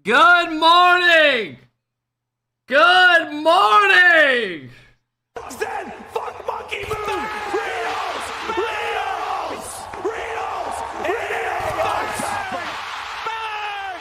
Good morning! Good morning! Zen, fuck monkey move! Rios! Rios! Rios! Rios! Bang!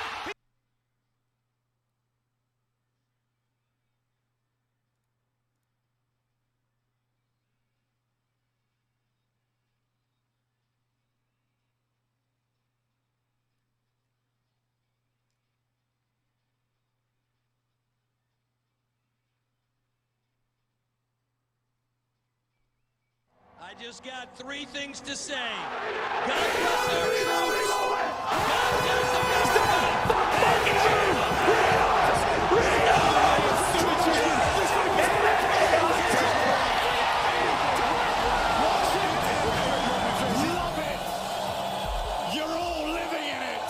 I just got three things to say. God bless our troops. God bless America. Love it! You're all living in it!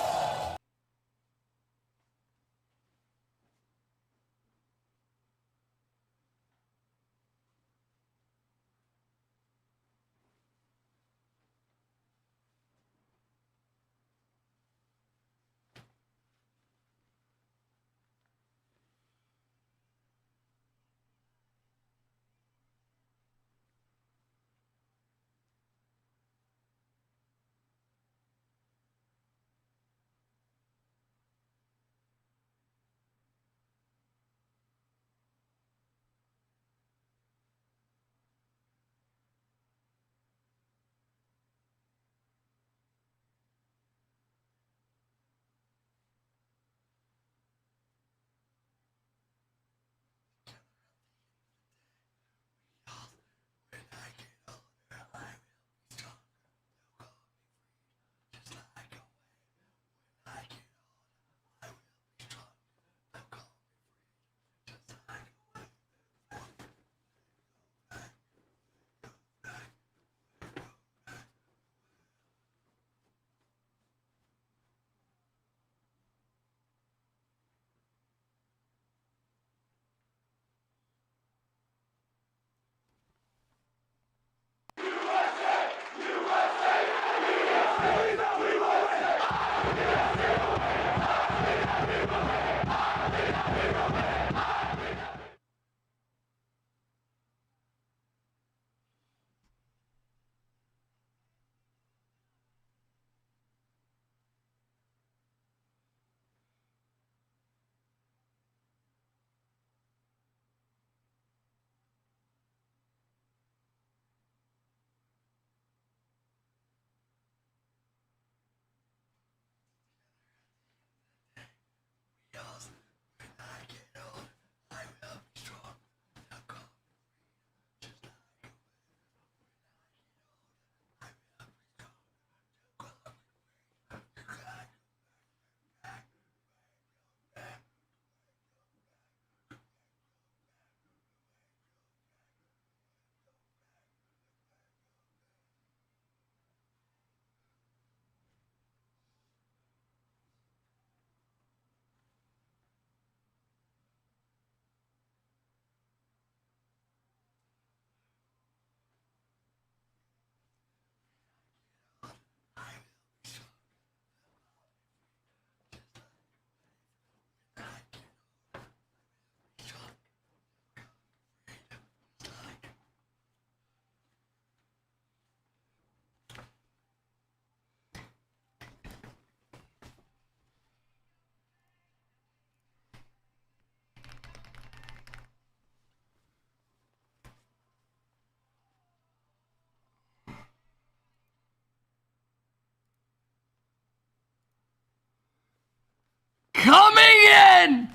Coming in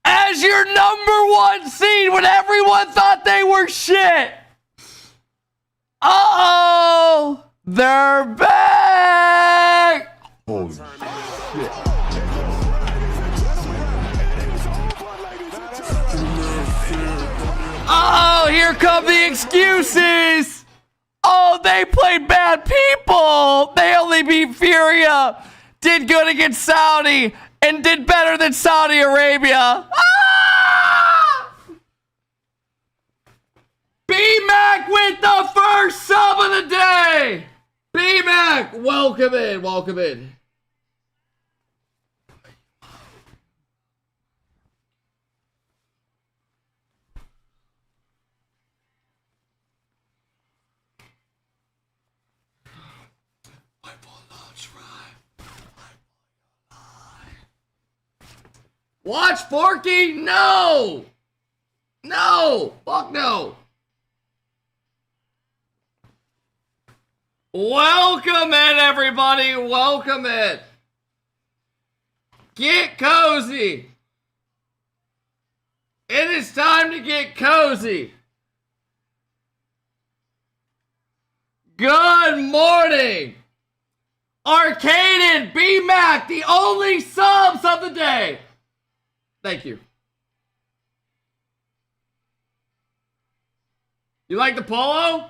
as your #1 seed when everyone thought they were shit. Uh-oh, they're back. Holy shit. Oh, here come the excuses. Oh, they played bad people. They only beat Furia, did good against Saudi, and did better than Saudi Arabia. Ah! B-Mac with the first sub of the day. B-Mac, welcome in, welcome in. Watch Forky? No! No! Fuck no! Welcome in, everybody! Welcome in! Get cozy! It is time to get cozy! Good morning! Arcaded B-Mac, the only subs of the day! Thank you. You like the polo?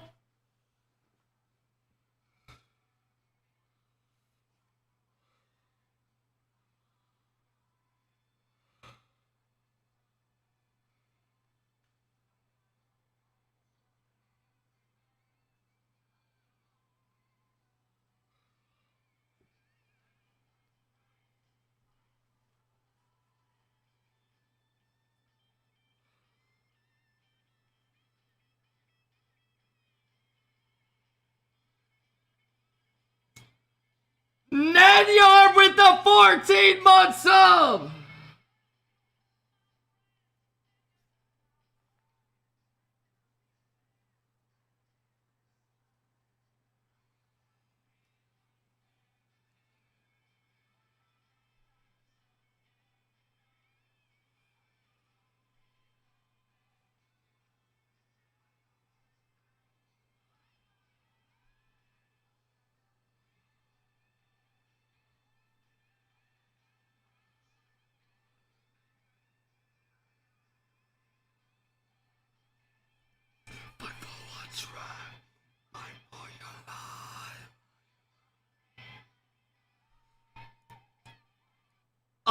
Ned Yard with the 14-month sub!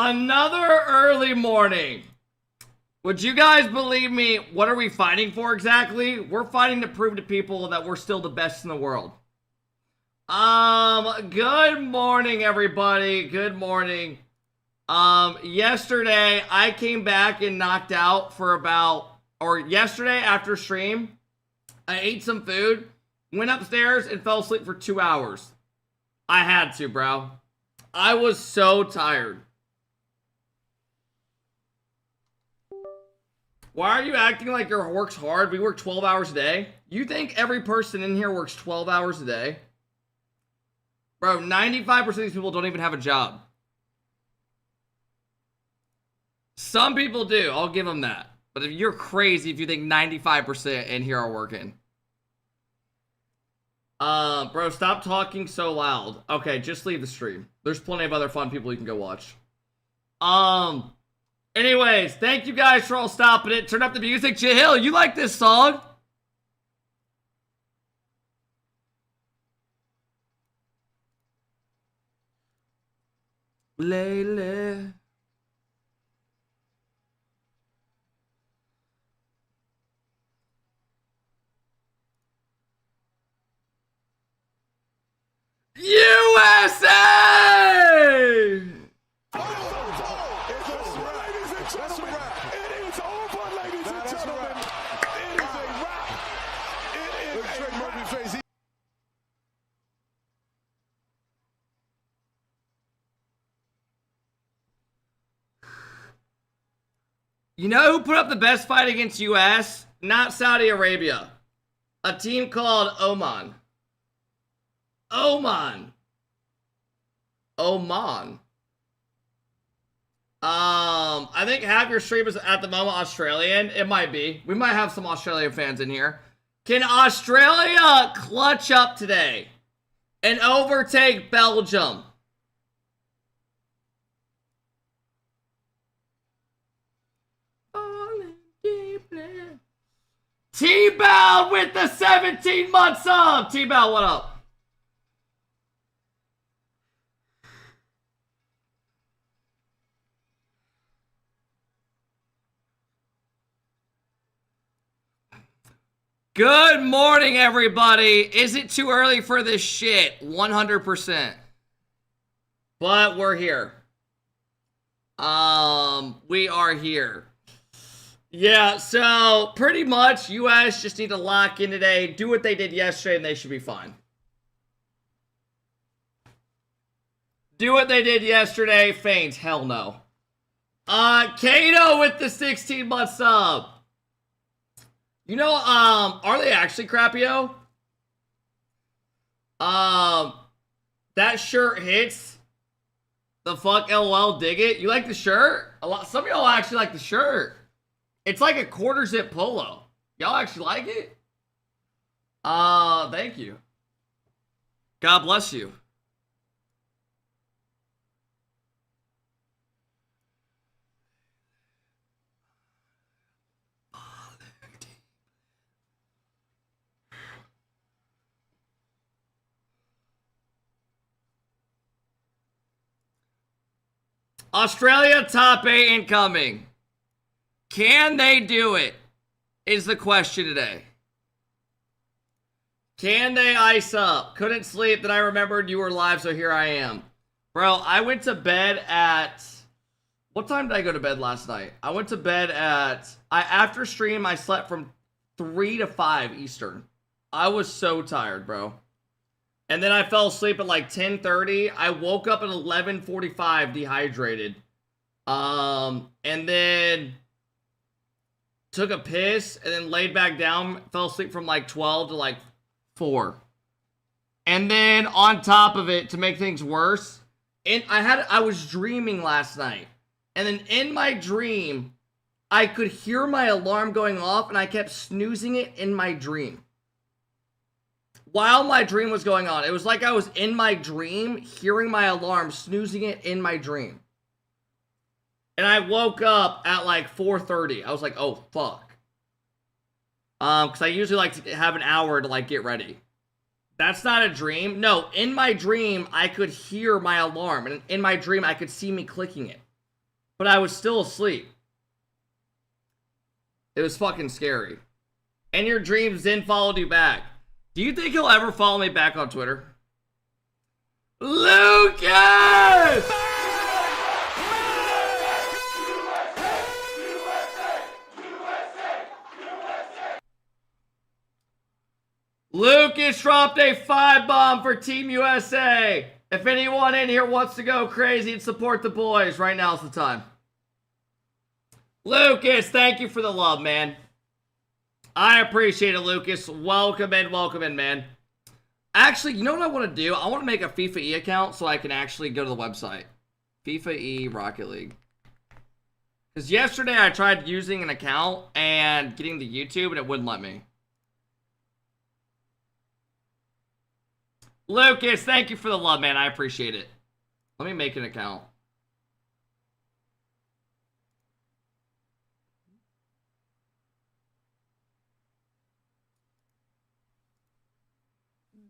Another early morning. Would you guys believe me? What are we fighting for exactly? We're fighting to prove to people that we're still the best in the world. Good morning, everybody. Good morning. Yesterday, I came back and knocked out for yesterday after stream, I ate some food, went upstairs, and fell asleep for 2 hours. I had to, bro. I was so tired. Why are you acting like your work's hard? We work 12 hours a day. You think every person in here works 12 hours a day? Bro, 95% of these people don't even have a job. Some people do. I'll give them that. But if you're crazy if you think 95% in here are working. Bro, stop talking so loud. Okay, just leave the stream. There's plenty of other fun people you can go watch. Anyways, thank you guys for all stopping it. Turn up the music. Jahil, you like this song? Layla. USA! You know who put up the best fight against US? Not Saudi Arabia. A team called Oman. Oman. I think half your stream is at the moment Australian. It might be. We might have some Australian fans in here. Can Australia clutch up today and overtake Belgium? T-Bow with the 17-month sub. T-Bow, what up? Good morning, everybody. Is it too early for this shit? 100%. But we're here. We are here. Yeah, so pretty much US just need to lock in today, do what they did yesterday, and they should be fine. Do what they did yesterday, feigns, hell no. Kato with the 16-month sub. You know, are they actually crappy, yo? That shirt hits. The fuck, LOL, dig it. You like the shirt? Some of y'all actually like the shirt. It's like a quarter zip polo. Y'all actually like it? Thank you. God bless you. Australia top 8 incoming. Can they do it? Is the question today. Can they ice up? Couldn't sleep, then I remembered you were live, so here I am. Bro, I went to bed at... What time did I go to bed last night? I went to bed at... After stream, I slept from 3 to 5 Eastern. I was so tired, bro. And then I fell asleep at like 10:30. I woke up at 11:45 dehydrated. And then took a piss and then laid back down. Fell asleep from like 12 to like 4. And then on top of it, to make things worse, I was dreaming last night. And then in my dream, I could hear my alarm going off and I kept snoozing it in my dream. While my dream was going on, it was like I was in my dream, hearing my alarm, snoozing it in my dream. And I woke up at like 4:30. I was like, oh, fuck. Because I usually like to have an hour to like get ready. That's not a dream. No, in my dream, I could hear my alarm. And in my dream, I could see me clicking it. But I was still asleep. It was fucking scary. And your dreams then followed you back. Do you think he'll ever follow me back on Twitter? Lucas! Lucas dropped a 5-bomb for Team USA. If anyone in here wants to go crazy and support the boys, right now's the time. Lucas, thank you for the love, man. I appreciate it, Lucas. Welcome in, man. Actually, you know what I want to do? I want to make a Fifae account so I can actually go to the website. Fifae Rocket League. Because yesterday I tried using an account and getting the YouTube and it wouldn't let me. Lucas, thank you for the love, man. I appreciate it. Let me make an account.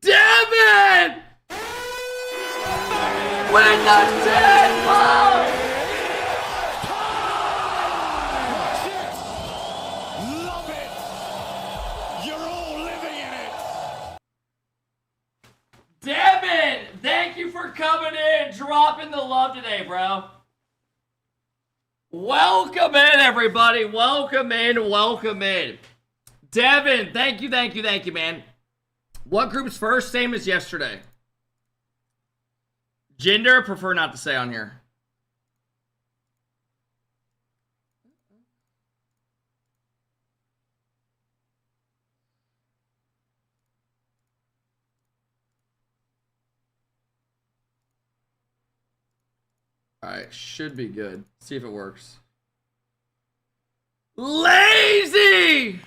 Devin! With the 10 ball! Love it! You're all living in it! Devin! Thank you for coming in, dropping the love today, bro. Welcome in, everybody. Welcome in. Devin, thank you, man. What group's first? Same as yesterday. Gender, prefer not to say on here. Alright, should be good. See if it works. Lazy!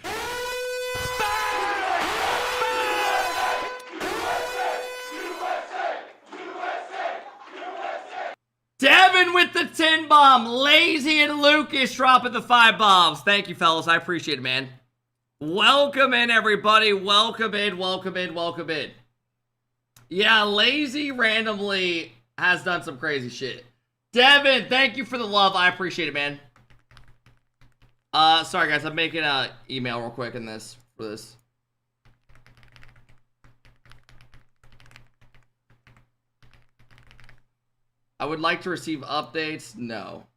Devin with the 10 bomb. Lazy and Lucas dropping the 5 bombs. Thank you, fellas. I appreciate it, man. Welcome in, everybody. Welcome in. Yeah, Lazy randomly has done some crazy shit. Devin, thank you for the love. I appreciate it, man. Sorry, guys. I'm making an email real quick for this. I would like to receive updates. No.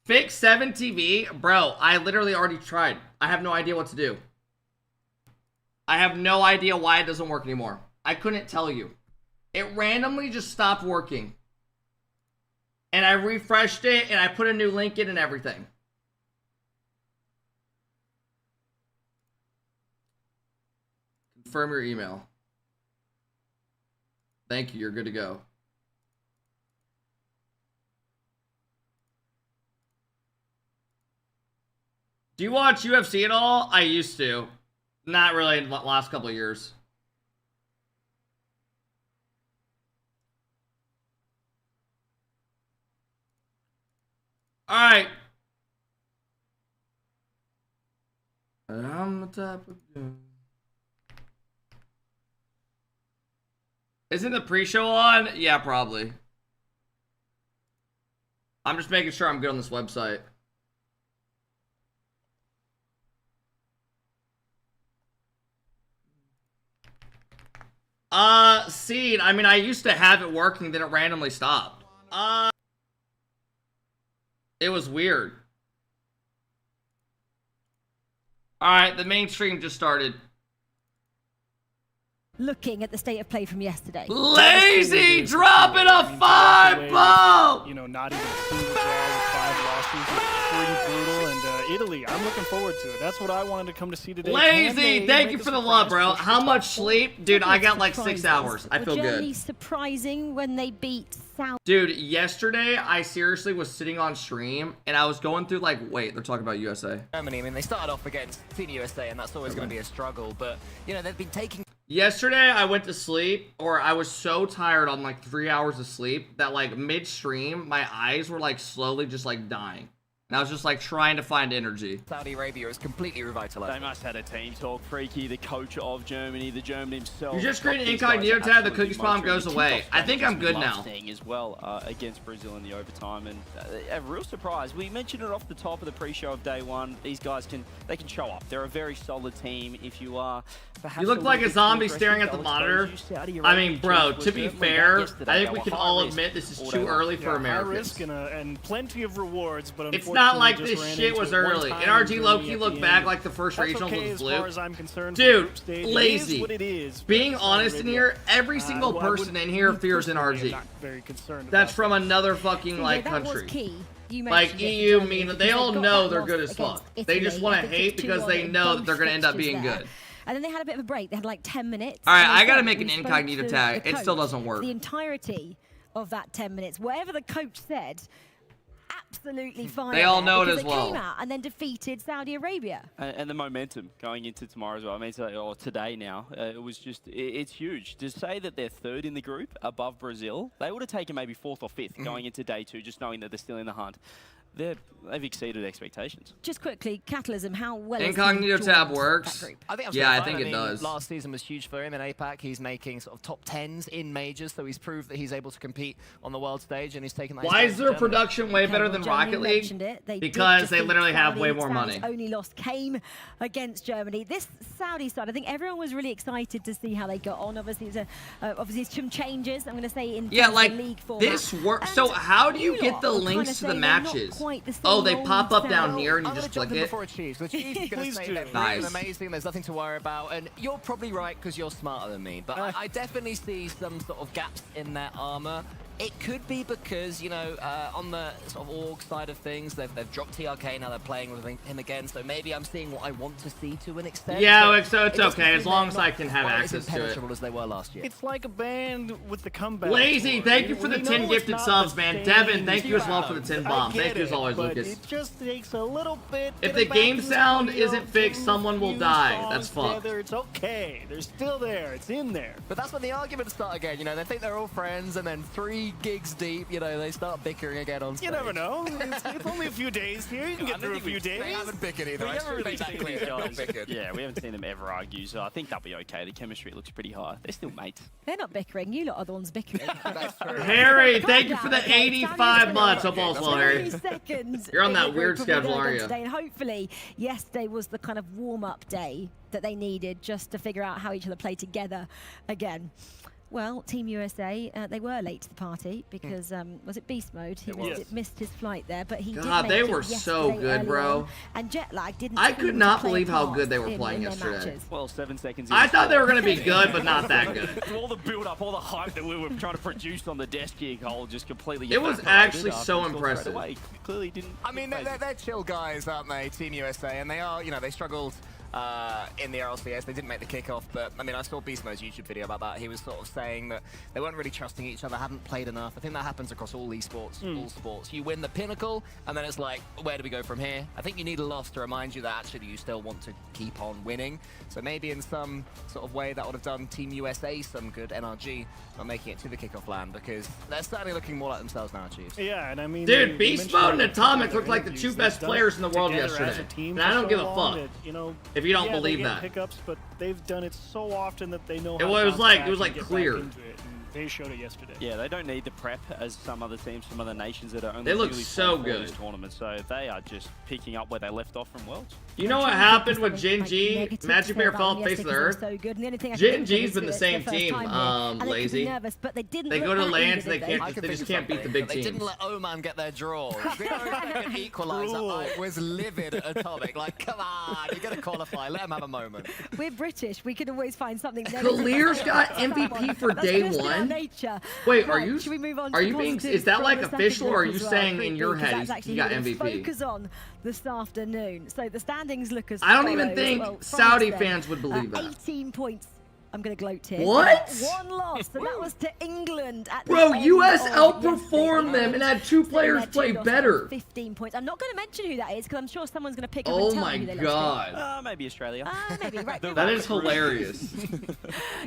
Fix 7 TV? Bro, I literally already tried. I have no idea what to do. I have no idea why it doesn't work anymore. I couldn't tell you. It randomly just stopped working. and I refreshed it, and I put a new link in and everything. Confirm your email. Thank you, you're good to go. Do you watch UFC at all? I used to. Not really in the last couple of years. Alright. I'm the type of dude. Isn't the pre-show on? Yeah, probably. I'm just making sure I'm good on this website. Seed. I mean, I used to have it working, then it randomly stopped. It was weird. Alright, the main stream just started. Looking at the state of play from yesterday. Lazy dropping a 5-ball! You know, not even a single draw with 5 losses. It's pretty brutal, and Italy, I'm looking forward to it. That's what I wanted to come to see today. Lazy, thank you for the love, bro. How much sleep? Dude, I got like 6 hours. I feel good. Germany surprising when they beat South. Dude, yesterday, I seriously was sitting on stream, and I was going through like, wait, they're talking about USA. Germany, I mean, they started off against Team USA, and that's always going to be a struggle, but, you know, they've been taking... Yesterday, I went to sleep, or I was so tired on like 3 hours of sleep that like mid-stream, my eyes were like slowly just like dying. And I was just like trying to find energy. Saudi Arabia is completely revitalized. They must have had a team talk. Freaky, the coach of Germany, the German himself. You just create an incognito tab, the cookies bomb goes away. I think I'm good now. As well against Brazil in the overtime, and a real surprise. We mentioned it off the top of the pre-show of day one. These guys can show up. They're a very solid team. If you are, perhaps you look like a zombie staring at the monitor. I mean, bro, to be fair, I think we can all admit this is too early for Americans. High risk and plenty of rewards, but it's not like this shit was early. NRG low-key looked back like the first regional was blue. Dude, lazy. Being honest in here, every single person in here fears NRG. That's from another fucking like country. Like EU, mean they all know they're good as fuck. They just want to hate because they know that they're gonna end up being good. And then they had a bit of a break. They had like 10 minutes. All right, I gotta make an incognito tag. It still doesn't work. The entirety of that 10 minutes, whatever the coach said, absolutely fine. They all know it as well. Came out and then defeated Saudi Arabia. And the momentum going into tomorrow as well. I mean, or today now, it was just, it's huge. To say that they're third in the group above Brazil, they would have taken maybe 4th or 5th going into day 2, just knowing that they're still in the hunt. They've exceeded expectations. Just quickly, Catalysm, how well incognito tab works? I think I think it does. Last season was huge for him in APAC. He's making sort of top 10s in majors, so he's proved that he's able to compete on the world stage, and he's taken that. Why is their production way better than Rocket League? Because they literally have way more money. Only loss came against Germany. This Saudi side, I think everyone was really excited to see how they got on. Obviously, obviously some changes. I'm going to say in the league format. This works. So how do you get the links to the matches? Oh, they pop up down here and you just click it. Please do. Nice. Amazing. There's nothing to worry about, and you're probably right because you're smarter than me. But I definitely see some sort of gaps in their armor. It could be because, you know, on the sort of org side of things, they've dropped TRK, now they're playing with him again, so maybe I'm seeing what I want to see to an extent. Yeah, so it's okay, as long as I can have access to it. As they were last year. It's like a band with the comeback. Lazy, thank you for the 10 gifted subs, man. Devin, thank you as well for the 10 bomb. Thank you as always, Lucas. It just takes a little bit. If the game sound isn't fixed, someone will die. That's fucked. It's okay. They're still there. It's in there. But that's when the arguments start again. You know, they think they're all friends, and then 3 gigs deep, you know, they start bickering again on stage. You never know. It's only a few days here. You can get through a few days. They haven't bickered either. We haven't really seen these guys. Yeah, we haven't seen them ever argue, so I think they'll be okay. The chemistry looks pretty high. They're still mates. They're not bickering. You lot are the ones bickering. That's true. Harry, thank you for the 85 months. Hope all's well, Harry. You're on that weird schedule, aren't you? And hopefully, yesterday was the kind of warm-up day that they needed just to figure out how each other play together again. Well, Team USA, they were late to the party because, was it Beast Mode? He missed his flight there, but he did make they it were so yesterday good, early bro. on, and jet lag didn't I seem could to not play a believe how part good they were in playing their yesterday. matches. Well, 7 seconds. I thought they were going to be good, but not that good. All the build-up, all the hype that we were trying to produce on the desk here, Cole, just completely. It was evaporated actually after so he scored impressive. straight away. Clearly didn't. I mean, they're chill guys, aren't they, Team USA? And they are, they struggled in the RLCS. They didn't make the kickoff, but I mean, I saw Beast Mode's YouTube video about that. He was sort of saying that they weren't really trusting each other, hadn't played enough. I think that happens across all esports, all sports. You win the pinnacle, and then it's like, where do we go from here? I think you need a loss to remind you that actually you still want to keep on winning. So maybe in some sort of way that would have done Team USA some good, NRG, not making it to the kickoff land, because they're certainly looking more like themselves now, Chiefs. Yeah, and I mean, Dude, Beast Mode and Atomic looked like the two best players in the world yesterday. And I don't give a fuck if you don't believe that. Pickups, but they've done it so often that they know. It was like clear. They showed it yesterday. Yeah, they don't need the prep as some other teams from other nations that are only They look newly so formed for good. this tournament. So they are just picking up where they left off from Worlds. You know what happened with Gen G? Magic Bear fell off the face of the earth. Gen G's been the same team, lazy. They go to lands, they just can't beat the big They teams. didn't let Oman get their draw. 0-second equalizer. I was livid at Atomic. Like, come on, you're going to qualify. Let them have a moment. We're British. We can always find something. Clear's got MVP for day one. Wait, are you? Should we move on? Are to you being? positives Is that from like the second official, or are group you as well, saying Group in B, your because head that's actually he got gonna MVP? Focus on this afternoon. So the standings look as I don't even follows. think Well, France Saudi then, fans would believe that. 18 points. I'm going to gloat here. What? One loss, and that was to England. At the Bro, end US of outperformed them and had two So players they had play two losses, better. 15 points. I'm not going to mention who that is because I'm sure someone's going to pick up Oh and tell my me who they lost god. Maybe Australia. to. Maybe, right. That is hilarious.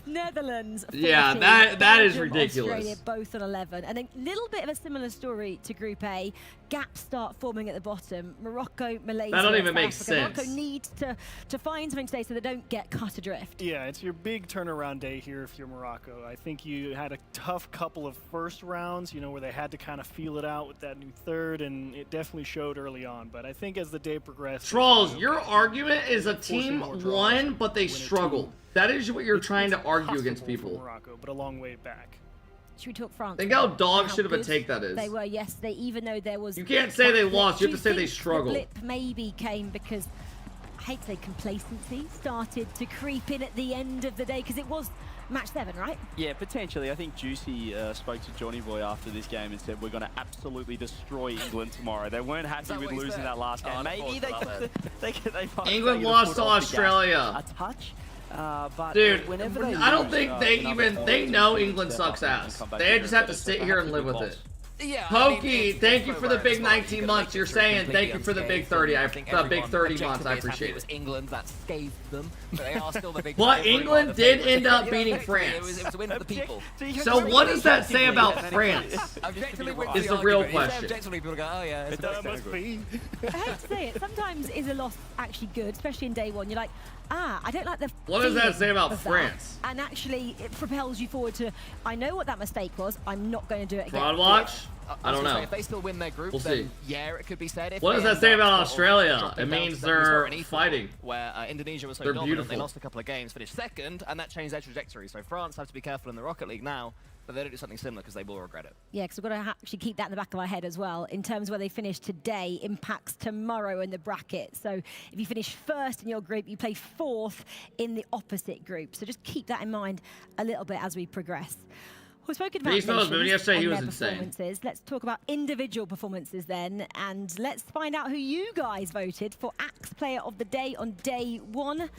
Netherlands. 40, Yeah, that is Belgium, ridiculous. Australia both on 11, and a little bit of a similar story to Group A. Gaps start forming at the bottom. Morocco, Malaysia. That don't even South make Africa. sense. Morocco needs to find something today so they don't get cut adrift. Yeah, it's your big turnaround day here if you're Morocco. I think you had a tough couple of first rounds, where they had to kind of feel it out with that new third, and it definitely showed early on. But I think as the day progressed... Trolls, your argument is a team won, but they struggled. That is what you're trying to argue against people. Morocco, but a long way back. Should we talk France? Think how dog How shit of a good take that is. They were yesterday, even though there was... You can't say they lost, you have to say Do they think struggled. The blip maybe came because, I hate to say complacency, started to creep in at the end of the day, because it was match 7, right? Yeah, potentially. I think Juicy spoke to Johnny Boy after this game and said, we're going to absolutely destroy England tomorrow. They weren't happy with losing that last game. Maybe they England lost to Australia. A touch. But Dude, whenever they I don't lose, think they know England sucks ass. They just have to sit here and live with it. Yeah, Pokey, thank you for the big 19 months. You're saying thank you for the big 30. The big 30 months. I appreciate it. Was it. England that scathed them, but they are still the big. But England did end up beating France. It was a win for the people. So what does that say about France? Is the real question. Objectively, people go, oh yeah, it's That must be. I hate to say it, sometimes is a loss actually good, especially in day one. You're like, I don't like the What does that feeling say about of that. France? And actually, it propels you forward to, I know what that mistake was, I'm not going to do it again. Fraud watch? I don't know. If they still win their group, We'll then see. yeah, it could be said. If What does they that end say up about sort of Australia? dropping It down means to something sort of they're equal, fighting. Where Indonesia was so They're dominant, beautiful. they lost a couple of games, finished second, and that changed their trajectory. So France have to be careful in the Rocket League now, but they don't do something similar because they will regret it. Yeah, because we've got to actually keep that in the back of our head as well. In terms of where they finish today, impacts tomorrow in the bracket. So if you finish first in your group, you play fourth in the opposite group. So just keep that in mind a little bit as we progress. We've spoken about Beast Mode's movie yesterday, he and was their insane. performances. Let's talk about individual performances then, and let's find out who you guys voted for Axe Player of the Day on day one.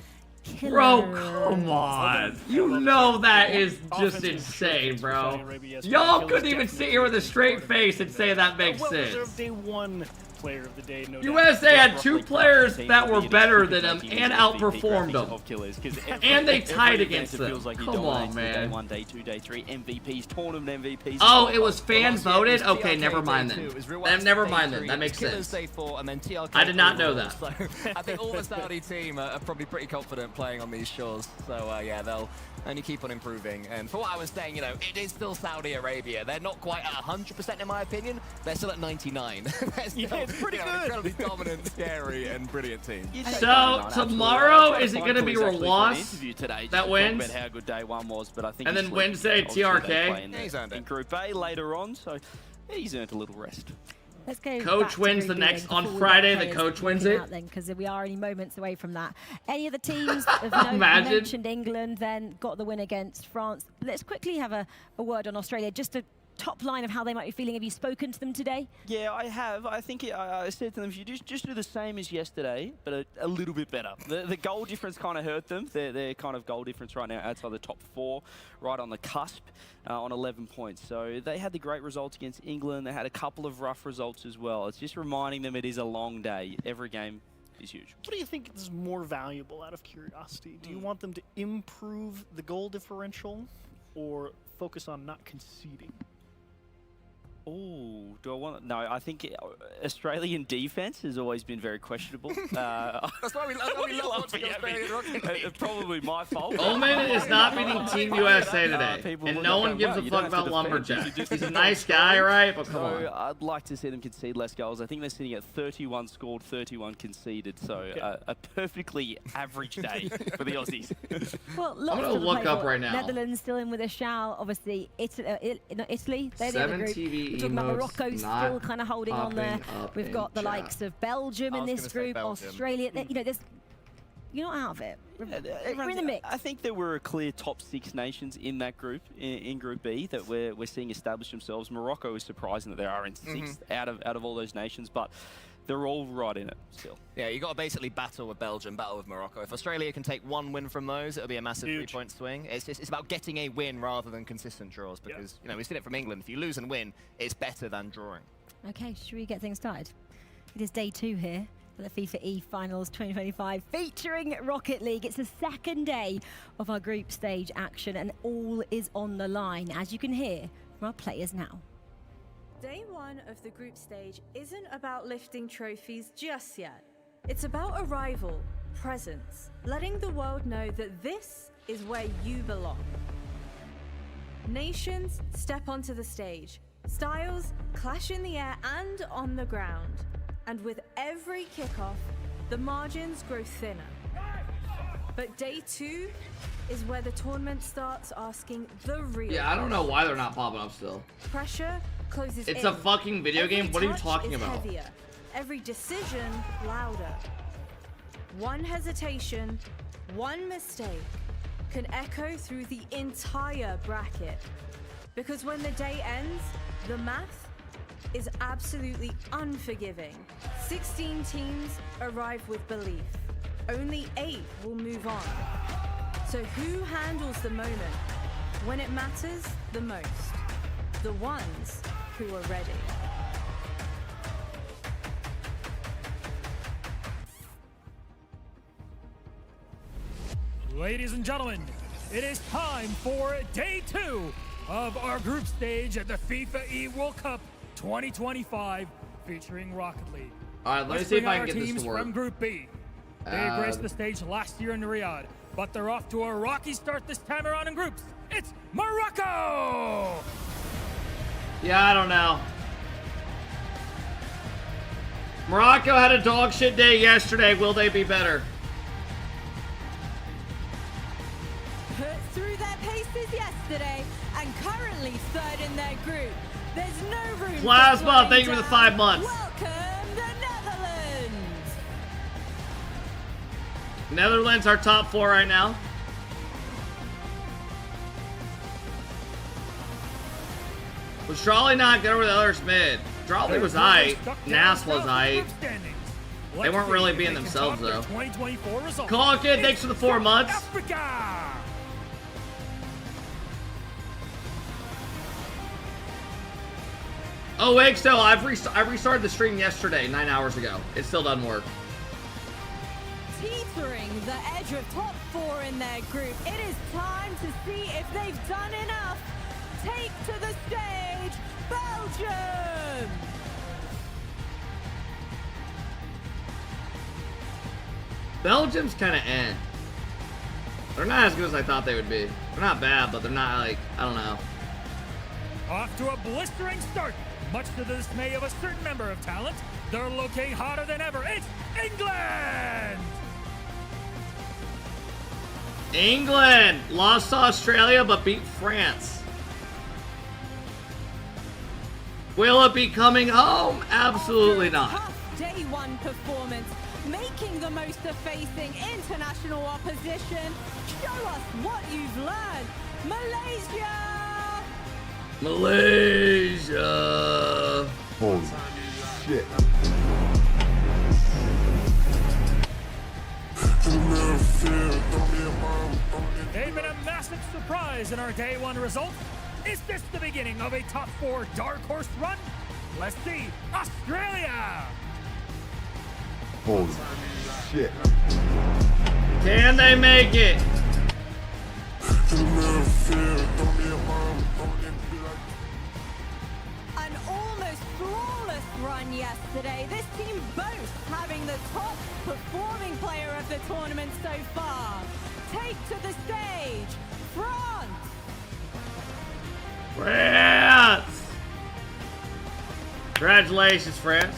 Killer. Bro, come on. You know that is just insane, bro. Y'all couldn't even sit here with a straight face and say that makes sense. Well-deserved day one player of the day, no doubt. USA had two players that were better than them and outperformed them. And they tied against them. Come on, man. Day 1, day 2, day 3, MVPs, tournament MVPs. Oh, it was fan voted? Okay, never mind then. Never mind then. That makes sense. I did not know that. So I think all the Saudi team are probably pretty confident playing on these shores. So yeah, they'll only keep on improving. And for what I was saying, it is still Saudi Arabia. They're not quite at 100% in my opinion. They're still at 99. There's still it's pretty good. Incredibly dominant, scary, and brilliant team. So tomorrow, is it going to be Rowas today, that wins? About how good day one was, but I think And then Wednesday, TRK. In Group A later on, so he's earned a little rest. Let's go. Coach wins the next on Friday. The coach wins it. Then, because we are only moments away from that. Any of the teams have mentioned England, then got the win against France. Let's quickly have a word on Australia. Just a top line of how they might be feeling. Have you spoken to them today? Yeah, I have. I think I said to them, if you just do the same as yesterday, but a little bit better. The goal difference kind of hurt them. Their kind of goal difference right now outside the top 4, right on the cusp, on 11 points. So they had the great results against England. They had a couple of rough results as well. It's just reminding them it is a long day. Every game is huge. What do you think is more valuable out of curiosity? Do you want them to improve the goal differential or focus on not conceding? Oh, do I want? No, I think Australian defense has always been very questionable. That's why we love watching Australian Rocket League. Probably my fault. Omen is not beating Team USA today, and no one gives a fuck about Lumberjack. He's a nice guy, right? But come on. I'd like to see them concede less goals. I think they're sitting at 31 scored, 31 conceded. So a perfectly average day for the Aussies. Well, I'm gonna look up right now. Netherlands still in with a shout. Obviously, Italy. They're the 7 other group. TV We're talking about emotes Morocco not still kind of holding on there. up We've in got the chat. likes of Belgium in this group, Australia. You know, you're not out of it. We're in the mix. I think there were a clear top 6 nations in that group, in Group B, that we're seeing establish themselves. Morocco is surprising that they are in 6th out of all those nations, but they're all right in it still. Yeah, you got to basically battle with Belgium, battle with Morocco. If Australia can take one win from those, it'll be a massive 3-point swing. It's about getting a win rather than consistent draws because, you know, we've seen it from England. If you lose and win, it's better than drawing. Okay, should we get things started? It is day 2 here for the FIFA E Finals 2025 featuring Rocket League. It's the second day of our group stage action and all is on the line, as you can hear from our players now. Day 1 of the group stage isn't about lifting trophies just yet. It's about arrival, presence, letting the world know that this is where you belong. Nations step onto the stage. Styles clash in the air and on the ground. And with every kickoff, the margins grow thinner. But day 2 is where the tournament starts asking the real Yeah, I don't know why they're not popping up still. Pressure closes It's in. a fucking video game. What are you talking about? Heavier. Every decision louder. One hesitation, one mistake can echo through the entire bracket. Because when the day ends, the math is absolutely unforgiving. 16 teams arrive with belief. Only 8 will move on. So who handles the moment when it matters the most? The ones who are ready. Ladies and gentlemen, it is time for day 2 of our group stage at the FIFA E World Cup 2025 featuring Rocket League. All right, let me Let's see if bring I our can get this teams to work. from Group B. They graced the stage last year in Riyadh, but they're off to a rocky start this time around in groups. It's Morocco! Yeah, I don't know. Morocco had a dog shit day yesterday. Will they be better? Put through their paces yesterday and currently 3rd in their group. There's no room Plasma, for thank you for the 5 months. Welcome the Netherlands. Netherlands are top 4 right now. Was Strawley not good over the others mid? Strawley was aight. Nas was aight. They weren't really being themselves though. Call Kid, thanks for the 4 months. Africa! Oh, wait, still, I restarted the stream yesterday, 9 hours ago. It still doesn't work. Teetering the edge of top 4 in their group. It is time to see if they've done enough. Take to the stage, Belgium! Belgium's kind of eh. They're not as good as I thought they would be. They're not bad, but they're not like, I don't know. Off to a blistering start much to the dismay of a certain member of talent, they're looking hotter than ever. It's England! England lost to Australia but beat France. Will it be coming home? Absolutely not. Tough day one performance, making the most of facing international opposition. Show us what you've learned. Malaysia! Malaysia! Holy shit. They've been a massive surprise in our day one result. Is this the beginning of a top 4 dark horse run? Let's see. Australia! Holy shit. Can they make it? An almost flawless run yesterday. This team boasts having the top performing player of the tournament so far. Take to the stage, France! France! Congratulations, France.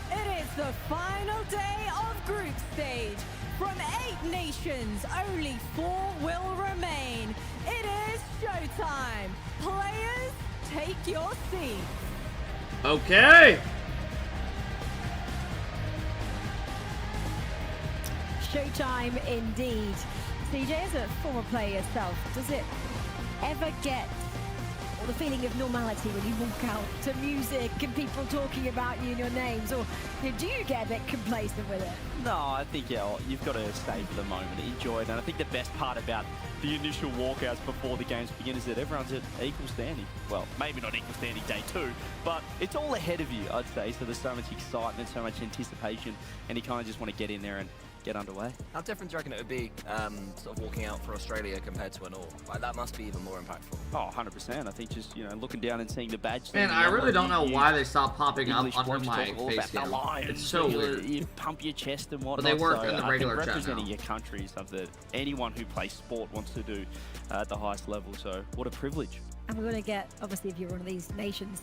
It is the final day of group stage. From 8 nations, only 4 will remain. It is showtime. Players, take your seats. Okay. Showtime indeed. CJ, as a former player yourself, does it ever get or the feeling of normality when you walk out to music and people talking about you and your names, or do you get a bit complacent with it? No, I think you've got to stay for the moment, enjoy it. And I think the best part about the initial walkouts before the games begin is that everyone's at equal standing. Well, maybe not equal standing day 2, but it's all ahead of you, I'd say. So there's so much excitement, so much anticipation, and you kind of just want to get in there and get underway. How different do you reckon it would be sort of walking out for Australia compared to an all? Like, that must be even more impactful. Oh, 100%. I think just, looking down and seeing the badge. Man, I really don't know why they stopped popping up English under blokes my talk all face about the cam. Lions, It's so weird. You pump your chest and whatnot. But they work so in the I regular think chat representing now. your country is something that anyone who plays sport wants to do at the highest level. So what a privilege. And we're going to get, obviously, if you're one of these nations,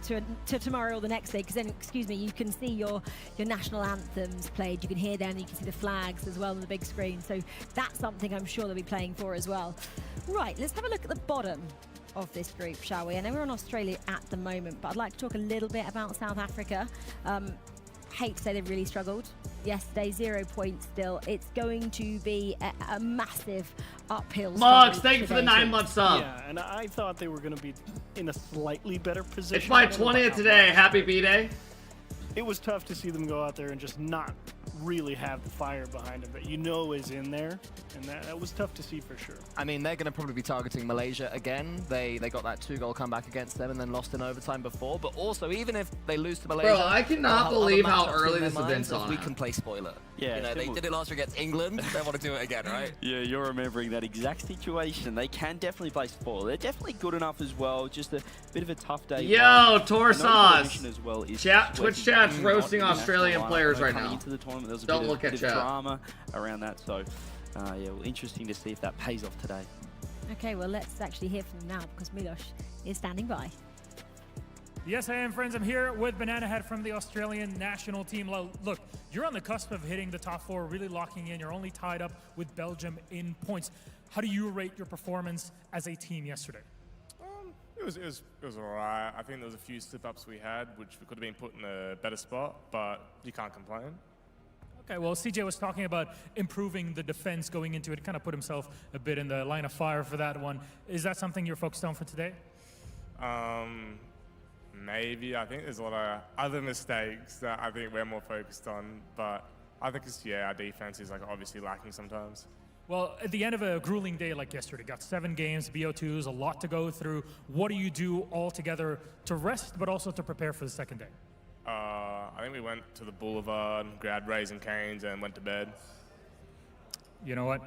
to tomorrow or the next day, because then, excuse me, you can see your national anthems played, you can hear them, you can see the flags as well on the big screen. So that's something I'm sure they'll be playing for as well. Right, let's have a look at the bottom of this group, shall we? I know we're on Australia at the moment, but I'd like to talk a little bit about South Africa. Hate to say they've really struggled yesterday, 0 points still. It's going to be a massive uphill Mugs, struggle thank you for the today. 9-month sub. Yeah, and I thought they were going to be in a slightly better position. It's my I don't know 20th about today. how Happy much. B-Day. It was tough to see them go out there and just not really have the fire behind them that is in there, and that was tough to see for sure. I mean, they're going to probably be targeting Malaysia again. They got that 2-goal comeback against them and then lost in overtime before. But also, even if they lose to Malaysia, Bro, I cannot they'll have believe other how matchups early in their this event's minds. on. We can play spoiler. Yeah, they did it last year against England. They want to do it again, right? Yeah, you're remembering that exact situation. They can definitely play sport. They're definitely good enough as well. Just a bit of a tough day. Yo, one. Torsauce. As well is Twitch chat's sweating roasting not in the Australian national players lineup. right Coming now. into the tournament, there was a Don't bit look of, at bit chat. of drama around that. So, yeah, well, interesting to see if that pays off today. Okay, well, let's actually hear from them now, because Milos is standing by. Yes, I am, friends. I'm here with Banana Head from the Australian national team. Look, you're on the cusp of hitting the top 4, really locking in. You're only tied up with Belgium in points. How do you rate your performance as a team yesterday? It was all right. I think there was a few slip-ups we had, which we could have been put in a better spot, but you can't complain. Okay, well, CJ was talking about improving the defense going into it. Kind of put himself a bit in the line of fire for that one. Is that something you're focused on for today? Maybe. I think there's a lot of other mistakes that I think we're more focused on, but I think our defense is obviously lacking sometimes. Well, at the end of a grueling day like yesterday, got 7 games, BO2s, a lot to go through. What do you do all together to rest, but also to prepare for the second day? I think we went to the boulevard, grabbed Raising Canes, and went to bed. You know what?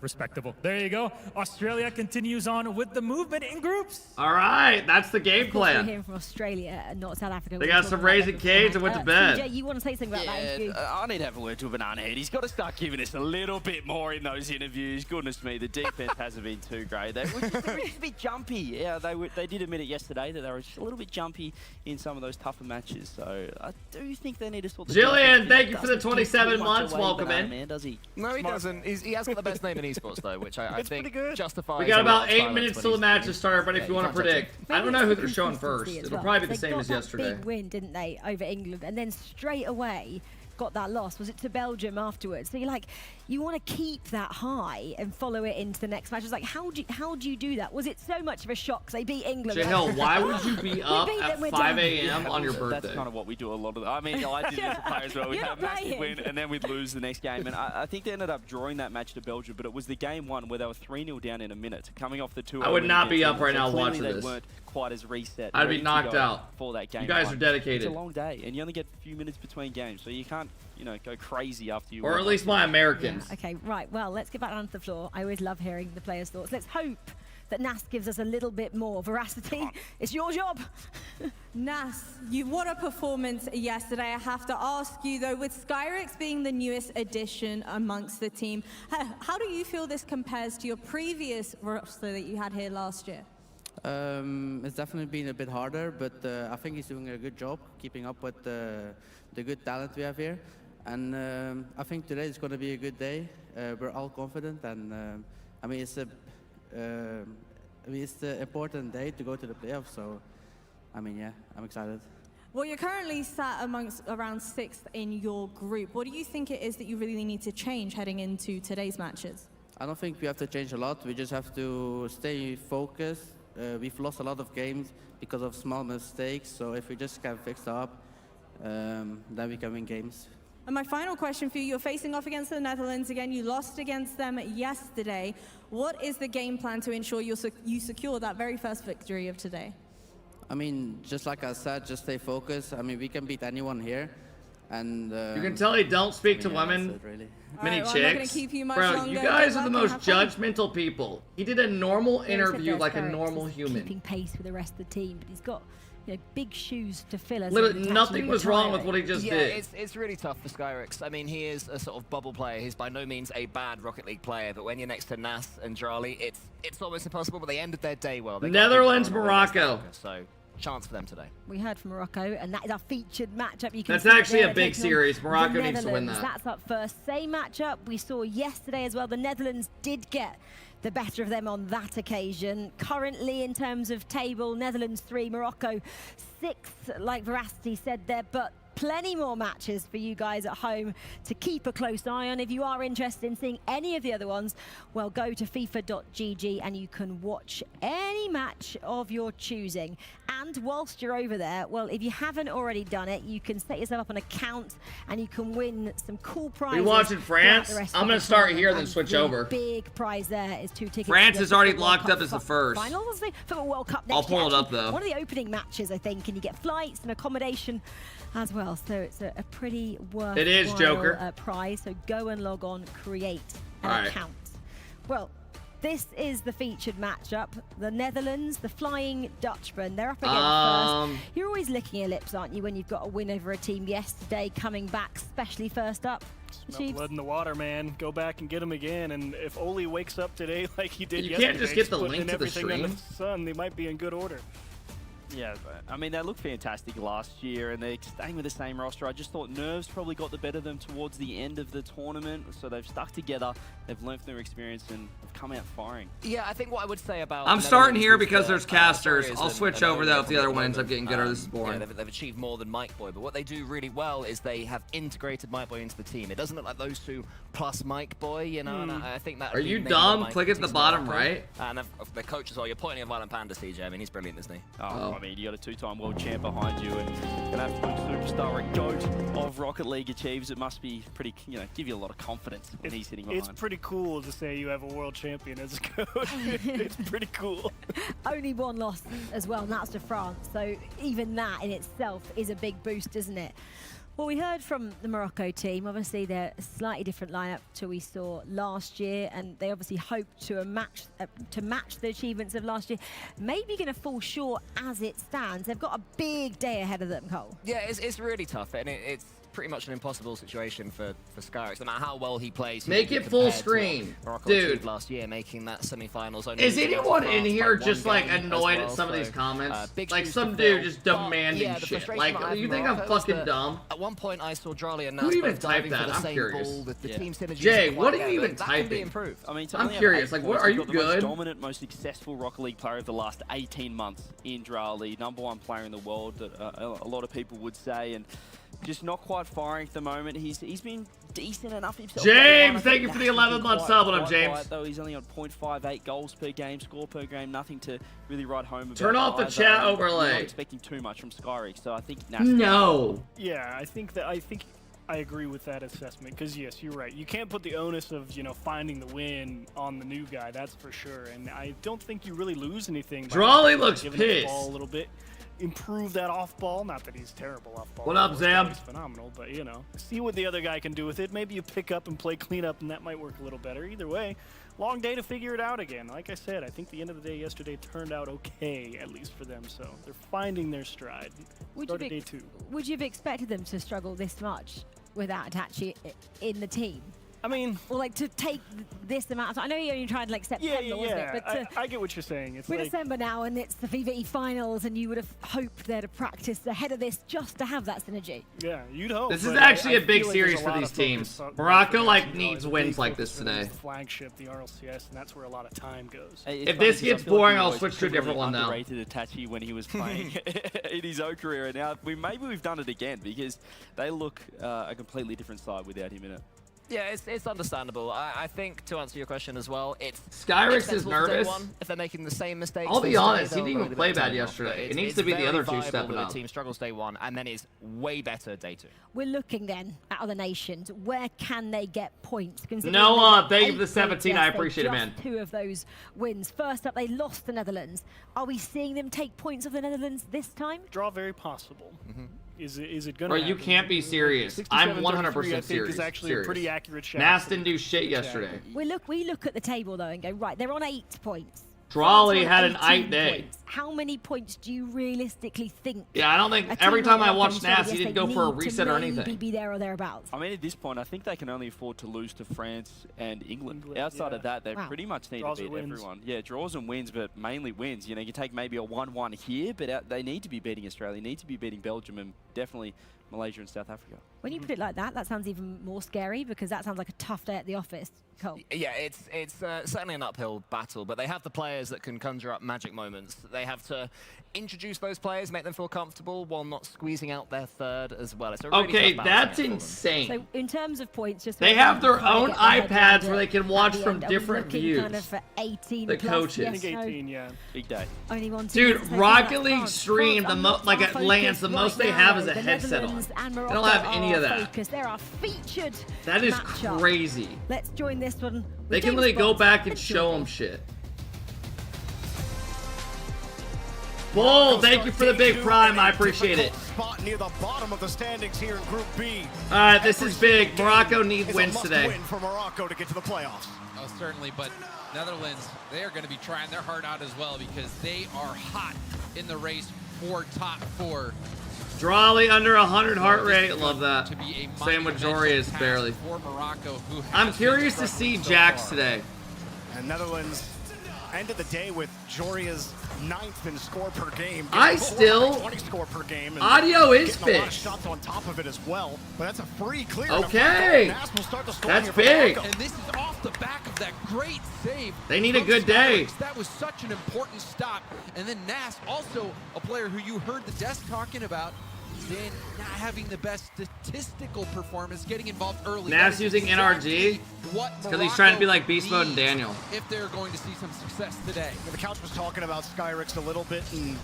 Respectable. There you go. Australia continues on with the movement in groups. All right, that's the game We're plan. hearing from Australia and not South Africa. They We got were some talking about raising that canes and beforehand. went to bed. CJ, you want to say something about that interview? I need to have a word to a banana head. He's got to start giving us a little bit more in those interviews. Goodness me, the defense hasn't been too great. They were just a bit jumpy. Yeah, they did admit it yesterday that they were just a little bit jumpy in some of those tougher matches. So I do think they need to sort the Jillian, defense. thank you for the Doesn't give 27 too much months. away, Welcome banana in. Man, does he? No, he doesn't. He has got the best name in esports, though, which I think pretty good. justifies. We got a lot about of 8 silence minutes when till the he's- match to start, but if you want to can't touch it. predict, I don't know who they're showing first. Consistency as It'll well. probably be the They same got as that yesterday. Big win, didn't they, over England, and then straight away got that loss. Was it to Belgium afterwards? So you're like, you want to keep that high and follow it into the next match. It's like, how do you do that? Was it so much of a shock 'cause they beat England? Jahil, why would you be up beat them, at we're 5 done. a.m. on your birthday? That's kind of what we do a lot of. I mean, I did it as a player as well. We'd You're have a not massive playing. win, and then we'd lose the next game. And I think they ended up drawing that match to Belgium, but it was the game one where they were 3-0 down in a minute, coming off the 2-0. I would not be up right So now clearly watching they this. weren't quite as reset. I'd be ready to knocked go out. for that game. You guys one. are dedicated. It's a long day, and you only get a few minutes between games, so you can't, go crazy after you. Or win. at least my Americans. Okay, right. Well, let's get back onto the floor. I always love hearing the players' thoughts. Let's hope that Nas gives us a little bit more veracity. It's your job. Nas, what a performance yesterday. I have to ask you though, with Skyrix being the newest addition amongst the team, how do you feel this compares to your previous roster that you had here last year? It's definitely been a bit harder, but I think he's doing a good job keeping up with the good talent we have here. And I think today is going to be a good day. We're all confident, and I mean it's the important day to go to the playoffs. So, I mean, yeah, I'm excited. Well, you're currently sat amongst around 6th in your group. What do you think it is that you really need to change heading into today's matches? I don't think we have to change a lot. We just have to stay focused. We've lost a lot of games because of small mistakes. So if we just can fix that up, then we can win games. And my final question for you, you're facing off against the Netherlands again. You lost against them yesterday. What is the game plan to ensure you secure that very first victory of today? I mean, just like I said, just stay focused. I mean, we can beat anyone here. And you can tell he don't speak to yeah, women, that's it, really. many All right, well, I'm not gonna chicks. keep you much Bro, longer. you guys Good are the luck most and have fun. judgmental people. He did a normal interview like a normal human. Keeping pace with the rest of the team, but he's got big shoes to fill us. Literally, nothing was wrong with what he just yeah, did. it's really tough for Skyrix. I mean, he is a sort of bubble player. He's by no means a bad Rocket League player, but when you're next to Nas and Charlie, it's almost impossible, but they ended their day well. They got Netherlands, a big score against Morocco. Africa, so chance for them today. We heard from Morocco, and that is our featured matchup. You can That's see it actually there, a big taking on series. the Morocco needs to win Netherlands. that. That's up first. Same matchup we saw yesterday as well. The Netherlands did get the better of them on that occasion. Currently, in terms of table, Netherlands 3, Morocco 6, like Veracity said there, but plenty more matches for you guys at home to keep a close eye on. If you are interested in seeing any of the other ones, well, go to FIFA.gg and you can watch any match of your choosing. And whilst you're over there, well, if you haven't already done it, you can set yourself up an account and you can win some cool prizes. We watching France? throughout the rest I'm of gonna the start tournament. here, then And switch the over. Big prize there is 2 tickets. France to the is already Football locked World up as the Cup first. Finals, the Football World Cup next I'll pull year, it up, actually. though. One of the opening matches, I think, and you get flights and accommodation as well. So it's a pretty worthwhile It is, Joker. prize. So go and log on, create an All right. account. Well, this is the featured matchup. The Netherlands, the Flying Dutchman. They're up again first. You're always licking your lips, aren't you, when you've got a win over a team yesterday, coming back, especially first up? Smell Chiefs? blood in the water, man. Go back and get him again. And if Oli wakes up today like he did You yesterday, can't just get the putting link in to the everything under stream? the sun, they might be in good order. Yeah, I mean, they looked fantastic last year, and they're staying with the same roster. I just thought nerves probably got the better of them towards the end of the tournament, so they've stuck together, they've learned from their experience, and have come out firing. Yeah, I think what I would say about... I'm the starting Netherlands here is because that, there's casters. Warriors I'll and switch over, though, if the other one ends up moment, getting good, or this is boring. Yeah, they've achieved more than Mike Boy, but what they do really well is they have integrated Mike Boy into the team. It doesn't look like those two plus Mike Boy, you know, and I think that... Are you dumb? Click at the bottom right. And the coach as well. You're pointing at Violent Panda, CJ. I mean, he's brilliant, isn't he? Oh, I mean, you got a 2-time world champ behind you, and an absolute superstar, a GOAT of Rocket League achieves. It must be pretty, give you a lot of confidence when he's sitting behind. It's pretty cool to say you have a world champion as a coach. It's pretty cool. Only one loss as well, and that's to France. So even that in itself is a big boost, isn't it? Well, we heard from the Morocco team. Obviously, they're a slightly different lineup to we saw last year, and they obviously hope to match the achievements of last year. Maybe going to fall short as it stands. They've got a big day ahead of them, Cole. Yeah, it's really tough, and it's pretty much an impossible situation for Skyrex. No matter how well he plays, Make it full screen, dude. Last year, making that semi-finals. Is anyone in here just like annoyed at some of these comments? Like some dude just demanding shit. Like, you think I'm fucking dumb? At one point, I saw Drali and Who even typed that? I'm curious. Jay, what are you even typing? I mean, I'm curious. Like, what are you good? The most dominant, most successful Rocket League player of the last 18 months in Drali, #1 player in the world that a lot of people would say, and just not quite firing at the moment. He's been decent enough himself. James, thank you for the 11-month sub on him, James. Though he's only on 0.58 goals per game, score per game, nothing to really write home about. Turn off the chat overlay. I'm not expecting too much from Skyrex, so I think no. Yeah, I think I agree with that assessment, because yes, you're right. You can't put the onus of, you know, finding the win on the new guy, that's for sure. And I don't think you really lose anything. Drali looks giving the pissed. ball a little bit. Improve that off ball. Not that he's terrible off ball. What up, Zam? He's phenomenal, but you know, see what the other guy can do with it. Maybe you pick up and play cleanup, and that might work a little better. Either way, long day to figure it out again. Like I said, I think the end of the day yesterday turned out okay, at least for them. So they're finding their stride. Start of day 2. Would you have expected them to struggle this much without Itachi in the team? I mean, or like to take this amount of time. I know you're only trying to like September, wasn't it? But I get what you're saying. It's we're like December now, and it's the Fifae finals, and you would have hoped there to practice ahead of this just to have that synergy. Yeah, you'd hope. This is actually a big series for these teams. Morocco like needs wins like this today. The flagship, the RLCS, and that's where a lot of time goes. If this gets boring, I'll switch to a different one now. Underrated Itachi when he was playing in his own career, and now maybe we've done it again because they look a completely different side without him in it. Yeah, it's understandable. I think, to answer your question as well, it's Skyrex is nervous. If they're making the same mistakes, I'll be honest, he didn't even play bad yesterday. It needs to be the other two stepping up. The team struggles day 1 and then is way better day 2. We're looking then at other nations. Where can they get points? Noah, thank you for the 17. I appreciate it, man. 2 of those wins. First up, they lost the Netherlands. Are we seeing them take points of the Netherlands this time? Draw very possible. Is it going to Bro, you can't be serious. I'm 100% serious. Is actually a pretty accurate shot. Nas didn't do shit yesterday. We look at the table though and go, right, they're on 8 points. Drali had an 8 day. Points. How many points do you realistically think? Yeah, I don't think every time I watch Nas, he didn't go for a reset or anything. Be there or thereabouts. I mean, at this point, I think they can only afford to lose to France and England. Outside of that, they pretty much need to beat everyone. Yeah, draws and wins, but mainly wins. You know, you can take maybe a 1-1 here, but they need to be beating Australia, need to be beating Belgium, and definitely Malaysia and South Africa. When you put it like that, that sounds even more scary because that sounds like a tough day at the office. Cole. Yeah, it's certainly an uphill battle, but they have the players that can conjure up magic moments. They have to introduce those players, make them feel comfortable while not squeezing out their third as well. It's a really tough that's insane. So in terms of points, just they have their own iPads where they can watch from different views. Kind of for 18 the plus, coaches. I think 18, yeah. Big day. Only one Dude, Rocket League stream, like at Lance, the most they have is a headset on. They don't have any of that. There are featured That is crazy. Let's join this one. They can really go back and show them shit. Bull, thank you for the big prime. I appreciate it. Spot near the bottom of the standings here in Group B. All right, this is big. Morocco needs wins today. Win for Morocco to get to the playoffs. Oh, certainly, but Netherlands, they are going to be trying their heart out as well because they are hot in the race for top 4. Drali under 100 heart rate. Love that. Same with Joria's barely. I'm curious to see Jax today. And Netherlands ended the day with Joria's 9th in score per game. I still 20 score per game. Audio is fixed. A lot of fixed. shots on top of it as well, but that's a free clear. Okay, that's big. And this is off the back of that great save. They need a good day. That was such an important stop. And then Nas, also a player who you heard the desk talking about, then not having the best statistical performance, getting involved early. Nas using NRG because he's trying to be like Beast Mode and Daniel. If they're going to see some success today. The couch was talking about Skyrex a little bit, and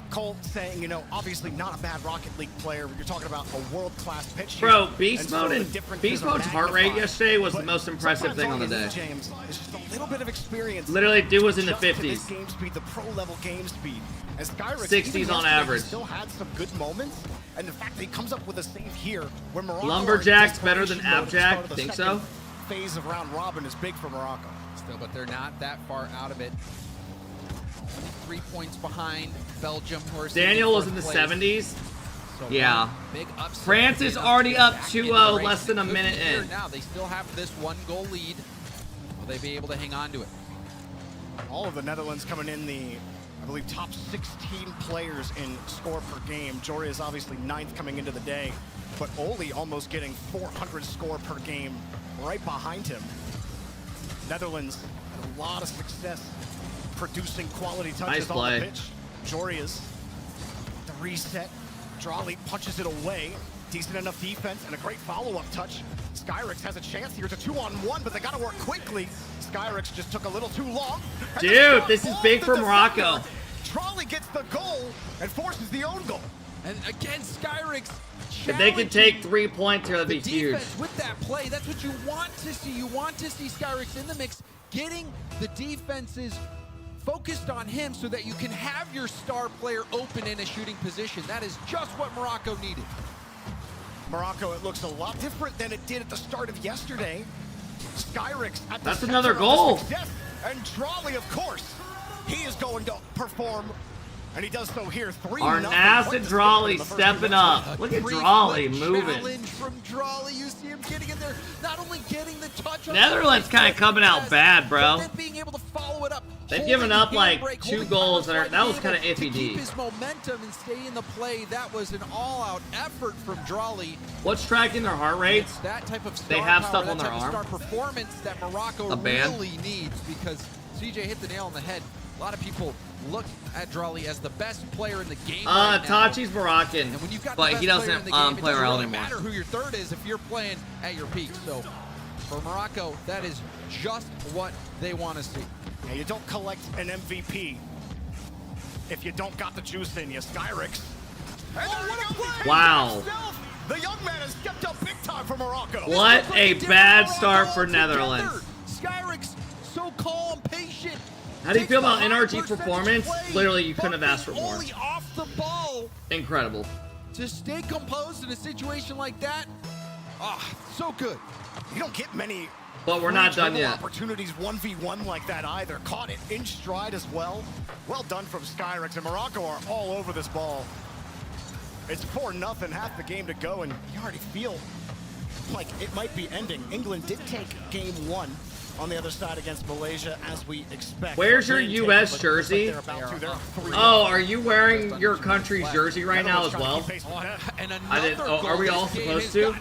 Cole saying, you know, obviously not a bad Rocket League player. You're talking about a world-class pitch. Bro, Beast Mode's heart rate yesterday was the most impressive thing on the day. James, it's just a little bit of experience. Literally, dude was in the 50s. Game speed, the pro-level game speed. As Skyrex 60s on average. Still had some good moments, And the fact that he comes up with a save here, where Morocco Lumberjack's better than Abjack. Think so? Phase of round robin is big for Morocco. Still, but they're not that far out of it. 3 points behind Belgium, who are Daniel was in the 70s. So yeah. France is already up 2-0, less than a minute in. Now they still have this 1-goal lead. Will they be able to hang on to it? All of the Netherlands coming in I believe, top 16 players in score per game. Jory is obviously 9th coming into the day, but Oli almost getting 400 score per game right behind him. Netherlands had a lot of success producing quality touches on the pitch. Jory is the reset. Drawley punches it away. Decent enough defense and a great follow-up touch. Skyrix has a chance here. It's a 2-on-1, but they got to work quickly. Skyrix just took a little too long. Dude, this is big for Morocco. Drawley gets the goal and forces the own goal. And again, Skyrix. If they could take 3 points here, that'd be huge. With that play, that's what you want to see. You want to see Skyrix in the mix, getting the defenses focused on him so that you can have your star player open in a shooting position. That is just what Morocco needed. Morocco, it looks a lot different than it did at the start of yesterday. Skyrix at the That's another goal. And Drawley, of course, he is going to perform, and he does so here. 3-0. Arnas and Drawley stepping up. Look at Drawley moving. Challenge from Drawley. You see him getting in there, not only getting the touch. Netherlands kind of coming out bad, bro. Being able to follow it up. They've given up like 2 goals. That was kind of iffy. Keep his momentum and stay in the play. That was an all-out effort from Drawley. What's tracking their heart rates? It's that type of they have stuff on their arm. Star performance that Morocco really needs, because CJ hit the nail on the head. A lot of people look at Drawley as the best player in the game right now. Tachi's Moroccan, but he doesn't play around anymore. It doesn't matter who your third is if you're playing at your peak. So for Morocco, that is just what they want to see. Yeah, you don't collect an MVP if you don't got the juice in you. Skyrix. Wow. The young man has stepped up big time for Morocco. What a bad start for Netherlands. Skyrix, so calm, patient. How do you feel about NRG's performance? Literally, you couldn't have asked for more. Only off the ball. Incredible. To stay composed in a situation like that, so good. You don't get many. But we're not done yet. Opportunities 1v1 like that either. Caught it in stride as well. Well done from Skyrix, and Morocco are all over this ball. It's 4-0, half the game to go, and you already feel like it might be ending. England did take game 1 on the other side against Malaysia, as we expect. Where's your U.S. jersey? Oh, are you wearing your country's jersey right now as well? I didn't. Oh, are we all supposed to?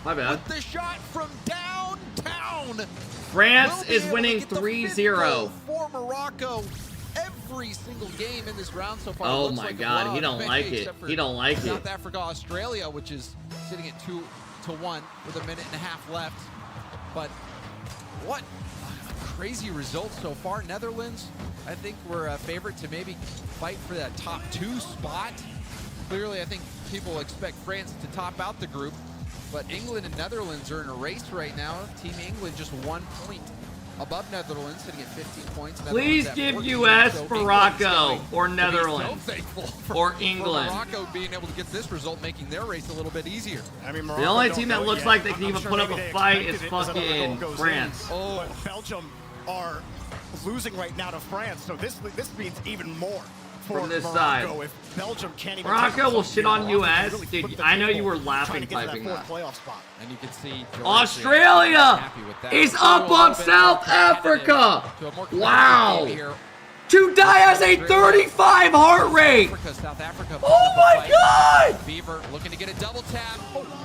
My bad. With the shot from downtown. France is winning 3-0 for Morocco. Every single game in this round so far. Oh my God, he don't like it. He don't like it. South Africa, Australia, which is sitting at 2-1 with a minute and a half left. But what a crazy result so far. Netherlands, I think, were a favorite to maybe fight for that top 2 spot. Clearly, I think people expect France to top out the group. But England and Netherlands are in a race right now. Team England just 1 point above Netherlands, sitting at 15 points. Please give U.S., Morocco, or Netherlands, or England. Morocco being able to get this result, making their race a little bit easier. I mean, the only team that looks like they can even put up a fight is fucking France. Oh, Belgium are losing right now to France, so this means even more. From this Morocco, side. if Belgium can't even Morocco will shit on U.S. Dude, I know you were laughing typing that. And you can see Australia is up on South Africa. Wow. Tudai has a 35 heart rate. South Africa. Oh my God. Beaver looking to get a double tap.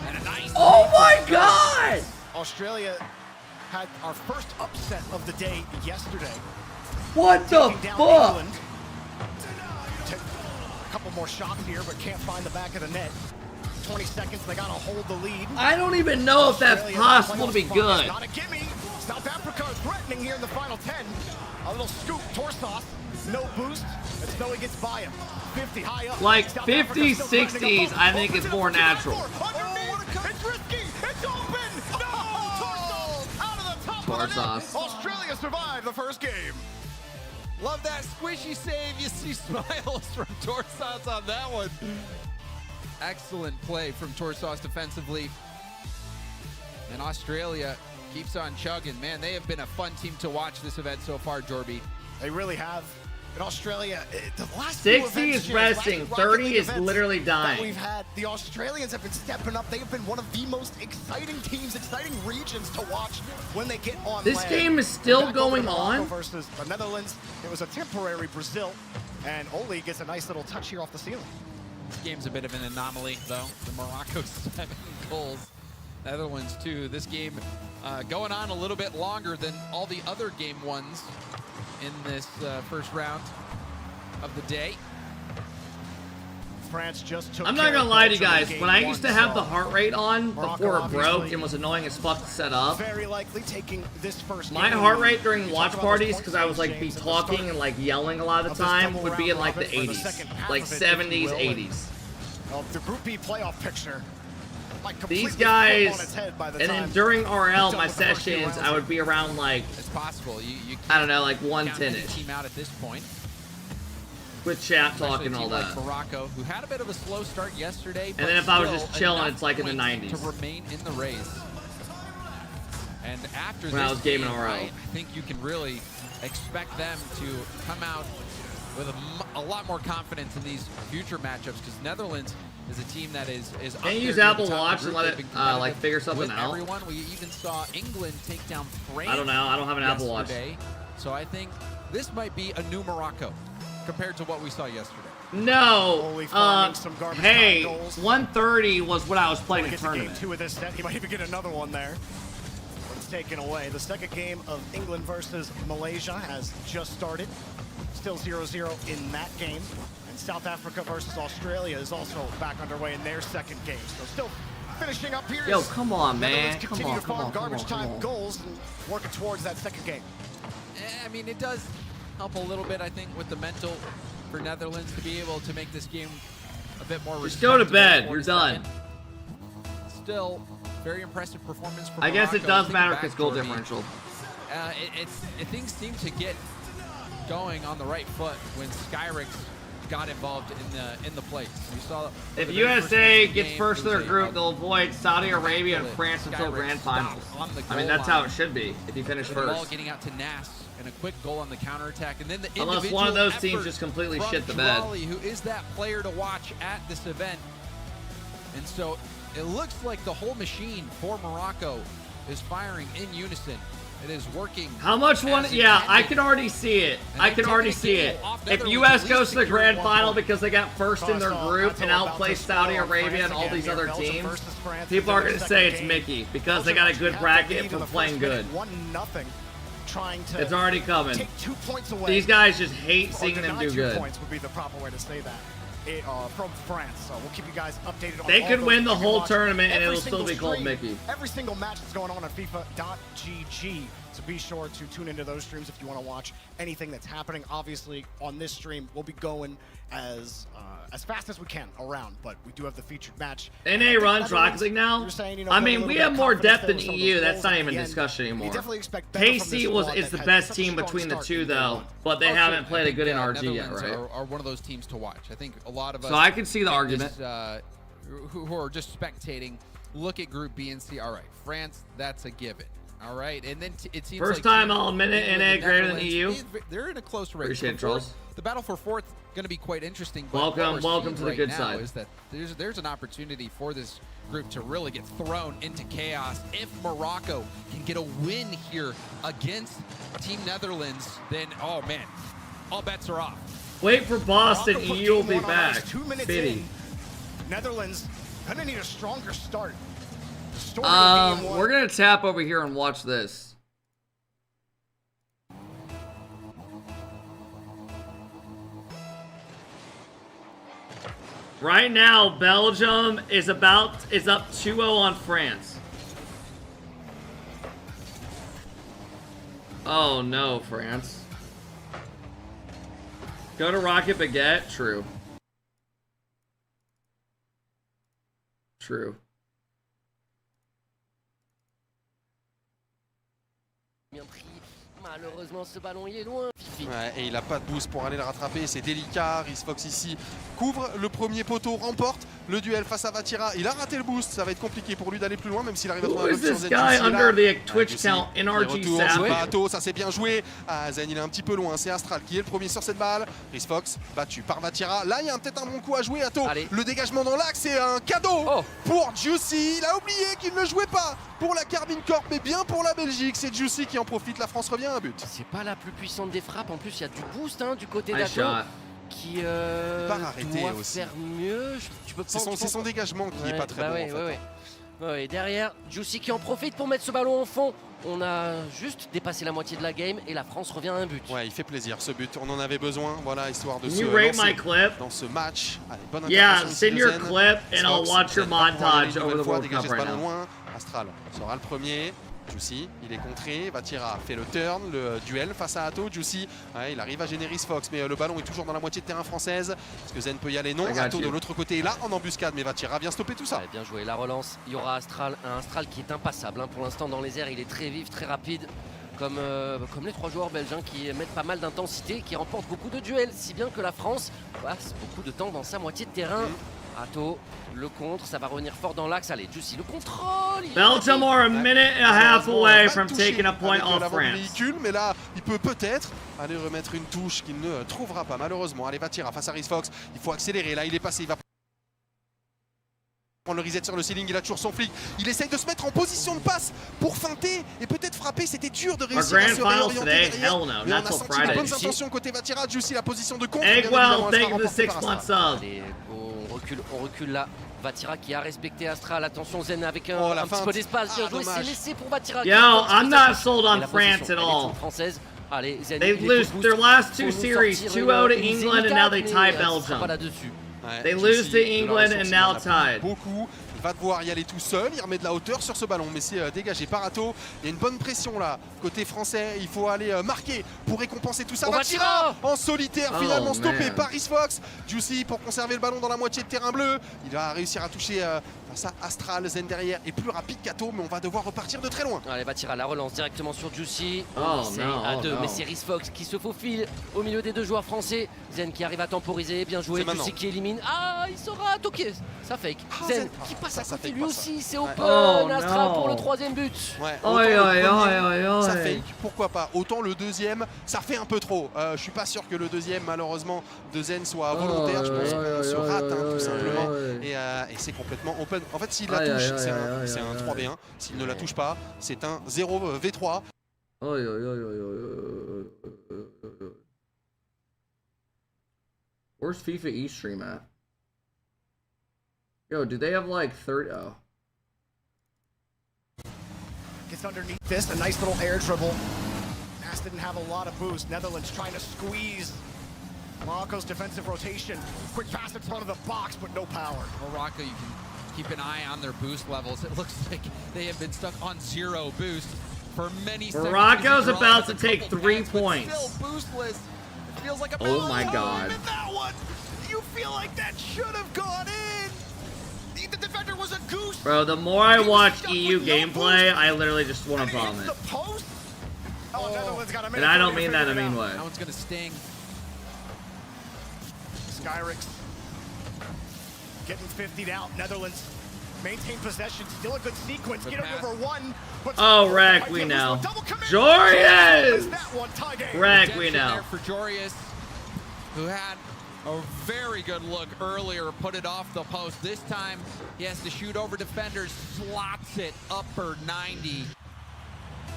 And a nice. Oh my God. Australia had our first upset of the day yesterday. What the fuck? A couple more shots here, but can't find the back of the net. 20 seconds, they gotta hold the lead. I don't even know if that's possible to be good. Not a gimme. South Africa is threatening here in the final 10. A little scoop, Torsos, no boost. As though he gets by him. 50 high up. Like 50s, 60s, I think is more natural. It's risky. It's open. No. Torsos out of the top of the net. Australia survived the first game. Love that squishy save. You see smiles from Torsos on that one. Excellent play from Torsauce defensively. And Australia keeps on chugging. Man, they have been a fun team to watch this event so far, Jorby. They really have. In Australia, the last 60 is resting, 30 is literally dying. We've had, the Australians have been stepping up. They have been one of the most exciting teams, exciting regions to watch when they get on This land. game is still going on. Versus the Netherlands. It was a temporary Brazil, and Oli gets a nice little touch here off the ceiling. This game's a bit of an anomaly, though. The Morocco 7 goals, Netherlands 2. This game going on a little bit longer than all the other game ones in this first round of the day. France just took I'm not gonna lie to you guys, when I used to have the heart rate on before it broke and was annoying as fuck to set up, very likely taking this first my heart rate during watch parties, because I was like be talking and like yelling a lot of the time, would be in like the 80s, like 70s, 80s. The Group B playoff picture. These guys, and then during RL, my sessions, I would be around like, it's possible. You I don't know, like 110-ish. team out at this point. With chat talking and all that. Like Morocco, who had a bit of a slow start yesterday. And then if I was just chilling, it's like in the 90s. To remain in the race. And after when I was gaming RL. I think you can really expect them to come out with a lot more confidence in these future matchups, because Netherlands is a team that is Can you use Apple Watch and let it like figure something out? Everyone, we even saw England take down France. I don't know. I don't have an Apple Watch. So I think this might be a new Morocco compared to what we saw yesterday. No. Hey, 130 was what I was playing in the tournament. Game 2 of this set. He might even get another one there. It's taken away. The second game of England versus Malaysia has just started. Still 0-0 in that game. And South Africa versus Australia is also back underway in their second game. So still finishing up here. Yo, come on, man. Continue to farm garbage time goals and working towards that second game. I mean, it does help a little bit, I think, with the mental for Netherlands to be able to make this game a bit more. Just go to bed. You're done. Still, very impressive performance from I guess it Morocco. does matter because goal differential. Things seem to get going on the right foot when Skyrix got involved in the plays. We saw if USA gets first to their group, they'll avoid Saudi Arabia and France until grand finals. I mean, that's how it should be if you finish first. The ball getting out to Nas and a quick goal on the counterattack, and then the unless one of those teams just completely shit the bed. Who is that player to watch at this event? And so it looks like the whole machine for Morocco is firing in unison. It is working. How much one? Yeah, I can already see it. I can already see it. If US goes to the grand final because they got first in their group and outplay Saudi Arabia and all these other teams, people are going to say it's Mickey because they got a good bracket from playing good. It's already coming. These guys just hate seeing them do good. Points would be the proper way to say that. From France, so we'll keep you guys updated on they all could those win the you can whole watch tournament and every it'll still be single called stream, Mickey. Every single match that's going on FIFA.gg, so be sure to tune into those streams if you want to watch anything that's happening. Obviously, on this stream, we'll be going as fast as we can around, but we do have the featured match. NA runs Rocket League now? I mean, we have more depth than EU. That's not even discussion anymore. KC is the best team between the two, though, but they haven't played a good NRG yet, right? Are one of those teams to watch. I think a lot of us. So I can see the argument. Who are just spectating, look at Group B and see, all right, France, that's a given. All right, and then it seems first like time I'll admit it, NA greater than EU. They're in a close race. Appreciate it, Charles. The battle for fourth going to be quite interesting. Welcome to the good side. Is that there's an opportunity for this group to really get thrown into chaos. If Morocco can get a win here against Team Netherlands, then oh man, all bets are off. Wait for Boston. EU will be back. 2 minutes in. Netherlands gonna need a stronger start. We're gonna tap over here and watch this. Right now, Belgium is up 2-0 on France. Oh no, France. Go to Rocket Baguette. True. True. Malheureusement, ce ballon il est loin. Ouais, et il n'a pas de boost pour aller le rattraper, c'est délicat. Risfox ici couvre le premier poteau, remporte le duel face à Vatira. Il a raté le boost, ça va être compliqué pour lui d'aller plus loin, même s'il arrive à Who trouver un is sur this Zen. guy Juicy est under là. the Twitch count, NRG Savage? Ato, ça c'est bien joué. Ah, Zen il est un petit peu loin, c'est Astral qui est le premier sur cette balle. Chris Fox battu par Vatira. Là il y a peut-être un bon coup à jouer. Ato, le dégagement dans l'axe, c'est un cadeau pour Juicy. Il a oublié qu'il ne jouait pas pour la Carbine Corp, mais bien pour la Belgique. C'est Juicy qui en profite, la France revient à un but. C'est pas la plus puissante des frappes, en plus il y a du boost du côté Nice d'Ato. shot. Qui arrêter doit aussi. faire mieux. C'est son dégagement qui est pas très bon en fait. Ouais, derrière, Juicy qui en profite pour mettre ce ballon au fond. On a juste dépassé la moitié de la game et la France revient à un but. Ouais, il fait plaisir ce but. On en avait besoin, voilà, histoire de Can se you rate lancer my clip? dans ce match. Allez, bonne Yeah, intervention send de your Zen. clip and I'll watch your montage over the World Dégager Cup ce right ballon now. loin. Astral sera le premier. Juicy, il est contré, Vatira fait le turn, le duel face à Ato. Juicy, il arrive à générer Fox, mais le ballon est toujours dans la moitié de terrain française. Est-ce que Zen peut y aller? Non. Ato de l'autre côté est là en embuscade, mais Vatira vient stopper tout ça. Ouais, bien joué, la relance. Il y aura Astral, un Astral qui est impassable pour l'instant dans les airs. Il est très vif, très rapide, comme les 3 joueurs belges qui mettent pas mal d'intensité, qui remportent beaucoup de duels, si bien que la France passe beaucoup de temps dans sa moitié de terrain. Ato, le contre, ça va revenir fort dans l'axe. Allez, Juicy, le contrôle. Belgium are a minute and a half away from taking a point off l'avant du France. véhicule, mais là, il peut peut-être aller remettre une touche qu'il ne trouvera pas malheureusement. Allez, Vatira face à Chris Fox. Il faut accélérer. Là, il est passé. Il va prendre le reset sur le ceiling. Il a toujours son flic. Il essaye de se mettre en position de passe pour feinter et peut-être frapper. C'était dur de réussir à se réorienter derrière. Mais on a senti de bonnes intentions côté Vatira. Juicy, la position de contre. Eggwell, thank you for the 6 months sub. On recule là. Vatira qui a respecté Astral. Attention Zen avec un petit peu d'espace. Bien joué, c'est laissé pour Vatira. Yo, I'm not sold on France at all. Allez, Zen, They've lost their last 2 series, 2-0 to England and now they tie Belgium. They lose to England and now tied. Beaucoup. Il va devoir y aller tout seul, il remet de la hauteur sur ce ballon, mais c'est dégagé par Ato. Il y a une bonne pression là, côté français, il faut aller marquer pour récompenser tout ça. Vatira en solitaire, finalement stoppé par Chris Fox. Juicy pour conserver le ballon dans la moitié de terrain bleu. Il va réussir à toucher ça. Astral, Zen derrière est plus rapide qu'Ato, mais on va devoir repartir de très loin. Allez, Vatira la relance directement sur Juicy. C'est à 2, mais c'est Chris Fox qui se faufile au milieu des 2 joueurs français. Zen qui arrive à temporiser, bien joué. Juicy qui élimine. Ah, il sera toqué. Ça fake. Zen qui passe à côté lui aussi, c'est open. Astral pour le 3e but. Ouais, ça fake, pourquoi pas. Autant le deuxième, ça fait un peu trop. Je suis pas sûr que le deuxième, malheureusement, de Zen soit volontaire. Je pense qu'on se rate tout simplement. Et c'est complètement open. En fait, s'il la touche, c'est un 3v1. S'il ne la touche pas, c'est un 0v3. Where's FIFA eStream at? Yo, do they have like 30? Oh. Gets underneath this, a nice little air dribble. Mass didn't have a lot of boost. Netherlands trying to squeeze Morocco's defensive rotation. Quick pass in front of the box, but no power. Morocco, you can keep an eye on their boost levels. It looks like they have been stuck on 0 boost for many seconds. Morocco's about to take 3 points. Still boostless. It feels like a Oh my god. that one. You feel like that should have gone in. The defender was a goose. Bro, the more I watch EU gameplay, I literally just want to vomit. And I don't mean that in a mean way. That one's gonna sting. Skyrix getting 50'd out. Netherlands maintain possession. Still a good sequence. Get over 1. Oh, Rack, we know. Jorius! Rack, we know. For Jorius, who had a very good look earlier, put it off the post. This time, he has to shoot over defenders, slots it upper 90.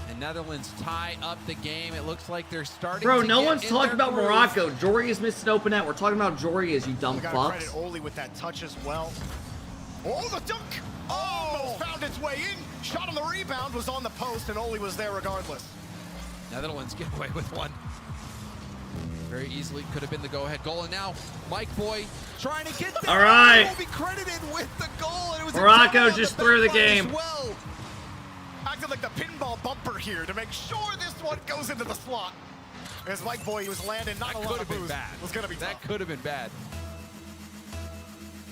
And Netherlands tie up the game. It looks like they're starting Bro, to no get one's in talking their about groove. Morocco. Jorius missed an open net. We're talking about Jorius, you dumb fucks. Credit Oli with that touch as well. Oh, the dunk! Almost found its way in. Shot on the rebound, was on the post, and Oli was there regardless. Netherlands get away with one. Very easily could have been the go-ahead goal, and now Mike Boy trying to get that. All right. Will be credited with the goal. And it was Morocco just threw the game. Well. Acted like the pinball bumper here to make sure this one goes into the slot. As Mike Boy, he was landing not a lot of boost. It was gonna be That could have been bad.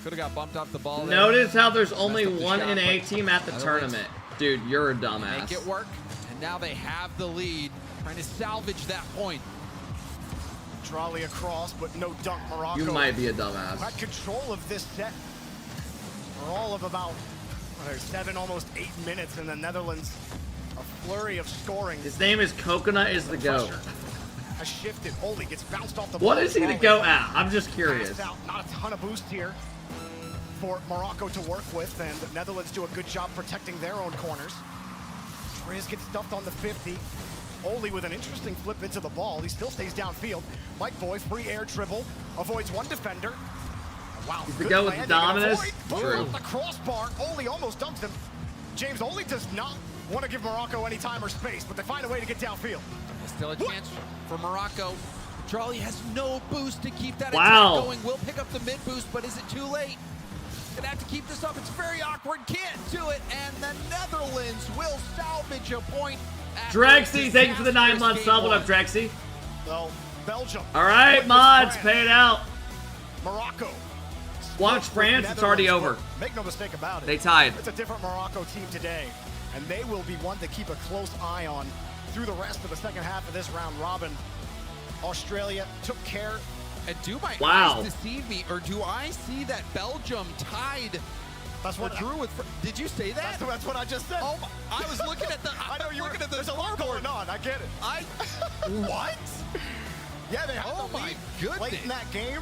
Could have got bumped off the ball. Notice how there's only one NA team at the tournament. Dude, you're a dumbass. Make it work, and now they have the lead, trying to salvage that point. Trolley across, but no dunk. Morocco. You might be a dumbass. Had control of this set. for all of about 7, almost 8 minutes in the Netherlands. A flurry of scoring. His name is Coconut is the GOAT. Has shifted. Oli gets bounced off the What ball. is he to go at? I'm just curious. Passed out. Not a ton of boost here for Morocco to work with, and the Netherlands do a good job protecting their own corners. Riz gets stuffed on the 50. Oli with an interesting flip into the ball. He still stays downfield. Mike Boy, free air dribble, avoids one defender. Wow, He's the good GOAT with the landing. dominance. Boom, True. off the crossbar. Oli almost dumps him. James, Oli does not want to give Morocco any time or space, but they find a way to get downfield. Still a chance for Morocco. Charlie has no boost to keep that Wow. attack going. Will pick up the mid boost, but is it too late? Gonna have to keep this up. It's very awkward. Can't do it. And the Netherlands will salvage a point. Drexy, thank you for the 9 months sub. What up, Drexy? Well, Belgium. All right, mods, pay it out. Morocco. Watch France, it's already over. Make no mistake about it. They tied. It's a different Morocco team today, and they will be one to keep a close eye on through the rest of the second half of this round robin. Australia took care. And do my Wow. eyes deceive me, or do I see that Belgium tied? That's what drew with. Did you say that? That's what I just said. Oh, I was looking at the. I know you were looking at the There's a lot scoreboard. going on. I get it. What? Yeah, they had Oh the my lead goodness. late in that game,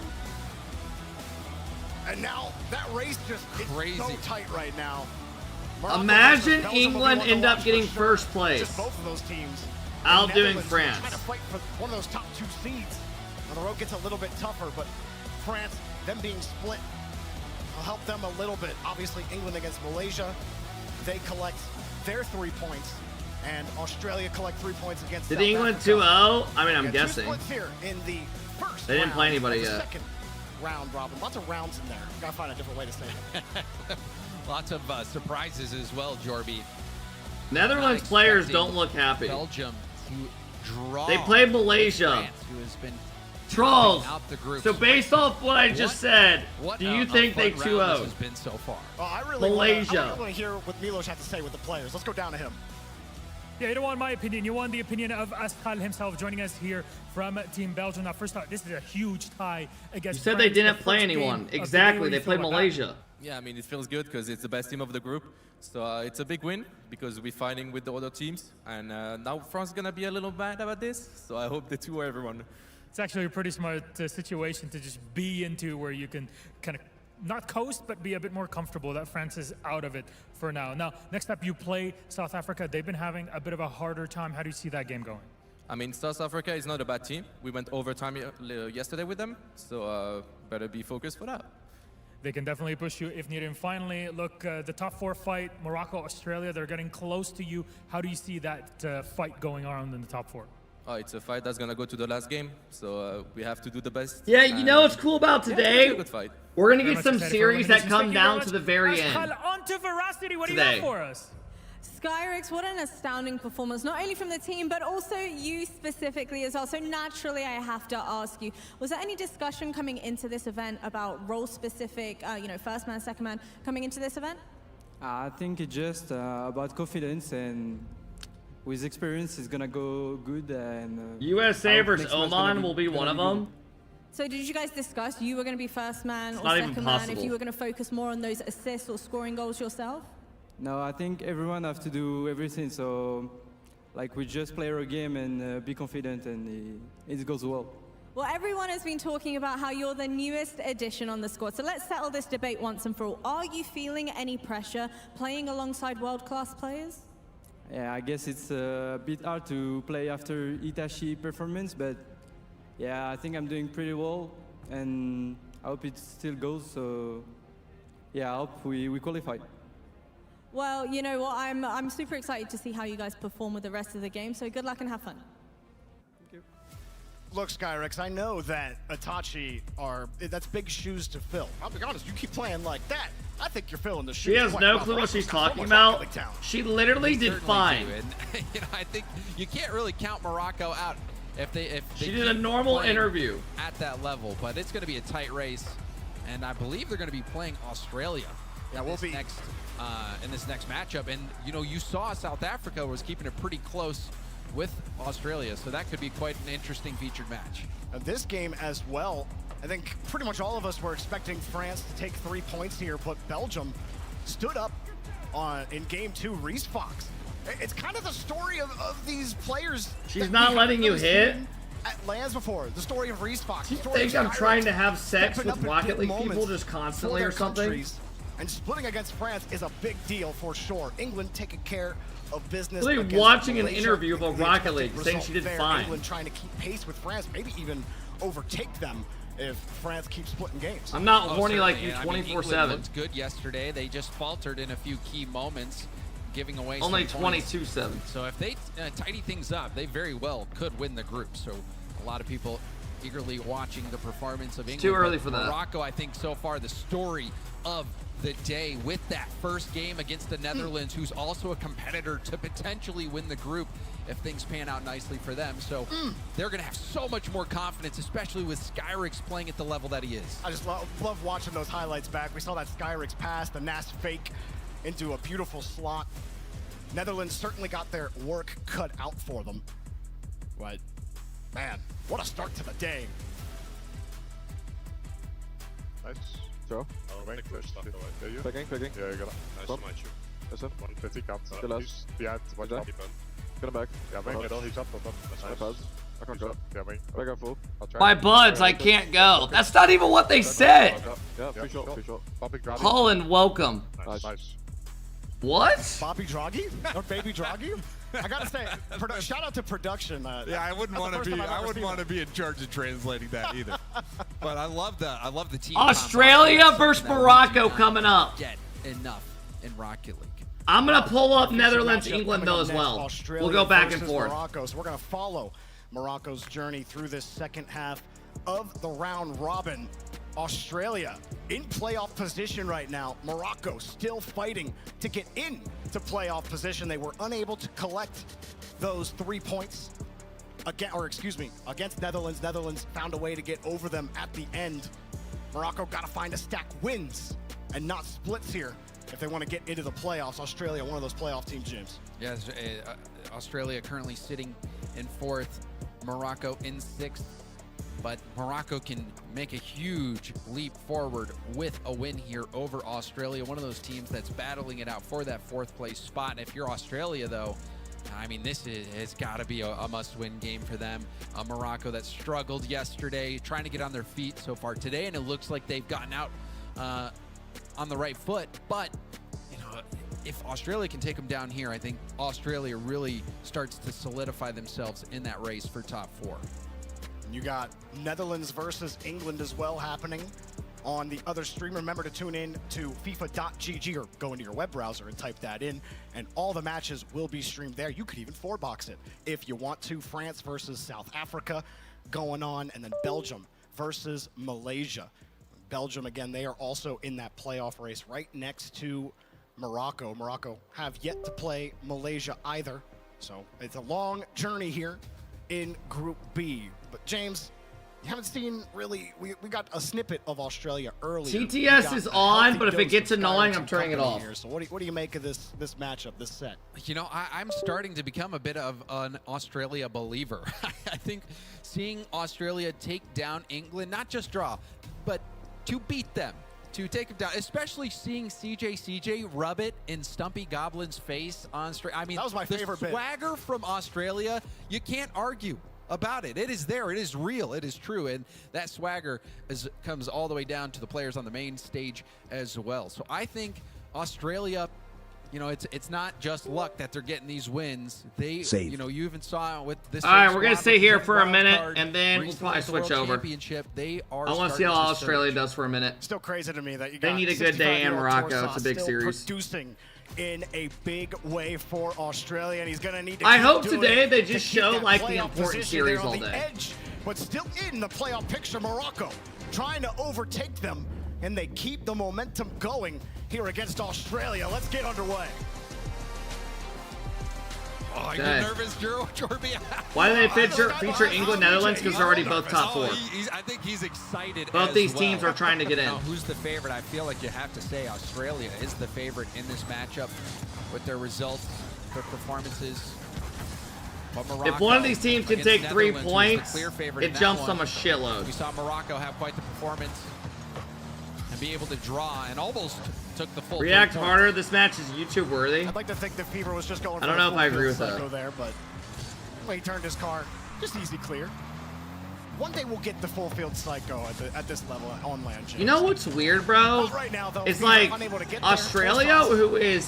and now that race just is Crazy. so tight right now. Morocco Imagine versus Belgium will be England one to end up watch for getting sure. first place. Just both of those teams. Outdoing Netherlands France. Trying to fight for one of those top 2 seeds. Now the road gets a little bit tougher, but France, them being split, will help them a little bit. Obviously, England against Malaysia, they collect their 3 points, and Australia collect 3 points against Did South England Africa. 2-0? I mean, I'm Yeah, guessing. 2 splits here in the first They didn't play round anybody of the yet. Second round, Robin. Lots of rounds in there. Gotta find a different way to say it. Lots of surprises as well, Jorby. Netherlands Not players expecting don't look happy. Belgium to draw. They played Malaysia. France, who has been Trolls. out the group. So based off what I just said, What do you a think they fun round this 2-0? has been so far. Well, I really Malaysia. want to hear what Milos had to say with the players. Let's go down to him. Yeah, you don't want my opinion. You want the opinion of Astral himself joining us here from Team Belgium. Now, first off, this is a huge tie against You said they France, didn't the play first game anyone. of the day. Exactly, What do they you played feel about that? Malaysia. Yeah, I mean, it feels good because it's the best team of the group. So it's a big win because we're fighting with the other teams. And now France is going to be a little mad about this. So I hope they 2-0 everyone. It's actually a pretty smart situation to just be into where you can kind of not coast, but be a bit more comfortable that France is out of it for now. Now, next up, you play South Africa. They've been having a bit of a harder time. How do you see that game going? I mean, South Africa is not a bad team. We went overtime yesterday with them. So better be focused for that. They can definitely push you if needed. And finally, look, the top 4 fight, Morocco, Australia, they're getting close to you. How do you see that fight going on in the top 4? It's a fight that's going to go to the last game. So we have to do the best. Yeah, you know what's cool about Yeah, it's gonna today? be a good fight. We're going to Very get much some excited for series that eliminations. come Thank you very down much. to the very Astral, end. on to Veracity. What do you Today. got for us? Skyrix, what an astounding performance, not only from the team, but also you specifically as well. So naturally, I have to ask you, was there any discussion coming into this event about role-specific, first man, second man, coming into this event? I think it's just about confidence, and with experience, it's gonna go good. And USA our versus next match Oman will be one of gonna them. So did you guys discuss you were going to be first man It's or not even second man, if possible. you were going to focus more on those assists or scoring goals yourself? No, I think everyone have to do everything. So, like, we just play our game and be confident, and it goes well. Well, everyone has been talking about how you're the newest addition on the squad. So let's settle this debate once and for all. Are you feeling any pressure playing alongside world-class players? Yeah, I guess it's a bit hard to play after Itachi performance, but yeah, I think I'm doing pretty well, and I hope it still goes. So, yeah, I hope we qualify. Well, you know what? I'm super excited to see how you guys perform with the rest of the game. So good luck and have fun. Look, Skyrix, I know that Itachi that's big shoes to fill. I'll be honest, you keep playing like that, I think you're filling the shoes. She has quite no well. clue what she's Got so talking much about. Rocket League talent. She literally did Certainly fine. do. And I think you can't really count Morocco out if they She did a normal playing interview at that level. But it's going to be a tight race, and I believe they're going to be playing Australia. Yeah, we'll be next in this next matchup. And you saw South Africa was keeping it pretty close with Australia, so that could be quite an interesting featured match. This game as well, I think pretty much all of us were expecting France to take 3 points here, but Belgium stood up in game 2, Reese Fox. It's kind of the story of these players. She's not letting you hit? At lands before, the story of Reese Fox. Do you think I'm trying to have sex with Rocket League people just constantly or something? And splitting against France is a big deal for sure. England taking care of business. Literally watching an interview of a Rocket League saying she did fine. England trying to keep pace with France, maybe even overtake them if France keeps splitting games. I'm not horny like you I mean, 24/7. England looked good yesterday. They just faltered in a few key moments, giving away Only some points. 22-7. So if they tidy things up, they very well could win the group. So a lot of people eagerly watching the performance of England. Too early for that. Morocco, I think so far the story of the day with that first game against the Netherlands, who's also a competitor to potentially win the group if things pan out nicely for them. So they're going to have so much more confidence, especially with Skyrix playing at the level that he is. I just love watching those highlights back. We saw that Skyrix pass, the Nas fake into a beautiful slot. Netherlands certainly got their work cut out for them. But, man, what a start to the day. Nice. Zo. Picking. Yeah, you got it. Stop. Listen. 150 cut. Still has. Behind. Watch out. Get him back. Yeah, wing. Middle. He's up. Nice. I can't go. Yeah, wing. Back and full. My buds, I can't go. That's not even what they said. Yeah, free shot. Holland, welcome. Nice. What? Bobby Draghi? Or Baby Draghi? I gotta say, shout out to production. Yeah, I wouldn't want to be in charge of translating that either. But I love the team. Australia versus Morocco coming up. Get enough in Rocket League. I'm gonna pull up Netherlands, England though as well. We'll go back and forth. Morocco, so we're gonna follow Morocco's journey through this second half of the round robin. Australia in playoff position right now. Morocco still fighting to get in to playoff position. They were unable to collect those 3 points against Netherlands. Netherlands found a way to get over them at the end. Morocco got to find a stack wins and not splits here if they want to get into the playoffs. Australia, one of those playoff teams, James. Yes, Australia currently sitting in 4th, Morocco in 6th. But Morocco can make a huge leap forward with a win here over Australia, one of those teams that's battling it out for that 4th place spot. And if you're Australia, though, I mean, this has got to be a must-win game for them. Morocco that struggled yesterday, trying to get on their feet so far today, and it looks like they've gotten out on the right foot. But, you know, if Australia can take them down here, I think Australia really starts to solidify themselves in that race for top 4. You got Netherlands versus England as well happening on the other stream. Remember to tune in to FIFA.gg or go into your web browser and type that in, and all the matches will be streamed there. You could even 4-box it if you want to. France versus South Africa going on, and then Belgium versus Malaysia. Belgium, again, they are also in that playoff race right next to Morocco. Morocco have yet to play Malaysia either, so it's a long journey here in Group B. But James, you haven't seen really, we got a snippet of Australia earlier. TTS is on, but if it gets annoying, I'm turning it off. Here. So what do you make of this matchup, this set? You know, I'm starting to become a bit of an Australia believer. I think seeing Australia take down England, not just draw, but to beat them, to take them down, especially seeing CJ rub it in Stumpy Goblin's face on stream. I mean, that was my favorite bit. The swagger from Australia, you can't argue about it. It is there. It is real. It is true. And that swagger comes all the way down to the players on the main stage as well. So I think Australia, you know, it's not just luck that they're getting these wins. They, you know, you even saw with this. All right, we're gonna stay here for a minute, and then we'll probably switch over. They are. I want to see how Australia does for a minute. Still crazy to me that you got. They need a good day in Morocco. It's a big series. Producing in a big way for Australia, and he's gonna need to. I hope today they just show like the important series all day. Edge, but still in the playoff picture, Morocco trying to overtake them, and they keep the momentum going here against Australia. Let's get underway. Oh, I get nervous, Jorby. Why do they feature England, Netherlands? Because they're already both top 4. I think he's excited. Both these teams are trying to get in. Now, who's the favorite? I feel like you have to say Australia is the favorite in this matchup with their results, their performances. But Morocco, if one of these teams can take 3 points, it jumps them a We shitload. saw Morocco have quite the performance and be able to draw and almost took the full. React 3 points. harder. This match is YouTube worthy. I'd like to think that Fever was just going. I don't know if I agree with that. There, but when he turned his car, just easy clear. One day we'll get the full field psycho at this level on land. James. You know what's weird, bro? Not right now, though. It's Fever like unable to get Australia, there. who is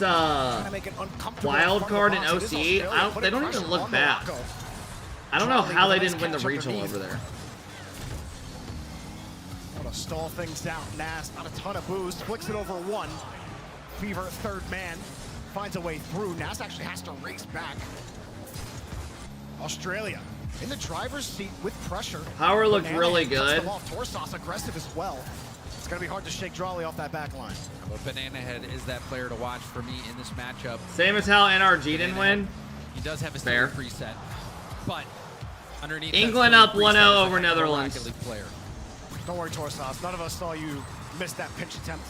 Make it uncomfortable wild in front card of in the box. It is OCE. Australia They don't putting even pressure look on bad. Morocco. I don't know Charlie how they with a didn't win the nice catch regional underneath. over there. Want to stall things out. Nas, not a ton of boost. Flicks it over one. Fever, third man, finds a way through. Nas actually has to race back. Australia in the driver's seat with pressure. Power looked Banana really cuts good. them off. Torsos aggressive as well. It's going to be hard to shake Drawley off that back line. But Banana Head is that player to watch for me in this matchup. Same as how NRG didn't win. He does have a Fair. steal preset, but underneath England that up steal 1-0 preset is over a heck of a Netherlands. Rocket League player. Don't worry, Torsos. None of us saw you miss that pinch attempt.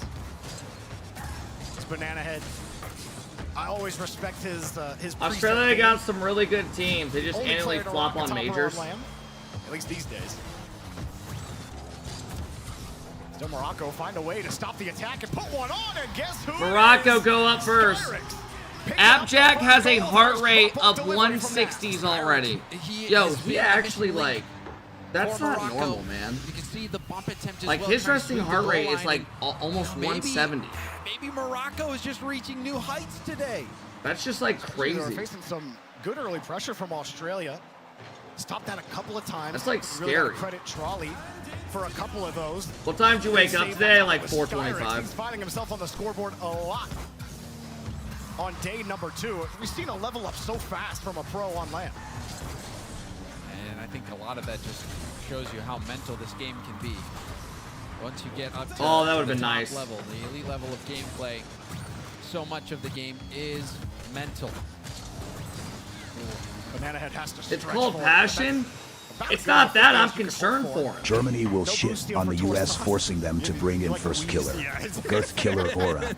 It's Banana Head. I always respect his Australia preset got game. some really good teams. They just Only annually player to flop rock a on topper majors. Lamb, at least these days. Still Morocco find a way to stop the attack and put one on, and guess who? Morocco go up first. Appjack has a heart rate of 160s already. Yo, he actually like, that's not normal, man. You can see the bump attempt as Like well, his trying to resting smooth the heart goal rate is line, like and almost maybe- 170. Maybe Morocco is just reaching new heights today. That's just like They're crazy. facing some good early pressure from Australia. Stopped that a couple of times. That's, like, Really gotta scary. credit Trolley for a couple of those. What time did you wake up Saved today? that Like with 4:25. Skyrex. He's finding himself on the scoreboard a lot. On day number 2, we've seen a level up so fast from a pro on land. And I think a lot of that just shows you how mental this game can be. Once you get up to Oh, that would've the been top nice. level, the elite level of gameplay, so much of the game is mental. Banana Head has to It's stretch called forward. passion. It's not that I'm concerned for him. Germany will shit on the U.S., forcing them to bring in first killer. Girth killer aura.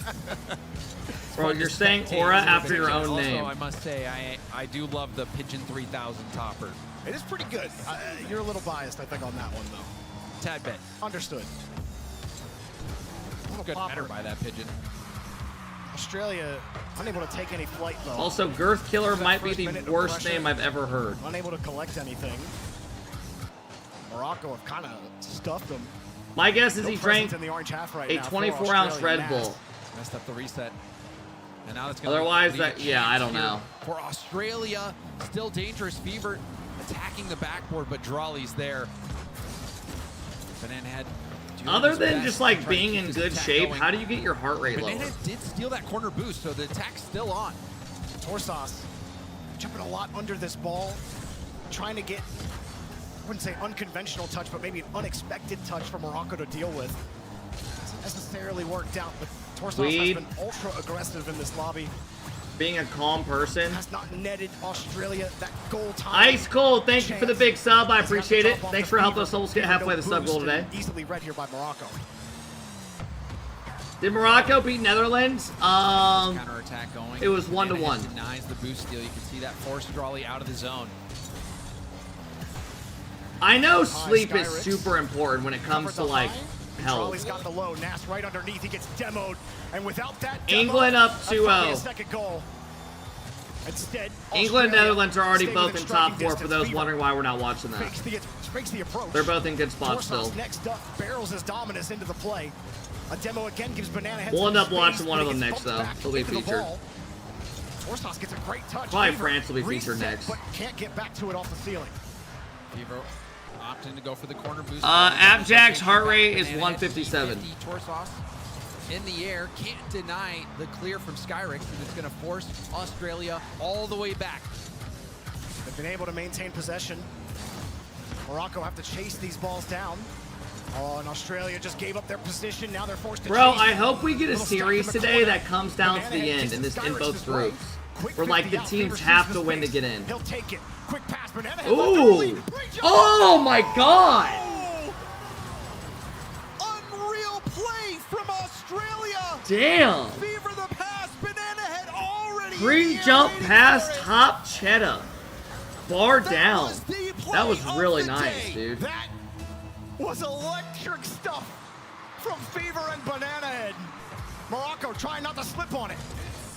Bro, you're saying aura after your own Also, name. I must say, I do love the Pigeon 3000 topper. It is pretty good. You're a little biased, I think, on that one, though. Tad bit. Understood. Couldn't better by that Pigeon. Australia unable to take any flight, though. Also, Girth Killer That might be first the minute of worst pressure, name I've ever heard. Unable to collect anything. Morocco have kind of stuffed them. My guess is No he presence drank in the orange half right a now for 24-ounce Australia. Red Bull. Messed up the reset. And now it's going Otherwise, that yeah, I don't know. For Australia, still dangerous. Fever attacking the backboard, but Drawley's there. Banana Head. doing Other his than best just to like try to being keep in this good attack shape, going. how do you get your heart rate Banana lower? Head did steal that corner boost, so the attack's still on. Torsos jumping a lot under this ball, trying to get, I wouldn't say unconventional touch, but maybe an unexpected touch for Morocco to deal with. Hasn't necessarily worked out, but Torsos Weed. has been ultra aggressive in this lobby. Being a calm person. Has not netted Australia that goal time. Ice Cold, thank you for the big sub. I appreciate it. Thanks for helping us almost get halfway the sub goal today. Easily read here by Morocco. Did Morocco beat Netherlands? Counterattack going. It was 1-1. Banana Head denies the boost steal. You can see that forced Drawley out of the zone. I know sleep is super important when it comes to like health. Drawley's got the low. Nas right underneath. He gets demoed. And without that England up that's probably a 2-0. second goal. Instead, England and Australia Netherlands are already stay both within in top striking 4 for distance. those Fever wondering why we're not watching that. fakes the approach. They're both in good spots Torsos still. next up barrels his dominance into the play. A demo again gives Banana Head We'll end some up watching space, one but of he them gets next bumped though. back They'll be into the featured. ball. Torsos gets a great touch. Probably Fever France will be featured reset, next. but can't get back to it off the ceiling. Fever opting to go for the corner boost. Appjack's heart rate is 157. Torsos in the air, can't deny the clear from Skyrex, and it's going to force Australia all the way back. They've been able to maintain possession. Morocco have to chase these balls down. Oh, and Australia just gave up their position. Now they're forced to Bro, chase. I hope we get a Little stuck in series the today corner. that comes down to Banana the Head end gets in this in Skyrex both this way. groups. Quick Where like 50 the out, teams Fever have sees to the win to space. get in. He'll take it. Quick pass. Banana Head left the Ooh! lead. Great job. Oh my god! Unreal play from Australia. Damn! Fever the pass. Banana Head already. Pre-jump pass top cheddar. Bar down. That was really nice, dude. That was electric stuff from Fever and Banana Head. Morocco trying not to slip on it.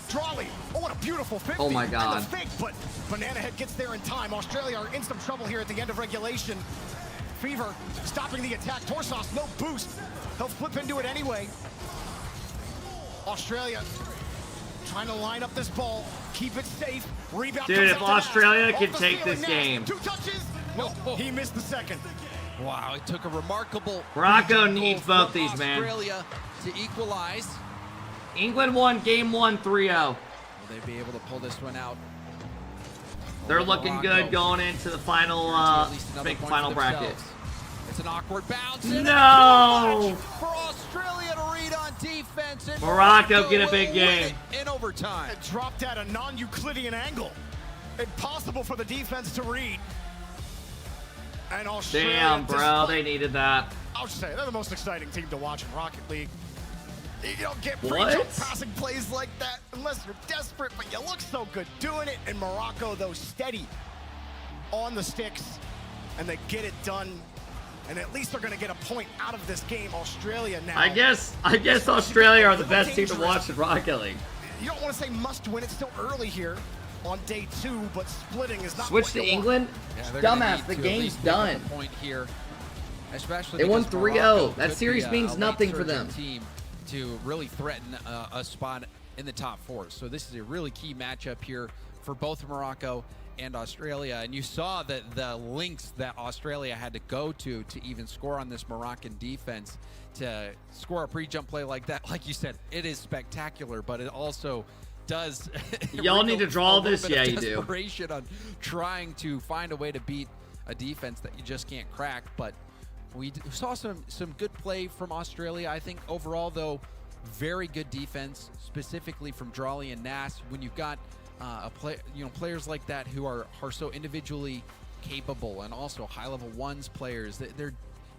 Drawley, oh, what a beautiful 50. Oh my God. And the fake, but Banana Head gets there in time. Australia are in some trouble here at the end of regulation. Fever stopping the attack. Torsos, no boost. He'll flip into it anyway. Australia trying to line up this ball, keep it safe. Rebound. Dude, if Australia can take this game. 2 touches. No, he missed the second. Wow, it took a remarkable. Morocco needs both these, man. Australia to equalize. England won game 1 3-0. Will they be able to pull this one out? They're looking good going into the final, big final bracket. It's an awkward bounce. No! For Australia to read on defense. And Morocco get a big game. In overtime. It dropped at a non-Euclidean angle. Impossible for the defense to read. And Australia, damn, bro, they needed that. I'll just say, they're the most exciting team to watch in Rocket League. You don't get What? pre-jump passing plays like that unless you're desperate, but you look so good doing it. And Morocco, though, steady on the sticks, and they get it done. And at least they're going to get a point out of this game. Australia now. I guess Australia are the best team to watch in Rocket League. You don't want to say must win. It's still early here on day 2, but splitting is not Switch what to you England? Yeah, Dumbass, the game's done. Point here, especially They won because 3-0. Morocco That could series be means a nothing late for them. surging team to really threaten a spot in the top 4. So this is a really key matchup here for both Morocco and Australia. And you saw that the links that Australia had to go to even score on this Moroccan defense. To score a pre-jump play like that, like you said, it is spectacular, but it also does. Y'all need to draw this? Yeah, you do. Desperation on trying to find a way to beat a defense that you just can't crack. But we saw some good play from Australia. I think overall, though, very good defense, specifically from Drawley and Nas. When you've got players like that who are so individually capable, and also high-level ones players, they're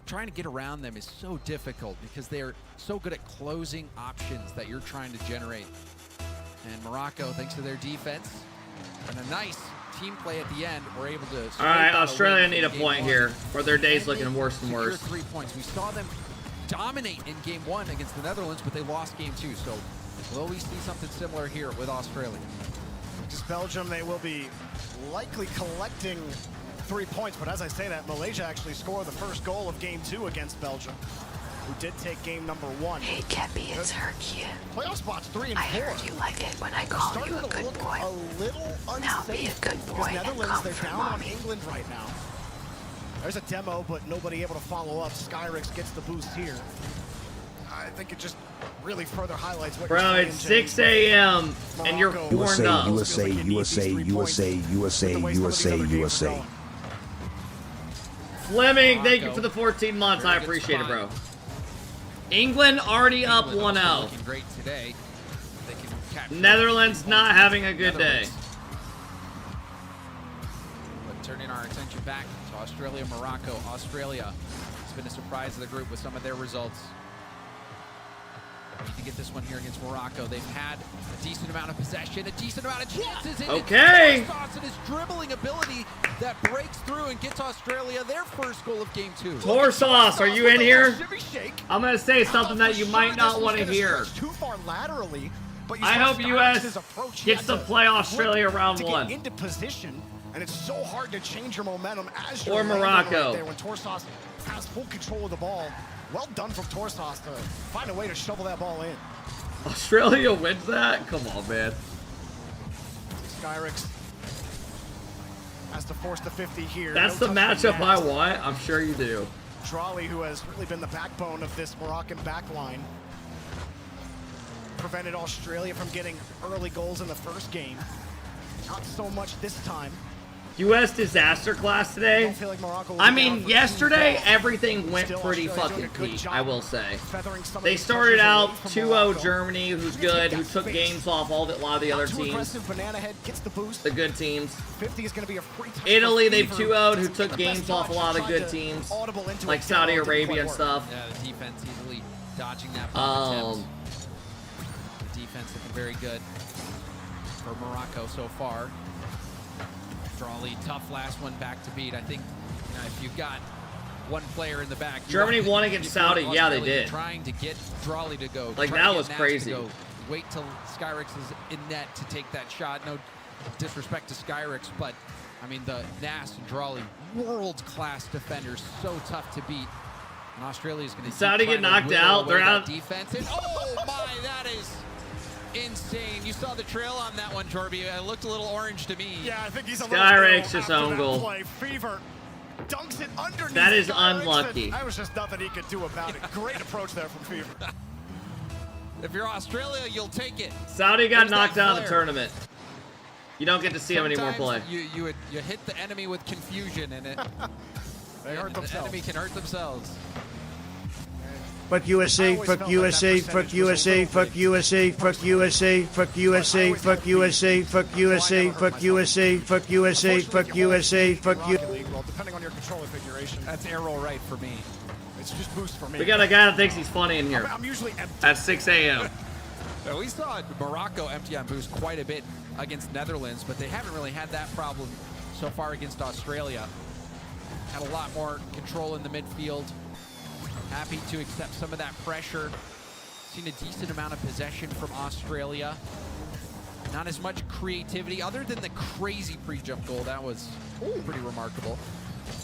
trying to get around them is so difficult because they're so good at closing options that you're trying to generate. And Morocco, thanks to their defense and a nice team play at the end, were able to. All right, Australia need a point here, or their day's looking worse and worse. 3 points. We saw them dominate in game 1 against the Netherlands, but they lost game 2. So will we see something similar here with Australia? Just Belgium, they will be likely collecting 3 points, but as I say that, Malaysia actually scored the first goal of game 2 against Belgium, who did take game number 1. Hey, Kepi, it's Herkia. Playoff spots 3 and 4. I heard you like it when I call you a good boy. A little unsafe. Now be a good boy and Netherlands, come they're for down on mommy. England right now. There's a demo, but nobody able to follow up. Skyrix gets the boost here. I think it just really further highlights what Bro, you're saying, it's 6 a.m. and you're warmed up. USA, USA, USA, USA, USA, USA. Fleming, thank you for the 14 months. I appreciate it, bro. England already up 1-0. Looking great today. They can capture Netherlands not having a good day. But turning our attention back to Australia, Morocco. Australia has been a surprise to the group with some of their results. Need to get this one here against Morocco. They've had a decent amount of possession, a decent amount of chances. And okay. It's his dribbling ability that breaks through and gets Australia their first goal of game 2. Torsos, are you in here? I'm going to say something that you might not want to hear. Too far laterally, but I hope US gets to play Australia round 1. Into position, and it's so hard to change your momentum as Or Morocco. Right there when Torsos has full control of the ball. Well done from Torsos to find a way to shovel that ball in. Australia wins that? Come on, man. Skyrix has to force the 50 here. That's the matchup I want. I'm sure you do. Drawley, who has really been the backbone of this Moroccan backline, prevented Australia from getting early goals in the first game. Not so much this time. U.S. disaster class today. I mean, yesterday everything went pretty fucking peak, I will say. They started out 2-0 Germany, who's good, who took games off a lot of the other teams. The good teams. Italy, they've 2-0'd, who took games off a lot of good teams, like Saudi Arabia and stuff. Yeah, the defense easily dodging that ball attempt. The defense looking very good for Morocco so far. Drawley, tough last one back to beat. I think if you've got one player in the back. Germany won against Saudi. Yeah, they did. Trying to get Drawley to go. Like, that was crazy. Wait till Skyrix is in net to take that shot. No disrespect to Skyrix, but I mean, the Nas and Drawley, world-class defenders, so tough to beat. And Australia's going to Saudi get knocked out. They're out. Defense. And, oh my, that is insane. You saw the trail on that one, Jorby. It looked a little orange to me. Yeah, I think he's a Skyrix just own goal. Fever dunks it underneath. That is Skyrix, unlucky. That was just nothing he could do about it. Great approach there from Fever. If you're Australia, you'll take it. Saudi got knocked out of the tournament. You don't get to see him anymore play. You hit the enemy with confusion, and it they hurt themselves. The enemy can hurt themselves. Fuck USA, fuck USA, fuck USA, fuck USA, fuck USA, fuck USA, fuck USA, fuck USA, fuck USA, fuck USA, fuck USA, fuck you. Well, depending on your control configuration, that's arrow right for me. It's just boost for me. We got a guy that thinks he's funny in here. I'm usually empty. At 6 a.m. We saw Morocco empty on boost quite a bit against Netherlands, but they haven't really had that problem so far against Australia. Had a lot more control in the midfield. Happy to accept some of that pressure. Seen a decent amount of possession from Australia. Not as much creativity other than the crazy pre-jump goal. That was pretty remarkable.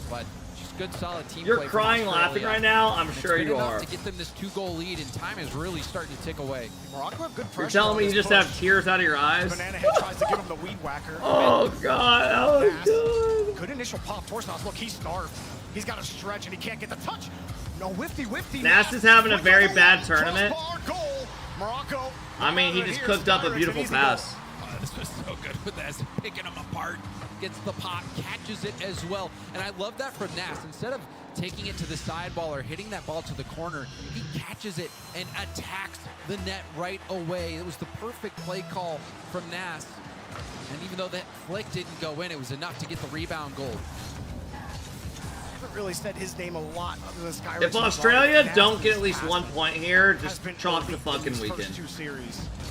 But just good, solid team play. You're crying laughing right now. I'm sure you are. To get them this 2-goal lead, and time is really starting to tick away. Morocco have good pressure. You're telling me you just have tears out of your eyes? Banana Head tries to give him the weed whacker. Oh, God. That was good. Good initial pop. Torsnos, look, he's starved. He's got to stretch, and he can't get the touch. No, whifty. Nas is having a very bad tournament. Goal. Morocco. I mean, he just cooked up a beautiful pass. This was so good with Nas, picking him apart. Gets the pop, catches it as well. And I love that from Nas. Instead of taking it to the sideball or hitting that ball to the corner, he catches it and attacks the net right away. It was the perfect play call from Nas. And even though that flick didn't go in, it was enough to get the rebound goal. Really said his name a lot other than Skyrix. If Australia don't get at least 1 point here, just chalk the fucking weekend.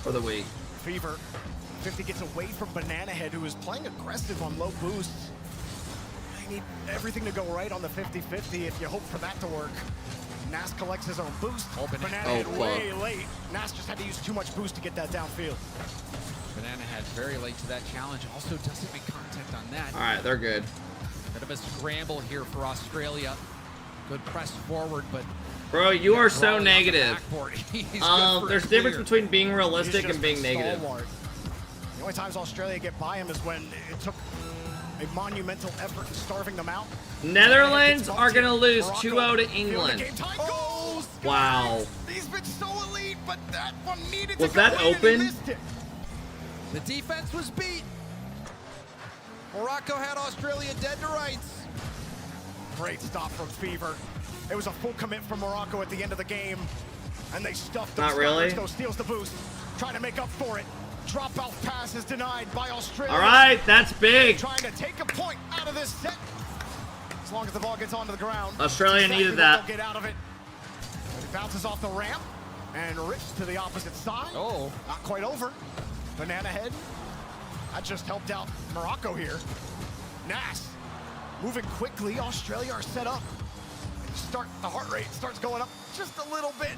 For the week. Fever. 50 gets away from Banana Head, who is playing aggressive on low boosts. They need everything to go right on the 50-50 if you hope for that to work. Nas collects his own boost. Banana Head way late. Nas just had to use too much boost to get that downfield. Banana Head very late to that challenge. Also doesn't make contact on that. All right, they're good. Bit of a scramble here for Australia. Good press forward, but bro, you are so negative. There's a difference between being realistic and being negative. The only times Australia get by him is when it took a monumental effort in starving them out. Netherlands are going to lose 2-0 to England. Oh, wow. He's been so elite, but that one needed was to that open? The defense was beat. Morocco had Australia dead to rights. Great stop from Fever. It was a full commit from Morocco at the end of the game, and they stuffed them. Not really. Steals the boost, trying to make up for it. Drop-off pass is denied by Australia. All right, that's big. Trying to take a point out of this set. As long as the ball gets onto the ground. Australia needed that. Get out of it. It bounces off the ramp and rips to the opposite side. Oh, not quite over. Banana Head. That just helped out Morocco here. Nas moving quickly. Australia are set up. The heart rate starts going up just a little bit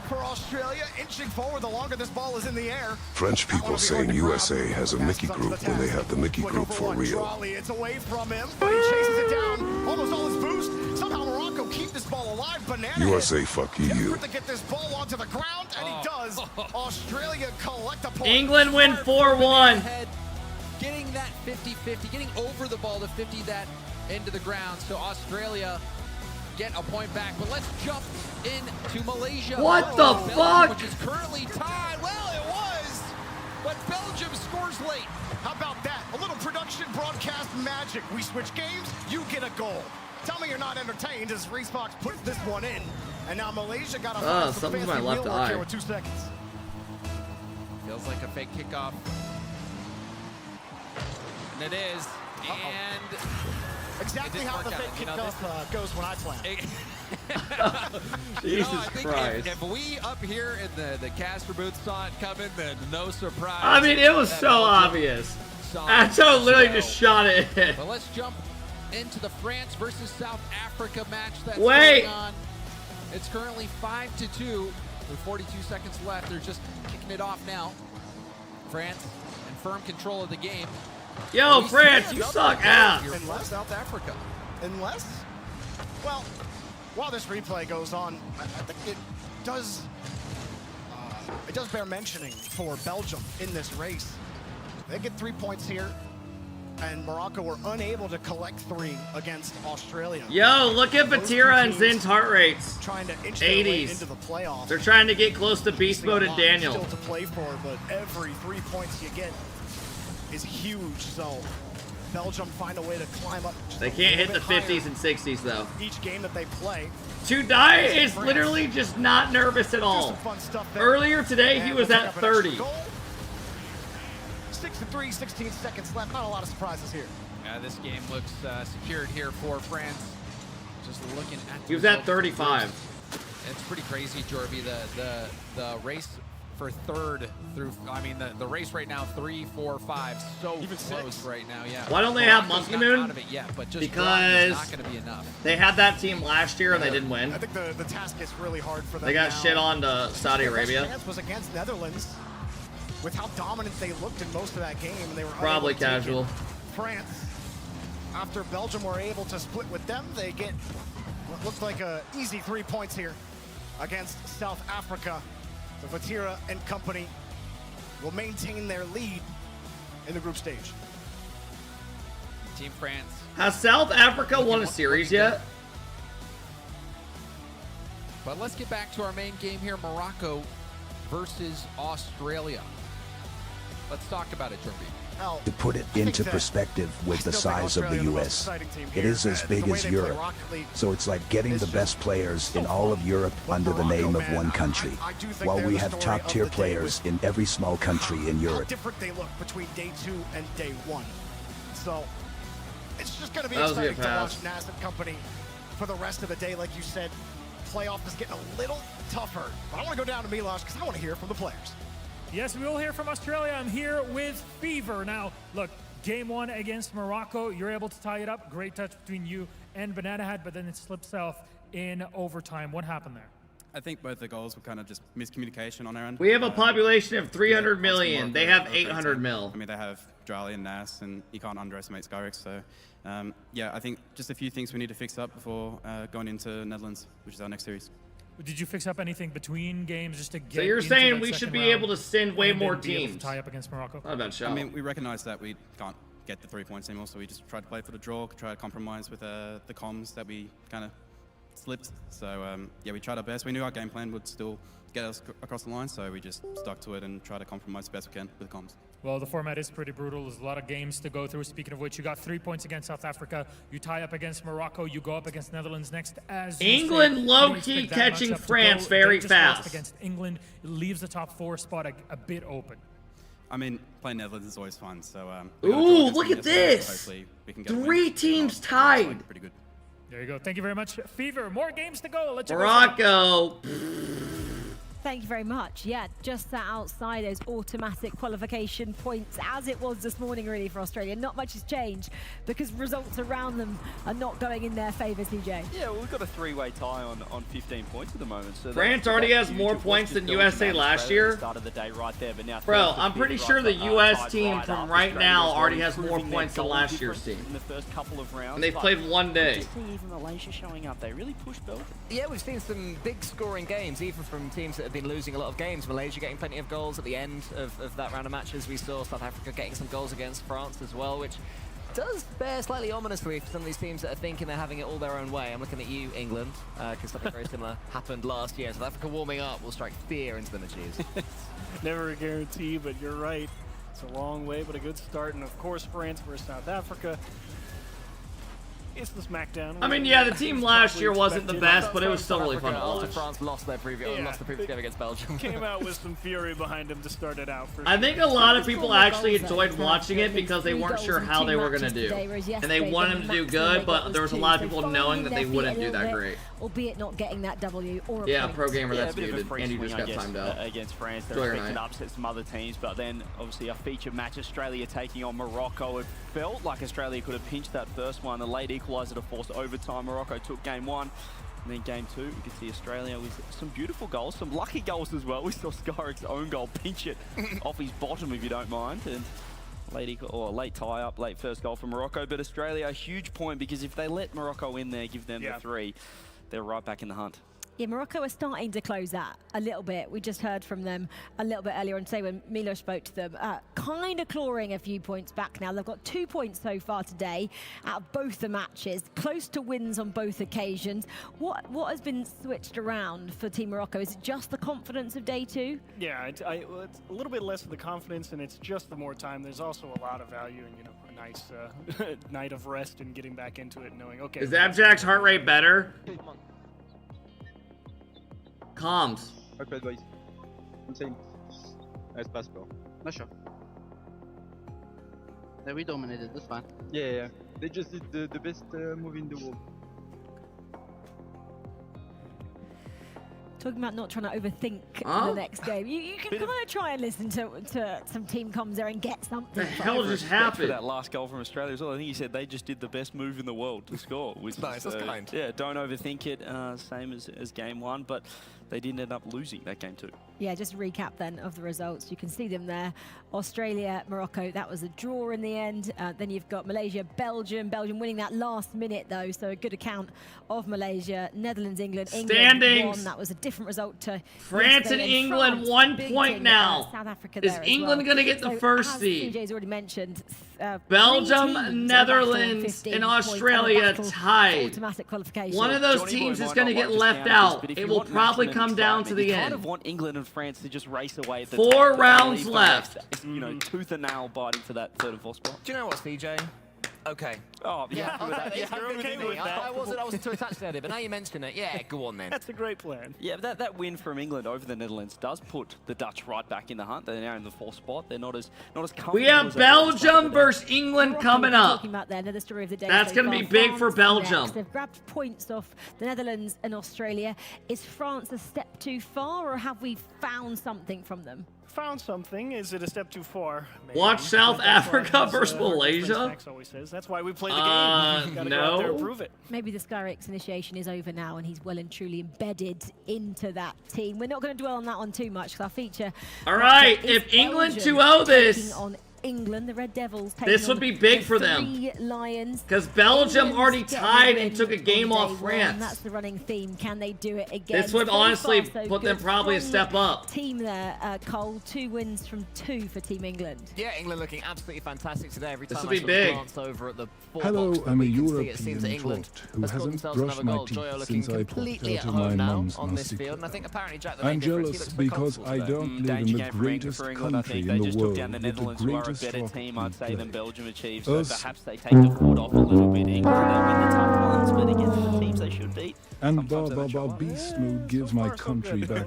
for Australia, inching forward the longer this ball is in the air. French people saying USA has a Mickey group when they have the Mickey group for real. It's away from him, but he chases it down. Almost all his boost. Somehow Morocco keep this ball alive. Banana USA, fuck you. To get this ball onto the ground, and he does. Australia collect a point. England win 4-1. Getting that 50-50, getting over the ball to 50 that into the ground. So Australia get a point back, but let's jump into Malaysia. What the fuck? Which is currently tied. Well, it was, but Belgium scores late. How about that? A little production broadcast magic. We switch games, you get a goal. Tell me you're not entertained as Reesfox puts this one in. And now Malaysia got a something's my left eye. Here with 2 seconds. Feels like a fake kickoff. And it is. And exactly how the fake kickoff goes when I plan. Jesus Christ. If we up here in the caster booth saw it coming, then no surprise. I mean, it was so obvious. Anto literally just shot it in. But let's jump into the France versus South Africa match that's Wait. going on. It's currently 5-2 with 42 seconds left. They're just kicking it off now. France in firm control of the game. Yo, France, you suck ass. Unless South Africa. Unless, well, while this replay goes on, I think it does bear mentioning for Belgium in this race. They get 3 points here, and Morocco were unable to collect 3 against Australia. Yo, look at Batira and Zin's heart rates. Trying to inch their way 80s. into the playoffs. They're trying to get close to Beast Mode and Daniel. Still to play for, but every 3 points you get is huge. So Belgium find a way to climb up. They can't hit the 50s and 60s though. Each game that they play. Tudai is literally just not nervous at all. Earlier today, he was at 30. 6-3, 16 seconds left. Not a lot of surprises here. This game looks secured here for France. Just looking at. He was at 35. It's pretty crazy, Jorby. The race for third through. I mean, the race right now 3, 4, 5. So even close right now. Yeah. Why don't they have Monkey Moon? Out of it yet, but just because not going to be enough. they had that team last year and they didn't win. I think the task is really hard for them. They got now. shit on to Saudi Arabia. Chance was against Netherlands. With how dominant they looked in most of that game, and they were Probably casual. France, after Belgium were able to split with them, they get what looks like a easy 3 points here against South Africa. The Vatira and company will maintain their lead in the group stage. Team France. Has South Africa won a series yet? But let's get back to our main game here, Morocco versus Australia. Let's talk about it, Jorby. To put it into perspective with the size of the US, it is as big as Europe. So it's like getting the best players in all of Europe under the name of one country, while we have top-tier players in every small country in How Europe. different they look between day 2 and day 1. So it's just going to be That was a exciting good to pass. watch Nas and company for the rest of the day. Like you said, playoff is getting a little tougher. But I want to go down to Miloš because I want to hear from the players. Yes, we will hear from Australia. I'm here with Fever. Now, look, game 1 against Morocco, you're able to tie it up. Great touch between you and Banana Head, but then it slipped south in overtime. What happened there? I think both the goals were kind of just miscommunication on our end. We have a population of 300 million. They have 800 mil. I mean, they have Drali and Nas, and you can't underestimate Skyrix. So, yeah, I think just a few things we need to fix up before going into Netherlands, which is our next series. Did you fix up anything between games just to get So you're into saying that we second should be round able to send way and then more be able to teams? tie up against Morocco? Not a bad shot. I mean, we recognize that we can't get the 3 points anymore, so we just try to play for the draw, try to compromise with the comms that we kind of slipped. So, yeah, we tried our best. We knew our game plan would still get us across the line, so we just stuck to it and tried to compromise the best we can with the comms. Well, the format is pretty brutal. There's a lot of games to go through. Speaking of which, you got 3 points against South Africa. You tie up against Morocco. You go up against Netherlands next. As England low-key catching France very fast. Against England, it leaves the top 4 spot a bit open. I mean, playing Netherlands is always fun, so... Ooh, look at this! Hopefully we can get 3 teams tied. Pretty good. There you go. Thank you very much, Fever. More games to go. I'll let you Morocco. Thank you very much. Yeah, just that outside those automatic qualification points as it was this morning really for Australia. Not much has changed because results around them are not going in their favour, CJ. Yeah, well, we've got a 3-way tie on 15 points at the moment. So France already has more points than USA last year. Start of the day right there, but now Bro, I'm pretty sure the US team from right now already has more points than last year's team. In the first couple of rounds. And they've played one day. Just see even Malaysia showing up. They really pushed Belgium. Yeah, we've seen some big scoring games, even from teams that have been losing a lot of games. Malaysia getting plenty of goals at the end of that round of matches. We saw South Africa getting some goals against France as well, which does bear slightly ominously for some of these teams that are thinking they're having it all their own way. I'm looking at you, England, because something very similar happened last year. South Africa warming up will strike fear into them, achieves. Never a guarantee, but you're right. It's a long way, but a good start. And of course, France versus South Africa. It's the SmackDown. I mean, yeah, the team last year wasn't the best, but it was still really fun to watch. France lost the previous game against Belgium. Came out with some fury behind him to start it out. I think a lot of people actually enjoyed watching it because they weren't sure how they were going to do. And they wanted them to do good, but there was a lot of people knowing that they wouldn't do that great. Albeit not getting that W or a Yeah, point. pro gamer, that's a bit of a muted. free Andy swing, just I got guess, timed out. against France. They're Enjoy your expecting to night. upset some other teams, but then obviously a feature match, Australia taking on Morocco. It felt like Australia could have pinched that first one. The late equaliser to force overtime. Morocco took game one. And then game two, you can see Australia with some beautiful goals, some lucky goals as well. We saw Skyrick's own goal pinch it off his bottom, if you don't mind. And late tie-up, late first goal for Morocco. But Australia, a huge point, because if they let Morocco in there, give them the three, they're right back in the hunt. Yeah, Morocco are starting to close that a little bit. We just heard from them a little bit earlier on today when Milo spoke to them. Kind of clawing a few points back now. They've got 2 points so far today out of both the matches. Close to wins on both occasions. What has been switched around for Team Morocco? Is it just the confidence of day two? Yeah, it's a little bit less of the confidence, and it's just the more time. There's also a lot of value in, a nice night of rest and getting back into it, knowing, okay. Is Abjack's heart rate better? Comms. Okay, boys. Insane. Nice pass, bro. Not sure. Yeah, we dominated, that's fine. Yeah. They just did the best move in the world. Talking about not trying to overthink the next game. You can kind of try and listen to some team comms there and get something. The hell just happened? For that last goal from Australia as well. I think he said they just did the best move in the world to score. Which nice, that's kind. Yeah, don't overthink it. Same as game one, but they didn't end up losing that game too. Yeah, just a recap then of the results. You can see them there. Australia, Morocco, that was a draw in the end. Then you've got Malaysia, Belgium. Belgium winning that last minute though, so a good account of Malaysia. Netherlands, England. Standings. Won. That was a different result to France and England, 1 point now. South Africa Is there England going to get the first as seed? CJ's already mentioned. Belgium, Netherlands, and Australia tied. Automatic qualification. One of those teams is going to get left out. It will probably come down to the you end. kind of want England and France to just race away. At the 4 top, rounds leave left. the rest, tooth and nail biting for that third and fourth spot. Do you know what, CJ? Okay. Oh, yeah. You're okay with that. I wasn't too attached to it, but now you mention it. Yeah, go on then. That's a great plan. Yeah, that win from England over the Netherlands does put the Dutch right back in the hunt. They're now in the 4th spot. They're not as comfortable. We have Belgium versus England coming up. Talking about there, the story of the day. That's going to be big for Belgium. They've grabbed points off the Netherlands and Australia. Is France a step too far, or have we found something from them? Found something. Is it a step too far? Maybe. Watch South Africa versus Malaysia. Max always says. That's why we play the game. Gotta go out there and prove it. Maybe the Skyrick's initiation is over now and he's well and truly embedded into that team. We're not going to dwell on that one too much because our feature. All right, if England 2-0 this. On England, the Red Devils. This would be big for them. Lions. Because Belgium already tied and took a game off France. That's the running theme. Can they do it again? This would honestly put them probably a step up. Team there, Cole. 2 wins from 2 for Team England. Yeah, England looking absolutely fantastic today. Every time this would be big. Glance over at the Hello, I'm a European England who hasn't brushed my teeth since I popped out of my mum's on this nasty field, and I think apparently Jack the I'm jealous because I don't live in the greatest country in the world with the greatest rocket say than Belgium achieved, so perhaps they take the foot off a little bit. England, they win the tough ones, but against the teams they should beat. And Beast Mode gives my country back.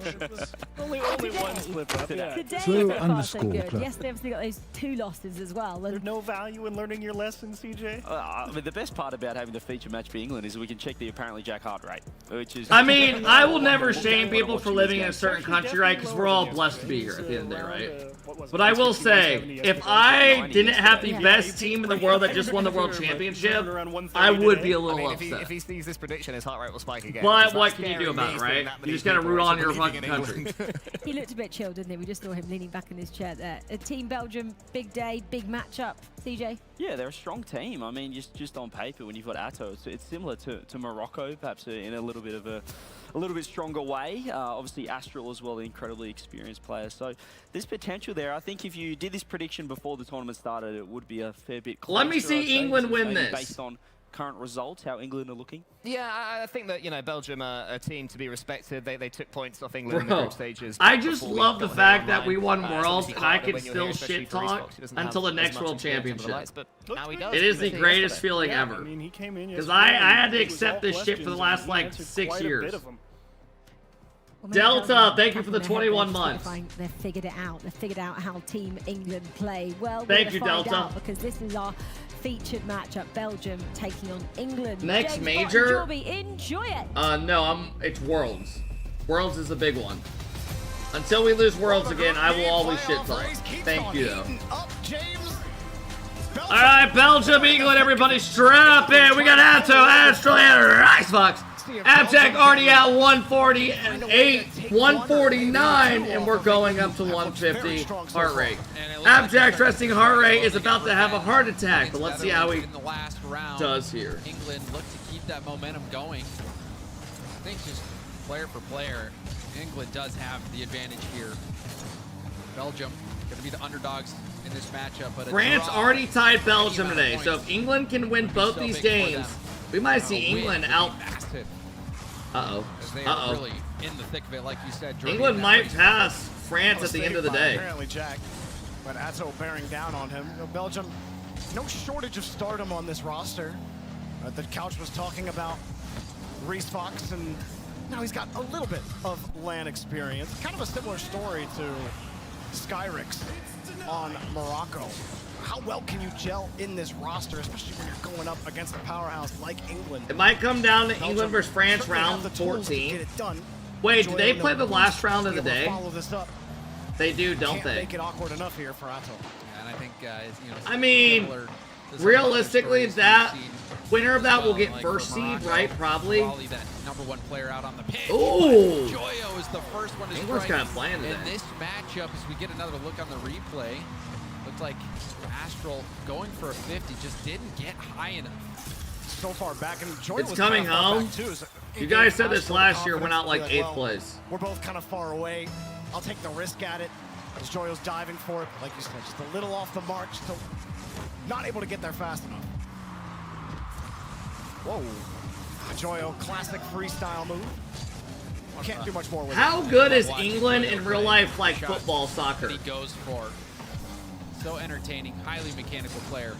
only one slip up. Today So far, underscore so good. club. Yes, they obviously got those 2 losses as well. There's no value in learning your lesson, CJ? I mean, the best part about having the feature match for England is we can check the apparently Jack heart rate, which is... I mean, I will never shame people for living in a certain country, right? Because we're all blessed to be here at the end of the day, right? But I will say, if I didn't have the best team in the world that just won the world championship, I would be a little upset. If he sees this prediction, his heart rate will spike again. But what can you do about it, right? You just gotta root on your fucking country. He looked a bit chilled, didn't he? We just saw him leaning back in his chair there. Team Belgium, big day, big matchup. CJ? Yeah, they're a strong team. I mean, just on paper, when you've got Atto, it's similar to Morocco, perhaps in a little bit of a little bit stronger way. Obviously, Astral as well, an incredibly experienced player. So there's potential there. I think if you did this prediction before the tournament started, it would be a fair bit closer. Let me see England win this. Based on current results, how England are looking? Yeah, I think that, you know, Belgium are a team to be respected. They took points off England in the group stages. I just love the fact that we won Worlds and I can still shit talk until the next World Championship. It is the greatest feeling ever. Because I had to accept this shit for the last, like, 6 years. Delta, thank you for the 21 months. They've figured it out. They've figured out how Team England play. Well, thank you, Delta. Because this is our featured matchup. Belgium taking on England. Next James major? Enjoy it. No, it's Worlds. Worlds is the big one. Until we lose Worlds again, I will always shit talk. Thank you, though. All right, Belgium, England, everybody strap in. We got Atto, Astral, and Icebox. AlphaKep already at 148, 149, and we're going up to 150 heart rate. AlphaKep's resting heart rate is about to have a heart attack, but let's see how he does here. England look to keep that momentum going. I think just player for player, England does have the advantage here. Belgium going to be the underdogs in this matchup, but France already tied Belgium today, so if England can win both these games, we might see England out. Uh-oh. Really in the thick of it, like you said. England might pass France at the end of the day. Apparently, Jack, but Atto bearing down on him. You know, Belgium, no shortage of stardom on this roster. The Couch was talking about Reese Fox, and now he's got a little bit of LAN experience. Kind of a similar story to Skyrix on Morocco. How well can you gel in this roster, especially when you're going up against a powerhouse like England? It might come down to England versus France round 14. Wait, do they play the last round of the day? They do, don't they? Make it awkward enough here for Atto. And I think, you know, I mean, realistically, that winner of that will get first seed, right? Probably. That #1 player out on the pitch. Ooh. Joyo is the first one to England's strike kind of playing today. in this matchup. As we get another look on the replay, looks like Astral going for a 50 just didn't get high enough. So far back, and Joyo It's was coming kind of far home. back too, so You guys said this Astral last year, confidence went out like that, 8th well, place. We're both kind of far away. I'll take the risk at it. As Joyo's diving for it, like you said, just a little off the mark, still not able to get there fast enough. Whoa. Joyo, classic freestyle move. Can't do much more with it. How good is England in real life, like football, soccer? He goes for so entertaining, highly mechanical player.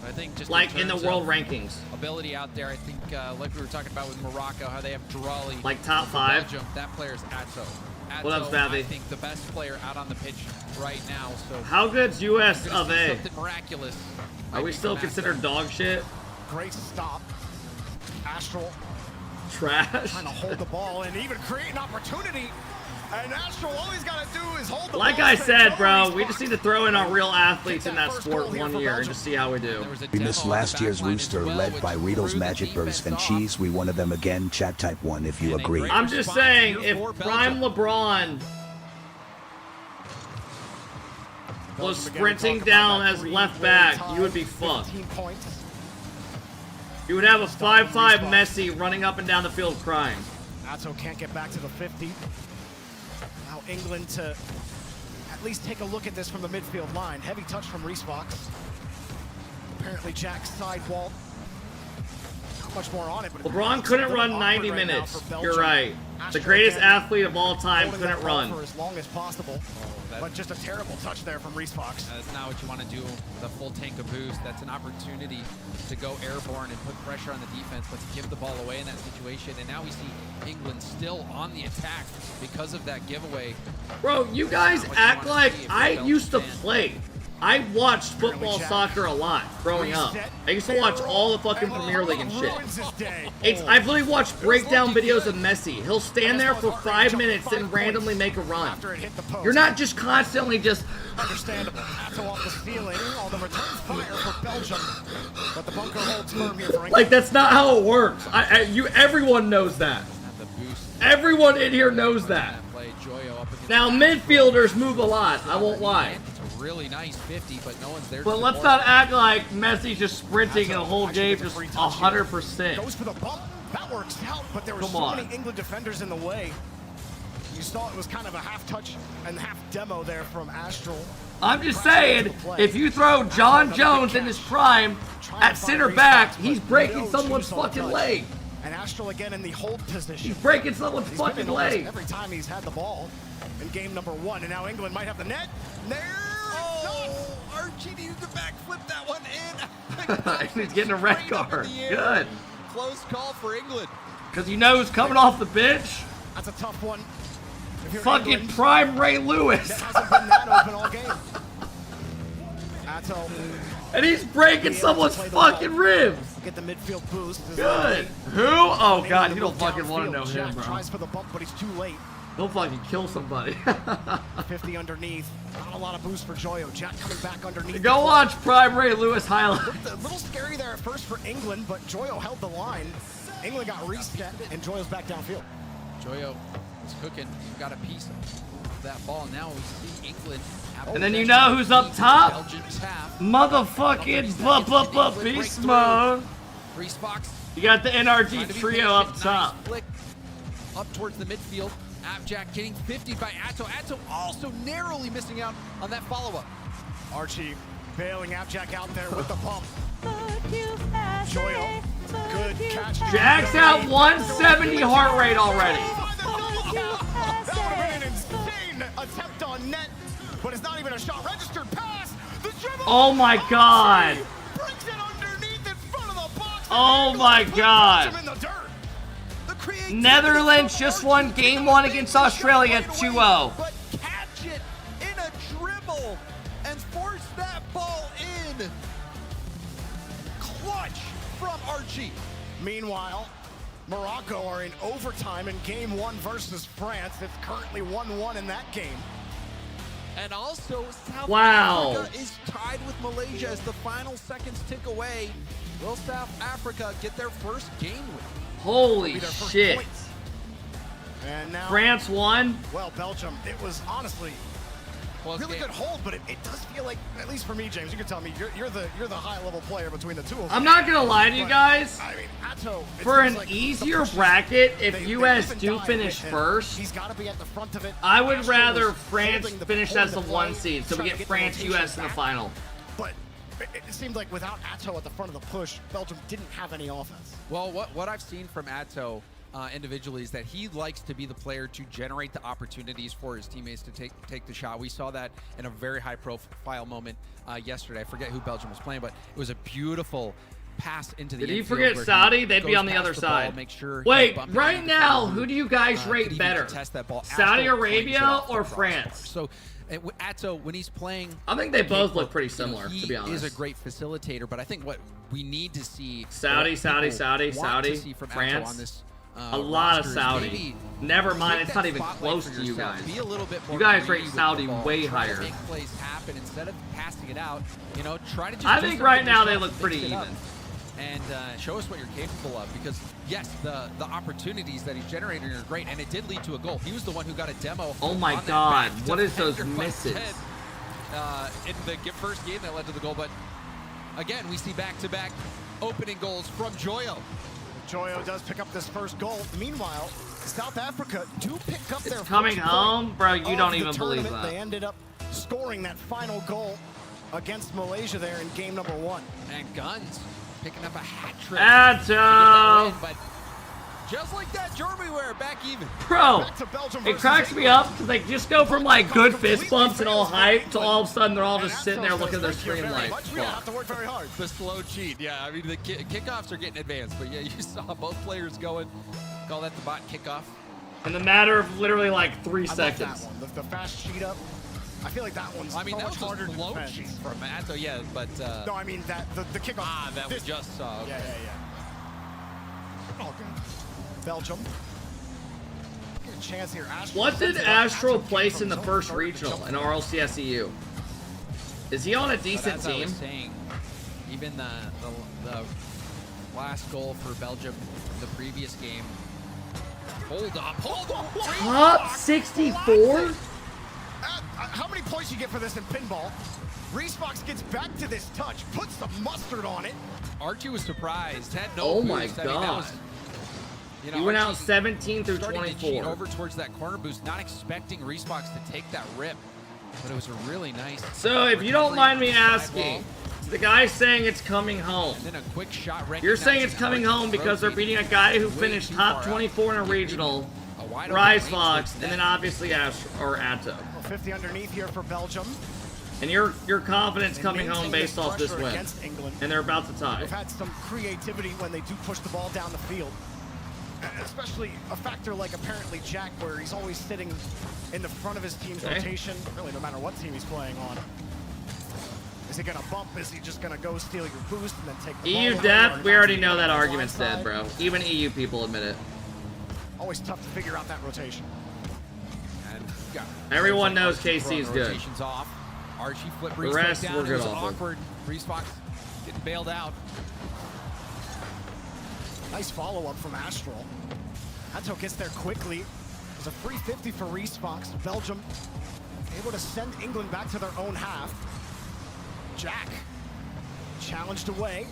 I think just like in the world rankings. Ability out there, I think, like we were talking about with Morocco, how they have Drali. Like top 5. Belgium, that player's Atto. What up, Fabi? I think the best player out on the pitch right now. So how good's US of A? Something miraculous. Are we still considered dog shit? Great stop. Astral. Trash. Trying to hold the ball and even create an opportunity. And Astral, all he's got to do is hold the like ball. I said, bro, we just need to throw in our real athletes in that sport 1 year and just see how we do. We missed last year's Rooster led by Riddle's Magic Burst and Cheese. We wanted them again. Chat type 1 if you agree. I'm just saying, if Prime LeBron was sprinting down as left back, you would be fucked. You would have a 5'5" Messi running up and down the field crying. Atto can't get back to the 50. Now England to at least take a look at this from the midfield line. Heavy touch from Reese Fox. Apparently Jack's sidewall. Not much more on it, but LeBron couldn't run 90 minutes. You're right. The greatest athlete of all time couldn't run. For as long as possible. But just a terrible touch there from Reese Fox. That's not what you want to do with a full tank of boost. That's an opportunity to go airborne and put pressure on the defense, but to give the ball away in that situation. And now we see England still on the attack because of that giveaway. Bro, you guys act like I used to play. I watched football, soccer a lot growing up. I used to watch all the fucking Premier League and shit. I've literally watched breakdown videos of Messi. He'll stand there for 5 minutes and randomly make a run. You're not just constantly just... Understandable. Atto off the ceiling on the return fire for Belgium. But the bunker holds firm here for England. Like, that's not how it works. Everyone knows that. Everyone in here knows that. Now, midfielders move a lot. I won't lie. Really nice 50, but no one's there. But let's not act like Messi's just sprinting in the whole game just 100%. Goes for the bump. That works out, but there were so many England defenders in the way. You saw it was kind of a half touch and half demo there from Astral. I'm just saying, if you throw John Jones in his prime at center back, he's breaking someone's fucking leg. And Astral again in the hold position. He's breaking someone's fucking leg. Every time he's had the ball in game number 1, and now England might have the net. There. Oh, Archie needed to backflip that one in. He's getting a red card. Good. Close call for England. Because you know who's coming off the bench? That's a tough one. Fucking England, prime Ray Lewis. It hasn't been that open all game. Atto. And he's breaking someone's fucking ribs. Get the midfield boost. Good. Who? Oh god, you don't fucking want to know him, bro. Tries for the bump, but he's too late. He'll fucking kill somebody. 50 underneath. Not a lot of boost for Joyo. Jack coming back underneath. Go watch Prime Ray Lewis highlights. Looked a little scary there at first for England, but Joyo held the line. England got reset, and Joyo's back downfield. Joyo is cooking. Got a piece of that ball. Now we see England. And then you know who's up top? Belgian tap. Motherfucking beast mode. Reesbox. You got the NRG trio up top. Nice flick up towards the midfield. Abjack getting 50 by Atto. Atto also narrowly missing out on that follow-up. Archie bailing Abjack out there with the pump. Joyo, good catch. Jack's at 170 heart rate already. That would have been an insane attempt on net, but it's not even a shot registered pass. The dribble. Oh my god. Brings it underneath in front of the box. Oh my god. Netherlands just won game 1 against Australia 2-0. But catch it in a dribble and force that ball in. Clutch from Archie. Meanwhile, Morocco are in overtime in game 1 versus France. It's currently 1-1 in that game. And also, South Wow. Africa is tied with Malaysia as the final seconds tick away. Will South Africa get their first game win? Holy shit. And now, France won. Well, Belgium, it was honestly really good hold, but it does feel like, at least for me, James, you can tell me, you're the high-level player between the two of them. I'm not gonna lie to you guys. I mean, Atto, for an easier bracket, if US do finish first, he's got to be at the front of it. I would rather France finish as the 1 seed, so we get France US in the final. But it seemed like without Atto at the front of the push, Belgium didn't have any offense. Well, what I've seen from Atto individually is that he likes to be the player to generate the opportunities for his teammates to take the shot. We saw that in a very high-profile moment yesterday. I forget who Belgium was playing, but it was a beautiful pass into the Did you infield forget where Saudi? he They'd be goes on the past other ball, side. make sure Wait, right now, who do you guys rate better? Saudi Arabia or France? So Atto, when he's playing, I think they both look pretty similar, to be honest. He is a great facilitator, but I think what we need to see Saudi, France. France. A lot of Saudi. Never mind, it's not even close to you guys. Be a little bit more you guys greedy rate with Saudi the ball. way Try to higher. make plays happen instead of passing it out. You know, try to just. I think right now they look pretty even. And show us what you're capable of, because yes, the opportunities that he's generating are great, and it did lead to a goal. He was the one who got a demo. Oh my god, what is those misses? In the first game that led to the goal, but again, we see back-to-back opening goals from Joyo. Joyo does pick up this first goal. Meanwhile, South Africa do pick up their coming first home, bro. You don't even tournament. believe that. They ended up scoring that final goal against Malaysia there in game number 1. And Guns picking up a hat trick. Atto! But just like that, Germany were back even. Bro, it cracks me up because they just go from like good fist bumps and all hype to all of a sudden they're all just sitting there looking at their screen like, have to work very hard. The slow cheat, yeah. I mean, the kickoffs are getting advanced, but yeah, you saw both players going. Call that the bot kickoff. In the matter of literally like 3 seconds. I love that one. The fast cheat up. I feel like that one's that much was harder a to slow defend. cheat from Atto, yeah, but no, I mean that the kickoff. Ah, that we just saw. Okay. Yeah. Oh, good. Belgium. Get a chance here. What did Astro place in the first regional in RLCS-EU? Is he on a decent as I team? was saying, even the last goal for Belgium in the previous game. Hold up. Top 64? How many points you get for this in pinball? Reesbox gets back to this touch, puts the mustard on it. Archie was surprised. Had no Oh boost. my I mean, that god. was, you know, He went out Archie 17 through starting to cheat 24. over towards that corner boost, not expecting Reesbox to take that rip. but it was a really nice. So if you don't mind me asking, the guy's saying it's coming home. And then a quick shot. You're saying it's coming home because they're beating a guy who finished top 24 in a regional, Rise Fox, and then obviously Atto. 50 underneath here for Belgium. And your confidence coming home based off this win. And they're about to tie. They've had some creativity when they do push the ball down the field. Especially a factor like apparently Jack, where he's always sitting in the front of his team's rotation, really no matter what team he's playing on. Is he gonna bump? Is he just gonna go steal your boost and then take the EU ball depth, we already know that argument's dead, bro. Even EU people admit it. Always tough to figure out that rotation. And everyone knows KC is good. Rotations off. Archie flip The rest down. were good off. Awkward. Reese Fox getting bailed out. Nice follow-up from Astral. Atto gets there quickly. It's a free 50 for Reese Fox. Belgium able to send England back to their own half. Jack challenged away.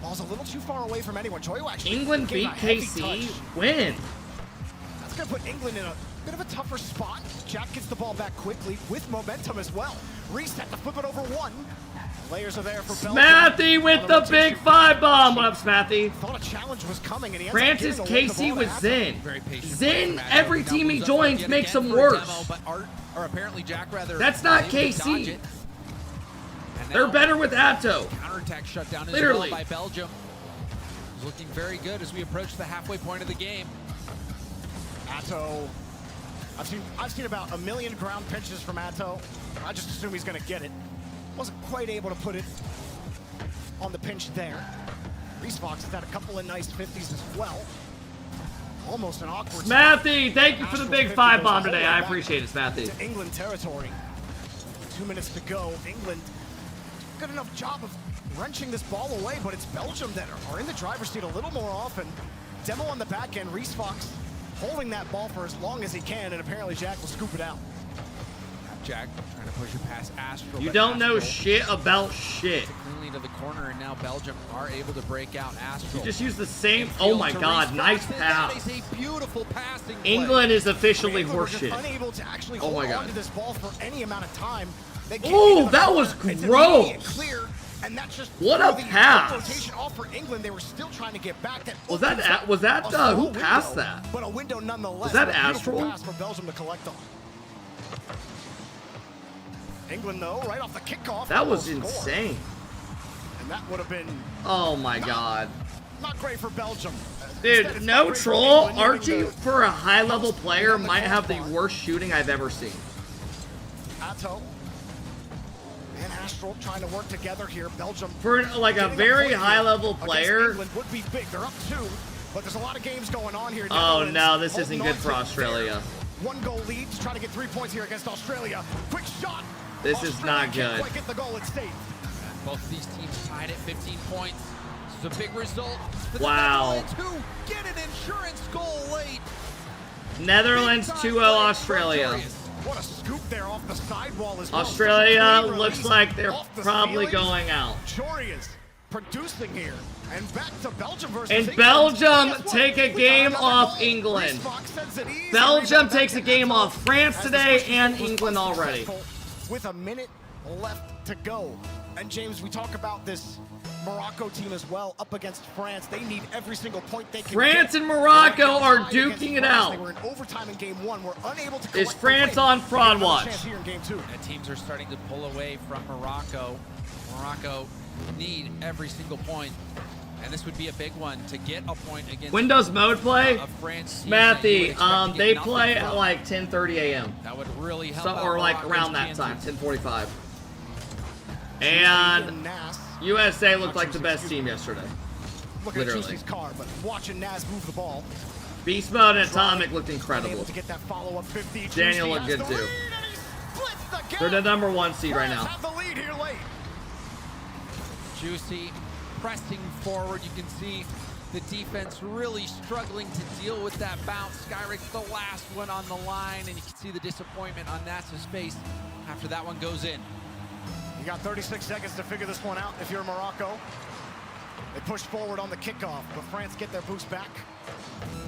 Ball's a little too far away from anyone. Joyo actually England beat KC. Win. That's going to put England in a bit of a tougher spot. Jack gets the ball back quickly with momentum as well. Reset to flip it over one. Layers are there for Belgium. Smathy with the big 5 bomb. What up, Smathy? Thought a challenge was coming, and he Francis KC with Zen. Zen, every team he joins makes him worse. Apparently Jack that's not KC. They're better with Atto. Counterattack shut down literally by Belgium. Looking very good as we approach the halfway point of the game. Atto, I've seen about 1 million ground pitches from Atto. I just assume he's going to get it. Wasn't quite able to put it on the pinch there. Reese Fox has had a couple of nice 50s as well. Almost an awkward. Smathy, thank you for the big 5 bomb today. I appreciate it, Smathy. To England territory. 2 minutes to go. England, good enough job of wrenching this ball away, but it's Belgium that are in the driver's seat a little more often. Demo on the back end. Reese Fox holding that ball for as long as he can, and apparently Jack will scoop it out. Jack trying to push it past Astral. You don't know shit about shit. Cleanly to the corner, and now Belgium are able to break out Astral. You just use the same. Oh my God, nice pass. That is a beautiful passing play. England is officially horseshit. Unable to actually oh hold my God. on to this ball for any amount of time. Oh, that was gross. Clear, and that's just what a pass. Rotation off for England. They were still trying to get back. Was that who passed that? But a window nonetheless. Was that Astral? Pass for Belgium to collect on. England, though, right off the kickoff. That was insane. And that would have been. Oh my God. Not great for Belgium. Dude, no troll. Archie, for a high-level player, might have the worst shooting I've ever seen. Atto and Astral trying to work together here. Belgium for like a very high-level player. England would be big. They're up 2, but there's a lot of games going on here. Oh no, this isn't good for Australia. 1-goal lead to try to get 3 points here against Australia. Quick shot. This is not good. Can't quite get the goal. It's safe. Both of these teams tied at 15 points. This is a big result. Wow. Get an insurance goal late. Netherlands 2-0 Australia. What a scoop there off the sidewall as well. Australia looks like they're probably going out. Joria's producing here. And back to Belgium versus And Belgium take a game off England. Belgium takes a game off France today and England already. With a minute left to go. And James, we talk about this Morocco team as well up against France. They need every single point they can France get. And Morocco are duking it out. They were in overtime in game 1. We're unable to Is France on fraud watch? Here in game 2. And teams are starting to pull away from Morocco. Morocco need every single point. And this would be a big one to get a point against Windows mode play? France. Matthew, they play at like 10:30 a.m. That would really help. Or like around that time, 10:45. And USA looked like the best team yesterday. Literally. At car, but watching Naz move the ball. Beast Mode and Atomic looked incredible. To get that follow-up 50. Daniel looked good too. They're the #1 seed right now. Have the lead here late. Juicy pressing forward. You can see the defense really struggling to deal with that bounce. Skyrix the last one on the line, and you can see the disappointment on Nasa's face after that one goes in. You got 36 seconds to figure this one out if you're Morocco. They push forward on the kickoff, but France get their boost back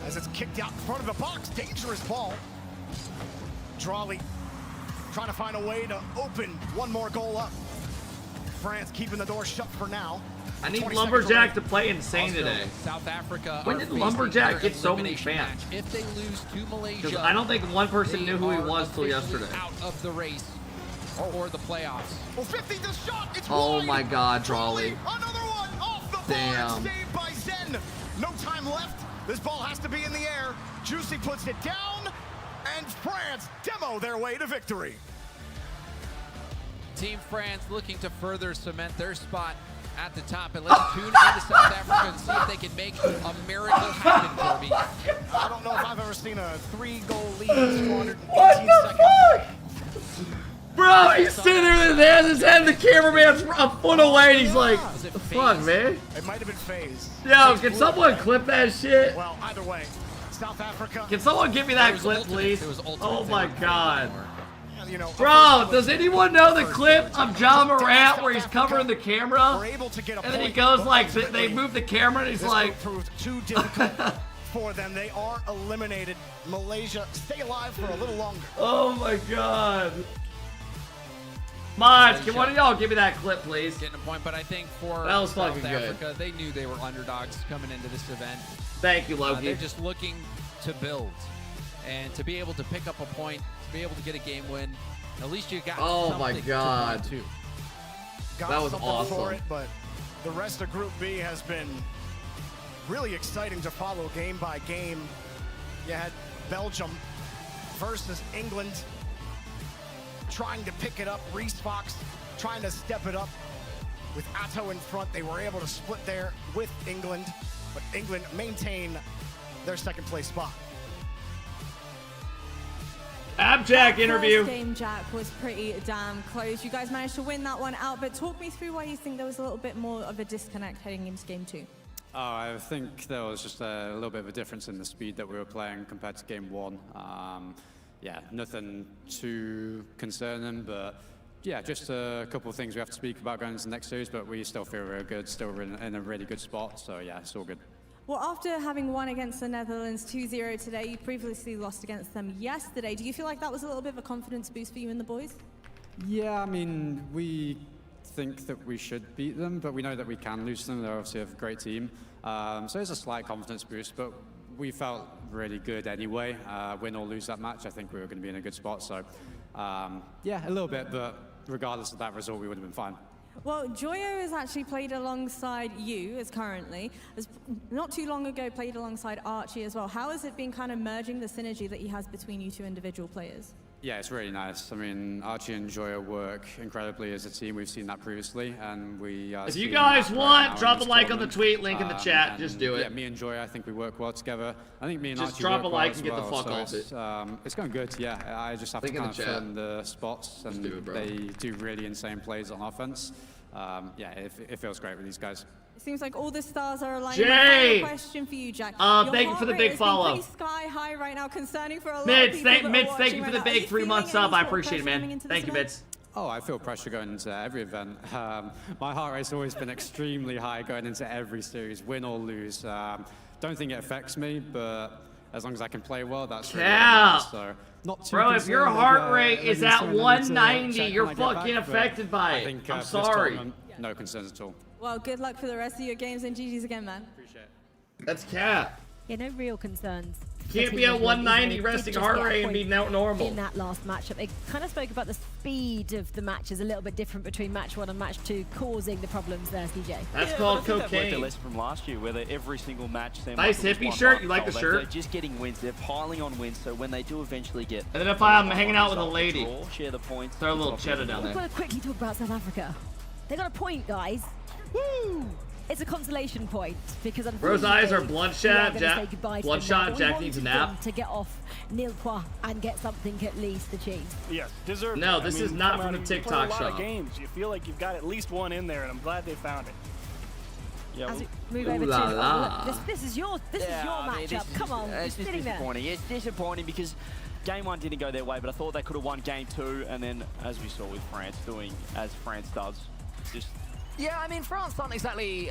as it's kicked out in front of the box. Dangerous ball. Drawley trying to find a way to open one more goal up. France keeping the door shut for now. I need Lumberjack to play insane today. South Africa. When did Lumberjack get so many fans? If they lose to Malaysia, Because I don't think one person knew who he was till yesterday. Out of the race or the playoffs. Well, 50 the shot. It's Oh wide. my God, Drawley. Another one off the Damn. board. Saved by Zen. No time left. This ball has to be in the air. Juicy puts it down, and France demo their way to victory. Team France looking to further cement their spot at the top, and let's tune into South Africa and see if they can make a miracle happen for me. I don't know if I've ever seen a 3-goal lead in 218 seconds. Bro, he's sitting there with his hands in his head, and the cameraman's a foot away, and he's like, "The fuck, man?" It might have been phased. Yo, can someone clip that shit? Well, either way, South Africa. Can someone give me that clip, please? Oh my God. You know, Bro, does anyone know the clip of John Morant where he's covering the camera? And then he goes like, they move the camera and he's like... proved too difficult for them. They are eliminated. Malaysia stay alive for a little longer. Oh my God. Mods, can one of y'all give me that clip, please? Getting a point, but I think for That was South fucking good. Africa, they knew they were underdogs coming into this event. Thank you, Loki. They're just looking to build and to be able to pick up a point, to be able to get a game win. At least you got Oh my something God. to point to. That was something awesome. For it, but the rest of Group B has been really exciting to follow game by game. You had Belgium versus England trying to pick it up. Reece Fox trying to step it up with Atto in front. They were able to split there with England, but England maintain their second place spot. Abjack interview. First game, Jack, was pretty damn close. You guys managed to win that one out, but talk me through why you think there was a little bit more of a disconnect heading into game 2. I think there was just a little bit of a difference in the speed that we were playing compared to game 1. Yeah, nothing too concerning, but yeah, just a couple of things we have to speak about going into the next series, but we still feel really good, still in a really good spot, so yeah, it's all good. Well, after having won against the Netherlands 2-0 today, you previously lost against them yesterday. Do you feel like that was a little bit of a confidence boost for you and the boys? Yeah, I mean, we think that we should beat them, but we know that we can lose them. They're obviously a great team. So it's a slight confidence boost, but we felt really good anyway. Win or lose that match, I think we were going to be in a good spot. So yeah, a little bit, but regardless of that result, we would have been fine. Well, Joyo has actually played alongside you as currently. As not too long ago, played alongside Archie as well. How has it been kind of merging the synergy that he has between you two individual players? Yeah, it's really nice. I mean, Archie and Joyo work incredibly as a team. We've seen that previously, and we If you guys want, drop a like on the tweet, link in the chat. Just do it. Yeah, me and Joyo, I think we work well together. I think me and Just Archie drop work a like well and get the as well, fuck off so it's going good, yeah. I just have Link to in kind the of chat. fill in the spots, and they do really insane plays on offense. Yeah, it feels great with these guys. It seems like all the stars are aligned. Jay! My final question for you, Jack. Your thank you for the heart big rate has been follow. pretty sky high right now, concerning for a lot of Mitz, people that are thank watching you for right the now. big Are you 3 month feeling sub. any I sort of appreciate it, pressure coming man. into Thank this you, event? Mitz. Oh, I feel pressure going into every event. My heart rate's always been extremely high going into every series, win or lose. Don't think it affects me, but as long as I can play well, that's really nice. So, not too Bro, if your concerned heart with, rate is any at tournament, 190, check you're when I get fucking back, but affected by I it. think, I'm for this sorry. tournament, no concerns at all. Well, good luck for the rest of your games and GG's again, man. Appreciate it. That's cap. Yeah, no real concerns. Can't be at 190 resting heart rate and be normal. In that last matchup, they kind of spoke about the speed of the matches a little bit different between match 1 and match 2, causing the problems there, CJ. That's called I think they've learned cocaine. a lesson from last year, where every single match seemed Nice like it was hippie one shirt. life You like the goal. shirt? They're just getting wins. They're piling on wins, so when they do eventually get... And then if I'm hanging out with a lady, draw, share the points. throw a little cheddar down We've there. got to quickly talk about South Africa. They got a point, guys. Woo! It's a consolation point because Bro's eyes are unfortunately, bloodshot. we are gonna Jack, say goodbye to bloodshot. them now, but Jack we needs a wanted them nap. to get off Nilqua and get something at least achieved. Yes, deserved. No, it. this I mean, is not come from out the and you play TikTok a lot shop. of games. You feel like you've got at least one in there, and I'm glad they found it. Yeah, As we move Ooh over la to la. this is your I mean, matchup. Come on, it's just sitting there. disappointing. It's disappointing because game 1 didn't go their way, but I thought they could have won game 2, and then, as we saw with France, doing as France does, just... Yeah, I mean, France aren't exactly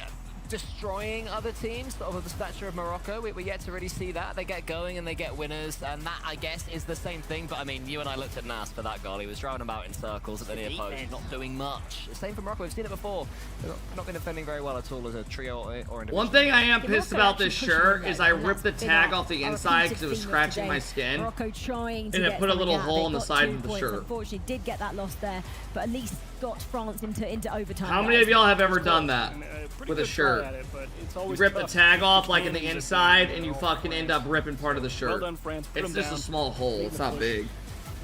destroying other teams sort of the stature of Morocco. We're yet to really see that. They get going and they get winners, and that, I guess, is the same thing. But I mean, you and I looked at Nas for that goal. He was driving about in circles at the near post, not doing much. Same for Morocco. We've seen it before. They've not been defending very well at all as a trio or individual. One thing I am pissed about this shirt is I ripped the tag off the inside because it was scratching my skin. Morocco trying to and it get put a little something out. hole in They the got side 2 of the points. shirt. Unfortunately, did get that loss there, but at least got France into overtime. How many of y'all have ever done that Pretty with a good shirt? try at it, but it's You always rip the tough. tag off like in Can't the use it inside and you fucking end up ripping part of the shirt. Well done, France. Put It's them just a down. small hole. Leave It's the not push. big.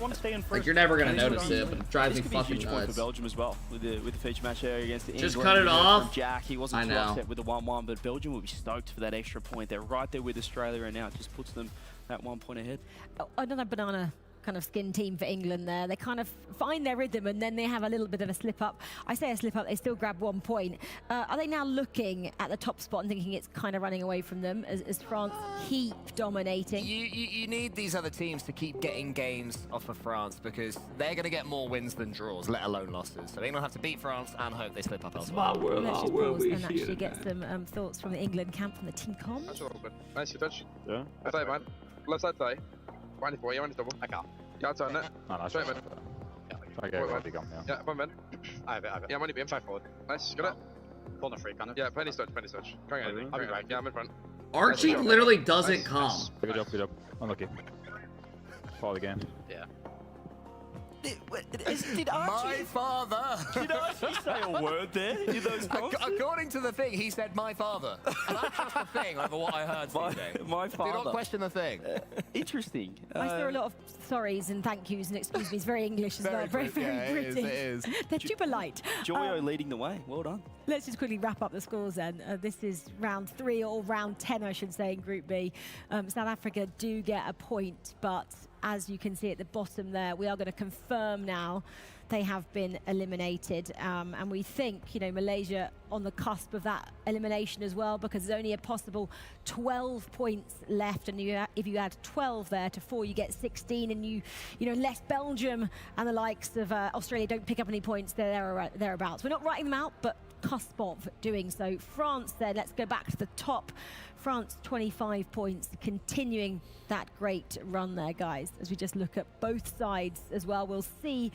Want to stay in Like first. you're never gonna Can't notice it, but it drives me This could be a fucking huge point for nuts. Belgium as well with the feature match there against England. Just cut it We heard off. From Jack, he wasn't I too know. upset with the 1-1, but Belgium will be stoked for that extra point. They're right there with Australia, and now it just puts them that 1 point ahead. Oh, another banana kind of skin team for England there. They kind of find their rhythm and then they have a little bit of a slip up. I say a slip up, they still grab 1 point. Are they now looking at the top spot and thinking it's kind of running away from them as France keep dominating? You need these other teams to keep getting games off of France because they're going to get more wins than draws, let alone losses. So England have to beat France and hope they slip up elsewhere. Let's just pause and actually get some thoughts from the England camp, from the team comms. Nice touch. Yeah. Side man. Left side side. One for you, one double. Ja, turn it. Straight man. Okay, ready, come, yeah. Yeah, one man. I have it. Yeah, money beam 5 forward. Nice, got it. Corner free, kind of. Yeah, penny touch. Going in. I'll be back. Yeah, I'm in front. Archie literally doesn't come. Good job. Unlucky. Fall again. Yeah. Did Archie... My father! Did Archie say a word there in those comments? According to the thing, he said, my father. And I trust the thing over what I heard. My father. Do not question the thing. Interesting. I saw a lot of sorries and thank yous and excuse me's. Very English as well. Very British. It is. They're too polite. Joyo leading the way. Well done. Let's just quickly wrap up the scores then. This is round 3 or round 10, I should say, in Group B. South Africa do get a point, but as you can see at the bottom there, we are going to confirm now they have been eliminated. And we think, you know, Malaysia on the cusp of that elimination as well, because there's only a possible 12 points left. And if you add 12 there to 4, you get 16. And you know, unless Belgium and the likes of Australia don't pick up any points, they're thereabouts. We're not writing them out, but cusp of doing so. France then, let's go back to the top. France 25 points, continuing that great run there, guys. As we just look at both sides as well, we'll see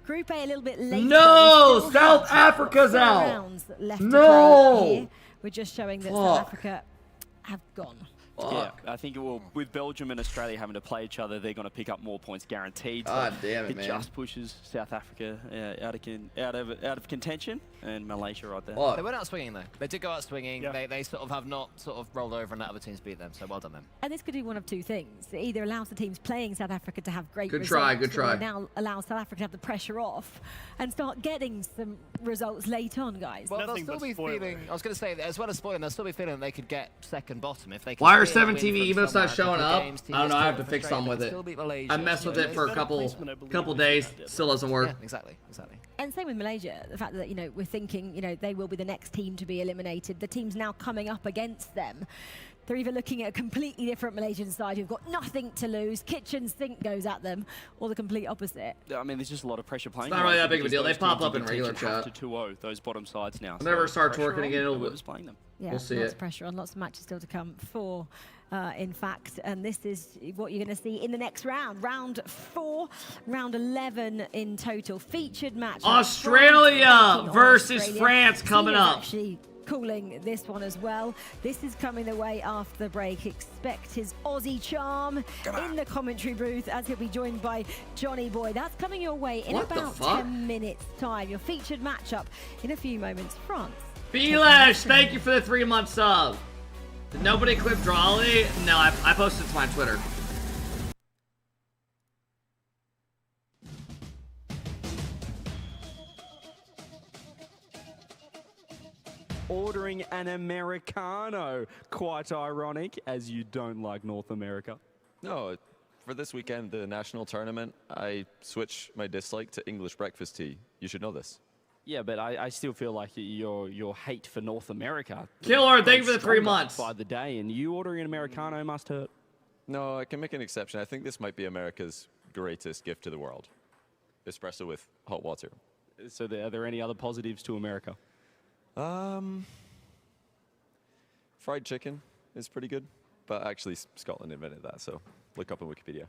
Group A a little bit later. No, South Africa's out. Rounds left No. to play here. We're just showing that South Africa have gone. Yeah, I think it will, with Belgium and Australia having to play each other, they're going to pick up more points guaranteed. God damn it, man. It just pushes South Africa out of contention, and Malaysia right there. They went out swinging though. They did go out swinging. Yeah. They sort of have not sort of rolled over and let other teams beat them. So well done them. And this could do one of two things. It either allows the teams playing South Africa to have great Good results. try, good try. Or now allows South Africa to have the pressure off and start getting some results late on, guys. Well, they'll still be feeling. I was going to say, as well as spoiling, they'll still be feeling they could get second bottom if they. Can Why are steal a 17 win from emotes not showing up? games, I don't know. I have to teams fix still something with it. still beat Malaysia. I messed with it for a couple days. Still doesn't work. Yeah, exactly. And same with Malaysia, the fact that, you know, we're thinking, you know, they will be the next team to be eliminated. The teams now coming up against them, they're either looking at a completely different Malaysian side who've got nothing to lose, kitchen sink goes at them, or the complete opposite. I mean, there's just a lot of pressure playing. It's not really that big of a deal. They Those pop teams up in regular contention chat. have to 2-0 those bottom sides now. Whenever it starts pressure working on again, it'll whoever's playing them. Yeah, we'll see lots it. of pressure on, lots of matches still to come. 4, in fact, and this is what you're going to see in the next round. Round 4, round 11 in total. Featured match. Australia versus France coming He is up. actually calling this one as well. This is coming the way after the break. Expect his Aussie charm in the commentary booth as he'll be joined by Johnny Boy. That's coming your way in What the about fuck? 10 minutes time. Your featured matchup in a few moments. France. Belash, thank you for the 3-month sub. Did nobody clip Drawley? No, I posted it to my Twitter. Ordering an Americano. Quite ironic, as you don't like North America. No, for this weekend, the national tournament, I switched my dislike to English breakfast tea. You should know this. Yeah, but I still feel like your hate for North America. Killer, thank you for the 3 stronger months. By the day, and you ordering an Americano must hurt. No, I can make an exception. I think this might be America's greatest gift to the world. Espresso with hot water. So are there any other positives to America? fried chicken is pretty good, but actually Scotland invented that, so look up on Wikipedia.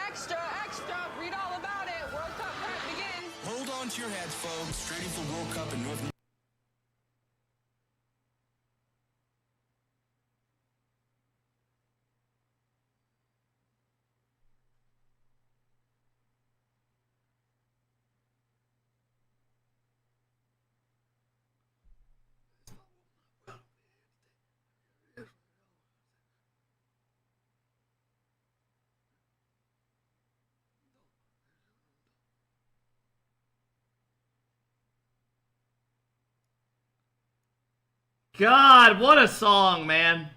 Extra, extra, read all about it. World Cup prep begins. Hold on to your hats, folks. Training for World Cup in North. God, what a song, man.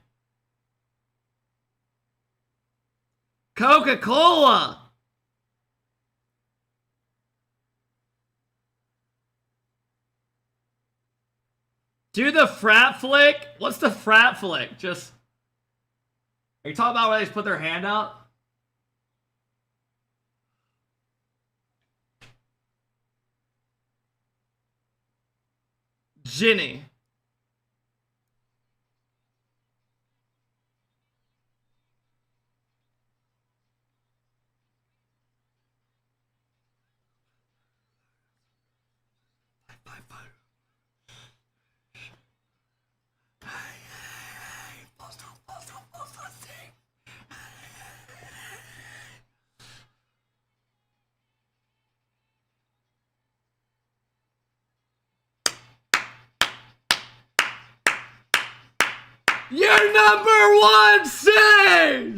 Coca-Cola. Do the frat flick? What's the frat flick? Just... Are you talking about where they just put their hand out? Ginny. Your number one seed!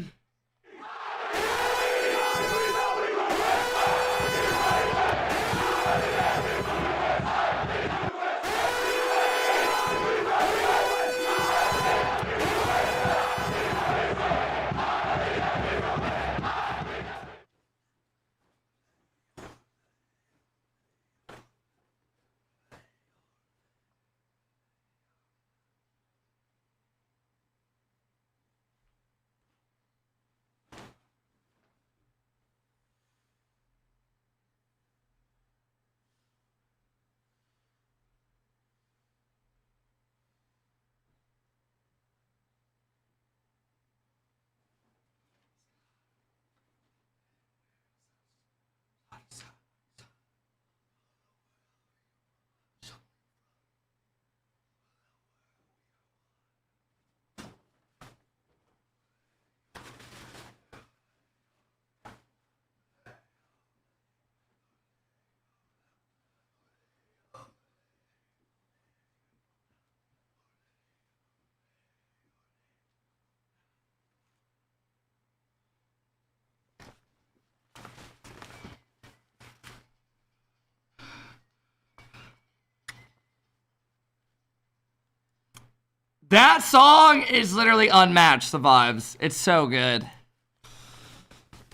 That song is literally unmatched, the vibes. It's so good.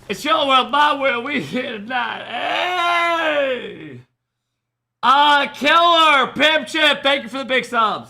It's your world, my world, we here tonight. Hey! Killer, Pimp Chip, thank you for the big subs.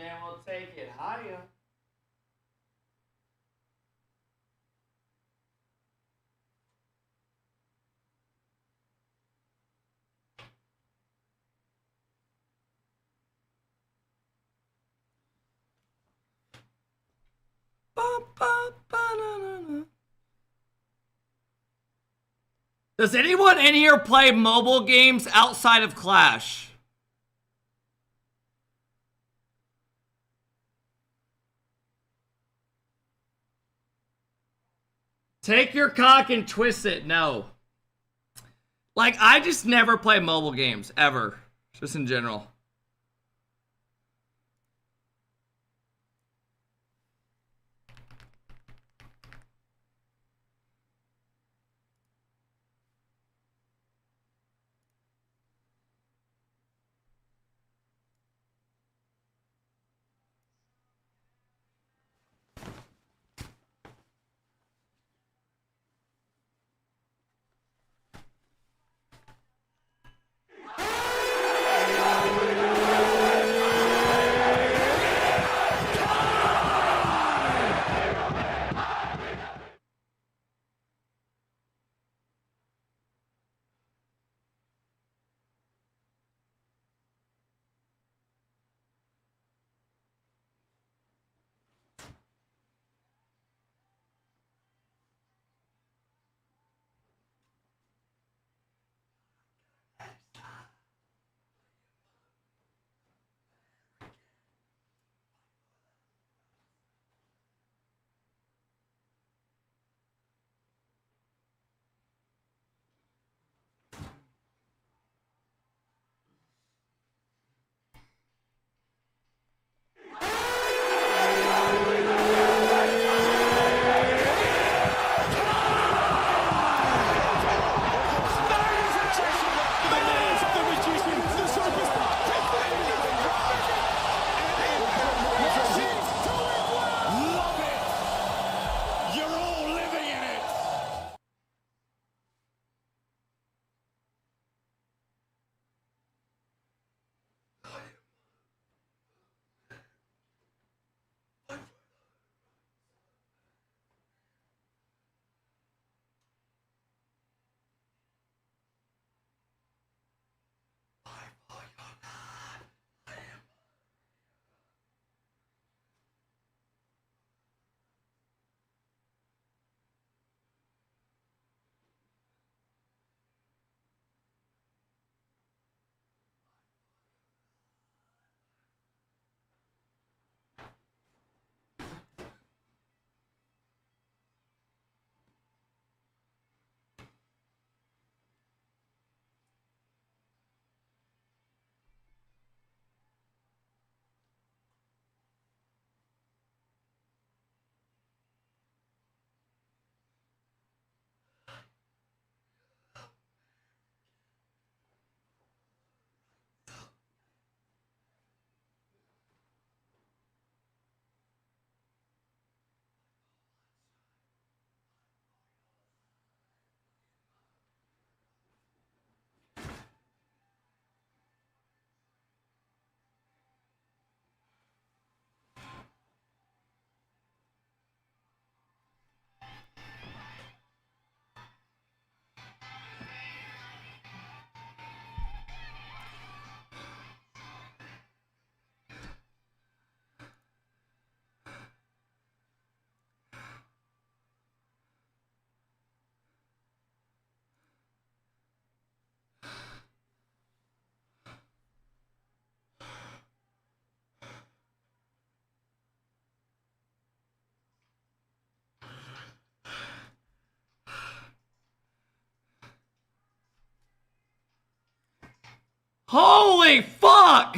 And we'll take it higher. Does anyone in here play mobile games outside of Clash? Take your cock and twist it. No. Like, I just never play mobile games, ever. Just in general. Holy fuck!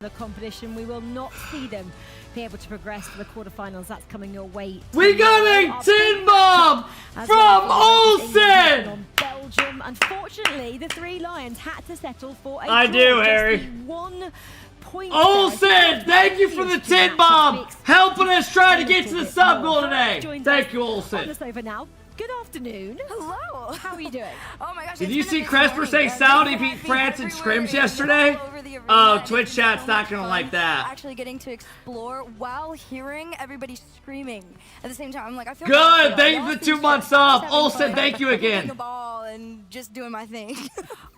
The competition, we will not see them be able to progress to the quarterfinals. That's coming your way. We got a tin bomb from Olsen! On Belgium. Unfortunately, the three Lions had to settle for a I draw. do, Just Harry. the 1 point. Olsen, thank you for the tin bomb, helping us try to get to the sub goal today. Thank you, On Olsen. the sofa now. Good afternoon. Hello. How are you doing? Oh my gosh. Did it's you been a see busy Cresper morning. say Saudi beat Traffic France in everywhere. scrims yesterday? All over the arena, Oh, and Twitch it's been chat's so not much gonna fun like that. Actually getting to explore while hearing everybody screaming at the same time. I'm like, I feel Good, like thank you for the 2 months off. Olsen, thank you kicking again. a ball and just doing my thing.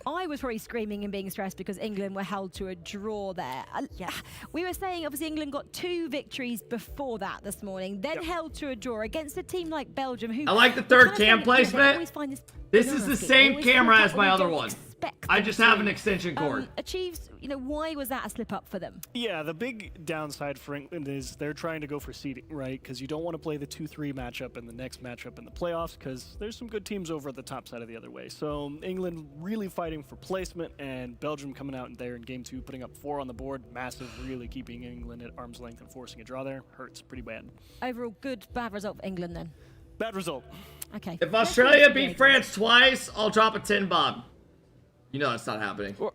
I was probably screaming and being stressed because England were held to a draw there. We were saying, obviously, England got 2 victories before that this morning, then held to a draw against a team like Belgium, who... I like the third cam placement. This is the same camera as my other one. I just have an extension cord. Achieves, why was that a slip up for them? Yeah, the big downside for England is they're trying to go for seeding, right? Because you don't want to play the 2-3 matchup in the next matchup in the playoffs because there's some good teams over at the top side of the other way. So England really fighting for placement, and Belgium coming out there in game 2, putting up 4 on the board. Massive, really keeping England at arm's length and forcing a draw there. Hurts pretty bad. Overall, good, bad result for England then? Bad result. Okay. If Australia beat France twice, I'll drop a tin bomb. You know that's not happening. Well,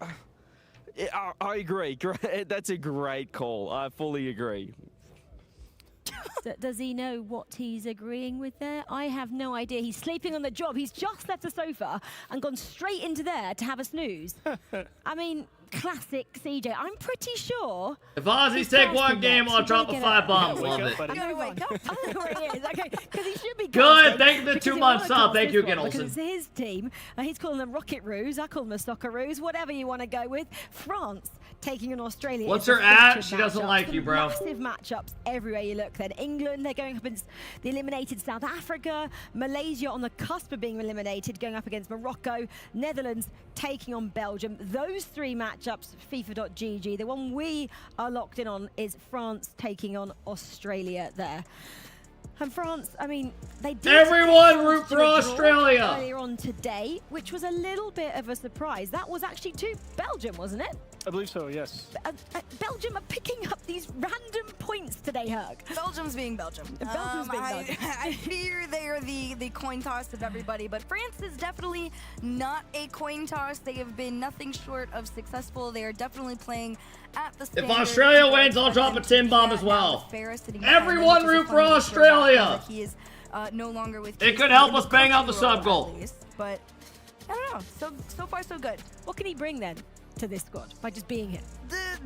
I agree. That's a great call. I fully agree. Does he know what he's agreeing with there? I have no idea. He's sleeping on the job. He's just left the sofa and gone straight into there to have a snooze. I mean, classic CJ. I'm pretty sure. If Aussies take one game, I'll drop a 5 bomb. Love it. I gotta wake up. I don't know where he is. Okay, because he should be Good. casting, Thank you for the because 2 he months wanna up. Thank cast you this again, one, because Olsen. it's his team. He's calling them Rocket-roos. I call them the Socceroos. Whatever you want to go with. France taking on Australia. What's It's her a at? featured She doesn't matchup. like you, Some bro. Massive matchups everywhere you look. Then England, they're going up against the eliminated South Africa. Malaysia on the cusp of being eliminated, going up against Morocco. Netherlands taking on Belgium. Those 3 matchups, FIFA.gg. The one we are locked in on is France taking on Australia there. And France, I mean, they did... Everyone root for Australia! Earlier on today, which was a little bit of a surprise. That was actually to Belgium, wasn't it? I believe so, yes. Belgium are picking up these random points today, Hug. Belgium's being Belgium. Belgium's being Belgium. I fear they are the coin toss of everybody, but France is definitely not a coin toss. They have been nothing short of successful. They are definitely playing at the standard. If Australia wins, I'll drop a tin bomb as well. Everyone root for Australia! He is no longer with. It could help us bang out the sub goal. But I don't know. So far so good. What can he bring then to this squad by just being here?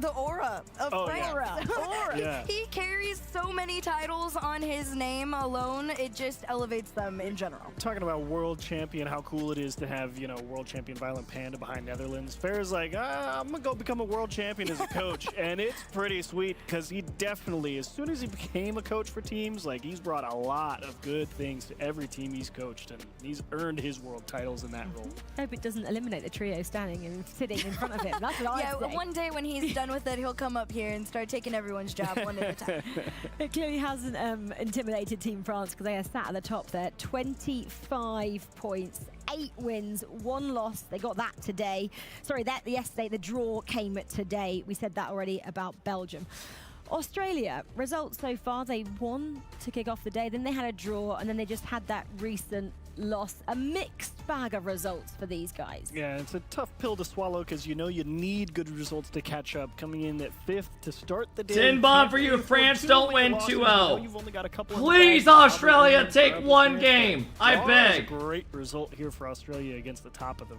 The aura of France. Aura. Yeah. He carries so many titles on his name alone. It just elevates them in general. Talking about world champion, how cool it is to have, world champion Violent Panda behind Netherlands. Fair's like, I'm going to go become a world champion as a coach. And it's pretty sweet because he definitely, as soon as he became a coach for teams, he's brought a lot of good things to every team he's coached. And he's earned his world titles in that role. I hope it doesn't eliminate the trio standing and sitting in front of him. That's what Yeah, I'd say. one day when he's done with it, he'll come up here and start taking everyone's job one at a time. It clearly hasn't intimidated Team France because they are sat at the top there. 25 points, 8 wins, 1 loss. They got that today. Sorry, yesterday. The draw came today. We said that already about Belgium. Australia, results so far, they won to kick off the day, then they had a draw, and then they just had that recent loss. A mixed bag of results for these guys. Yeah, it's a tough pill to swallow because you need good results to catch up. Coming in at 5th to start the day. Tin bomb for you if France don't win 2-0. You've only got a couple Please, Australia, take 1 game. I beg. It's a great result here for Australia against the top of the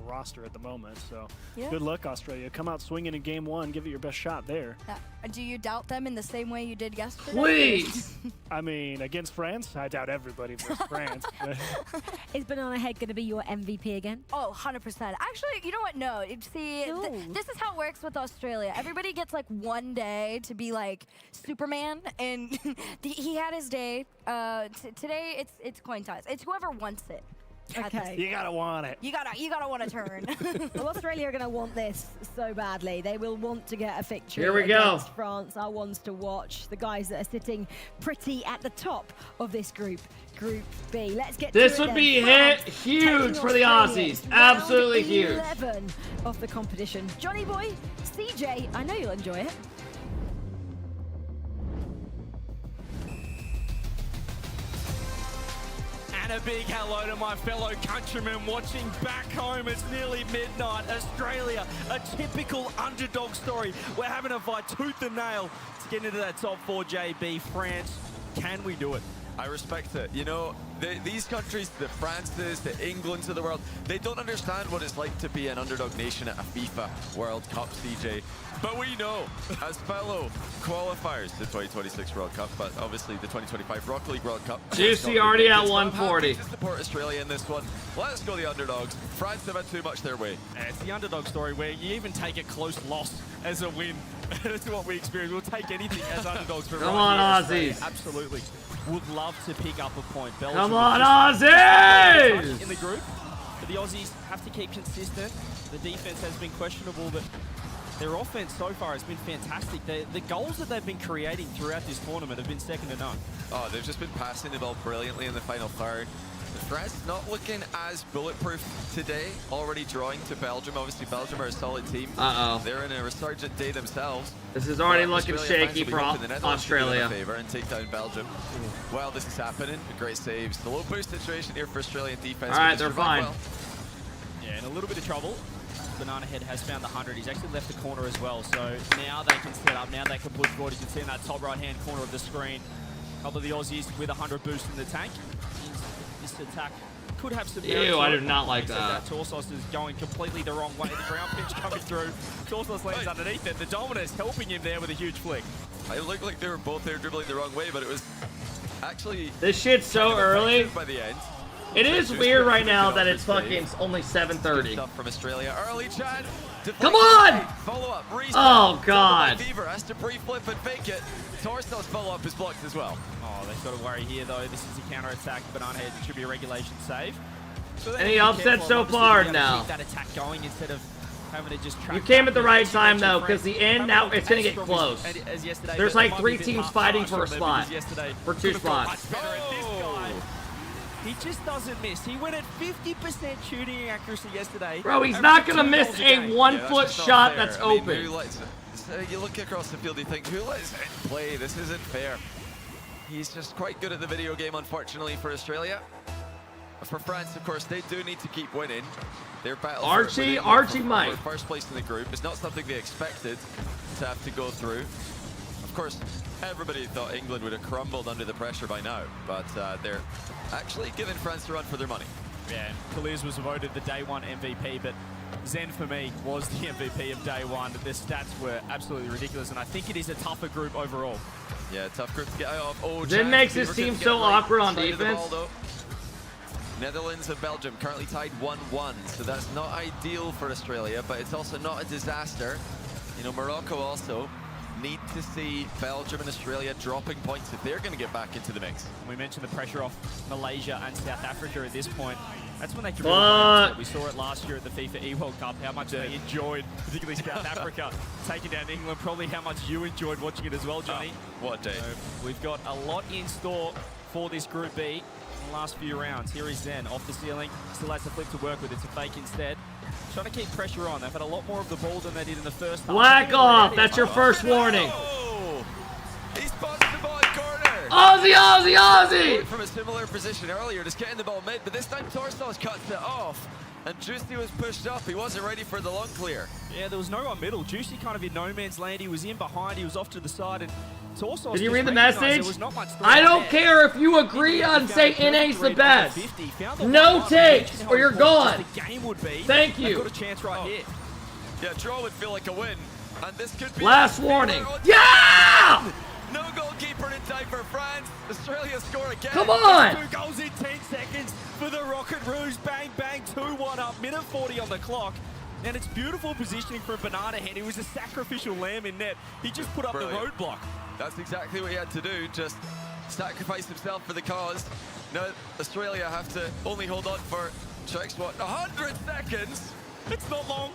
roster at the moment. So Yeah. good luck, Australia. Come out swinging in game 1. Give it your best shot there. Do you doubt them in the same way you did yesterday? Please. I mean, against France, I doubt everybody versus France. Is Banana Head going to be your MVP again? Oh, 100%. Actually, you know what? No. See, this is how it works with Australia. Everybody gets one day to be Superman, and he had his day. Today, it's coin toss. It's whoever wants it. Okay. You gotta want it. You gotta want to turn. Well, Australia are going to want this so badly. They will want to get a victory Here we go. against France. Our ones to watch. The guys that are sitting pretty at the top of this group. Group B. Let's get This to it would then. be France huge for the taking Aussies. Australia. Absolutely Round huge. 11 of the competition. Johnny boy, CJ, I know you'll enjoy it. And a big hello to my fellow countrymen watching back home. It's nearly midnight. Australia, a typical underdog story. We're having to fight tooth and nail to get into that top 4, JB. France, can we do it? I respect it. You know, these countries, the Frances, the Englands of the world, they don't understand what it's like to be an underdog nation at a FIFA World Cup, CJ. But we know, as fellow qualifiers to the 2026 World Cup, but obviously the 2025 Rocket League World Cup. Juicy already at 140. To support Australia in this one. Let's go the underdogs. France have had too much their way. It's the underdog story where you even take a close loss as a win. That's what we experience. We'll take anything as underdogs. For Come right on, here. Aussies. Absolutely. Would love to pick up a point. Belgium Come on, just Aussies! in the group, but the Aussies have to keep consistent. The defense has been questionable, but their offense so far has been fantastic. The goals that they've been creating throughout this tournament have been second to none. Oh, they've just been passing the ball brilliantly in the final third. France not looking as bulletproof today, already drawing to Belgium. Obviously, Belgium are a solid team. Uh-oh. They're in a resurgent day themselves. This is already But looking Australia shaky fans will be for hoping the Netherlands can do them Australia. a favor and take down Belgium. Well, this is happening. Great saves. The low boost situation here for Australian defense. All right, but they they're survive fine. well. Yeah, in a little bit of trouble. Banana Head has found the 100. He's actually left the corner as well. So now they can set up. Now they can push forward. You can see in that top right-hand corner of the screen, a couple of the Aussies with 100 boost in the tank. This attack could have some merit Ew, to I it. do not like Except that. Torsos is going completely the wrong way. The ground pitch coming through. Torsos lands underneath it. The Dominus helping him there with a huge flick. It looked like they were both there dribbling the wrong way, but it was actually... This shit's so early. By the end. It is weird right now that it's fucking only 7:30. Stuff from Australia. Early chance. Come on! Follow up. Oh, God. Fever has to pre-flip and fake it. Torsos follow up is blocked as well. Oh, they've got to worry here though. This is a counter-attack. Banana Head should be a regulation save. So they Any have to be upset careful, so obviously, far? to be able to No. keep that attack going instead of having to just track You came at the back. right As time you though, mentioned, because the Frank, end now it's gonna get strong close. as yesterday, There's but it like might 3 be a bit teams harsh fighting on for a them spot, because yesterday for 2 could have gone spots. much better, and this guy, he just doesn't miss. He went at 50% shooting accuracy yesterday. Bro, he's not gonna averaging 2 miss goals a game. 1-foot just not shot fair. that's I mean, open. who lets it? So you look across the field, you think, who lets it play? This isn't fair. He's just quite good at the video game, unfortunately, for Australia. For France, of course, they do need to keep winning. Their battle Archie might. for first place in the group is not something they expected to have to go through. Of course, everybody thought England would have crumbled under the pressure by now, but they're actually giving France a run for their money. Yeah, Kaliz was voted the day one MVP, but Zen for me was the MVP of day one. The stats were absolutely ridiculous, and I think it is a tougher group overall. Yeah, tough group to get out of. Oh, Zen makes his team so awkward on defense. Netherlands and Belgium currently tied 1-1, so that's not ideal for Australia, but it's also not a disaster. You know, Morocco also need to see Belgium and Australia dropping points if they're going to get back into the mix. We mentioned the pressure off Malaysia and South Africa at this point. That's when they can But we saw it last year at the FIFA E-World Cup, how much they enjoyed, particularly South Africa, taking down England. Probably how much you enjoyed watching it as well, Johnny. What a day. So we've got a lot in store for this Group B. In the last few rounds. Here is Zen off the ceiling, still has a flip to work with. It's a fake instead. Trying to keep pressure on. They've had a lot more of the ball than they did in the first half. Whack off! That's your first warning. Oh! He spots the ball in corner. Aussie, Aussie, Aussie! From a similar position earlier, just getting the ball mid, but this time Torsos cuts it off. And Juicy was pushed up. He wasn't ready for the long clear. Yeah, there was no one middle. Juicy kind of in no man's land. He was in behind. He was off to the side. And Torsos Did you just read the recognized message? there was not much I don't there. care if you agree on saying NA's the best. No takes, or you're gone. The game would be. Thank They've you. got a chance right here. Yeah, draw would feel like a win. And this could be... Last warning. Yeah! No goalkeeper in time for France. Australia score again. Come on! 2 goals in 10 seconds for the Rocket Rouge. Bang, bang, 2-1 up. Minute 40 on the clock. And it's beautiful positioning from Banana Head. He was a sacrificial lamb in net. He just put up Brilliant. the roadblock. That's exactly what he had to do. Just sacrifice himself for the cause. Now, Australia have to only hold on for, checks what, 100 seconds? It's not long.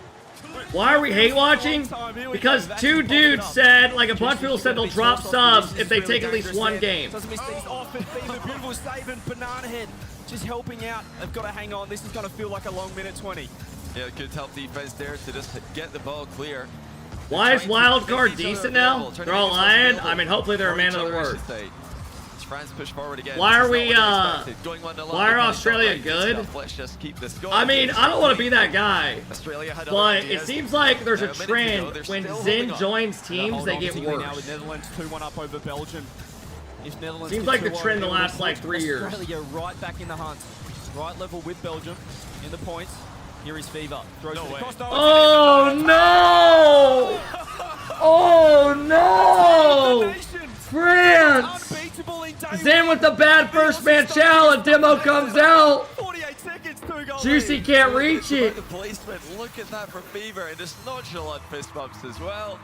Why are we hate watching? Because two dudes said, like a bunch of people said, they'll drop subs if they take at least one game. Doesn't miss these off, and Fifae, beautiful save, and Banana Head just helping out. They've got to hang on. This is going to feel like a long minute 20. Yeah, good help defense there to just get the ball clear. Why is Wildcard decent now? They're all lying? I mean, hopefully they're a man of the word. France push forward again. Why are we, why are Australia good? Let's just keep this going. I mean, I don't want to be that guy, but it seems like there's a trend when Zen joins teams, they get worse. Now with Netherlands 2-1 up over Belgium. If Netherlands Seems like the trend the last, like, 3 years. Australia right back in the hunt. Right level with Belgium in the points. Here is Fever. Throws it across. Oh, no! Oh, no! France! Zen with the bad first man challenge. Demo comes out. 48 seconds, 2 goals. Juicy can't reach it. The placement, look at that for Fever, and just nonchalant fist bumps as well.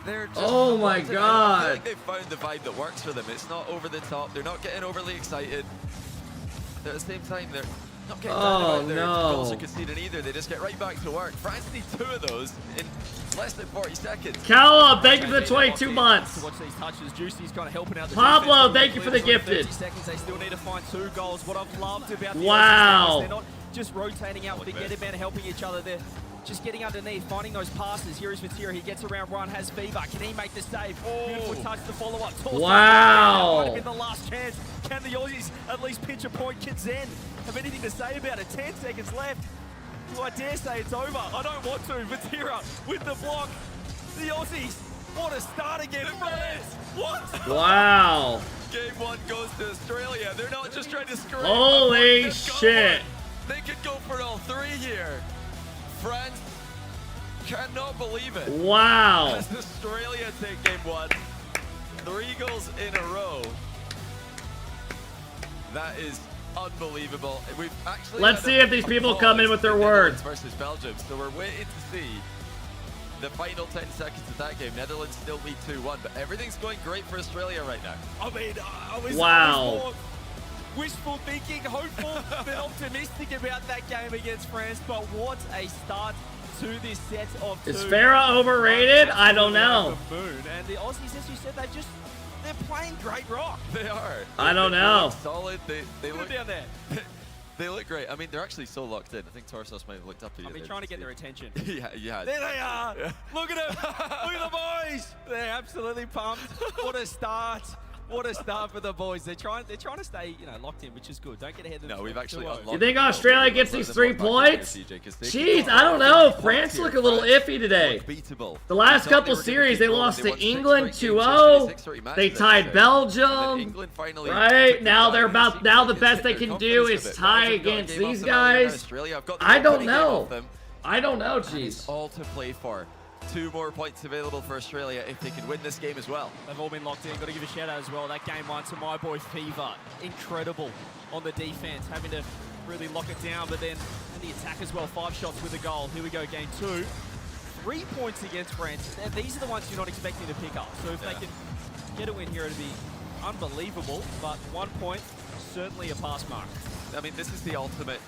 They're just Oh my I feel God. like they've found the vibe that works for them. It's not over the top. They're not getting overly excited. At the same time, they're not getting down about their goals or conceding either. They just get right back to work. France need 2 of those in less than 40 seconds. Callum, thank you for the 22 months. Watch these touches. Juicy's kind of helping out the Pablo, defense. thank you for the gifted. 30 seconds, they still need to find 2 goals. What I've loved about the Wow. Aussies, they're not just rotating out together and helping each other. They're just getting underneath, finding those passes. Here is Vatira. He gets around one, has Fever. Can he make the save? Beautiful touch to follow up. Wow. Might have been the last chance. Can the Aussies at least pinch a point? Can Zen have anything to say about it? 10 seconds left. Do I dare say it's over? I don't want to. Vatira with the block. The Aussies, what a start again. What? Wow. Game 1 goes to Australia. They're not just trying to screw. Holy shit. They could go for all 3 here. France cannot believe it. Wow. As Australia take game 1, 3 goals in a row. That is unbelievable. We've actually Let's see if these people come in with their words. Versus Belgium. So we're waiting to see the final 10 seconds of that game. Netherlands still lead 2-1, but everything's going great for Australia right now. I mean, I was Wow. wishful thinking, hopeful, but optimistic about that game against France. But what a start to this set of 2. Is Farah overrated? I don't know. The moon. And the Aussies, as you said, they're playing great rock. They are. I don't They know. look solid. They look down there. They look great. I mean, they're actually so locked in. I think Tarsos might have looked up to you. I mean, trying to get their attention. yeah. There they are. Yeah. Look at them. Look at the boys. They're absolutely pumped. What a start. What a start for the boys. They're trying to stay, locked in, which is good. Don't get ahead of them. No, we've actually unlocked. You think Australia gets these 3 points? Jeez, I don't know. France look a little iffy today. The last couple series, they lost to England 2-0. They tied Belgium. Right? Now the best they can do is tie against these guys. I don't know. I don't know, jeez. All to play for. 2 more points available for Australia if they can win this game as well. They've all been locked in. Got to give a shout out as well. That game 1 to my boy Fever. Incredible on the defense, having to really lock it down. But then and the attack as well. 5 shots with a goal. Here we go, game 2. 3 points against France. And these are the ones you're not expecting to pick up. So if they can get a win here, it'd be unbelievable. But 1 point, certainly a pass mark. I mean, this is the ultimate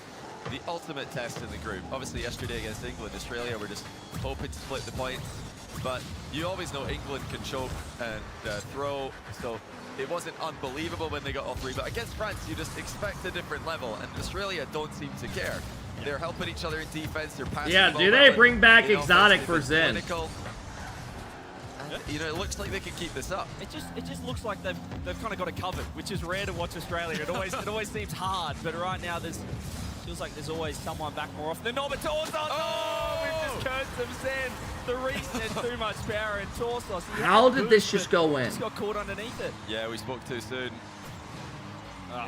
test in the group. Obviously, yesterday against England, Australia were just hoping to split the points. But you always know England can choke and throw, so it wasn't unbelievable when they got all 3. But against France, you just expect a different level, and Australia don't seem to care. They're helping each other in defense. They're passing. Yeah, the do ball they well, bring back in exotic offense, for Zen? And, it looks like they can keep this up. It just looks like they've kind of got it covered, which is rare to watch Australia. It always seems hard, but right now feels like there's always someone back more often than not. But Torsos, we've just cursed them Zen. The reset, too much power, and Torsos. How did this just go in? Just got caught underneath it. Yeah, we spoke too soon.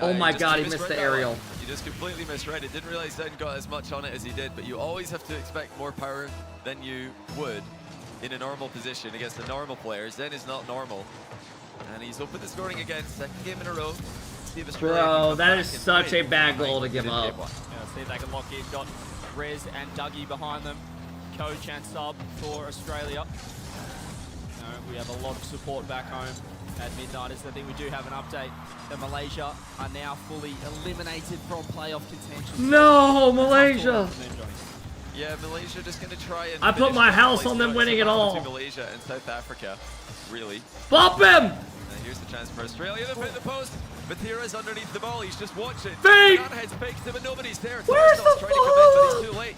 Oh my God, he missed the aerial. You just completely misread it. Didn't realize Zen got as much on it as he did, but you always have to expect more power than you would in a normal position against a normal player. Zen is not normal. And he's open to scoring again, 2nd game in a row. Bro, that is such a bad goal to give up. Yeah, see if they can lock in. Got Rez and Dougie behind them. Coach and sub for Australia. We have a lot of support back home. at Midnighters. I think we do have an update that Malaysia are now fully eliminated from playoff contention. No, Malaysia. Yeah, Malaysia just going to try and... I put my house on them winning it all. Malaysia and South Africa, really. Bump him! And here's the chance for Australia. They've hit the post. Batira's underneath the ball. He's just watching. Fake! Head's faked him, but nobody's there. Where's the trying to come in, but he's too late.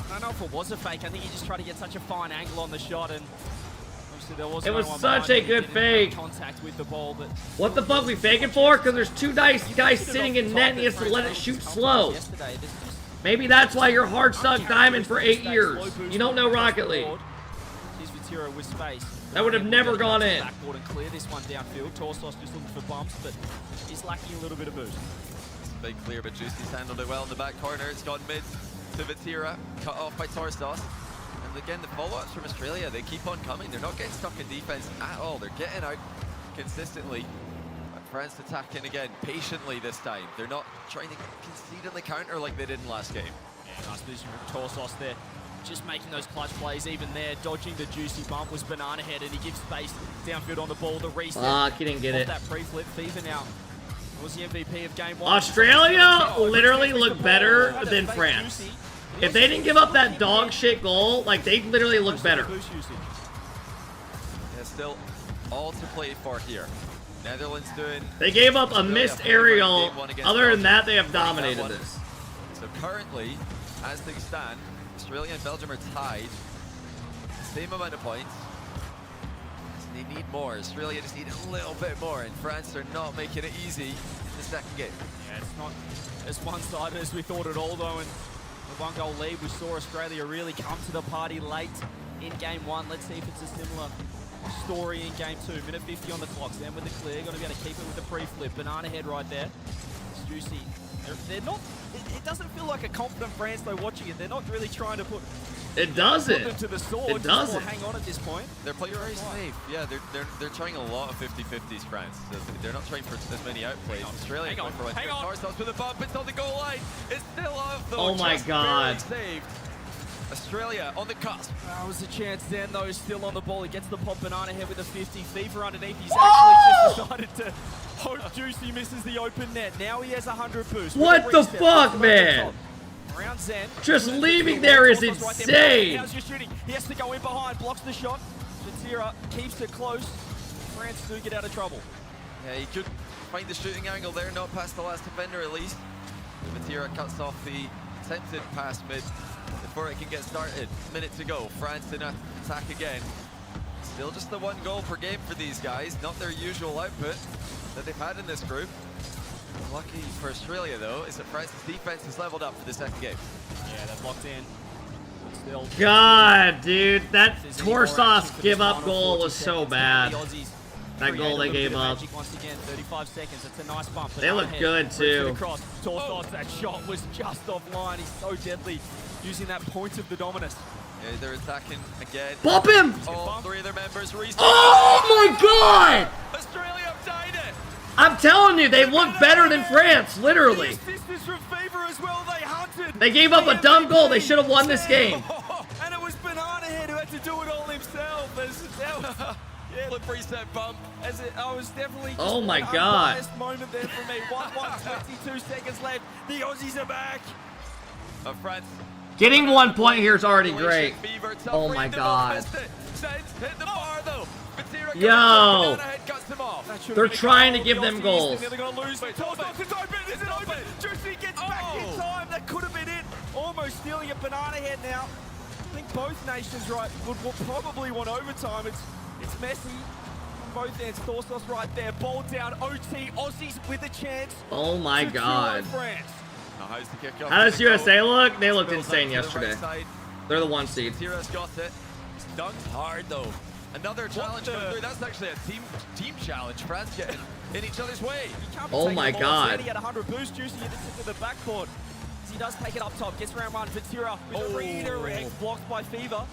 I don't know if it was a fake. I think he just tried to get such a fine angle on the shot, and obviously there was it no was one such behind a him. good He didn't fake. have contact with the ball, but What the fuck we faking for? Because there's two nice guys sitting in net and he has to let it shoot slow. Maybe that's why you're hard stuck diamond for 8 years. You don't know Rocket League. Here's Vatira with space. That would have never gone in. Backboard and clear this one downfield. Torsos just looking for bumps, but he's lacking a little bit of boost. It's a big clear, but Juicy's handled it well in the back corner. It's gone mid to Vatira, cut off by Torsos. And again, the follow-ups from Australia, they keep on coming. They're not getting stuck in defense at all. They're getting out consistently. France attacking again, patiently this time. They're not trying to concede on the counter like they did in last game. Yeah, nice position from Torsos there. Just making those clutch plays even there. Dodging the juicy bump was Banana Head, and he gives space downfield on the ball. The reset. Fuck, he didn't get it. That pre-flip. FIFA now was the MVP of game 1. Australia literally looked better than France. If they didn't give up that dog shit goal, like, they literally look better. Yeah, still all to play for here. Netherlands doing... They gave up a missed aerial. Other than that, they have dominated this. So currently, as things stand, Australia and Belgium are tied. Same amount of points. They need more. Australia just need a little bit more, and France are not making it easy in the second game. Yeah, it's not as one-sided as we thought at all, though. And the one-goal lead, we saw Australia really come to the party late in game 1. Let's see if it's a similar story in game 2. Minute 50 on the clock. Then with the clear, going to be able to keep it with the pre-flip. Banana Head right there. It's juicy. They're not. It doesn't feel like a confident France though watching it. They're not really trying to put. It doesn't. Put them to the sword. It doesn't. Hang on at this point. They're playing very safe. Yeah, they're trying a lot of 50-50s, France. So they're not trying for as many outplays. Australia going for hang on. Tarsos with a bump. It's on the goal line. It's still off though. Oh my God. Saved. Australia on the cusp. That was a chance then, though. Still on the ball. He gets the pop. Banana Head with a 50. FIFA underneath. He's actually just decided to hope Juicy misses the open net. Now he has 100 boost. What the fuck, man? Around Zen. Just leaving there is insane. How's your shooting? He has to go in behind. Blocks the shot. Vatira keeps it close. France do get out of trouble. Yeah, he could find the shooting angle there. Not past the last defender, at least. Vatira cuts off the attempted pass mid before it can get started. Minute to go. France in attack again. Still just the 1 goal per game for these guys. Not their usual output that they've had in this group. Lucky for Australia, though, is that France's defense has leveled up for the second game. Yeah, they've locked in. Still. God, dude, that Torsos give-up goal was so bad. That goal they gave up. Once again, 35 seconds. It's a nice bump. They look good, too. Torsos, that shot was just offline. He's so deadly, using that point of the dominus. Yeah, they're attacking again. Bump him! All 3 of their members restart. Oh my God! Australia have tied it! I'm telling you, they look better than France, literally. From Favor as well. They hunted. They gave up a dumb goal. They should have won this game. And it was Banana Head who had to do it all himself. Yeah, flip reset bump. I was definitely. Oh my God! Best moment there for me. 1:22 seconds left. The Aussies are back. France. Getting 1 point here is already great. Oh my God! Hit the bar though. Yo! They're trying to give them goals. They're going to lose. Torsos is open. Is it open? Juicy gets back in time. That could have been it. Almost stealing a Banana Head now. I think both nations would probably want overtime. It's messy on both ends. Torsos right there. Ball down. OT. Aussies with a chance. Oh my God. France. How does USA look? They looked insane yesterday. They're the 1 seed. Tira's got it. Dunked hard though. Another challenge coming through. That's actually a team challenge. France getting in each other's way. Oh my God. He had 100 boost. Juicy hit it to the backboard. He does take it up top. Gets around 1. Vatira with a redirect. Blocked by Fever.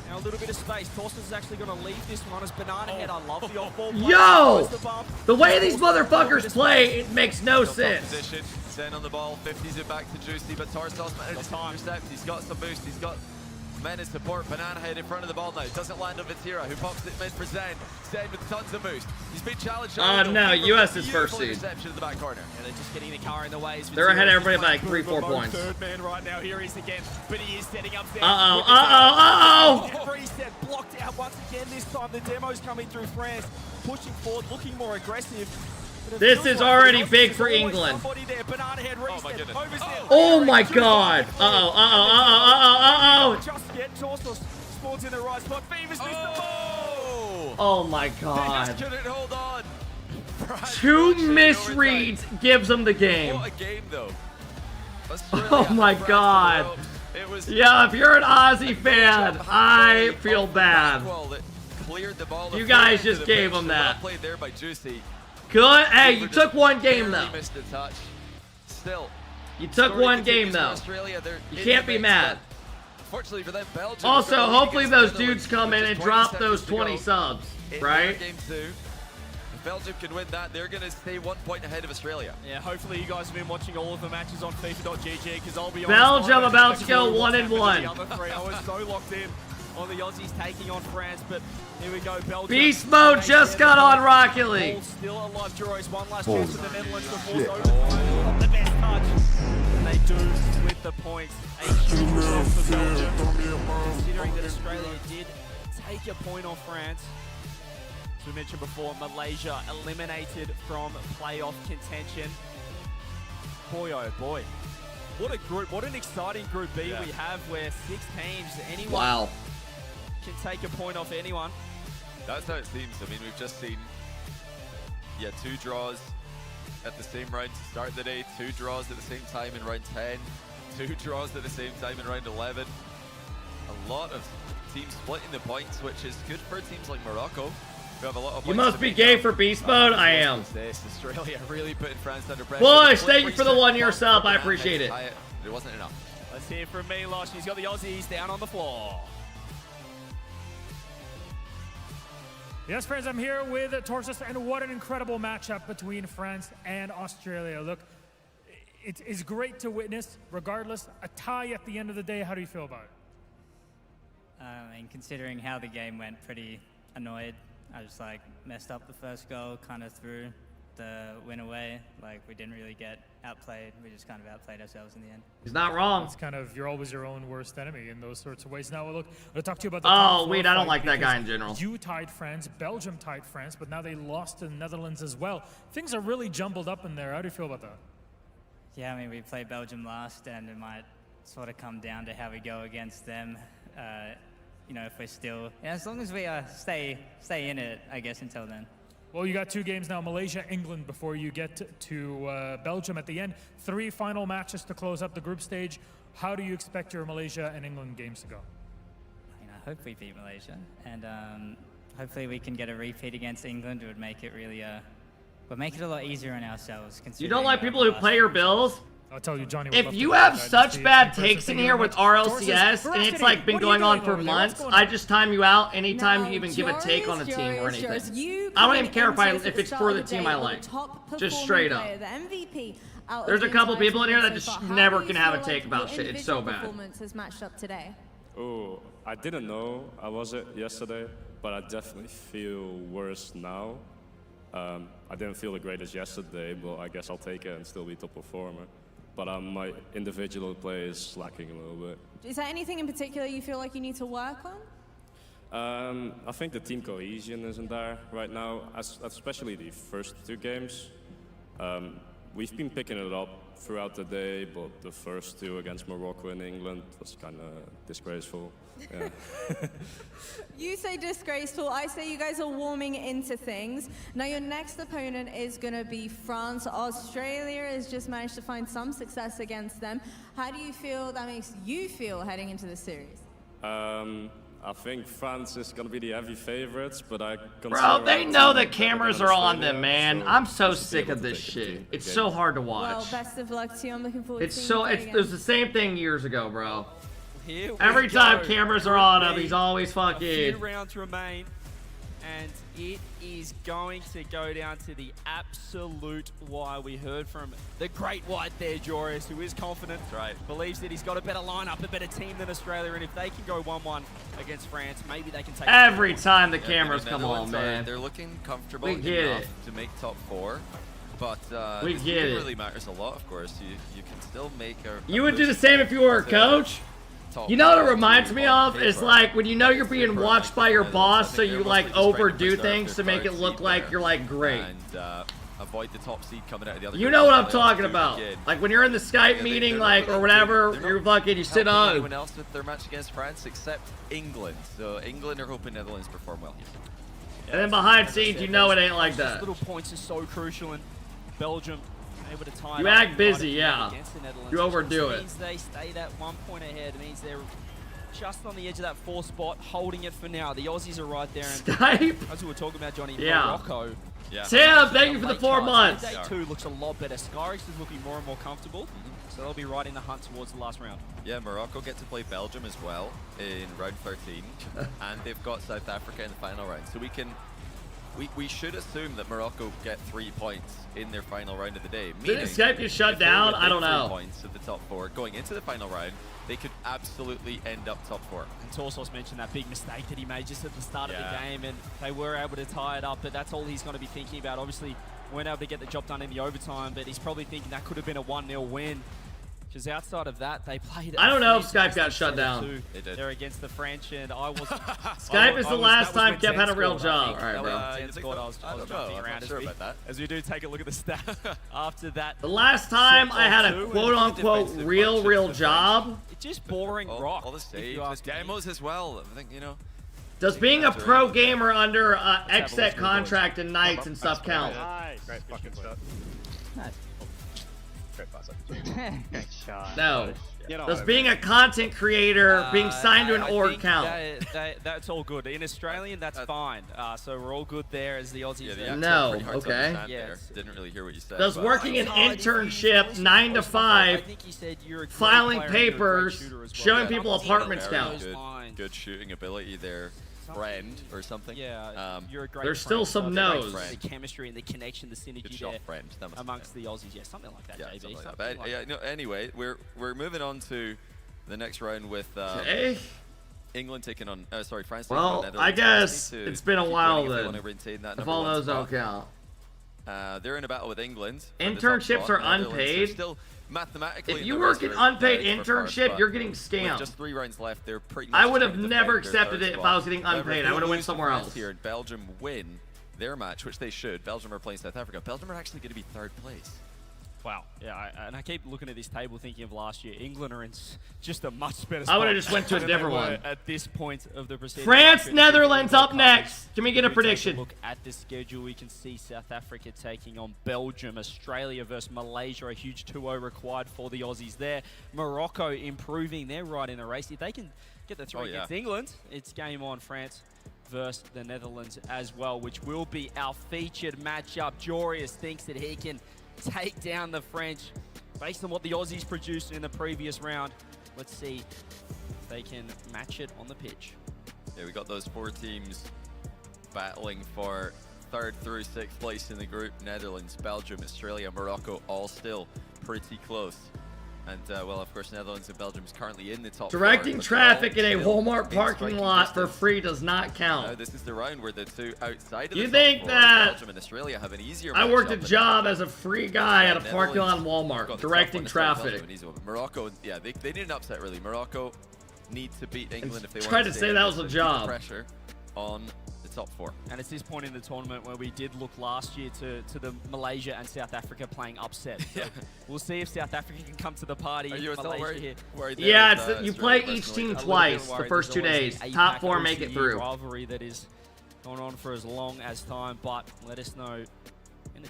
Now a little bit of space. Torsos is actually going to leave this one as Banana Head. I love the off-ball play. Yo! The way these motherfuckers play, it makes no sense. Zen on the ball. 50s it back to Juicy, but Torsos managed to intercept. He's got some boost. He's got men in support. Banana Head in front of the ball now. Doesn't land on Vatira, who pops it mid for Zen. Zen with tons of boost. He's been challenged. No, US is first seed. Reception in the back corner. And they're just getting the car in the way. They're ahead of everybody by like 3-4 points. Third man right now. Here he is again, but he is setting up. Reset blocked out once again. This time the demo's coming through France, pushing forward, looking more aggressive. This is already big for England. Oh my goodness. Oh my god. Just get Torsos spawns in the right spot. Beavers missed the ball. Oh my god. Couldn't hold on. 2 misreads gives them the game. What a game though. Oh my god. Yeah, if you're an Aussie fan, I feel bad. You guys just gave them that. Played there by Juicy. Good. Hey, you took one game though. Missed a touch. Still. You took one game though. You can't be mad. Fortunately for them, Belgium. Also, hopefully those dudes come in and drop those 20 subs, right? Game 2. If Belgium can win that, they're going to stay 1 point ahead of Australia. Yeah, hopefully you guys have been watching all of the matches on FIFA.gg because I'll be honest. Belgium about to go 1-1. The other 3, I was so locked in on the Aussies taking on France, but here we go, Belgium. Beast mode just got on Rocket League. Still alive, Juro's one last chance for the Netherlands before over the best touch. And they do with the points. A huge result for Belgium, considering that Australia did take a point on France. As we mentioned before, Malaysia eliminated from playoff contention. Boy, oh boy. What a group, what an exciting Group B we have where 6 teams, anyone can take a point off anyone. That's how it seems. I mean, we've just seen, 2 draws at the same round to start the day, 2 draws at the same time in round 10, 2 draws at the same time in round 11. A lot of teams splitting the points, which is good for teams like Morocco. Have a lot of you must be gay for beast mode. I am. Australia really putting France under pressure. Bush, thank you for the 1-year sub. I appreciate it. It wasn't enough. Let's hear from Milosh. He's got the Aussies down on the floor. Yes, friends, I'm here with Torsos, and what an incredible matchup between France and Australia. Look, it is great to witness, regardless, a tie at the end of the day. How do you feel about it? And considering how the game went, pretty annoyed. I just messed up the first goal, kind of threw the win away. We didn't really get outplayed. We just kind of outplayed ourselves in the end. He's not wrong. It's kind of, you're always your own worst enemy in those sorts of ways. Now, look, I'll talk to you about the Oh, wait, I don't like that guy in general. You tied France, Belgium tied France, but now they lost to the Netherlands as well. Things are really jumbled up in there. How do you feel about that? Yeah, I mean, we played Belgium last, and it might sort of come down to how we go against them. If we're still, as long as we stay in it, I guess, until then. Well, you got 2 games now, Malaysia, England, before you get to Belgium at the end. 3 final matches to close up the group stage. How do you expect your Malaysia and England games to go? I hope we beat Malaysia, and hopefully we can get a repeat against England. It would make it really, would make it a lot easier on ourselves. You don't like people who play your bills? I'll tell you, Johnny. If you have such bad takes in here with RLCS, and it's been going on for months, I just time you out anytime you even give a take on a team or anything. I don't even care if it's for the team I like. Just straight up. There's a couple people in here that just never can have a take about shit. It's so bad. Oh, I didn't know I was it yesterday, but I definitely feel worse now. I didn't feel the greatest yesterday, but I guess I'll take it and still be top performer. But my individual play is slacking a little bit. Is there anything in particular you feel like you need to work on? I think the team cohesion isn't there right now, especially the first 2 games. We've been picking it up throughout the day, but the first 2 against Morocco and England was kind of disgraceful. Yeah. You say disgraceful, I say you guys are warming into things. Now your next opponent is going to be France. Australia has just managed to find some success against them. How do you feel that makes you feel heading into the series? I think France is going to be the heavy favorites, but I consider... Bro, they know the cameras are on them, man. I'm so sick of this shit. It's so hard to watch. Well, best of luck to you. I'm looking forward to seeing it was the same thing years ago, bro. Every time cameras are on him, he's always fucking... A few rounds remain. and it is going to go down to the absolute wire. We heard from the great white there, Joris, who is confident. That's right. Believes that he's got a better lineup, a better team than Australia, and if they can go 1-1 against France, maybe they can take Every time the cameras come on, man. They're looking comfortable We get enough it. to make top 4. But We this get game it. really matters a lot, of course. You can still make a You would do the same if you were a coach? You know what it reminds me of? It's like when you know you're being watched by your boss, so you like overdo things to make it look like you're like great. And avoid the top seed coming out of the other. You know what I'm talking about. Like when you're in the Skype meeting, like, or whatever, you're fucking, you sit on. Anyone else with their match against France except England. So England are hoping Netherlands perform well here. And then behind scenes, you know it ain't like that. Little points are so crucial, and Belgium able to tie it You up act busy, yeah. against the Netherlands, You overdo which it. means they stay that 1 point ahead. It means they're just on the edge of that 4th spot, holding it for now. The Aussies are right there. And Skype? as we were talking about, Johnny, Yeah. Morocco. Tim, thank you for the 4 months. Day 2 looks a lot better. Skyrix is looking more and more comfortable, so they'll be right in the hunt towards the last round. Yeah, Morocco get to play Belgium as well in round 13, and they've got South Africa in the final round. So we should assume that Morocco get 3 points in their final round of the day. Did Skype get shut down? I don't know. 3 points of the top 4 going into the final round, they could absolutely end up top 4. And Torsos mentioned that big mistake that he made just at the start of the game, and they were able to tie it up, but that's all he's going to be thinking about. Obviously, weren't able to get the job done in the overtime, but he's probably thinking that could have been a 1-0 win. Because outside of that, they played. I don't know if Skype got shut down. They did. They're against the French, and I was. Skype is the last time Kep had a real job. All right, bro. I don't know. I'm not sure about that. As we do take a look at the stats after that. The last time I had a quote-unquote real job. It's just boring rock. All the saves, the demos as well. I think, you know. Does being a pro gamer under exit contract and nights and stuff count? Great fucking shot. Great pass. Great shot. No. Does being a content creator, being signed to an org count? That's all good. In Australian, that's fine. So we're all good there as the Aussies. No, okay. Didn't really hear what you said. Does working an internship 9 to 5, filing papers, showing people apartments count? Good shooting ability there. Friend or something. Yeah, you're a great There's still some no's. The chemistry and the connection, the synergy there amongst the Aussies. Yeah, something like that, JB. Something like that. No, anyway, we're moving on to the next round with England taking on, France taking on Netherlands. I guess it's been a while then. If all those don't count. They're in a battle with England. Internships are unpaid. Still mathematically, if you work an unpaid internship, you're getting scammed. With just 3 rounds left, they're pretty much I would have never accepted it if I was getting unpaid. I would have went somewhere else. Here, Belgium win their match, which they should. Belgium are playing South Africa. Belgium are actually going to be 3rd place. Wow. Yeah, and I keep looking at this table thinking of last year. England are in just a much better spot. I would have just went to a different one. At this point of the proceedings. France, Netherlands up next. Can we get a prediction? Look at the schedule. We can see South Africa taking on Belgium. Australia versus Malaysia. A huge 2-0 required for the Aussies there. Morocco improving. They're right in the race. If they can get the 3 against England, it's game on. France versus the Netherlands as well, which will be our featured matchup. Jorius thinks that he can take down the French based on what the Aussies produced in the previous round. Let's see if they can match it on the pitch. Yeah, we got those 4 teams battling for 3rd through 6th place in the group. Netherlands, Belgium, Australia, Morocco, all still pretty close. And, well, of course, Netherlands and Belgium is currently in the top 4. Directing traffic in a Walmart parking lot for free does not count. This is the round where the 2 outside of you the think top 4, that Belgium and Australia have an easier I worked a matchup job as a free guy at a parking lot in Walmart, directing traffic. Morocco, yeah, they need an upset, really. Morocco need to beat England if they want tried to say that was a job. Pressure on the top 4. And it's this point in the tournament where we did look last year to the Malaysia and South Africa playing upset. So we'll see if South Africa can come to the party. Are you still worried there yeah, with, you play each team twice the first 2 days. Top 4 make it through. Rivalry that is going on for as long as time, but let us know.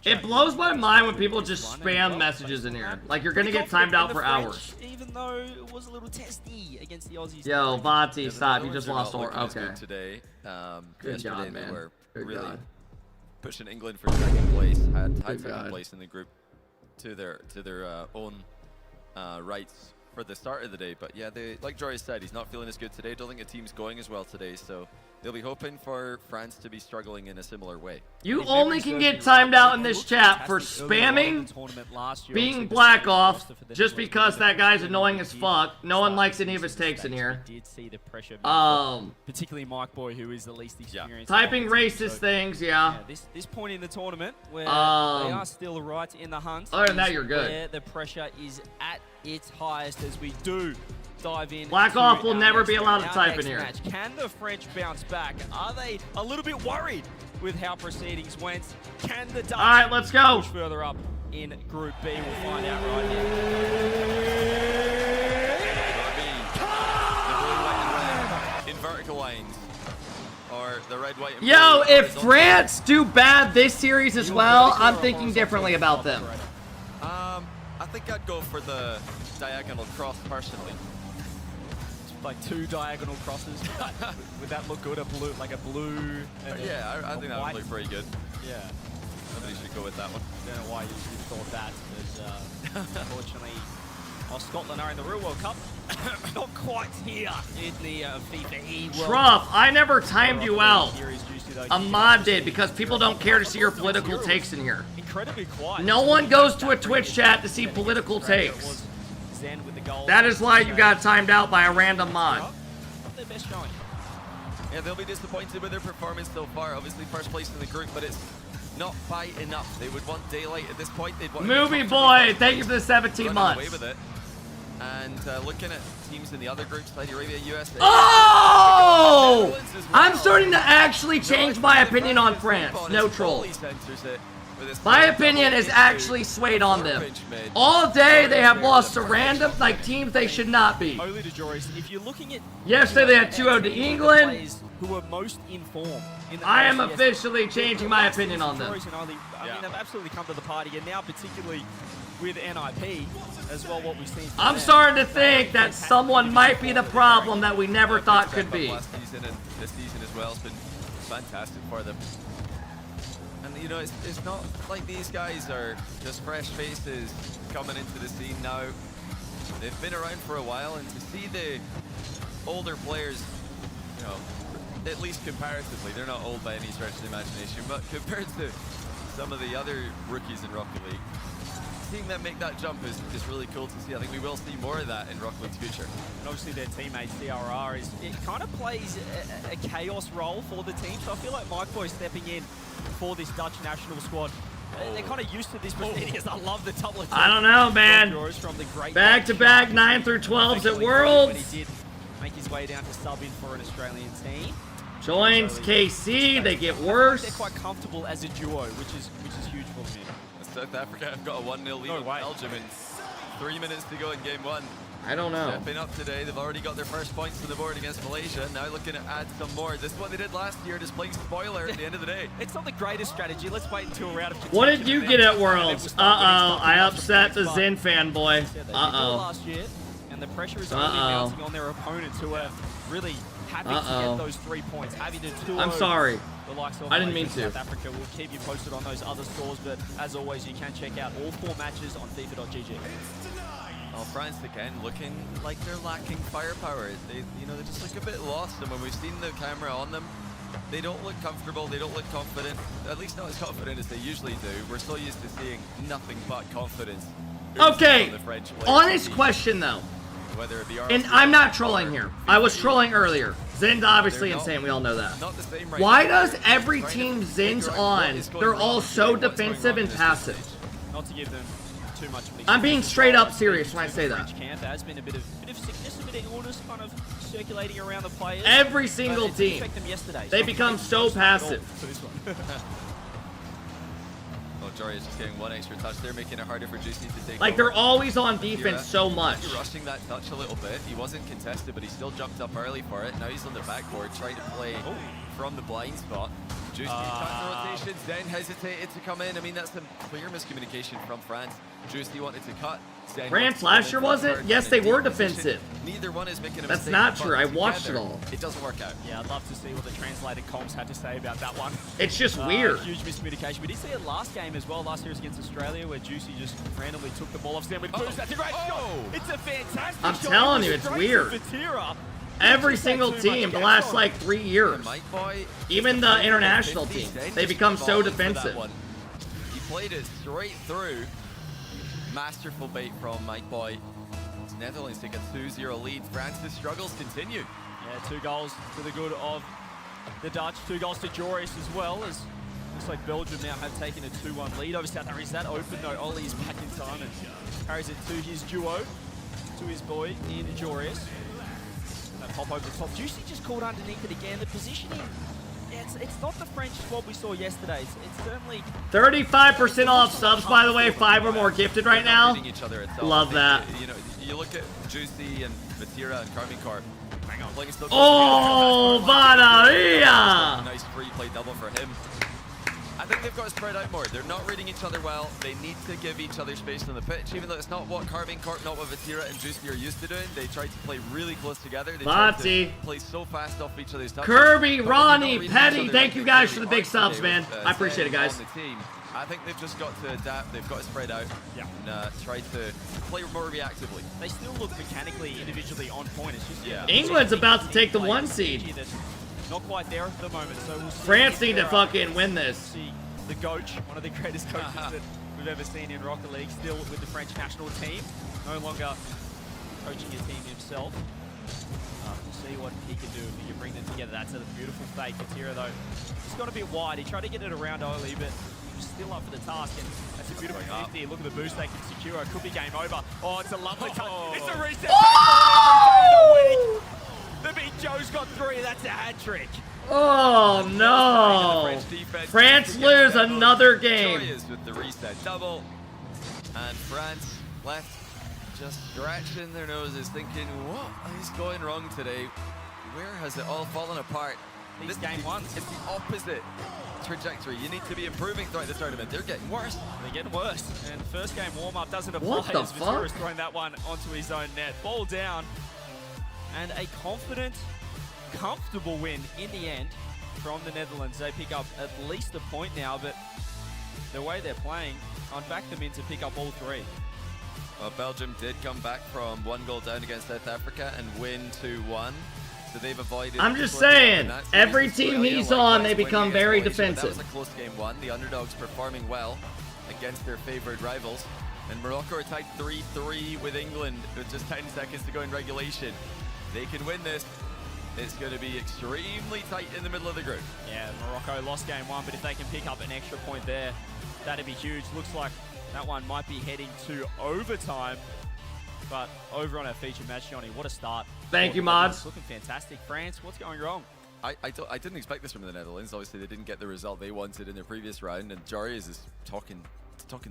It blows my mind when people just spam messages in here. Like you're gonna get timed out for hours. Even though it was a little testy against the Aussies. Yo, Vati, stop. You just lost or okay. Today, good job, man. They were good really God. pushing England for 2nd place. Had 2nd place in the group to their own rights for the start of the day. But yeah, like Jory said, he's not feeling as good today. Don't think the team's going as well today. So they'll be hoping for France to be struggling in a similar way. You only can get timed out in this chat for spamming, being black off, just because that guy's annoying as fuck. No one likes any of his takes in here. Particularly Mike Boy, who is the least experienced. Typing racist things, yeah. This point in the tournament where they are still right in the hunt. Other than that, you're good. Where the pressure is at its highest as we do dive in. Black off will never be allowed to type in here. Match. Can the French bounce back? Are they a little bit worried with how proceedings went? Can the Dutch all right, let's go. push further up in Group B? We'll find out right now. In vertical lines. Or the red, white, and Yo, blue if France do bad this series as well, I'm thinking differently about them. I think I'd go for the diagonal cross personally. Like 2 diagonal crosses. Would that look good? Like a blue. Yeah, I think that would look pretty good. Yeah. I think you should go with that one. I don't know why you thought that, but unfortunately, Scotland are in the real World Cup. Not quite here in the Fifae World Truff, Cup. I never timed you out. Ahmad did, because people don't care to see your political takes in here. Incredibly quiet. No one goes to a Twitch chat to see political takes. That is why you got timed out by a random mod. Their best showing. Yeah, they'll be disappointed with their performance so far. Obviously, first place in the group, but it's not by enough. They would want daylight at this point. They'd want Movie boy, thank you for the 17 months. Away with it. And looking at teams in the other groups, Saudi Arabia, US. Oh! I'm starting to actually change my opinion on France. No troll. My opinion is actually swayed on them. All day they have lost to random teams they should not be. Only to Joris. If you're looking at yesterday they had 2-0 to England. Who are most informed. I am officially changing my opinion on them. I mean, they've absolutely come to the party, and now particularly with NIP as well, what we've seen. I'm starting to think that someone might be the problem that we never thought could be. Last season and this season as well has been fantastic for them. And you know, it's not like these guys are just fresh faces coming into the scene now. They've been around for a while, and to see the older players, you know, at least comparatively, they're not old by any stretch of the imagination, but compared to some of the other rookies in Rocket League, seeing them make that jump is really cool to see. I think we will see more of that in Rocket League's future. And obviously their teammate CRR it kind of plays a chaos role for the team. So I feel like Mike Boy stepping in for this Dutch national squad. They're kind of used to this proceedings. I love the double attack. I don't know, man. Back-to-back 9 through 12s at Worlds. He did make his way down to sub in for an Australian team. Joins KC, they get worse. They're quite comfortable as a duo, which is huge for them. South Africa have got a 1-0 lead over Belgium in 3 minutes to go in game 1. I don't know. Stepping up today, they've already got their first points on the board against Malaysia. Now looking to add some more. This is what they did last year, just playing spoiler at the end of the day. It's not the greatest strategy. Let's wait until we're out of What did you get at Worlds? I upset the Zen fanboy. Last year, and the pressure is only mounting on their opponents who are really happy to get those 3 points. Happy to 2-0. I'm sorry. The likes of I didn't mean to. South Africa will keep you posted on those other scores, but as always, you can check out all 4 matches on FIFA.gg. Well, France again looking like they're lacking firepower. They just look a bit lost, and when we've seen the camera on them, they don't look comfortable. They don't look confident. At least not as confident as they usually do. We're so used to seeing nothing but confidence. Okay. Honest question though. Whether it be and I'm not trolling here. I was trolling earlier. Zen's obviously insane. We all know that. Why does every team Zen's on, they're all so defensive and passive? Not to give them too much. I'm being straight up serious when I say that. Camp has been a bit of sickness, a bit of illness kind of circulating around the players. Every single team. They become so passive. Jory is just getting 1 extra touch there, making it harder for Juicy to take Like, over. they're always on defense so much. Rushing that touch a little bit. He wasn't contested, but he still jumped up early for it. Now he's on the backboard trying to play from the blind spot. Juicy cut the rotations, then hesitated to come in. I mean, that's some clear miscommunication from France. Juicy wanted to cut. Zen France wanted to last year come in wasn't? third Yes, in they a deep were position. defensive. Neither one is making a That's mistake. not but true. I watched it together, all. It doesn't work out. Yeah, I'd love to see what the translated comms had to say about that one. It's just weird. Huge miscommunication. We did see it last game as well, last series against Australia, where Juicy just randomly took the ball off Zen with boost. That's a great shot. It's a fantastic I'm shot. telling you, it's Straight weird. to Vatira. Every single team the last like 3 years, even the international team, they become so defensive. He played it straight through. Masterful bait from Mike Boy. Netherlands take a 2-0 lead. France's struggles continue. Yeah, 2 goals to the good of the Dutch. 2 goals to Joris as well, as looks like Belgium now have taken a 2-1 lead over South Africa. Is that open? No, Oli is back in time and carries it to his duo, to his boy in Joris. That pop over the top. Juicy just called underneath it again. The positioning, yeah, it's not the French squad we saw yesterday. It's certainly 35% off subs, by the way. 5 or more gifted right now. Love that. You know, you look at Juicy and Vatira and Carmine Corp. Hang on, playing still. Oh, Vanaria! Nice free play double for him. I think they've got to spread out more. They're not reading each other well. They need to give each other space on the pitch, even though it's not what Carving Corp, not what Vatira and Juicy are used to doing. They try to play really close together. They try to play so fast off each other's touches. Kirby, Ronnie, Petty, thank you guys for the big subs, man. I appreciate it, guys. I think they've just got to adapt. They've got to spread out and try to play more reactively. They still look mechanically, individually on point. It's just England's about to take the 1 seed. Not quite there at the moment, so we'll see. France need to fucking win this. The coach, one of the greatest coaches that we've ever seen in RocketLeague, still with the French national team, no longer coaching a team himself. We'll see what he can do if he can bring them together. That's a beautiful fake. Katira, though, he's got a bit wide. He tried to get it around Oli, but he was still up for the task, and that's a beautiful 50. Look at the boost they can secure. It could be game over. Oh, it's a lovely touch. It's a reset. Oh! The big Joe's got 3. That's a hat trick. Oh no! France lose another game. With the reset double, and France left just scratching their noses, thinking, "What is going wrong today? Where has it all fallen apart?" This game one, it's the opposite trajectory. You need to be improving throughout the tournament. They're getting worse. They're getting worse. And first game warm-up doesn't apply. What the as fuck? Vatira's throwing that one onto his own net. Ball down, and a confident, comfortable win in the end from the Netherlands. They pick up at least a point now, but the way they're playing, I'd back them in to pick up all 3. Well, Belgium did come back from 1 goal down against South Africa and win 2-1. So they've avoided. I'm just saying, every team he's on, they become very defensive. That was a close game 1. The underdogs performing well against their favoured rivals. And Morocco are tied 3-3 with England with just 10 seconds to go in regulation. They can win this. It's going to be extremely tight in the middle of the group. Yeah, Morocco lost game 1, but if they can pick up an extra point there, that'd be huge. Looks like that one might be heading to overtime. But over on our feature match, Johnny, what a start. Thank you, Mods. Looking fantastic. France, what's going wrong? I didn't expect this from the Netherlands. Obviously, they didn't get the result they wanted in their previous round, and Joris is talking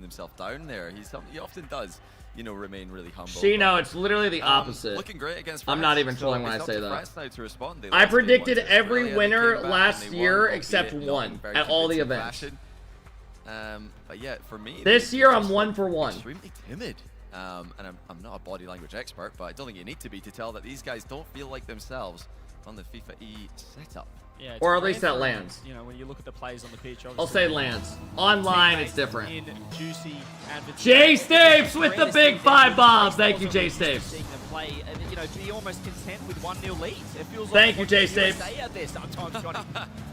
himself down there. He often does, you know, remain really humble. Shino, it's literally the opposite. Looking great against France. I'm not even trolling when I say that. France now to respond. I predicted every winner last year except one at all the events. But yeah, for me, this year I'm 1 for 1. Extremely timid. And I'm not a body language expert, but I don't think you need to be to tell that these guys don't feel like themselves on the Fifae setup. Yeah, or at least that lands. You know, when you look at the plays on the pitch, I'll say lands. Online, it's different. In Juicy and Jay Stapes with the big 5 bombs. Thank you, Jay Stapes. Play, you know, be almost content with 1-0 leads. It feels Thank like you, Jay Stapes. Stay out there sometimes, Johnny.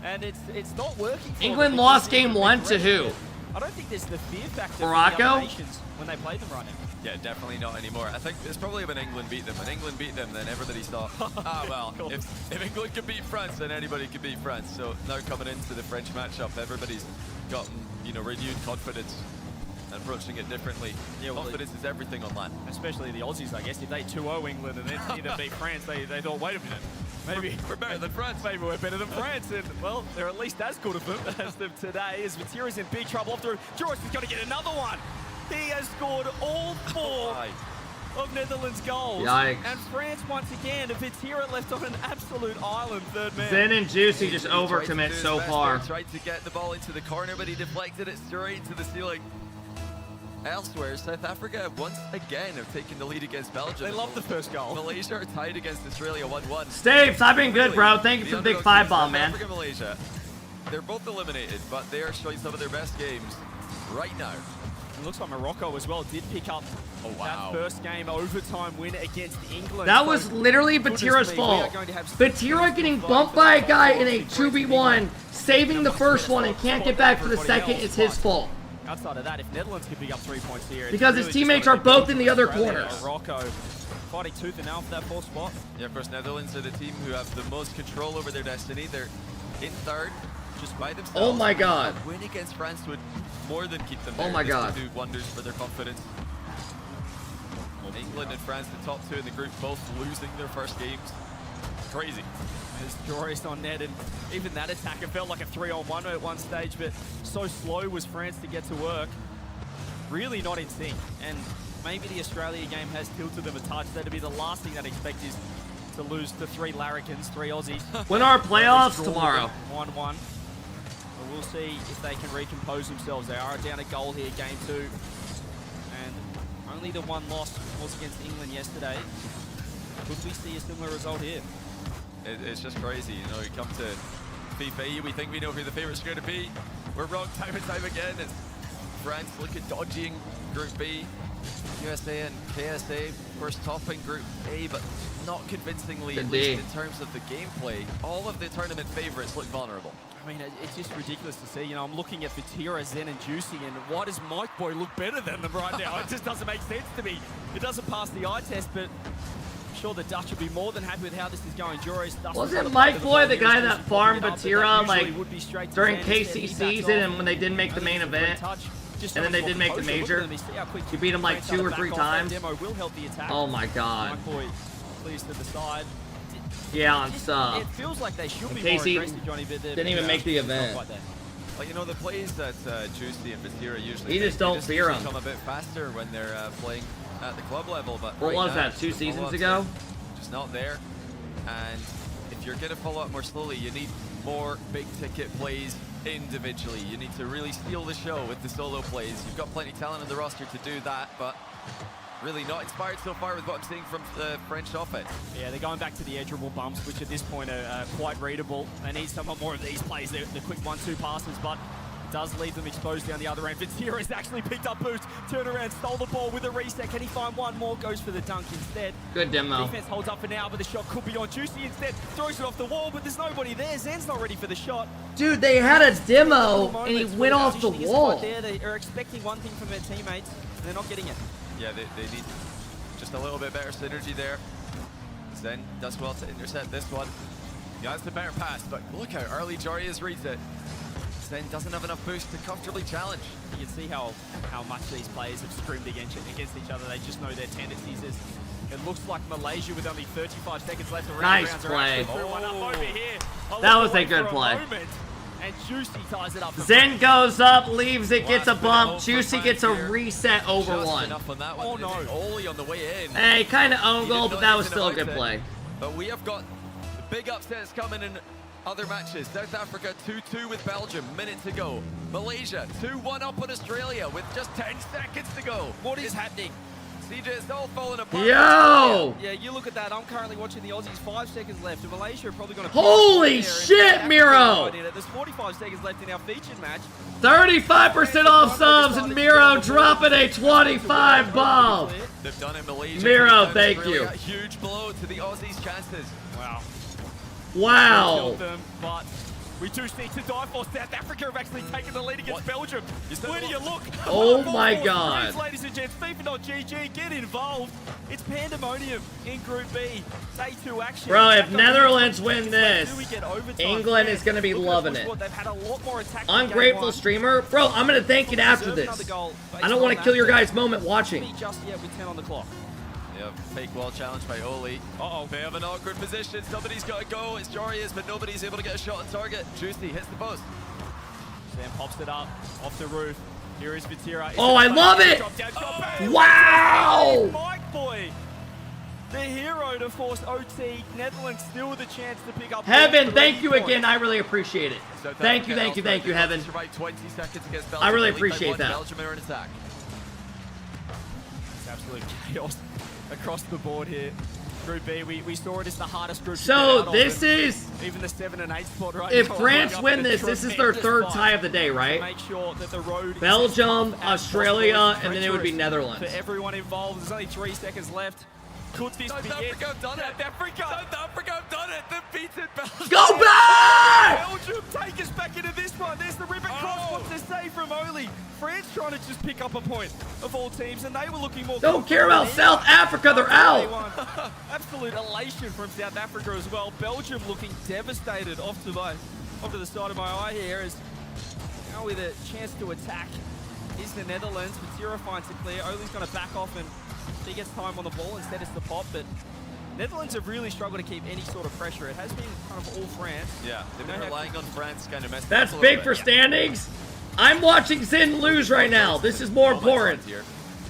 And it's not working. For England them. lost game 1 to who? I don't think there's the fear factor Morocco? for the other nations when they play them right now. Yeah, definitely not anymore. I think it's probably when England beat them. When England beat them, then everybody thought, well, if England can beat France, then anybody can beat France. So now coming into the French matchup, everybody's gotten, you know, renewed confidence and approaching it differently. Yeah, well, confidence is everything on land. Especially the Aussies, I guess. If they 2-0 England and then either beat France, they thought, wait a minute. Maybe we're better than France. Maybe we're better than France. And, well, they're at least as good of them as them today. As Vatira's in big trouble off through. Joris is going to get another one. He has scored all 4 of Netherlands goals. Yikes. And France once again, Vitira left on an absolute island, third man. Zen and Juicy just overcommit so far. Tried to get the ball into the corner, but he deflected it straight to the ceiling. Elsewhere, South Africa once again have taken the lead against Belgium. They love the first goal. Malaysia are tied against Australia 1-1. Staves, I've been good, bro. Thank you for the big 5-bomb, man. South Africa, Malaysia, they're both eliminated, but they are showing some of their best games right now. It looks like Morocco as well did pick up that first game overtime win against England. That was literally Batira's fault. Batira getting bumped by a guy in a 2v1, saving the first one and can't get back for the second is his fault. Outside of that, if Netherlands could pick up 3 points here, because his teammates are both in the other corners. Morocco fighting tooth and nail for that fourth spot. Yeah, of course, Netherlands are the team who have the most control over their destiny. They're in third, just by themselves. Oh my God. A win against France would more than keep them there. Oh my God. This would do wonders for their confidence. England and France, the top two in the group, both losing their first games. Crazy. There's Joris on net, and even that attacker felt like a 3-on-1 at one stage, but so slow was France to get to work. Really not in sync, and maybe the Australia game has tilted them a touch. That'd be the last thing I'd expect is to lose to 3 larrikins, 3 Aussies. When our playoffs tomorrow. 1-1. But we'll see if they can recompose themselves. They are down a goal here, game 2. And only the one loss was against England yesterday. Could we see a similar result here? It's just crazy, you know, you come to Fifae, we think we know who the favourites are going to be. We're wrong time and time again. It's France look at dodging Group B. USA and KSA, of course, topping Group A, but not convincingly, at least in terms of the gameplay. All of the tournament favourites look vulnerable. I mean, it's just ridiculous to see. You know, I'm looking at Vitira, Zen, and Juicy, and why does Mike Boy look better than them right now? It just doesn't make sense to me. It doesn't pass the eye test, but I'm sure the Dutch will be more than happy with how this is going. Joris, wasn't Mike Boy the guy that farmed Batira like during KC season and when they didn't make the main event? And then they did make the major. You beat him like 2 or 3 times. Oh my God. Please to the side. Yeah, on sub. It feels like they should be Casey more aggressive, Johnny, but didn't even make the event. Well, you know, the plays that Juicy and Batira usually he just don't fear them. Come a bit faster when they're playing at the club level, but what was that, 2 seasons ago? Just not there. And if you're going to follow up more slowly, you need more big ticket plays individually. You need to really steal the show with the solo plays. You've got plenty of talent in the roster to do that, but really not inspired so far with what I'm seeing from the French offense. Yeah, they're going back to the edgeable bumps, which at this point are quite readable. They need some more of these plays, the quick 1-2 passes, but it does leave them exposed down the other end. Vitira has actually picked up boost, turned around, stole the ball with a reset. Can he find one more? Goes for the dunk instead. Good demo. Defense holds up for now, but the shot could be on Juicy instead. Throws it off the wall, but there's nobody there. Zen's not ready for the shot. Dude, they had a demo and he went off the wall. They are expecting one thing from their teammates, and they're not getting it. Yeah, they need just a little bit better synergy there. Zen does well to intercept this one. He has the better pass, but look how early Jorius reads it. Zen doesn't have enough boost to comfortably challenge. You can see how much these players have scrimmed against each other. They just know their tendencies. It looks like Malaysia with only 35 seconds left. Nice play. That was a good play. And Juicy ties it up. Zen goes up, leaves it, gets a bump. Juicy gets a reset over one. Oh no. Oli on the way in. Hey, kind of own goal, but that was still a good play. But we have got the big upsets coming in other matches. South Africa 2-2 with Belgium, minute to go. Malaysia 2-1 up on Australia with just 10 seconds to go. What is happening? CJ is all falling apart. Yo! Yeah, you look at that. I'm currently watching the Aussies. 5 seconds left. And Malaysia are probably going to... Holy shit, Miro! There's 45 seconds left in our featured match. 35% off subs and Miro dropping a 25 bomb. They've done it, Malaysia. Miro, thank you. A huge blow to the Aussies' chances. Wow. Wow. But we do see to die for. South Africa have actually taken the lead against Belgium. Where do you look? Oh my God. Ladies and gents, FIFA.gg, get involved. It's pandemonium in Group B. Day 2 action. Bro, if Netherlands win this, England is going to be loving it. They've had a lot more attack. Ungrateful streamer. Bro, I'm going to thank it after this. I don't want to kill your guys' moment watching. Just yet with 10 on the clock. Yeah, fake wall challenge by Oli. Uh-oh, they have an awkward position. Somebody's got to go. It's Jorius, but nobody's able to get a shot on target. Juicy hits the post. Sam pops it up off the roof. Here is Vatira. Oh, I love it! Wow! Mike Boy, the hero to force OT. Netherlands still with a chance to pick up. Heaven, thank you again. I really appreciate it. Thank you, Heaven. I really appreciate that. Belgium are in attack. It's absolute chaos across the board here. Group B, we saw it as the hardest group. So this is even the 7 and 8 spot right if now. France win this is their third tie of the day, right? Make sure that the road Belgium, Australia, and then it would be Netherlands. For everyone involved, there's only 3 seconds left. Could this be South Africa have done it. South Africa have done it. They've beaten Belgium. Go back! Belgium take us back into this one. There's the ribbon cross. What's to say from Oli? France trying to just pick up a point of all teams, and they were looking more. Don't care about South Africa. They're out. Absolute elation from South Africa as well. Belgium looking devastated off to the side of my eye here, as now with a chance to attack is the Netherlands. Vatira finds it clear. Oli's going to back off and he gets time on the ball. Instead it's the pop, but Netherlands have really struggled to keep any sort of pressure. It has been kind of all France. Yeah, they've been relying on France kind of messing That's up a big little for bit. standings. I'm watching Zin lose right now. This is more important. Here.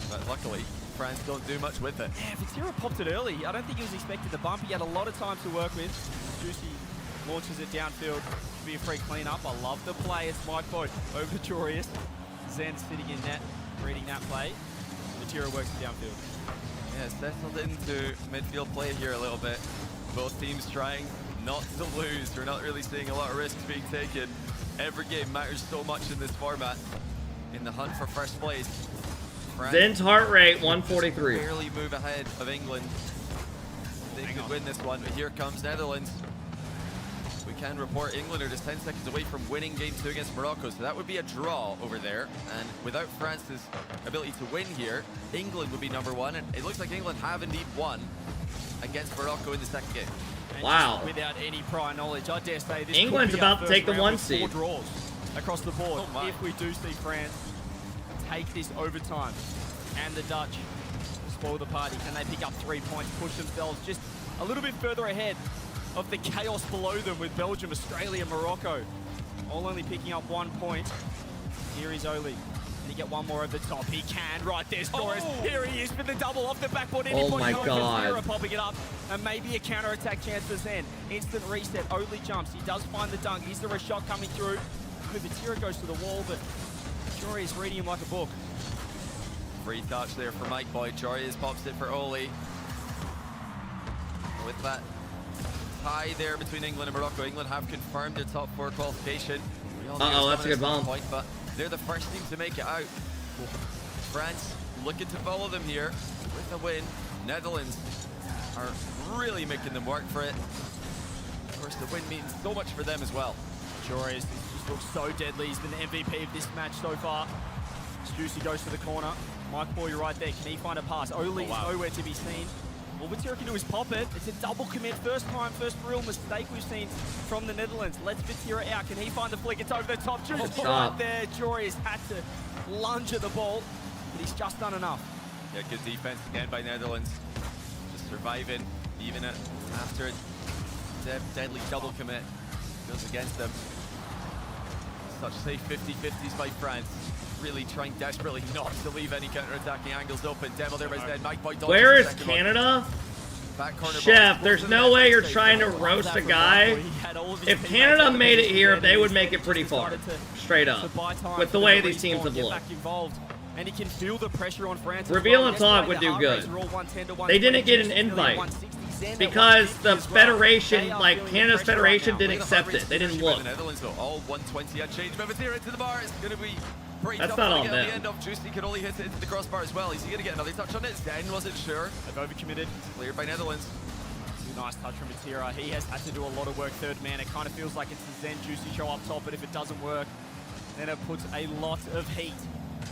But luckily, France don't do much with it. Yeah, Vatira popped it early. I don't think he was expecting the bump. He had a lot of time to work with. Juicy launches it downfield. Should be a free cleanup. I love the play. It's Mike Boyd over to Jorius. Zen sitting in net, reading that play. Vatira works it downfield. Yeah, settled into midfield play here a little bit. Both teams trying not to lose. We're not really seeing a lot of risks being taken. Every game matters so much in this format. In the hunt for first place. Zen's heart rate 143. Barely move ahead of England. They could win this one, but here comes Netherlands. We can report England are just 10 seconds away from winning game 2 against Morocco, so that would be a draw over there. And without France's ability to win here, England would be #1, and it looks like England have indeed won against Morocco in the second game. Wow. Without any prior knowledge, I dare say this England's could be our about to first take the round 1 with 4 seed. draws across the board. If we do see France take this overtime and the Dutch spoil the party, can they pick up 3 points, push themselves just a little bit further ahead of the chaos below them with Belgium, Australia, Morocco, all only picking up 1 point. Here is Oli. Can he get one more over the top? He can. Right, there's Torres. Here he is with the double off the backboard. Any Oh point my going God. for Vatira, popping it up, and maybe a counter-attack chance for Zen. Instant reset. Oli jumps. He does find the dunk. Is there a shot coming through? Vatira goes to the wall, but Jory is reading him like a book. Free touch there for Mike Boyd. Jorius pops it for Oli. With that tie there between England and Morocco, England have confirmed their top 4 qualification. Uh-oh, that's a good bump. Point, but they're the first team to make it out. France looking to follow them here with a win. Netherlands are really making them work for it. Of course, the win means so much for them as well. Jory just looks so deadly. He's been the MVP of this match so far. Juicy goes to the corner. Mike Boy, you're right there. Can he find a pass? Oli is nowhere to be seen. All Vatira can do is pop it. It's a double commit. First real mistake we've seen from the Netherlands. Let's Vatira out. Can he find the flick? It's over the top. Just right there. Jory has had to lunge at the ball, but he's just done enough. Yeah, good defense again by Netherlands. Just surviving, even after a deadly double commit goes against them. Such safe 50-50s by France. Really trying desperately not to leave any counter-attacking angles open. Demo there by Zed. Mike Boyd. Where is Canada? Chef, there's no way you're trying to roast a guy. If Canada made it here, they would make it pretty far. Straight up. With the way these teams have looked. And he can feel the pressure on France. Reveal and Talk would do good. They didn't get an invite because the Federation, like Canada's Federation, didn't accept it. They didn't look. The Netherlands though, all 120 unchanged. Vatira into the bar. It's going to be pretty That's tough not to on get them. the end of. Juicy could only hit it into the crossbar as well. Is he going to get another touch on it? Zen wasn't sure. They've overcommitted. Cleared by Netherlands. Nice touch from Vatira. He has had to do a lot of work third man. It kind of feels like it's the Zen Juicy show up top, but if it doesn't work, then it puts a lot of heat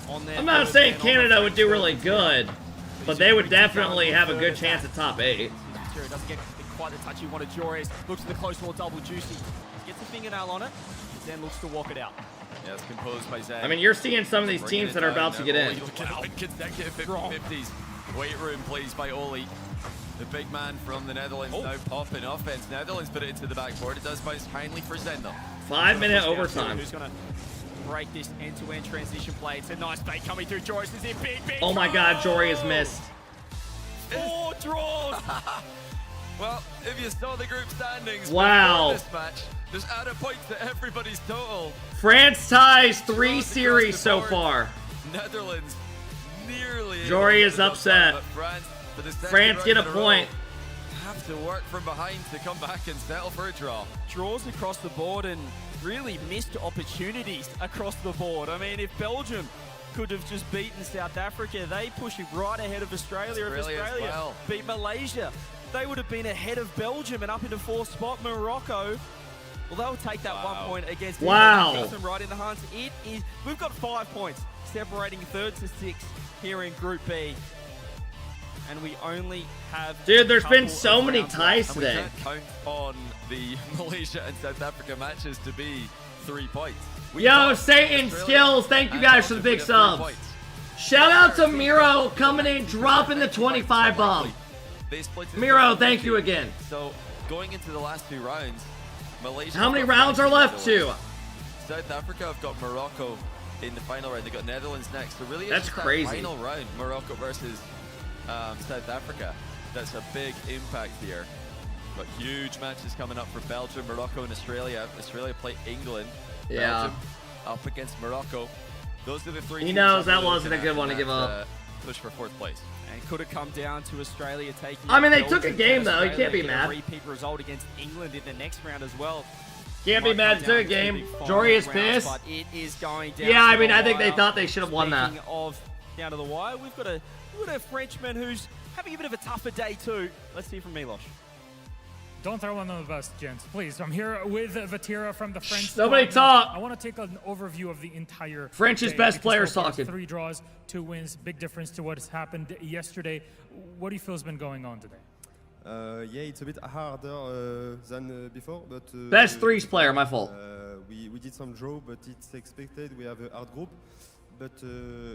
on there. I'm not saying Canada would do really good, but they would definitely have a good chance at top 8. Vatira doesn't get quite the touch he wanted. Joris looks to the close wall, double Juicy. Gets a fingernail on it, Zen looks to walk it out. Yeah, it's composed by Zen. I mean, you're seeing some of these teams that are about to get in. Consecutive 50-50s. Weight room plays by Oli. The big man from the Netherlands now popping offense. Netherlands put it into the backboard. It does bounce kindly for Zen though. 5-minute overtime. Who's going to break this end-to-end transition play. It's a nice bait coming through. Joris is in big. Oh my God, Jory has missed. 4 draws. Well, if you saw the group standings Wow. before this match, there's added points to everybody's total. France ties 3 series so far. Netherlands nearly. Jory is upset. France get a point. Have to work from behind to come back and settle for a draw. Draws across the board and really missed opportunities across the board. I mean, if Belgium could have just beaten South Africa, they push it right ahead of Australia. If Australia beat Malaysia, they would have been ahead of Belgium and up into 4th spot. Morocco, well, they'll take that 1 point against England. Keeps them right in the hunt. We've got 5 points separating 3rd to 6th here in Group B. And we only have... Dude, there's been so many ties today. We can't count on the Malaysia and South Africa matches to be 3 points. Yo, Satan Skills, thank you guys for the big subs. Shout out to Miro coming in, dropping the 25 bomb. Miro, thank you again. So, going into the last 2 rounds, Malaysia... How many rounds are left to? South Africa have got Morocco in the final round. They've got Netherlands next. So really, that's crazy. That final round, Morocco versus South Africa. That's a big impact here. But huge matches coming up for Belgium, Morocco, and Australia. Australia play England. Yeah. Belgium up against Morocco. Those are the 3 He teams knows that really wasn't a good one to give up. Push for 4th place. And could have come down to Australia taking... I mean, they took a game, though. You can't be mad. A repeat result against England in the next round as well. Can't be mad. They took a game. Jory is pissed. But it is going down. Yeah, I mean, I think they thought they should have won that. Speaking of down to the wire, we've got a Frenchman who's having a bit of a tougher day too. Let's hear from Milosh. Don't throw one on the bus, gents. Please, I'm here with Vatira from the French. Nobody talk. I want to take an overview of the entire French's best players talking. 3 draws, 2 wins, big difference to what has happened yesterday. What do you feel has been going on today? Yeah, it's a bit harder than before, but best threes player, my fault. We did some draw, but it's expected. We have a hard group, but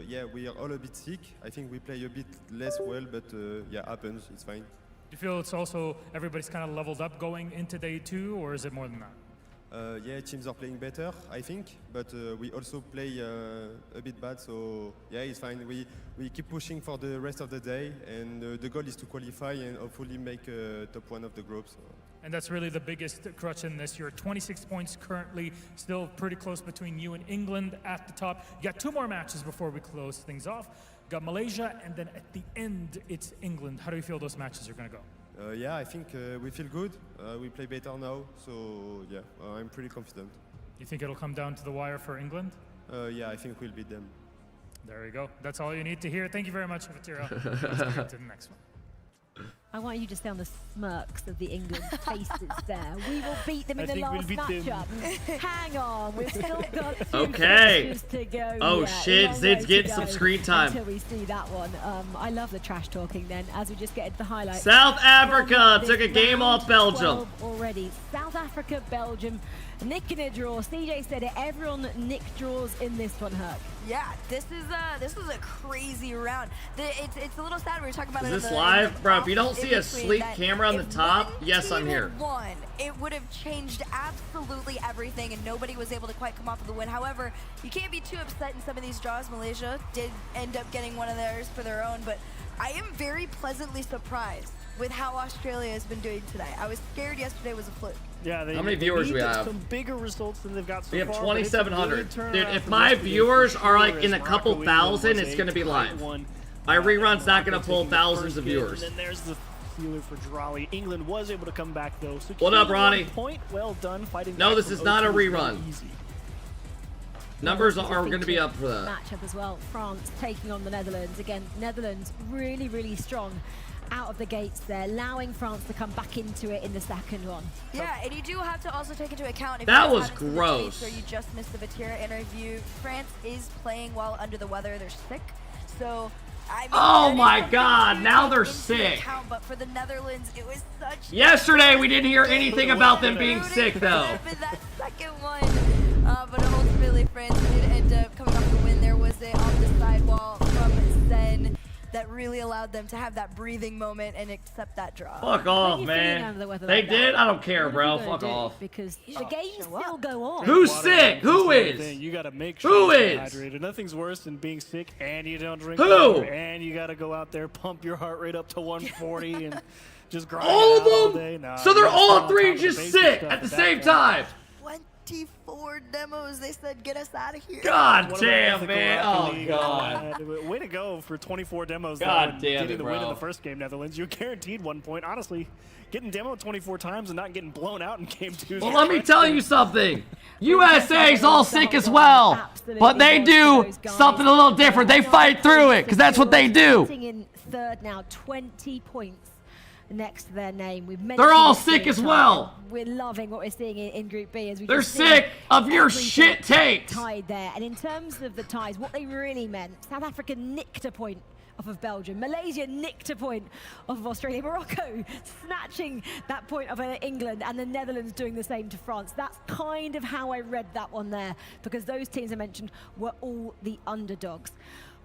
yeah, we are all a bit sick. I think we play a bit less well, but yeah, happens. It's fine. Do you feel it's also everybody's kind of leveled up going into day 2, or is it more than that? Yeah, teams are playing better, I think, but we also play a bit bad, so yeah, it's fine. We keep pushing for the rest of the day, and the goal is to qualify and hopefully make top 1 of the group. So. And that's really the biggest crutch in this year. 26 points currently, still pretty close between you and England at the top. You got 2 more matches before we close things off. Got Malaysia, and then at the end, it's England. How do you feel those matches are going to go? Yeah, I think we feel good. We play better now, so yeah, I'm pretty confident. You think it'll come down to the wire for England? Yeah, I think we'll beat them. There you go. That's all you need to hear. Thank you very much, Vatira. Let's get to the next one. I want you to stay on the smirks of the England faces there. We will beat them in the last matchup. Hang on, we've still got 2 matches to go. Oh shit, Zid's getting some screen time. Until we see that one. I love the trash talking then, as we just get into the highlights. South Africa took a game off Belgium. Already. South Africa, Belgium, nicking a draw. CJ said it, everyone nicked draws in this one, Herc. Yeah, this is a crazy round. It's a little sad. We were talking about Is it. This live? Bro, if you don't see a sleek camera on the top, yes, I'm here. It would have changed absolutely everything, and nobody was able to quite come off with the win. However, you can't be too upset in some of these draws. Malaysia did end up getting one of theirs for their own, but I am very pleasantly surprised with how Australia has been doing today. I was scared yesterday was a fluke. Yeah, how many viewers we have? Some bigger results than they've got so far. We have 2,700. Dude, if my viewers are like in a couple thousand, it's gonna be live. My rerun's not gonna pull thousands of viewers. And then there's the feeler for Drawley. England was able to come back though. So what up, Ronnie? Point well done fighting. No, this is not a rerun. Numbers are going to be up for that. Matchup as well. France taking on the Netherlands. Again, Netherlands really, really strong out of the gates there, allowing France to come back into it in the second one. Yeah, and you do have to also take into account if that you was gross. or you just missed the Vatira interview. France is playing while under the weather. They're sick, so. I mean, oh my God! Now they're sick. Account, but for the Netherlands, it was such. Yesterday we didn't hear anything about them being sick though. That second one, but ultimately France did end up coming off the win. There was a off the sidewall from Zen that really allowed allowed them to have that breathing moment and accept that draw. Fuck off, man. They did? I don't care, bro. Fuck off. Because the games still go on. Who's sick? Who is? You gotta make Who sure you're is? hydrated. Nothing's worse than being sick and you don't drink Who? water, and you gotta go out there, pump your heart rate up to 140 and just grind All it out all of day. them? Nah, So you they're gotta stay all on top three of the just basic sick stuff at the that same point. time? 24 demos. They said, get us out of here. God What about damn, ethical man. Rocket Oh, League? God. Way to go for 24 demos. God though, and damn getting it, the win in bro. the first game, Netherlands. You're guaranteed 1 point. Honestly, getting demoed 24 times and not getting blown out in game 2. Well, let me tell you something. USA's all sick as well, but they do something a little different. They fight through it, because that's what they do. Sitting in third now, 20 points next to their name. They're all sick as well. We're loving what we're seeing in Group B. As we They're just see sick of your everything shit takes. tied there. And in terms of the ties, what they really meant, South Africa nicked a point off of Belgium. Malaysia nicked a point off of Australia. Morocco snatching that point off of England, and the Netherlands doing the same to France. That's kind of how I read that one there, because those teams I mentioned were all the underdogs.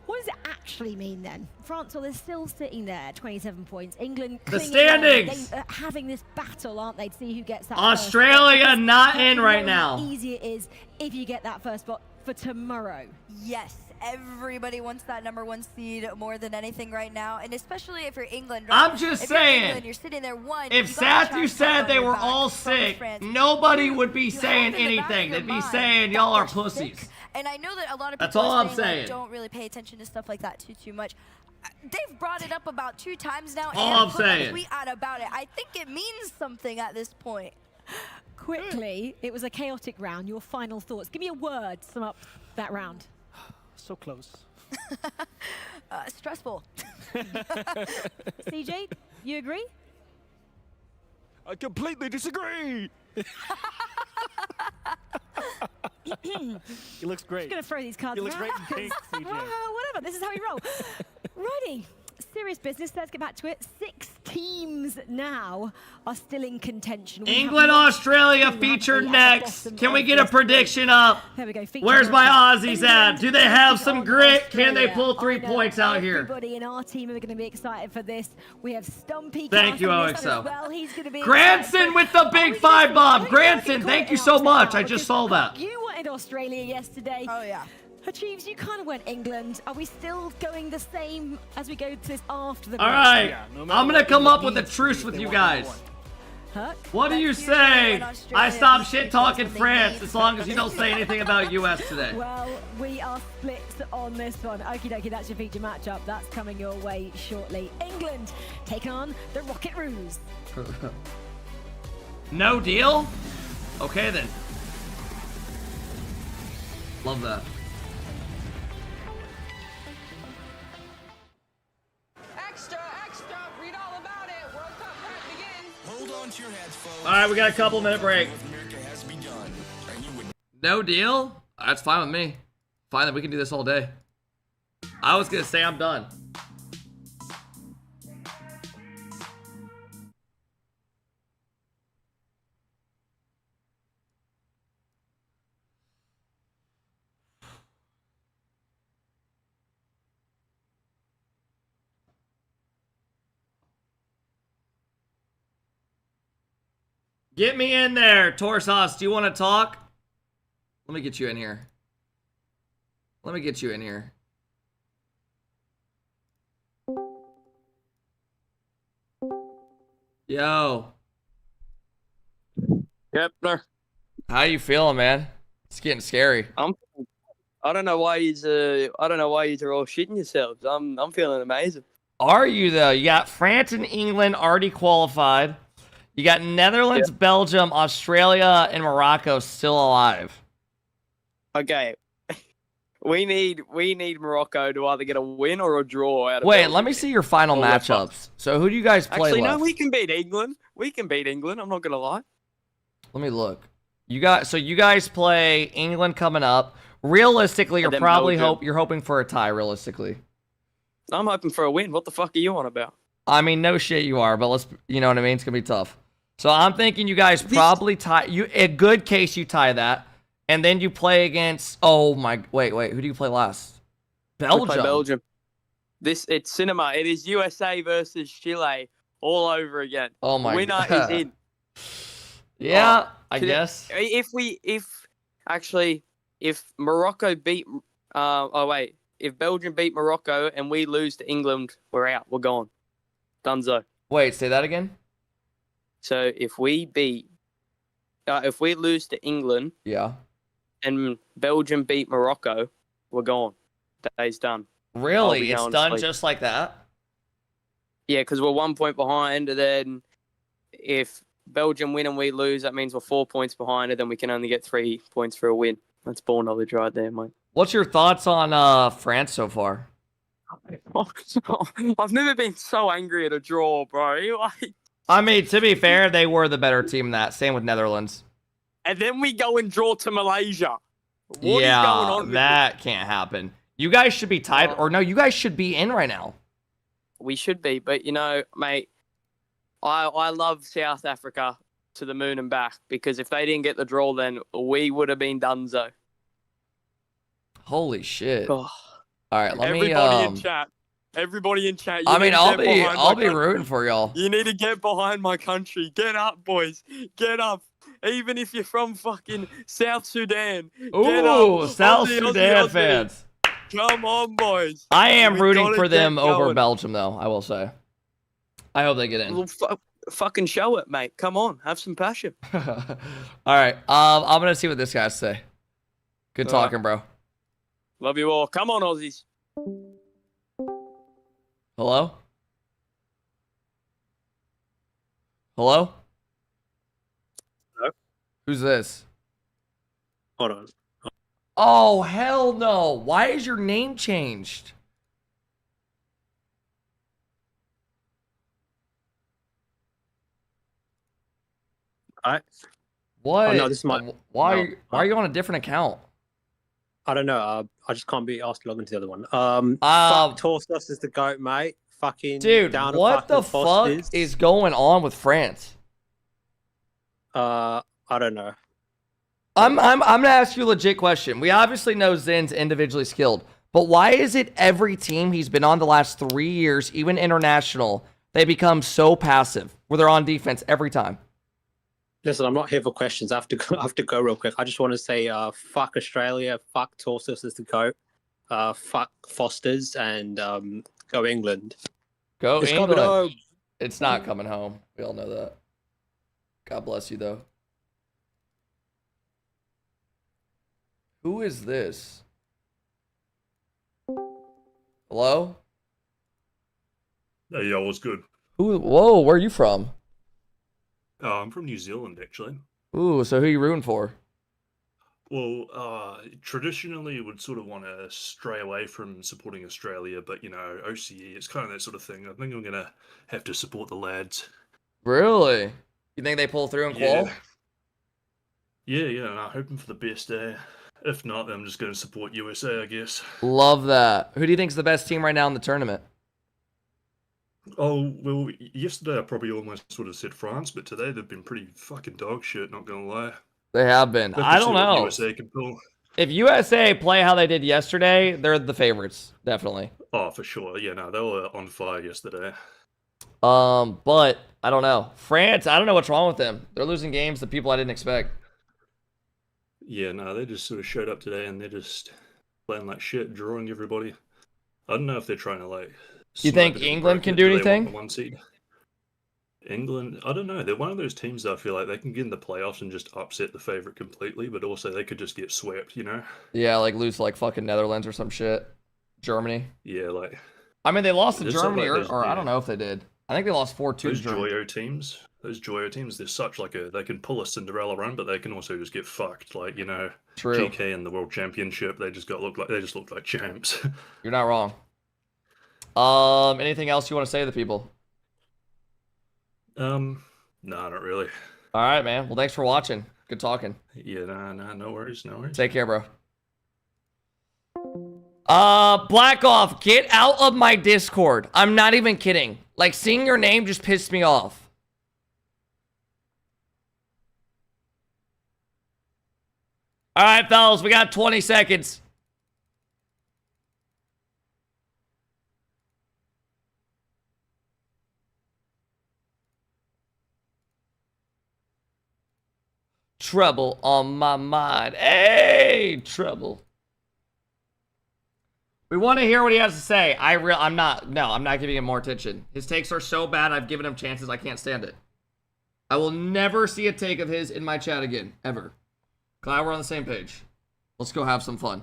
What does it actually mean then? France, well, they're still sitting there, 27 points. England, The clinging on. standings. They are having this battle, aren't they, to see who gets that Australia first spot. not in How right now. easy it is if you get that first spot for tomorrow. Yes, everybody wants that #1 seed more than anything right now, and especially if you're England. I'm just if you're saying, England, you're sitting there one. If you got Sathu a said track they on your were back all from sick, France. nobody would be You have saying in the back of anything. your They'd be mind saying that y'all are they're pussies. sick. And I know that a lot of people That's all are I'm saying, saying. Like, don't really pay attention to stuff like that too much. They've brought it up about 2 times now. All and I'm put a saying. tweet out about it. I think it means something at this point. Quickly, it was a chaotic round. Your final thoughts. Give me a word to sum up that round. So close. Stressful. CJ, you agree? I completely disagree. He looks great. I'm going to throw these cards He looks around great in pink, because- CJ. whatever, this is how we roll. Righty, serious business. Let's get back to it. 6 teams now are still in contention. We have England, not Australia two, featured haven't we, at the next. bottom Can we of get a this prediction up? There we go. featured Where's my next. Aussies at? Do they have some on grit? Can they Australia. pull 3 I know points out here? Everybody in our team are going to be excited for this. We have Stumpy. Thank you, casting this OXO. as well. He's going to be Granson excited. with the big 5 bomb. Granson, thank you so much. I just saw that. You wanted Australia yesterday. Oh, yeah. Achieves, you kind of went England. Are we still going the same as we go to this after the All break? right. Yeah, no I'm matter going to what come England up with a needs, truce they with you want guys. #1. Huck? What do you That's usually say? when Australia I stop beats shit us talking when they France need as long as you don't say anything about US today. Well, we are split on this one. Okie dokie, that's your feature matchup. That's coming your way shortly. England take on the RocketLeague. No deal? Okay then. Love that. Extra, extra, read all about it. World Cup prep begins. Hold on to your hats, folks. All right, we got a couple minute break. North America has begun. And you would No deal? That's fine with me. Fine that we can do this all day. I was gonna say I'm done. Get me in there, Torsos. Do you want to talk? Let me get you in here. Let me get you in here. Yo. Kepner. How you feeling, man? It's getting scary. I don't know why you're all shitting yourselves. I'm feeling amazing. Are you though? You got France and England already qualified. You got Netherlands, Belgium, Australia, and Morocco still alive. Okay. We need Morocco to either get a win or a draw out of Wait, Belgium. let me see your final Or we're matchups. So who do you guys play Actually, left? no, we can beat England. We can beat England. I'm not gonna lie. Let me look. You guys play England coming up. Realistically, you're And then probably Belgium. hoping for a tie. Realistically, I'm hoping for a win. What the fuck are you on about? I mean, no shit, you are. But you know what I mean. It's gonna be tough. So I'm thinking you guys probably tie. A good case you tie that, and then you play against. Oh my, wait. Who do you play last? We Belgium. play Belgium. It's cinema. It is USA versus Chile all over again. Oh my Winner God. is in. Yeah, I guess. If Morocco beat, if Belgium beat Morocco and we lose to England, we're out. We're gone. Dunzo. Wait, say that again? So if we lose to England, yeah, and Belgium beat Morocco, we're gone. That day's done. Really? It's done just like that? Yeah, because we're 1 point behind, and then if Belgium win and we lose, that means we're 4 points behind, and then we can only get 3 points for a win. That's ball knowledge right there, mate. What's your thoughts on France so far? I've never been so angry at a draw, bro. I mean, to be fair, they were the better team in that. Same with Netherlands. And then we go and draw to Malaysia. What is yeah, going on with that can't happen. You guys should be tied, or no, you guys should be in right now. We should be, but mate, I love South Africa to the moon and back, because if they didn't get the draw, then we would have been donezo. Holy shit! Oh. All right, let Everybody me. Everybody in chat. I mean, I'll be rooting for y'all. You need to get behind my country. Get up, boys. Get up. Even if you're from fucking South Sudan. Get Ooh, up. South Aussie, Sudan Aussie, Aussie. fans. Come on, boys. I am We rooting gotta for them get over going. Belgium, though. I will say. I hope they get in. Well, fucking show it, mate. Come on, have some passion. All right, I'm gonna see what this guy's say. Good All right. talking, bro. Love you all. Come on, Aussies. Hello? Hello? Hello? Who's this? Hold on. Oh, hell no. Why is your name changed? Alright. What? Oh, no, this is my. Why no, are you on a different account? I don't know. I just can't be asked to log into the other one. Fuck Torsos is the GOAT, mate. Fucking Dude, down what the fucking fuck Fosters. is going on with France? I don't know. I'm gonna ask you a legit question. We obviously know Zin's individually skilled, but why is it every team he's been on the last 3 years, even international, they become so passive where they're on defense every time? Listen, I'm not here for questions. I have to go real quick. I just want to say, fuck Australia, fuck Torsos is the GOAT, fuck Fosters, and go England. Go It's England. coming home. It's not coming home. We all know that. God bless you, though. Who is this? Hello? Hey, yo, what's good? Who? Whoa, where are you from? I'm from New Zealand, actually. Ooh, so who you rooting for? Well, traditionally would sort of want to stray away from supporting Australia, but, OCE, it's kind of that sort of thing. I think I'm going to have to support the lads. Really? You think they pull through and qual? Yeah, I'm hoping for the best there. If not, then I'm just going to support USA, I guess. Love that. Who do you think's the best team right now in the tournament? Oh, well, yesterday I probably almost sort of said France, but today they've been pretty fucking dog shit, not going to lie. They have been. Have to I see don't what know. USA can pull. If USA play how they did yesterday, they're the favorites, definitely. Oh, for sure. Yeah, no, they were on fire yesterday. But I don't know. France, I don't know what's wrong with them. They're losing games to people I didn't expect. Yeah, no, they just sort of showed up today and they're just playing like shit, drawing everybody. I don't know if they're trying to like. You think England can do anything? The one seed. England, I don't know. They're one of those teams that I feel like they can get in the playoffs and just upset the favorite completely, but also they could just get swept, Yeah, like lose to like fucking Netherlands or some shit. Germany. Yeah, like. I mean, they lost to It's Germany, like those- or I don't know if they did. I think they lost 4-2 to Those Germany. Joyo teams, they're such like they can pull a Cinderella run, but they can also just get fucked. Like, True. GK in the World Championship, they just looked like champs. You're not wrong. Anything else you want to say to the people? No, not really. All right, man. Well, thanks for watching. Good talking. Yeah, no worries. Take care, bro. Black off, get out of my Discord. I'm not even kidding. Like, seeing your name just pissed me off. All right, fellas, we got 20 seconds. Trouble on my mind. Hey, Trouble. We want to hear what he has to say. I'm not giving him more attention. His takes are so bad, I've given him chances. I can't stand it. I will never see a take of his in my chat again, ever. Glad we're on the same page. Let's go have some fun.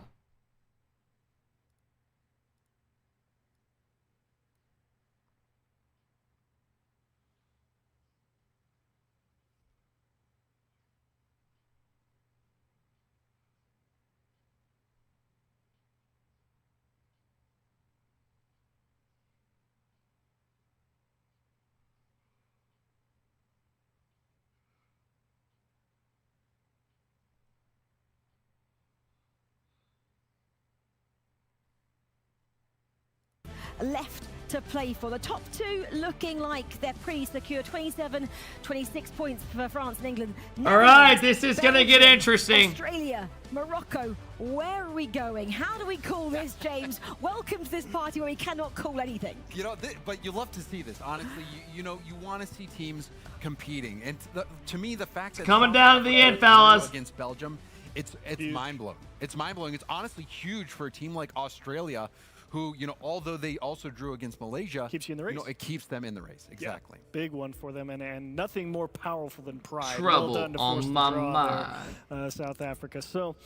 Left to play for. The top two looking like they're pretty secure. 27, 26 points for France and England. All right, this is going to get interesting. Australia, Morocco, where are we going? How do we call this, James? Welcome to this party where we cannot call anything. You know, but you love to see this. Honestly, you know, you want to see teams competing. And to me, the fact that coming down to the end, fellas, against Belgium, it's mind-blowing. It's mind-blowing. It's honestly huge for a team like Australia, who, you know, although they also drew against Malaysia, keeps you in the race. You know, it keeps them in the race. Exactly. Yeah, big one for them, and nothing more powerful than pride. Trouble well done to force on the my draw mind. there, South Africa. So,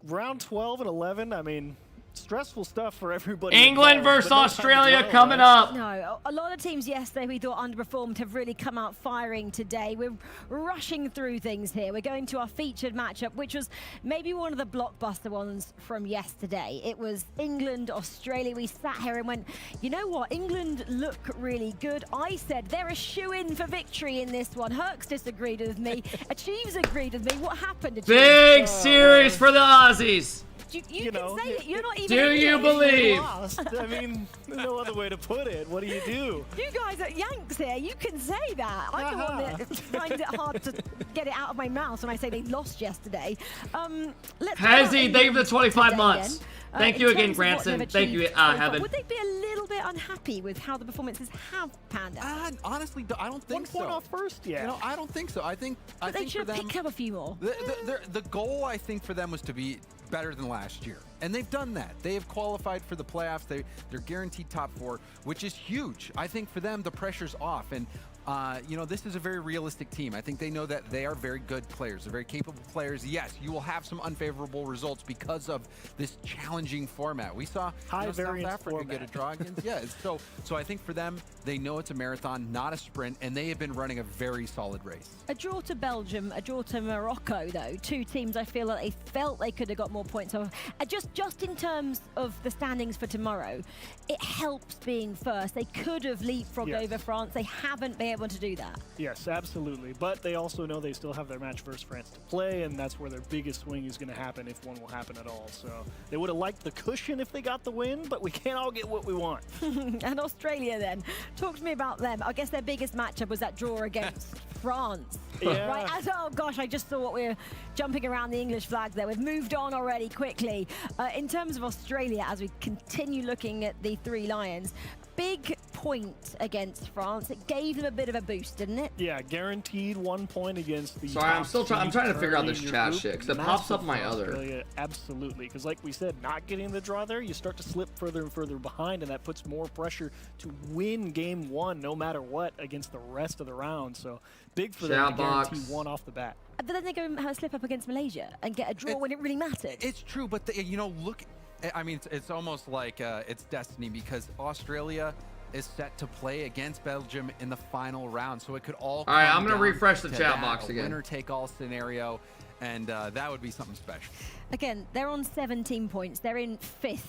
round 12 and 11, I mean, stressful stuff for everybody. England involved, versus but no Australia time to dwell, coming right? up. No, a lot of teams yesterday we thought underperformed have really come out firing today. We're rushing through things here. We're going to our featured matchup, which was maybe one of the blockbuster ones from yesterday. It was England, Australia. We sat here and went, you know what? England look really good. I said they're a shoo-in for victory in this one. Herx disagreed with me. Achieves agreed with me. What happened? Achieves? Big series for the Aussies. You can say it. You're not even. Do you believe? Lost. I mean, there's no other way to put it. What do you do? You guys at Yanks here, you can say that. I'm the one that finds it hard to get it out of my mouth when I say they lost yesterday. Hezzy, thank you for the 25 months. Thank you again, Granson. Thank you, Heaven. Would they be a little bit unhappy with how the performances have panned out? Honestly, I don't think so. 1 point off first, yeah. You know, I don't think so. I think they should have picked up a few more. The goal, I think, for them was to be better than last year, and they've done that. They have qualified for the playoffs. They're guaranteed top 4, which is huge. I think for them, the pressure's off, and you know, this is a very realistic team. I think they know that they are very good players. They're very capable players. Yes, you will have some unfavorable results because of this challenging format. We saw South Africa get a draw against. Yeah, so I think for them, they know it's a marathon, not a sprint, and they have been running a very solid race. A draw to Belgium, a draw to Morocco, though. Two teams I feel like they felt they could have got more points off. Just in terms of the standings for tomorrow, it helps being first. They could have leapfrogged over France. They haven't been able to do that. Yes, absolutely. But they also know they still have their match versus France to play, and that's where their biggest swing is going to happen, if one will happen at all. So they would have liked the cushion if they got the win, but we can't all get what we want. And Australia then. Talk to me about them. I guess their biggest matchup was that draw against France. Yeah. Right? Oh gosh, I just thought we were jumping around the English flag there. We've moved on already quickly. In terms of Australia, as we continue looking at the Three Lions, big point against France. It gave them a bit of a boost, didn't it? Yeah, guaranteed 1 point against the. Sorry, I'm trying to figure out this chat shit because it pops up my other. Australia, absolutely, because like we said, not getting the draw there, you start to slip further and further behind, and that puts more pressure to win game 1 no matter what against the rest of the round. So big for them to guarantee 1 off the bat. But then they go and have a slip up against Malaysia and get a draw when it really mattered. It's true, but you know, look. I mean, it's almost like it's destiny, because Australia is set to play against Belgium in the final round, so it could all. All right, I'm gonna refresh the chat box again. Winner-take-all scenario, and that would be something special. Again, they're on 17 points. They're in 5th.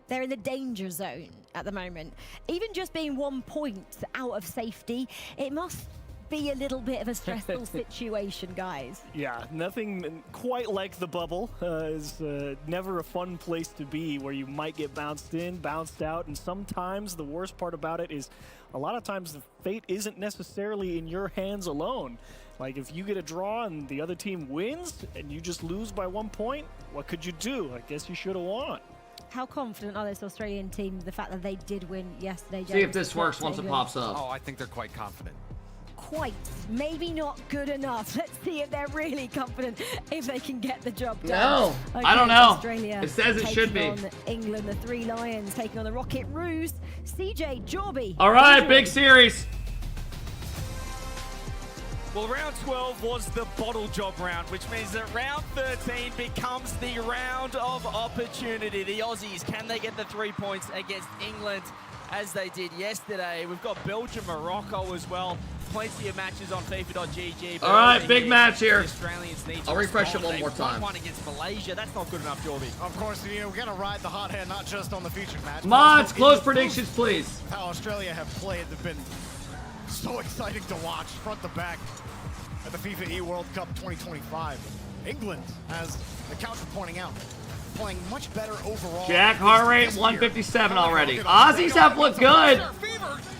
They're in the danger zone at the moment. Even just being 1 point out of safety, it must be a little bit of a stressful situation, guys. Yeah, nothing quite like the bubble. Is never a fun place to be, where you might get bounced in, bounced out, and sometimes the worst part about it is a lot of times the fate isn't necessarily in your hands alone. Like, if you get a draw and the other team wins and you just lose by 1 point, what could you do? I guess you should have won. How confident are this Australian team, the fact that they did win yesterday? See if this works once it pops up. Oh, I think they're quite confident. quite, maybe not good enough. Let's see if they're really confident if they can get the job done. No, I don't know. Australia It says it should be. taking on England, the Three Lions taking on the Rocket Roos. CJ, Jorby. All right, big series. Well, round 12 was the bottle job round, which means that round 13 becomes the round of opportunity. The Aussies, can they get the 3 points against England as they did yesterday? We've got Belgium, Morocco as well. Plenty of matches on FIFA.gg. All right, big match here. The Australians need to I'll refresh it respond. one more They time. won one against Malaysia. That's not good enough, Jorby. Of course, you know, we're gonna ride the hot hand, not just on the featured match. Mods, close predictions, please. How Australia have played, they've been so exciting to watch, front to back, at the FIFA E World Cup 2025. England, as the couch was pointing out, playing much better overall. Jack, heart rate 157 already. Aussies have looked good.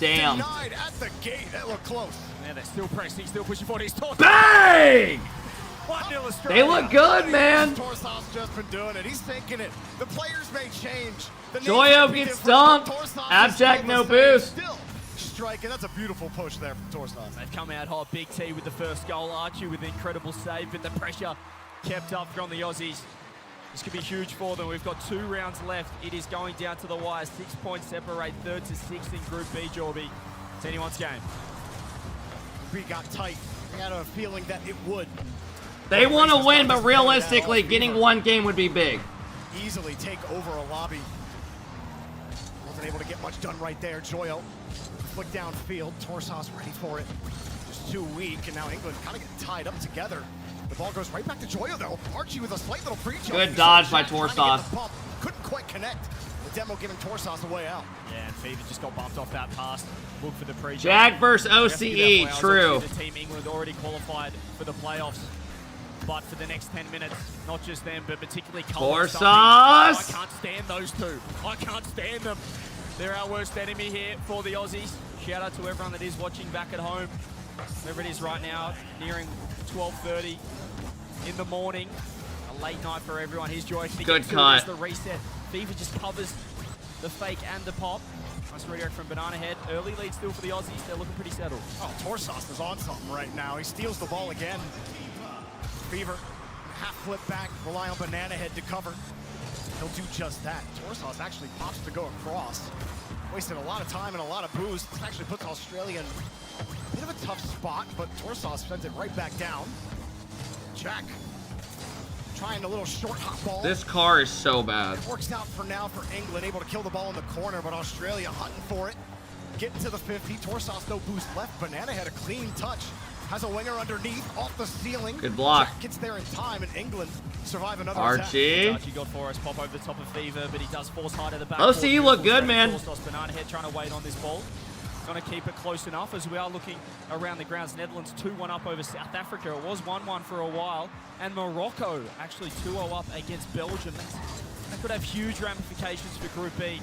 Damn. Denied at the gate. That looked close. Yeah, they're still pressing, still pushing forward. He's talking. Bang! 1-0 Australia. They look good, man. Torsas just been doing it. He's thinking it. The players may change. The Joyo names may be gets different, but dunked. Torsas is Abjack, still no the same. boost. Still striking. That's a beautiful push there from Torsas. They've come out hot. Big T with the first goal. Archie with an incredible save, but the pressure kept up from the Aussies. This could be huge for them. We've got 2 rounds left. It is going down to the wire. 6 points separate, 3rd to 6th in Group B, Jorby. It's anyone's game. We got tight. We had a feeling that it would. They want to win, but realistically, getting one game would be big. Easily take over a lobby. Wasn't able to get much done right there. Joyo, flick downfield. Torsas ready for it. Just too weak, and now England kind of getting tied up together. The ball goes right back to Joyo, though. Archie with a slight little pre-jump. Good dodge by Torsas. Couldn't quite connect. The demo giving Torsas a way out. Yeah, and Fever just got bumped off that pass. Look for the pre-jump. Jack versus OCE, true. The Team England already qualified for the playoffs. But for the next 10 minutes, not just them, but particularly Torsas! I can't stand those two. I can't stand them. They're our worst enemy here for the Aussies. Shout out to everyone that is watching back at home. Wherever it is right now, nearing 12:30 in the morning. A late night for everyone. Here's Joy. Good cut. The reset. Fever just covers the fake and the pop. Nice redirect from Banana Head. Early lead still for the Aussies. They're looking pretty settled. Oh, Torsas is on something right now. He steals the ball again. Fever, half flip back, rely on Banana Head to cover. He'll do just that. Torsas actually pops to go across. Wasted a lot of time and a lot of boost. This actually puts Australia in a bit of a tough spot, but Torsas sends it right back down. Jack trying a little short hot ball. This car is so bad. It works out for now for England, able to kill the ball in the corner, but Australia hunting for it. Getting to the 50. Torsas no boost left. Banana had a clean touch. Has a winger underneath, off the ceiling. Good block. Jack gets there in time, and England survive another Archie. attack. Archie got for us, pop over the top of Fever, but he does force high to the back. OCE look good, man. Banana Head trying to wait on this ball. Going to keep it close enough as we are looking around the grounds. Netherlands 2-1 up over South Africa. It was 1-1 for a while. And Morocco actually 2-0 up against Belgium. That could have huge ramifications for Group B.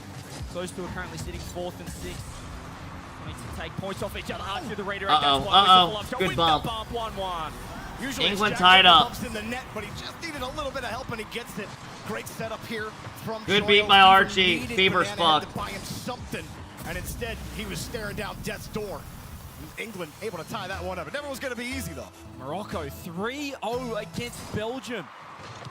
Those two are currently sitting 4th and 6th. Need to take points off each other hard through the redirect. Good bump. 1-1. Usually England it's tied up. bumps in the net, but he just needed a little bit of help, and he gets it. Great setup here from Good Joyo. beat by Archie. Needed Fever's Banana Head fucked. to buy him something, and instead he was staring down death's door. England able to tie that one up. It never was going to be easy, though. Morocco 3-0 against Belgium.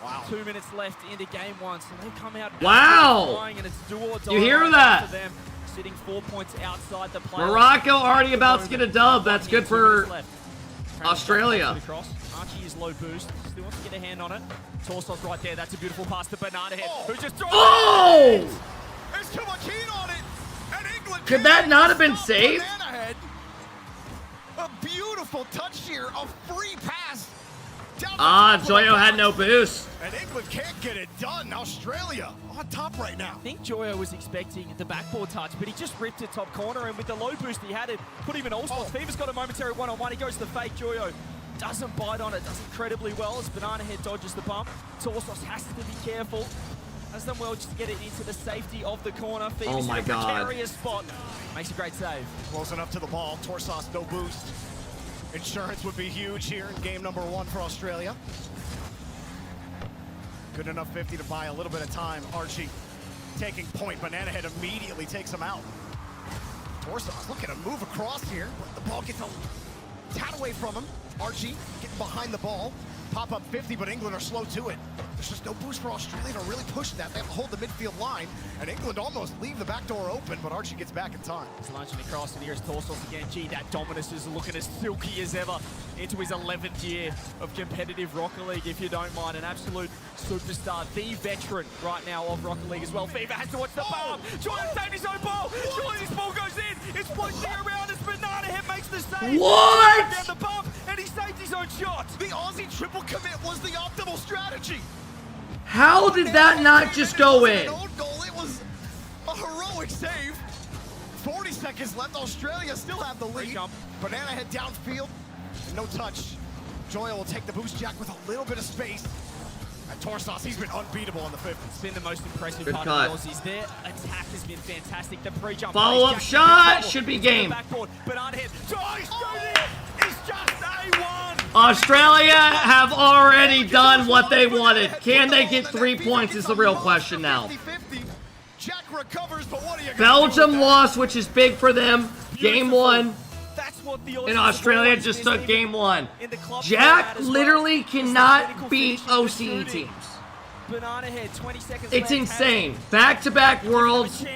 Wow. 2 minutes left into game 1, so they come out. Wow. Flying, and it's do or die You hear right that? for them, sitting 4 points outside the playoffs. Morocco already about to get a dub. That's good for Australia. Archie is low boost. Still wants to get a hand on it. Torsas right there. That's a beautiful pass to Banana Head, who just throws Oh! There's too much heat on it, and England Could that not have been saved? Banana Head. A beautiful touch here, a free pass. Joyo had no boost. And England can't get it done. Australia on top right now. I think Joyo was expecting the backboard touch, but he just ripped it top corner, and with the low boost he had it, put him in all spots. Fever's got a momentary one-on-one. He goes to the fake. Joyo doesn't bite on it, does incredibly well as Banana Head dodges the bump. Torsas has to be careful. Has done well just to get it into the safety of the corner. Fever's in a precarious spot. Makes a great save. Close enough to the ball. Torsas no boost. Insurance would be huge here in game number 1 for Australia. Good enough 50 to buy a little bit of time. Archie taking point. Banana Head immediately takes him out. Torsas looking to move across here, but the ball gets tad away from him. Archie getting behind the ball. Pop up 50, but England are slow to it. There's just no boost for Australia to really push that. They have to hold the midfield line, and England almost leave the back door open, but Archie gets back in time. He's launching across, and here's Torsos again. Gee, that Dominus is looking as silky as ever into his 11th year of competitive Rocket League, if you don't mind. An absolute superstar, the veteran right now of Rocket League as well. Fever has to watch the bomb. Trying to save his own ball. Surely this ball goes in. It's floating around as Banana Head makes the save. What? Down the bump, and he saves his own shot. The Aussie triple commit was the optimal strategy. How did that not just go in? It was a heroic save. 40 seconds left. Australia still have the lead. Banana Head downfield. No touch. Joya will take the boost jack with a little bit of space. And Torsos, he's been unbeatable on the fifth. It's been the most impressive Good part cut. of the Aussies. Their attack has been fantastic. The pre-jump. Follow-up shot should be game. Backboard. Banana Head. Dives straight in. It's just A1. Australia have already done what they wanted. Can they get 3 points is the real question now. Jack recovers, but what are you Belgium lost, which is big for them. Game 1. That's what the And Australia just took game 1. Jack literally cannot beat OCE teams. Banana Head, 20 seconds It's left. insane. Back-to-back Worlds,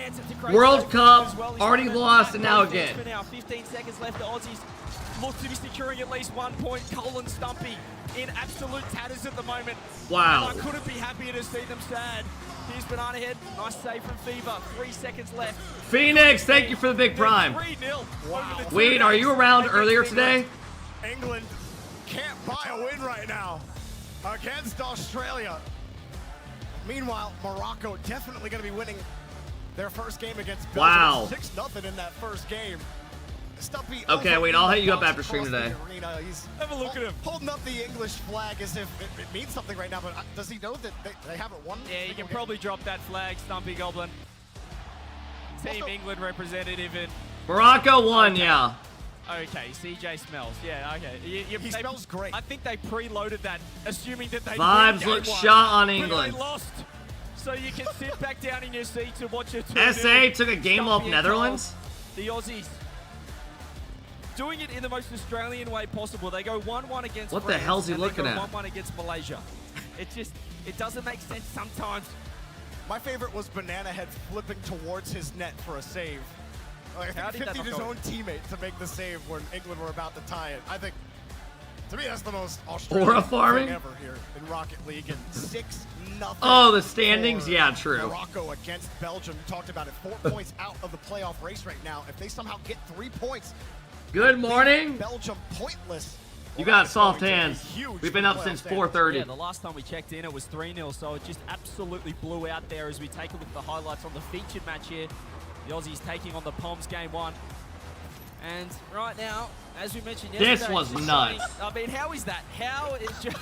World Cup, already lost, and now again. For now, 15 seconds left. The Aussies look to be securing at least 1 point. Colin Stumpy in absolute tatters at the moment. Wow. And I couldn't be happier to see them sad. Here's Banana Head. Nice save from Fever. 3 seconds left. Phoenix, thank you for the big prime. 3-0. Wow. Wade, are you around earlier today? England can't buy a win right now against Australia. Meanwhile, Morocco definitely going to be winning their first game against Belgium. Wow. 6-0 in that first game. Stumpy Okay, wait, I'll hit you up after stream today. He's have a look at him. Holding up the English flag as if it means something right now, but does he know that they haven't won? Yeah, you can probably drop that flag, Stumpy Goblin. Team England representative in... Morocco won, yeah. Okay, CJ smells. Yeah, okay. He smells great. I think they preloaded that, assuming that they Vibes look shot on but England. they lost. So you can sit back down in your seat to watch your 2-0. SA took a game off Stumpy and Netherlands. Cole, the Aussies doing it in the most Australian way possible. They go 1-1 against What the France, hell's he and looking they go at? 1-1 against Malaysia. It doesn't make sense sometimes. My favorite was Banana Head flipping towards his net for a save. Like, I How think did that 50 not his go own teammate to make the save when England were about to tie it. I think, to me, that's the most Australian Aura farming? thing ever here in Rocket League. And 6-0. Oh, the standings? for Yeah, true. Morocco against Belgium. You talked about it. 4 points out of the playoff race right now. If they somehow get 3 points, Good morning. Belgium pointless. You got soft hands. We've been up since 4:30. Yeah, the last time we checked in, it was 3-0, so it just absolutely blew out there as we take a look at the highlights on the featured match here. The Aussies taking on the Poms game 1. And right now, as we mentioned yesterday... This was nuts. I mean, how is that? How is just...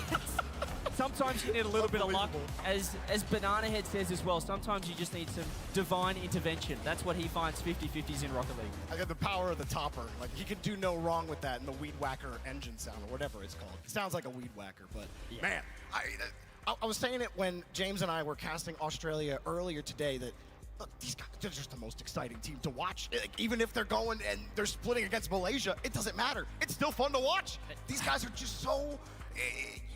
Sometimes you need a little bit of luck. As Banana Head says as well, sometimes you just need some divine intervention. That's what he finds 50-50s in Rocket League. I got the power of the topper. Like, he can do no wrong with that in the Weed Whacker engine sound, or whatever it's called. It sounds like a Weed Whacker, but man, I was saying it when James and I were casting Australia earlier today that, look, these guys are just the most exciting team to watch. Like, even if they're going and they're splitting against Malaysia, it doesn't matter. It's still fun to watch. These guys are just so...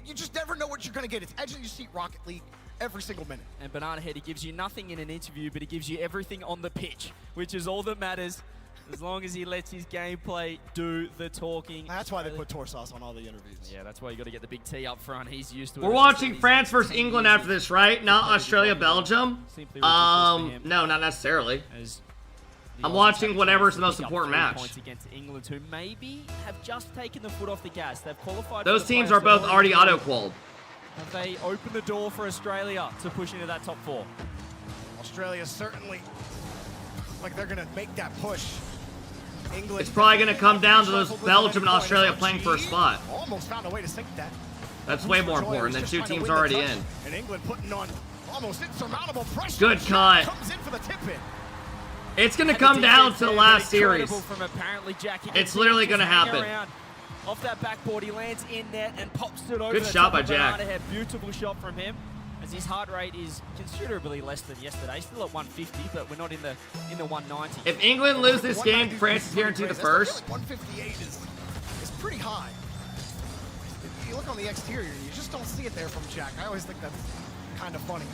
You just never know what you're going to get. It's edge of your seat Rocket League every single minute. And Banana Head, he gives you nothing in an interview, but he gives you everything on the pitch, which is all that matters, as long as he lets his gameplay do the talking. That's why they put Torsos on all the interviews. Yeah, that's why you got to get the big T up front. He's used to it. We're watching France versus England after this, right? Not Australia, Belgium? No, not necessarily. I'm watching whatever's the most important match. Points against England, who maybe have just taken the foot off the gas. They've qualified. Those teams are both already auto-qualled. Have they opened the door for Australia to push into that top 4? Australia certainly like they're going to make that push. England. It's probably going to come down to those Belgium and Australia playing for a spot. Almost found a way to sink that. That's way more important than 2 teams already in. And England putting on almost insurmountable pressure. Good cut. Comes in for the tip in. It's going to come down to the last series. From apparently Jack. It's literally going to happen. Off that backboard, he lands in net and pops it over. Good shot by Jack. Beautiful shot from him, as his heart rate is considerably less than yesterday. Still at 150, but we're not in the 190. If England lose this game, France is guaranteed the first. 158 is pretty high. If you look on the exterior, you just don't see it there from Jack. I always think that's kind of funny.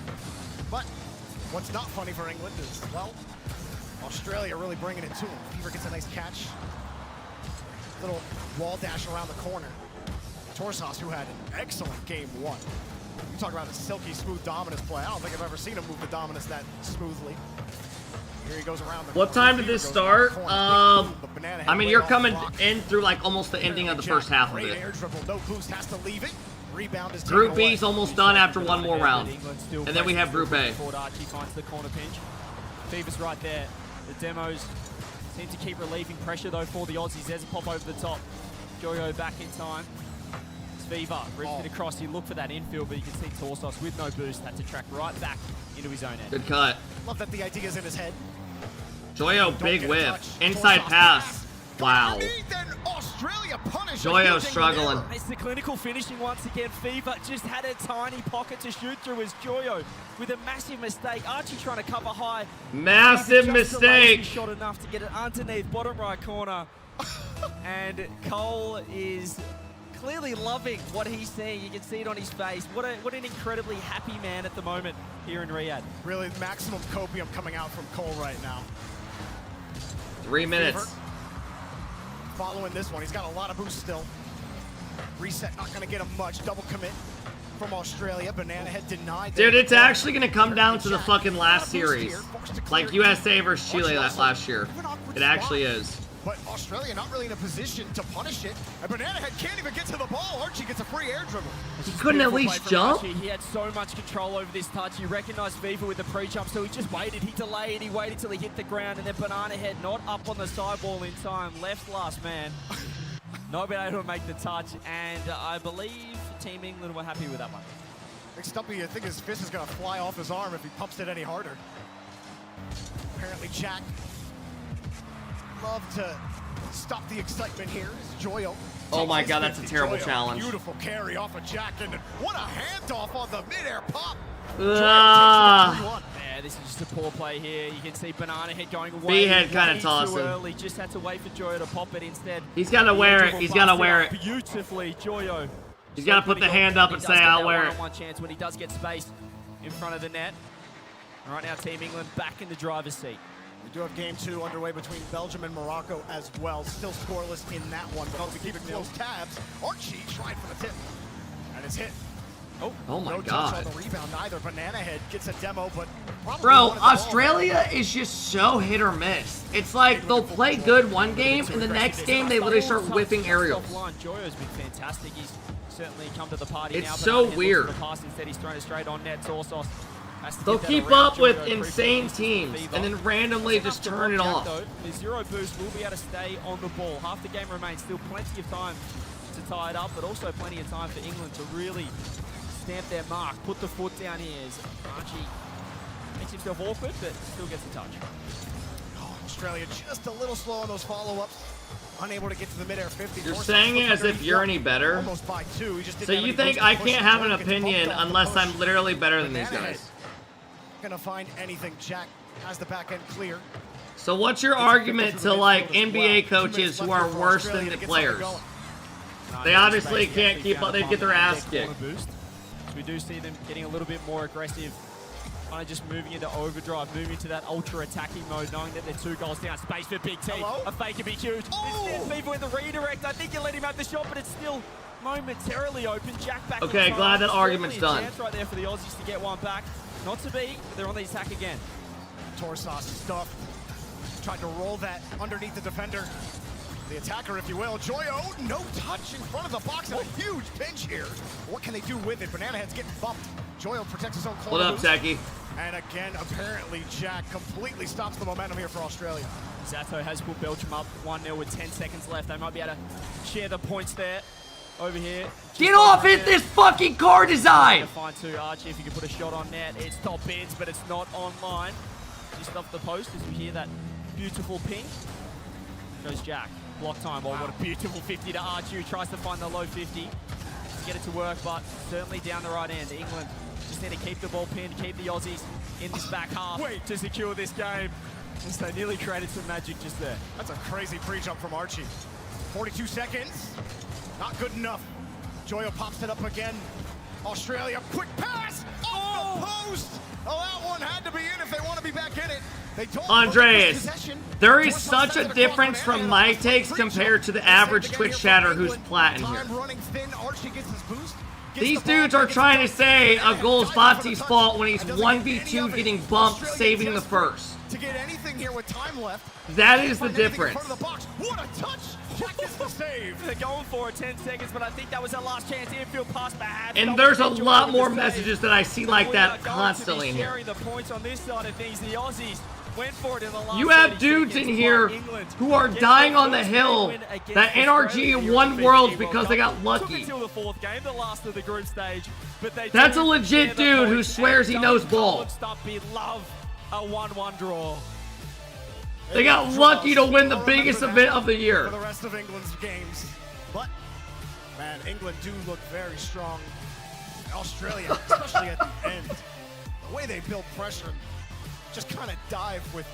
But what's not funny for England is, well, Australia really bringing it to him. Fever gets a nice catch. Little wall dash around the corner. Torsas, who had an excellent game one. You talk about a silky smooth dominance play. I don't think I've ever seen him move the dominance that smoothly. Here he goes around the What time did this start? I mean, you're coming in through like almost the ending of the first half of it. No boost, has to leave it. Rebound is Group B's almost done after one more round. And then we have Group A. Archie finds the corner pinch. Fever's right there. The demos seem to keep relieving pressure though for the Aussies. There's a pop over the top. Joyo back in time. It's Fever, rips it across. You look for that infield, but you can see Torsos with no boost had to track right back into his own end. Good cut. Love that the idea's in his head. Joyo, big whiff. Inside pass. Wow. Joyo struggling. It's the clinical finishing once again. Fever just had a tiny pocket to shoot through as Joyo with a massive mistake. Archie trying to cover high. Massive mistake. Shot enough to get it underneath bottom right corner. And Cole is clearly loving what he's seeing. You can see it on his face. What an incredibly happy man at the moment here in Riyadh. Really maximum copium coming out from Cole right now. 3 minutes. Fever following this one, he's got a lot of boost still. Reset not gonna get him much. Double commit from Australia. Banana Head denied. Dude, it's actually gonna come down to the fucking last series. Like USA versus Chile last year. It actually is. But Australia not really in a position to punish it. And Banana Head can't even get to the ball. Archie gets a free air dribble. He couldn't at least jump? Archie. He had so much control over this touch. He recognized Fever with the pre-jump, so he just waited. He delayed. He waited till he hit the ground, and then Banana Head not up on the sideball in time. Left last man. Not been able to make the touch, and I believe Team England were happy with that one. Big Stumpy, I think his fist is going to fly off his arm if he pumps it any harder. Apparently Jack love to stop the excitement here. It's Joyo. Oh my god, that's a terrible Joyo, challenge. Beautiful carry off of Jack, and what a handoff on the midair pop. Ah. Yeah, this is just a poor play here. You can see Banana Head going away. B-head kind of tossing. Too early. Just had to wait for Joyo to pop it instead. He's got to wear it. He's got to wear it. Beautifully, Joyo. He's got to put the hand up and say, I'll wear it. One chance when he does get space in front of the net. Right now, Team England back in the driver's seat. We do have game 2 underway between Belgium and Morocco as well. Still scoreless in that one, but we keep it close tabs. Archie tried for the tip, and it's hit. Oh my no god. touch on the rebound either. Banana Head gets a demo, but bro, Australia is just so hit or miss. It's like they'll play good one game, and the next game they literally start whipping aerials. Joyo's been fantastic. He's certainly come to the party now. It's so weird. Instead, he's thrown it straight on net. Torsos. They'll keep up with insane teams and then randomly just turn it off. With zero boost, we'll be able to stay on the ball. Half the game remains. Still plenty of time to tie it up, but also plenty of time for England to really stamp their mark. Put the foot down here as Archie makes himself awkward, but still gets the touch. Australia just a little slow on those follow-ups. Unable to get to the mid-air 50. You're saying it as if you're any better? Almost by 2. He just so you think I can't have an opinion unless I'm literally better than these guys? Gonna find anything. Jack has the back end clear. So what's your argument to like NBA coaches who are worse than the players? They obviously can't keep up. They get their ass kicked. We do see them getting a little bit more aggressive, kind of just moving into overdrive, moving to that ultra attacking mode, knowing that they're 2 goals down. Space for Big T. A fake could be huge. It's Fever with the redirect. I think you let him have the shot, but it's still momentarily open. Jack back. Okay, glad that argument's done. Chance right there for the Aussies to get one back. Not to be, but they're on the attack again. Torsos stuff. Tried to roll that underneath the defender. The attacker, if you will. Joyo, no touch in front of the box, and a huge pinch here. What can they do with it? Banana Head's getting bumped. Joyo protects his own corner. Hold up, Techie. And again, apparently, Jack completely stops the momentum here for Australia. Zato has put Belgium up 1-0 with 10 seconds left. They might be able to share the points there. Over here. Get off it, this fucking car design! Find 2, Archie, if you can put a shot on net. It's top bids, but it's not online. Just off the post as we hear that beautiful ping. Goes Jack. Block time. Oh, what a beautiful 50 to Archie, who tries to find the low 50 to get it to work, but certainly down the right end. England just need to keep the ball pinned, keep the Aussies in this back half to secure this game. Just they nearly created some magic just there. That's a crazy pre-jump from Archie. 42 seconds. Not good enough. Joyo pops it up again. Australia, quick pass off the post. Oh, that one had to be in if they want to be back in it. They don't. Andreas, there is such a difference from my takes compared to the average Twitch chatter who's plat in here. These dudes are trying to say a goal's Botsy's fault when he's 1v2 getting bumped, saving the first. To get anything here with time left. That is the difference. What a touch! Check this the save. They're going for it, 10 seconds, but I think that was their last chance. Infield pass back. And there's a lot more messages that I see like that constantly in here. Sharing the points on this side of things, the Aussies went for it in the last. You have dudes in here who are dying on the hill that NRG won Worlds because they got lucky. Until the fourth game, the last of the group stage, but they That's a legit dude who swears he knows ball. Love a 1-1 draw. They got lucky to win the biggest event of the year. For the rest of England's games. But, man, England do look very strong. Australia, especially at the end. The way they build pressure, just kind of dive with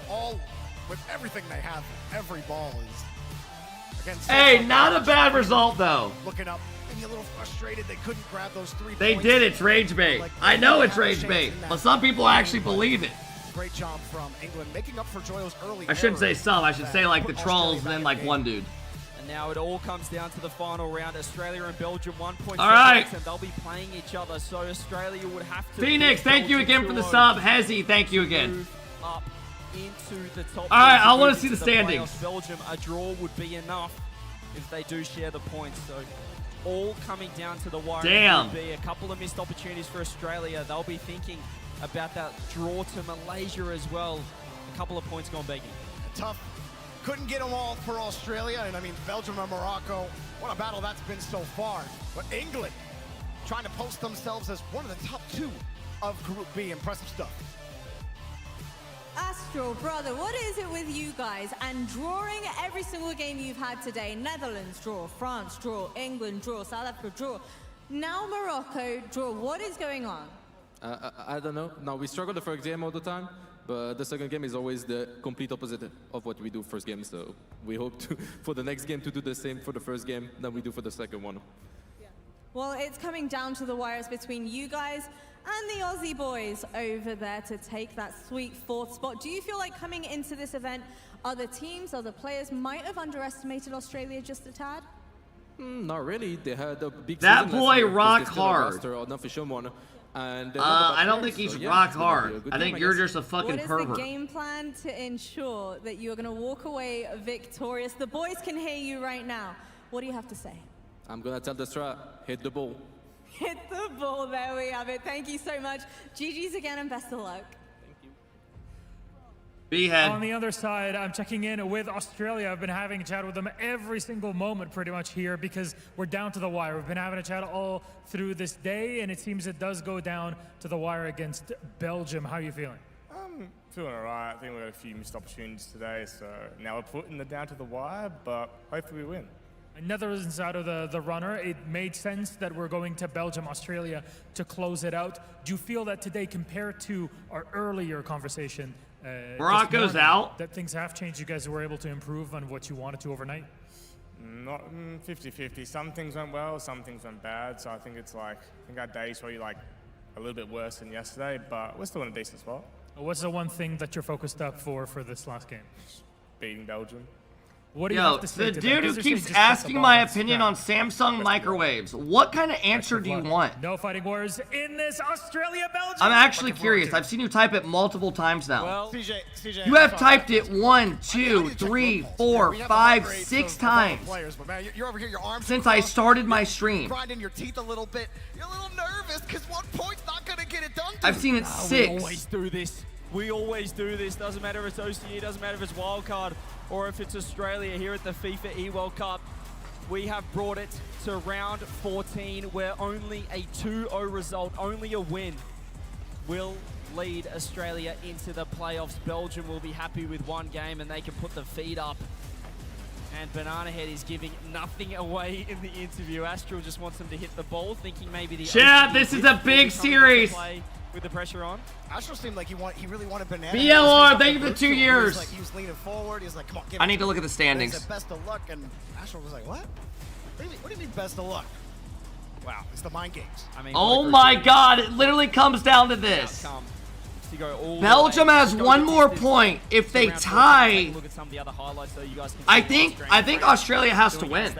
everything they have. Every ball is against. Hey, not a bad result though. Looking up, maybe a little frustrated they couldn't grab those 3 They points. did, it's rage bait. I know it's rage bait, but some people actually believe it. Great job from England, making up for Joyo's early. I shouldn't say some, I should say like the trolls and then like one dude. And now it all comes down to the final round. Australia and Belgium 1 point. All right. And they'll be playing each other, so Australia would have to. Phoenix, thank you again for the sub. Hezzy, thank you again. Move up into the top. All right, I want to see the standings. Belgium, a draw would be enough if they do share the points. So all coming down to the wire. Damn. Would be a couple of missed opportunities for Australia. They'll be thinking about that draw to Malaysia as well. A couple of points gone begging. Tough. Couldn't get them all for Australia, and I mean Belgium and Morocco. What a battle that's been so far. But England trying to post themselves as one of the top 2 of Group B. Impressive stuff. Astro, brother, what is it with you guys and drawing every single game you've had today? Netherlands draw, France draw, England draw, South Africa draw. Now Morocco draw. What is going on? I don't know. No, we struggle the first game all the time, but the second game is always the complete opposite of what we do first game. So we hope to, for the next game to do the same for the first game than we do for the second one. Well, it's coming down to the wires between you guys and the Aussie boys over there to take that sweet 4th spot. Do you feel like coming into this event, other teams, other players might have underestimated Australia just a tad? Not really. They had a big That season boy last year, 'cause rock they still have hard. roster, unofficial one. And I don't think he's rock hard. I think you're just a fucking What is pervert. the game plan to ensure that you're going to walk away victorious? The boys can hear you right now. What do you have to say? I'm gonna tell the strat, hit the ball. Hit the ball. There we have it. Thank you so much. GG's again and best of luck. On the other side, I'm checking in with Australia. I've been having a chat with them every single moment pretty much here because we're down to the wire. We've been having a chat all through this day, and it seems it does go down to the wire against Belgium. How are you feeling? I'm feeling all right. I think we got a few missed opportunities today, so now we're putting it down to the wire, but hopefully we win. Netherlands out of the runner. It made sense that we're going to Belgium, Australia to close it out. Do you feel that today, compared to our earlier conversation, Morocco's out, that things have changed? You guys were able to improve on what you wanted to overnight? Not 50-50. Some things went well, some things went bad. So I think it's like, I think our day's probably like a little bit worse than yesterday, but we're still in a decent spot. What's the one thing that you're focused up for this last game? Beating Belgium. What do you have to say the to dude that? who 'Cause keeps they're saying just hit the asking ball my and opinion scrap. on Samsung microwaves, what kind of answer do you want? No fighting words in this Australia-Belgium. I'm actually curious. I've seen you type it multiple times now. Well, CJ, You have typed it 1, 2, 3, 4, 5, 6 times Players, but man, you're over here, your arms since I started my stream. grinding your teeth a little bit. You're a little nervous because 1 point's not gonna get it done. I've seen it We 6. always do this. We always do this. Doesn't matter if it's OCE, doesn't matter if it's wildcard, or if it's Australia here at the FIFA E-World Cup. We have brought it to round 14, where only a 2-0 result, only a win, will lead Australia into the playoffs. Belgium will be happy with 1 game, and they can put the feet up. And Banana Head is giving nothing away in the interview. Astral just wants him to hit the ball, thinking maybe the Chat, this is a big series. With the pressure on. Astral seemed like he really wanted Banana. BLR, thank you for the 2 years. He was leaning forward. He was like, come on, give I it need to look at the me. And he standings. said, best of luck, and Astral was like, what? What do you mean best of luck? Wow, it's the mind games. I mean, Oh my God! It literally comes down to this. Belgium has one more point. If they tie, I think Australia has to win.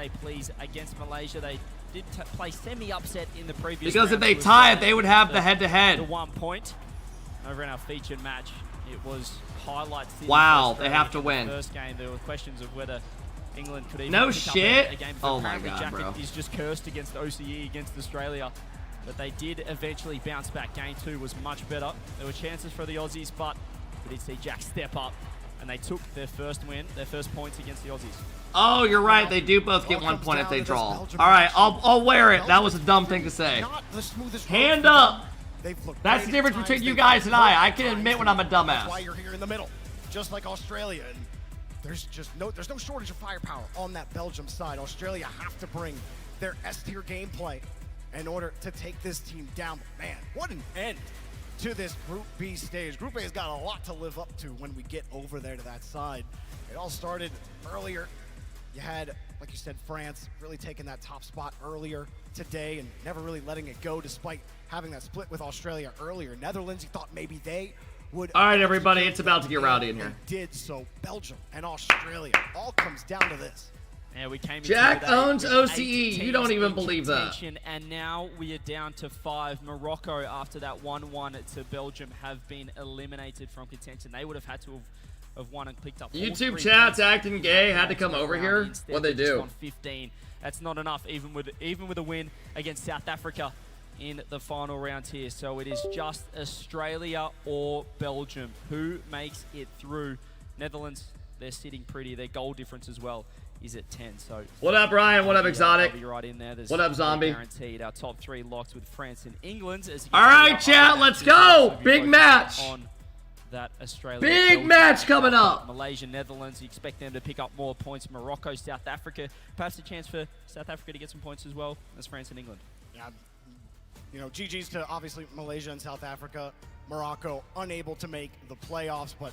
Against Malaysia, they did play semi-upset in the previous. Because if they tie, they would have the The head-to-head. 1 point over in our featured match. It was highlights. Wow, they have to win. First game, there were questions of whether England could even No pick up shit. a game. Oh my Apparently God, Jacket bro. is just cursed against OCE against Australia. But they did eventually bounce back. Game 2 was much better. There were chances for the Aussies, but we did see Jack step up, and they took their first win, their first points against the Aussies. Oh, you're right. They do both get 1 point if they draw. All right, I'll wear it. That was a dumb thing to say. Hand up. That's the difference between you guys and I. I can admit when I'm a That's why dumbass. you're here in the middle, just like Australia. And there's no shortage of firepower on that Belgium side. Australia have to bring their S-tier gameplay in order to take this team down. But man, what an end to this Group B stage. Group A has got a lot to live up to when we get over there to that side. It all started earlier. You had, like you said, France really taking that top spot earlier today and never really letting it go despite having that split with Australia earlier. Netherlands, you thought maybe they would. All right, everybody, it's about to get rowdy in here. Did so. Belgium and Australia all comes down to this. Yeah, we came Jack into today owns with OCE. 8 You don't teams even in believe that. contention, and now we are down to 5. Morocco, after that 1-1 to Belgium, have been eliminated from contention. They would have had to have won and picked up all YouTube 3 chat's points. acting gay. Had to come over here. Instead, What'd they just do? won 15. That's not enough, even with a win against South Africa in the final round here. So it is just Australia or Belgium. Who makes it through? Netherlands, they're sitting pretty. Their goal difference as well is at 10. So What up, Ryan? What up, Exotic? they'll be right in there. There's What up, Zombie? Guaranteed our top 3 locked with France and England. As All right, chat, let's go. Big match. On that Australia. Big Belgium, match coming up. Malaysia, Netherlands. You expect them to pick up more points. Morocco, South Africa. Perhaps a chance for South Africa to get some points as well as France and England. Yeah, you know, GG's to obviously Malaysia and South Africa. Morocco unable to make the playoffs, but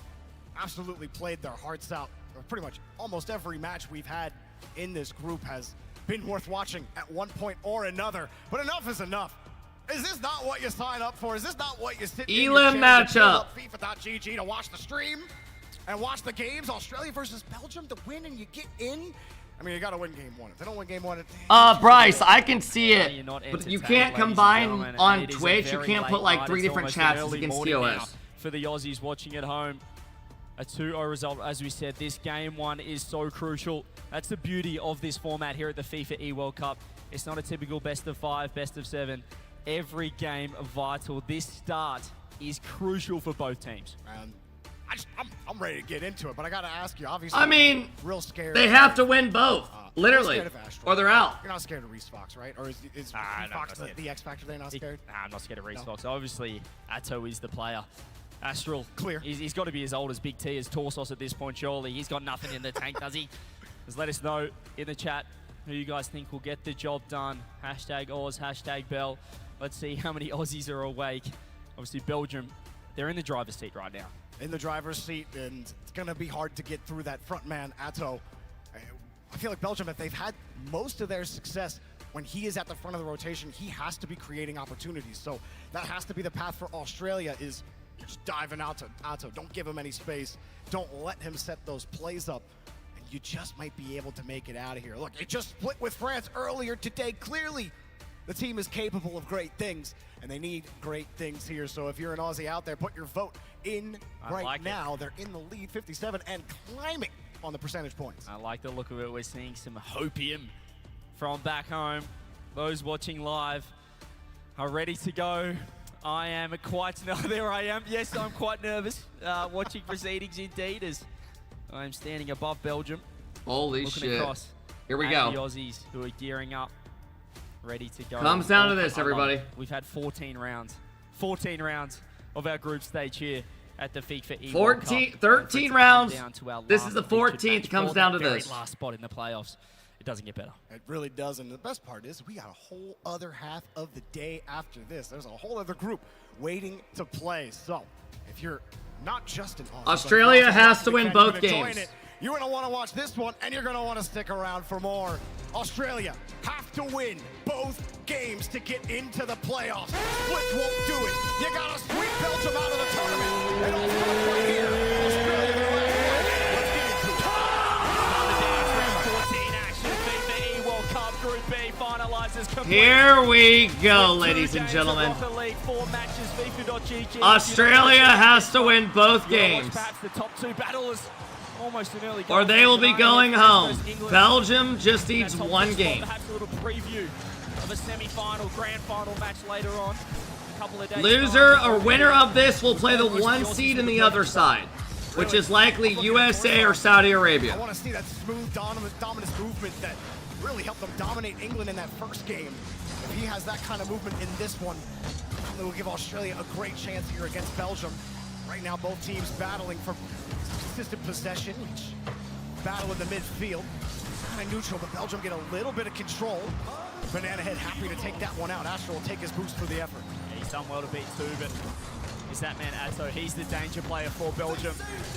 absolutely played their hearts out. Pretty much almost every match we've had in this group has been worth watching at one point or another. But enough is enough. Is this not what you sign up for? Is this not what you sit in your Elam chair to matchup. FIFA.gg to watch the stream and watch the games? Australia versus Belgium to win and you get in? I mean, you got to win game 1. If they don't win game 1, Bryce, I can see it, You're not but you entertained, can't ladies and combine gentlemen, on and it is a Twitch. You very can't late put like night. 3 It's different almost chats an early against morning now TOS. for the Aussies watching at home. A 2-0 result, as we said. This game 1 is so crucial. That's the beauty of this format here at the FIFA E-World Cup. It's not a typical best of 5, best of 7. Every game vital. This start is crucial for both teams. I'm ready to get into it, but I got to ask you, obviously. I mean, real scared. they have to win both, literally, scared of Astro. or they're out. You're not scared of Reese Fox, right? Or is Reese Fox the X Factor? They're not scared? Nah, I'm not scared of Reese Fox. Obviously, Atto is the player. Astral, clear. He's got to be as old as Big T as Torsos at this point, surely. He's got nothing in the tank, does he? Just let us know in the chat who you guys think will get the job done. Hashtag Oz, hashtag Bell. Let's see how many Aussies are awake. Obviously, Belgium, they're in the driver's seat right now. In the driver's seat, and it's going to be hard to get through that front man, Atto. I feel like Belgium, if they've had most of their success when he is at the front of the rotation, he has to be creating opportunities. So that has to be the path for Australia, is just diving out to Atto. Don't give him any space. Don't let him set those plays up. And you just might be able to make it out of here. Look, it just split with France earlier today. Clearly, the team is capable of great things, and they need great things here. So if you're an Aussie out there, put your vote in right now. They're in the lead, 57, and climbing on the percentage points. I like the look of it. We're seeing some hopium from back home. Those watching live are ready to go. I am quite, there I am. Yes, I'm quite nervous watching proceedings indeed, as I'm standing above Belgium. Holy looking shit. Across Here we at go. The Aussies who are gearing up, ready to go. Comes down to this, everybody. We've had 14 rounds. 14 rounds of our group stage here at the FIFA E 13 rounds. This is the 14th. Comes down to this. Last spot in the playoffs. It doesn't get better. It really does, and the best part is we got a whole other half of the day after this. There's a whole other group waiting to play. So if you're not just an Aussie, Australia but has to win fan, both you're gonna games. join it You're going to want to watch this one, and you're going to want to stick around for more. Australia have to win both games to get into the playoffs. Splits won't do it. You got to sweep Belgium out of the tournament. And also right here, Australia gonna let it win. Let's get into it. Round 14 action. FIFA World Cup Group B finalizes complete. Here we go, ladies and gentlemen. Australia has to win both games, The top two battlers. Almost an early or they will be going home. Belgium just needs one game. Perhaps a little preview of a semi-final, grand final match later on. A couple of days Loser or winner of this will play the 1 seed in the other side, which is likely USA or Saudi Arabia. I want to see that smooth, dominant movement that really helped them dominate England in that first game. If he has that kind of movement in this one, it will give Australia a great chance here against Belgium. Right now, both teams battling for consistent possession, each battle in the midfield. Kind of neutral, but Belgium get a little bit of control. Banana Head happy to take that one out. Astro will take his boost for the effort. Yeah, he's done well to beat two, but is that man Atto? He's the danger player for Belgium.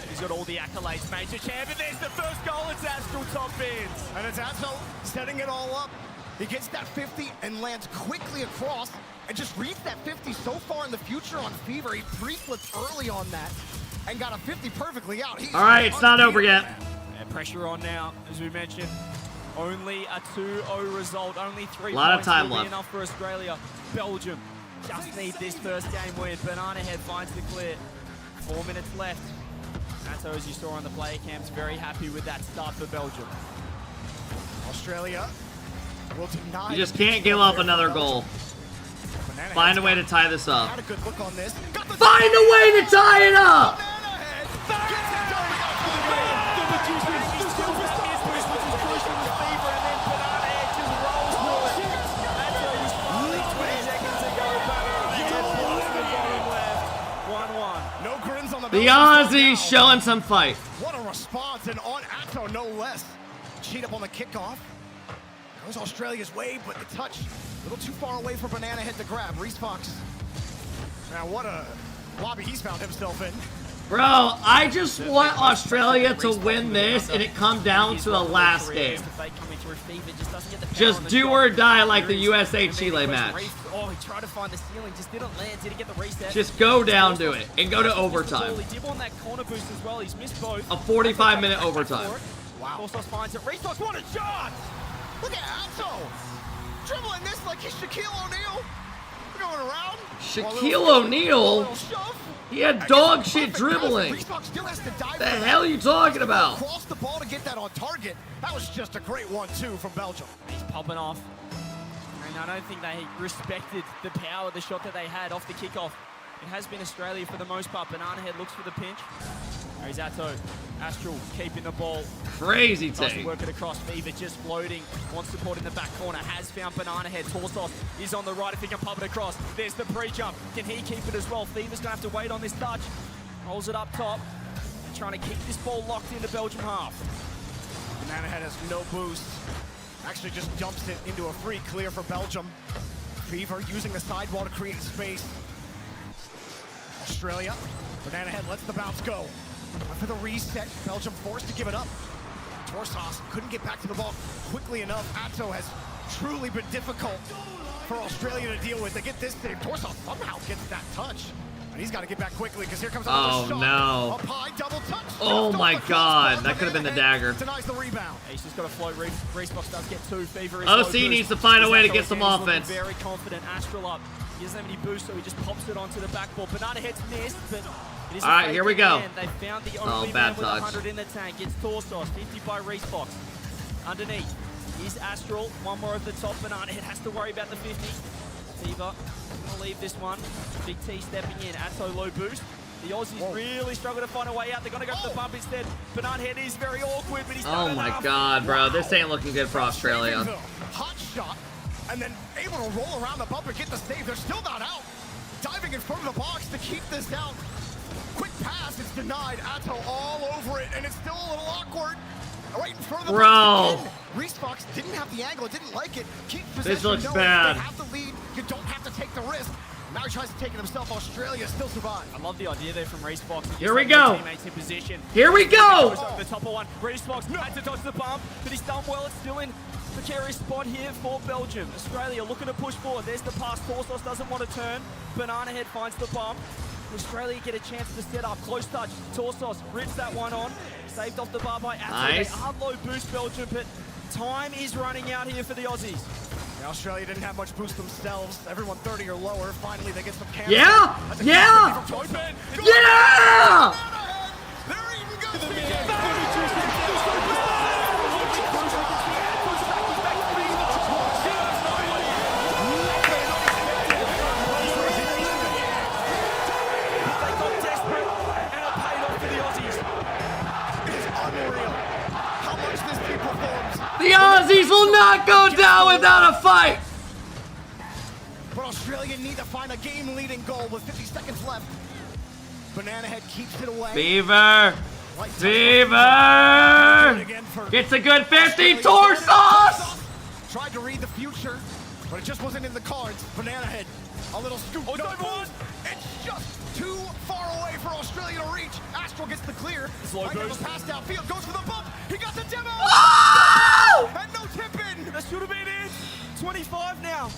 He's got all the accolades. Major champion. There's the first goal. It's Astro top bins. And it's Atto setting it all up. He gets that 50 and lands quickly across and just reads that 50 so far in the future on Fever. He pre-flipped early on that and got a 50 perfectly out. All right, it's not over yet. And pressure on now, as we mentioned. Only a 2-0 result. Only 3 A lot of points time will left. be enough for Australia. Belgium just need this first game win. Banana Head finds the clear. 4 minutes left. Atto, as you saw on the player cams, very happy with that start for Belgium. Australia will deny. You just can't give up another goal. Find a way to tie this up. Had a good look on this. Find a way to tie it up! The Aussies showing some fight. What a response, and on Atto, no less. Cheat up on the kickoff. Goes Australia's way, but the touch a little too far away for Banana Head to grab. Reese Fox. Now, what a lobby he's found himself in. Bro, I just want Australia to win this and it come down to the last game. Just do or die like the USA-Chile match. Oh, he tried to find the ceiling, just didn't land, didn't get the reset. Just go down to it and go to overtime. He did on that corner boost as well. He's missed both. A 45-minute overtime. Wow. Korsos finds it. Reese Fox, what a shot! Look at Atto. Dribbling this like he's Shaquille O'Neal. Going around. Shaquille O'Neal? He had dog shit dribbling. The hell are you talking about? Cross the ball to get that on target. That was just a great 1-2 from Belgium. He's popping off. And I don't think they respected the power of the shot that they had off the kickoff. It has been Australia for the most part. Banana Head looks for the pinch. There's Atto. Astral keeping the ball. Crazy Doesn't take. work it across. Fever just floating. Wants support in the back corner. Has found Banana Head. Torsos is on the right if he can pump it across. There's the pre-jump. Can he keep it as well? Fever's going to have to wait on this touch. Holds it up top. Trying to keep this ball locked into Belgium half. Banana Head has no boost. Actually just dumps it into a free clear for Belgium. Fever using the sidewall to create space. Australia. Banana Head lets the bounce go. For the reset, Belgium forced to give it up. Torsos couldn't get back to the ball quickly enough. Atto has truly been difficult for Australia to deal with. They get this save. Torsos somehow gets that touch. And he's got to get back quickly because here comes another shot. No. Up high, double touch. Oh my god, that could have been the dagger. Denies the rebound. He's just got to float. Reese Fox does get two. Fever is OC needs to find a way to get some offense. Very confident. Astral up. He doesn't have any boost, so he just pops it onto the backboard. Banana Head's missed, but it is all right, here we go. They found the only bad man with touch. 100 in the tank. It's Torsos, 50 by Reese Fox. Underneath is Astral. One more over the top. Banana Head has to worry about the 50. Fever going to leave this one. Big T stepping in. Atto low boost. The Aussies really struggle to find a way out. They're going to go for the bump instead. Banana Head is very awkward, but he's done Oh my enough. god, bro. This ain't looking good for Australia. Hot shot, and then able to roll around the bump and get the save. They're still not out. Diving in front of the box to keep this out. Quick pass, it's denied. Atto all over it, and it's still a little awkward. Right in front of the box again. Reese Fox didn't have the angle, didn't like it. Keep possession. This looks knowing bad. They have the lead. You don't have to take the risk. Now he tries to take it himself. Australia still survive. I love the idea there from Reesfox. Here we go. Teammates in position. Here we go. The top of one. Reesfox had to dodge the bump, but he's done well. It's still in precarious spot here for Belgium. Australia looking to push forward. There's the pass. Torsos doesn't want to turn. Banana Head finds the bump. Australia get a chance to set up. Close touch. Torsos rips that one on. Saved off the bar by Atto. Nice. They are low boost Belgium, but time is running out here for the Aussies. Yeah, Australia didn't have much boost themselves. Everyone 30 or lower. Finally, they get some camera. Yeah! Yeah! Yeah! The Aussies will not go down without a fight! But Australia need to find a game-leading goal with 50 seconds left. Banana Head keeps it away. Fever! Fever! Gets a good 50. Torsos! Tried to read the future, but it just wasn't in the cards. Banana Head, a little scoop. No, it's just too far away for Australia to reach. Astral gets the clear. Slow boost. Pass downfield, goes for the bump. He got the demo. Oh! And no tip in. That should have been it. 25 now.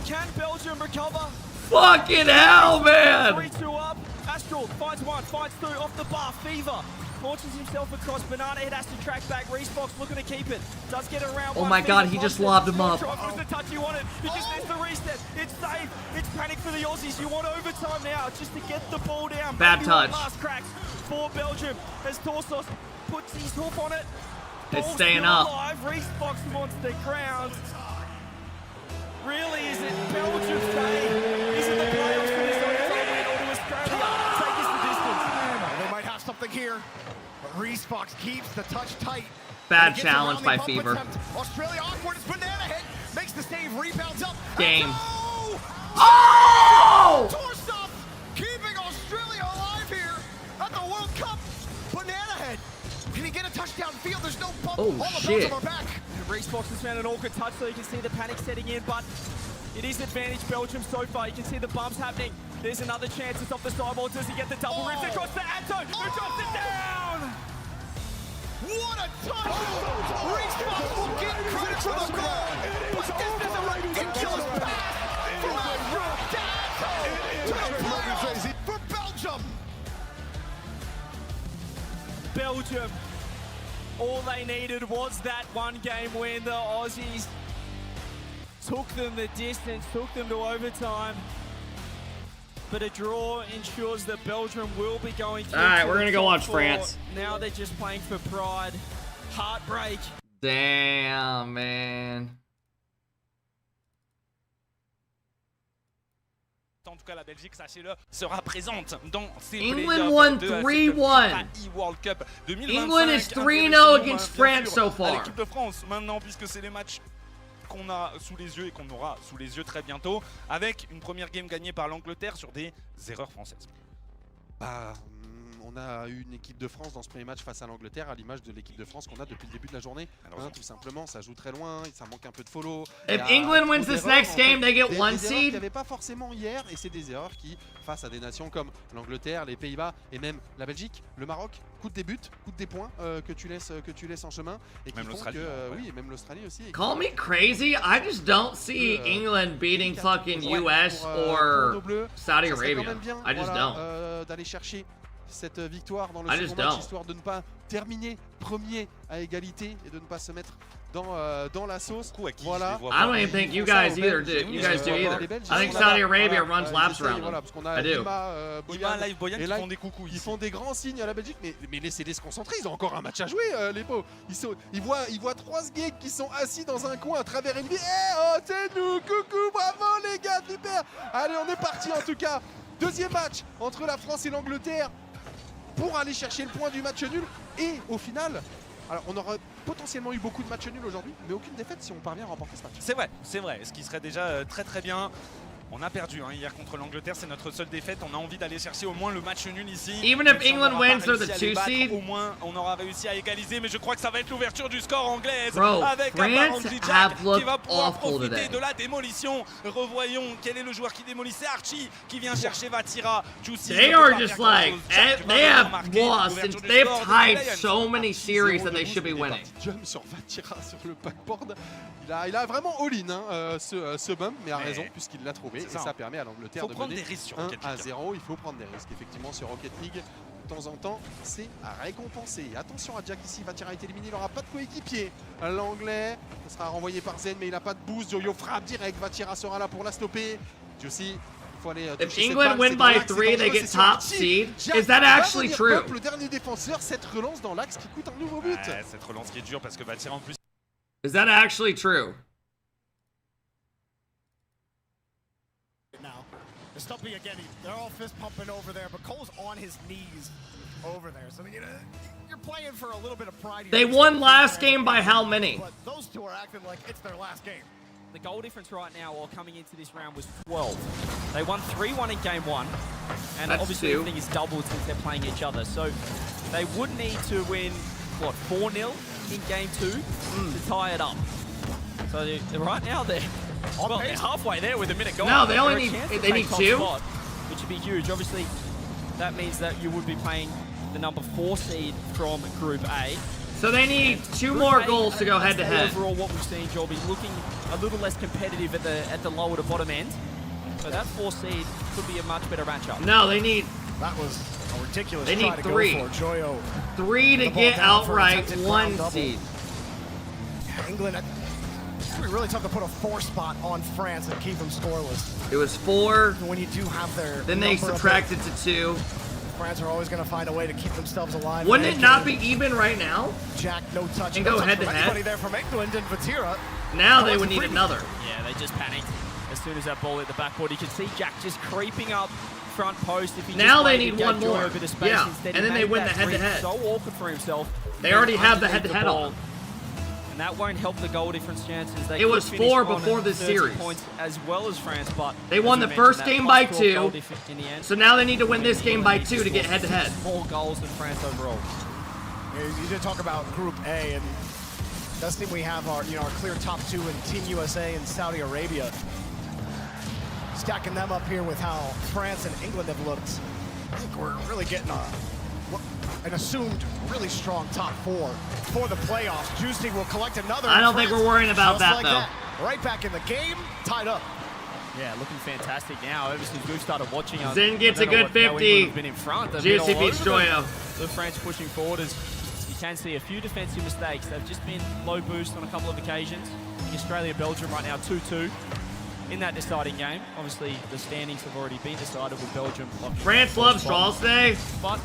Can Belgium recover? Fucking hell, man! 3-2 up. Astral finds one, finds two off the bar. Fever launches himself across. Banana Head has to track back. Reesfox looking to keep it. Does get around. Oh my god, he just lobbed him up. Was the touch you wanted because there's the reset. It's safe. It's panic for the Aussies. You want overtime now just to get the ball down. Bad Maybe touch. one last cracks for Belgium as Torsos puts his hoof on it. It's Ball's staying still up. alive. Reesfox wants the ground. Really, is it Belgium's day? Is it the playoffs for this overtime win or to Australia? Take us the distance. They might have something here, but Reesfox keeps the touch tight. Bad challenge by Fever. Australia awkward as Banana Head makes the save, rebounds up. Game. Oh! Torsos keeping Australia alive here at the World Cup. Banana Head. Can he get a touchdown field? There's no bump. Oh, All the shit. Belgium are back. Reesfox has found an awkward touch so you can see the panic setting in, but it is advantage Belgium so far. You can see the bumps happening. There's another chance. It's off the sideboard. Does he get the double ripped across to Atto, who drops it down? What a touch! Reesfox will get credit for the goal, but this is a ridiculous pass from Atto to the playoffs for Belgium. Belgium, all they needed was that one game win. The Aussies took them the distance, took them to overtime. But a draw ensures that Belgium will be going through. All right, we're gonna go watch France. Now they're just playing for pride. Heartbreak. Damn, man. En tout cas, la Belgique, sachez-le, sera présente dans ces England won 3-1. World Cup 2025. England is 3-0 against France so À far. l'équipe de France, maintenant, puisque c'est les matchs qu'on a sous les yeux et qu'on aura sous les yeux très bientôt, avec une première game gagnée par l'Angleterre sur des erreurs françaises. Bah, on a eu une équipe de France dans ce premier match face à l'Angleterre à l'image de l'équipe de France qu'on a depuis le début de la journée. Hein, tout simplement, ça joue très loin, ça manque un peu de follow. If England wins this next game, they get one seed. seed. Il n'y avait pas forcément hier, et c'est des erreurs qui, face à des nations comme l'Angleterre, les Pays-Bas et même la Belgique, le Maroc, coûtent des buts, coûtent des points que tu laisses en chemin. Et même qui font que, oui, et même l'Australie aussi. Call me crazy, I just don't see England beating fucking US or Saudi Arabia. I just don't. D'aller chercher cette victoire dans le I just second match, don't. histoire de ne pas terminer premier à égalité et de ne pas se mettre dans la sauce. Voilà. I don't even think you guys either do. You guys do either. I think Saudi Arabia runs laps around them. I do. Ils font des grands signes à la Belgique, mais laissez-les se concentrer. Ils ont encore un match à jouer, les pauvres. Ils voient 3 geeks qui sont assis dans un coin à travers une vie. Oh, c'est nous, coucou, bravo les gars, super. Allez, on est parti en tout cas. Deuxième match entre la France et l'Angleterre pour aller chercher le point du match nul. Et au final, alors on aurait potentiellement eu beaucoup de matchs nuls aujourd'hui, mais aucune défaite si on parvient à remporter ce match. C'est vrai, ce qui serait déjà très très bien. On a perdu hein, hier contre l'Angleterre, c'est notre seule défaite. On a envie d'aller chercher au moins le match nul ici. Even if Même si on England n'aura wins, pas they're the réussi à les 2 battre, seed. Au moins, on aura réussi à égaliser, mais je crois que ça va être l'ouverture du score anglaise. Bro, avec France Apparently Jack have qui looked va pouvoir awful profiter today. de la démolition. Revoyons quel est le joueur qui démolit. C'est Archie qui vient chercher Vatira. Juicy They ne peut are pas just faire like, grand-chose. Jack va they venir have marquer lost, l'ouverture and du they've score. tied Lions. so many series that they should be winning. Jump sur Vatira sur le backboard. Il a vraiment all-in hein, ce bump, mais a raison puisqu'il l'a trouvé. Et ça permet à l'Angleterre de mener 1-0. Il faut prendre des risques. Effectivement, sur Rocket League, de temps en temps, c'est à récompenser. Attention à Jack ici. Vatira est éliminé. Il n'aura pas de coéquipier. L'Anglais sera renvoyé par Zen, mais il n'a pas de boost. Yo-Yo frappe direct. Vatira sera là pour la stopper. Juicy. If England win by 3, they get top seed. Is that actually true? Le dernier défenseur, cette relance dans l'axe qui coûte un nouveau but. Ouais, cette relance qui est dure parce que Vatira en plus. Is that actually true? Now, they're stumping again. They're all fist pumping over there, but Cole's on his knees over there. So you're playing for a little bit of pride. They won last game by how many? But those two are acting like it's their last game. The goal difference right now, or coming into this round, was 12. They won 3-1 in game 1, and That's obviously 2. everything is doubled since they're playing each other. So they would need to win, what, 4-0 in game 2 to tie it up. So right now they're halfway there with a minute gone. No, they only They're a need- chance to they take need top 2? spot, which would be huge. Obviously, that means that you would be playing the number 4 seed from Group A. So they need 2 Group more A, goals to go I'd head to say head. Overall, what we've seen, Joel, be looking a little less competitive at the lower to bottom end. So that 4 seed could be a much better matchup. No, they need. That was a ridiculous They try need to 3. go for. Joyo. 3 to The ball get down for an outright attempted 1 ground double. seed. England, it's gonna be really tough to put a 4 spot on France and keep them scoreless. It was 4. When you do have their Then they number of subtracted it, to 2. France are always going to find a way to keep themselves alive. Wouldn't it not be even right now? Jack, no touch. And no go touch head from to head? anybody there from England and Vatira. Now they would need another. Yeah, they just panicked as soon as that ball hit the backboard. You can see Jack just creeping up front post. If he Now just they waited, need gave one Joy more. a bit of space Yeah, instead, and he then they made win the that head-to-head. read So awkward for himself. They already have the Underneath head-to-head ball. on. And that won't help the goal difference chances. They It could was finish 4 on before this 30 series. points as well as France, but They won as the you first mentioned, game that by plus 12 goal 2. difference in the end. So now they need to win this game by England 2 to get score head to head. 6 more goals than France overall. You did talk about Group A, and that's the thing we have our clear top 2 in Team USA and Saudi Arabia. Stacking them up here with how France and England have looked. I think we're really getting an assumed really strong top 4 for the playoffs. Juicy will collect another. I don't think we're worrying about Just that, like though. That. Right back in the game, tied up. Yeah, looking fantastic now. Ever since we've started watching, Zen gets I a don't know good how 50. England have been in front. They've been Juicy all beats over them. Joyo. The French pushing forward as you can see a few defensive mistakes. They've just been low boost on a couple of occasions. Australia-Belgium right now 2-2 in that deciding game. Obviously, the standings have already been decided with Belgium. France loves draws today. But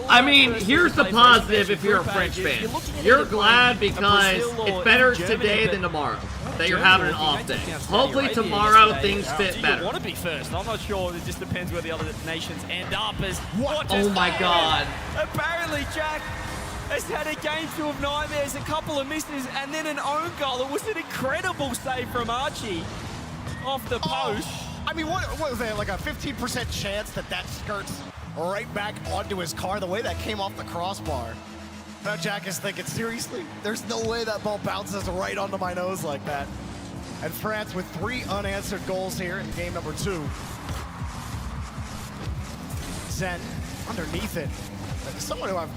I mean, here's the positive if you're a French fan. You're glad because it's better today than tomorrow that you're having an off day. Hopefully tomorrow things fit You better. want to be first. I'm not sure. It just depends where the other nations end up. As what Oh just my happened? God. Apparently, Jack has had a game 2 of nightmares, a couple of misses, and then an own goal. It was an incredible save from Archie off the post. I mean, what was there, like a 15% chance that skirts right back onto his car, the way that came off the crossbar? Now Jack is thinking, seriously? There's no way that ball bounces right onto my nose like that. And France with 3 unanswered goals here in game number 2. Zen underneath it. Someone who I've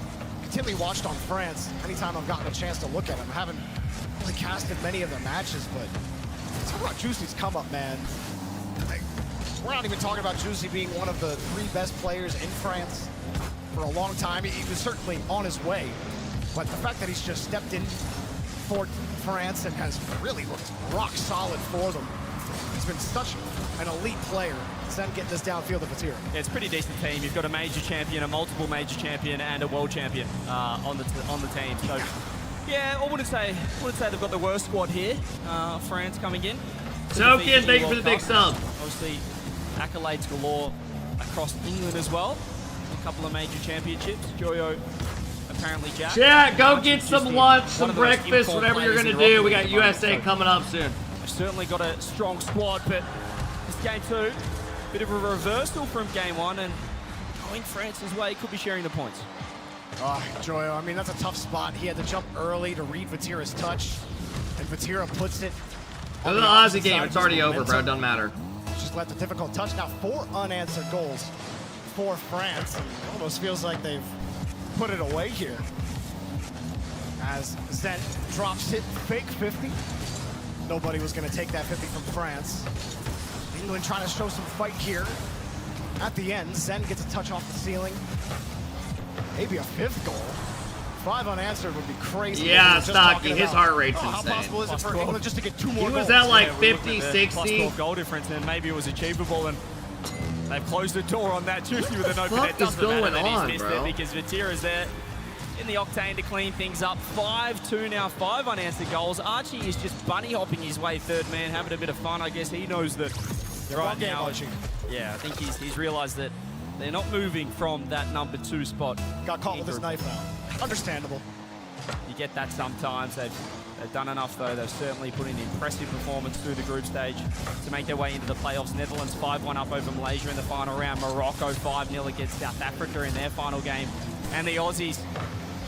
continually watched on France, anytime I've gotten a chance to look at him. I haven't really casted many of their matches, but talk about Juicy's come up, man. We're not even talking about Juicy being one of the 3 best players in France for a long time. He was certainly on his way, but the fact that he's just stepped in for France and has really looked rock solid for them. He's been such an elite player. Then getting this downfield of Vatira. Yeah, it's a pretty decent team. You've got a major champion, a multiple major champion, and a world champion on the team. So, yeah, I wouldn't say they've got the worst squad here. France coming in. Token, thank you for the big sub. Obviously, accolades galore across England as well. A couple of major championships. Joyo, apparently Jack. Chat, go get some lunch, one some of the most breakfast, informed whatever you're players going in to do. Rocket We League got at the moment, USA so coming up soon. They've certainly got a strong squad, but This game 2, bit of a reversal from game 1, and going France's way, could be sharing the points. Oh, Joyo, I mean, that's a tough spot. He had to jump early to read Vatira's touch, and Vatira puts it This is an Aussie game. It's already over, bro. It doesn't matter. Just left a difficult touch. Now 4 unanswered goals for France. And it almost feels like they've put it away here. As Zen drops it, fake 50. Nobody was going to take that 50 from France. England trying to show some fight here. At the end, Zen gets a touch off the ceiling. Maybe a 5th goal. 5 unanswered would be crazy. Yeah, Stocky, his heart rate's how insane. possible is it for England just to get 2 more He was goals? at like Yeah, 50, look at the 60. Plus 12 goal difference, and maybe it was achievable, and they've closed the door on that Juicy with an open net. is Doesn't going matter that on, he's missed bro? it because Vatira's there in the octane to clean things up. 5-2 now, 5 unanswered goals. Archie is just bunny hopping his way third man, having a bit of fun. I guess he knows that right now. Archie. Yeah, I think he's realised that they're not moving from that number 2 spot. Got caught with his knife out. Understandable. You get that sometimes. They've done enough, though. They've certainly put in an impressive performance through the group stage to make their way into the playoffs. Netherlands 5-1 up over Malaysia in the final round. Morocco 5-0 against South Africa in their final game. And the Aussies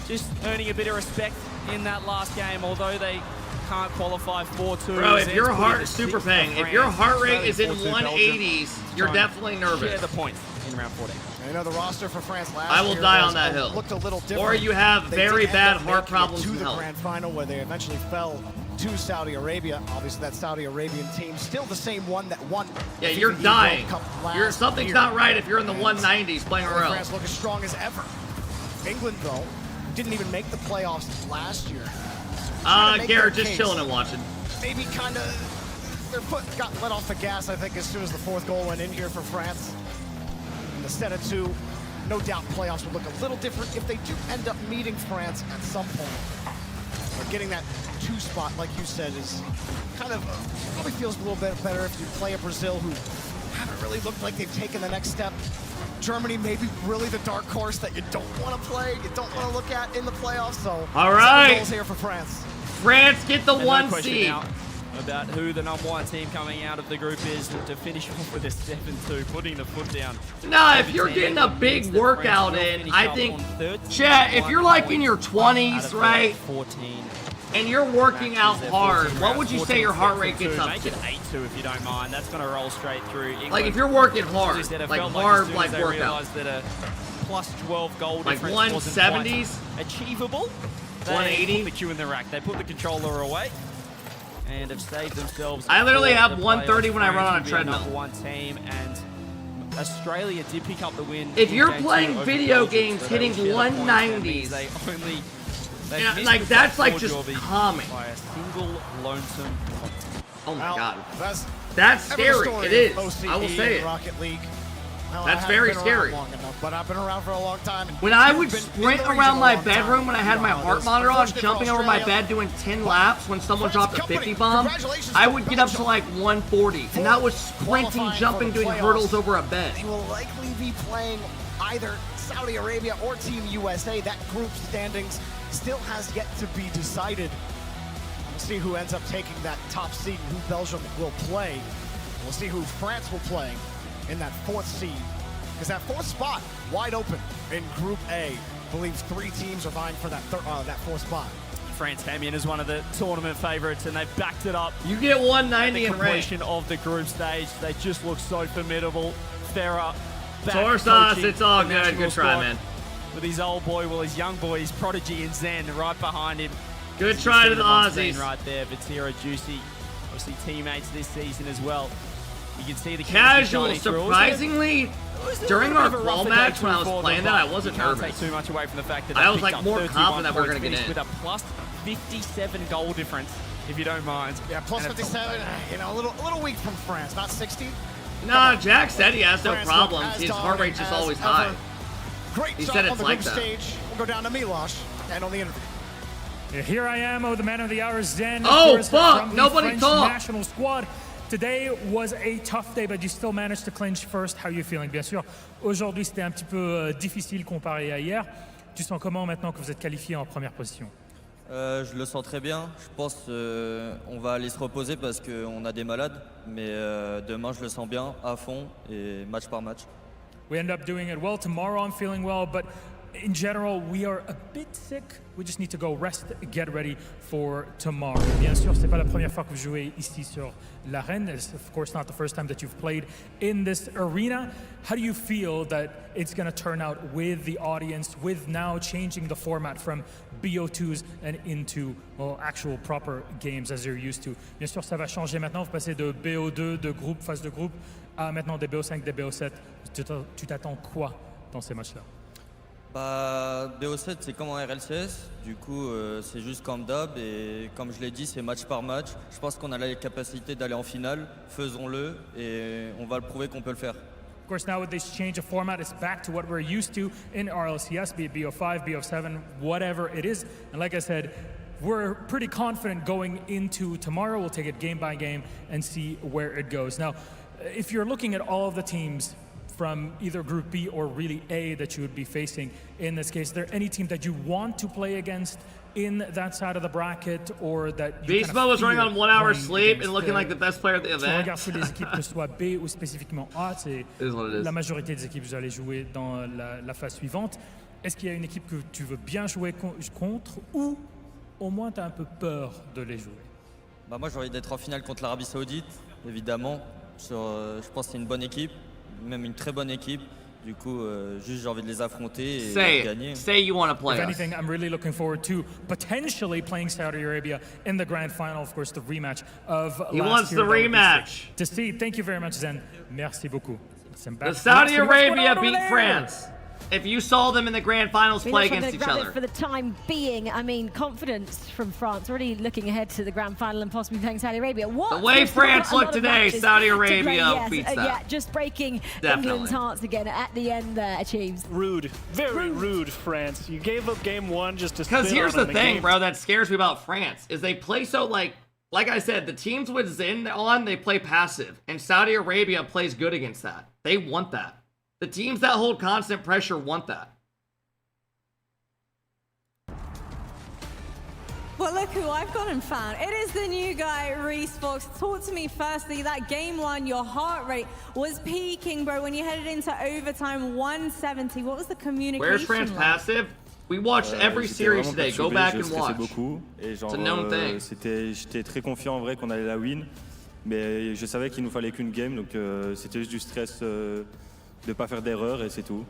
just earning a bit of respect in that last game, although they can't qualify 4-2. Bro, if your heart, super paying, if your heart rate is in 180s, you're definitely nervous. Share the points in round 14. You know, the roster for France last I will year die on that hill. looked a little different. Or you have They very did end bad up heart making it problems to in the health. grand final, where they eventually fell to Saudi Arabia. Obviously, that Saudi Arabian team still the same one that won. Yeah, the you're FIFA dying. World Cup last Something's year. not right if you're in the And 190s playing around. France look as strong as ever. England, though, didn't even make the playoffs last year. Trying to make Garrett, their just case. chilling and watching. Maybe kind of their foot got let off the gas, I think, as soon as the 4th goal went in here for France. And instead of 2, no doubt playoffs would look a little different if they do end up meeting France at some point. But getting that 2 spot, like you said, is kind of probably feels a little bit better if you play a Brazil who haven't really looked like they've taken the next step. Germany may be really the dark horse that you don't want to play, you don't want to look at in the playoffs. So all right, goals here for France. France get the And 1 no question seed. now about who the number 1 team coming out of the group is to finish off with a 7-2, putting the foot down. Nah, if you're getting a big workout in, I think, chat, if you're like in your 20s, right, 14, and you're working out hard, what would you say your heart rate gets up Make to? it 8-2 if you don't mind. That's going to roll straight through. England, Like if you're working as hard, you said, it like felt hard, as soon like as they workout. realized that a plus 12 goal Like difference wasn't quite 170s? achievable. They 180? put the cue in the rack. They put the controller away and have saved themselves. I literally for have the 130 playoffs. when I run on a France will be treadmill. Number 1 team, and Australia did pick up the win. If in you're game playing 2 over video Belgium, games so hitting they share the points. That means 190s, they only they yeah, missed like the that's top like 4 just jobby common. by a single lonesome point. Oh my god, That's scary. story It is. of OCE I will say and it. Rocket League. Now, That's I very haven't been around scary. long enough, but I've been around for a long time. When I would You've been sprint in the region around a my long bedroom time. when I had You my know how it heart is. monitor on, Unfortunate for jumping over my Australia. bed doing 10 laps when someone France dropped a 50 company. bomb, Congratulations I to would get up to Belgium. like 140. And that was sprinting, Qualifying jumping, for the doing playoffs. hurdles over a bed. They will likely be playing either Saudi Arabia or Team USA. That group standings still has yet to be decided. We'll see who ends up taking that top seed and who Belgium will play. We'll see who France will play in that 4th seed. Because that 4th spot, wide open in Group A. I believe 3 teams are vying for that 4th spot. France came in as one of the tournament favourites, and they've backed it up. You get 190 at the in rank. completion of the group stage. They just look so formidable. Farah, back Torsos, coaching it's all the good. national Good try, squad man. With his old boy, well, his young boy, his prodigy and Zen right behind him. Good You try see to the them on screen Aussies. right there. Vatira, Juicy, obviously teammates this season as well. You can see the Casual, chemistry shining through. surprisingly, during our fall match when I was playing that, I wasn't Can't nervous. take too much away from the fact that I they was picked like up more 31 confident that we were points, gonna get finished in. with a plus 57 goal difference, if you don't mind. Yeah, plus And a top 57, you know, a little weak from France, not 60. Nah, Jack said he has no France problems. look as His heart dominant rate's just as always ever. high. Great He job said on it's the like group that. stage. We'll go down to Miloš and on the interview. Here I am, the man of the hour, Zen. Oh, First fuck, from the nobody French talked. national squad. Today was a tough day, but you still managed to clinch first. How are you feeling? Bien sûr, aujourd'hui c'était un petit peu difficile comparé à hier. Tu sens comment maintenant que vous êtes qualifié en première position? Je le sens très bien. Je pense qu'on va aller se reposer parce qu'on a des malades. Mais demain, je le sens bien, à fond, et match par match. We end up doing it well. Tomorrow I'm feeling well, but in general, we are a bit sick. We just need to go rest, get ready for tomorrow. Bien sûr, c'est pas la première fois que vous jouez ici sur l'arène. It's of course not the first time that you've played in this arena. How do you feel that it's going to turn out with the audience, with now changing the format from BO2s and into actual proper games as you're used to? Bien sûr, ça va changer maintenant. Vous passez de BO2, de groupe, phase de groupe, à maintenant des BO5, des BO7. Tu t'attends quoi dans ces matchs-là? Bah, BO7 c'est comme en RLCS, du coup c'est juste comme d'hab et comme je l'ai dit c'est match par match. Je pense qu'on a la capacité d'aller en finale, faisons-le et on va le prouver qu'on peut le faire. Of course, now with this change of format, it's back to what we're used to in RLCS, be it BO5, BO7, whatever it is. And like I said, we're pretty confident going into tomorrow. We'll take it game by game and see where it goes. Now, if you're looking at all of the teams from either Group B or really A that you would be facing in this case, is there any team that you want to play against in that side of the bracket or that you Beast Mode was running on 1 hour sleep and looking like the best player at the Si on event. regarde sur les équipes, que ce soit B ou spécifiquement A, c'est la majorité des équipes que vous allez jouer dans la phase suivante. Est-ce qu'il y a une équipe que tu veux bien jouer contre ou au moins tu as un peu peur de les jouer? Bah, moi j'ai envie d'être en finale contre l'Arabie Saoudite, évidemment. Je pense que c'est une bonne équipe, même une très bonne équipe. Du coup, juste j'ai envie de les affronter et gagner. Say you want to play If us. anything, I'm really looking forward to potentially playing Saudi Arabia in the grand final, of course, the rematch of He last wants year. the That would be rematch. sick to see. Thank you very much, Zen. Merci beaucoup. The Saudi Arabia beat France. If you saw them in the grand finals We're play not trying against to each grab other. it for the time being. I mean, confidence from France, already looking ahead to the grand final and possibly playing Saudi Arabia. What? The way There's still France a lot looked of today, matches Saudi to play, Arabia yes. beats that. Yeah, just breaking Definitely. England's hearts again at the end there, achieves. Rude. Very rude, France. You gave up game one just to Because spit here's on the them thing, again. bro, that scares me about France is they play so like I said, the teams with Zen on, they play passive. And Saudi Arabia plays good against that. They want that. The teams that hold constant pressure want that. Well, look who I've gone and found. It is the new guy, Reese Fox. Talk to me firstly, that game one, your heart rate was peaking, bro, when you headed into overtime, 170. What was the communication Where's France like? passive? We watched every series today. Go back and watch. Beaucoup, et genre, It's a known thing. j'étais très confiant en vrai qu'on allait la win, mais je savais qu'il nous fallait qu'une game, donc c'était juste du stress de pas faire d'erreur et c'est tout.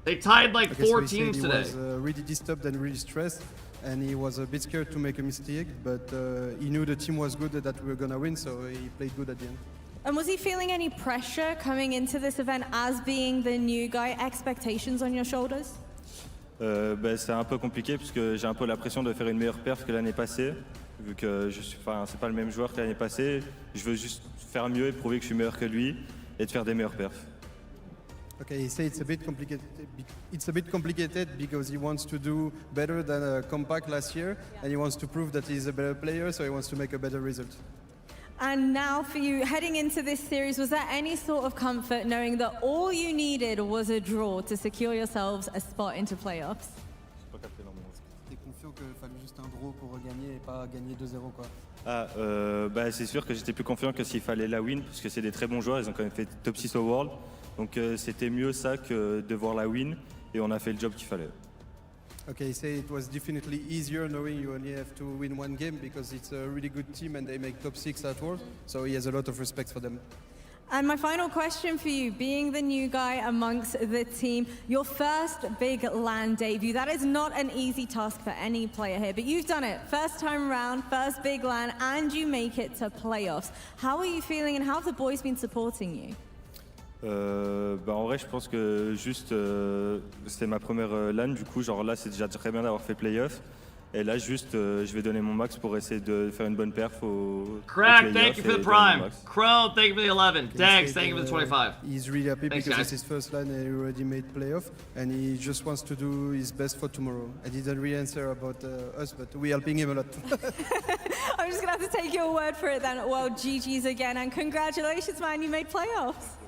They tied like Okay, 4 so he teams said he today. was really disturbed and really stressed, and he was a bit scared to make a mistake, but he knew the team was good, that we were gonna win, so he played good at the end. And was he feeling any pressure coming into this event as being the new guy? Expectations on your shoulders? C'est un peu compliqué puisque j'ai un peu la pression de faire une meilleure perf que l'année passée, vu que c'est pas le même joueur que l'année passée. Je veux juste faire mieux et prouver que je suis meilleur que lui et de faire des meilleures perfs. Okay, he said it's a bit complicated. It's a bit complicated because he wants to do better than Compact last year, and he wants to prove that he's a better player, so he wants to make a better result. And now for you, heading into this series, was there any sort of comfort knowing that all you needed was a draw to secure yourselves a spot into playoffs? T'es confiant qu'il fallait juste un draw pour gagner et pas gagner 2-0 quoi? C'est sûr que j'étais plus confiant que s'il fallait la win, parce que c'est des très bons joueurs, ils ont quand même fait top 6 au World. Donc c'était mieux ça que de voir la win, et on a fait le job qu'il fallait. Okay, he said it was definitely easier knowing you only have to win one game because it's a really good team and they make top 6 at World, so he has a lot of respect for them. And my final question for you, being the new guy amongst the team, your first big LAN debut, that is not an easy task for any player here, but you've done it. First time around, first big LAN, and you make it to playoffs. How are you feeling and how have the boys been supporting you? En vrai, je pense que juste c'est ma première LAN, du coup, genre là, c'est déjà très bien d'avoir fait playoff. Et là, juste, je vais donner mon max pour essayer de faire une bonne perf au Crack, playoff thank you for the et donner mon prime. max. Crow, thank you for the 11. He Dags, said, thank you for the 25. He's really happy Thanks, because guys. it's his first LAN and he already made playoff, and he just wants to do his best for tomorrow. I didn't really answer about us, but we're helping him a lot. I'm just gonna have to take your word for it then. Well, GG's again, and congratulations, man, you made playoffs.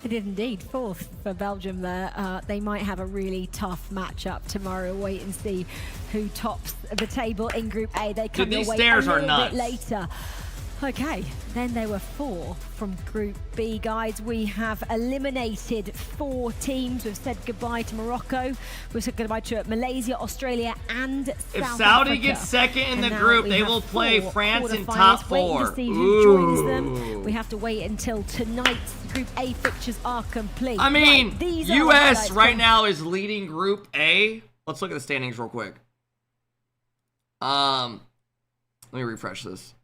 They did indeed. 4th for Belgium there. They might have a really tough matchup tomorrow. Wait and see who tops the table in Group A. They come these your way stairs a are little nuts. bit later. Okay, then there were 4 from Group B, guys. We have eliminated 4 teams. We've said goodbye to Morocco. We've said goodbye to Malaysia, Australia, and South If Saudi Africa. gets second in And the now group, we they have will play 4 France in quarterfinalists. top 4. Waiting to see who joins Ooh. them. We have to wait until tonight's Group A fixtures are complete. I mean, Right, these are the U.S. highlights right from- now is leading Group A. Let's look at the standings real quick. Let me refresh this.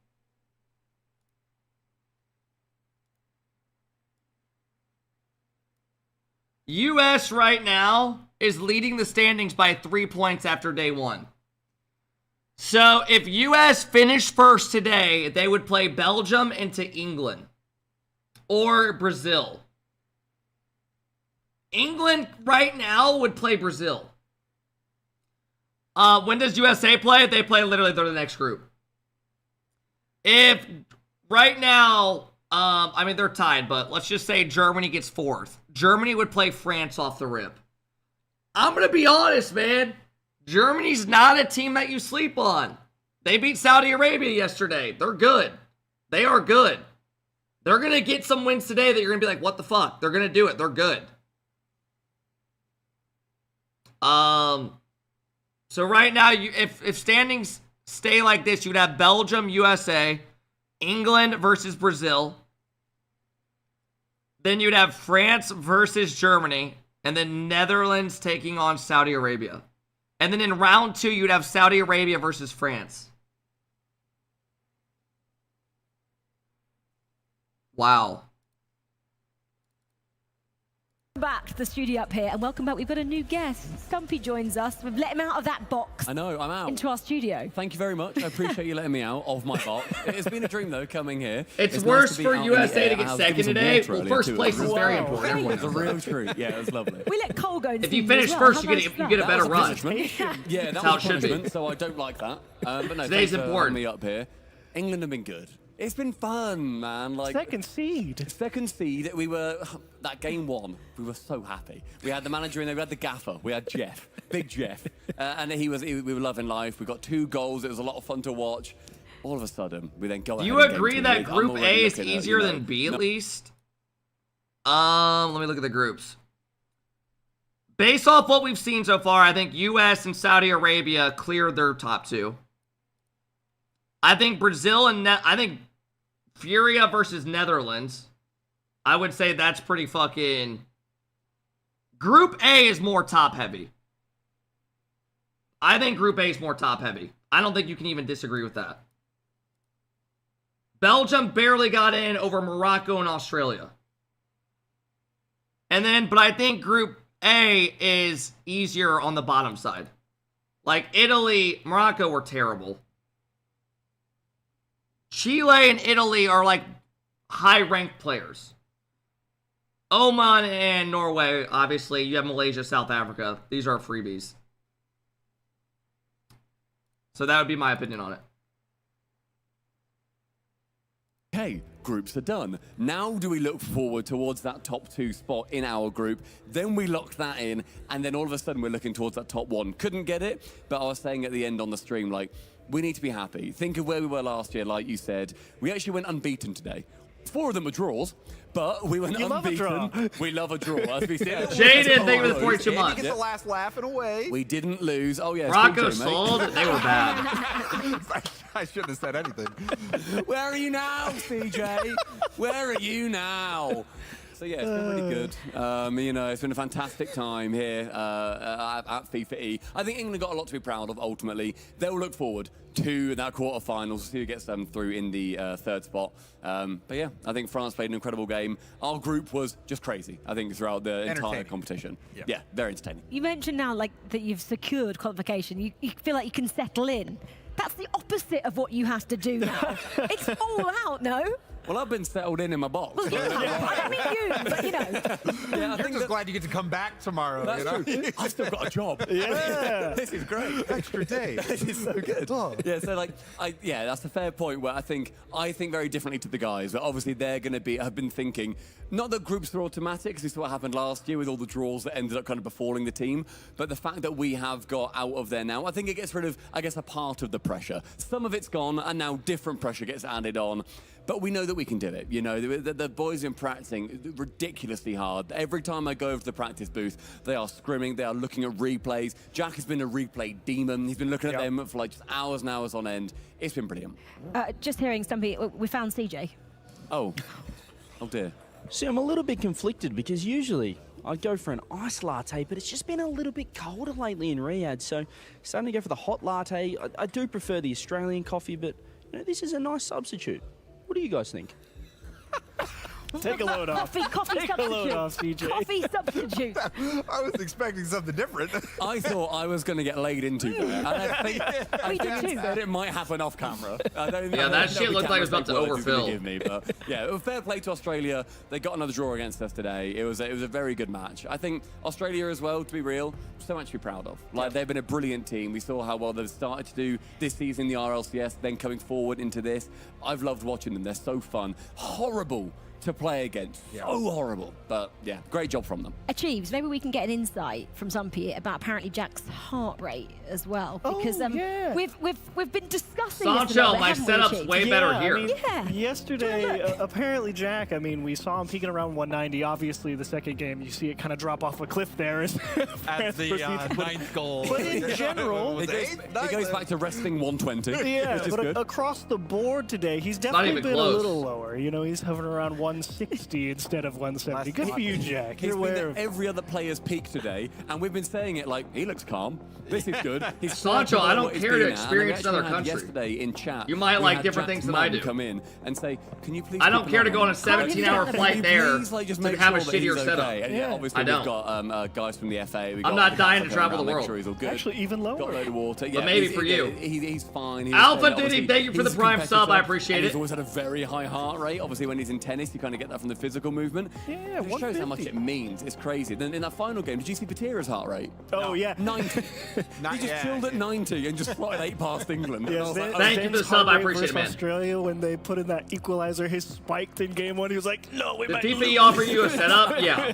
U.S. right now is leading the standings by 3 points after day 1. So if U.S. finished first today, they would play Belgium into England or Brazil. England right now would play Brazil. When does USA play? They play literally they're the next group. If right now, I mean, they're tied, but let's just say Germany gets 4th. Germany would play France off the rip. I'm going to be honest, man. Germany's not a team that you sleep on. They beat Saudi Arabia yesterday. They're good. They are good. They're going to get some wins today that you're going to be like, what the fuck? They're going to do it. They're good. So right now, if standings stay like this, you would have Belgium, USA, England versus Brazil. Then you'd have France versus Germany, and then Netherlands taking on Saudi Arabia. And then in round 2, you'd have Saudi Arabia versus France. Wow. Back to the studio up here, and welcome back. We've got a new guest. Stumpy joins us. We've let him out of that box. I know, I'm out. Into our studio. Thank you very much. I appreciate you letting me out of my box. It's been a dream, though, coming here. It's nice worse to be for out in USA the air. to get I was second given some today. water Well, earlier, first too. place is very Wow. important. It's a real treat. Yeah, it was lovely. We let Cole go and If see you finish as well. first, How you nice get is you get a that? better That was run. punishment. Yeah, that That's was how it should be. punishment, so I don't like that. But no, Today's thanks for important. having me up here. England have been good. It's been fun, man. Like second seed. Second seed. We were that game 1. We were so happy. We had the manager in there. We had the gaffer. We had Jeff, big Jeff, and we were loving life. We got 2 goals. It was a lot of fun to watch. All of a sudden, we then go. Do you ahead and agree game that 2. I'm Group already A is looking at, easier you know, than B at no- least? Let me look at the groups. Based off what we've seen so far, I think US and Saudi Arabia cleared their top 2. I think Brazil and I think Furia versus Netherlands. I would say that's pretty fucking. Group A is more top heavy. I think Group A is more top heavy. I don't think you can even disagree with that. Belgium barely got in over Morocco and Australia. But I think Group A is easier on the bottom side. Like Italy, Morocco were terrible. Chile and Italy are like high-ranked players. Oman and Norway, obviously. You have Malaysia, South Africa. These are freebies. So that would be my opinion on it. Okay, groups are done. Now do we look forward towards that top 2 spot in our group? Then we lock that in, and then all of a sudden we're looking towards that top 1. Couldn't get it, but I was saying at the end on the stream, like, we need to be happy. Think of where we were last year, like you said. We actually went unbeaten today. 4 of them were draws, but we went You unbeaten. love a draw. We love a draw, as we said. Jay didn't think it was 42 months. Get the last laugh and away. We didn't lose. Oh, yeah. Rocco speak to him, sold. mate. They were bad. I shouldn't have said anything. Where are you now, CJ? Where are you now? So yeah, it's been really good. You know, it's been a fantastic time here at Fifae. I think England got a lot to be proud of. Ultimately, they'll look forward to that quarterfinals. See who gets them through in the 3rd spot. But yeah, I think France played an incredible game. Our group was just crazy. I think throughout the entire competition. Yeah, very entertaining. You mentioned now like that you've secured qualification. You feel like you can settle in. That's the opposite of what you have to do now. It's all out, no? Well, I've been settled in my box. Well, I mean you, but you know. Yeah, I You're think just glad you get to come back tomorrow. that's you know? true. I've still got a job. Yeah. This is great. Extra day. This is so good. Yeah, so like, that's a fair point where I think very differently to the guys. But obviously, they're going to have been thinking, not that groups are automatic, because this is what happened last year with all the draws that ended up kind of befalling the team. But the fact that we have got out of there now, I think it gets rid of, I guess, a part of the pressure. Some of it's gone, and now different pressure gets added on. But we know that we can do it. You know, the boys have been practicing ridiculously hard. Every time I go over to the practice booth, they are scrimming, they are looking at replays. Jack has been a replay demon. He's been looking at them for like just hours and hours on end. It's been brilliant. Just hearing Stumpy, we found CJ. Oh dear. See, I'm a little bit conflicted because usually I'd go for an ice latte, but it's just been a little bit colder lately in Riyadh, so starting to go for the hot latte. I do prefer the Australian coffee, but you know, this is a nice substitute. What do you guys think? Take a load off. Coffee Take a load off, CJ. Coffee substitute. I was expecting something different. I thought I was going to get laid into there. And I think instead it might happen off camera. That shit looked like it was about to overfill. Give me, but yeah, fair play to Australia. They got another draw against us today. It was a very good match. I think Australia as well, to be real, so much to be proud of. Like, they've been a brilliant team. We saw how well they've started to do this season in the RLCS, then coming forward into this. I've loved watching them. They're so fun. Horrible to play against. So horrible. But yeah, great job from them. Achieves, maybe we can get an insight from Zumpy about apparently Jack's heart rate as well. Because we've been discussing Sancho, my setup's way better here. I mean, yesterday, apparently Jack, I mean, we saw him peaking around 190. Obviously, the second game, you see it kind of drop off a cliff there. At the ninth goal. But in general, it goes back to resting 120. Yeah, which is but good. across the board today, he's definitely been a little lower. You know, he's hovering around 160 instead of 170. Good for you, Jack. He's been at every other player's peak today, and we've been saying it like, he looks calm. This is good. He's Sancho, I don't care to experience another country. Yesterday in chat, you might like different things than I do. Come in and say, can you please? I don't care to go on a 17-hour flight there to have a shittier setup. Okay? And obviously I don't. We've got guys from the FA. I'm not dying to travel the world. Sure he's all good. Actually, even lower. Got a load of water. But maybe for you. He's fine. Alpha Diddy, thank you for the prime sub. I appreciate it. He's always had a very high heart rate. Obviously, when he's in tennis, you kind of get that from the physical movement. Yeah, it shows how much it means. It's crazy. Then in that final game, did you see Patira's heart rate? Oh, yeah. 90. He just chilled at 90 and just slotted 8 past England. Yeah, thank you for the sub. I appreciate it, man. Australia, when they put in that equalizer, his spiked in game 1. He was like, no, we Did might TP lose. offer you a setup? Yeah.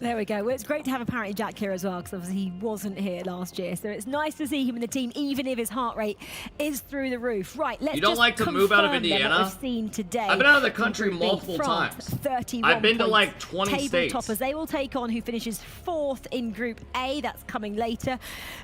There we go. Well, it's great to have apparently Jack here as well, because obviously he wasn't here last year. So it's nice to see him in the team, even if his heart rate is through the roof. Right, let's You don't just like to move out of confirm then Indiana? what we've seen today. I've been out of the in country Group B. multiple France, times. 31 I've been to points. like 20 Table states. toppers. They will take on who finishes 4th in Group A. That's coming later.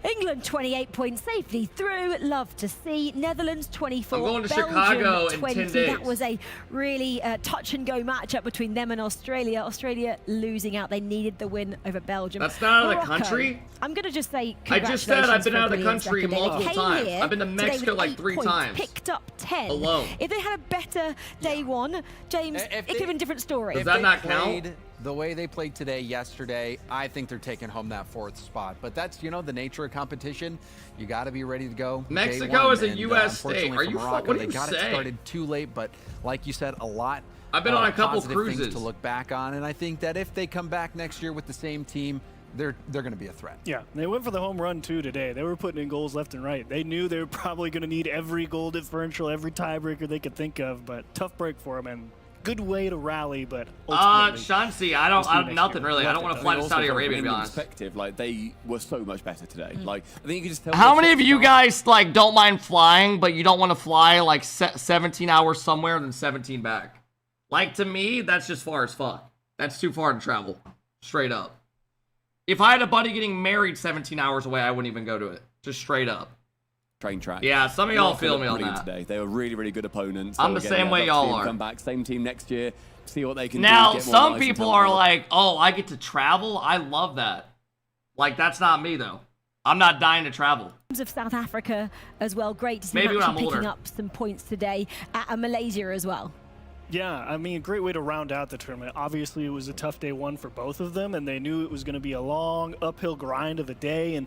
England 28 points safely through. Love to see. Netherlands 24. I'm going to Belgium, Chicago in 20. 10 days. That was a really touch and go matchup between them and Australia. Australia losing out. They needed the win over Belgium. That's not out of the Morocco, country. I'm going to just say I just said I've been congratulations out of the for country brilliant multiple second day. times. Came here I've been to today Mexico with like 8 3 points, times. Picked up 10. Alone. If they had a better day one, James, it could have been a different story. Does that not count? Played the way they played today, yesterday, I think they're taking home that 4th spot. But that's, you know, the nature of competition. You got to be ready to go. Mexico day is a one. U.S. state. Unfortunately Are for you Morocco, what do they you got it say? started too late, but like you said, a lot. I've been on a couple positive cruises things to look back on, and I think that if they come back next year with the same team, they're going to be a threat. Yeah, they went for the home run too today. They were putting in goals left and right. They knew they were probably going to need every goal differential, every tiebreaker they could think of, but tough break for them and good way to rally, but ultimately... Shansi, I nothing really. I don't want to fly to Saudi Arabia, to be honest. Perspective, like, they were so much better today. Like, I think you can just tell. How many of you guys like don't mind flying, but you don't want to fly like 17 hours somewhere and then 17 back? Like, to me, that's just far as fuck. That's too far to travel. Straight up. If I had a buddy getting married 17 hours away, I wouldn't even go to it. Just straight up. Train track. Yeah, some of y'all feel me on that. Today. They were really, really good opponents. I'm the same way y'all are. Come back, same team next year, see what they can do. Now, some people are like, oh, I get to travel? I love that. Like, that's not me, though. I'm not dying to travel. In terms of South Africa as well, great to see Maybe them when I'm actually picking older. up some points today at Malaysia as well. Yeah, I mean, great way to round out the tournament. Obviously, it was a tough day one for both of them, and they knew it was going to be a long uphill grind of a day, and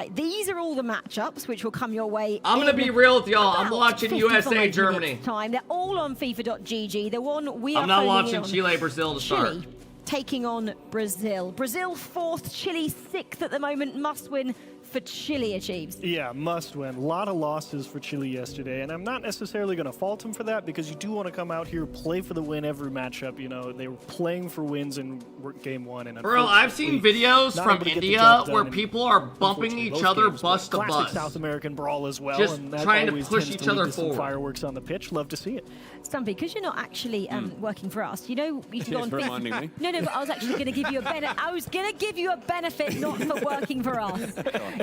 Right, these are all the matchups which will come your way. I'm gonna be real with y'all. I'm watching 55 USA Germany. minutes time. They're all on FIFA.gg. The one we are I'm not phoning in watching on Chile Brazil to start. Chile taking on Brazil. Brazil 4th, Chile 6th at the moment. Must win for Chile achieves. Yeah, must win. A lot of losses for Chile yesterday, and I'm not necessarily going to fault them for that because you do want to come out here, play for the win every matchup. You know, they were playing for wins in game 1. And bro, I've seen videos from India where people are bumping each other bust to classic bust. South American brawl as well. Just and that trying to always push tends each to lead other to some forward. Fireworks on the pitch. Love to see it. Stumpy, because you're not actually working for us, you know, you can go on It's reminding me. No, but I was actually going to give you a benefit. I was going to give you a benefit, not for working for us.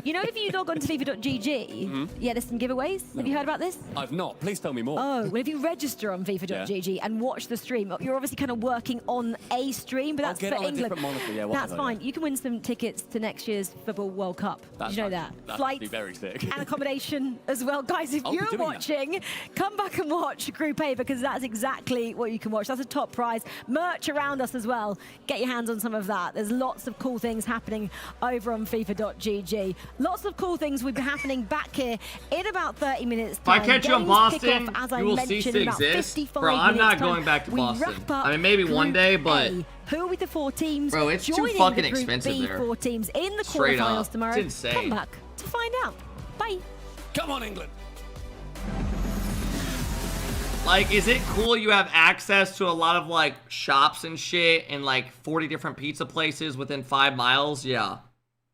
You know, if you log on to FIFA.gg, yeah, there's some giveaways. Have you heard about this? I've not. Please tell me more. Oh, well, if you register on FIFA.gg and watch the stream, you're obviously kind of working on a stream, but that's get for it on a England. different monitor, yeah, That's whatever, fine. You can win some tickets to next year's Football World Cup. That's Did you know actually- that? that's Flights actually very sick. and accommodation as well. Guys, if I'll be you're doing that. watching, come back and watch Group A because that's exactly what you can watch. That's a top prize. Merch around us as well. Get your hands on some of that. There's lots of cool things happening over on FIFA.gg. Lots of cool things will be happening back here in about 30 minutes. If I catch you in Games Boston, kickoff, as I you will mentioned, cease to in about exist. 55 Bro, I'm minutes not time. going back to We Boston. wrap up I mean, maybe one Group day, but... A. Who will be the 4 teams? Bro, it's too joining fucking the Group expensive B there. 4 teams in the Straight quarterfinals up. tomorrow. It's insane. Come back to find out. Bye. Come on, England. Like, is it cool you have access to a lot of, like, shops and shit and, like, 40 different pizza places within 5 miles? Yeah.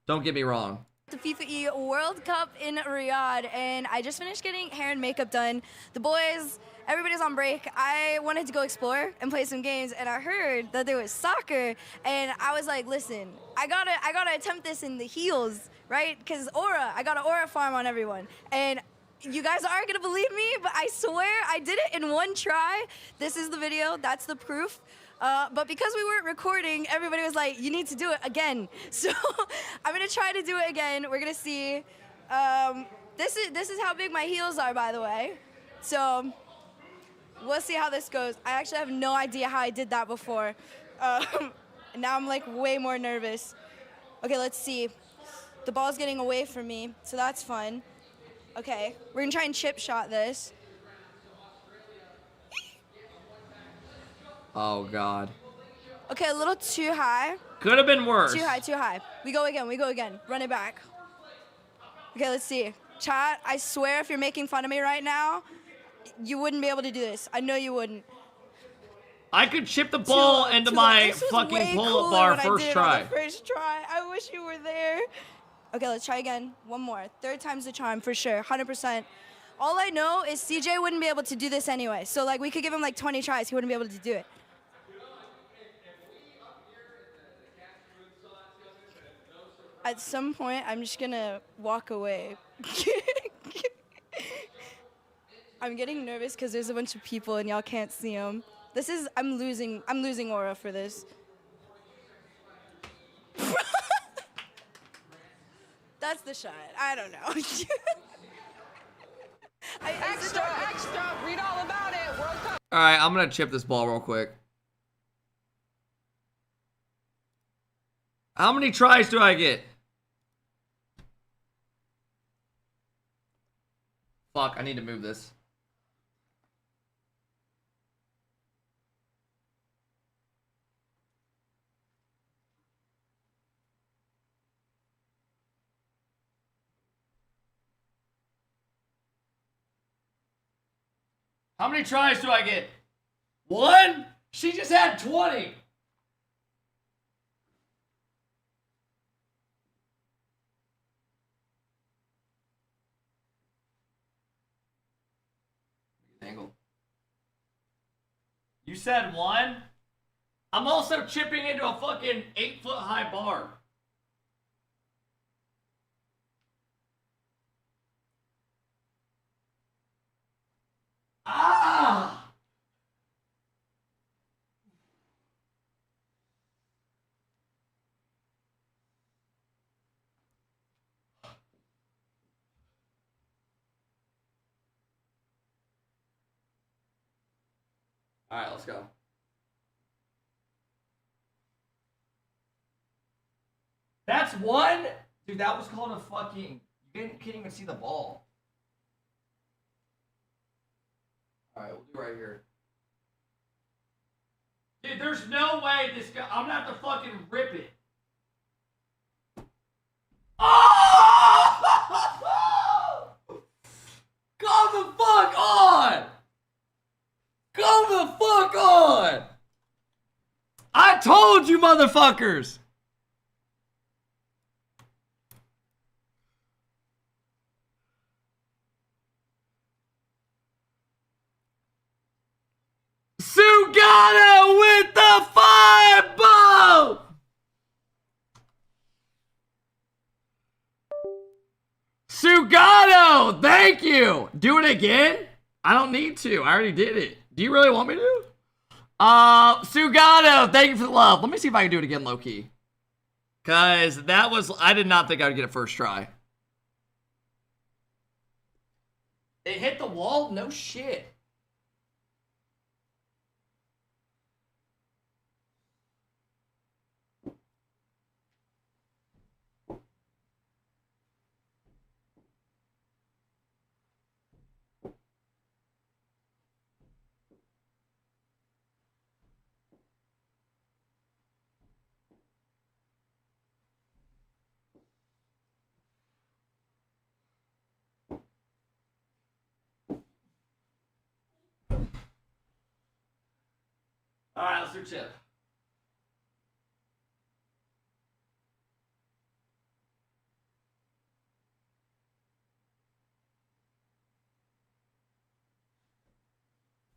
Don't get me wrong. The FIFA World Cup in Riyadh, and I just finished getting hair and makeup done. The boys, everybody's on break. I wanted to go explore and play some games, and I heard that there was soccer, and I was like, listen, I gotta attempt this in the heels, right? Because I got an aura farm on everyone, and you guys aren't gonna believe me, but I swear I did it in one try. This is the video, that's the proof. But because we weren't recording, everybody was like, you need to do it again. So I'm gonna try to do it again. We're gonna see. This is how big my heels are, by the way. So we'll see how this goes. I actually have no idea how I did that before. Now I'm like way more nervous. Okay, let's see. The ball's getting away from me, so that's fun. Okay, we're gonna try and chip shot this. Oh, God. Okay, a little too high. Could have been worse. Too high, too high. We go again, Run it back. Okay, let's see. Chat, I swear if you're making fun of me right now, you wouldn't be able to do this. I know you wouldn't. I could chip the ball into my fucking pull-up bar first try. First try. I wish you were there. Okay, let's try again. One more. 3rd time's the charm for sure, 100%. All I know is CJ wouldn't be able to do this anyway. So like we could give him like 20 tries, he wouldn't be able to do it. At some point, I'm just gonna walk away. I'm getting nervous because there's a bunch of people and y'all can't see them. I'm losing aura for this. That's the shot. I don't know. Extra, read all about it. World Cup. All right, I'm going to chip this ball real quick. How many tries do I get? Fuck, I need to move this. How many tries do I get? 1? She just had 20. Angle. You said 1? I'm also chipping into a fucking 8-foot high bar. Ah! All right, let's go. That's 1? Dude, that was called a fucking... You can't even see the ball. All right, we'll do right here. Dude, there's no way this guy... I'm gonna have to fucking rip it. Oh! Come the fuck on! Come the fuck on! I told you, motherfuckers! Sugata with the fireball! Sugata, thank you! Do it again? I don't need to. I already did it. Do you really want me to? Sugata, thank you for the love. Let me see if I can do it again, low-key. Cause that was... I did not think I would get it first try. It hit the wall? No shit. Alright, let's do chip.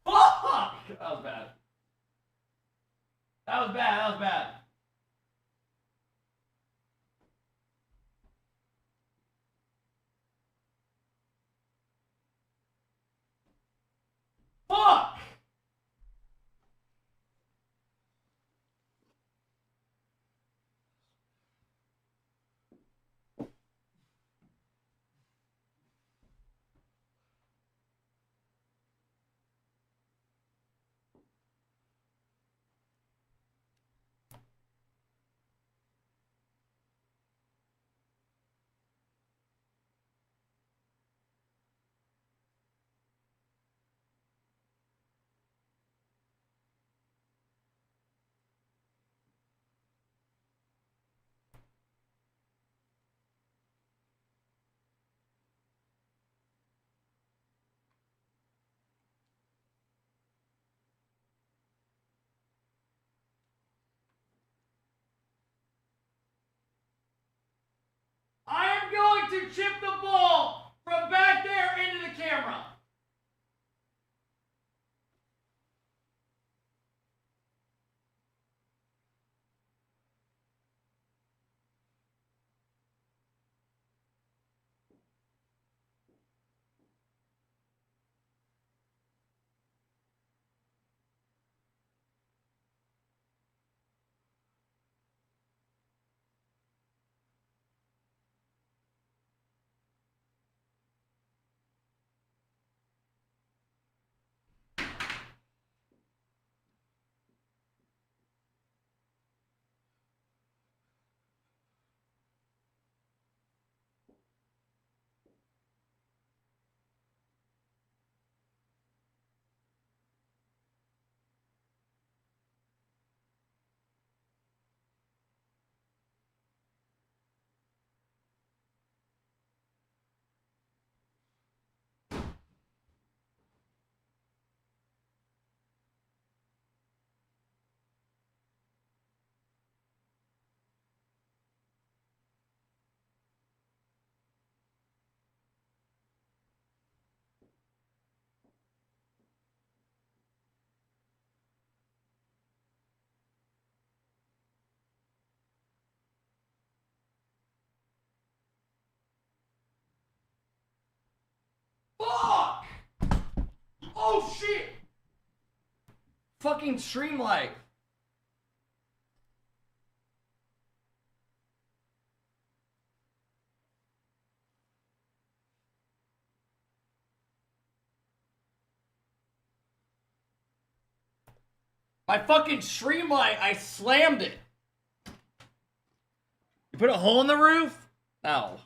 Fuck! That was bad. That was bad, that was bad. Fuck! I am going to chip the ball from back there into the camera. Fuck! Oh shit! Fucking stream light. My fucking stream light, I slammed it. You put a hole in the roof? Ow.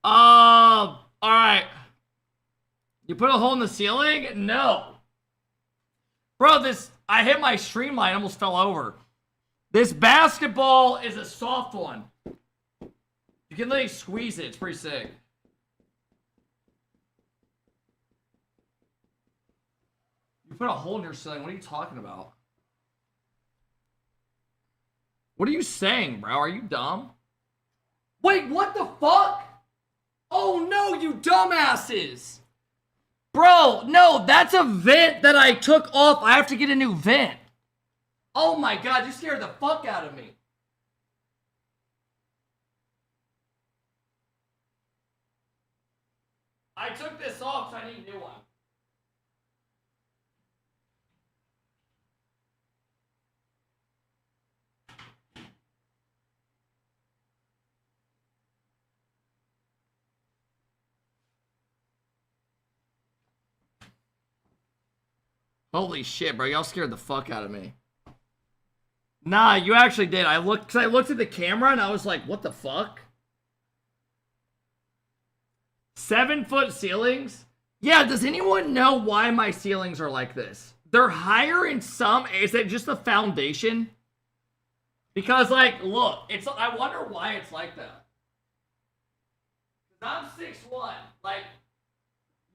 Alright. You put a hole in the ceiling? No. Bro, I hit my streamline, almost fell over. This basketball is a soft one. You can literally squeeze it. It's pretty sick. You put a hole in your ceiling. What are you talking about? What are you saying, bro? Are you dumb? Wait, what the fuck? Oh no, you dumbasses! Bro, no, that's a vent that I took off. I have to get a new vent. Oh my god, you scared the fuck out of me. I took this off, so I need a new one. Holy shit, bro. Y'all scared the fuck out of me. Nah, you actually did. I looked at the camera and I was like, what the fuck? 7-foot ceilings? Yeah, does anyone know why my ceilings are like this? They're higher in some. Is it just the foundation? Because, like, look, I wonder why it's like that. Because I'm 6'1". Like,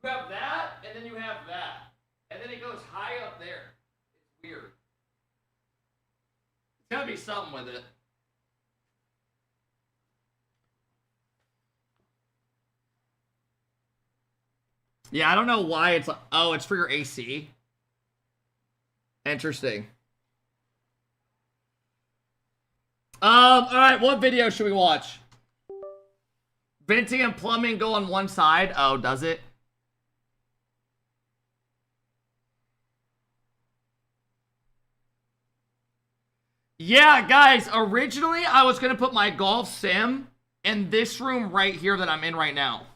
you have that, and then you have that. And then it goes high up there. It's weird. There's gotta be something with it. Yeah, I don't know why it's like, oh, it's for your AC. Interesting. Alright, what video should we watch? Venting and plumbing go on one side. Oh, does it? Yeah, guys, originally I was going to put my golf sim in this room right here that I'm in right now.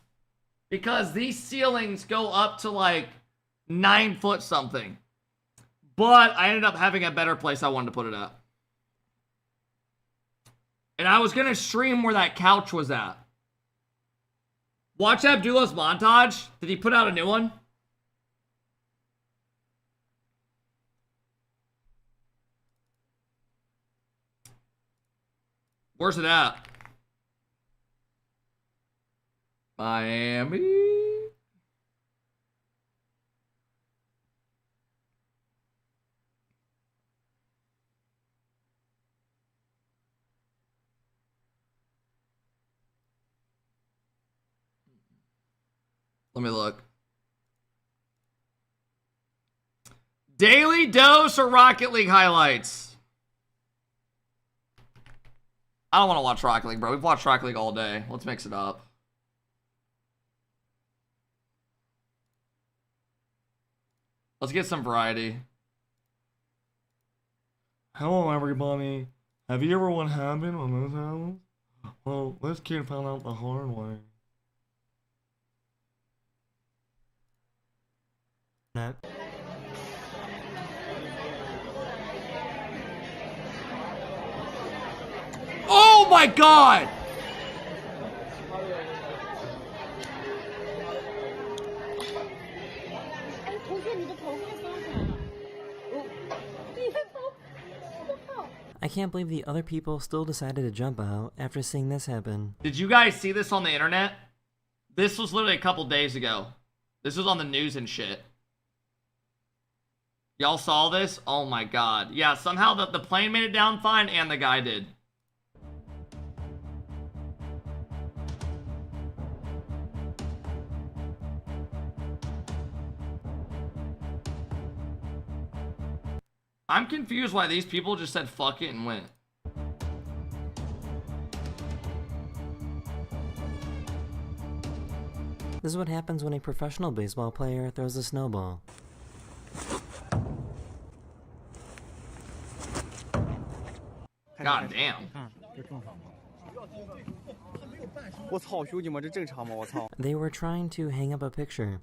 Because these ceilings go up to like 9 foot something. But I ended up having a better place I wanted to put it at. And I was going to stream where that couch was at. Watch Abdullah's montage. Did he put out a new one? Where's it at? Miami. Let me look. Daily dose or Rocket League highlights? I don't want to watch Rocket League, bro. We've watched Rocket League all day. Let's mix it up. Let's get some variety. Hello, everybody. Have you ever what happened when this happens? Well, this kid found out the hard way. Oh my god! I can't believe the other people still decided to jump out after seeing this happen. Did you guys see this on the internet? This was literally a couple days ago. This was on the news and shit. Y'all saw this? Oh my god. Yeah, somehow the plane made it down fine and the guy did. I'm confused why these people just said fuck it and went. This is what happens when a professional baseball player throws a snowball. God damn. They were trying to hang up a picture.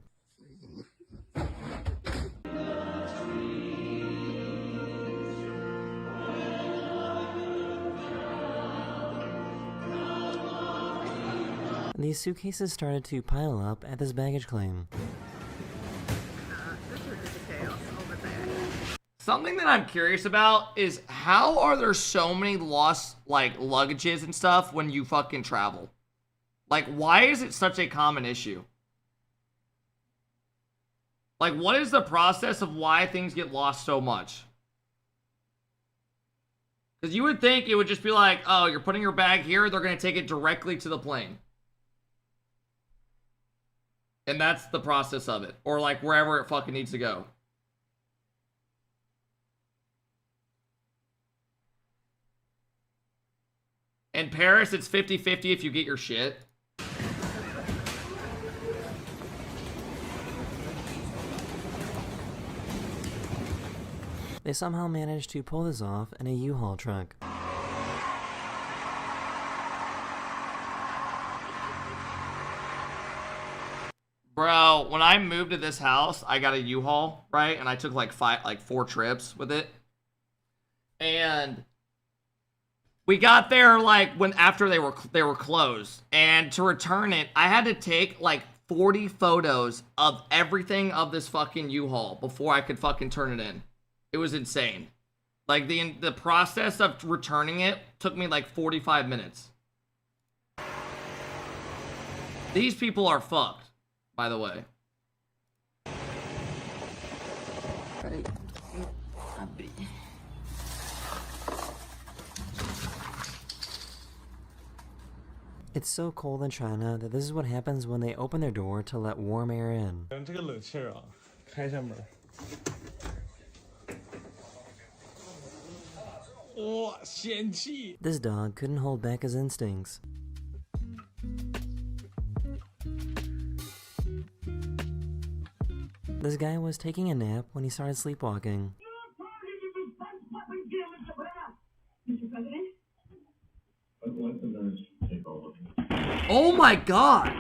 These suitcases started to pile up at this baggage claim. Something that I'm curious about is how are there so many lost, like, luggages and stuff when you fucking travel? Like, why is it such a common issue? Like, what is the process of why things get lost so much? Because you would think it would just be like, oh, you're putting your bag here, they're going to take it directly to the plane. And that's the process of it. Or, like, wherever it fucking needs to go. In Paris, it's 50-50 if you get your shit. They somehow managed to pull this off in a U-Haul truck. Bro, when I moved to this house, I got a U-Haul, right? And I took like 4 trips with it. And we got there like after they were closed. And to return it, I had to take like 40 photos of everything of this fucking U-Haul before I could fucking turn it in. It was insane. Like, the process of returning it took me like 45 minutes. These people are fucked, by the way. It's so cold in China that this is what happens when they open their door to let warm air in. This dog couldn't hold back his instincts. This guy was taking a nap when he started sleepwalking. Oh my god!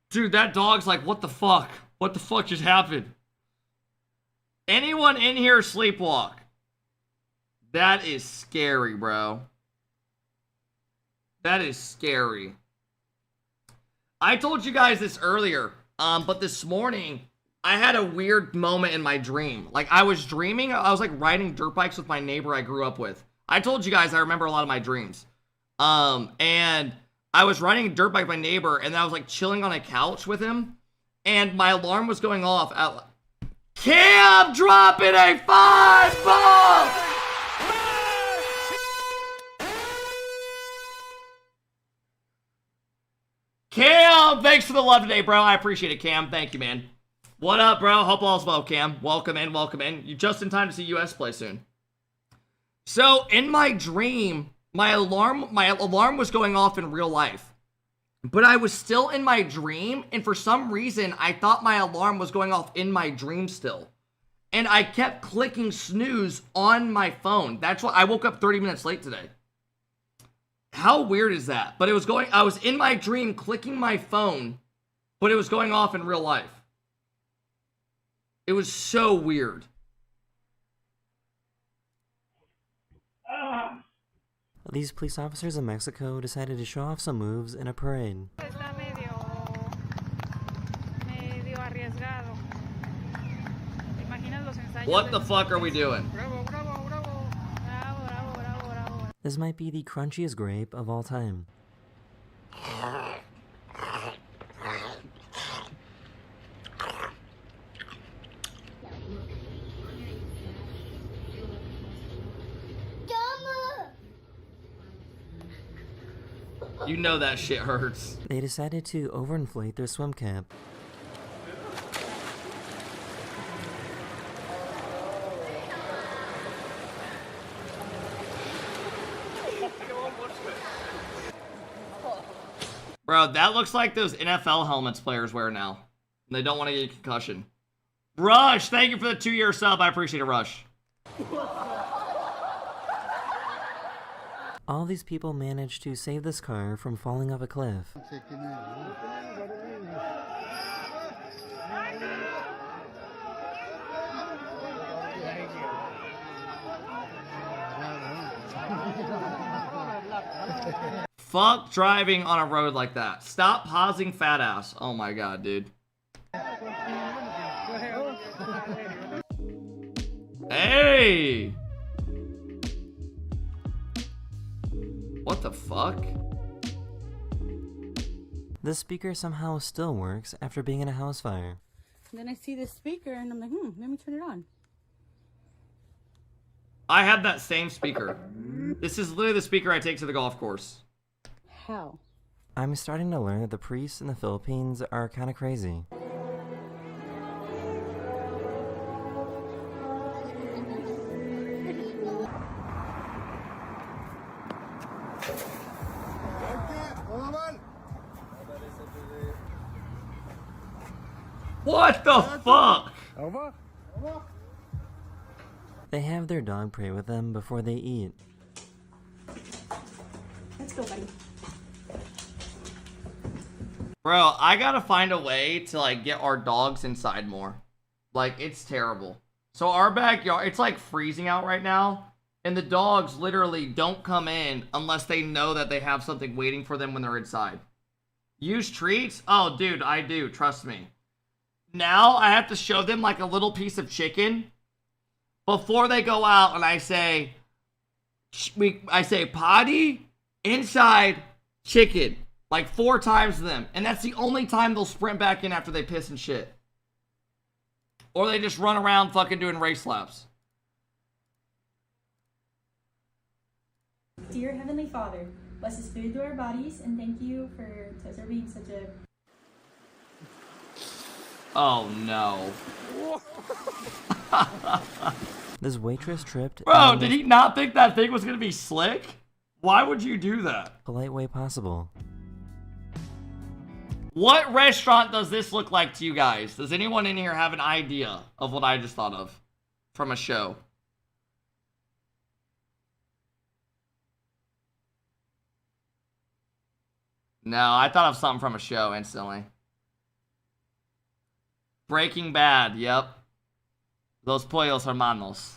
Dude, that dog's like, what the fuck? What the fuck just happened? Anyone in here sleepwalk? That is scary, bro. That is scary. I told you guys this earlier, but this morning, I had a weird moment in my dream. Like, I was dreaming, I was like riding dirt bikes with my neighbor I grew up with. I told you guys I remember a lot of my dreams. And I was riding a dirt bike with my neighbor, and then I was like chilling on a couch with him, and my alarm was going off at Cam dropping a 5-ball! Cam, thanks for the love today, bro. I appreciate it, Cam. Thank you, man. What up, bro? Hope all's well, Cam. Welcome in, welcome in. You just in time to see US play soon. So, in my dream, my alarm was going off in real life. But I was still in my dream, and for some reason, I thought my alarm was going off in my dream still. And I kept clicking snooze on my phone. That's why I woke up 30 minutes late today. How weird is that? But I was in my dream clicking my phone, but it was going off in real life. It was so weird. These police officers in Mexico decided to show off some moves in a parade. What the fuck are we doing? This might be the crunchiest grape of all time. You know that shit hurts. They decided to overinflate their swim cap. Bro, that looks like those NFL helmets players wear now. They don't want to get a concussion. Rush, thank you for the 2-year sub. I appreciate it, Rush. All these people managed to save this car from falling off a cliff. Fuck driving on a road like that. Stop pausing, fat ass. Oh my god, dude. Hey! What the fuck? The speaker somehow still works after being in a house fire. And then I see this speaker and I'm like, let me turn it on. I have that same speaker. This is literally the speaker I take to the golf course. How? I'm starting to learn that the priests in the Philippines are kind of crazy. What the fuck? They have their dog pray with them before they eat. Let's go, buddy. Bro, I gotta find a way to like get our dogs inside more. Like, it's terrible. So our backyard, it's like freezing out right now, and the dogs literally don't come in unless they know that they have something waiting for them when they're inside. Use treats? Oh, dude, I do. Trust me. Now I have to show them like a little piece of chicken before they go out, and I say potty, inside, chicken. Like 4 times to them. And that's the only time they'll sprint back in after they piss and shit. Or they just run around fucking doing race laps. Dear Heavenly Father, bless this food to our bodies, and thank you for serving such a... Oh no. This waitress tripped. Bro, did he not think that thing was gonna be slick? Why would you do that? Polite way possible. What restaurant does this look like to you guys? Does anyone in here have an idea of what I just thought of from a show? No, I thought of something from a show instantly. Breaking Bad, yep. Los Pollos Hermanos.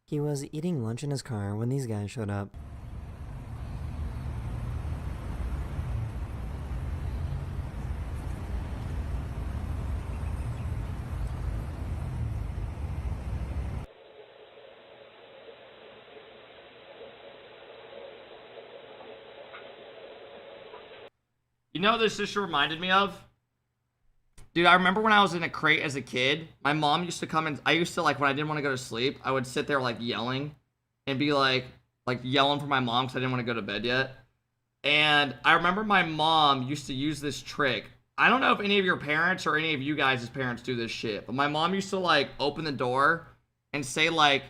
He was eating lunch in his car when these guys showed up. You know what this just reminded me of? Dude, I remember when I was in a crate as a kid, my mom used to come and I used to, like, when I didn't want to go to sleep, I would sit there, like, yelling and be, like yelling for my mom because I didn't want to go to bed yet. And I remember my mom used to use this trick. I don't know if any of your parents or any of you guys' parents do this shit, but my mom used to, like, open the door and say, like,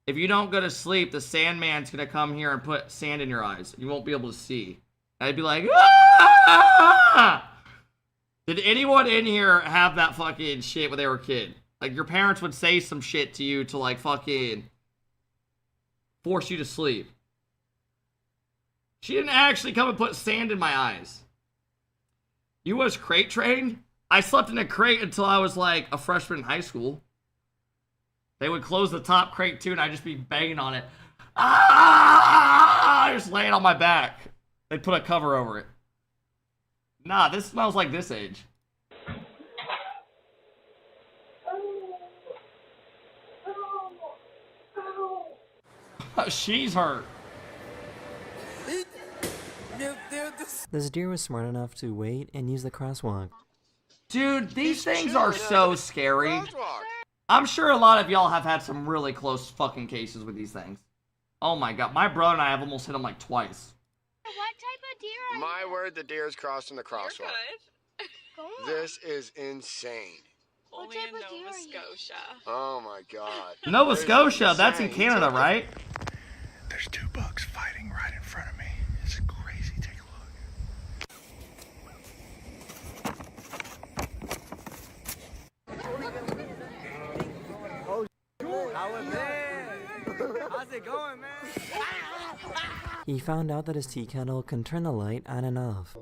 if you don't go to sleep, the Sandman's going to come here and put sand in your eyes. You won't be able to see. And I'd be like, ah! Did anyone in here have that fucking shit when they were a kid? Like, your parents would say some shit to you to, like, fucking force you to sleep. She didn't actually come and put sand in my eyes. You was crate trained? I slept in a crate until I was, like, a freshman in high school. They would close the top crate, too, and I'd just be banging on it. Ah! Just laying on my back. They'd put a cover over it. Nah, this smells like this age. She's hurt. This deer was smart enough to wait and use the crosswalk. Dude, these things are so scary. I'm sure a lot of y'all have had some really close fucking cases with these things. Oh my god, my brother and I have almost hit them like twice. What type of deer are My word, the deer is crossing the crosswalk. This is insane. Only in Nova Scotia. Oh my god. Nova Scotia, that's in Canada, right? There's 2 bucks fighting right in front of me. It's crazy. Take a look. How's it going, man? He found out that his tea kettle can turn the light on and off.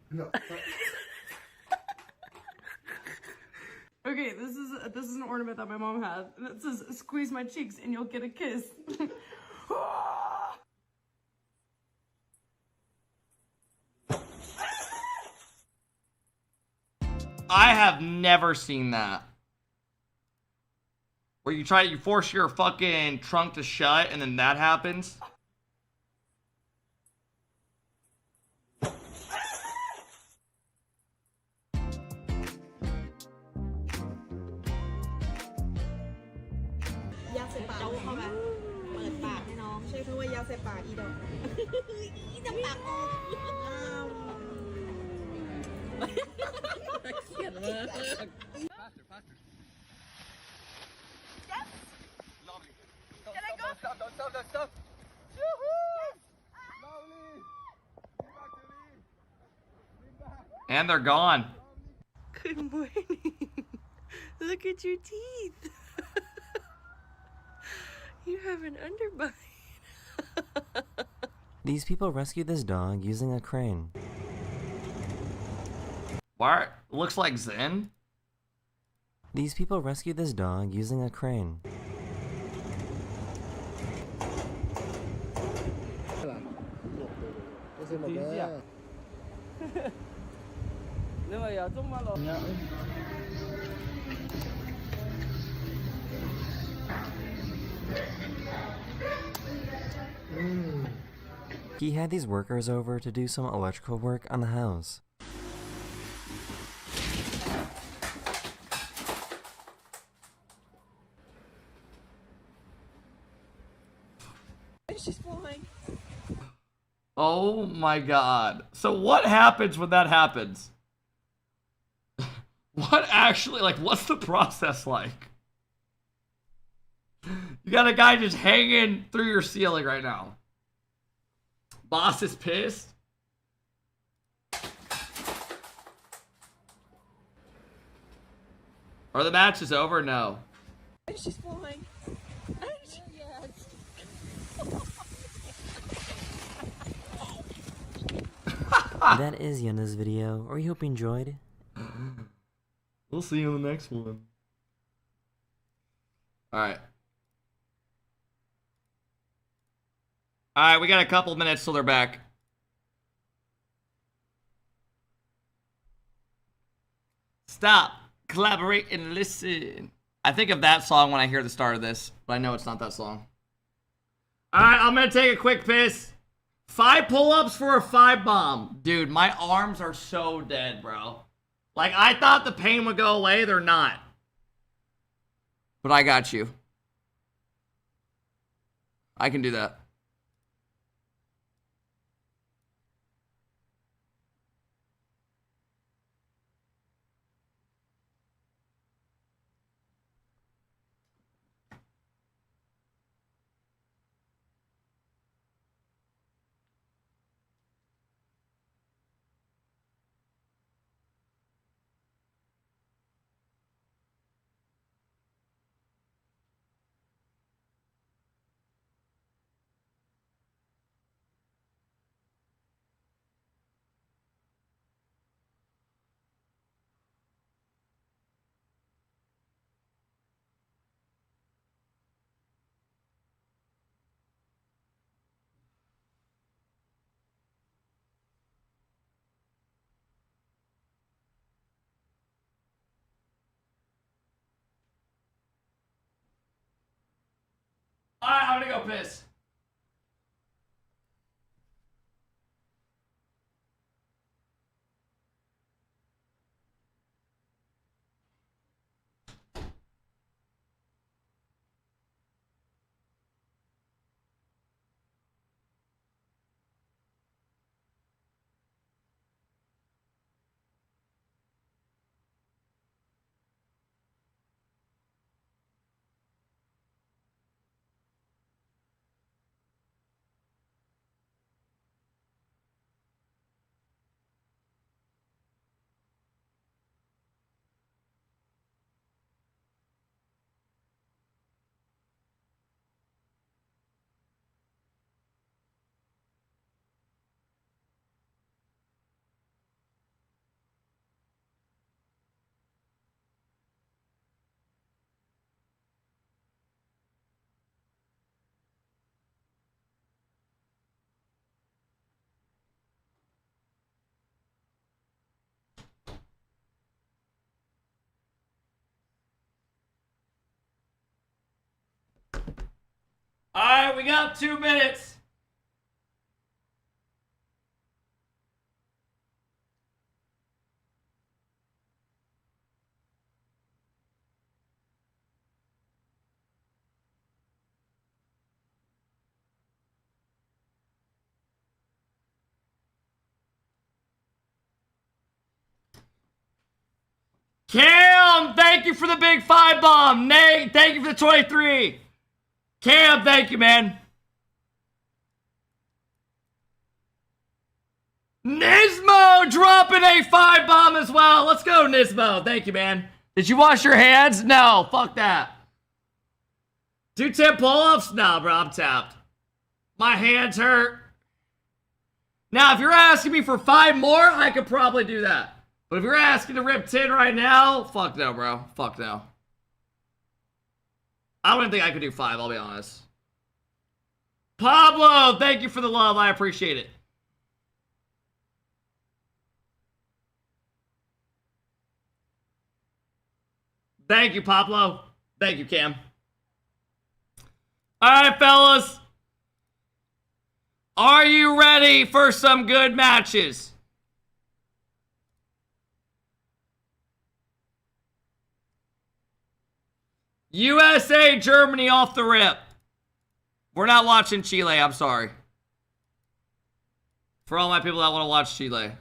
No. Okay, this is an ornament that my mom had, and it says, "Squeeze my cheeks and you'll get a kiss." I have never seen that. Where you force your fucking trunk to shut and then that happens. And they're gone. Good morning. Look at your teeth. You have an underbite. These people rescued this dog using a crane. What? Looks like Zen? These people rescued this dog using a crane. He had these workers over to do some electrical work on the house. She's flying. Oh my god. So what happens when that happens? What actually, like, what's the process like? You got a guy just hanging through your ceiling right now. Boss is pissed. Are the matches over? No. She's flying. That is the end of this video. We hope you enjoyed. We'll see you in the next one. Alright. Alright, we got a couple minutes till they're back. Stop, collaborate, and listen. I think of that song when I hear the start of this, but I know it's not that song. Alright, I'm gonna take a quick piss. 5 pull-ups for a 5 bomb. Dude, my arms are so dead, bro. Like, I thought the pain would go away. They're not. But I got you. I can do that. Alright, I'm gonna go piss. All right, we got 2 minutes. Cam, thank you for the big 5 bomb. Nate, thank you for the 23. Cam, thank you, man. Nismo dropping a 5 bomb as well. Let's go, Nismo. Thank you, man. Did you wash your hands? No, fuck that. Do 10 pull-ups? Nah, bro, I'm tapped. My hands hurt. Now, if you're asking me for 5 more, I could probably do that. But if you're asking to rip 10 right now, fuck no, bro. Fuck no. I wouldn't think I could do 5, I'll be honest. Pablo, thank you for the love. I appreciate it. Thank you, Pablo. Thank you, Cam. All right, fellas. Are you ready for some good matches? USA, Germany off the rip. We're not watching Chile, I'm sorry. For all my people that want to watch Chile.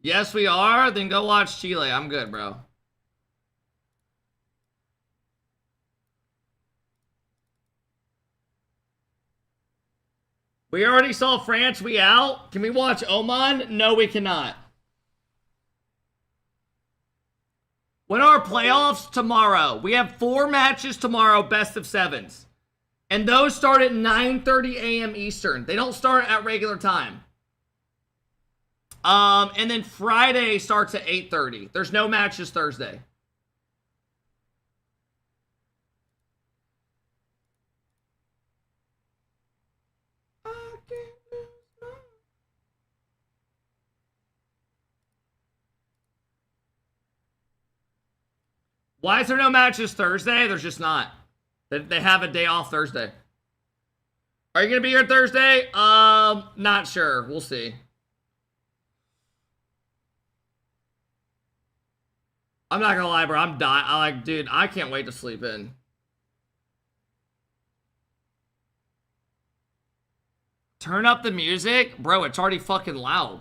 Yes, we are. Then go watch Chile. I'm good, bro. We already saw France. We out. Can we watch Oman? No, we cannot. When are playoffs? Tomorrow. We have 4 matches tomorrow, best of 7s. And those start at 9:30 a.m. Eastern. They don't start at regular time. And then Friday starts at 8:30. There's no matches Thursday. Why is there no matches Thursday? There's just not. They have a day off Thursday. Are you going to be here Thursday? Not sure. We'll see. I'm not going to lie, bro. I'm dying. Dude, I can't wait to sleep in. Turn up the music? Bro, it's already fucking loud.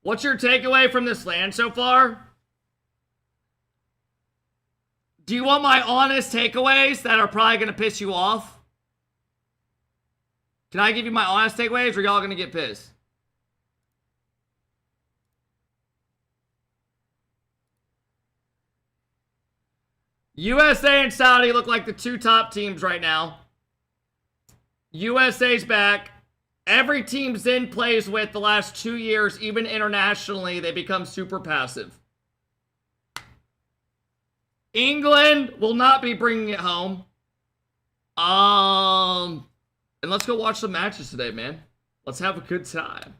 What's your takeaway from this land so far? Do you want my honest takeaways that are probably going to piss you off? Can I give you my honest takeaways or y'all going to get pissed? USA and Saudi look like the 2 top teams right now. USA's back. Every team Zen plays with the last 2 years, even internationally, they become super passive. England will not be bringing it home. And let's go watch some matches today, man. Let's have a good time.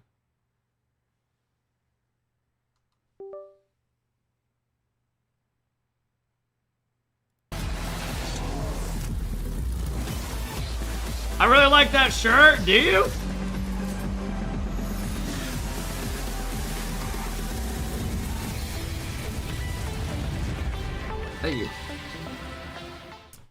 I really like that shirt. Do you? Thank you.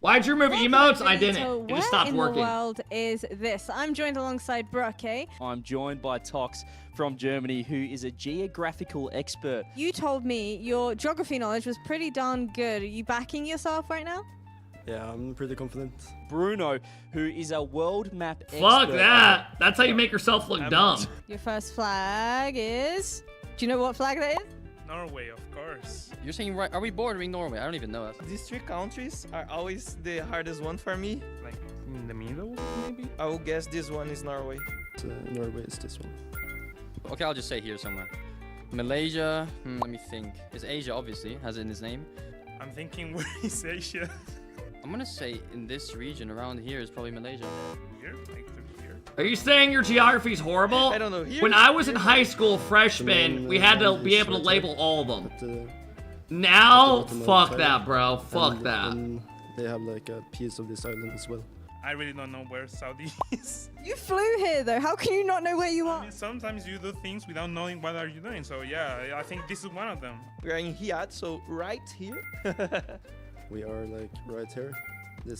Why'd you remove emotes? I didn't. It just stopped working. What in the world is this? I'm joined alongside Brooke. I'm joined by Tox from Germany, who is a geographical expert. You told me your geography knowledge was pretty darn good. Are you backing yourself right now? Yeah, I'm pretty confident. Bruno, who is a world map expert. Fuck that. That's how you make yourself look dumb. Your first flag is... Do you know what flag that is? Norway, of course. You're saying, right? Are we bordering Norway? I don't even know that. These 3 countries are always the hardest one for me. Like in the middle, maybe? I will guess this one is Norway. Norway is this one. Okay, I'll just say here somewhere. Malaysia, let me think. It's Asia, obviously, has it in its name. I'm thinking, where is Asia? I'm gonna say in this region around here is probably Malaysia. Here? Like through here? Are you saying your geography's horrible? I don't know. When I was in high school, freshman, we had to be able to label all of them. Now, fuck that, bro. Fuck that. And they have like a piece of this island as well. I really don't know where Saudi is. You flew here though. How can you not know where you are? I mean, sometimes you do things without knowing what are you doing. So yeah, I think this is one of them. We are in Riyadh, so right here. We are like right here.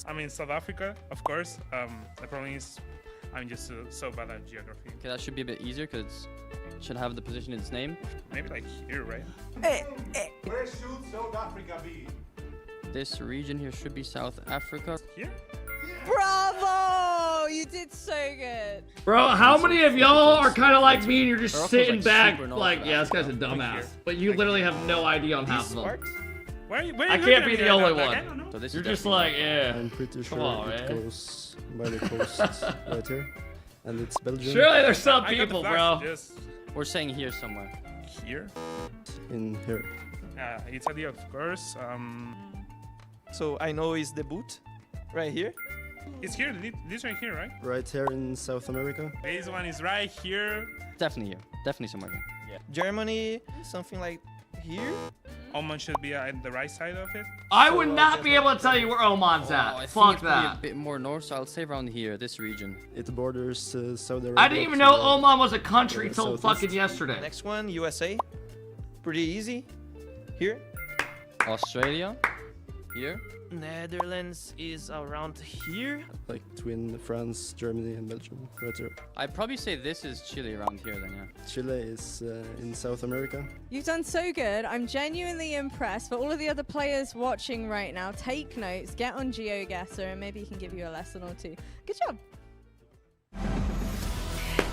I mean, South Africa, of course. The problem is I'm just so bad at geography. Okay, that should be a bit easier because it should have the position in its name. Maybe like here, right? Where should South Africa be? This region here should be South Africa. Here? Bravo! You did so good. Bro, how many of y'all are kind of like me and you're just Morocco's, sitting like, back super north like, of yeah, this Africa. guy's a dumbass. But you literally have no idea on half of them. Where I can't be the only one. So this You're is just definitely- like, yeah. I'm pretty sure on, it man. goes by the coast right here. And it's Belgium. Surely there's some I got the people, flash, bro. just We're saying here somewhere. here. In here. Italy, of course. So I know it's the boot right here. It's here. This right here, right? Right here in South America. This one is right here. Definitely here. Definitely somewhere here. Yeah. Germany, something like here. Oman should be at the right side of it. I would not be able to tell you where Oman's Oh, at. I think Fuck it's probably that. a bit more north, so I'll say around here, this region. It borders Saudi Arabia. I didn't even to know the- Oman was a country the till southeast. fucking yesterday. Next one, USA. Pretty easy. Here. Australia. Here. Netherlands is around here. Like between France, Germany, and Belgium. Right here. I'd probably say this is Chile around here then, yeah. Chile is in South America. You've done so good. I'm genuinely impressed. For all of the other players watching right now, take notes, get on GeoGuessr, and maybe he can give you a lesson or two. Good job.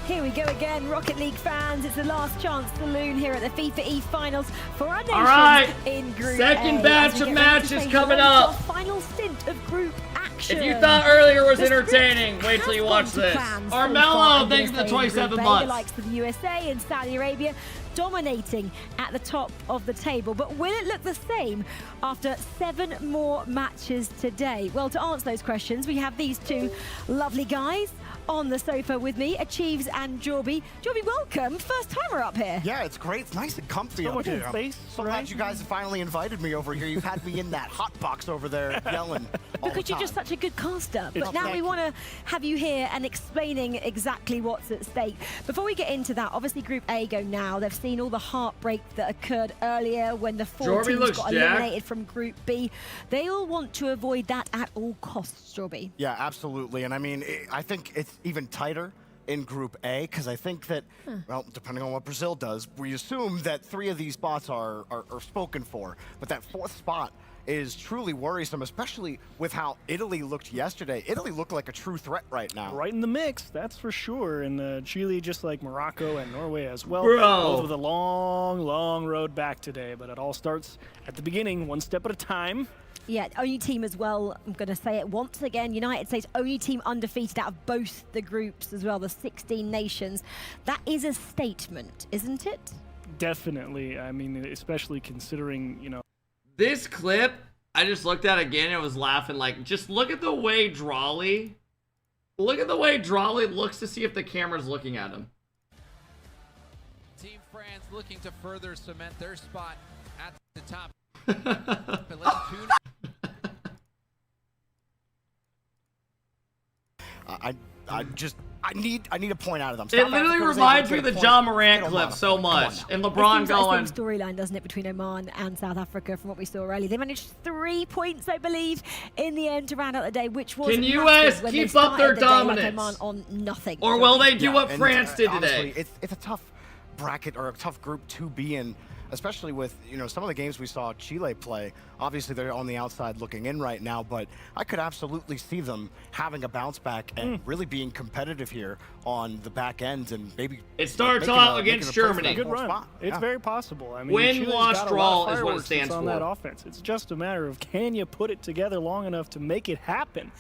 Here we go again, Rocket League fans. It's the last chance saloon here at the FIFA E Finals for our nations All right. in Group Second A. batch As we of get ready to matches say coming hello to up. our final stint of group action. If you thought earlier was The script entertaining, wait till you has watch gone to this. plan so far, Armello, I'm thanks gonna for the say, in 27 Group A, months. The likes of the USA and Saudi Arabia dominating at the top of the table. But will it look the same after 7 more matches today? Well, to answer those questions, we have these two lovely guys on the sofa with me, Achieves and Jorby. Jorby, welcome. First timer up here. Yeah, it's great. It's nice and comfy So up much here. space, So glad you guys have finally invited me over here. You've had me in that hot box over there yelling all the Because you're time. just such a good caster. It's- But now thank we you. want to have you here and explaining exactly what's at stake. Before we get into that, obviously Group A go now. They've seen all the heartbreak that occurred earlier when the 4 Jorby teams looks got jacked. eliminated from Group B. They all want to avoid that at all costs, Jorby. Yeah, absolutely. And I mean, I think it's even tighter in Group A because I think that, well, depending on what Brazil does, we assume that 3 of these spots are spoken for. But that 4th spot is truly worrisome, especially with how Italy looked yesterday. Italy looked like a true threat right now. Right in the mix, that's for sure. And Chile, just like Morocco and Norway as well. Bro. Both with a long, long road back today. But it all starts at the beginning, one step at a time. Yeah, only team as well, I'm going to say it once again, United States only team undefeated out of both the groups as well, the 16 nations. That is a statement, isn't it? Definitely. I mean, especially considering, you know. This clip, I just looked at again and was laughing. Like, just look at the way Drawley looks to see if the camera's looking at him. Team France looking to further cement their spot at the top. But let's tune I need to point out to them. It literally reminds me of the John Morant clip so much. And LeBron It seems going. like the same storyline, doesn't it, between Oman and South Africa from what we saw earlier. They managed 3 points, I believe, in the end to round out the day, which was Can massive US when keep they up their started the day like dominance? Oman on nothing. Or will they do what and, France did today? honestly, it's a tough bracket or a tough group to be in, especially with, you know, some of the games we saw Chile play. Obviously, they're on the outside looking in right now, but I could absolutely see them having a bounce back and really being competitive here on the back end and maybe It starts making out a- against making a play for Germany. that Good fourth run. spot. It's Yeah. very possible. I mean, Win, Chile's loss, got a draw lot of is what it fireworks stands on that for. offense. It's just a matter of can you put it together long enough to make it happen.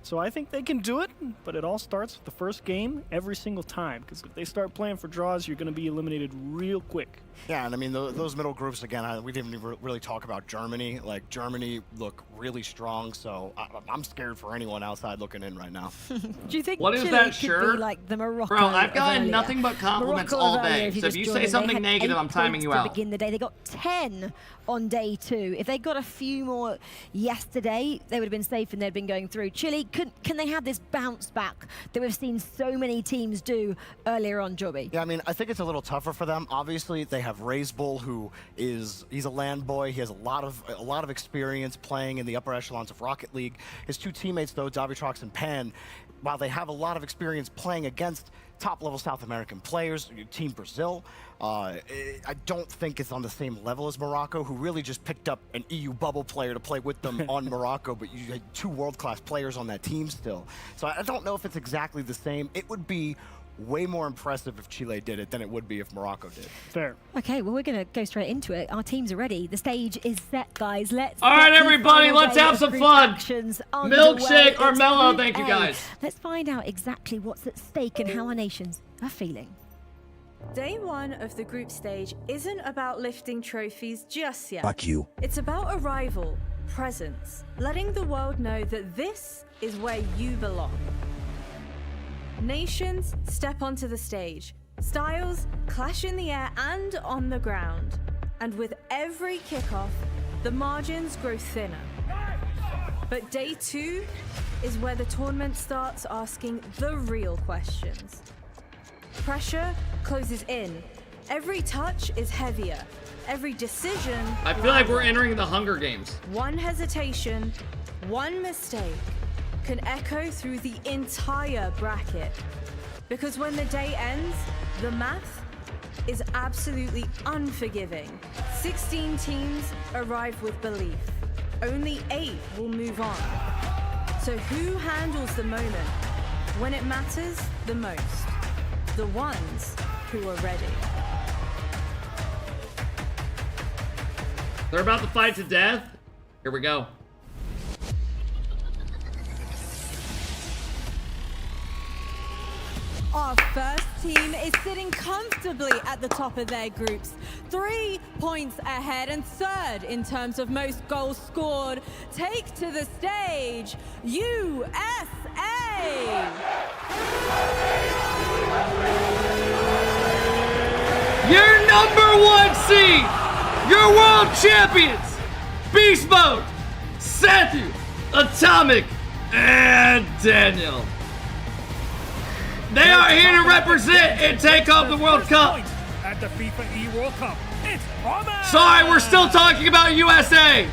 So I think they can do it, but it all starts with the first game every single time, because if they start playing for draws, you're going to be eliminated real quick. Yeah, and I mean, those middle groups, again, we didn't even really talk about Germany. Like, Germany look really strong, so I'm scared for anyone outside looking in right now. Do you think What is Chile that could shirt? be like the Morocco Bro, I've of gotten earlier? nothing but compliments Morocco all of earlier, day. So if just you joined say in, something they had negative, 8 I'm timing points you to out. begin the day. They got 10 on day 2. If they got a few more yesterday, they would have been safe and they'd been going through. Chile, can they have this bounce back that we've seen so many teams do earlier on, Joby? Yeah, I mean, I think it's a little tougher for them. Obviously, they have Raze Bull, he's a land boy. He has a lot of experience playing in the upper echelons of Rocket League. His 2 teammates, though, Davitrox and Pan, while they have a lot of experience playing against top-level South American players, Team Brazil, I don't think it's on the same level as Morocco, who really just picked up an EU bubble player to play with them on Morocco, but you had 2 world-class players on that team still. So I don't know if it's exactly the same. It would be way more impressive if Chile did it than it would be if Morocco did. Fair. Okay, well, we're going to go straight into it. Our teams are ready. The stage is set, guys. Let's All right, get the everybody, final let's day have of some group fun. actions Milkshake underway. or It's mellow, Group thank you, A. guys. Let's find out exactly what's at stake and how our nations are feeling. Day 1 of the group stage isn't about lifting trophies just yet. Fuck you. It's about arrival, presence, letting the world know that this is where you belong. Nations step onto the stage. Styles clash in the air and on the ground. And with every kickoff, the margins grow thinner. But day 2 is where the tournament starts asking the real questions. Pressure closes in. Every touch is heavier. Every decision... I feel like we're entering the Hunger Games. One hesitation, one mistake can echo through the entire bracket. Because when the day ends, the math is absolutely unforgiving. 16 teams arrive with belief. Only 8 will move on. So who handles the moment when it matters the most? The ones who are ready. They're about to fight to death. Here we go. Our first team is sitting comfortably at the top of their groups, 3 points ahead and third in terms of most goals scored. Take to the stage, USA! Your #1 seed, your world champions, Beast Mode, Sethu, Atomic, and Daniel. They are here to represent and take home the World Cup. At the FIFA World Cup, it's Oman! Sorry, we're still talking about USA.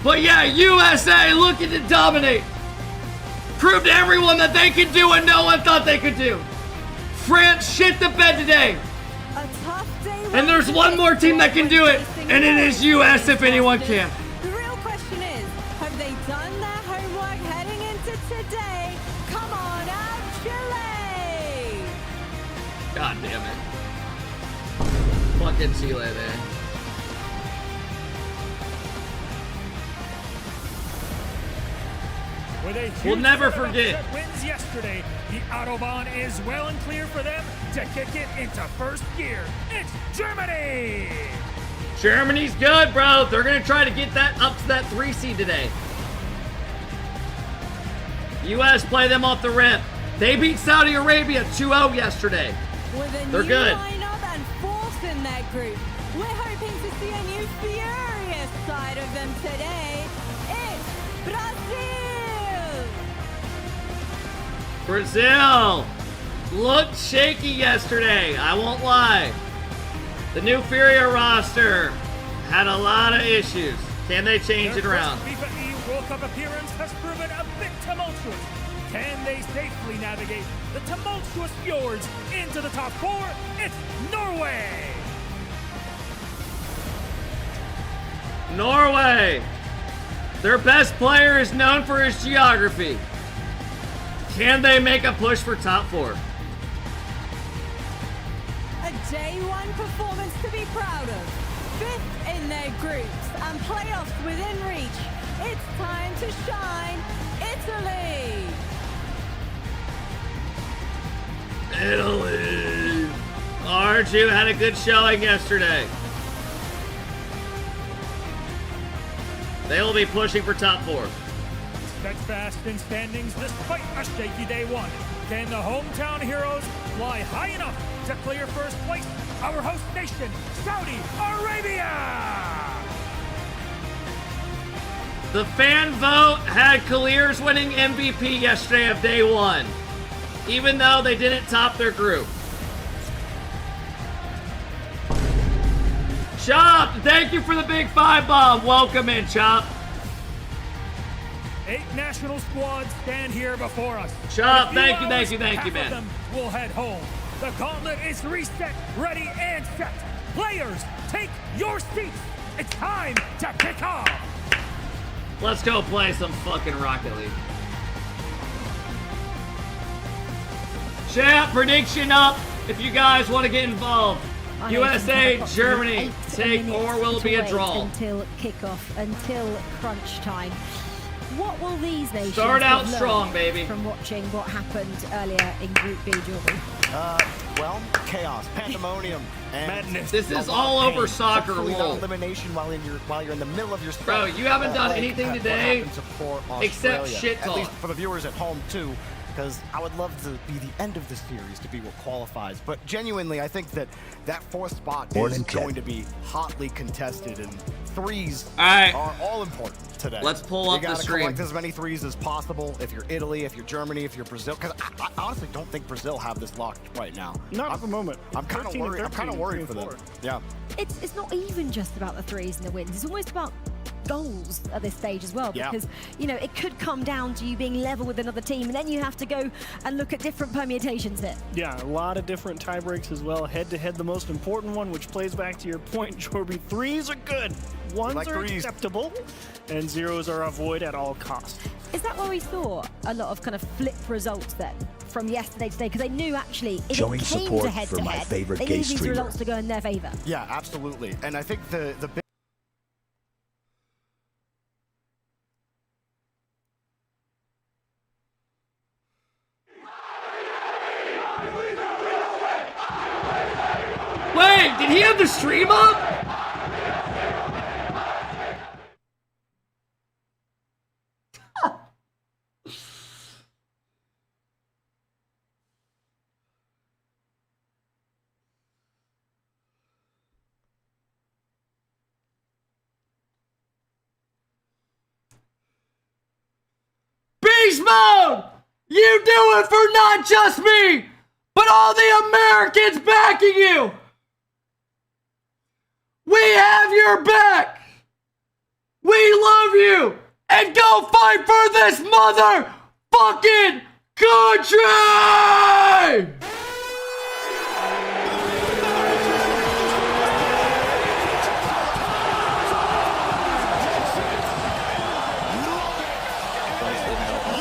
But yeah, USA looking to dominate. Prove to everyone that they can do what no one thought they could do. France shit the bed today. And there's one more team that can do it, and it is US if anyone can. The real question is, have they done their homework heading into today? Come on out, Chile! God damn it. Fucking Chile, man. With a huge We'll never set of forget. upset wins yesterday, the Autobahn is well and clear for them to kick it into first gear. It's Germany! Germany's good, bro. They're going to try to get that up to that 3 seed today. US play them off the rip. They beat Saudi Arabia 2-0 yesterday. With a They're new good. lineup and fourth in their group, we're hoping to see a new furious side of them today. It's Brazil! Brazil looked shaky yesterday, I won't lie. The new Furia roster had a lot of issues. Can they change it around? Their first FIFA World Cup appearance has proven a bit tumultuous. Can they safely navigate the tumultuous fjords into the top 4? It's Norway! Norway. Their best player is known for his geography. Can they make a push for top 4? A day 1 performance to be proud of. 5th in their groups and playoffs within reach. It's time to shine. It's Italy. Italy. R2 had a good showing yesterday. They will be pushing for top 4. Steadfast in standings despite a shaky day one. Can the hometown heroes fly high enough to clear first place? Our host nation, Saudi Arabia! The fan vote had Clears winning MVP yesterday of day 1, even though they didn't top their group. Chop, thank you for the big 5 bomb. Welcome in, Chop. 8 national squads stand here before us. Chop, In a thank few you, hours, thank you, thank you, half man. of them will head home. The gauntlet is reset, ready, and set. Players, take your seats. It's time to kick off. Let's go play some fucking Rocket League. Chat prediction up if you guys want to get involved. USA, Germany, take or will it be a draw? Until kickoff, until crunch time. What will these nations Start out have strong, learned baby. from watching what happened earlier in Group B, Jordan? Well, chaos, pandemonium, and madness. This a is lot all of over pain. soccer, Hopefully lol. not elimination while you're in the middle of your Bro, you haven't done like anything what today happened to poor except Australia. shit At talk. least for the viewers at home too, because I would love to be the end of the series to be what qualifies. But genuinely, I think that 4th spot is going to be hotly contested, and 3s are all important today. Let's pull up you the gotta stream. collect as many 3s as possible. If you're Italy, if you're Germany, if you're Brazil, because I honestly don't think Brazil have this locked right now. Not at the moment. I'm kind of 13 and worried. I'm kind of 13, worried 3 for and them. 4. Yeah. It's not even just about the threes and the wins. It's almost about goals at this stage as well, Yeah. because you know it could come down to you being level with another team, and then you have to go and look at different permutations here. Yeah, a lot of different tie breaks as well. Head to head, the most important one, which plays back to your point, Jorby. 3s are good, 1s like are 3s. acceptable, and 0s are avoid at all costs. Is that where we saw a lot of kind of flip results then from yesterday to today? Because they knew actually if Showing it came support to head for to my head, favorite they gay needed these streamer. results to go in their favor. Yeah, absolutely. And I think the big Wait, did he have the stream up? Beast mode! You do it for not just me, but all the Americans backing you! We have your back! We love you! And go fight for this motherfucking country!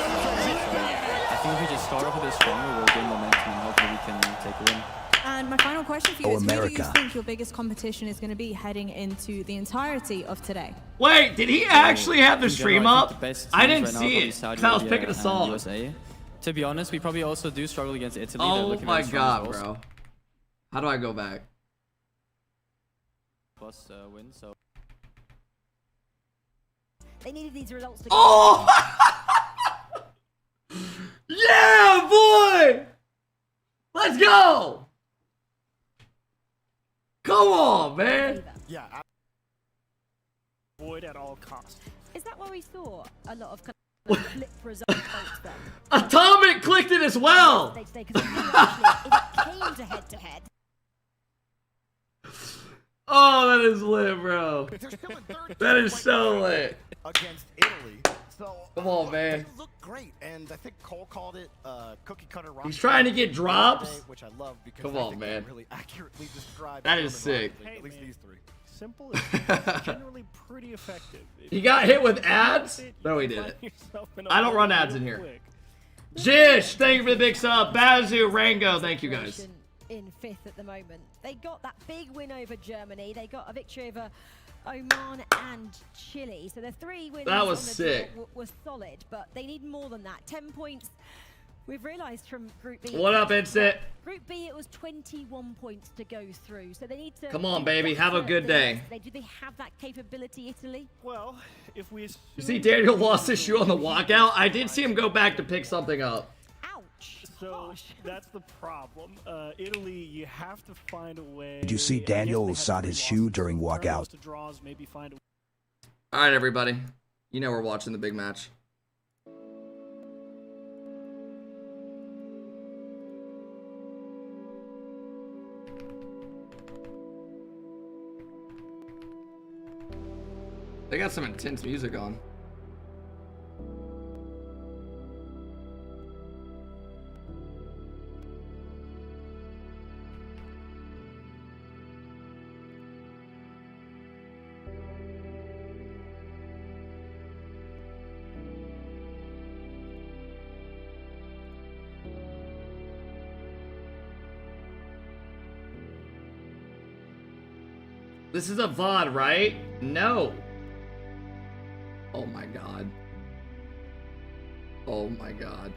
I think if we just start off a bit stronger, we'll gain momentum and hopefully we can take a win. And my final question for you Oh, is, who do you America. think your biggest competition is going to be heading into the entirety of today? Wait, did he actually have the In stream general, I up? think the best I teams didn't right now are see probably it, Saudi because I was Arabia picking a and song. USA. To be honest, we probably also do struggle against Italy. They're Oh looking my very strong god, as well. bro. How do I go back? Plus win, so. They needed these results to Oh! Yeah, boy! Let's go! Come on, man! Yeah. Avoid at all costs. Is that where we saw a lot of kind of flip results then? Atomic clicked it as well! Because they knew actually if it came to head to head, Oh, that is lit, bro. That is so lit. Against Italy. So Come on, man. They look great, and I think Cole called it cookie cutter rock. He's trying to get drops? Which I love because Come I on, think man. they really accurately describe That is sick. at least these 3. Simple is generally pretty effective. If He got hit with ads? No, he find didn't. yourself in a I don't run hole ads in real here. quick. Jish, thank you for the big sub. Bazu, Rango, thank you guys. in 5th at the moment. They got that big win over Germany. They got a victory over Oman and Chile. So the 3 wins That was on the sick. draw were solid, but they need more than that. 10 points. We've realised from Group B. What up, Instant? Group B, it was 21 points to go through, so they need to. Come on, do baby. Have a better good than day. yesterday. Do they have that capability, Italy? Well, if we You see Daniel lost his shoe on the walkout? I did see him go back to pick something up. So that's the problem. Italy, you have to find a way. Did you see Daniel sod his shoe during walkout? To draws, maybe find a All right, everybody. You know we're watching the big match. They got some intense music on. This is a VOD, right? No. Oh my god. Oh my god.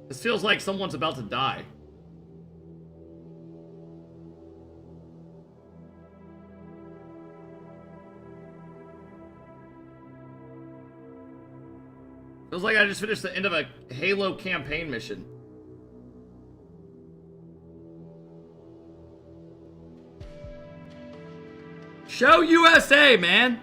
This feels like someone's about to die. Feels like I just finished the end of a Halo campaign mission. Show USA, man!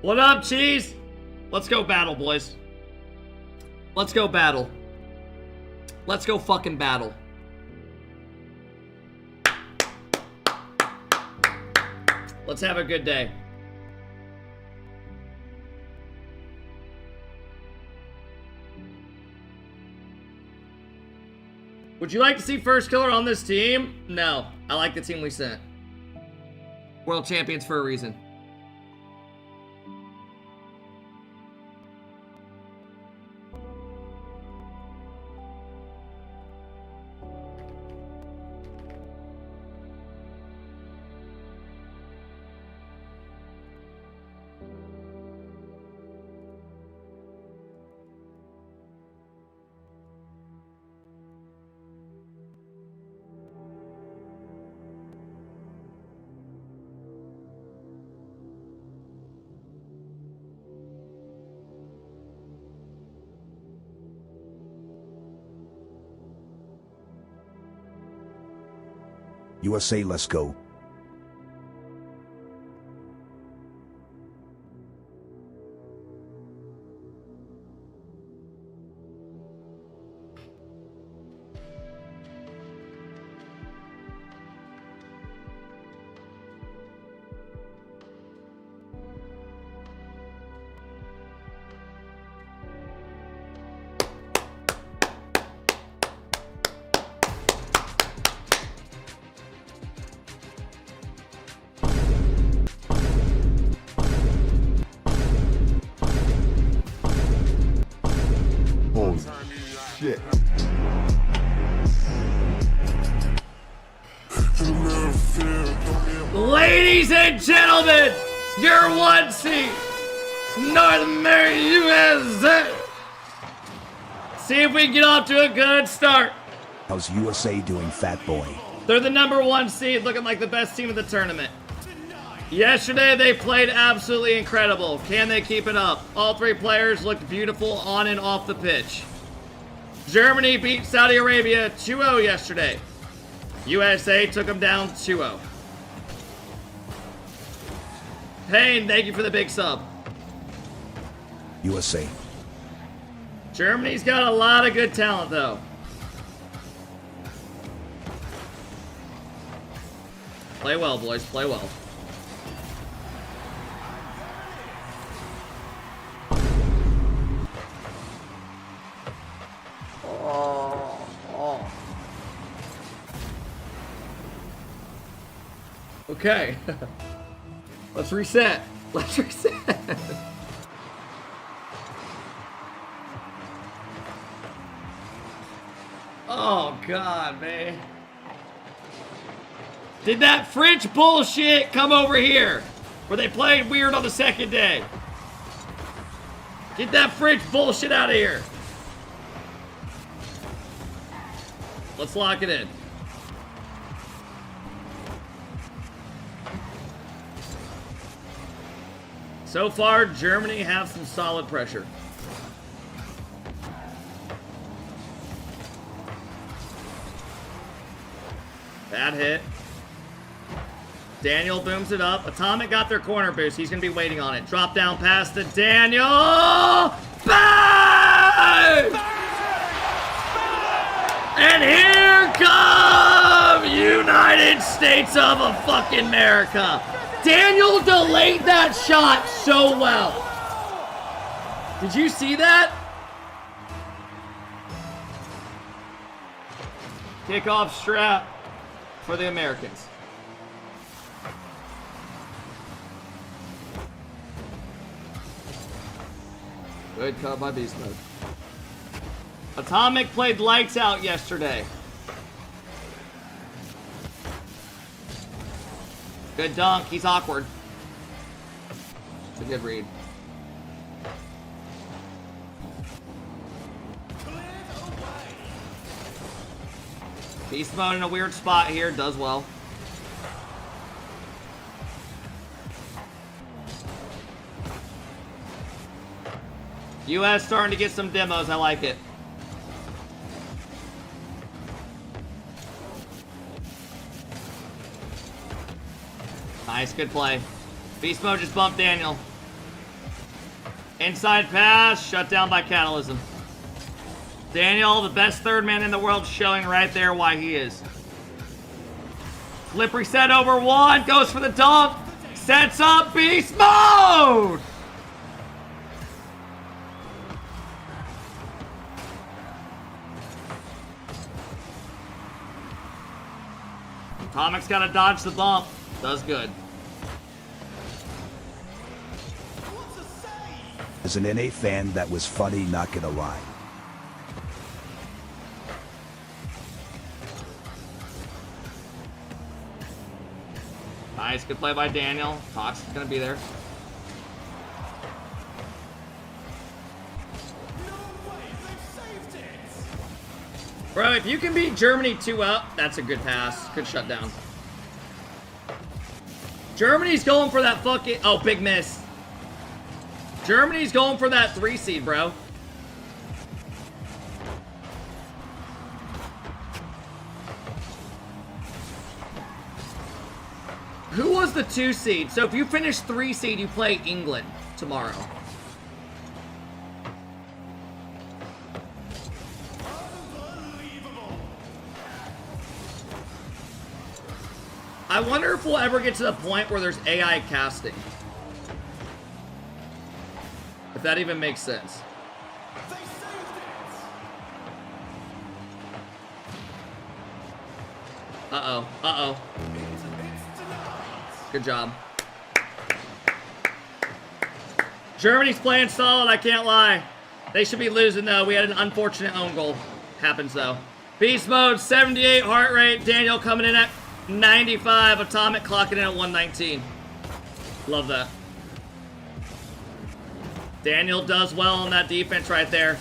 What up, Cheese? Let's go battle, boys. Let's go battle. Let's go fucking battle. Let's have a good day. Would you like to see first killer on this team? No. I like the team we sent. World champions for a reason. USA, let's go. Holy shit. Ladies and gentlemen, your 1 seed, North America, USA. See if we can get off to a good start. How's USA doing, fat boy? They're the number 1 seed, looking like the best team of the tournament. Yesterday, they played absolutely incredible. Can they keep it up? All 3 players looked beautiful on and off the pitch. Germany beat Saudi Arabia 2-0 yesterday. USA took them down 2-0. Payne, thank you for the big sub. USA. Germany's got a lot of good talent, though. Play well, boys. Play well. Okay. Let's reset. Let's reset. Oh, God, man. Did that French bullshit come over here? Where they played weird on the second day? Get that French bullshit out of here. Let's lock it in. So far, Germany have some solid pressure. Bad hit. Daniel booms it up. Atomic got their corner boost. He's going to be waiting on it. Drop down pass to Daniel. Bang! And here come United States of a fucking America. Daniel delayed that shot so well. Did you see that? Kickoff strap for the Americans. Good cut by Beast Mode. Atomic played lights out yesterday. Good dunk. He's awkward. It's a good read. Beast Mode in a weird spot here. Does well. US starting to get some demos. I like it. Nice, good play. Beast Mode just bumped Daniel. Inside pass, shut down by Catalysm. Daniel, the best third man in the world, showing right there why he is. Flip reset over 1, goes for the dunk. Sets up Beast Mode! Atomic's gotta dodge the bump. Does good. As an NA fan, that was funny, not gonna lie. Nice, good play by Daniel. Tox is gonna be there. Bro, if you can beat Germany 2-up, that's a good pass. Good shutdown. Germany's going for that fucking... Oh, big miss. Germany's going for that 3 seed, bro. Who was the 2 seed? So if you finish 3 seed, you play England tomorrow. I wonder if we'll ever get to the point where there's AI casting. If that even makes sense. Uh-oh. Uh-oh. Good job. Germany's playing solid, I can't lie. They should be losing, though. We had an unfortunate own goal. Happens, though. Beast mode, 78 heart rate. Daniel coming in at 95. Atomic clocking in at 119. Love that. Daniel does well on that defense right there.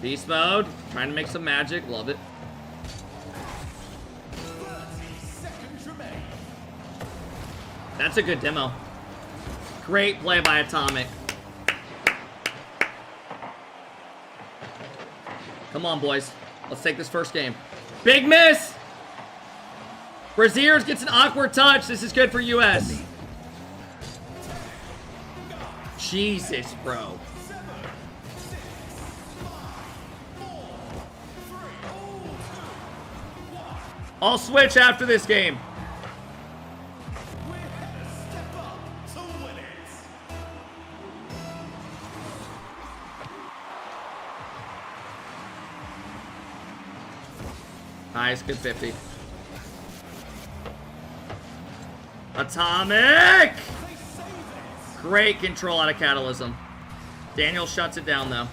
Beast mode, trying to make some magic. Love it. That's a good demo. Great play by Atomic. Come on, boys. Let's take this first game. Big miss! Braziers gets an awkward touch. This is good for US. Jesus, bro. I'll switch after this game. Nice, good 50. Atomic! Great control out of Catalysm. Daniel shuts it down, though.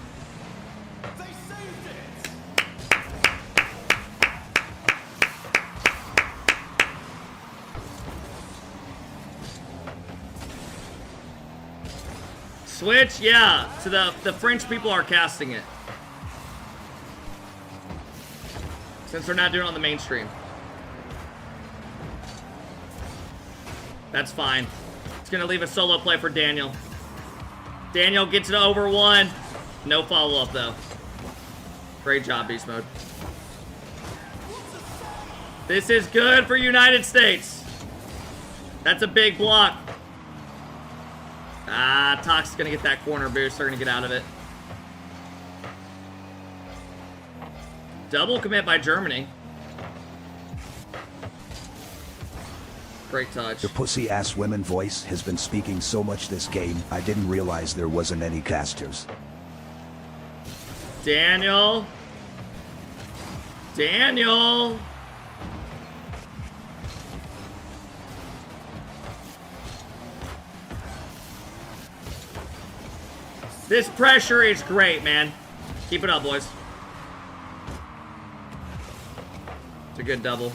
Switch, yeah. So the French people are casting it. Since they're not doing it on the mainstream. That's fine. It's gonna leave a solo play for Daniel. Daniel gets it over 1. No follow-up, though. Great job, Beast Mode. This is good for United States. That's a big block. Ah, Tox is gonna get that corner boost. They're gonna get out of it. Double commit by Germany. Great touch. The pussy-ass women voice has been speaking so much this game, I didn't realize there wasn't any casters. Daniel. Daniel. This pressure is great, man. Keep it up, boys. It's a good double.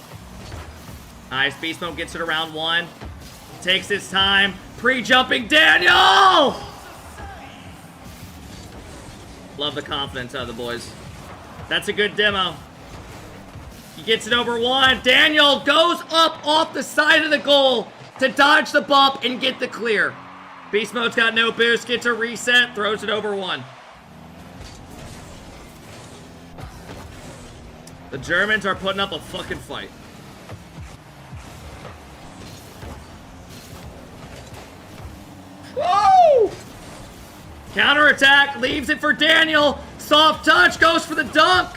Nice. Beast Mode gets it around 1. Takes his time. Pre-jumping Daniel! Love the confidence out of the boys. That's a good demo. He gets it over 1. Daniel goes up off the side of the goal to dodge the bump and get the clear. Beast Mode's got no boost. Gets a reset. Throws it over 1. The Germans are putting up a fucking fight. Woo! Counterattack, leaves it for Daniel. Soft touch, goes for the dunk.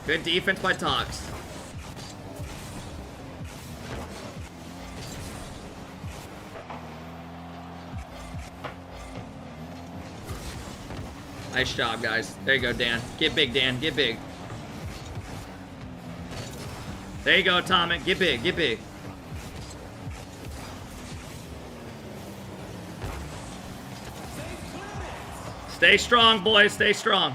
Good defense by Tox. Nice job, guys. There you go, Dan. Get big, Dan. Get big. There you go, Atomic. Get big. Get big. Stay strong, boys. Stay strong.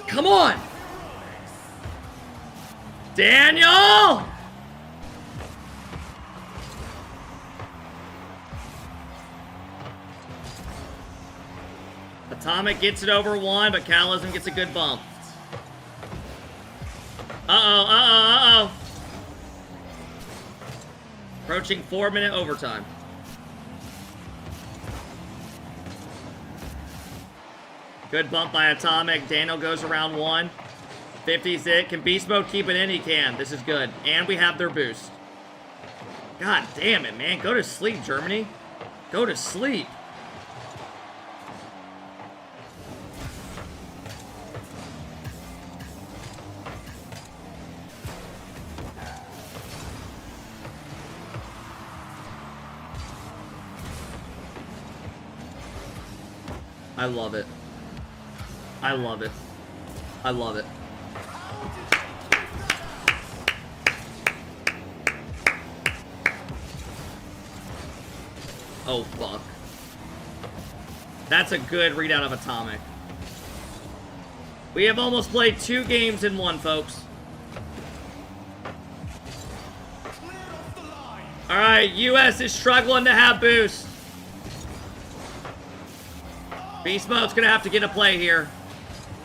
Come on! Daniel! Atomic gets it over 1, but Catalysm gets a good bump. Uh-oh. Approaching 4-minute overtime. Good bump by Atomic. Daniel goes around 1. 50's it. Can Beast Mode keep it in? He can. This is good. And we have their boost. God damn it, man. Go to sleep, Germany. Go to sleep. I love it. I love it. I love it. Oh, fuck. That's a good readout of Atomic. We have almost played 2 games in 1, folks. Alright, US is struggling to have boost. Beast Mode's gonna have to get a play here.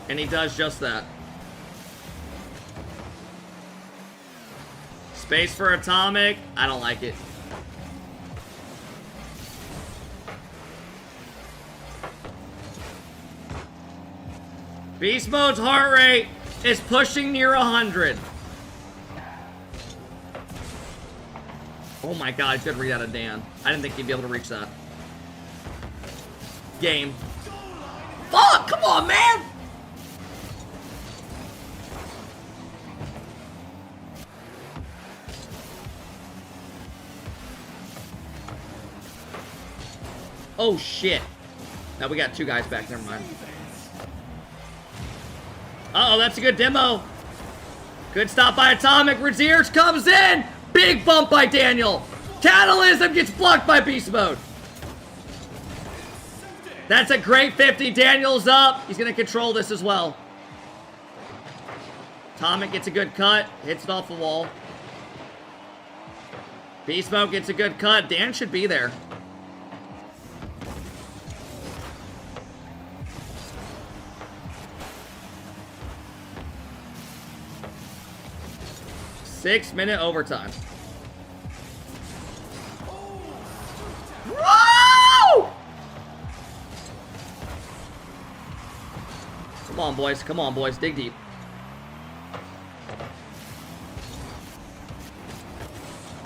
And he does just that. Space for Atomic. I don't like it. Beast Mode's heart rate is pushing near 100. Oh my god, good read out of Dan. I didn't think he'd be able to reach that. Game. Fuck! Come on, man! Oh shit. Now we got 2 guys back, never mind. Uh-oh, that's a good demo. Good stop by Atomic. Raziers comes in. Big bump by Daniel. Catalysm gets blocked by Beast Mode. That's a great 50. Daniel's up. He's going to control this as well. Atomic gets a good cut. Hits it off the wall. Beast Mode gets a good cut. Dan should be there. Six-minute overtime. Whoa! Come on, boys. Come on, boys. Dig deep.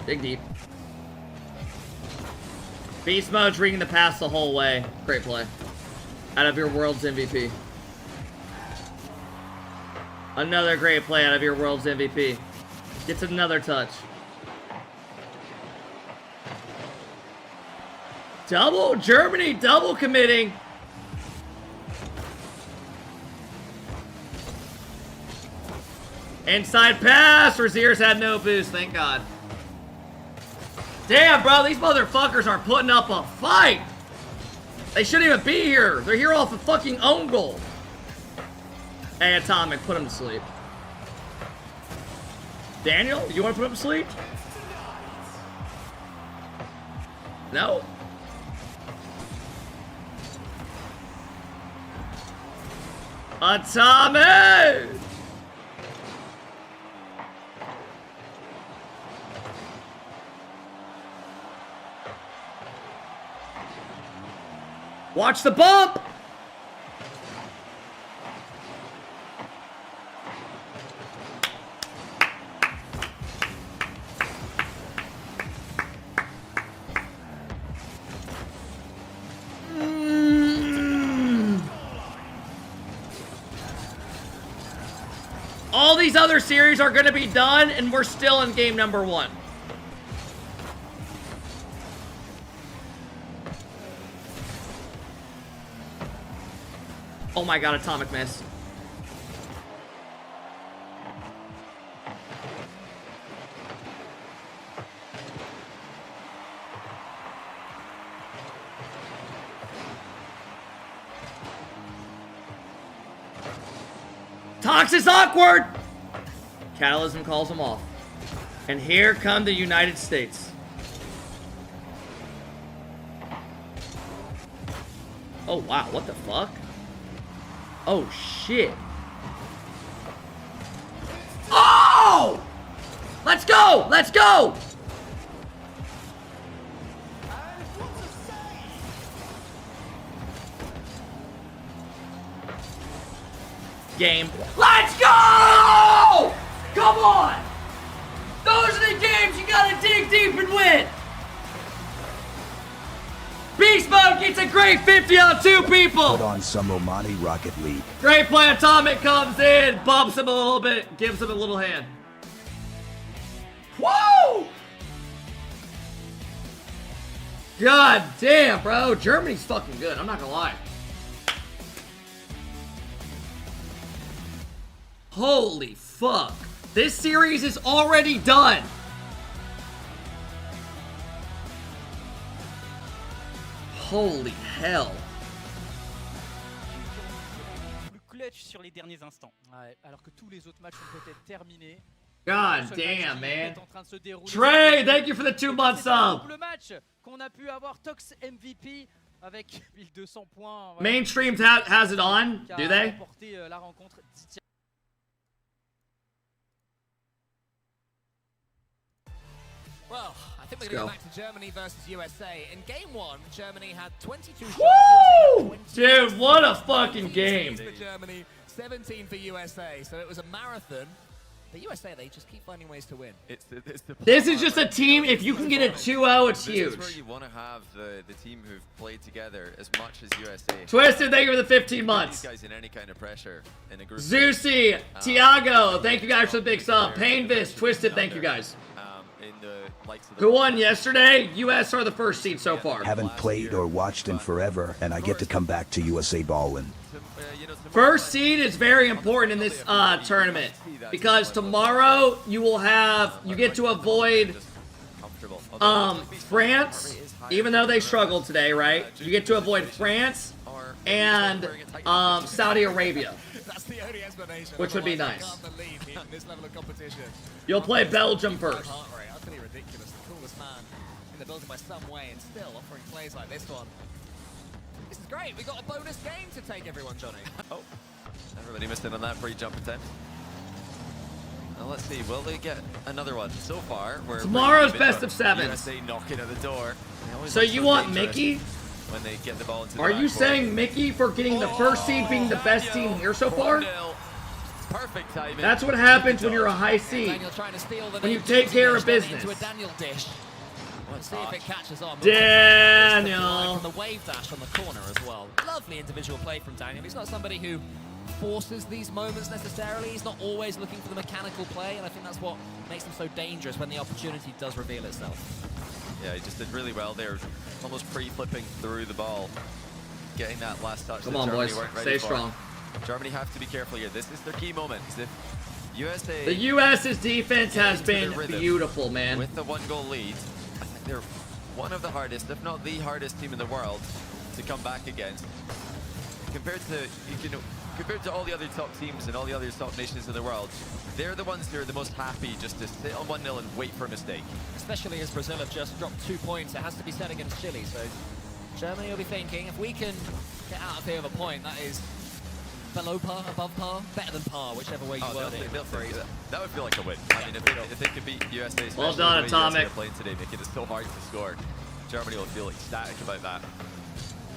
Dig deep. Beast Mode's reading the pass the whole way. Great play. Out of your world's MVP. Another great play out of your world's MVP. Gets another touch. Double, Germany double committing. Inside pass. Raziers had no boost, thank God. Damn, bro, these motherfuckers are putting up a fight. They shouldn't even be here. They're here off a fucking own goal. Hey, Atomic, put him to sleep. Daniel, you want to put him to sleep? No? Atomic! Watch the bump! All these other series are going to be done, and we're still in game number 1. Oh my god, Atomic miss. Tox is awkward! Catalysm calls him off. And here come the United States. Oh wow, what the fuck? Oh shit. Oh! Let's go! Let's go! Game. Let's go! Come on! Those are the games you gotta dig deep and win! Beast Mode gets a great 50 on 2 people! Put on some Omani Rocket League. Great play. Atomic comes in, bumps him a little bit, gives him a little hand. Woo! God damn, bro. Germany's fucking good. I'm not gonna lie. Holy fuck. This series is already done. Holy hell. Clutch sur les derniers instants. Ouais, alors que tous les autres matchs sont peut-être terminés. God damn, man. Trey, thank you for the 2-month sub. Le match qu'on a pu avoir Tox MVP avec 1200 points. Mainstream has it on, do they? La rencontre. Well, I think we're going to go back to Germany versus USA. In game 1, Germany had 22 shots. Woo! Dude, what a fucking game. For Germany, 17 for USA. So it was a marathon. The USA, they just keep finding ways to win. This is just a team, if you can get a 2-0, it's huge. This is where you want to have the team who've played together as much as USA. Twisted, thank you for the 15 months. These guys in any kind of pressure in a group. Zeusy, Tiago, thank you guys for the big sub. Painvis, Twisted, thank you guys. Who won yesterday? US are the first seed so far. Haven't played or watched in forever, and I get to come back to USA ballin'. First seed is very important in this tournament because tomorrow you get to avoid France, even though they struggled today, right? You get to avoid France and Saudi Arabia, which would be nice. You'll play Belgium first. Utterly ridiculous. The coolest man in the building by some way, and still offering plays like this one. This is great. We got a bonus game to take everyone, Johnny. Oh, everybody missed in on that pre-jump attempt. Now let's see, will they get another one? So far, tomorrow's best of 7. USA knocking at the door. So you want Mickey? When they get the ball into the Are you backcourt. saying Mickey for getting the first seed being the best team here so far? Perfect timing. That's what happens when you're a high seed. When you take care of business. Let's see if it catches on. Daniel. From the wave dash on the corner as well. Lovely individual play from Daniel. He's not somebody who forces these moments necessarily. He's not always looking for the mechanical play, and I think that's what makes him so dangerous when the opportunity does reveal itself. Yeah, he just did really well there, almost pre-flipping through the ball, getting that last touch. Come on, boys, stay strong. Germany have to be careful here. This is their key moment. If USA, the US's defense has been beautiful, man. With the 1-goal lead, I think they're one of the hardest, if not the hardest team in the world to come back against. Compared to all the other top teams and all the other top nations in the world, they're the ones who are the most happy just to sit on 1-0 and wait for a mistake. Especially as Brazil have just dropped 2 points. It has to be set against Chile, so Germany will be thinking, if we can get out of here with a point, that is below par, above par, better than par, whichever way you word it. That would feel like a win. I mean, if they could beat USA, well done, Atomic. Playing today, making it so hard to score, Germany will feel ecstatic about that.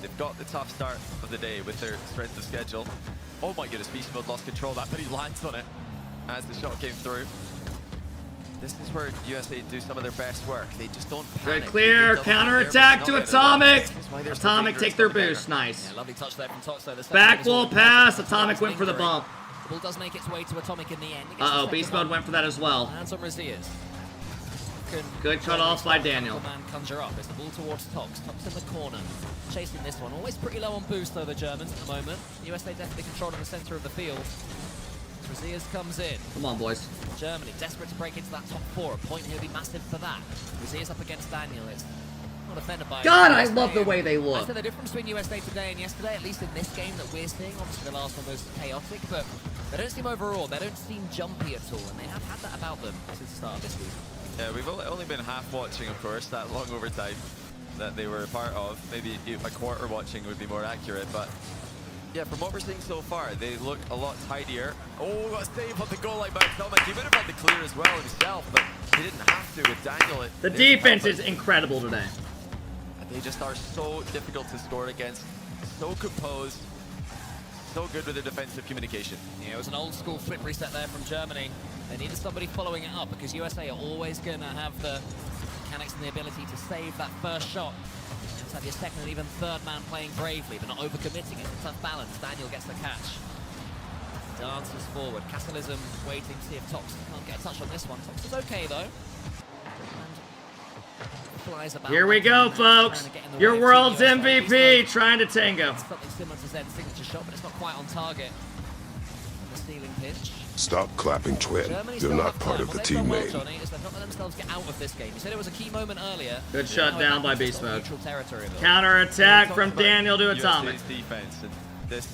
They've got the tough start of the day with their strength of schedule. Oh my goodness, Beast Mode lost control of that, but he lands on it as the shot came through. This is where USA do some of their best work. They just don't panic. Good clear, counter-attack to Atomic. Atomic take their boost, nice. Yeah, lovely touch there from Toxo. Back wall pass, Atomic went for the bump. The ball does make its way to Atomic in the end. Uh-oh, Beast Mode went for that as well. Hands on Razias. Good cut off by Daniel. Man conjure up. It's the ball towards Tox. Tox in the corner. Chasing this one. Always pretty low on boost though, the Germans at the moment. USA definitely controlling the center of the field. Razias comes in. Come on, boys. Germany desperate to break into that top 4. A point here would be massive for that. Razias up against Daniel. It's not offended by God, I love the way they look. I said the difference between USA today and yesterday, at least in this game that we're seeing. Obviously the last one was chaotic, but they don't seem overall. They don't seem jumpy at all, and they have had that about them since the start of this season. Yeah, we've only been half watching, of course, that long overtime that they were a part of. Maybe a quarter watching would be more accurate, but yeah, from what we're seeing so far, they look a lot tidier. Oh, got a save on the goal line by Atomic. He would have had the clear as well himself, but he didn't have to with Daniel. The defense is incredible today. They just are so difficult to score against, so composed, so good with their defensive communication. Yeah, it was an old school flip reset there from Germany. They needed somebody following it up because USA are always going to have the mechanics and the ability to save that first shot. Just have your second and even third man playing bravely, but not overcommitting. It's a tough balance. Daniel gets the catch. Dances forward. Castleism waiting to see if Tox can't get a touch on this one. Tox is okay though. Here we go, folks. Your world's MVP trying to tango. Something similar to Zen's signature shot, but it's not quite on target. the ceiling pitch. Stop clapping, Twin. Germany You're still not have part time. of the What they've done well, teammate. Johnny, is they've not let themselves get out of this game. You said it was a key moment earlier. Good shutdown by Beast Mode. Neutral territory. Counter attack from Daniel to Atomic. USA's defense and this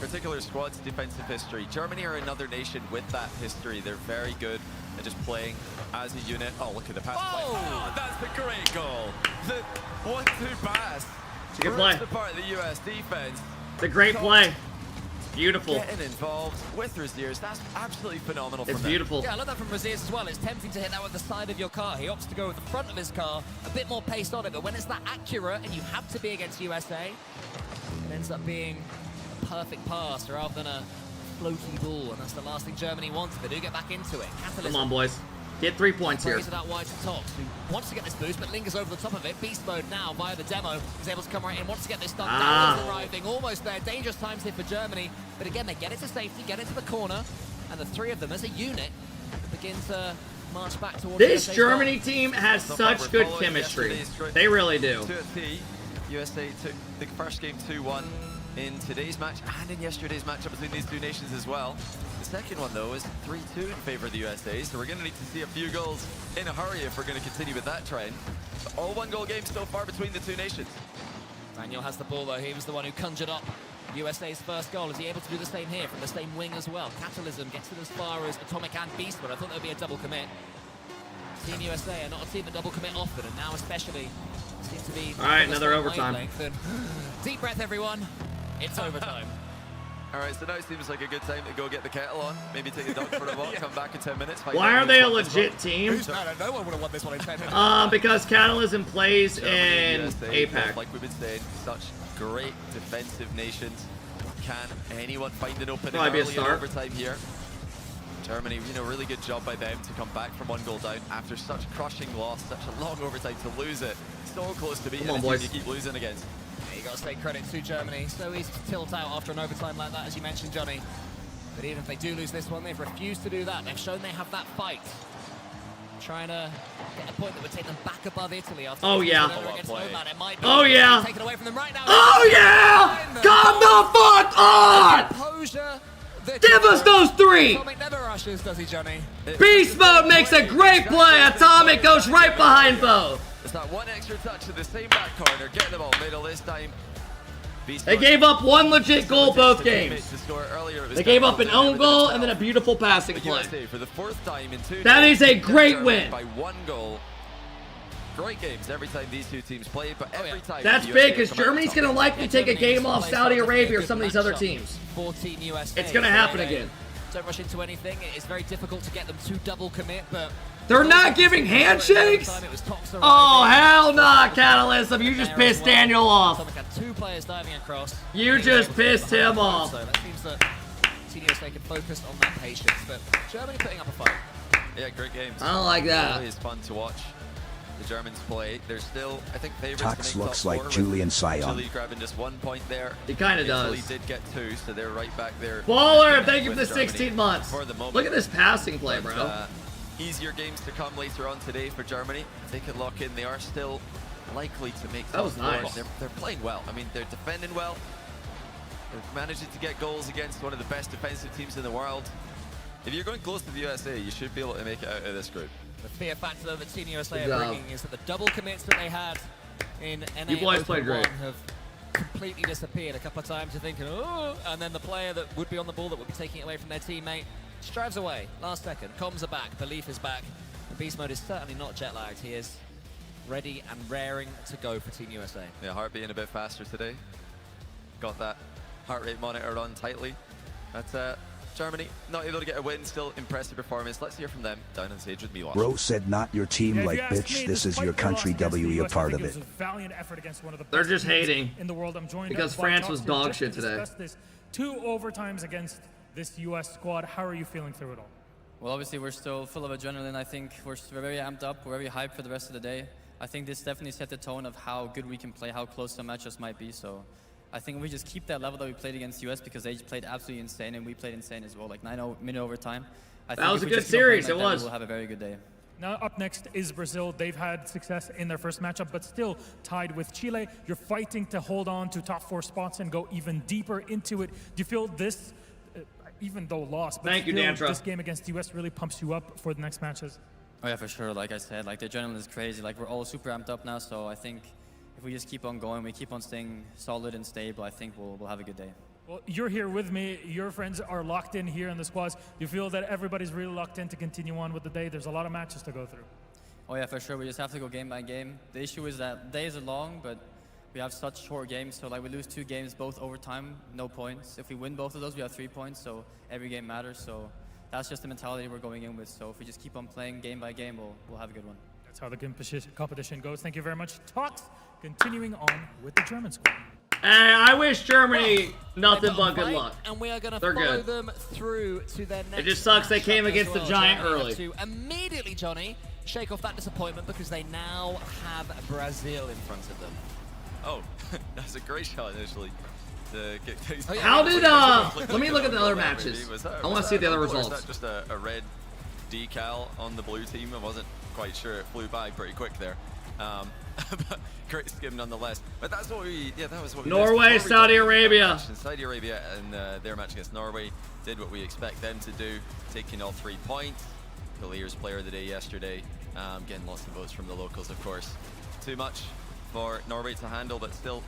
particular squad's defensive history. Germany are another nation with that history. They're very good at just playing as a unit. Oh, look at the pass play. Oh, that's the great goal. The 1-2 pass. It's a good play. Apart the US defense. It's a great play. Beautiful. Getting involved with Raziers. That's absolutely phenomenal from It's them. beautiful. Yeah, I love that from Raziers as well. It's tempting to hit that with the side of your car. He opts to go with the front of his car, a bit more pace on it, but when it's that accurate and you have to be against USA, it ends up being a perfect pass rather than a floaty ball, and that's the last thing Germany wants. They do get back into it. Catalyst. Come on, boys. Get 3 points here. Praise that wide to top, who wants to get this boost, but lingers over the top of it. Beast mode now via the demo is able to come right in, wants to get this done. That is arriving, almost there. Dangerous times here for Germany, but again, they get it to safety, get it to the corner, and the three of them as a unit begin to march back towards This USA's Germany goal. team has such good chemistry. They really do. USA took the first game 2-1 in today's match and in yesterday's matchup between these two nations as well. The second one, though, is 3-2 in favor of the USA, so we're going to need to see a few goals in a hurry if we're going to continue with that trend. But all one-goal games so far between the two nations. Daniel has the ball, though. He was the one who conjured up USA's first goal. Is he able to do the same here from the same wing as well? Catalysm gets it as far as Atomic and Beast, but I thought there would be a double commit. Team USA are not a team that double commit often, and now especially seems to be... All right, another overtime. Deep breath, everyone. It's overtime. All right, so now it seems like a good time to go get the kettle on, maybe take a dog for a walk, come back in 10 minutes. Why are they a legit team? No one would have won this one in 10 minutes. Because Catalysm plays in USA, APAC. like we've been saying, such great defensive nations. Can anyone find an opening Probably be a early in start. overtime here? Germany, really good job by them to come back from 1 goal down after such a crushing loss, such a long overtime to lose it. So close to beating Come on, a team boys. you keep losing against. You got to say credit to Germany. So easy to tilt out after an overtime like that, as you mentioned, Johnny. But even if they do lose this one, they've refused to do that. They've shown they have that fight. Trying to get a point that would take them back above Italy after Oh, yeah. against Oman. It might be Oh, yeah. taken away from them right now. Oh, yeah! Come the fuck on! Composure. Give us those 3! Atomic never rushes, does he, Johnny? Beast Mode makes a great play. Atomic goes right behind both. It's that one extra touch to the same back corner. Get the ball middle this time. They gave up 1 legit goal both games. They gave up an own goal and then a beautiful passing play. For the 4th time in 2 That days, is a great win. By 1 goal. Great games every time these two teams play, but every time That's the big USA because come out Germany's top. going to likely take a game off Saudi Arabia or some of these other teams. For Team USA. It's going to happen again. Don't rush into anything. It's very difficult to get them to double commit, but... They're not giving handshakes? Oh, hell nah, Catalysm. You just pissed Daniel off. Atomic had 2 players diving across. You just pissed him off. So that seems that Team USA can focus on that patience, but Germany putting up a fight. Yeah, great games. I don't like that. It's fun to watch the Germans play. They're still, I think, favorites Tux to make looks top like 4 Julian with Sion. Chile grabbing just 1 point there. He kinda Italy does. did get 2, so they're right back there. Baller, thank you for with the Germany 16 months. for the moment. Look at this passing play, bro. Easier games to come later on today for Germany. If they can lock in, they are still likely to make That was top 4. nice. They're playing well. I mean, they're defending well. They're managing to get goals against one of the best defensive teams in the world. If you're going close to the USA, you should be able to make it out of this group. The fear factor that Team USA Good are job. bringing is that the double commits that they had in NA You boys Open played great. 1 have completely disappeared. A couple of times you're thinking, oh, and then the player that would be on the ball that would be taking it away from their teammate strives away. Last second, comms are back, belief is back. And Beast Mode is certainly not jet lagged. He is ready and raring to go for Team USA. Yeah, heart beating a bit faster today. Got that heart rate monitor on tightly. But Germany not able to get a win, still impressive performance. Let's hear from them down on stage with me. Bro said not your team, like bitch, this is your country, W, a part of it. They're just hating in the world. I'm joined because by France Tox was here dog just shit to today. discuss this. 2 overtimes against this US squad. How are you feeling through it all? Well, obviously we're still full of adrenaline. I think we're very amped up. We're very hyped for the rest of the day. I think this definitely set the tone of how good we can play, how close some matches might be. So I think we just keep that level that we played against US because they played absolutely insane and we played insane as well, like 9-minute overtime. That was a good series, it was. We'll have a very good day. Now up next is Brazil. They've had success in their first matchup, but still tied with Chile. You're fighting to hold on to top 4 spots and go even deeper into it. Do you feel this even though lost. But Thank you, still, Dantra. this game against the US really pumps you up for the next matches. Oh yeah, for sure. Like I said, like the adrenaline is crazy. Like we're all super amped up now. So I think if we just keep on going, we keep on staying solid and stable, I think we'll have a good day. Well, you're here with me. Your friends are locked in here in the squads. You feel that everybody's really locked in to continue on with the day. There's a lot of matches to go through. Oh yeah, for sure. We just have to go game by game. The issue is that days are long, but we have such short games. So like we lose 2 games, both overtime, no points. If we win both of those, we have 3 points. So every game matters. So that's just the mentality we're going in with. So if we just keep on playing game by game, we'll have a good one. That's how the competition goes. Thank you very much. Talks continuing on with the German squad. Hey, I wish Germany nothing but good luck. And we are going to They're follow good. them through to their next. It just sucks they came matchup against as the Giant Germany early. have to immediately, Johnny, shake off that disappointment because they now have Brazil in front of them. Oh, that's a great shot initially. How did let me look at the other matches. I want to see the other Was results. that just a red decal on the blue team? I wasn't quite sure. It flew by pretty quick there. But great skim nonetheless. But that's what that was what we Norway, missed. Saudi Arabia. Saudi Arabia and their match against Norway did what we expect them to do, taking all 3 points. Kalir's player of the day yesterday, getting lots of votes from the locals, of course. Too much for Norway to handle, but still,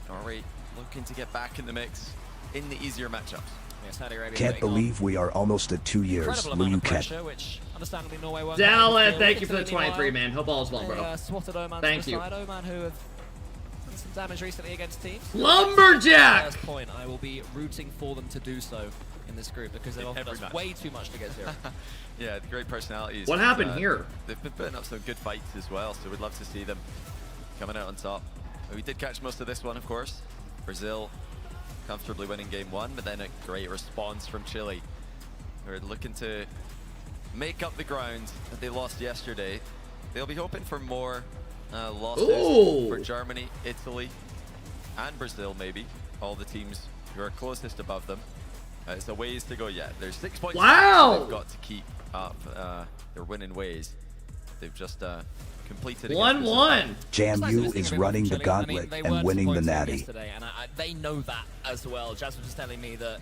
Norway looking to get back in the mix in the easier matchups. Yeah, Saudi Arabia Can't believe we are almost at 2 years. incredible Will amount you of catch? pressure, which understandably Norway won't Dallin, have to thank deal you for the with. 23, man. Hope all is well, They, bro. swatted Oman Thank to the you. side. Oman, who have done some damage recently against teams. Lumberjack! First point, I will be rooting for them to do so in this group because they've offered us way too much to get zero. Yeah, great personalities. What happened here? They've been putting up some good fights as well, so we'd love to see them coming out on top. We did catch most of this one, of course. Brazil comfortably winning game 1, but then a great response from Chile. We're looking to make up the ground that they lost yesterday. They'll be hoping for more losses for Germany, Italy, and Brazil, maybe. All the teams who are closest above them. It's a ways to go yet. There's 6 points. Wow! They've got to keep up their winning ways. They've just completed 1-1. JamU is running the gauntlet and winning the natty. Yesterday, and they know that as well. Jasmine was telling me that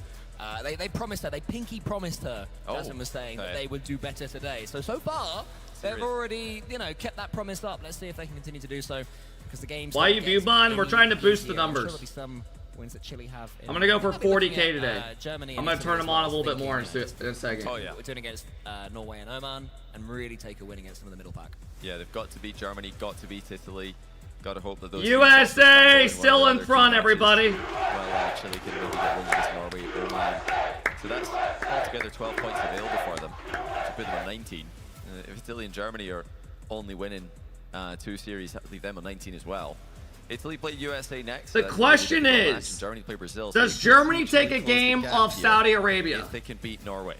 they promised her, they pinky promised her. Jasmine was saying that they would do better today. So far, they've already, kept that promise up. Let's see if they can continue to do so. Because the game's Why you view bond? We're trying to boost the numbers. There'll be some wins that Chile have. I'm gonna go for 40K today. Germany. I'm gonna turn them on a little bit more in a second. Oh yeah, we're doing against Norway and Oman, and really take a win against some of the middle pack. Yeah, they've got to beat Germany, got to beat Italy. Got to hope that those USA still in front, everybody. Well, Chile can maybe get wins against Norway, Oman. So that's altogether 12 points available for them, to put them on 19. If Italy and Germany are only winning 2 series, that would leave them on 19 as well. Italy play USA next. The question is, Germany play Brazil. does Germany take a game off Saudi Arabia? If they can beat Norway.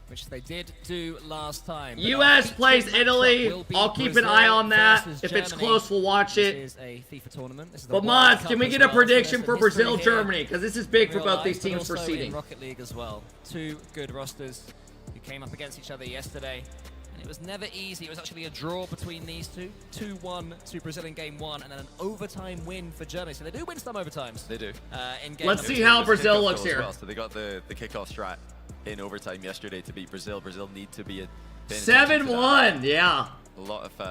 Which they did do last time. US plays Italy. I'll keep an eye on that. If it's close, we'll watch it. This is a FIFA tournament. This is the But World Mods, Cup can we as get a well, so prediction there's for some history Brazil, here. Germany? Because this is big for Real both life, these but teams for also seeding. in Rocket League as well. 2 good rosters who came up against each other yesterday. And it was never easy. It was actually a draw between these two. 2-1 to Brazil in game 1, and then an overtime win for Germany. So they do win some overtimes. They do. In game Let's number see 2. how Brazil looks As here. well. So they got the kickoff strat in overtime yesterday to beat Brazil. Brazil need to be 7-1, yeah. A lot of the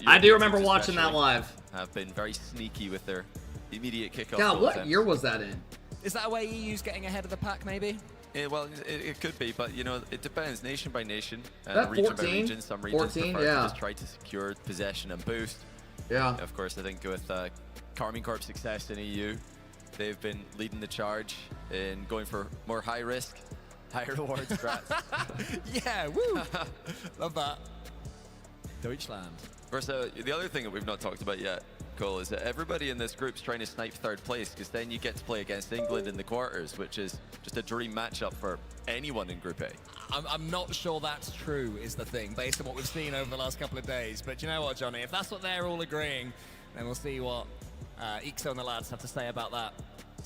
I do European remember teams watching that especially live. Have been very sneaky with their immediate kickoff. God, goal what attempts. year was that in? Is that a way EU's getting ahead of the pack, maybe? Well, it could be, but it depends nation by nation, That region by 14? region. Some regions 14, prefer yeah. to just try to secure possession and boost. Yeah. Of course, I think with Carmine Corp's success in EU, they've been leading the charge in going for more high risk, high reward strats. Yeah, woo! Love that. Deutschland. Of course, the other thing that we've not talked about yet, Cole, is that everybody in this group's trying to snipe 3rd place, because then you get to play against England in the quarters, which is just a dream matchup for anyone in Group A. I'm not sure that's true, is the thing, based on what we've seen over the last couple of days. But you know what, Johnny? If that's what they're all agreeing, then we'll see what Ixo and the lads have to say about that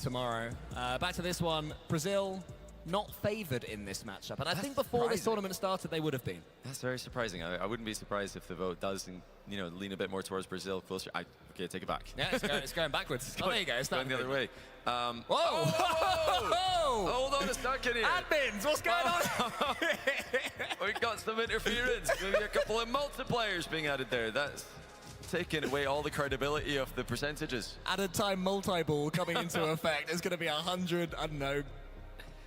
tomorrow. Back to this one. Brazil not favored in this matchup. And I think before this tournament started, they would have been. That's very surprising. I wouldn't be surprised if the vote does, you know, lean a bit more towards Brazil, closer. Okay, take it back. Yeah, it's going backwards. Oh, there you go. It's going the other way. Whoa! Hold on a second here. Admins, what's going on? We've got some interference. Maybe a couple of multipliers being added there. That's taking away all the credibility of the percentages. Added time multi-ball coming into effect. It's going to be 100, I don't know,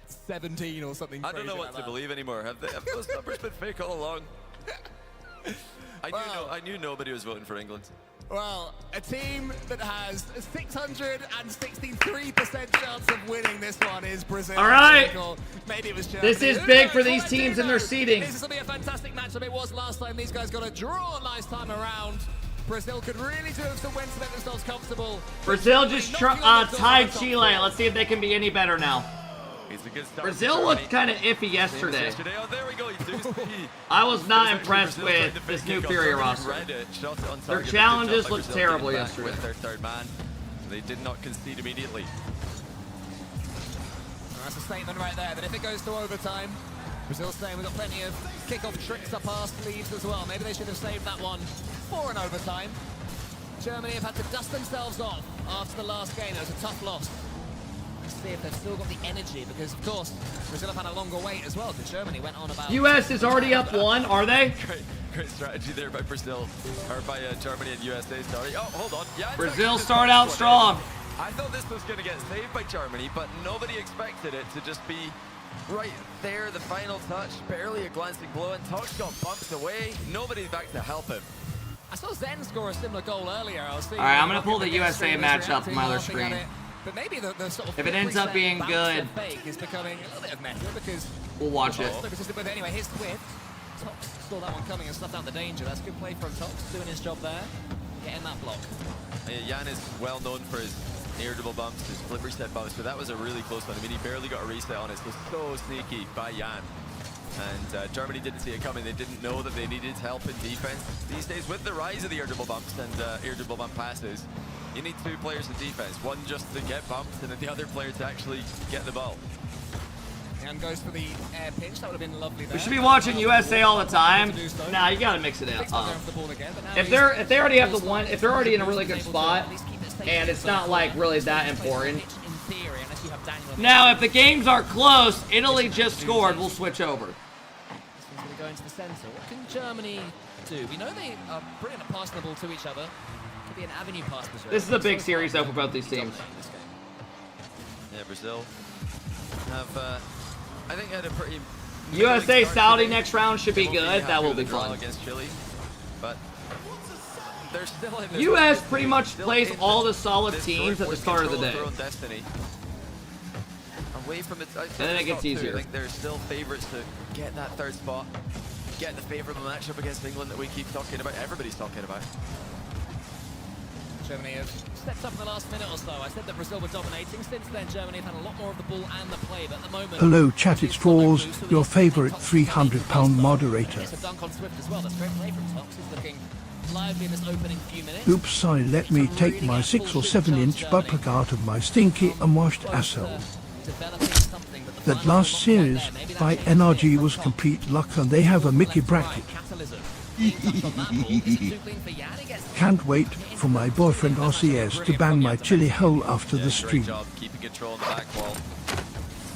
17 or something. I don't know what to believe anymore. Have those numbers been fake all along? I knew nobody was voting for England. Well, a team that has a 663% chance of winning this one is Brazil. All right. Maybe it was Germany. This is big for these teams and their seeding. This is going to be a fantastic matchup. It was last time. These guys got a draw last time around. Brazil could really do some wins to make themselves comfortable. Brazil just tied Chile. Let's see if they can be any better now. It's a good start. Brazil looked kind of iffy yesterday. Oh, there we go. I was not impressed with this new Fury roster. Their challenges looked terrible yesterday. Their third man. They did not concede immediately. Well, that's a statement right there, that if it goes to overtime, Brazil's saying we've got plenty of kickoff tricks up our sleeves as well. Maybe they should have saved that one for an overtime. Germany have had to dust themselves off after the last game. It was a tough loss. Let's see if they've still got the energy, because of course Brazil have had a longer wait as well, because Germany went on about... US is already up 1, are they? Great strategy there by Brazil, or by Germany and USA, sorry. Oh, hold on. Yeah, Brazil start out strong. I thought this was going to get saved by Germany, but nobody expected it to just be right there, the final touch, barely a glancing blow, and Tox got bumped away. Nobody back to help him. I saw Zen score a similar goal earlier. All right, I'm going to pull the USA match up on my other screen. But maybe the sort of if it ends up being good, fake is becoming a little bit of meta, because we'll watch it. But anyway, here's Swift. Tox saw that one coming and snuffed out the danger. That's good play from Tox, doing his job there, getting that block. Jan is well known for his air double bumps, his flip reset bumps, but that was a really close one. I mean, he barely got a reset on it. So sneaky by Jan. And Germany didn't see it coming. They didn't know that they needed help in defense. These days, with the rise of the air double bumps and air double bump passes, you need 2 players in defense. One just to get bumped, and then the other player to actually get the ball. And goes for the air pinch. That would have been lovely there. We should be watching USA all the time. Nah, you gotta mix it up. If they already have the one, if they're already in a really good spot, and it's not like really that important. Now, if the games are close, Italy just scored, we'll switch over. This one's going to go into the center. What can Germany do? We know they are brilliant at passing the ball to each other. Could be an avenue pass. This is a big series, though, for both these teams. Yeah, Brazil have, I think, had a pretty... USA Saudi next round should be good. That will be fun. Against Chile, but they're still in US pretty much plays all the solid teams at the start of the day. Away from it, and then it gets easier. I think they're still favorites to get that 3rd spot, get the favorable matchup against England that we keep talking about, everybody's talking about. Germany have stepped up in the last minute or so. I said that Brazil were dominating. Since then, Germany have had a lot more of the ball and the play, but at the moment... Hello, chat, it's Falls, your favourite 300-pound moderator. It's a dunk on Swift as well. That's great play from Tox. He's looking lively in this opening few minutes. Oops, sorry, let me take my 6 or 7 inch butt plug out of my stinky and washed asshole. That last series by NRG was complete luck, and they have a Mickey bracket. Can't wait for my boyfriend RCS to bang my chili hole after the stream. Great job keeping control on the back wall.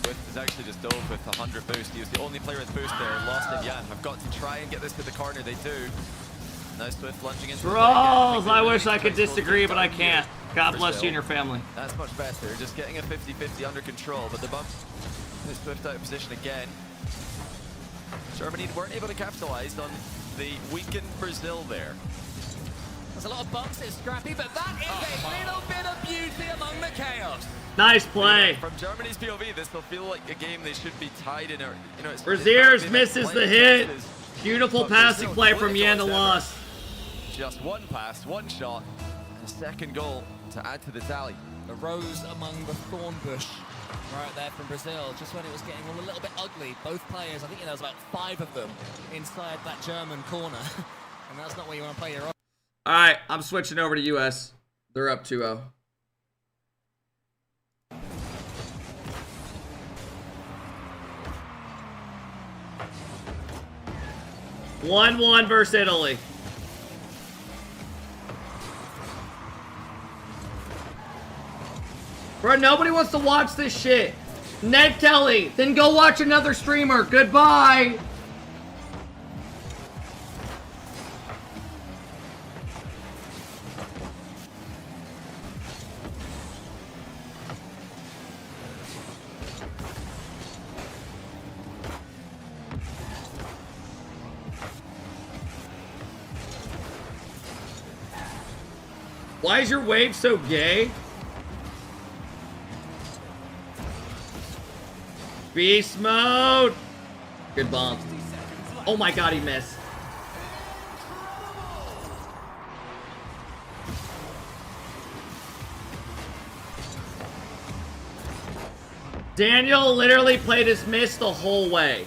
Swift is actually just dove with 100 boost. He was the only player with boost there. Lost in Jan. I've got to try and get this to the corner. They do. Now Swift lunging into Trolls! I wish I could disagree, but I can't. God bless you and your family. That's much better. Just getting a 50-50 under control, but the bump is Swift out of position again. Germany weren't able to capitalize on the weakened Brazil there. There's a lot of bumps, it's scrappy, but that is a little bit of beauty among the chaos. Nice play. From Germany's POV, this will feel like a game they should be tied in. Or, you know, Braziers misses the hit. Beautiful passing play from Yan to Loss. Just one pass, one shot, and a second goal to add to the tally. The rose among the thorn bush right there from Brazil, just when it was getting all a little bit ugly. Both players, I think there was about 5 of them inside that German corner. And that's not where you want to play your... All right, I'm switching over to US. They're up 2-0. 1-1 versus Italy. Bro, nobody wants to watch this shit. Ned Kelly, then go watch another streamer. Goodbye. Why is your wave so gay? Beast mode! Good bomb. Oh my god, he missed. Daniel literally played his miss the whole way.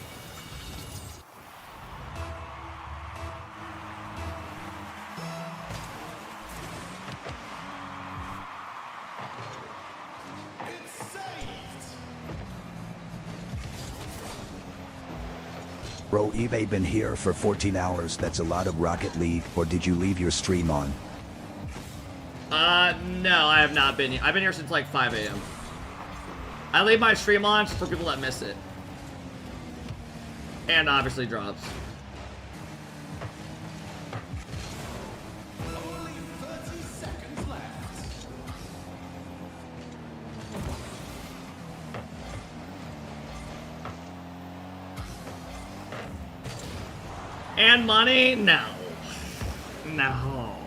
Bro, Eve been here for 14 hours. That's a lot of Rocket League. Or did you leave your stream on? No, I have not been here. I've been here since like 5 a.m. I leave my stream on for people that miss it. And obviously drops. And money? No. No.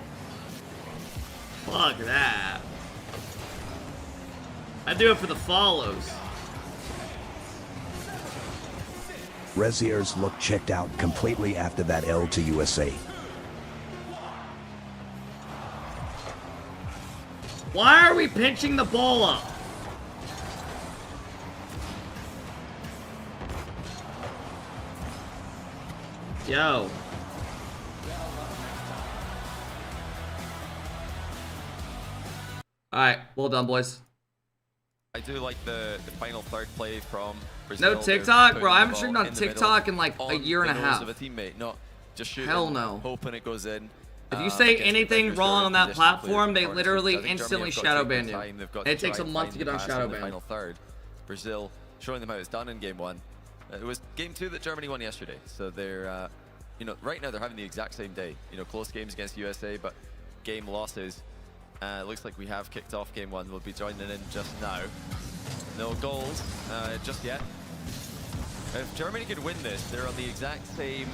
Fuck that. I do it for the follows. Rezier's look checked out completely after that L to USA. Why are we pinching the ball up? Yo. Alright, well done, boys. I do like the final third play from Brazil. No TikTok? Bro, I haven't streamed on TikTok in like a year and a half. Of a teammate, not just shooting, hell no. hoping it goes in. If you say anything wrong on that platform, they literally instantly shadow ban you. And it takes a month to get on shadow ban. Final third. Brazil showing them how it's done in game one. It was game two that Germany won yesterday. So they're, you know, right now they're having the exact same day. You know, close games against USA, but game losses. Looks like we have kicked off game one. We'll be joining in just now. No goals just yet. If Germany could win this, they're on the exact same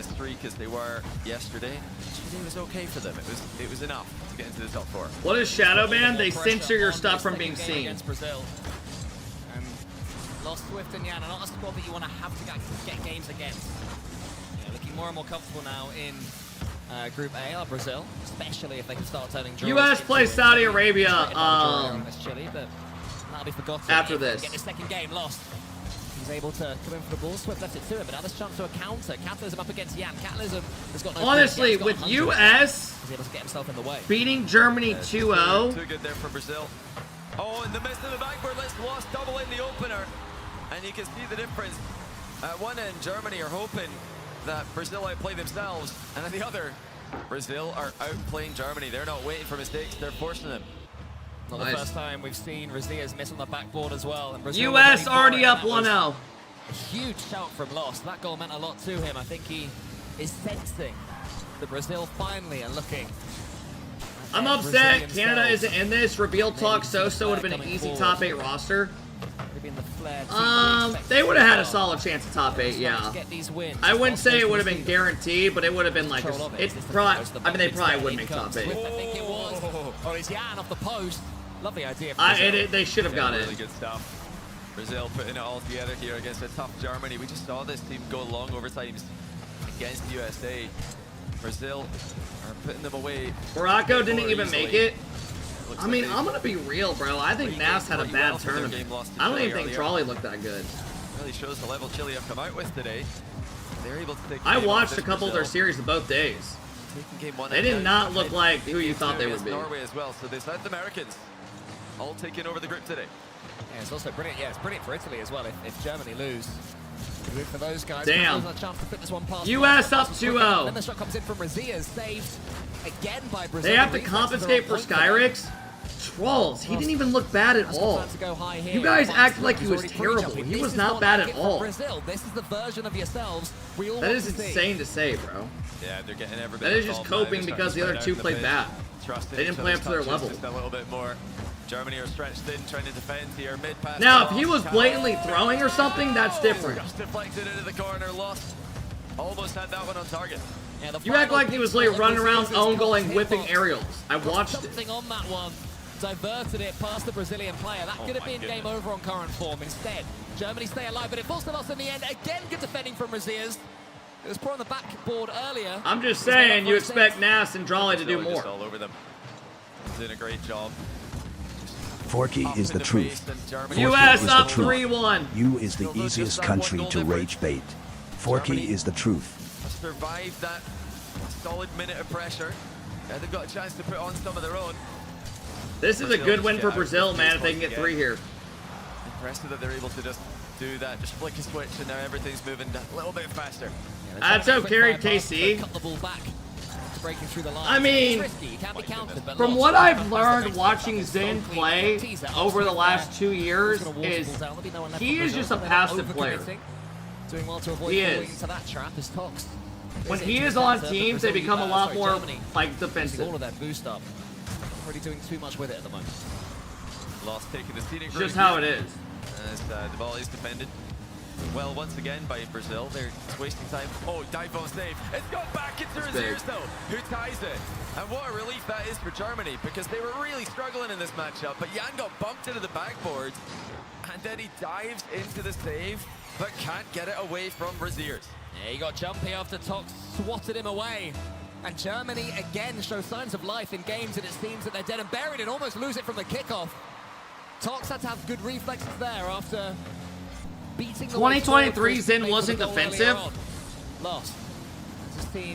streak as they were yesterday. Yesterday was okay for them. It was enough to get into the top four. What is shadow ban? They censor your stuff from being seen. Against Brazil. Lost Swift and Yana, not a squad that you want to have to get games against. You know, looking more and more comfortable now in Group A are Brazil, especially if they can start turning draws. US plays Saudi Arabia Chile, but that'll be forgotten after this. Get his second game lost. He's able to come in for the ball. Swift left it to him, but now there's a chance to a counter. Catalysm up against Jan. Catalysm has got no. Honestly, with US he's able to get himself in the way. beating Germany 2-0. Too good there for Brazil. Oh, in the midst of the backward, let's lost double in the opener. And you can see the difference. At one end, Germany are hoping that Brazil outplay themselves, and at the other, Brazil are outplaying Germany. They're not waiting for mistakes, they're forcing them. Not the first time we've seen Razia's miss on the backboard as well. And Brazil US already up 1-0. A huge shout from Lost. That goal meant a lot to him. I think he is sensing that Brazil finally are looking. I'm upset Canada isn't in this. Reveal talk so would have been an easy top 8 roster. They would have had a solid chance at top 8, yeah. I wouldn't say it would have been guaranteed, but it would have been like, they probably would make top 8. I think it was. Oh, it's Jan off the post. Lovely idea. They should have got it. Really good stuff. Brazil putting it all together here against a tough Germany. We just saw this team go long overtimes against USA. Brazil are putting them away. Morocco didn't even make it. I mean, I'm gonna be real, bro. I think Navs had a bad tournament. I don't even think Trolley looked that good. Really shows the level Chile have come out with today. They're able to take. I watched a couple of their series of both days. They did not look like who you thought they would be. Norway as well. So the South Americans all taking over the group today. Yeah, it's also brilliant. Yeah, it's brilliant for Italy as well. If Germany lose, Good for those guys. Damn. Brazil's had a chance to put this one past US Brazil. up 2-0. Then the shot comes in from Razias, saved again by Brazil. They have to Reflexes compensate are on for point there. Skyrix. Trolls, he didn't even look bad at all. You guys act like he was terrible. He was not bad at all. Brazil, this is the version of yourselves we all That want is to see. insane to say, bro. Yeah, they're getting every bit That is just involved now. coping They're because the starting other to two spread out played in the bad. pitch. Trusting They didn't each play up other's to their touches level. just a little bit more. Germany are stretched in, trying to defend here. Mid pass. Now, if he was blatantly throwing or something, that's different. Just deflected into the corner, lost. Almost had that one on target. Yeah, the You act like he was like running around Brazil's own goaling, hit whipping box. aerials. I watched it. Something on that one. Diverted it past the Brazilian player. That could have been game over on current form. Instead, Germany stay alive, but it falls to loss in the end. Again, good defending from Razias. It was put on the backboard earlier. I'm just saying, you expect Nas and Drawley to do more. Just all over them. Doing a great job. Forky is the truth. Forky US is up the truth. 3-1. You is the easiest country to rage bait. Forky is the truth. Survived that solid minute of pressure. And they've got a chance to put on some of their own. This is a good win for Brazil, man, if they can get 3 here. Impressive that they're able to just do that, just flick a switch, and now everything's moving a little bit faster. That's how carried KC. Cut the ball back. Breaking through the line. I mean, It's risky, you can't be counted, but from lost. what I've learned watching Zen play over the last 2 years is he is just a passive player. Doing well to avoid He falling is. into that trap is Tox. When he is on teams, they become a lot more like All defensive. of that boost up. Not really doing too much with it at the moment. Lost taking the scenic It's route just how it here. is. As the ball is defended well once again by Brazil. They're just wasting time. Oh, dive bomb save. It's gone back into his big. ears though. Who ties it? And what a relief that is for Germany, because they were really struggling in this matchup. But Jan got bumped into the backboard, and then he dives into the save, but can't get it away from Braziers. Yeah, he got jumpy after Tox swatted him away. And Germany again show signs of life in games, and it seems that they're dead and buried and almost lose it from the kickoff. Tox had to have good reflexes there after beating the 2023 Zen wasn't defensive. Lost.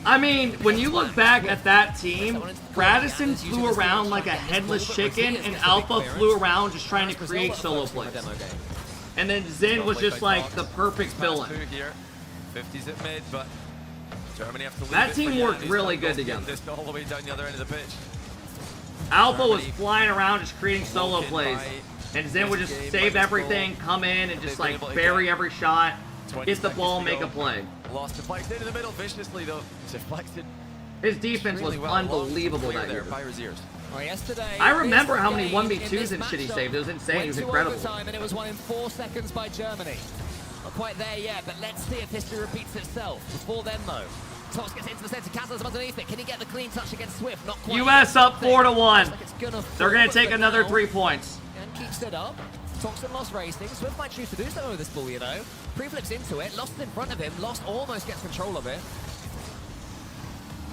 I mean, when you look back at that team, Radisson flew around like a headless chicken, and Alpha flew around just trying to create solo plays. And then Zen was just like the perfect villain. 50s at mid, but Germany have to leave That it team for Jan. worked He's really got good to get together. this all the way down the other end of the pitch. Alpha was flying around just creating solo plays. And Zen would just save everything, come in and just like bury every shot, get the ball, make a play. Lost deflected into the middle viciously though. Deflected. His defense was Really well. unbelievable Clear that there year. by Raziers. Well, yesterday, I remember this how many game 1v2s in this and shit he matchup saved. It was insane. He went was to incredible. overtime, and it was won in 4 seconds by Germany. Not quite there yet, but let's see if history repeats itself. Before then, though, Tox gets into the center. Kazan's underneath it. Can he get the clean touch against Swift? Not quite. US up 4-1. They're They're gonna take another 3 points. And keeps it up. Toxin lost racing. Swift might choose to do something with this ball, you know. Pre-flips into it. Lost it in front of him. Lost almost gets control of it.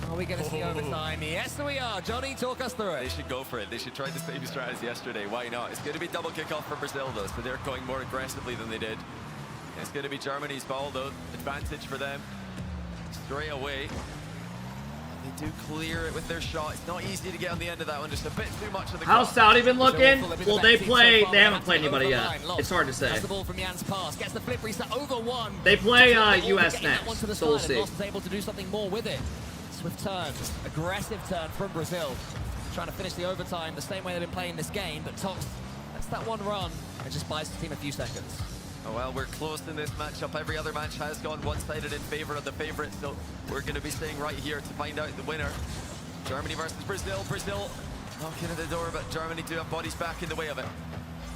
Are we going to see overtime? Yes, we are. Johnny, talk us through it. They should go for it. They should try the same strategy yesterday. Why not? It's going to be double kickoff for Brazil though, so they're going more aggressively than they did. It's going to be Germany's ball though. Advantage for them. Straight away. They do clear it with their shot. It's not easy to get on the end of that one. Just a bit too much of the How's clock. Saudi been looking? Well, they haven't played anybody yet. It's hard to say. That's the ball from Jan's pass. Gets the flip reset over one. They play US Getting that one next, to the so we'll side, see. and Lost is able to do something more with it. Swift turn, aggressive turn from Brazil. Trying to finish the overtime the same way they've been playing this game, but Tox lets that one run and just buys the team a few seconds. Oh, well, we're close in this matchup. Every other match has gone one-sided in favor of the favorite, so we're going to be staying right here to find out the winner. Germany versus Brazil. Brazil knocking at the door, but Germany do have bodies back in the way of it.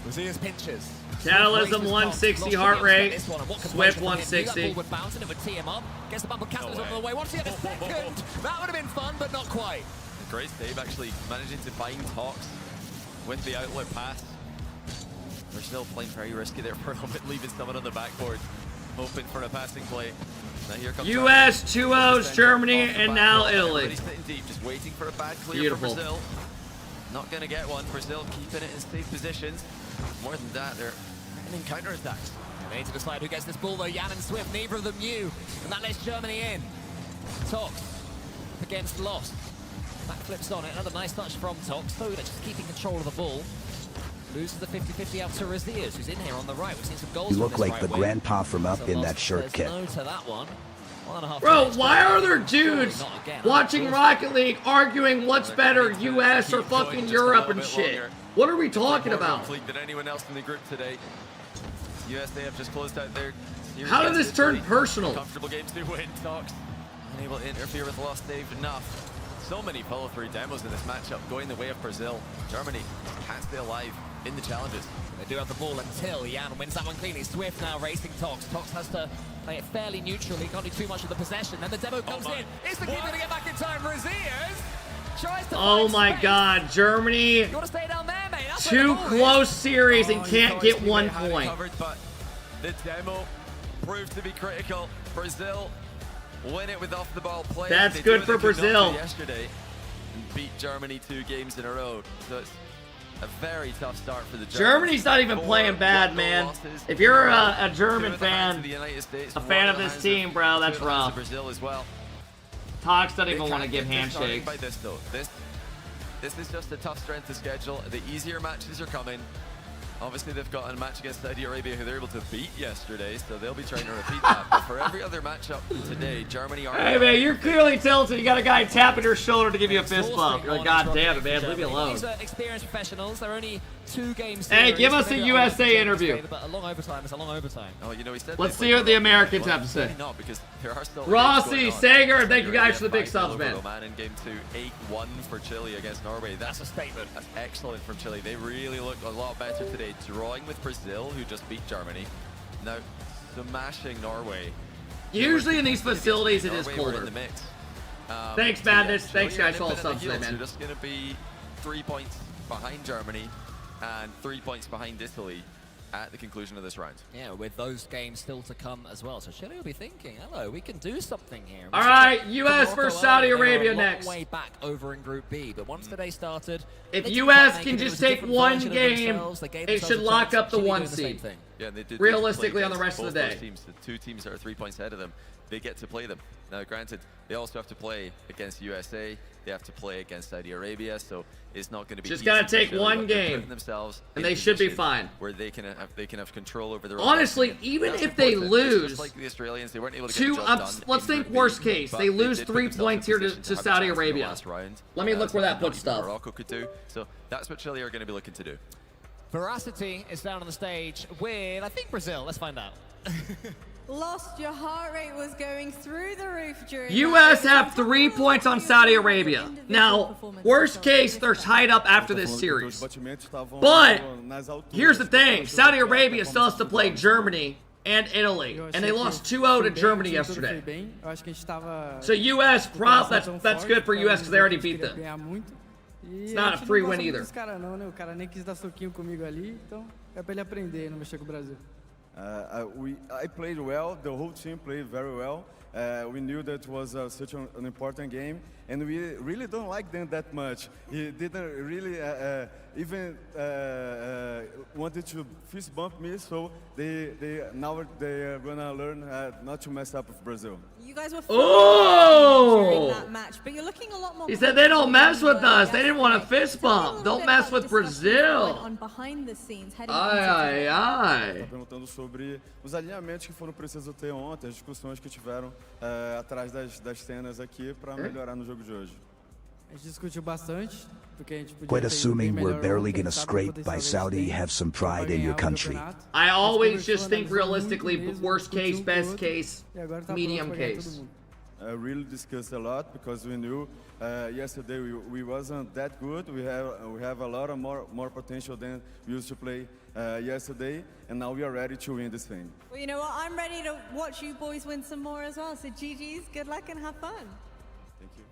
Razias pinches. Catalysm 160 heart rate. Swift 160. That would bounce and it would tee him up. Gets the bump of Catalysm on the way. Once he had a second, that would have been fun, but not quite. Great save, actually managing to find Tox with the outlet pass. They're still playing very risky there for a moment, leaving someone on the backboard, hoping for a passing play. Now here comes US 2-0's Germany and now Italy. Everybody's sitting deep, just waiting for a bad clear Beautiful. from Brazil. Not going to get one. Brazil keeping it in safe positions. More than that, they're getting counter-attacks. They need to decide who gets this ball, though. Jan and Swift, neither of them knew. And that lets Germany in. Tox up against Lost. Back flips on it. Another nice touch from Tox. Foda just keeping control of the ball. Loses the 50-50 out to Raziers, who's in here on the right. We've seen some goals You from look this like right the wing. grandpa from up So in that lost, shirt there's kit. no to that one. 1.5 Bro, minutes. why are there dudes Not again. watching Rocket League arguing what's better, US or fucking Europe and shit? What are we talking about? Than anyone else in the group today. USA have just closed out their series How did this against turn Italy. personal? Comfortable games to win. Talks unable to interfere with lost save enough. So many follow-through demos in this matchup going the way of Brazil. Germany can't stay alive in the challenges. They do have the ball until Jan wins that one cleanly. Swift now racing Tox. Tox has to play it fairly neutrally. Can't do too much of the possession. Then the demo comes in. Is the keeper to get back in time? Raziers tries to Oh find my space. God, Germany. You want to stay down there, mate? That's where Too the ball is. close series and can't get 1 Had it point. covered, but the demo proved to be critical. Brazil win it with off the ball play. That's They good do for what they could not Brazil. do yesterday and beat Germany 2 games in a row. So it's a very tough start for the Germans. Germany's not even 4 playing bad, one-goal man. losses. If you're a 2 German at the hands fan, of the United States, a 1 fan at of the this hands team, bro, 2 that's at the hands of rough. Brazil as well. Talks don't They even want to can't give get disheartened handshakes. by this though. This is just a tough strength of schedule. The easier matches are coming. Obviously, they've got a match against Saudi Arabia who they were able to beat yesterday, so they'll be trying to repeat that. But for every other matchup today, Germany are... Hey, man, you're clearly tilted. You got a guy tapping your shoulder to give you a fist bump. You're like, God damn it, man. Leave me alone. These are experienced professionals. They're only 2 games. Hey, give us a USA interview. But a long overtime is a long overtime. Oh, you know, he said Let's see what the Americans have to say. Maybe not, because there are still Rossi, games going on. Sager, thank you guys Australia for the big 5-0 subs, over man. Oman in game 2, 8-1 for Chile against Norway. That's a statement. That's excellent from Chile. They really look a lot better today, drawing with Brazil, who just beat Germany. Now, smashing Norway. Usually in these facilities, it is Norway were in colder. the mix. Thanks, so Madness. Chile Thanks, are guys, for all nipping the at subs today, heels. man. They're just going to be 3 points behind Germany and 3 points behind Italy at the conclusion of this round. Yeah, with those games still to come as well. So Chile will be thinking, hello, we can do something here. All right, US versus Saudi Arabia next. Way back over in Group B, but once the day started, If they US took can it. It just was a take different one version of game, themselves. They gave it themselves should a lock chance. up the Chile 1 doing the same seed. thing. Yeah, they did Realistically, on the play rest of the both day. those teams, the 2 teams that are 3 points ahead of them, they get to play them. Now, granted, they also have to play against USA. They have to play against Saudi Arabia, so it's not going to be Just easy gotta for take Chile, one but they're game, putting themselves and in they should be position fine. Where they can have control over their own Honestly, destiny. even That's if they important. It's lose, just like the Australians, they weren't able to get the job done let's in think Group B, worst case. but They lose did put 3 themselves in points here position to have a Saudi chance in the Arabia. last round, Let me look where that something puts not even stuff. Morocco could do. So that's what Chile are going to be looking to do. Veracity is down on the stage with, I think, Brazil. Let's find out. Lost, your heart rate was going through the roof during US have 3 points on Saudi Arabia. Now, worst case, they're tied up after this series. But here's the thing, Saudi Arabia still has to play Germany and Italy, and they lost 2-0 to Germany yesterday. So US that's good for US because they already beat them. It's not a free win either. I played well. The whole team played very well. We knew that was such an important game, and we really don't like them that much. He didn't really even wanted to fist bump me, so now they are gonna learn not to mess up with Brazil. You guys were Oh! during that match, but you're looking a lot more. He said they don't mess with us. They didn't want a fist bump. Don't mess with Brazil. On behind the scenes, heading Ai, ai, ai. Tá perguntando sobre os alinhamentos que foram precisos ter ontem, as discussões que tiveram atrás das cenas aqui para melhorar no jogo de hoje. A gente discutiu bastante. Quit assuming we're barely gonna scrape by Saudi. Have some pride in your country. I always just think realistically, worst case, best case, medium case. Really discussed a lot because we knew yesterday we wasn't that good. We have a lot of more potential than we used to play yesterday, and now we are ready to win this thing. Well, you know what? I'm ready to watch you boys win some more as well. So GG's, good luck and have fun. Thank you.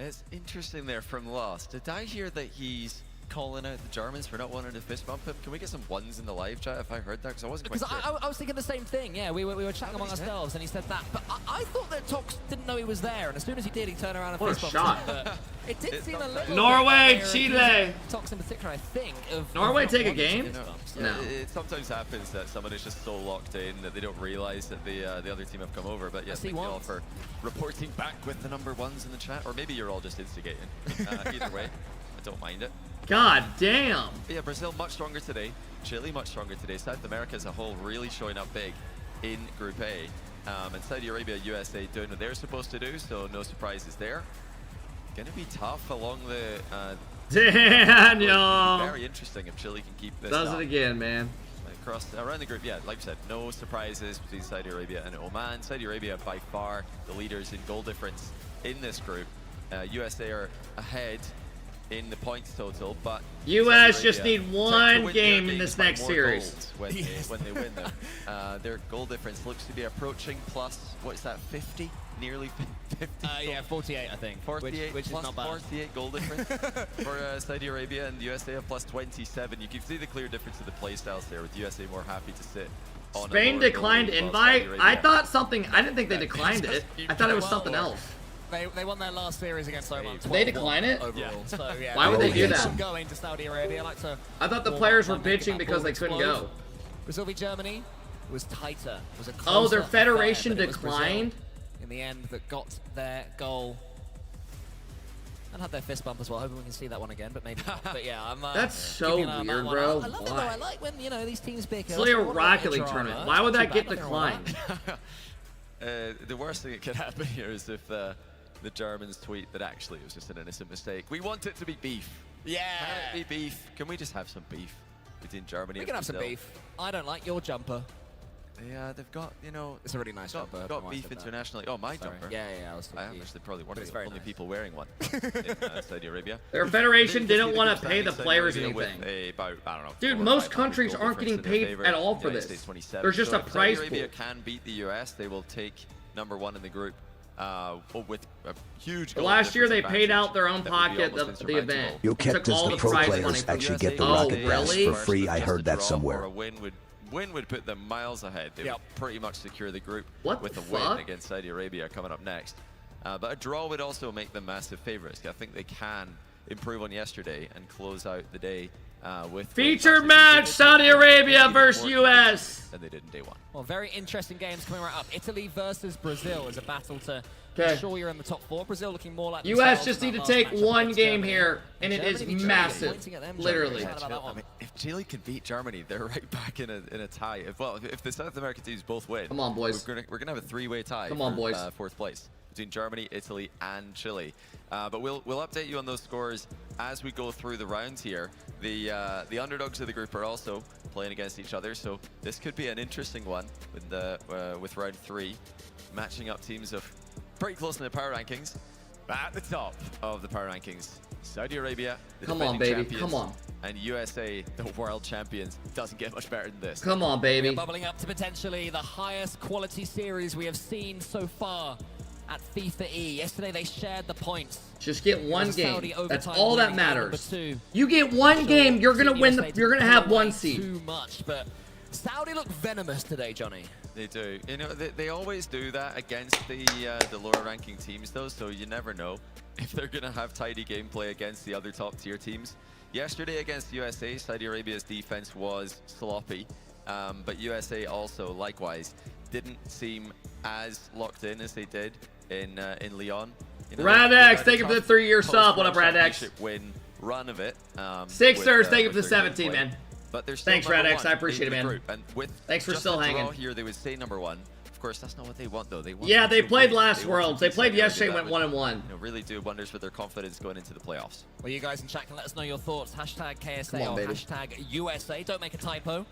It's interesting there from Lost. Did I hear that he's calling out the Germans for not wanting to fist bump him? Can we get some ones in the live chat if I heard that? Because I wasn't quite Because sure. I was thinking the same thing. Yeah, we were chatting among ourselves, and he said that. But I thought that Tox didn't know he was there, and as soon as he did, he turned around and What a fist shot. bumped him. But it did seem a little Norway, bit Chile. Tox in particular, I think. Norway take a game? You know, No. It sometimes happens that someone is just so locked in that they don't realize that the other team have come over. But yes, thank you all for reporting back with the number ones in the chat. Or maybe you're all just instigating. Either way, I don't mind it. God damn. But yeah, Brazil much stronger today. Chile much stronger today. South America as a whole really showing up big in Group A. And Saudi Arabia, USA doing what they're supposed to do, so no surprises there. Gonna be tough along the... Daniel! Very interesting if Chile can keep this Does up. it again, man. Around the group, yeah, like I said, no surprises between Saudi Arabia and Oman. Saudi Arabia by far the leaders in goal difference in this group. USA are ahead in the points total, but US just Arabia need one win game their in this games by next more series. goals when they win them. Their goal difference looks to be approaching plus, what is that, 50? Nearly 50? Yeah, 48, I think. 48, which is plus not bad. 48 goal difference for Saudi Arabia, and USA have plus 27. You can see the clear difference of the play styles there, with USA more happy to sit on Spain declined invite. I thought something. I didn't think they declined it. I thought it was something else. They won their last series against Oman. They decline it? Overall. So, yeah, Why would they do that? Going to Saudi Arabia. I thought the players were bitching because they couldn't go. Brazil v Germany was tighter. It was a Oh, their closer federation affair, but it was declined? Brazil in the end that got their goal. And had their fist bump as well. Hoping we can see that one again, but maybe not. But yeah, I'm. That's so keeping an eye on that weird, one. bro. I love it though. Why? I like when these teams bicker. It's like a Rocket League tournament. Why would that get declined? The worst thing that could happen here is if the Germans tweet that actually it was just an innocent mistake. We want it to be beef. Yeah. Can it be beef? Can we just have some beef between Germany We and can have some Brazil? beef. I don't like your jumper. Yeah, they've got, you know... It's a really nice jumper. Got beef internationally. Oh, my Sorry. jumper. Yeah, I was I am actually probably one But of it's the very only nice. people wearing one in Saudi Arabia. Their federation Really didn't want to standing pay the Saudi players Arabia with anything. about, I don't know, Dude, 400 or most 500 countries goal aren't getting difference in their paid favor. at all for United this. States 27. There's just So a if prize Saudi Arabia pool. can beat the US, they will take #1 in the group with a huge goal Last year they difference paid advantage out their own that would be pocket almost the event. insurmountable. You kept Took all as the the pro prize money players from actually USA. get the Oh, Rocket Pass really? for free. I Just a heard that draw somewhere. Or a win would put them miles ahead. They would pretty much secure the group What with the a win fuck? against Saudi Arabia coming up next. But a draw would also make them massive favorites. I think they can improve on yesterday and close out the day with Featured match Saudi Arabia versus US. than they did in day one. Well, very interesting games coming right up. Italy versus Brazil is a battle to Okay. ensure you're in the top 4. Brazil looking more like US themselves just in need that to last take matchup one against game Germany. here, and it Germany is v Germany, massive. pointing at them, Literally. Germany. Excited about that one. If Chile can beat Germany, they're right back in a tie. If the South American teams both win, Come on, boys. We're gonna have a 3-way tie. Come on, for, boys. 4th place between Germany, Italy, and Chile. But we'll update you on those scores as we go through the rounds here. The underdogs of the group are also playing against each other, so this could be an interesting one with round 3, matching up teams of pretty close in the power rankings. At the top of the power rankings, Saudi Arabia, the Come on, defending baby. champions, Come on. and USA, the world champions. Doesn't get much better than this. Come on, baby. We're bubbling up to potentially the highest quality series we have seen so far at FIFA E. Yesterday they shared the points. Just get one It was a game. Saudi That's overtime all that winning game matters. #2. You get one game, you're gonna win. You're gonna have one seed. Too much, but Saudi look venomous today, Johnny. They do. You know, they always do that against the lower ranking teams, though. So you never know if they're gonna have tidy gameplay against the other top tier teams. Yesterday against USA, Saudi Arabia's defense was sloppy, but USA also likewise didn't seem as locked in as they did in Lyon. You know, Radex, they thank you had a for the tough 3-year sub. What post-World up, Radex? Championship win run of it. Sixers, thank you for the with their 17, gameplay. man. But they're still Thanks, number Radex. one I appreciate in it, the man. group. And with Thanks for just still a draw hanging. here, they would stay #1. Of course, that's not what they want, though. They want Yeah, them they to played win. last They want Worlds. to They do played something yesterday, that went would, 1-1. You know, really do wonders for their confidence going into the playoffs. Well, you guys in chat can let us know your thoughts. Hashtag KSA Come on, or baby. hashtag USA. Don't make a typo.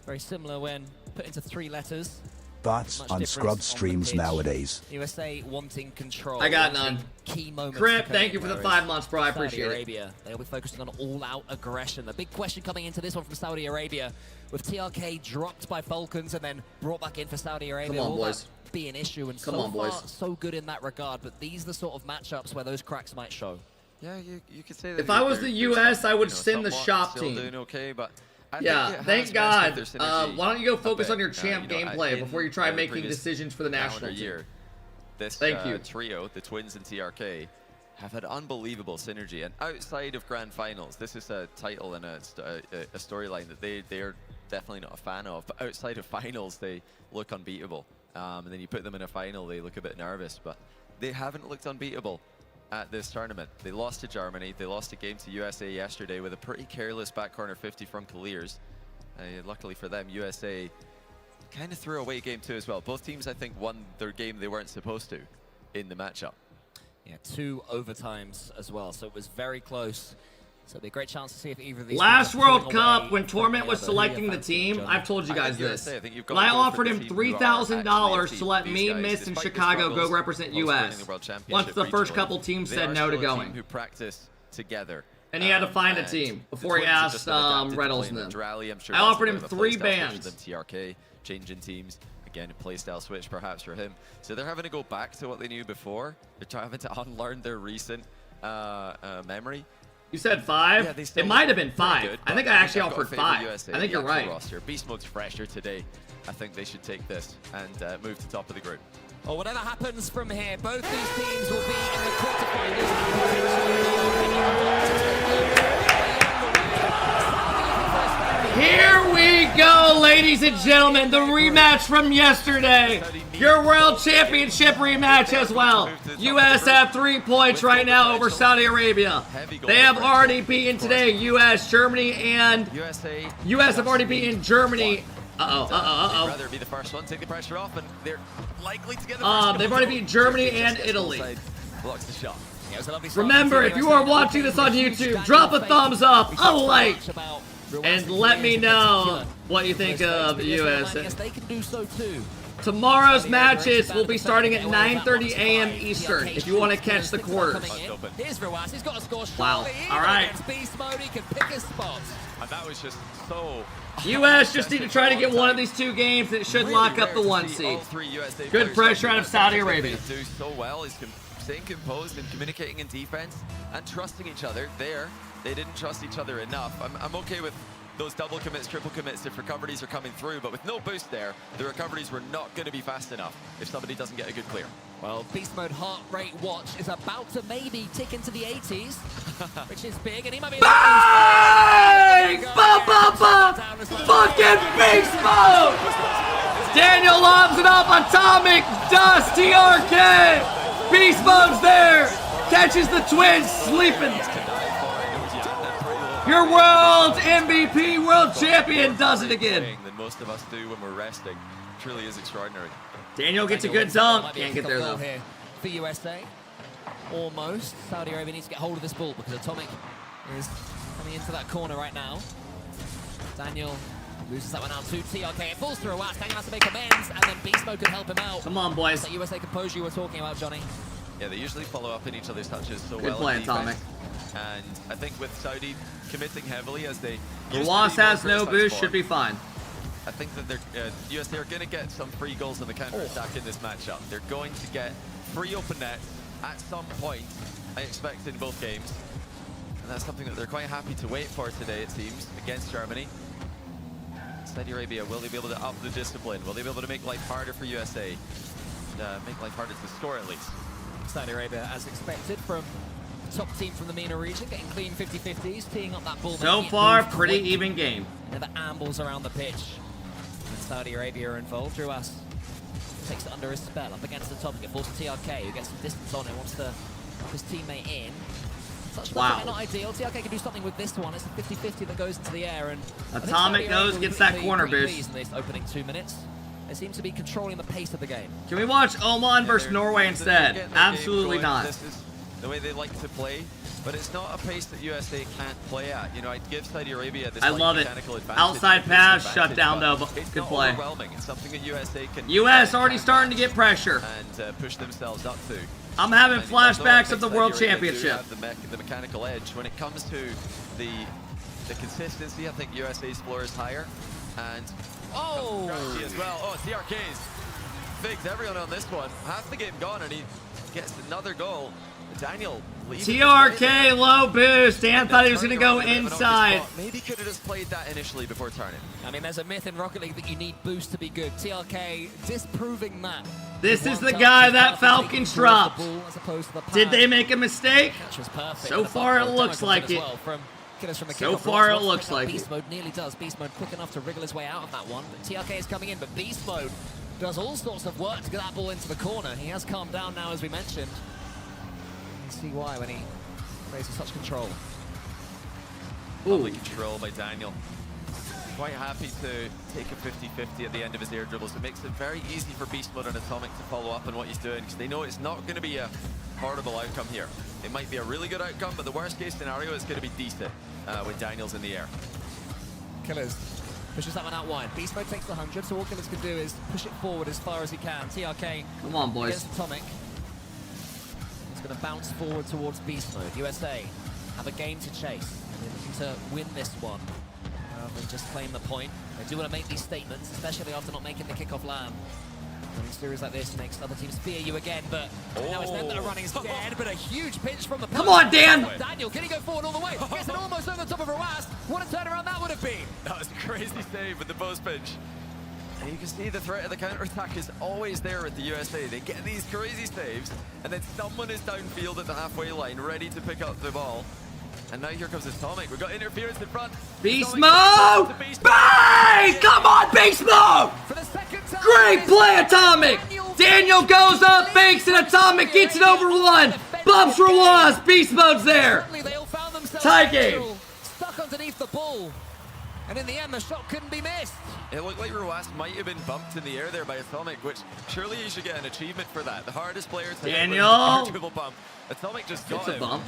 Very similar when put into 3 letters. Thoughts Much on difference scrub on the streams pitch. nowadays? USA wanting control. I got wanting none. Key moments. Crip, to thank come you for the in, 5 whereas months, bro. I appreciate Saudi it. Arabia, they'll be focusing on all-out aggression. The big question coming into this one from Saudi Arabia, with TRK dropped by Falcons and then brought back in for Saudi Arabia. Come on, will boys. that be an issue? And Come so on, boys. far, so good in that regard. But these are the sort of matchups where those cracks might show. Yeah, you could say that. If I was the US, I would send the somewhat shop still team. doing okay, but I Yeah, think it thank has God. messed with their synergy Why don't you go a focus bit. on your champ You know, gameplay in before you try the making previous decisions for the national calendar team? year? This Thank you. trio, the Twins and TRK, have had unbelievable synergy. And outside of grand finals, this is a title and a storyline that they are definitely not a fan of. But outside of finals, they look unbeatable. And then you put them in a final, they look a bit nervous. But they haven't looked unbeatable at this tournament. They lost to Germany. They lost a game to USA yesterday with a pretty careless back corner 50 from Kaliers. Luckily for them, USA kind of threw away game 2 as well. Both teams, I think, won their game they weren't supposed to in the matchup. Yeah, 2 overtimes as well, so it was very close. So it'll be a great chance to see if either of these Last World Cup, when Torment was selecting the team, I've told you guys this. When I offered him $3,000 to let me, Miss, and Chicago go represent US, once the first couple teams said no to going. Who practice together. And he had to find a team before he asked Reynolds and them. I offered him 3 bands. TRK, changing teams. Again, a playstyle switch perhaps for him. So they're having to go back to what they knew before. They're having to unlearn their recent memory. You said 5? Yeah, it might have been 5. Good, I think I actually offered 5. I think you're right. Roster. Beast Mode's fresher today. I think they should take this and move to top of the group. Well, whatever happens from here, both these teams will be in the quarterfinals. Here we go, ladies and gentlemen, the rematch from yesterday. Your World Championship rematch as well. US have 3 points right now over Saudi Arabia. They have already beaten today US, Germany, and US have already beaten Germany. They'd rather be the first one, take the pressure off, and they're likely to get the they've already beaten Germany and Italy. Blocks the shot. Remember, if you are watching this on YouTube, drop a thumbs up, a like, and let me know what you think of the US. They can do so too. Tomorrow's matches will be starting at 9:30 a.m. Eastern if you want to catch the quarters. Here's Ruas, he's got to score. Wow. All right. Beast mode, he can pick his spots. And that was just so... US just need to try to get one of these 2 games and it should lock up the 1 seed. Good pressure out of Saudi Arabia. Do so well is staying composed and communicating in defense and trusting each other. There, they didn't trust each other enough. I'm okay with those double commits, triple commits if recoveries are coming through, but with no boost there, the recoveries were not going to be fast enough if somebody doesn't get a good clear. Well, Beast Mode heart rate watch is about to maybe tick into the 80s, which is big, and he might be... Bang! Fucking Beast Mode! Daniel lobs it up, Atomic Dust, TRK! Beast Mode's there! Catches the twins sleeping. Your world MVP, world champion does it again. Than most of us do when we're resting. Truly is extraordinary. Daniel gets a good dunk. Can't get there though. Here for USA. Almost. Saudi Arabia needs to get hold of this ball because Atomic is coming into that corner right now. Daniel loses that one out to TRK. It falls through a wax. Daniel has to make amends, and then Beast Mode can help him out. Come on, boys. That USA composure you were talking about, Johnny. Yeah, they usually follow up in each other's touches so good well. Play, Atomic. And I think with Saudi committing heavily as they... Roas has no boost, should be fine. I think that they're USA are going to get some free goals in the counter-attack in this matchup. They're going to get free open net at some point, I expect, in both games. And that's something that they're quite happy to wait for today, it seems, against Germany. Saudi Arabia, will they be able to up the discipline? Will they be able to make life harder for USA? Make life harder to score, at least. Saudi Arabia, as expected, from the top team from the MENA region, getting clean 50-50s, teeing up that ball. So far, pretty even game. Never ambles around the pitch. And Saudi Arabia are involved. Ruas takes it under his spell, up against the top. It falls to TRK, who gets some distance on it, wants to knock his teammate in. Such not ideal. TRK can do something with this one. It's a 50-50 that goes into the air. And Atomic goes, gets that corner boost. In this opening 2 minutes. They seem to be controlling the pace of the game. Can we watch Oman versus Norway instead? Absolutely not. This is the way they like to play, but it's not a pace that USA can't play at. You know, I'd give Saudi Arabia this mechanical advantage. Outside pass, shut down though, but good play. Overwhelming. It's something that USA can... US already starting to get pressure. And push themselves up to. I'm having flashbacks of the World Championship. Have the mechanical edge. When it comes to the consistency, I think USA's floor is higher. And as well. Oh, TRK's figs everyone on this one. Half the game gone, and he gets another goal. Daniel leaves. TRK low boost. Dan thought he was going to go inside. Maybe could have just played that initially before turning. I mean, there's a myth in Rocket League that you need boost to be good. TRK disproving that. This is the guy that Falcons dropped. Did they make a mistake? So far, it looks like it. So far, it looks like Beast Mode nearly does. Beast Mode quick enough to wriggle his way out of that one. But TRK is coming in, but Beast Mode does all sorts of work to get that ball into the corner. He has calmed down now, as we mentioned. see why when he plays with such control. Lovely control by Daniel. Quite happy to take a 50-50 at the end of his air dribbles. It makes it very easy for Beast Mode and Atomic to follow up on what he's doing because they know it's not going to be a horrible outcome here. It might be a really good outcome, but the worst case scenario is going to be decent when Daniel's in the air. Killers pushes that one out wide. Beast Mode takes the 100, so all Killers can do is push it forward as far as he can. TRK. Come on, boys. Against Atomic. He's going to bounce forward towards Beast Mode. USA have a game to chase. They're looking to win this one rather than just claim the point. They do want to make these statements, especially after not making the kickoff land. Winning series like this makes other teams fear you again, but now it's them that are running scared, but a huge pinch from the Come on, Dan! Daniel, can he go forward all the way? Gets it almost over the top of Roas. What a turnaround that would have been! That was a crazy save with the post pinch. And you can see the threat of the counter-attack is always there with the USA. They get these crazy saves, and then someone is downfield at the halfway line, ready to pick up the ball. And now here comes Atomic. We've got interference in front. Beast Mode! Bang! Come on, Beast Mode! Great play, Atomic! Daniel goes up, fakes, and Atomic gets it over one. Bumps Roas. Beast Mode's there. Tie game. Stuck underneath the ball. And in the end, the shot couldn't be missed. It looked like Roas might have been bumped in the air there by Atomic, which surely you should get an achievement for that. The hardest player to Daniel! triple bump. Atomic just got It's a him. bump.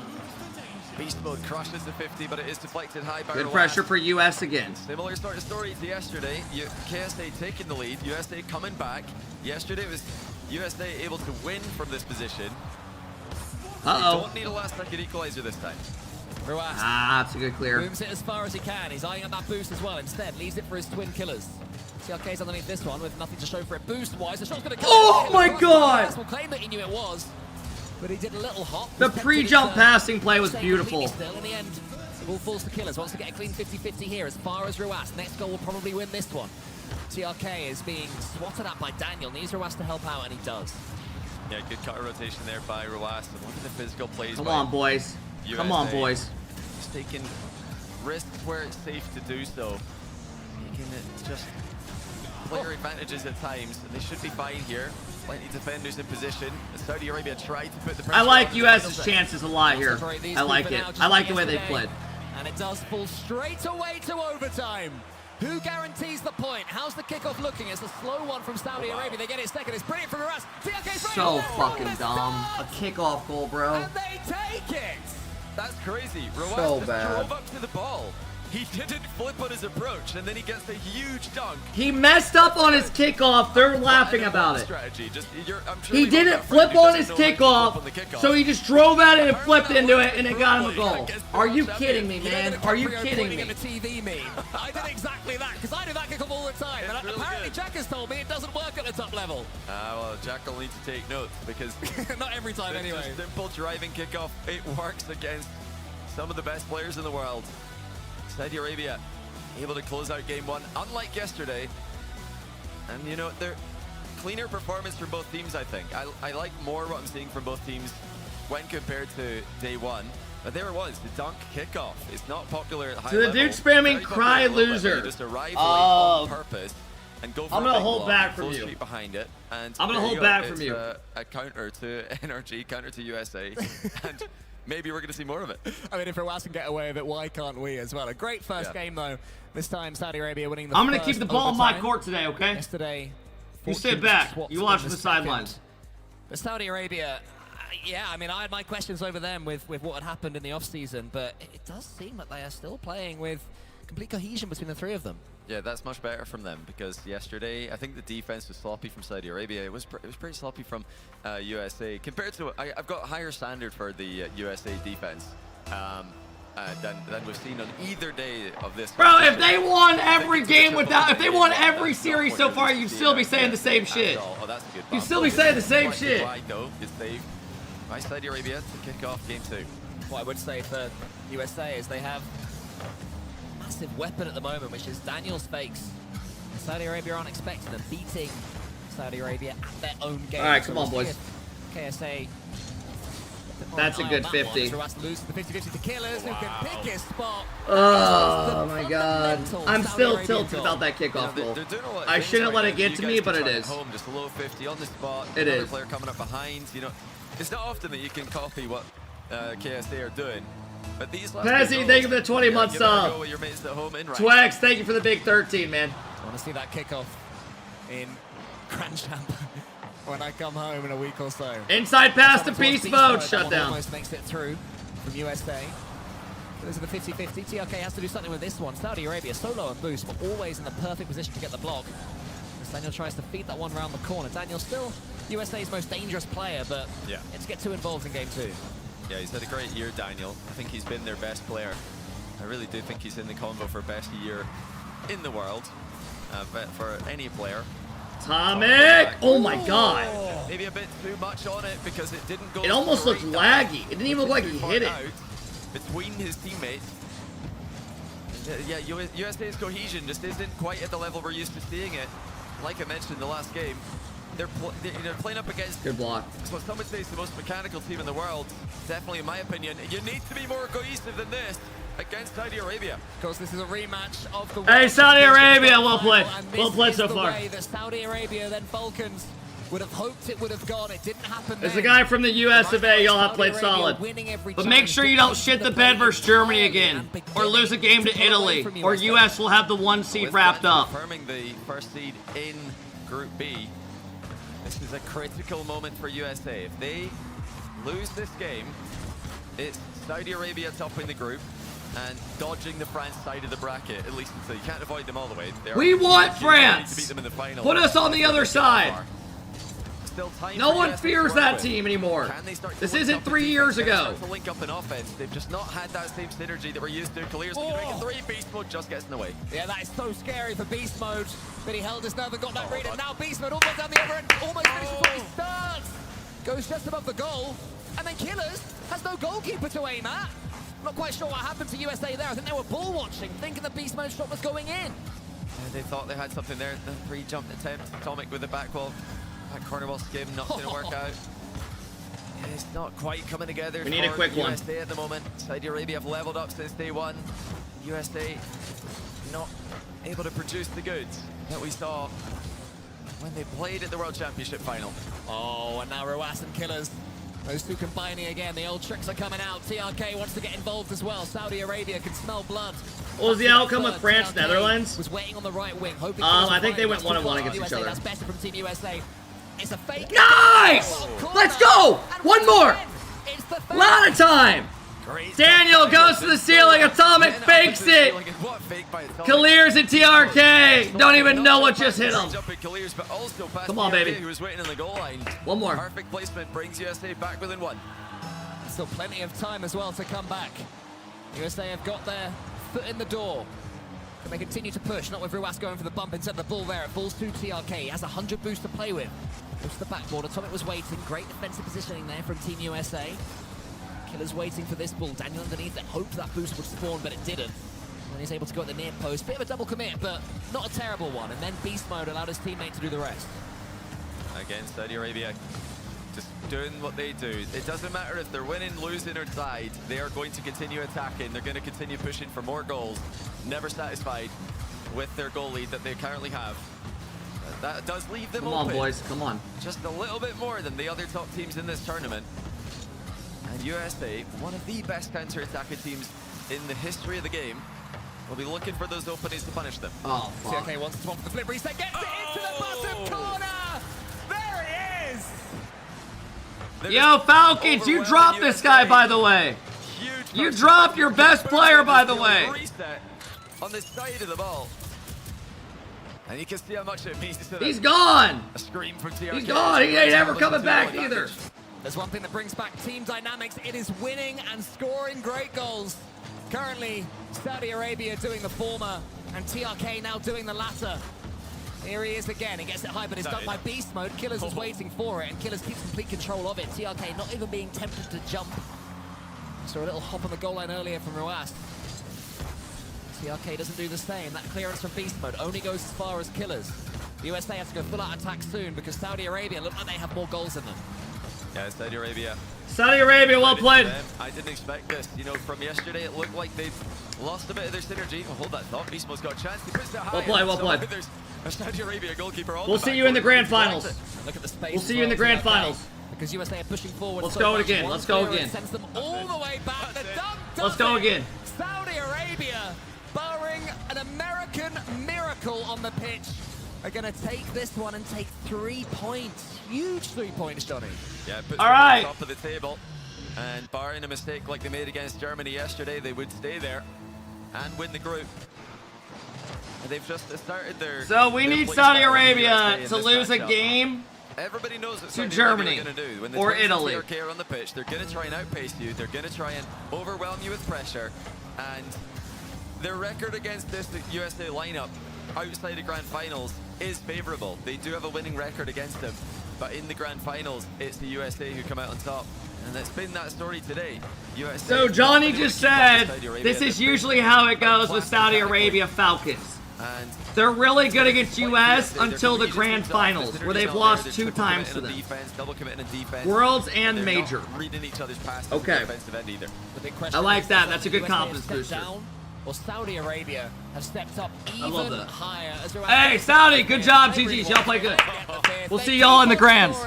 Beast Mode crushes the 50, but it is deflected high by Good Roas. pressure for US again. Similar sort of story to yesterday. KSA taking the lead, USA coming back. Yesterday it was USA able to win from this position. Uh-oh. They don't need a last-second equalizer this time. Roas. That's a good clear. Booms it as far as he can. He's eyeing up that boost as well. Instead, leaves it for his twin killers. CRK's underneath this one with nothing to show for it. Boost-wise, the shot's going to come. Oh my God! We'll claim that he knew it was. But he did a little hop. The pre-jump passing play was beautiful. Still, in the end, the ball falls to Killers. Wants to get a clean 50-50 here as far as Roas. Next goal will probably win this one. TRK is being swatted at by Daniel. Needs Roas to help out, and he does. Yeah, good cutter rotation there by Roas. And look at the physical plays. Come on, boys. USA. Come on, boys. Just taking risks where it's safe to do so. Taking it just player advantages at times, and they should be fine here. Plenty defenders in position. Saudi Arabia tried to put the pressure I like on US's chances a lot here. I like it. I like the way they played. And it does fall straight away to overtime. Who guarantees the point? How's the kickoff looking? It's a slow one from Saudi Arabia. They get it second. It's brilliant from Roas. So fucking dumb. A kickoff goal, bro. And they take it. That's crazy. Roas So just bad. drove up to the ball. He didn't flip on his approach, and then he gets a huge dunk. He messed up on his kickoff. They're laughing about it. Strategy. I'm sure He didn't flip on his kickoff, so he just drove at it and flipped into it, and it got him a goal. Are you kidding me, man? Are you kidding me? The TV meme. I did exactly that because I do that kickoff all the time. And really apparently, good. Jack has told me it doesn't work at the top level. Well, Jack will need to take notes because not every time it's anyway. a simple driving kickoff. It works against some of the best players in the world. Saudi Arabia able to close out game one, unlike yesterday. And you know, they're cleaner performance from both teams, I think. I like more what I'm seeing from both teams when compared to day one. But there it was, the dunk kickoff. It's not popular at high To the level. dude spamming Very cry popular at low level. loser. You just arrive late on purpose and go for I'm a gonna big hold block, back from full you. street behind it. And I'm gonna there hold you back go. from It's you. a counter to NRG, counter to USA. And maybe we're going to see more of it. I mean, if Roas can get away with it, why can't we as well? A great first game, though. This time, Saudi Arabia winning the I'm gonna first keep the ball in my overtime. court today, okay? Yesterday, You sit fortune back. swapped You watch in the second. sidelines. But Saudi Arabia, yeah, I mean, I had my questions over them with what had happened in the offseason, but it does seem that they are still playing with complete cohesion between the three of them. Yeah, that's much better from them because yesterday I think the defense was sloppy from Saudi Arabia. It was pretty sloppy from USA compared to I've got a higher standard for the USA defense than we've seen on either day of this. Bro, if they won every game without, if they won every series so far, you'd still be saying the same shit. Oh, that's a good You'd bump. still be saying the same Quite shit. wide, though. Good save by Saudi Arabia to kick off game two. What I would say for USA is they have a massive weapon at the moment, which is Daniel's fakes. Saudi Arabia aren't expecting them, beating Saudi Arabia at their own game. All right, So come we'll on, see boys. if KSA. That's a good 50. Roas loses the 50-50 to Killers, who can pick his spot. Oh my god. I'm still tilted about that kickoff goal. They're doing a lot of I things shouldn't right let now. it get You to guys me, can but it try is. Home, just a low 50 on the spot. It Another is. player coming up behind. You know, it's not often that you can copy what KSA are doing. But these last Pezzy, thank you for the 20-month sub. Go with your mates at home in rank. Twex, thank you for the big 13, man. I want to see that kickoff in Grand Champ when I come home in a week or so. Inside pass to beast mode, shut down. Almost makes it through from USA. Those are the 50-50. TRK has to do something with this one. Saudi Arabia so low on boost, but always in the perfect position to get the block. As Daniel tries to feed that one around the corner. Daniel still USA's most dangerous player, but it's get too involved in game 2. Yeah, he's had a great year, Daniel. I think he's been their best player. I really do think he's in the combo for best year in the world for any player. Atomic! Oh my god. Maybe a bit too much on it because it didn't go. It almost looked laggy. It didn't even look like he hit it. Between his teammates. Yeah, USA's cohesion just isn't quite at the level we're used to seeing it. Like I mentioned in the last game, they're playing up against good block. So some would say it's the most mechanical team in the world. Definitely, in my opinion, you need to be more cohesive than this against Saudi Arabia. Of course, this is a rematch of the. Hey, Saudi Arabia, well played. Well played so far. Way that Saudi Arabia, then Falcons would have hoped it would have gone. It didn't happen. There's a guy from the US of A. Y'all have played solid. But make sure you don't shit the bed versus Germany again, or lose a game to Italy, or US will have the 1 seed wrapped up. Confirming the first seed in Group B. This is a critical moment for USA. If they lose this game, it's Saudi Arabia topping the group and dodging the France side of the bracket, at least until you can't avoid them all the way. We want France! To beat them in the final. Put us on the other side! Still time No for one US fears to work that with. team anymore. Can they start to This link isn't up 3 in years defense? Can they ago. start to link up in offense? They've just not had that same synergy that we're used to. Kalir's looking to make a 3. Beast Mode just gets in the way. Yeah, that is so scary for Beast Mode. But he held his nerve and got that read, and now Beast Mode almost down the other end, almost finishes before he starts. Goes just above the goal, and then Killers has no goalkeeper to aim at. Not quite sure what happened to USA there. I think they were ball watching, thinking the Beast Mode shot was going in. Yeah, they thought they had something there. The pre-jump attempt. Atomic with the back wall. That corner ball skim, not going to work out. Yeah, it's not quite coming together. We need a quick one. USA at the moment. Saudi Arabia have leveled up since day 1. USA not able to produce the goods that we saw when they played at the World Championship final. Oh, and now Ruas and Killers. Those two combining again. The old tricks are coming out. TRK wants to get involved as well. Saudi Arabia can smell blood. What was the outcome with France, Netherlands? Was waiting on the right wing, hoping I think they went 1-1 against each other. That's better from Team USA. It's a fake. Nice! Let's go! One more! Lot of time! Daniel goes to the ceiling. Atomic fakes it. Kalir's at TRK. Don't even know what just hit him. Come on, baby. Who was waiting in the goal line. One more. Perfect placement brings USA back within 1. Still plenty of time as well to come back. USA have got their foot in the door. Can they continue to push? Not with Ruas going for the bump instead of the ball there. It falls to TRK. He has 100 boost to play with. Goes to the backboard. Atomic was waiting. Great defensive positioning there from Team USA. Killer's waiting for this ball. Daniel underneath it. Hoped that boost would spawn, but it didn't. And he's able to go at the near post. Bit of a double commit, but not a terrible one. And then Beast Mode allowed his teammate to do the rest. Again, Saudi Arabia just doing what they do. It doesn't matter if they're winning, losing, or tied. They are going to continue attacking. They're going to continue pushing for more goals. Never satisfied with their goal lead that they currently have. That does leave them open. Come on, boys. Come on. Just a little bit more than the other top teams in this tournament. And USA, one of the best counter-attacking teams in the history of the game, will be looking for those openings to punish them. Oh, fuck. TRK wants to swamp the flip reset, gets it into the bottom corner! There he is! Yo, Falcons, you dropped this guy, by the way. You dropped your best player, by the way. Reset on the side of the ball. And you can see how much it means to them. He's gone. A scream from TRK. He's gone. He ain't ever coming back either. There's one thing that brings back team dynamics. It is winning and scoring great goals. Currently, Saudi Arabia doing the former, and TRK now doing the latter. Here he is again. He gets it high, but it's done by Beast Mode. Killers is waiting for it, and Killers keeps complete control of it. TRK not even being tempted to jump. So a little hop on the goal line earlier from Ruas. TRK doesn't do the same. That clearance from Beast Mode only goes as far as Killers. The USA has to go full out attack soon because Saudi Arabia look like they have more goals in them. Yeah, Saudi Arabia. Saudi Arabia, well played. I didn't expect this. You know, from yesterday, it looked like they'd lost a bit of their synergy. Oh, hold that thought. Beast Mode's got a chance. He puts it high. Well played, well played. There's a Saudi Arabia goalkeeper on We'll see you in the grand finals. Look at the space. We'll see you in the grand finals. because USA are pushing forward. Let's so go much. again. One Let's go clearance again. Sends them all the way back. The dunk does Let's go it. again. Saudi Arabia, barring an American miracle on the pitch, are going to take this one and take 3 points. Huge 3 points, Johnny. Yeah, it puts All them right. on top of the table. And barring a mistake like they made against Germany yesterday, they would stay there and win the group. And they've just started their... So we their need play Saudi style in Arabia USA in to this lose a matchup. game Everybody knows what to Saudi Germany Arabia are going to do. When the or twins and Italy. TRK are on the pitch, they're going to try and outpace you. They're going to try and overwhelm you with pressure. And their record against this USA lineup outside of grand finals is favorable. They do have a winning record against them. But in the grand finals, it's the USA who come out on top. And that's been that story today. USA So Johnny just said this is usually how it goes with Saudi Arabia Falcons. And they're really good against US until the grand finals, where they've lost 2 times to them. Double committing in defense. Worlds and They're major. not reading each other's passes Okay. in the defensive end either. The big question I like is, that. That's a good USA have confidence stepped booster. down, or Saudi Arabia have stepped up I love even that. higher. As they're Hey, Saudi, good job, GG's. Y'all play good. We'll see y'all in the grands.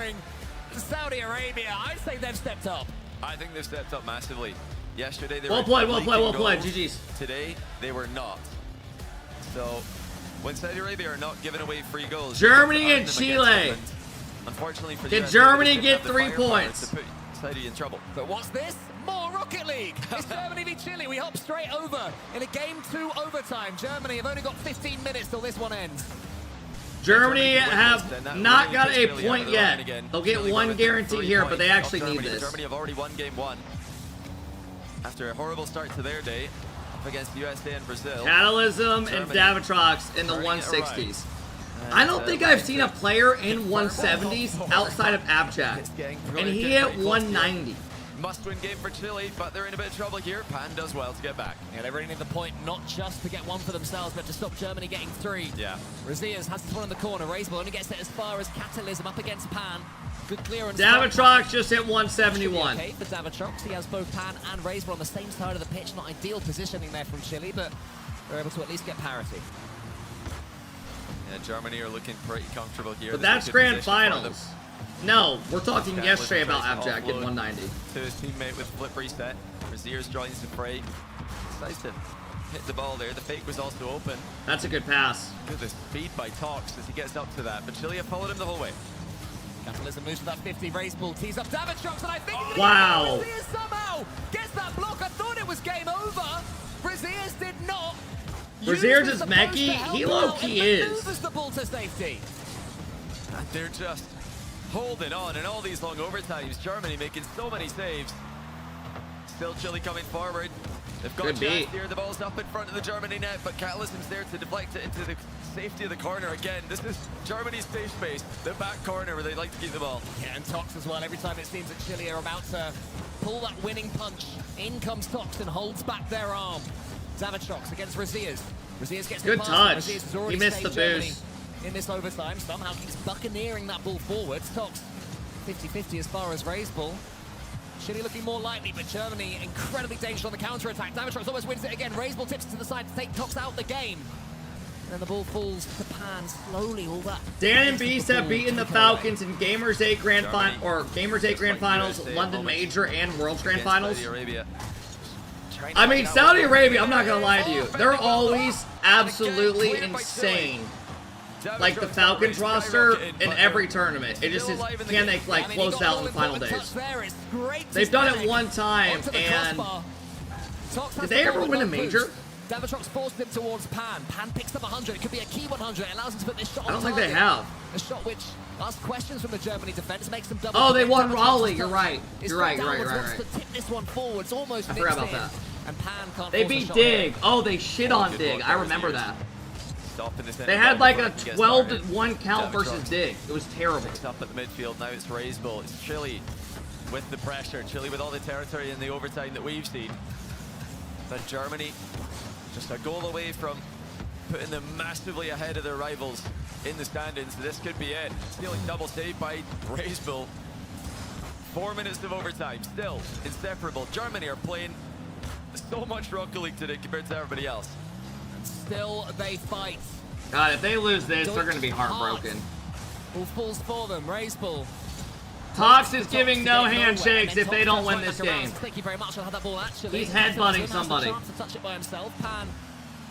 Saudi Arabia, I'd say they've stepped up. I think they've stepped up massively. Yesterday they Well were played, well played, well leaking played. goals. GG's. Today they were not. So when Saudi Arabia are not giving away free goals, Germany you're and just Chile. arguing against them. And unfortunately for the Can USA, Germany they get didn't have the 3 firepower points? to put Saudi in trouble. But what's this? More Rocket League. It's Germany v Chile. We hop straight over in a game 2 overtime. Germany have only got 15 minutes till this one ends. Germany have not got a point yet. They'll get 1 guarantee here, but they actually need this. Germany have already won game 1 after a horrible start to their day up against USA and Brazil. Catalysm and Germany Davitrox in the turning it 160s. And, I don't think I've seen a player in 170s outside of Abjack, and he hit 190. Must-win game for Chile, but they're in a bit of trouble here. Pan does well to get back. Yeah, they really need the point, not just to get 1 for themselves, but to stop Germany getting 3. Yeah. Razias has this one in the corner. Raiseball only gets it as far as Catalysm up against Pan. Good clearance. Davitrox just hit 171. Okay for Davitrox. He has both Pan and Raiseball on the same side of the pitch. Not ideal positioning there from Chile, but they're able to at least get parity. Yeah, Germany are looking pretty comfortable here. But This is a that's good grand position for them. finals. No, we're talking Catalysm yesterday about tries to Abjack at offload 190. To his teammate with flip reset. Raziers joins the fray. Decides to hit the ball there. The fake was also open. That's a good pass. Good the speed by Tox as he gets up to that. But Chile have followed him the whole way. Capitalism moves to that 50. Raiseball tees up Davitrox, and I think he's Wow. Razias somehow gets that block. I thought it was game over. Razias did not. Raziers Uses is the mechie? post to help He out low-key and is. maneuvers the ball to safety. And they're just holding on in all these long overtimes. Germany making so many saves. Still Chile coming forward. They've got a Good chance beat. here. The ball's up in front of the Germany net, but Catalysm's there to deflect it into the safety of the corner again. This is Germany's safe space, the back corner where they like to keep the ball. Yeah, and Tox as well. Every time it seems that Chile are about to pull that winning punch, in comes Tox and holds back their arm. Davitrox against Razias. Razias gets Good the pass. touch. Razias has already He missed saved the Germany boost. in this overtime. Somehow keeps buccaneering that ball forward. Tox 50-50 as far as Raiseball. Chile looking more likely, but Germany incredibly dangerous on the counter-attack. Davitrox almost wins it again. Raiseball tips it to the side to take Tox out the game. And then the ball falls to Pan slowly. All that. Dan and Beast have beaten the Falcons in Gamers 8 Grand Finals, London Major, and World's Grand Finals. Saudi Arabia. I mean, Saudi Arabia, I'm not gonna lie to you, they're always absolutely insane. Like the Falcons roster in every tournament. It just is, can they like close out in the final days? They've done it one time, and did they ever win a major? Davitrox forced him towards Pan. Pan picks up 100. It could be a key 100. It allows him to put this shot on I don't think they target. have. A shot which asks questions from the Germany defense, makes them double. Oh, they won Davitrox Raleigh. touch You're right. is You're right. You're right. downwards, You're right. wants to tip this one forward. It's almost I forgot mixed about in. that. And Pan can't They force a beat shot Dig. there. Oh, they shit on Good Dig. block I by remember Raziers. that. Stop in this They end had like a before it gets 12 to started. 1 count versus Davitrox Dig. It was terrible. picks up at the midfield. Now it's Raiseball. It's Chile with the pressure. Chile with all the territory in the overtime that we've seen. But Germany just a goal away from putting them massively ahead of their rivals in the standings. This could be it. Stealing double save by Raiseball. 4 minutes of overtime. Still inseparable. Germany are playing so much Rocket League today compared to everybody else. And still they fight. God, if they lose this, they're going to be heartbroken. Ball falls for them. Raiseball. Tox is giving no handshakes if they don't win this game. Thank you very much. I'll have that ball actually. He's headbutting somebody. To touch it by himself. Pan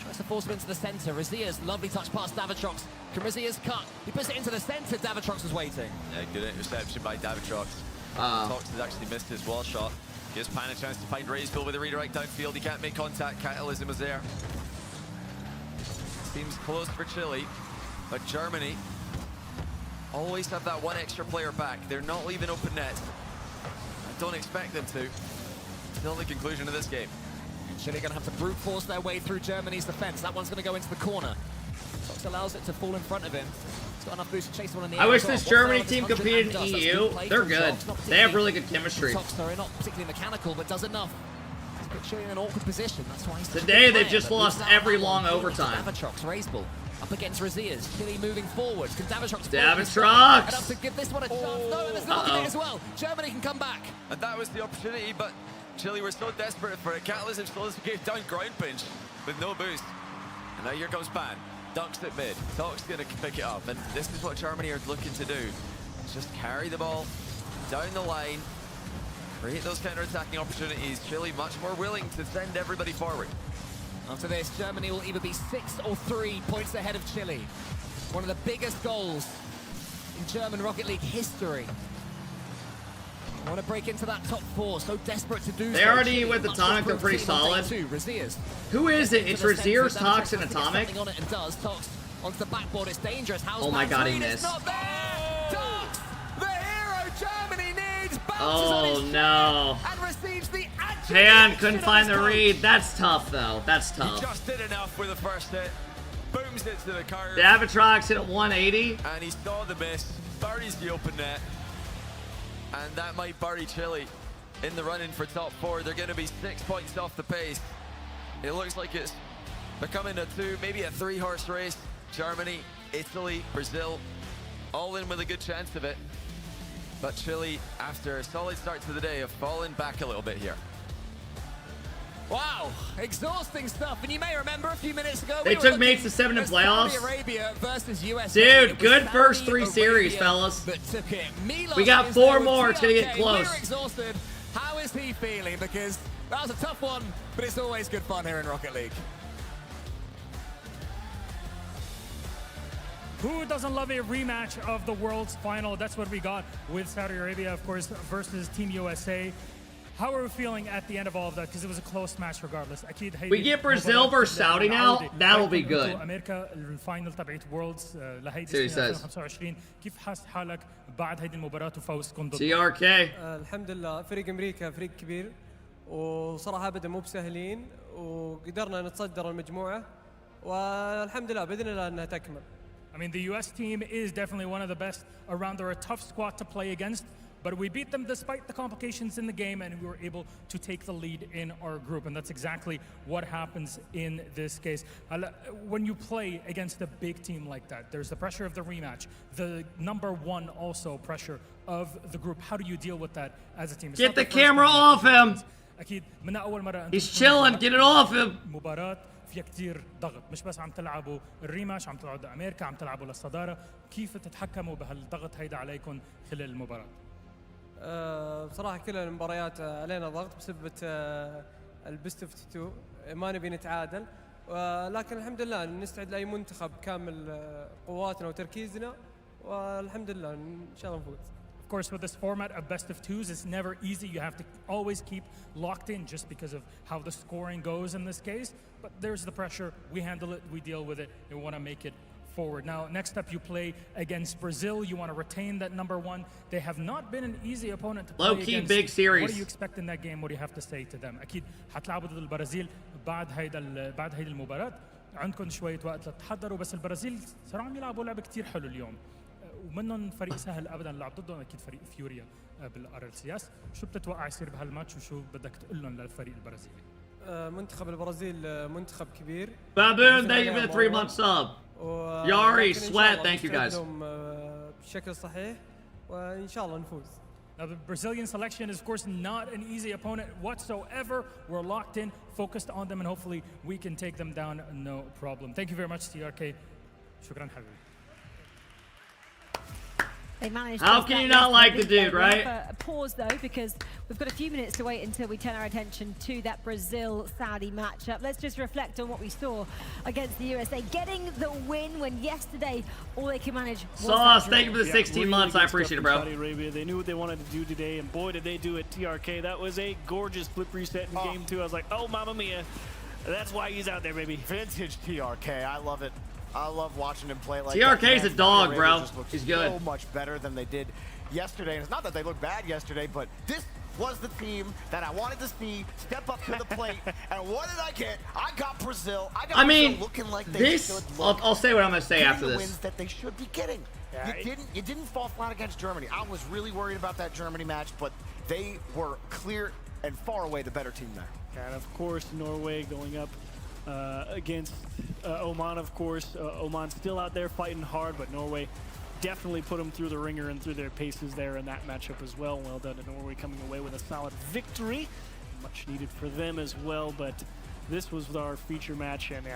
tries to force him into the center. Razia's lovely touch past Davitrox. Can Razia's cut? He puts it into the center. Davitrox was waiting. Yeah, good interception by Davitrox. Tox has actually missed his wall shot. Gives Pan a chance to find Raiseville with a redirect downfield. He can't make contact. Catalysm was there. Seems close for Chile, but Germany always have that one extra player back. They're not leaving open net. I don't expect them to. Till the conclusion of this game. Chile going to have to brute force their way through Germany's defense. That one's going to go into the corner. Tox allows it to fall in front of him. He's got enough boost to chase one in the air. I wish this Germany team competed in EU. They're good. They have really good chemistry. Tox, sorry, not particularly mechanical, but does enough to put Chile in an awkward position. That's why he's today they've just lost every long overtime. Davitrox, Raiseball up against Razia's. Chile moving forwards. Can Davitrox Davitrox to give this one a chance? No, there's not as well. Germany can come back. And that was the opportunity, but Chile were so desperate for it. Catalysm slows the game down ground pinch with no boost. And now here comes Pan. Dunks it mid. Tox going to pick it up. And this is what Germany are looking to do. Just carry the ball down the line. Create those counter-attacking opportunities. Chile much more willing to send everybody forward. After this, Germany will either be 6 or 3 points ahead of Chile. One of the biggest goals in German Rocket League history. I want to break into that top 4, so desperate to do so. They already, with Atomic, they're pretty solid. Who is it? It's Razier's, Tox, and Atomic? On it and does. Tox onto the backboard, it's dangerous. How's oh my god, he missed. Not there. Tox, the hero Germany needs, oh no. And receives the Pan couldn't find the read. That's tough, though. That's tough. He just did enough with the first hit. Booms it to the curve. Davitrox hit at 180. And he saw the miss. Buries the open net. And that might bury Chile in the run-in for top 4. They're going to be 6 points off the pace. It looks like it's becoming a 2, maybe a 3-horse race. Germany, Italy, Brazil, all in with a good chance of it. But Chile, after a solid start to the day, have fallen back a little bit here. Wow, exhausting stuff. And you may remember a few minutes ago they took mates to 7 in playoffs. Saudi Arabia versus USA. Dude, good first 3 series, fellas. We got 4 more. It's gonna get close. We're exhausted. How is he feeling? Because that was a tough one, but it's always good fun here in Rocket League. Who doesn't love a rematch of the World's Final? That's what we got with Saudi Arabia, of course, versus Team USA. How are we feeling at the end of all of that? Because it was a close match regardless. We get Brazil versus Saudi now. That'll be good. أمريكا الفاينل تبعت وورلدز لهيدي السنة 2025 كيف حاسس حالك بعد هيدي المباراة وفوزكم ضد TRK الحمد لله فريق أمريكا فريق كبير وصراحة أبدا مو بسهلين وقدرنا نتصدر المجموعة والحمد لله بإذن الله أنها تكمل. I mean, the US team is definitely one of the best around. They're a tough squad to play against. But we beat them despite the complications in the game, and we were able to take the lead in our group. And that's exactly what happens in this case. When you play against a big team like that, there's the pressure of the rematch, the #1 also pressure of the group. How do you deal with that as a team? Get the camera off him! He's chilling, get it off him! فيها كتير ضغط مش بس عم تلعبوا الريماش عم تلعبوا امريكا عم تلعبوا للصداره كيف تتحكموا بهالضغط هيدا عليكم خلال المباراه بصراحه كل المباريات علينا ضغط بسبب البيست اوف 2 ما نبي نتعادل لكن الحمد لله نستعد لاي منتخب كامل قواتنا وتركيزنا والحمد لله ان شاء الله نفوز. Of course, with this format of best of 2s, it's never easy. You have to always keep locked in just because of how the scoring goes in this case. But there's the pressure. We handle it. We deal with it. We want to make it forward. Now, next up, you play against Brazil. You want to retain that #1. They have not been an easy opponent to play low-key against. Big series. What do you expect in that game? What do you have to say to them? أكيد حتلعبوا ضد البرازيل بعد هيدي المباراة. عندكم شوية وقت لتحضروا بس البرازيل صراحة عم يلعبوا لعب كتير حلو اليوم. ومنهم فريق سهل ابدا نلعب ضدهم اكيد فريق فيوريا بالRLCS. شو بتتوقع يصير بهالماتش وشو بدك تقول لهم للفريق البرازيلي؟ منتخب البرازيل منتخب كبير. Baboon, thank you for the 3-month sub. Yari, Sweat, thank you guys. بشكل صحيح وان شاء الله نفوز. Now the Brazilian selection is of course not an easy opponent whatsoever. We're locked in, focused on them, and hopefully we can take them down no problem. Thank you very much TRK. شكرا حبيبي. They managed. How can you not like the dude, right? A pause though, because we've got a few minutes to wait until we turn our attention to that Brazil-Saudi matchup. Let's just reflect on what we saw against the USA, getting the win when yesterday all they could manage was Sauce, that thank you draw. for the 16 months. I appreciate it, bro. Saudi Arabia, they knew what they wanted to do today, and boy, did they do it. TRK, that was a gorgeous flip reset in game 2. I was like, oh, mamma mia. That's why he's out there, baby. Vintage TRK, I love it. I love watching him play like TRK's that. a dog, bro. Just looks He's good. So much better than they did yesterday. And it's not that they looked bad yesterday, but this was the team that I wanted to see step up to the plate. And what did I get? I got Brazil. I got Brazil looking like they should look. I'll say what I'm going to say after the this. wins that they should be getting. You didn't fall flat against Germany. I was really worried about that Germany match, but they were clear and far away the better team there. And of course, Norway going up against Oman, of course. Oman still out there fighting hard, but Norway definitely put them through the ringer and through their paces there in that matchup as well. Well done to Norway, coming away with a solid victory. Much needed for them as well, but this was our feature match, and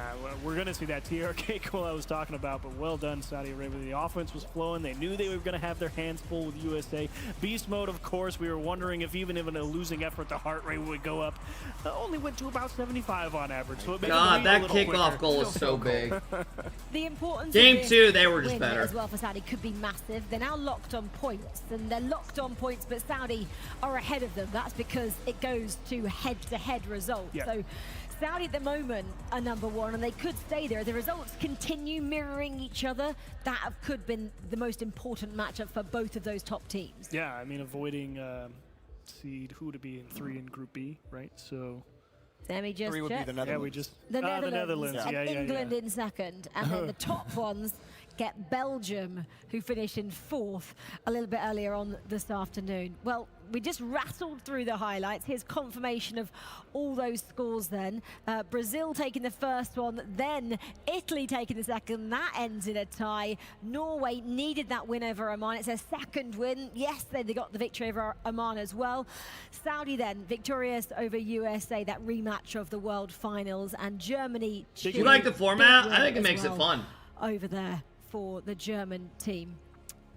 we're going to see that TRK goal I was talking about, but well done, Saudi Arabia. The offense was flowing. They knew they were going to have their hands full with USA. Beast mode, of course. We were wondering if even in a losing effort, the heart rate would go up. Only went to about 75 on average. So it made God, that kickoff goal is so big. The importance Game of 2, they were just win better. as well for Saudi could be massive. They're now locked on points, and they're locked on points, but Saudi are ahead of them. That's because it goes to head-to-head results. Yeah. So Saudi at the moment are number 1, and they could stay there. If the results continue mirroring each other, that could have been the most important matchup for both of those top teams. Yeah, I mean, avoiding seed who to be in 3 in Group B, right? So Let me just 3 would be check. the Netherlands. yeah, we just The Netherlands. and Yeah, England in second, and then the top ones get Belgium, who finished in 4th a little bit earlier on this afternoon. Well, we just rattled through the highlights. Here's confirmation of all those scores then. Brazil taking the first one, then Italy taking the second. That ends in a tie. Norway needed that win over Oman. It's their second win. Yes, they got the victory over Oman as well. Saudi then victorious over USA, that rematch of the World Finals, and Germany. Do you like the format? I think it makes it fun. Over there for the German team.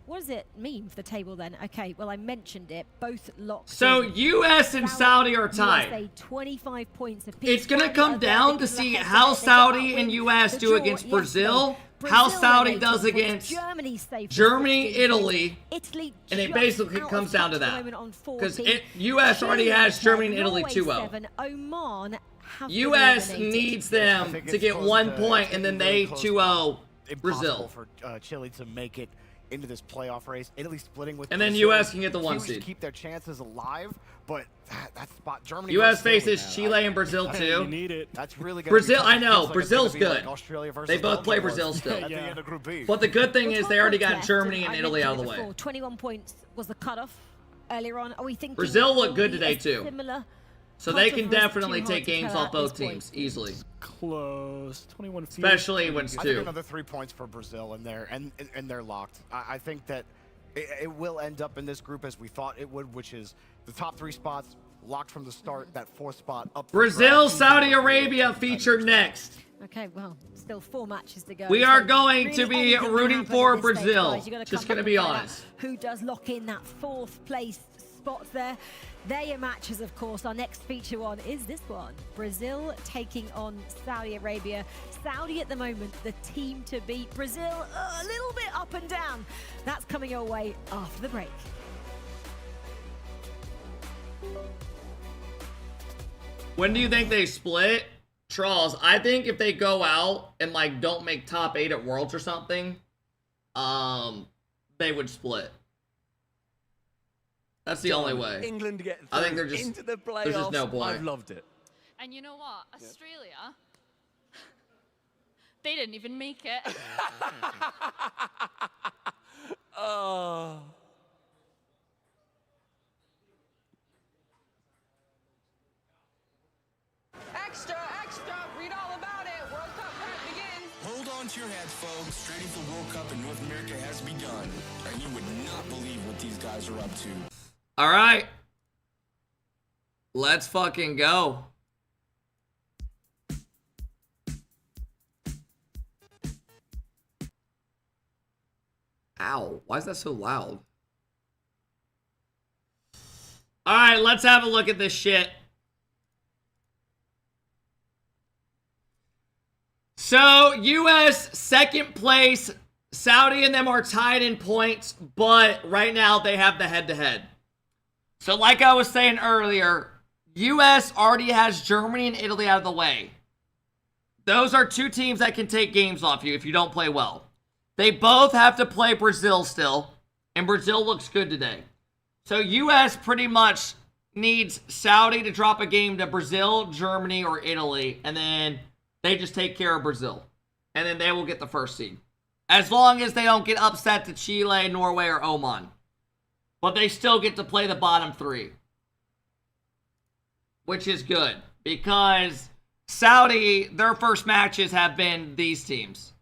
What does it mean for the table then? Okay, well, I mentioned it. Both locked. So US and Saudi are tied. USA 25 points apiece. It's going to come down to see how Saudi and US do against Brazil, how Saudi does against Germany, Italy, and it basically comes down to that. Because US already has Germany and Italy 2-0. Oman US needs them to get 1 point, and then they 2-0 Brazil. For Chile to make it into this playoff race. Italy splitting with and then Brazil. US can get the 1 Huge to seed. keep their chances alive, but that spot, Germany. US faces Chile and Brazil too. You need it. That's really good. Brazil, I know, Brazil's good. They both play Brazil still. At the end of Group B. But the good thing is they already got Germany and Italy out of the way. 21 points was the cutoff earlier on. Are we thinking? Brazil looked good today too. Similar. So they can definitely take games off both teams easily. Close. 21 Especially when it's I think 2. another 3 points for Brazil, and they're locked. I think that it will end up in this group as we thought it would, which is the top 3 spots locked from the start. That 4th spot up. Brazil, Saudi Arabia featured next. Okay, well, still 4 matches to go. We are So going really to be anything can rooting happen for at this stage, Brazil. guys. You gotta Just come gonna back be and find out honest. Who does lock in that 4th place spot there? Their matches, of course. Our next feature one is this one. Brazil taking on Saudi Arabia. Saudi at the moment, the team to beat. Brazil, a little bit up and down. That's coming your way after the break. When do you think they split? Charles, I think if they go out and like don't make top 8 at Worlds or something, they would split. That's the only way. England get I think they're just into the playoffs. there's just no point. I've loved it. And you know what? Australia, they didn't even make it. Oh. Extra, extra, read all about it. World Cup prep begins. Hold on to your hats, folks. Training for World Cup in North America has begun. And you would not believe what these guys are up to. All right. Let's fucking go. Ow, why is that so loud? All right, let's have a look at this shit. So, U.S. second place. Saudi and them are tied in points, but right now they have the head-to-head. So, like I was saying earlier, U.S. already has Germany and Italy out of the way. Those are two teams that can take games off you if you don't play well. They both have to play Brazil still, and Brazil looks good today. So, U.S. pretty much needs Saudi to drop a game to Brazil, Germany, or Italy, and then they just take care of Brazil. And then they will get the first seed. As long as they don't get upset to Chile, Norway, or Oman. But they still get to play the bottom three. Which is good. Because Saudi, their first matches have been these teams.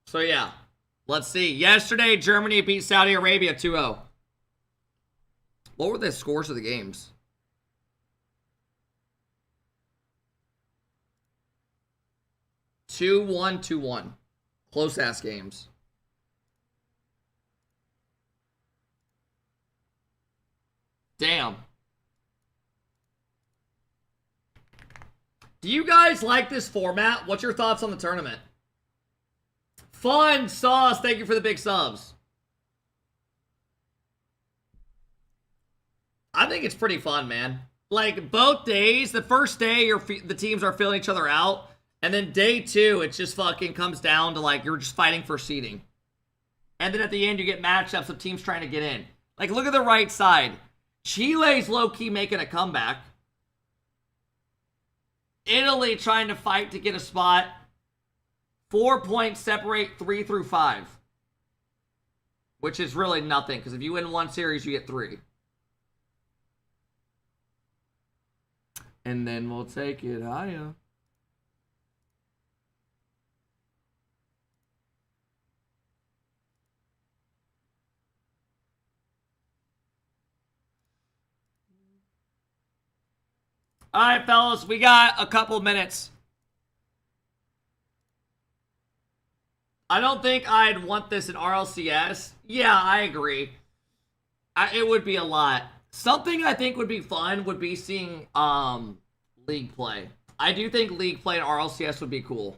So yeah. Let's see. Yesterday, Germany beat Saudi Arabia 2-0. What were the scores of the games? 2-1, 2-1. Close-ass games. Damn. Do you guys like this format? What's your thoughts on the tournament? Fun Sauce, thank you for the big subs. I think it's pretty fun, man. Like, both days, the first day, the teams are filling each other out. And then day two, it just fucking comes down to, like, you're just fighting for seeding. And then at the end, you get matchups of teams trying to get in. Like, look at the right side. Chile's low-key making a comeback. Italy trying to fight to get a spot. 4 points separate 3 through 5. Which is really nothing, because if you win one series, you get 3. And then we'll take it higher. All right, fellas, we got a couple minutes. I don't think I'd want this in RLCS. Yeah, I agree. It would be a lot. Something I think would be fun would be seeing League play. I do think League play in RLCS would be cool.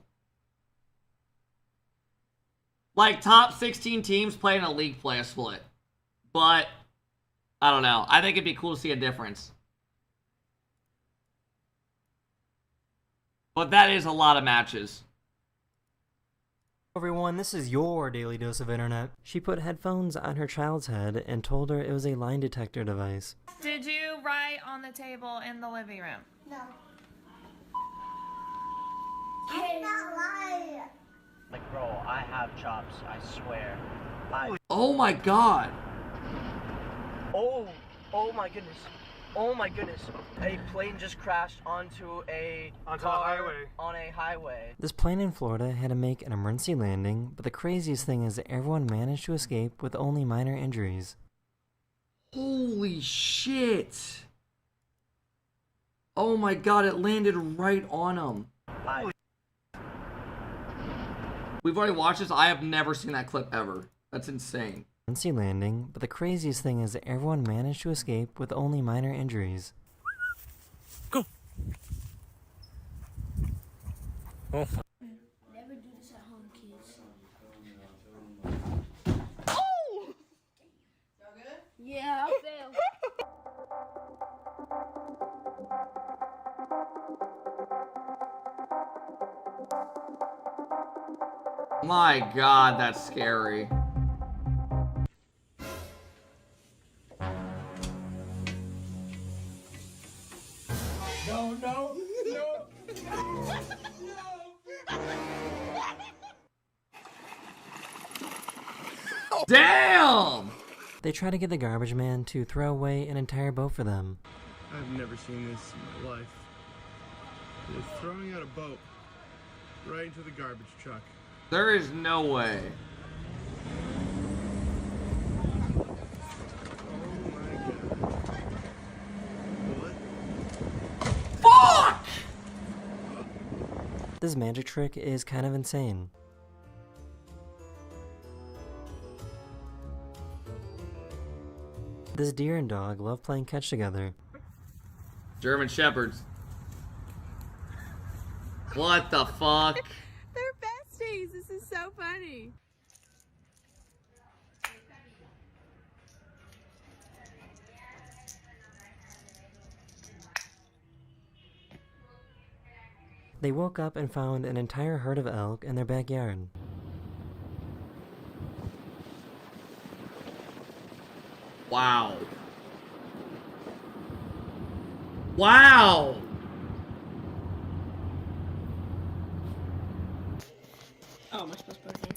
Like, top 16 teams playing a League play a split. But, I don't know. I think it'd be cool to see a difference. But that is a lot of matches. Everyone, this is your daily dose of internet. She put headphones on her child's head and told her it was a line detector device. Did you write on the table in the living room? No. I did not lie. Like, bro, I have chops, I swear. Oh my god. Oh my goodness. Oh my goodness. A plane just crashed onto a highway. On a highway. This plane in Florida had to make an emergency landing, but the craziest thing is that everyone managed to escape with only minor injuries. Holy shit. Oh my god, it landed right on them. We've already watched this. I have never seen that clip ever. That's insane. Emergency landing, but the craziest thing is that everyone managed to escape with only minor injuries. Go. Oh. Never do this at home, kids. Oh! Y'all good? Yeah, I failed. My god, that's scary. No. Damn! They try to get the garbage man to throw away an entire boat for them. I've never seen this in my life. They're throwing out a boat right into the garbage truck. There is no way. The This magic trick is kind of insane. This deer and dog love playing catch together. German Shepherds. What the fuck? They're besties. This is so funny. They woke up and found an entire herd of elk in their backyard. Wow. Wow! Oh, am I supposed to put it here?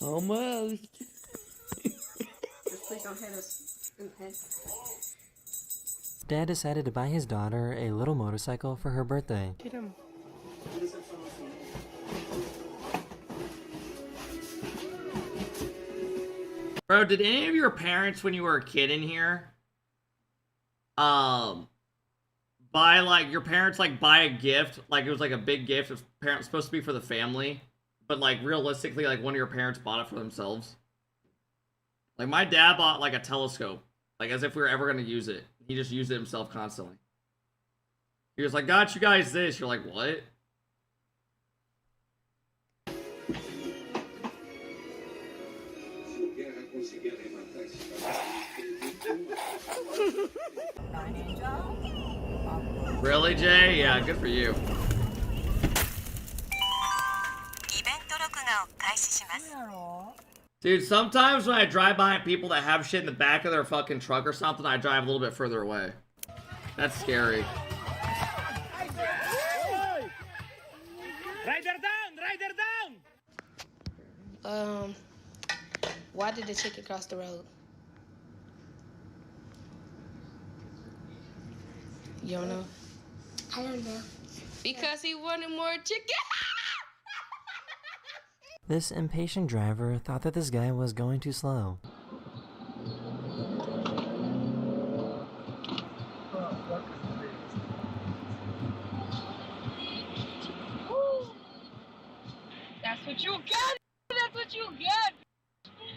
Almost. Just please don't hit us in the head. Dad decided to buy his daughter a little motorcycle for her birthday. Hit him. Bro, did any of your parents, when you were a kid in here, buy, like, your parents, like, buy a gift, like, it was, like, a big gift, it was supposed to be for the family, but, like, realistically, like, one of your parents bought it for themselves? Like, my dad bought, like, a telescope, like, as if we were ever going to use it. He just used it himself constantly. He was like, got you guys this. You're like, what? Really, Jay? Yeah, good for you. Dude, sometimes when I drive behind people that have shit in the back of their fucking truck or something, I drive a little bit further away. That's scary. Rider down! Rider down! Why did the chicken cross the road? You don't know? I don't know. Because he wanted more chicken. This impatient driver thought that this guy was going too slow. That's what you get! That's what you get!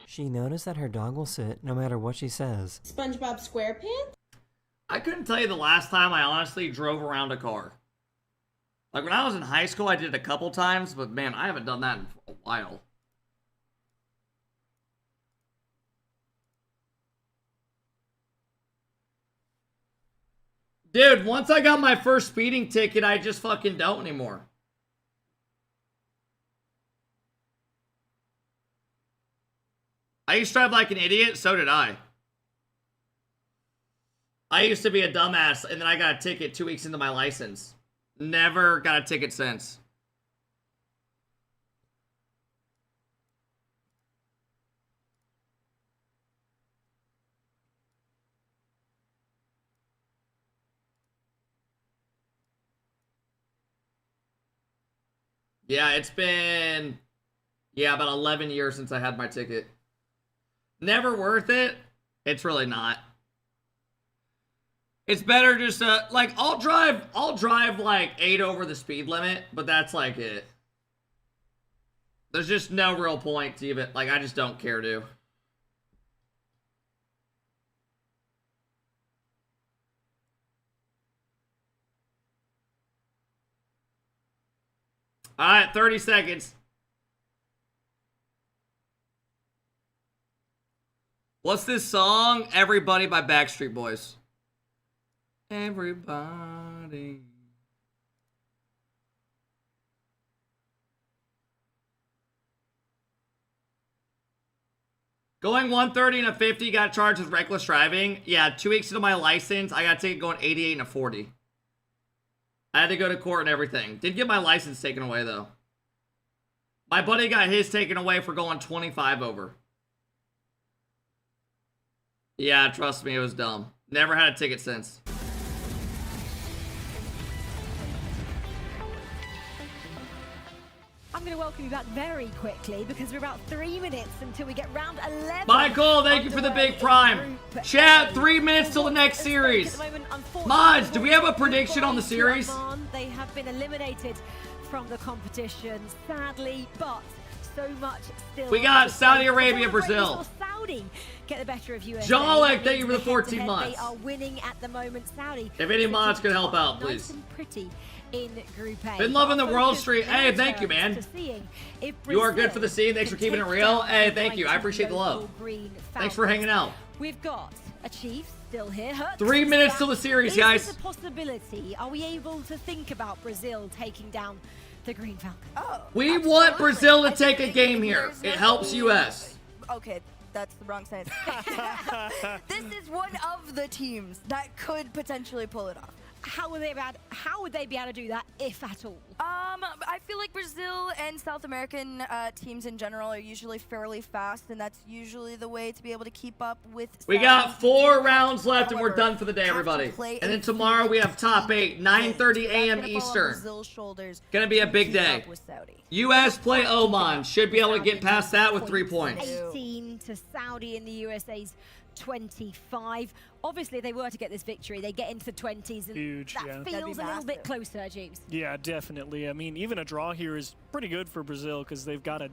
She noticed that her dog will sit no matter what she says. SpongeBob SquarePants? I couldn't tell you the last time I honestly drove around a car. Like, when I was in high school, I did it a couple times, but man, I haven't done that in a while. Dude, once I got my first speeding ticket, I just fucking don't anymore. I used to drive like an idiot, so did I. I used to be a dumbass, and then I got a ticket 2 weeks into my license. Never got a ticket since. Yeah, it's been, about 11 years since I had my ticket. Never worth it. It's really not. It's better just like I'll drive like 8 over the speed limit, but that's like it. There's just no real point to even, like, I just don't care to. All right, 30 seconds. What's this song? Everybody by Backstreet Boys. Everybody. Going 130 and a 50, got charged with reckless driving. Yeah, 2 weeks into my license, I got a ticket going 88 and a 40. I had to go to court and everything. Did get my license taken away, though. My buddy got his taken away for going 25 over. Yeah, trust me, it was dumb. Never had a ticket since. I'm I'm going to welcome you back very quickly because we're about 3 minutes until we get round 11. Michael, thank you for the big prime. Chat, 3 minutes till the next series. Mods, do we have a prediction on the series? They have been eliminated from the competition, sadly, but so much still. We got Saudi Arabia, Brazil. Saudi get the better of USA. Jolek, thank you for the 14 months. They are winning at the moment, Saudi. If any mods could help out, Nice please. and pretty in Group A. Been loving the World Street. Hey, thank you, man. You are good for the scene. Thanks for keeping it real. Hey, thank you. I appreciate the love. Thanks for hanging out. We've got a Chief still here. 3 minutes till the series, guys. Is a possibility. Are we able to think about Brazil taking down the Green Falcon? We want Brazil to take a game here. It helps US. Okay, that's the wrong sentence. This is one of the teams that could potentially pull it off. How would they be able to do that, if at all? I feel like Brazil and South American teams in general are usually fairly fast, and that's usually the way to be able to keep up with. We got 4 rounds left, and we're done for the day, everybody. And then tomorrow we have top 8, 9:30 a.m. Eastern. Gonna be a big day. US play Oman. Should be able to get past that with 3 points. 18 to Saudi in the USA's 25. Obviously, if they were to get this victory, they get into the 20s, and Huge, that feels a little bit closer, James. Yeah, definitely. I mean, even a draw here is pretty good for Brazil because they've got a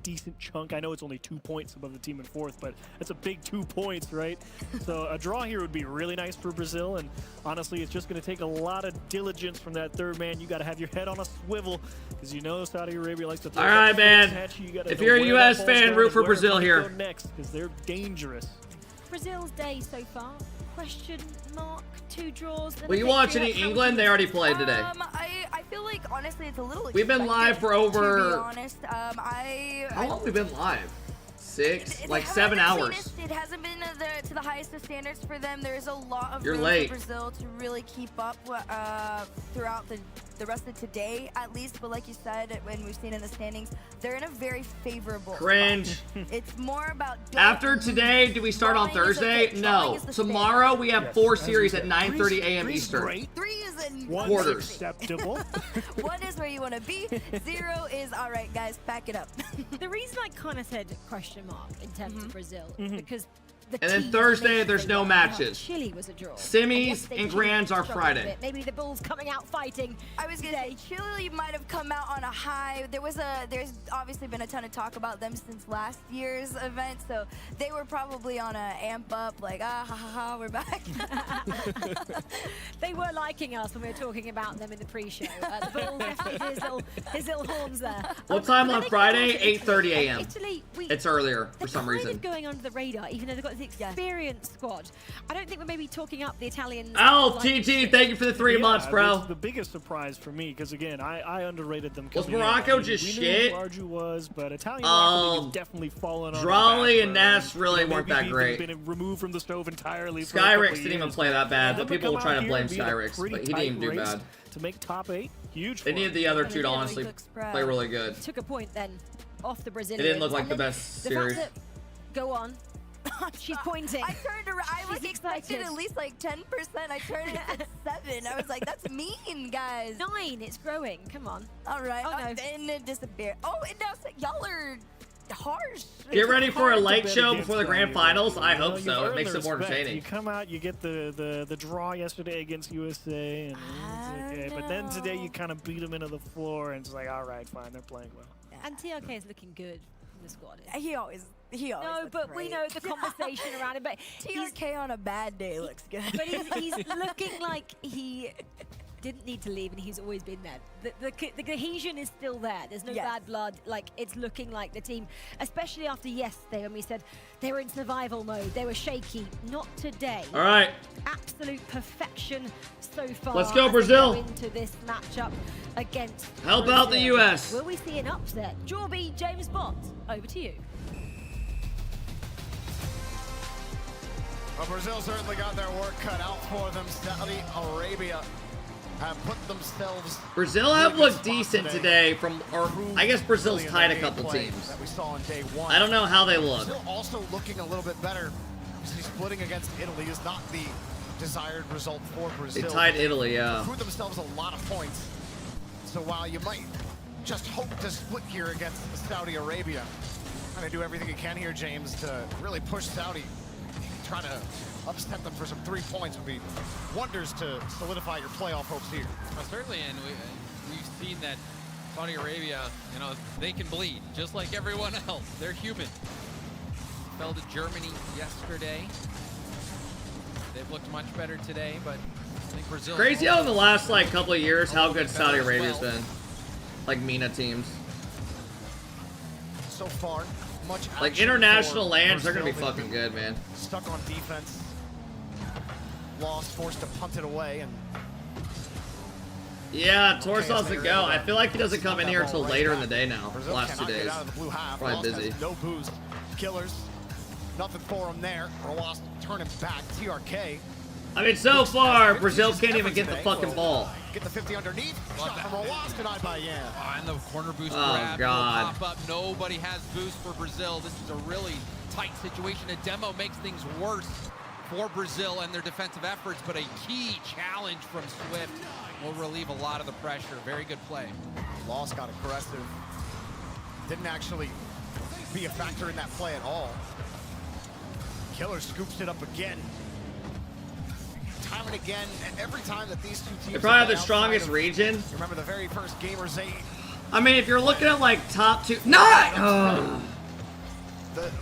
decent chunk. I know it's only 2 points above the team in 4th, but it's a big 2 points, right? So a draw here would be really nice for Brazil, and honestly, it's just going to take a lot of diligence from that third man. You got to have your head on a swivel because you know Saudi Arabia likes to throw. All right, man. If you're a US fan, fan, root for Brazil here. Next, because they're dangerous. Brazil's day so far? Question mark, 2 draws. Were you watching England? They already played today. I feel like honestly it's a little. We've been live for over. To be honest, How long have we been live? 6, like 7 hours. It hasn't been to the highest of standards for them. There is a lot of You're room late. for Brazil to really keep up throughout the rest of today, at least. But like you said, when we've seen in the standings, they're in a very favorable Cringe. spot. It's more about After today, do we start on Thursday? No. Tomorrow we have 4 series at 9:30 a.m. Eastern. 3 is in Quarters. Acceptable. 1 is where you want to be. 0 is all right, guys. Pack it up. The reason I kind of said question mark in terms of Brazil is because the And then teams Thursday, made there's it no well. matches. Chile was a draw. Semis They and grands are struggled a Friday. bit. Maybe the Bulls coming out fighting. I was gonna say Chile might have come out on a high. There's obviously been a ton of talk about them since last year's event, so they were probably on a amp up, like ha ha ha, we're back. They were liking us when we were talking about them in the pre-show. The Bulls definitely did his little horns there. What time on Friday? 8:30 a.m. Italy, It's earlier for some kind reason. of going under the radar, even though they've got this experienced squad. I don't think we're maybe talking up the Italians. Alf TT, thank you for the 3 months, bro. The biggest surprise for me, because again, I underrated them. Was coming in. Morocco I mean, just we shit? Knew who Arju was, but Italian RocketLeague has definitely fallen on. Drawley and Nass really weren't that great. Been removed from the stove entirely. Skyrix didn't even play that bad, but people will try to blame Skyrix, but he didn't even do bad. To make top 8, huge. They needed the other 2 to honestly play really good. Took a point then off the It Brazilians. didn't look like And the then best the series. fact that, go on. She's pointing. I turned around. I was She's expecting excited. at least like 10%. I turned it at 7. I was like, that's mean, guys. 9. It's growing. Come on. All right. Oh, no. And it disappeared. Oh, and now y'all are harsh. Get ready for a hard to light bet show against before the grand Saudi finals. Arabia, I you know? hope You've so. It earned makes the it more respect. entertaining. You come out, you get the draw yesterday against USA, and it's okay. But then today you kind of beat them into the floor, and it's like, all right, fine, they're playing well. And TRK is looking good in the squad. He always No, looks but we great. know the conversation around him. But TRK on a bad day looks good. But he's looking like he didn't need to leave, and he's always been there. The cohesion is still there. There's no bad blood. Like, it's looking like the team, especially after yesterday when we said they were in survival mode, they were shaky. Not today. All right. Absolute perfection so far. Let's go, as they Brazil. go into this matchup against Help Brazil. out the US. Will we see an upset? Jorby, James Bott, over to you. Well, Brazil certainly got their work cut out for them. Saudi Arabia have put themselves. Brazil have looked decent today from, or I guess Brazil's tied a couple teams. That we saw on day 1. I don't know how they look. Brazil also looking a little bit better. Obviously, splitting against Italy is not the desired result for Brazil. They tied Italy, yeah. They threw themselves a lot of points. So while you might just hope to split here against Saudi Arabia. Trying to do everything he can here, James, to really push Saudi. Trying to upset them for some 3 points would be wonders to solidify your playoff hopes here. Well, certainly, and we've seen that Saudi Arabia, you know, they can bleed just like everyone else. They're human. Fell to Germany yesterday. They've looked much better today, but I think Brazil. Crazy how in the last like couple of years how good Saudi Arabia's been, like MENA teams. So far, much like action international for lands, they're Brazil. gonna be fucking good, man. Stuck on defense, lost, forced to punt it away, and Yeah, Torres doesn't go. I feel like he doesn't come in here until later in the day now. The Brazil last 2 cannot get days. out of the blue half. Probably Lost busy. has no boost. Killers, nothing for him there. Roas turn him back. TRK. I mean, so far, Brazil can't even get the fucking ball. Get the 50 underneath. Shot from Roas, denied by Yan. And the corner boost Oh, grab God. will pop up. Nobody has boost for Brazil. This is a really tight situation. A demo makes things worse for Brazil and their defensive efforts, but a key challenge from Swift will relieve a lot of the pressure. Very good play. Loss got aggressive. Didn't actually be a factor in that play at all. Killer scoops it up again. Time and again, and every time that these two teams They probably have the outside strongest of- region. Remember the very first Gamers 8. I mean, if you're looking at like top two, not.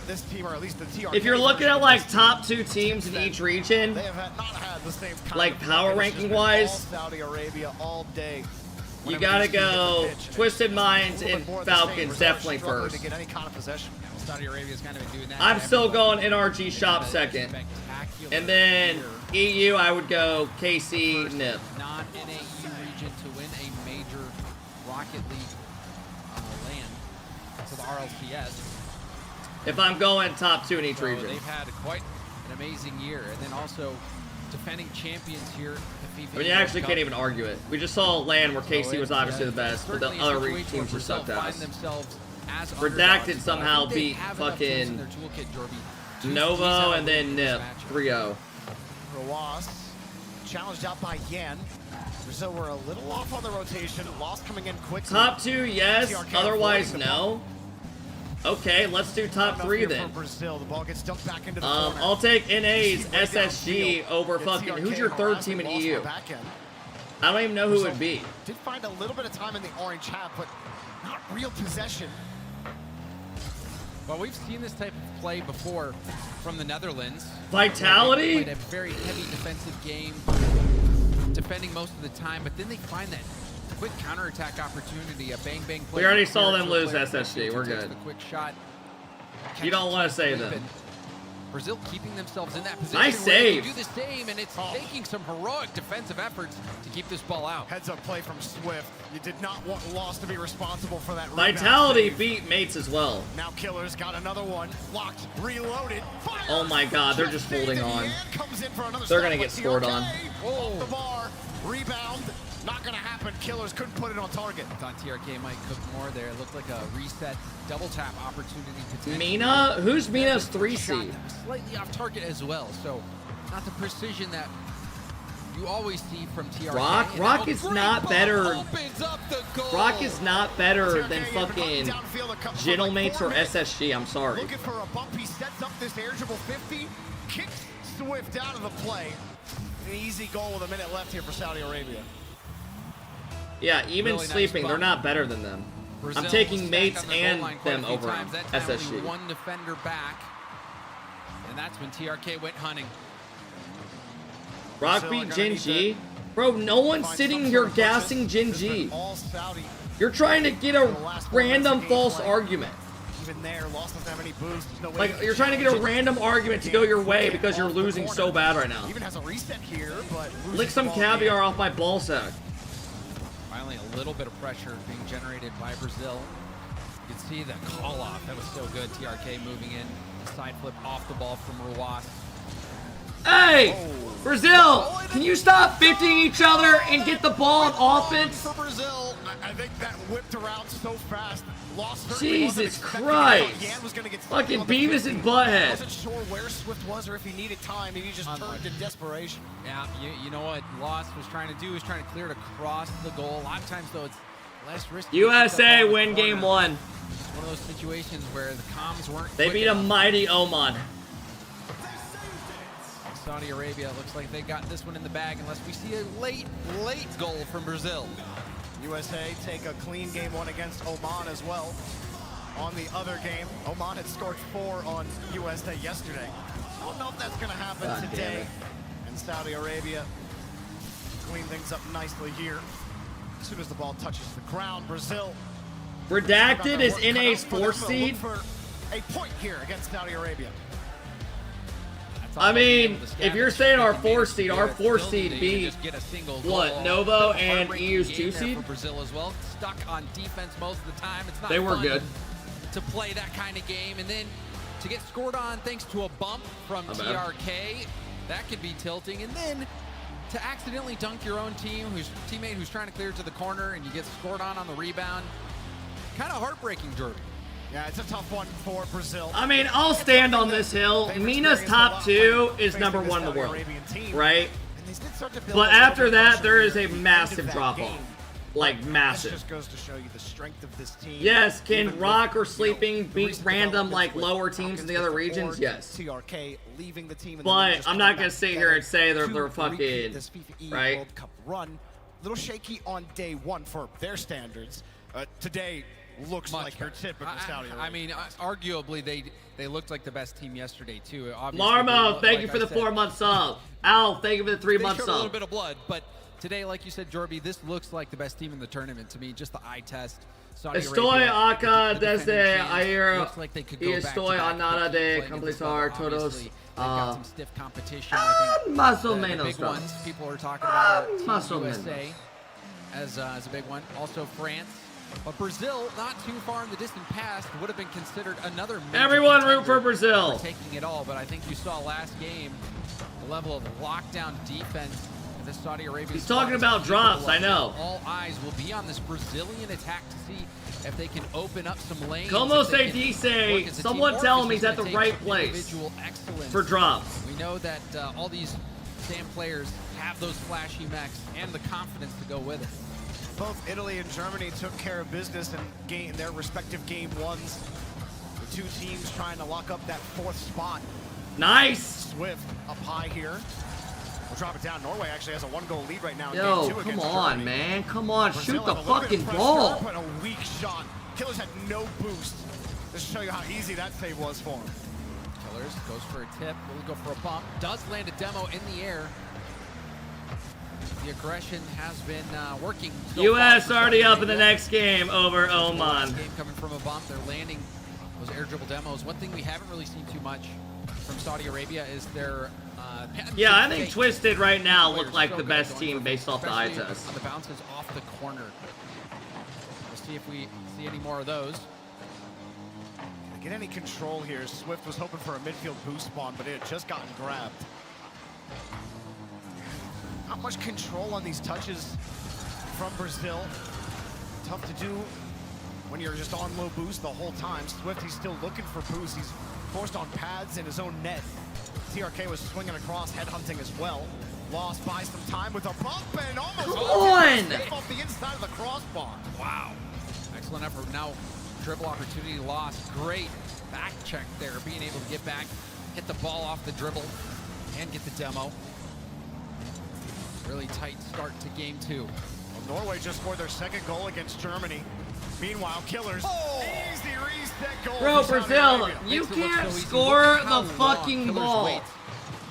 This team, or at least the TRK. If you're looking at like top 2 teams in each region, They have not had the same kind like of power play. It's just ranking been wise, all Saudi Arabia all day. you Whenever gotta these teams go hit the pitch, Twisted it's Minds a little and bit more of the same. Falcons Brazil definitely struggling first. to get any kind of possession. Saudi Arabia's kind of been doing that. I'm to still everyone. going NRG Shop second. And then EU, I would go KC NIP. Non-NAU region to win a major Rocket League land to the RLCS. If I'm going top 2 in each So region. they've had quite an amazing year, and then also defending champions here at the FIFA I mean, you World actually Cup. can't even argue it. We just saw a land where So KC was it's, obviously the best, but the certainly a other situation where teams were Brazil sucked find ass. themselves as Redacted underdogs, but somehow I think they beat have enough tools in fucking their toolkit, Jorby, to squeeze Novo out and a then win in this NIP matchup. 3-0. Roas challenged out by Yan. Brazil were a little off on the rotation. Loss coming in quick. Top 2, yes. TRK Otherwise, avoiding the no. Okay, let's do top Enough 3 here then. for Brazil. The ball gets dumped back into the corner. I'll take NA's Way SSG downfield. over Gets fucking. TRK Who's your third harassed team in and lost on EU? the back end. I don't even know who it would be. Did find a little bit of time in the orange hat, but not real possession. Well, we've seen this type of play before from the Netherlands. Vitality? They played a very heavy defensive game, defending most of the time, but then they find that quick counterattack opportunity, a bang-bang play. We already saw here them to a lose player SSG. who We're takes good. The quick shot. You don't want to save Catches them. Brazil keeping themselves in that position. Nice where they save. can do the same, and it's taking some heroic defensive efforts to keep this ball out. Heads up play from Swift. You did not want Loss to be responsible for that rebound Vitality save. beat Mates as well. Now Killers got another one. Locked, reloaded. Fire! Oh my god, they're just holding on. Comes in for another They're stop gonna by get scored TRK. on. Off the bar. Rebound. Not gonna happen. Killers couldn't put it on target. Thought TRK might cook more there. It looked like a reset double tap opportunity potentially. Mina? Who's Mina's 3 seed? Slightly off target as well, so not the precision that you always see from TRK. Rock is not better. Opens up the goal. Rock is not better than fucking Gentlemates or SSG. I'm sorry. Looking for a bump. He sets up this air dribble 50. Kicks Swift out of the play. An easy goal with a minute left here for Saudi Arabia. Yeah, even Really nice sleeping, they're bump. not better than them. Brazil I'm taking stacked Mates on the goal and line quite a them few over times. That time only SSG. one defender back, and that's when TRK went hunting. Rock Brazil beat are gonna Gen need G. to Bro, no one's find sitting some here sort of purchase. gassing Gen This has G. been all Saudi. You're trying to get a random false argument. Even there, Lost doesn't have any boost. There's no way Like, you're trying to get a random argument to go your way because you're losing so bad right now. Even has a reset here, but Lick some caviar off my ball sack. Finally, a little bit of pressure being generated by Brazil. You can see the call off. That was so good. TRK moving in. Side flip off the ball from Ruas. Hey! Brazil! Can you stop 50-ing each other and get the ball on offense? For Brazil, I think that whipped around so fast. Lost Jesus Christ! Fucking Beavis and Butthead. Wasn't sure where Swift was or if he needed time, and he just turned in desperation. Yeah, you know what Lost was trying to do is trying to clear it across the goal. A lot of times, though, it's less risky. USA win game 1. It's one of those situations where the comms weren't. They beat a mighty Oman. Saudi Arabia looks like they got this one in the bag unless we see a late goal from Brazil. USA take a clean game 1 against Oman as well. On the other game, Oman had scored 4 on USA yesterday. I don't know if that's going to happen today. And Saudi Arabia clean things up nicely here. As soon as the ball touches the ground, Brazil. Redacted is NA's 4th seed. For a point here against Saudi Arabia. I mean, if you're saying our 4th seed, our 4th seed beat what, Novo and EU's 2 seed? For Brazil as well, stuck on defense most of the time. It's not they were fun good to play that kind of game, and then to get scored on thanks to a bump from TRK, that could be tilting, and then to accidentally dunk your own teammate who's trying to clear to the corner, and you get scored on the rebound. Kind of heartbreaking, Jordan. Yeah, it's a tough one for Brazil. I mean, I'll stand on this hill. Mina's top 2 is #1 in the world, right? But after that, there is a massive drop-off. Like, massive. This just goes to show you the strength of this team. Yes, can Rock or Sleeping beat random, like, lower teams in the other regions? Yes. TRK leaving the team. But I'm not going to sit here and say they're fucking, right? World Cup run. Little shaky on day 1 for their standards. Today looks like your typical Saudi Arabia. I mean, arguably they looked like the best team yesterday too. Obviously, Marmo, thank you for the 4-month sub. Al, thank you for the 3-month sub. A little bit of blood, but today, like you said, Jorby, this looks like the best team in the tournament to me. Just the eye test. Estoy acá desde ayer like y estoy a nada de completar todos. They've got some stiff competition. Más o menos. Big ones. People are talking about Más o USA as a big one. Also France. But Brazil, not too far in the distant past, would have been considered another major Everyone root for Brazil. For taking it all, but I think you saw last game the level of lockdown defense of the Saudi Arabian. He's talking about drops, I know. All eyes will be on this Brazilian attack to see if they can open up some lanes. Como se dice, someone tell him he's at the right place for drops. We know that all these SAM players have those flashy mechs and the confidence to go with it. Both Italy and Germany took care of business in their respective game 1s. The 2 teams trying to lock up that 4th spot. Nice. Swift up high here. We'll drop it down. Norway actually has a 1-goal lead right now. Yo, come on, man. Come on, shoot the fucking ball. But a weak shot. Killers had no boost. Just to show you how easy that save was for him. Killers goes for a tip. Will go for a bump. Does land a demo in the air. The aggression has been working. US already up in the next game over Oman. Game coming from a bump. They're landing those air dribble demos. One thing we haven't really seen too much from Saudi Arabia is their yeah, I think Twisted right now look like the best team based off the eye test. On the bounces off the corner. We'll see if we see any more of those. Get any control here. Swift was hoping for a midfield boost spawn, but it had just gotten grabbed. Not much control on these touches from Brazil. Tough to do when you're just on low boost the whole time. Swift, he's still looking for boost. He's forced on pads in his own net. TRK was swinging across, headhunting as well. Lost by some time with a bump and almost off the inside of the crossbar. Wow. Excellent effort. Now dribble opportunity lost. Great back check there, being able to get back, hit the ball off the dribble, and get the demo. Really tight start to game 2. Well, Norway just scored their 2nd goal against Germany. Meanwhile, Killers, easy reset goal. Bro, Brazil, you can't score the fucking ball.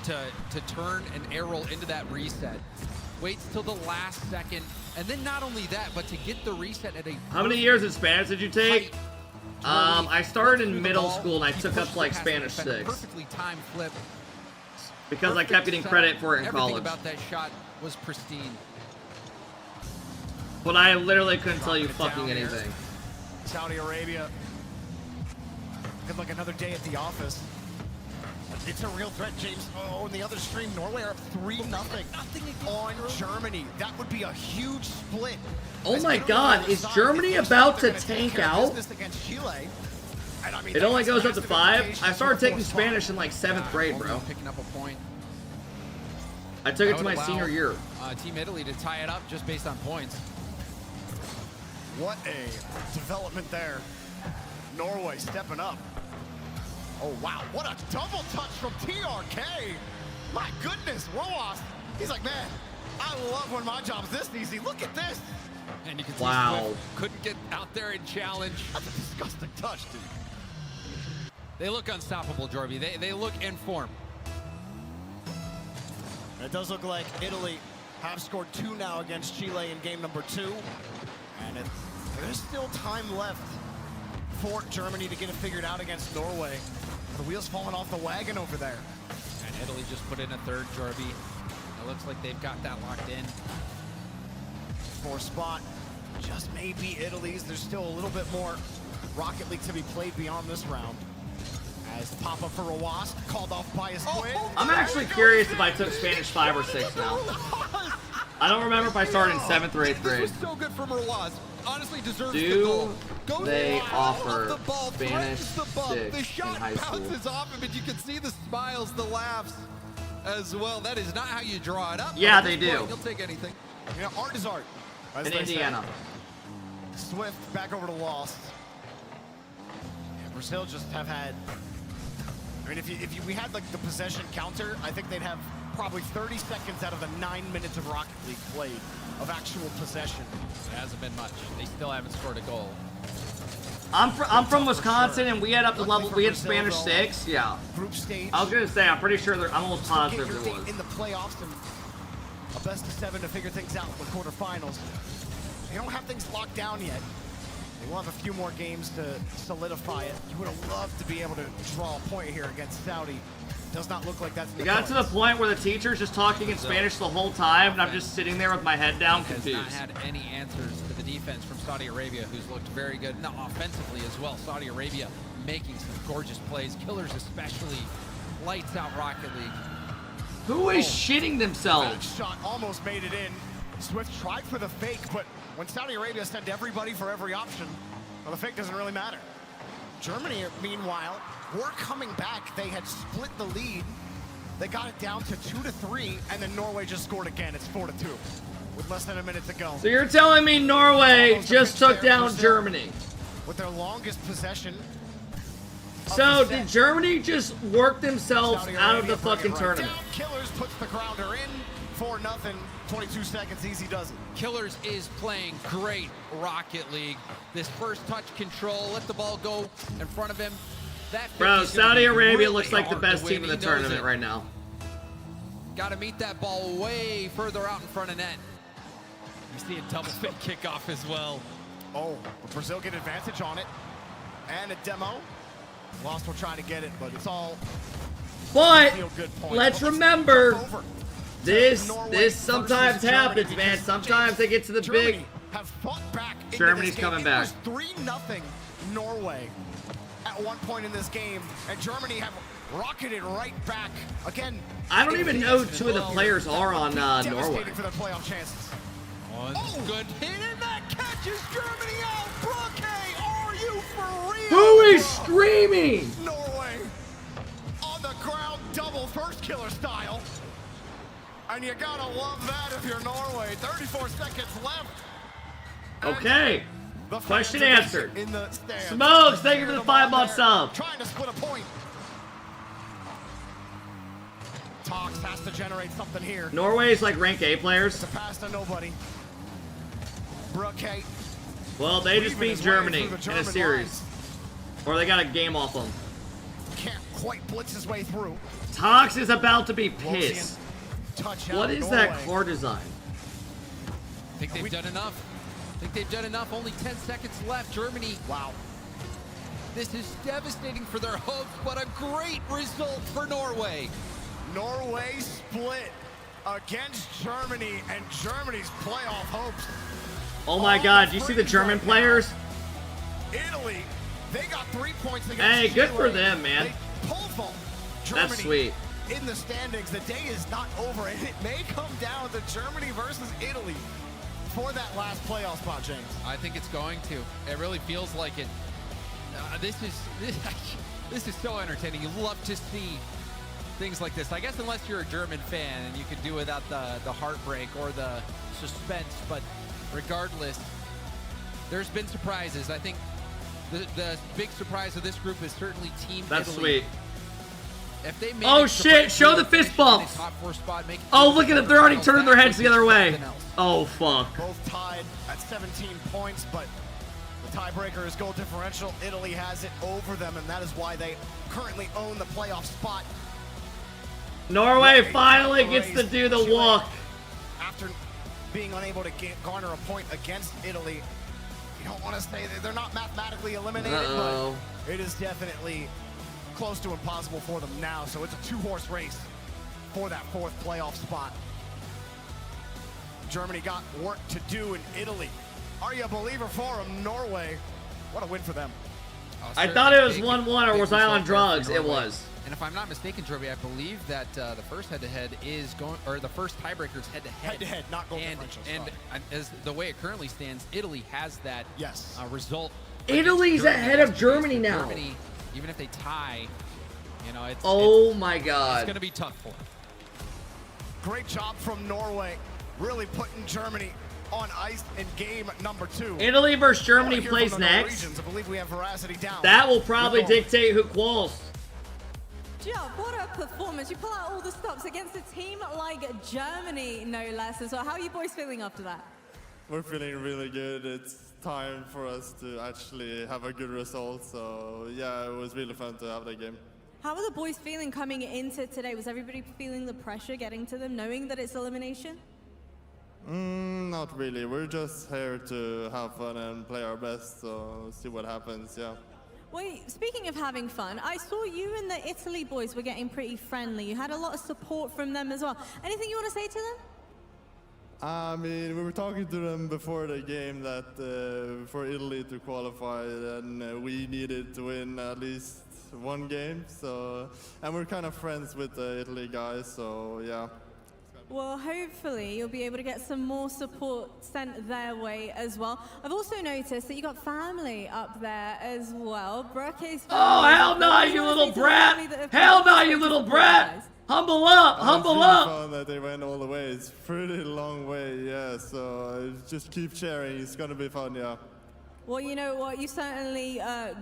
To turn an arrow into that reset. Waits till the last second. And then not only that, but to get the reset at a... How many years of Spanish did you take? I started in middle school and I took up like Spanish 6. Perfectly timed flip. Because I kept getting credit for it in college. Everything about that shot was pristine. But I literally couldn't tell you fucking anything. Saudi Arabia. Looking like another day at the office. It's a real threat, James. Oh, in the other stream, Norway are up 3-0 on Germany. That would be a huge split. Oh my god, is Germany about to tank out? It only goes up to 5. I started taking Spanish in like 7th grade, bro. Picking up a point. I took it to my senior year. Team Italy to tie it up just based on points. What a development there. Norway stepping up. Oh, wow. What a double touch from TRK. My goodness, Roas. He's like, man, I love when my job's this easy. Look at this. And you can see Wow. Swift couldn't get out there and challenge. That's a disgusting touch, dude. They look unstoppable, Jorby. They look in form. It does look like Italy have scored 2 now against Chile in game number 2. And there's still time left for Germany to get it figured out against Norway. The wheels falling off the wagon over there. And Italy just put in a third, Jorby. It looks like they've got that locked in. 4th spot, just maybe Italy's. There's still a little bit more Rocket League to be played beyond this round. As the pop-up for Rawas, called off by his twin. I'm actually curious if I took Spanish 5 or 6 now. I don't remember if I started in 7th or 8th grade. This was so good from Rawas. Honestly deserves the Do goal. they offer the ball, Spanish the bump. 6 The in shot high school? bounces off him, and you can see the smiles, the laughs as well. That is not how you draw it up. Yeah, At they this do. point, You'll take anything. You know, art is art. as In they say. Indiana. Swift back over to Lost. Yeah, Brazil just have had. I mean, if we had like the possession counter, I think they'd have probably 30 seconds out of the 9 minutes of Rocket League played of actual possession. It hasn't been much. They still haven't scored a goal. I'm from Wisconsin, and we had up to level. We had Spanish 6. Yeah. Group stage. I was gonna say, I'm pretty sure. I'm almost positive there was. In the playoffs and a best of 7 to figure things out in the quarterfinals. They don't have things locked down yet. They will have a few more games to solidify it. You would have loved to be able to draw a point here against Saudi. Does not look like that's the It got to the point where the teacher's just talking in Spanish the whole time, and I'm just sitting there with my head down, confused. Has not had any answers to the defense from Saudi Arabia, who's looked very good, not offensively as well. Saudi Arabia making some gorgeous plays, killers especially. Lights out Rocket League. Who is shitting themselves? That shot almost made it in. Swift tried for the fake, but when Saudi Arabia sent everybody for every option, well, the fake doesn't really matter. Germany, meanwhile, were coming back. They had split the lead. They got it down to 2-3, and then Norway just scored again. It's 4-2 with less than a minute to go. So you're telling me Norway just took down Germany? With their longest possession. So did Germany just work themselves out of the fucking tournament? Killers puts the grounder in. 4-0. 22 seconds, easy does it. Killers is playing great Rocket League. This first touch control, let the ball go in front of him. That Bro, Saudi Arabia really looks like the hard to best win. team in the He knows tournament it. right now. Got to meet that ball way further out in front of net. You see a double fit kickoff as well. Oh, Brazil get advantage on it. And a demo. Lost will try to get it, but it's all But feel good points. let's Well, remember, over. this Norway sometimes versus Germany happens, man. because Sometimes they get to the Germany big. have fought back into Germany's this game. coming back. It was 3-0 Norway at one point in this game, and Germany have rocketed right back again. I don't even know who two of the players are on Norway. Devastating for their playoff chances. Oh, good hit, and that catches Germany out. Brooke, are you for real? Who is screaming? Norway on the ground, double first killer style. And you gotta love that if you're Norway. 34 seconds left. Okay. The Question fans answered. in the stands. Smokes, thank you for the 5-month sub. Trying to split a point. Tox has to generate something here. Norway's like rank A players. It's a pass to nobody. Brooke. Well, they just beat Germany in a German series. Or they got a game off them. Can't quite blitz his way through. Tox is about to be pissed. Touch What out is Norway. that car design? I think they've done enough. I think they've done enough. Only 10 seconds left. Germany. Wow. This is devastating for their hopes, but a great result for Norway. Norway split against Germany and Germany's playoff hopes. Oh my god, do you see the German players? Italy, they got 3 points against Hey, good Chile. for them, man. They pole vault Germany That's sweet. in the standings. The day is not over, and it may come down to Germany versus Italy for that last playoff spot, James. I think it's going to. It really feels like it. This is so entertaining. You love to see things like this. I guess unless you're a German fan and you could do without the heartbreak or the suspense, but regardless, there's been surprises. I think the big surprise of this group is certainly Team That's Italy. sweet. If they Oh shit, show the fist bumps. Oh, look at them. They're already turning their heads the other way. Oh, fuck. Both tied at 17 points, but the tiebreaker is goal differential. Italy has it over them, and that is why they currently own the playoff spot. Norway finally gets to do the walk. After being unable to garner a point against Italy, you don't want to say that they're not mathematically eliminated, but it is definitely close to impossible for them now. So it's a two-horse race for that fourth playoff spot. Germany got work to do in Italy. Are you a believer for them? Norway, what a win for them. I thought it was 1-1, or was I on drugs? It was. And if I'm not mistaken, Jorby, I believe that the first head-to-head is going, or the first tiebreaker is head-to-head. Head-to-head, not goal differential. And as the way it currently stands, Italy has that result. Italy's ahead of Germany now. Germany, even if they tie, you know, it's my God. It's going to be tough for them. Great job from Norway, really putting Germany on ice in game number 2. Italy versus Germany plays next. I believe we have veracity down. That will probably dictate who quals. Yeah, what a performance. You pull out all the stops against a team like Germany, no less as well. How are you boys feeling after that? We're feeling really good. It's time for us to actually have a good result. So yeah, it was really fun to have that game. How are the boys feeling coming into today? Was everybody feeling the pressure getting to them, knowing that it's elimination? Not really. We're just here to have fun and play our best. So see what happens, yeah. Wait, speaking of having fun, I saw you and the Italy boys were getting pretty friendly. You had a lot of support from them as well. Anything you want to say to them? I mean, we were talking to them before the game that for Italy to qualify, and we needed to win at least one game. So, and we're kind of friends with the Italy guys, so yeah. Well, hopefully you'll be able to get some more support sent their way as well. I've also noticed that you got family up there as well. Brooke's family. Oh, hell no, you little brat. Hell no, you little brat. Humble up, humble up. Fun that they went all the way. It's pretty long way, yeah. So just keep sharing. It's gonna be fun, yeah. Well, you know what? You certainly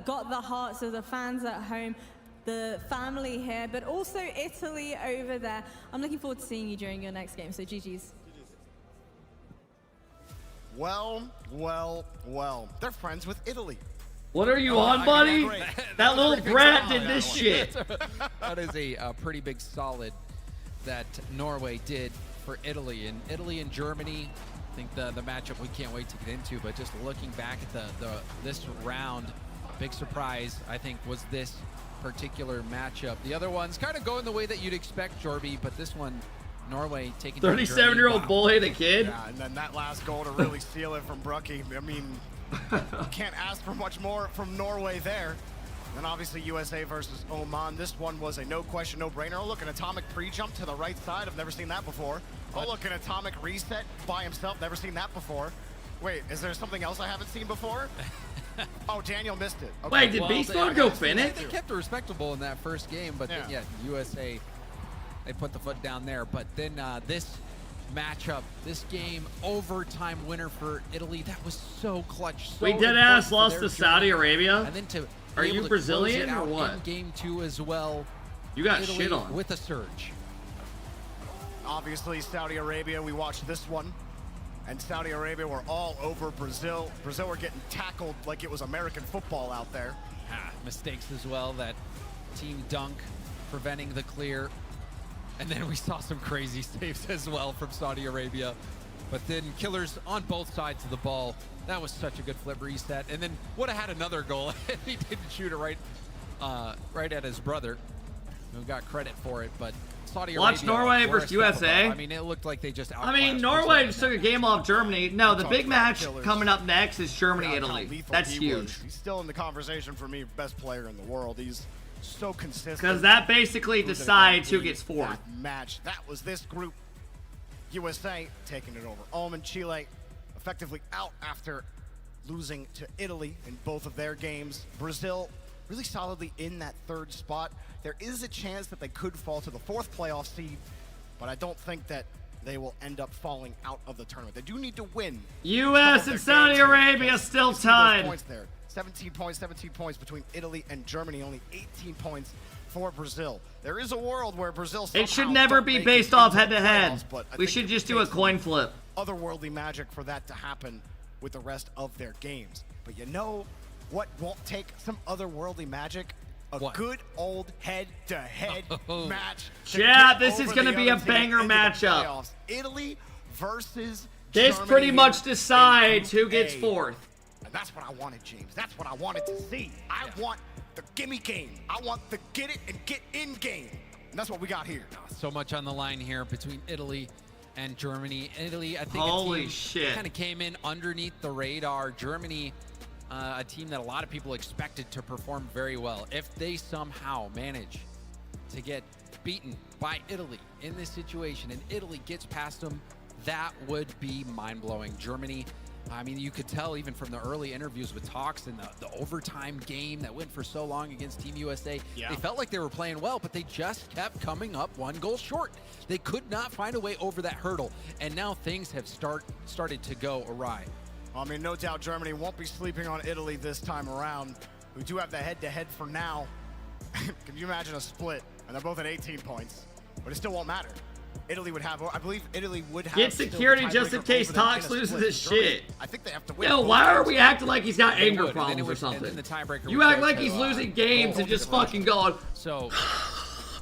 got the hearts of the fans at home, the family here, but also Italy over there. I'm looking forward to seeing you during your next game. So GG's. Well, well, well. They're friends with Italy. What are you on, buddy? That little brat did this shit. That is a pretty big solid that Norway did for Italy. And Italy and Germany, I think the matchup we can't wait to get into, but just looking back at this round, big surprise, I think, was this particular matchup. The other one's kind of going the way that you'd expect, Jorby, but this one, Norway taking 37-year-old bull hit a kid. Yeah, and then that last goal to really seal it from Brookie. I mean, you can't ask for much more from Norway there. And obviously USA versus Oman. This one was a no question, no brainer. Oh, look, an atomic pre-jump to the right side. I've never seen that before. Oh, look, an atomic reset by himself. Never seen that before. Wait, is there something else I haven't seen before? Oh, Daniel missed it. Okay. Wait, did Beast Mode go finish? They kept it respectable in that first game, but yeah, USA, they put the foot down there. But then this matchup, this game, overtime winner for Italy, that was so clutch. So we dead ass lost to Saudi Arabia. And then to are you Brazilian or what? In game 2 as well. You got Italy shit on with a surge. Obviously, Saudi Arabia, we watched this one. And Saudi Arabia were all over Brazil. Brazil were getting tackled like it was American football out there. Mistakes as well, that team dunk preventing the clear. And then we saw some crazy saves as well from Saudi Arabia. But then killers on both sides of the ball. That was such a good flip reset. And then would have had another goal if he didn't shoot it right at his brother, who got credit for it. But Saudi Watch Arabia, Norway versus USA. I mean, it looked like they just I mean, Norway just took a game off Germany. No, the big match coming up next is Germany-Italy. That's huge. He's still in the conversation for me, best player in the world. He's so consistent. Because that basically decides who gets fourth. Match. That was this group. USA taking it over. Oman, Chile, effectively out after losing to Italy in both of their games. Brazil really solidly in that third spot. There is a chance that they could fall to the fourth playoff seed, but I don't think that they will end up falling out of the tournament. They do need to win. U.S. and Saudi Arabia still tied. Points there. 17 points between Italy and Germany. Only 18 points for Brazil. There is a world where Brazil It should never be based off head-to-head. We should just do a coin flip. Otherworldly magic for that to happen with the rest of their games. But you know what won't take some otherworldly magic? A good old head-to-head match. Yeah, this is going to be a banger matchup. Italy versus This Germany pretty much here decides in who Group gets A. fourth. And that's what I wanted, James. That's what I wanted to see. I want the gimme game. I want the get it and get in game. And that's what we got here. So much on the line here between Italy and Germany. Italy, I think Holy shit. kind of came in underneath the radar. Germany, a team that a lot of people expected to perform very well. If they somehow manage to get beaten by Italy in this situation and Italy gets past them, that would be mind-blowing. Germany, I mean, you could tell even from the early interviews with Talks and the overtime game that went for so long against Team USA, they felt like they were playing well, but they just kept coming up one goal short. They could not find a way over that hurdle, and now things have started to go awry. I mean, no doubt Germany won't be sleeping on Italy this time around. We do have the head-to-head for now. Can you imagine a split? And they're both at 18 points, but it still won't matter. Italy would have, I believe Italy would have. Get security just in case Talks loses his shit. I think they have to win. Yo, why are we acting like he's got anger problems or something? You act like he's losing games and just fucking going. So,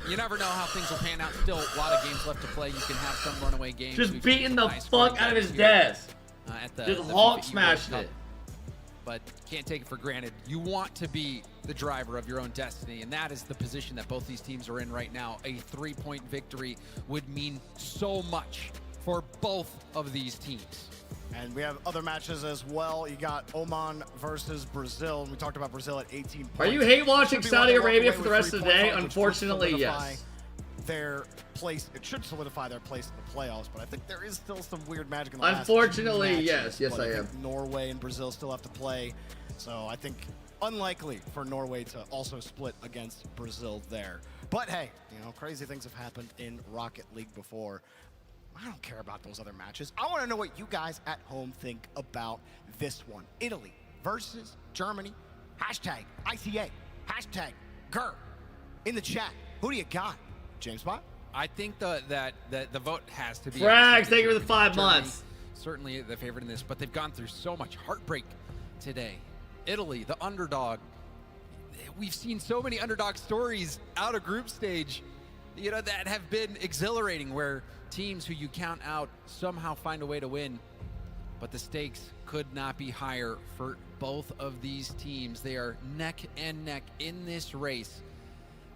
you never know how things will pan out. Still, a lot of games left to play. You can have some runaway games. Just beating the fuck out of his desk. Just Hulk smashed it. But can't take it for granted. You want to be the driver of your own destiny, and that is the position that both these teams are in right now. A 3-point victory would mean so much for both of these teams. And we have other matches as well. You got Oman versus Brazil. We talked about Brazil at 18 points. Are you hate watching Saudi Arabia for the rest of the day? Unfortunately, yes. Their place, it should solidify their place in the playoffs, but I think there is still some weird magic in the Unfortunately, last two matches, yes, I am. Norway and Brazil still have to play, so I think unlikely for Norway to also split against Brazil there. But hey, you know, crazy things have happened in Rocket League before. I don't care about those other matches. I want to know what you guys at home think about this one. Italy versus Germany. Hashtag ICA. Hashtag GER. In the chat, who do you got? James Bond? I think that the vote has to be. Frags, thank you for the 5 months. Certainly the favorite in this, but they've gone through so much heartbreak today. Italy, the underdog. We've seen so many underdog stories out of group stage, you know, that have been exhilarating, where teams who you count out somehow find a way to win. But the stakes could not be higher for both of these teams. They are neck and neck in this race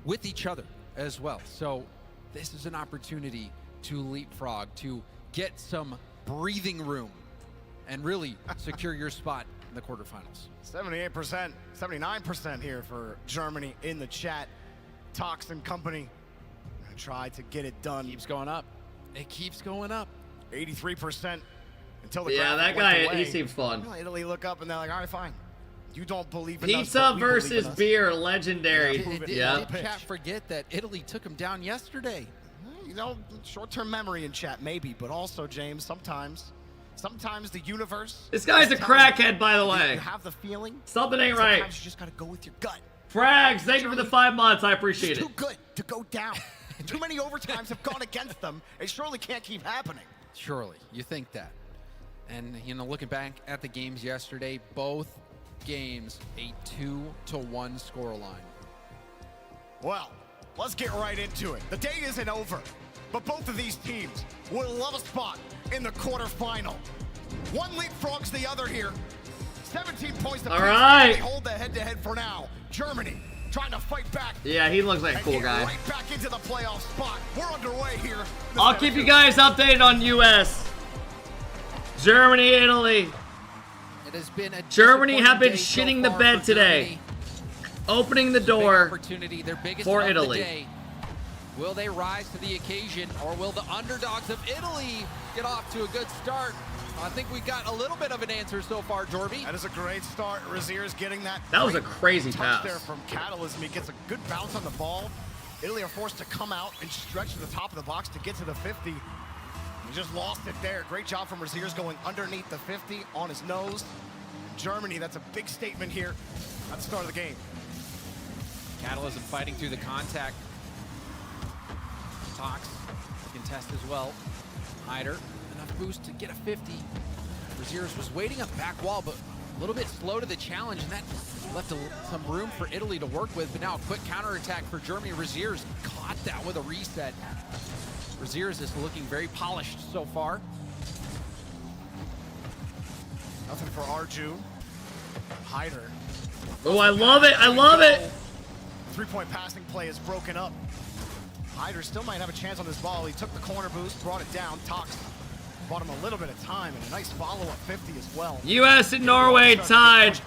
with each other as well. So this is an opportunity to leapfrog, to get some breathing room and really secure your spot in the quarterfinals. 78%, 79% here for Germany in the chat. Talks and company gonna try to get it done. Keeps going up. It keeps going up. 83% until the that guy, he seems fun. Italy look up and they're like, all right, fine. You don't believe in Pizza us, versus beer, legendary. Did chat forget that Italy took him down yesterday? You know, short-term memory in chat, maybe, but also, James, sometimes the universe. This guy's a crackhead, by the way. You have the feeling. Something ain't right. Sometimes you just gotta go with your gut. Frags, thank you for the 5 months. I appreciate it. Too good to go down. Too many overtimes have gone against them. It surely can't keep happening. Surely, you think that. And, you know, looking back at the games yesterday, both games a 2-1 scoreline. Well, let's get right into it. The day isn't over, but both of these teams will love a spot in the quarterfinal. One leapfrogs the other here. 17 points to all right. They hold the head-to-head for now. Germany trying to fight back. Yeah, he looks like a cool guy. Right back into the playoff spot. We're underway here. I'll keep you guys updated on U.S. Germany, Italy. It has been a Germany have been so shitting the far bed for today. Germany. Opening the door Opportunity, their biggest for of Italy. The day. Will they rise to the occasion, or will the underdogs of Italy get off to a good start? I think we got a little bit of an answer so far, Jorby. That is a great start. Razier's getting that. That was a crazy pass there from Catalysm. He gets a good bounce on the ball. Italy are forced to come out and stretch to the top of the box to get to the 50. just lost it there. Great job from Raziers going underneath the 50 on his nose. Germany, that's a big statement here at the start of the game. Catalysm fighting through the contact. Tox contest as well. Hyder, enough boost to get a 50. Raziers was waiting up back wall, but a little bit slow to the challenge, and that left some room for Italy to work with. But now a quick counterattack for Germany. Raziers caught that with a reset. Raziers is looking very polished so far. Nothing for Arju. Hyder. Oh, I love it. I love it. Three-point passing play is broken up. Hyder still might have a chance on this ball. He took the corner boost, brought it down. Tox bought him a little bit of time, and a nice follow-up 50 as well. U.S. and Norway tied.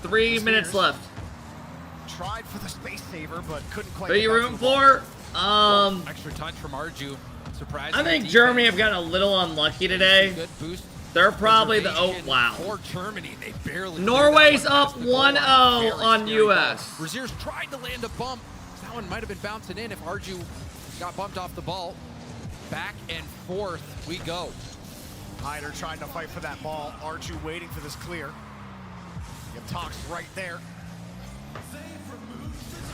3 minutes left. Tried for the space saver, but couldn't quite. Who are you rooting for? Extra touch from Arju. Surprising. I think Germany have gotten a little unlucky today. Good boost. They're probably the wow. For Germany, they barely. Norway's up 1-0 on U.S. Raziers tried to land a bump. That one might have been bouncing in if Arju got bumped off the ball. Back and forth we go. Hyder trying to fight for that ball. Arju waiting for this clear. You have Tox right there.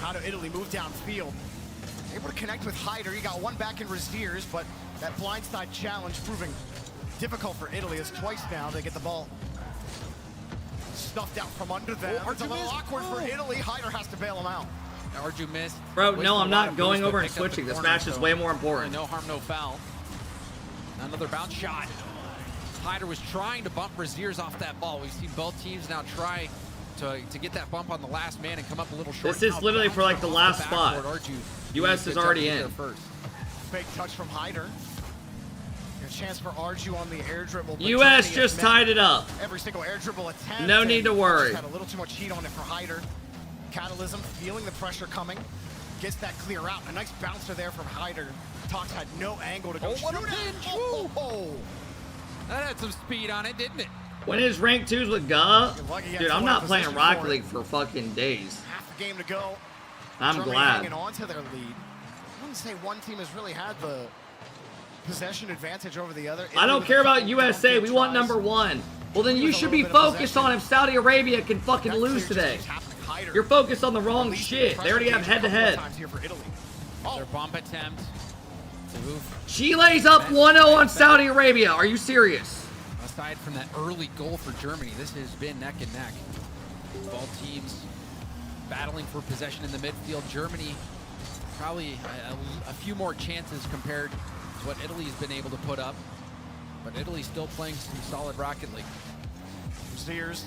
How do Italy move downfield? Able to connect with Hyder. He got one back in Raziers, but that blindside challenge proving difficult for Italy, as twice now they get the ball stuffed out from under them. It's a little awkward for Italy. Hyder has to bail him out. Arju missed. Bro, no, I'm not going over and switching. This match is way more important. No harm, no foul. Another bounce shot. Hyder was trying to bump Raziers off that ball. We've seen both teams now try to get that bump on the last man and come up a little short. This is literally for like the last spot. U.S. is already in. Big touch from Hyder. A chance for Arju on the air dribble. U.S. just tied it up. Every single air dribble attempt. No need to worry. Had a little too much heat on it for Hyder. Catalysm feeling the pressure coming. Gets that clear out. A nice bouncer there from Hyder. Tox had no angle to go. What a pinch! That had some speed on it, didn't it? When is rank 2s with Ga? Dude, I'm not playing Rocket League for fucking days. Half the game to go. I'm Germany glad. Hanging on to their lead. I wouldn't say one team has really had the possession advantage over the other. I don't care about USA. We want #1. Well, then you should be focused on if Saudi Arabia can fucking lose today. You're focused on the wrong shit. They already have head-to-head. Their bump attempt. Chile's up 1-0 on Saudi Arabia. Are you serious? Aside from that early goal for Germany, this has been neck and neck. Both teams battling for possession in the midfield. Germany probably a few more chances compared to what Italy's been able to put up. But Italy's still playing some solid Rocket League. Sears.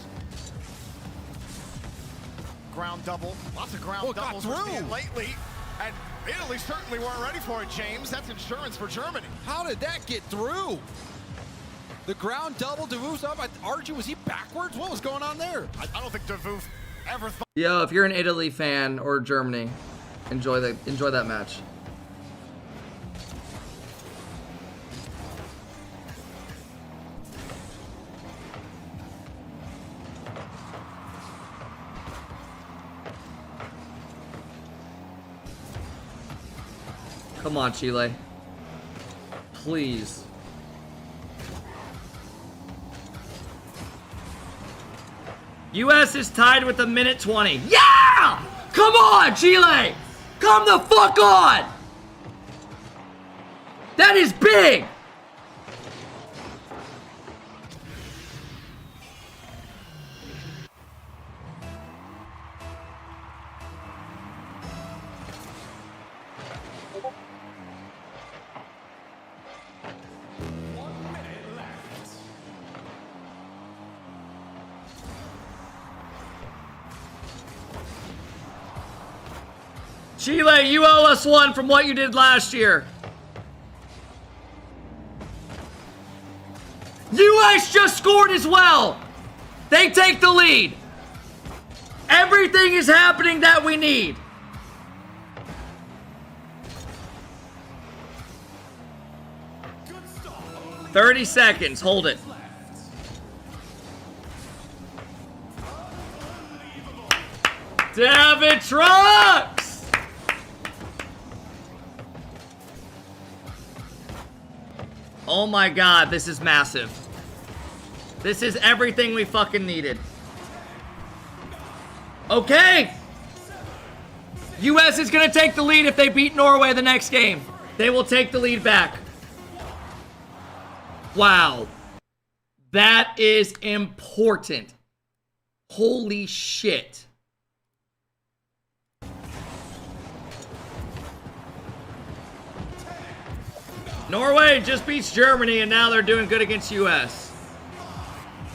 Ground double. Lots of ground doubles we're seeing lately. And Italy certainly weren't ready for it, James. That's insurance for Germany. How did that get through? The ground double, Davouf's up. Arju, was he backwards? What was going on there? I don't think Davouf ever thought. Yo, if you're an Italy fan or Germany, enjoy that match. Come on, Chile. Please. U.S. is tied with a minute 20. Yeah! Come on, Chile! Come the fuck on! That is big! Chile, you owe us one from what you did last year. U.S. just scored as well. They take the lead. Everything is happening that we need. – 30 seconds. Hold it. David Trucks! Oh my god, this is massive. This is everything we fucking needed. Okay! US is gonna take the lead if they beat Norway the next game. They will take the lead back. Wow. That is important. Holy shit. Norway just beats Germany, and now they're doing good against US.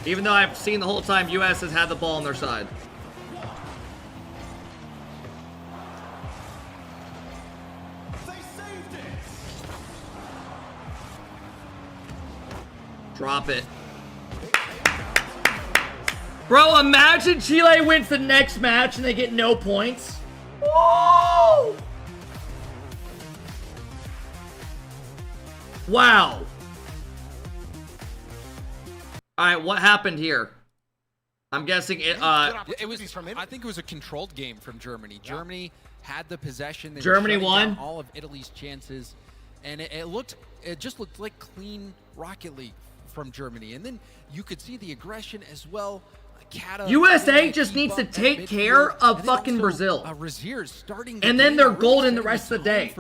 Even though I've seen the whole time US has had the ball on their side. Drop it. Bro, imagine Chile wins the next match and they get no points. Whoa! Wow. Alright, what happened here? I'm guessing it, I think it was a controlled game from Germany. Yeah. Germany had the possession. They Germany were won down all of Italy's chances, and it just looked like clean Rocket League from Germany. And then you could see the aggression as well. USA just needs to take care of fucking Brazil. And then they're golden the rest of the day.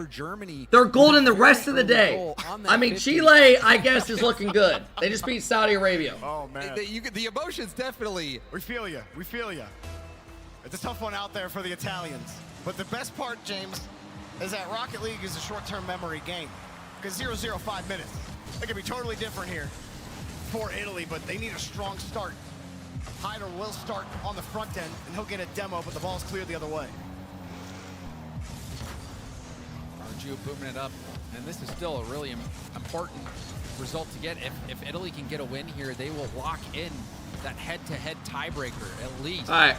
They're golden the rest of the day. I mean, Chile, I guess, is looking good. They just beat Saudi Arabia. Oh, man. The emotions definitely. We feel you. We feel you. It's a tough one out there for the Italians. But the best part, James, is that Rocket League is a short-term memory game. Because 0-0, 5 minutes. It could be totally different here for Italy, but they need a strong start. Hyder will start on the front end, and he'll get a demo, but the ball's cleared the other way. Arju booming it up, and this is still a really important result to get. If Italy can get a win here, they will lock in that head-to-head tiebreaker, at least. All right.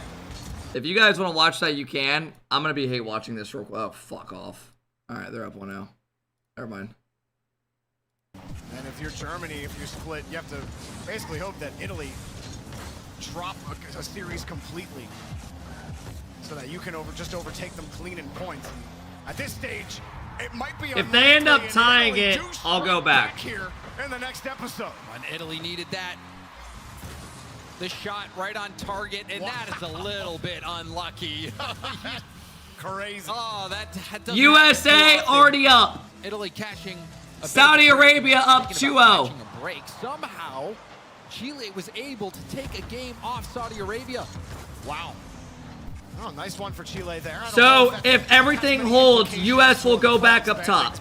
If you guys want to watch that, you can. I'm going to be hate watching this real quick. Oh, fuck off. All right, they're up 1-0. Never mind. And if you're Germany, if you split, you have to basically hope that Italy drop a series completely so that you can just overtake them clean in points. And at this stage, it might be if they end up tying it, I'll go back here in the next episode. And Italy needed that. The shot right on target, and that is a little bit unlucky. Crazy. Oh, that USA already up. Italy catching. Saudi Arabia up 2-0. Break. Somehow, Chile was able to take a game off Saudi Arabia. Wow. Oh, nice one for Chile there. So, if everything holds, US will go back up top.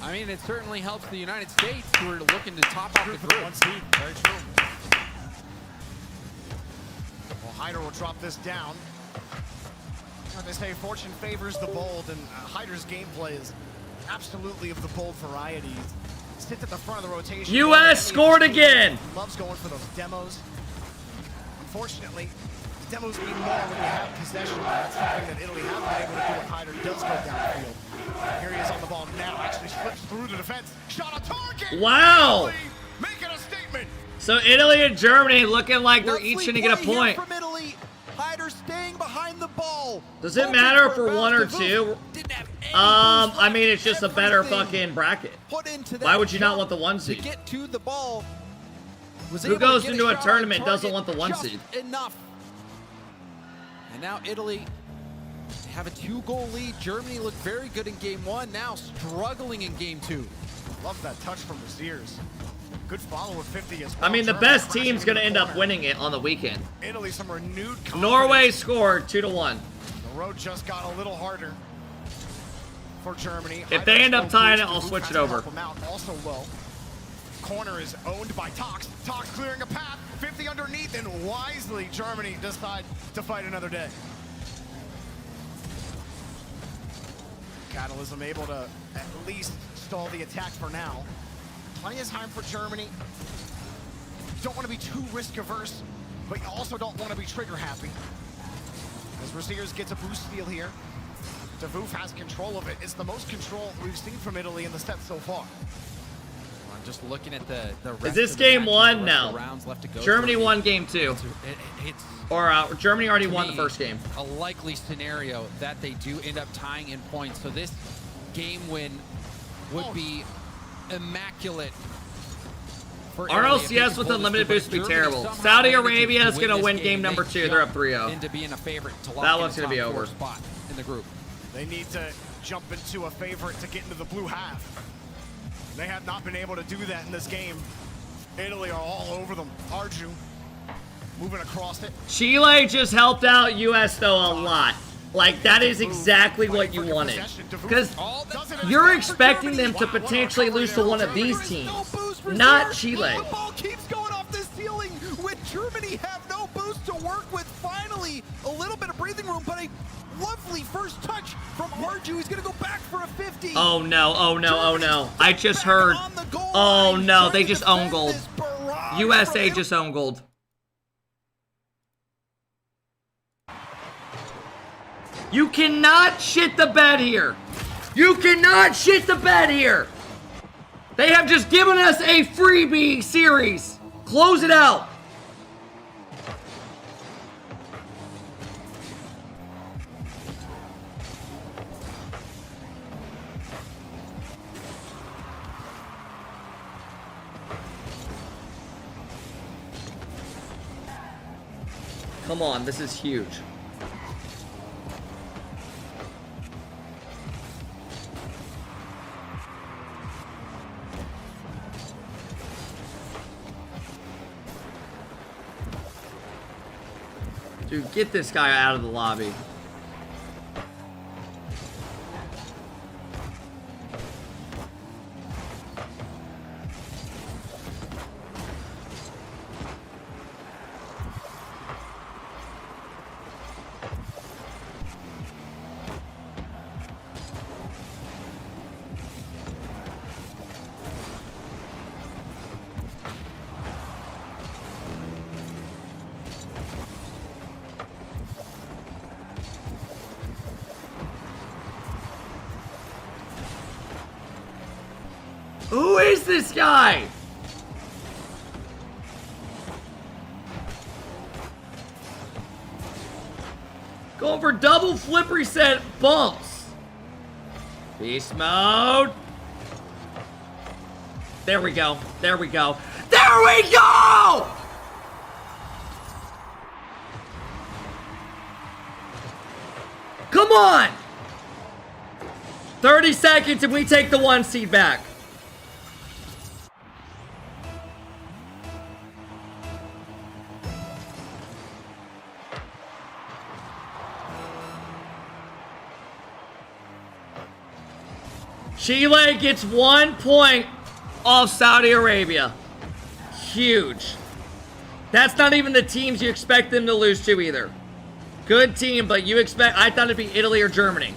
I mean, it certainly helps the United States who are looking to top out the group. Very true. Well, Hyder will drop this down. They say fortune favors the bold, and Hyder's gameplay is absolutely of the bold variety. Sits at the front of the rotation. US scored again. Loves going for those demos. Unfortunately, demos mean more when you have possession. That's something that Italy hasn't been able to do when Hyder does go downfield. Here he is on the ball now. Actually slips through the defense. Shot on target. Wow. Italy making a statement. So Italy and Germany looking like they're each going to get a point. From Italy. Hyder staying behind the ball. Does it matter if we're 1 or 2? I mean, it's just a better fucking bracket. Why would you not want the 1 seed? To get to the ball. Who goes into a tournament doesn't want the 1 seed? Enough. And now Italy have a 2-goal lead. Germany looked very good in game 1. Now struggling in game 2. Love that touch from Raziers. Good follow with 50 as well. I mean, the best team's going to end up winning it on the weekend. Italy, some renewed confidence. Norway scored 2-1. The road just got a little harder for Germany. If they end up tying it, I'll switch it over. Also low. Corner is owned by Tox. Tox clearing a path. 50 underneath, and wisely Germany decide to fight another day. Catalysm able to at least stall the attack for now. Plenty of time for Germany. You don't want to be too risk-averse, but you also don't want to be trigger-happy. As Raziers gets a boost steal here, DeVoof has control of it. It's the most control we've seen from Italy in the set so far. I'm just looking at the rest Is this of the game matches, 1 the now? rounds left to go Germany through. won game 2. Or Germany already won the first game. A likely scenario that they do end up tying in points. So this game win would be immaculate. For RLCS with unlimited boost would be terrible. Saudi Arabia is going to win game number 2. They're up 3-0. Into being a favorite to lock That in one's the going to be top over. 4 spot in the group. They need to jump into a favorite to get into the blue half. They have not been able to do that in this game. Italy are all over them. Arju moving across it. Chile just helped out US though a lot. Like, that is exactly what you wanted. Because you're expecting them to potentially lose to one of these teams, not Chile. The ball keeps going off the ceiling with Germany have no boost to work with. Finally, a little bit of breathing room, but a lovely first touch from Arju. He's going to go back for a 50. Oh no, oh no, oh no. I just heard. Oh no, they just own gold. USA just own gold. You cannot shit the bed here. You cannot shit the bed here. They have just given us a freebie series. Close it out. Come on, this is huge. Dude, get this guy out of the lobby. Who is this guy? Going for double flip reset bumps. Beast mode. There we go. There we go. There we go! Come on! 30 seconds and we take the 1 seed back. Chile gets 1 point off Saudi Arabia. Huge. That's not even the teams you expect them to lose to either. Good team, but you expect... I thought it'd be Italy or Germany.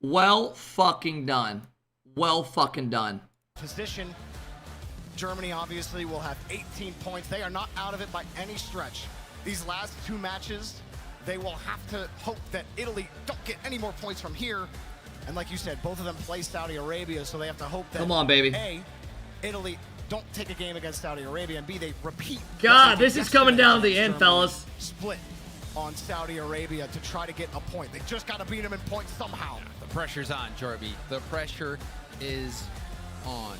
Well fucking done. Well fucking done. Position. Germany obviously will have 18 points. They are not out of it by any stretch. These last 2 matches, they will have to hope that Italy don't get any more points from here. And like you said, both of them play Saudi Arabia, so they have to hope that Come on, baby. A, Italy don't take a game against Saudi Arabia, and B, they repeat. God, this is coming down to the end, fellas. Split on Saudi Arabia to try to get a point. They just got to beat them in points somehow. The pressure's on, Jorby. The pressure is on.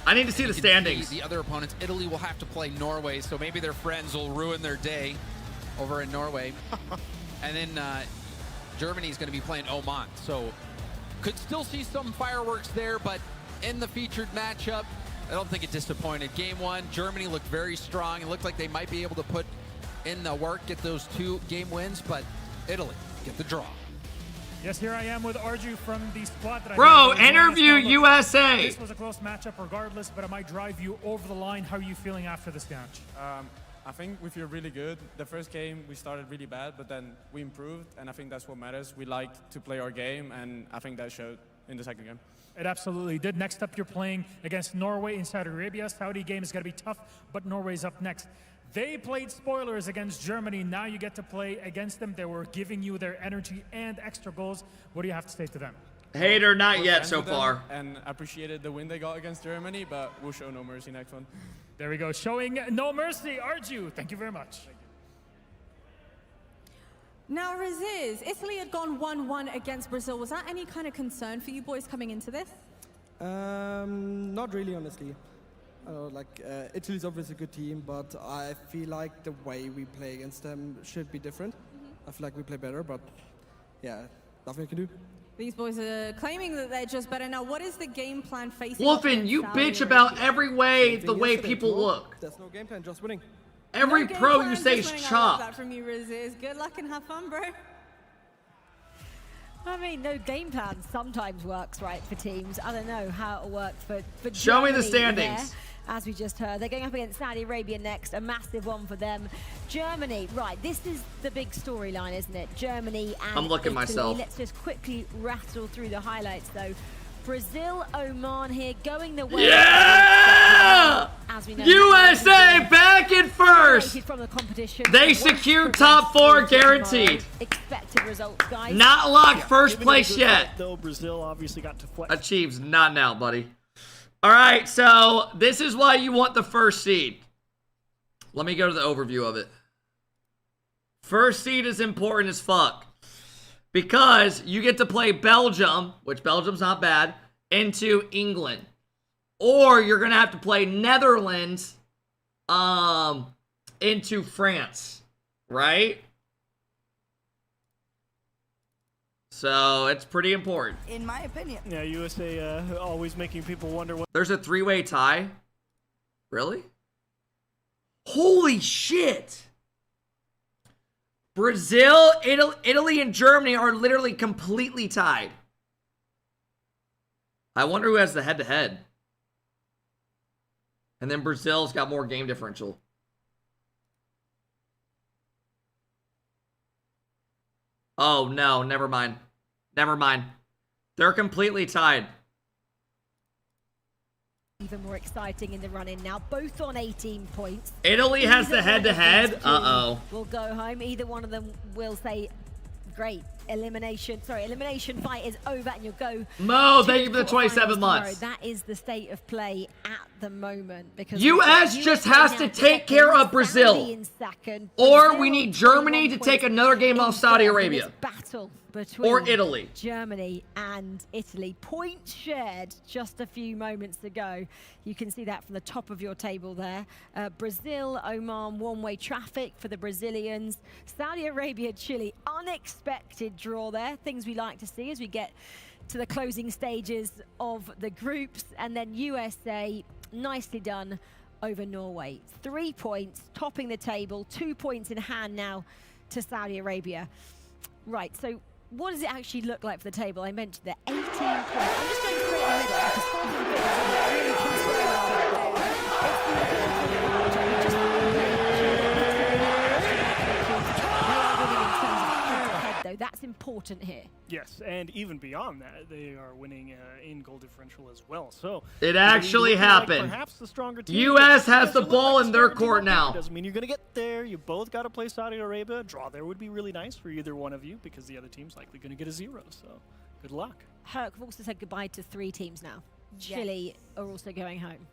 I need to see the standings. The other opponents, Italy will have to play Norway, so maybe their friends will ruin their day over in Norway. And then Germany's going to be playing Oman, so could still see some fireworks there, but in the featured matchup, I don't think it disappointed. Game 1, Germany looked very strong. It looked like they might be able to put in the work, get those 2 game wins, but Italy get the draw. Yes, here I am with Arju from the squad that Bro, interview USA. This was a close matchup regardless, but it might drive you over the line. How are you feeling after this match? I think we feel really good. The first game we started really bad, but then we improved, and I think that's what matters. We liked to play our game, and I think that showed. in the second game. It absolutely did. Next up, you're playing against Norway in Saudi Arabia. Saudi game is going to be tough, but Norway's up next. They played spoilers against Germany. Now you get to play against them. They were giving you their energy and extra goals. What do you have to say to them? Hater, not We're yet friends so with them far. And appreciated the win they got against Germany, but we'll show no mercy next one. There we go. Showing no mercy. Arju, thank you very much. Now, Raziz, Italy had gone 1-1 against Brazil. Was that any kind of concern for you boys coming into this? Not really, honestly. Italy's obviously a good team, but I feel like the way we play against them should be different. I feel like we play better, but yeah, nothing we can do. These boys are claiming that they're just better. Now, what is the game plan facing? Wolfen, you bitch about every way, the way people look. There's no game plan, just winning. Every pro you say is I love chopped. that from you, Raziz. Good luck and have fun, bro. I mean, no game plan sometimes works right for teams. I don't know how it'll work for Show me the Germany standings. there, as we just heard. They're going up against Saudi Arabia next, a massive one for them. Germany, right, this is the big storyline, isn't it? Germany and I'm looking Italy. myself. Let's just quickly rattle through the highlights, though. Brazil, Oman here, going the way. Yeah! As we know, USA back in first. from the competition. They secured top 4 guaranteed. Expected results, guys. Not locked first place yet. Though Brazil obviously got to flex. Achieves not now, buddy. All right, so this is why you want the first seed. Let me go to the overview of it. First seed is important as fuck. Because you get to play Belgium, which Belgium's not bad, into England. Or you're going to have to play Netherlands into France, right? So it's pretty important. In my opinion. Yeah, USA always making people wonder what. There's a 3-way tie? Really? Holy shit! Brazil, Italy, and Germany are literally completely tied. I wonder who has the head-to-head. And then Brazil's got more game differential. Oh, no, never mind. Never mind. They're completely tied. Even more exciting in the run-in now, both on 18 points. Italy has the head-to-head. Uh-oh. Will go home. Either one of them will say, great, elimination fight is over, and you'll go. Mo, to thank you for the 27 months. That is the state of play at the moment. Because US just has to take care of Brazil. Or we need Germany to take another game off Saudi Arabia. Battle between or Italy. Germany and Italy. Points shared just a few moments ago. You can see that from the top of your table there. Brazil, Oman, one-way traffic for the Brazilians. Saudi Arabia, Chile, unexpected draw there. Things we like to see as we get to the closing stages of the groups. And then USA, nicely done over Norway. 3 points, topping the table, 2 points in hand now to Saudi Arabia. Right, so what does it actually look like for the table? I mentioned the 18 points. I'm just going to put it in the middle because something big is really concerning. That's important here. Yes, and even beyond that, they are winning in goal differential as well. So it actually happened. Like perhaps the stronger team. U.S. has the ball in their court now. Doesn't mean you're going to get there. You both got to play Saudi Arabia. A draw there would be really nice for either one of you because the other team's likely going to get a 0. So good luck. Herc, we've also said goodbye to 3 teams now. Chile are also going home.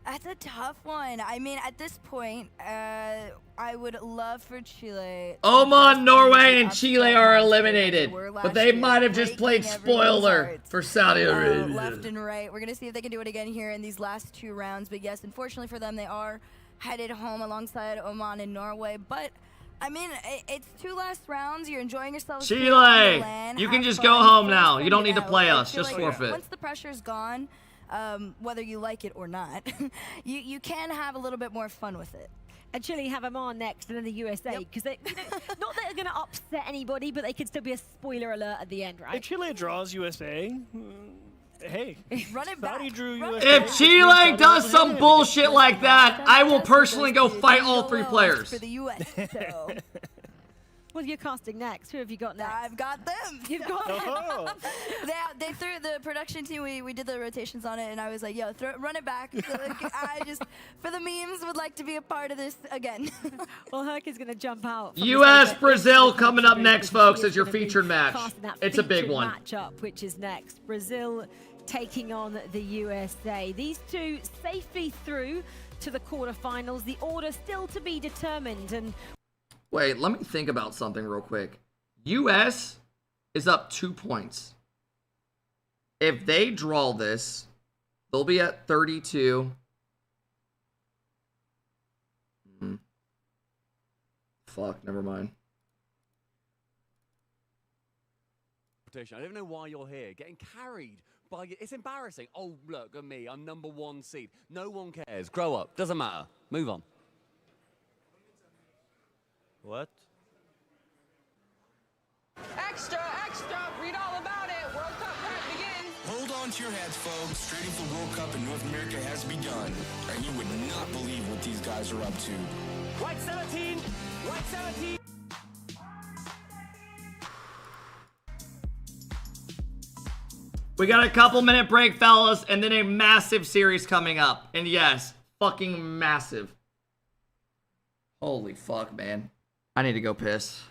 That's a tough one. I mean, at this point, I would love for Chile. Oman, Norway, and Chile are eliminated. But they might have just played spoiler for Saudi Arabia. Left and right. We're going to see if they can do it again here in these last 2 rounds. But yes, unfortunately for them, they are headed home alongside Oman and Norway. But I mean, it's 2 last rounds. You're enjoying yourselves. Chile, you can just go home now. You don't need to play us. Just forfeit. Once the pressure's gone, whether you like it or not, you can have a little bit more fun with it. And Chile have Oman next, and then the USA, because they, not that they're going to upset anybody, but they could still be a spoiler alert at the end, right? If Chile draws USA, hey, run it back. Drew USA. If Chile does some bullshit like that, I will personally go fight all 3 players. For the US, so. Well, you're casting next. Who have you got next? I've got them. You've got them. They threw the production team. We did the rotations on it, and I was like, "Yo, run it back." So, like, I just, for the memes, would like to be a part of this again. Well, Herc is going to jump out. U.S. Brazil coming up next, folks, as your featured match. It's a big one. Matchup, which is next. Brazil taking on the USA. These two safely through to the quarterfinals. The order still to be determined. And wait, let me think about something real quick. U.S. is up 2 points. If they draw this, they'll be at 32. Fuck, never mind. I don't know why you're here. Getting carried by... It's embarrassing. Oh, look at me. I'm number 1 seed. No one cares. Grow up. Doesn't matter. Move on. What? Extra, extra, read all about it. World Cup prep begins. Hold on to your hats, folks. Training for World Cup in North America has begun. And you would not believe what these guys are up to. White 17, white 17. We got a couple-minute break, fellas, and then a massive series coming up. And yes, fucking massive. Holy fuck, man. I need to go piss.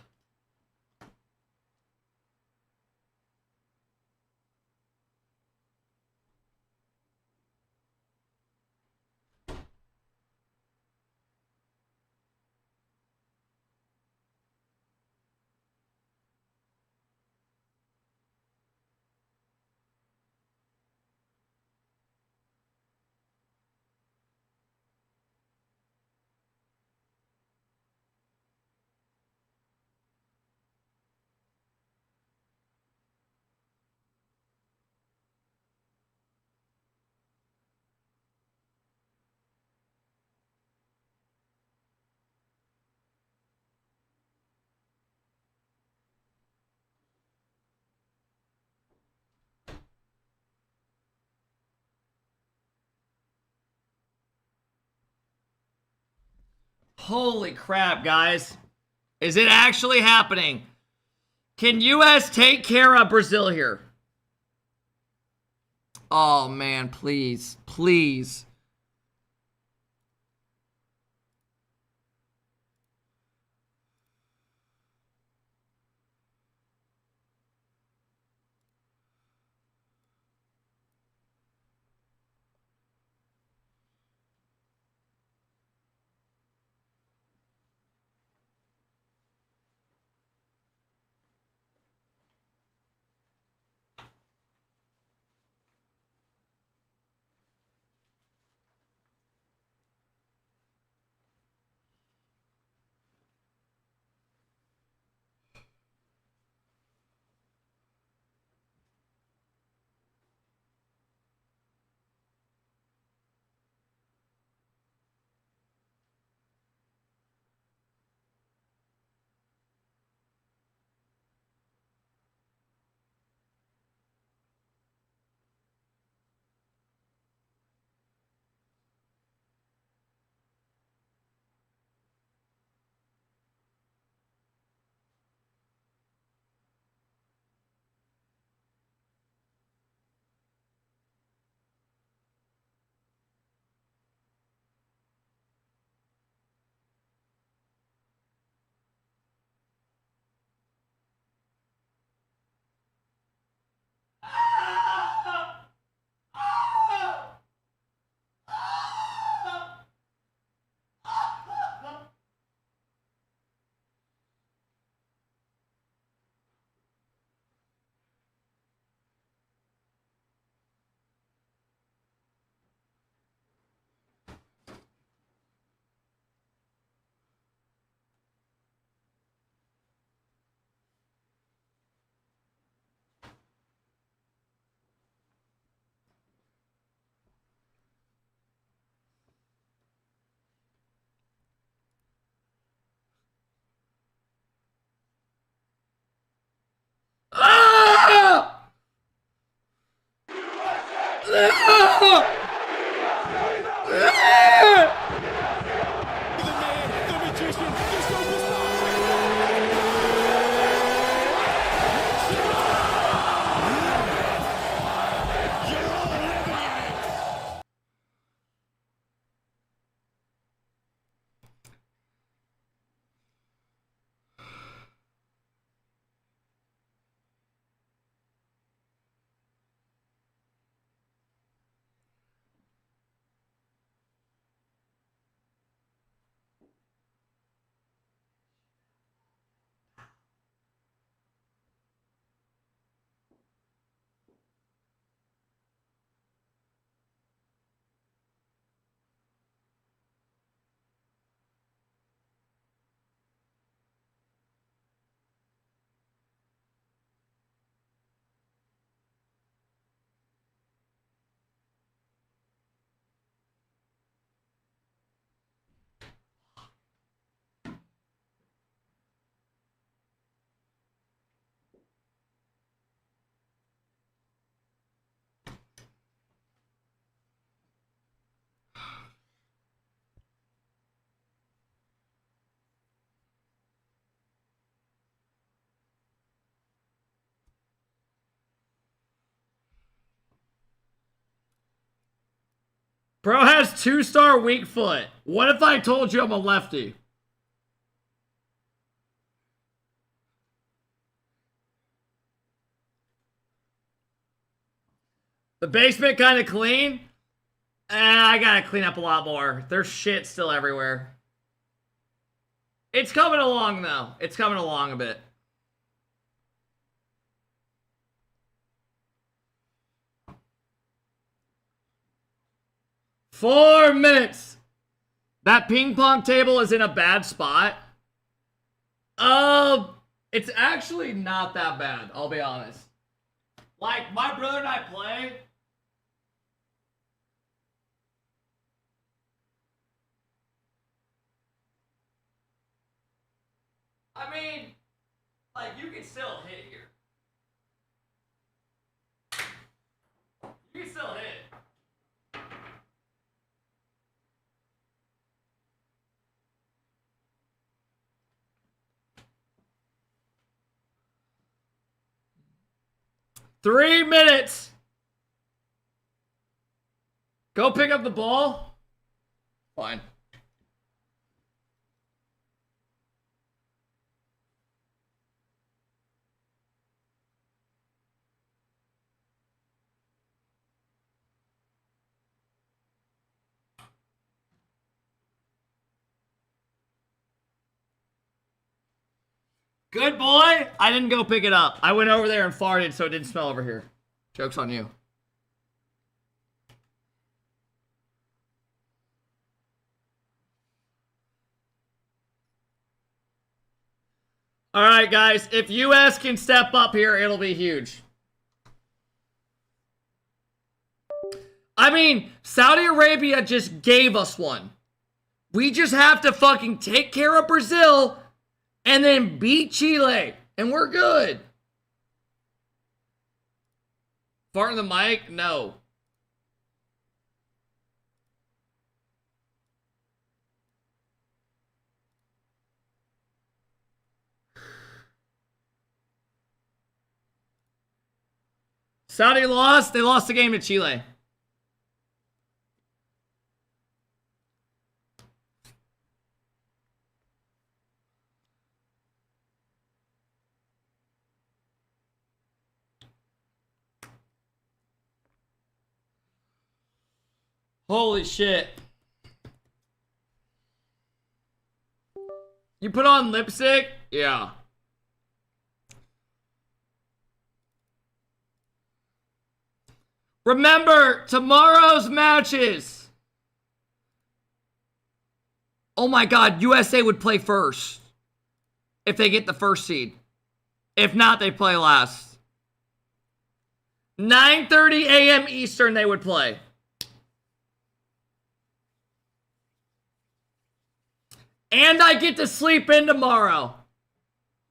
Holy crap, guys. Is it actually happening? Can US take care of Brazil here? Oh, man, please. Please. Bro has 2-star weak foot. What if I told you I'm a lefty? The basement kind of clean? I gotta clean up a lot more. There's shit still everywhere. It's coming along, though. It's coming along a bit. Four minutes. That ping pong table is in a bad spot. It's actually not that bad, I'll be honest. Like, my brother and I play. I mean, like, you can still hit here. You can still hit. 3 minutes. Go pick up the ball. Fine. Good boy. I didn't go pick it up. I went over there and farted so it didn't smell over here. Joke's on you. All right, guys. If US can step up here, it'll be huge. I mean, Saudi Arabia just gave us one. We just have to fucking take care of Brazil and then beat Chile, and we're good. Fart in the mic? No. Saudi lost. They lost the game to Chile. Holy shit. You put on lipstick? Yeah. Remember, tomorrow's matches. Oh my god, USA would play first. If they get the first seed. If not, they play last. 9:30 a.m. Eastern they would play. And I get to sleep in tomorrow.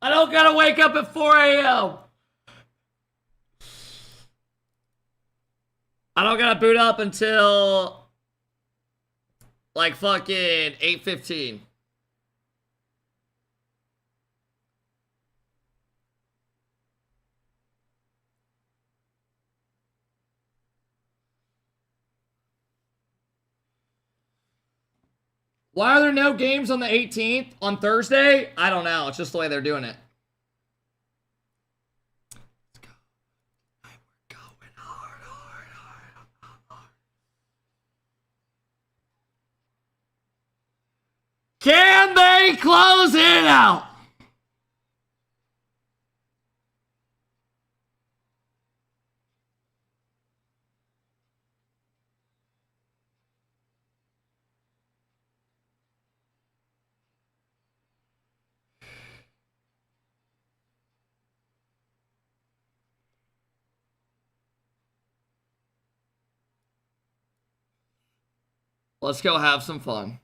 I don't gotta wake up at 4 a.m. I don't gotta boot up until like fucking 8:15. Why are there no games on the 18th? On Thursday? I don't know. It's just the way they're doing it. Let's go. We're going hard. Can they close it out? Let's go have some fun.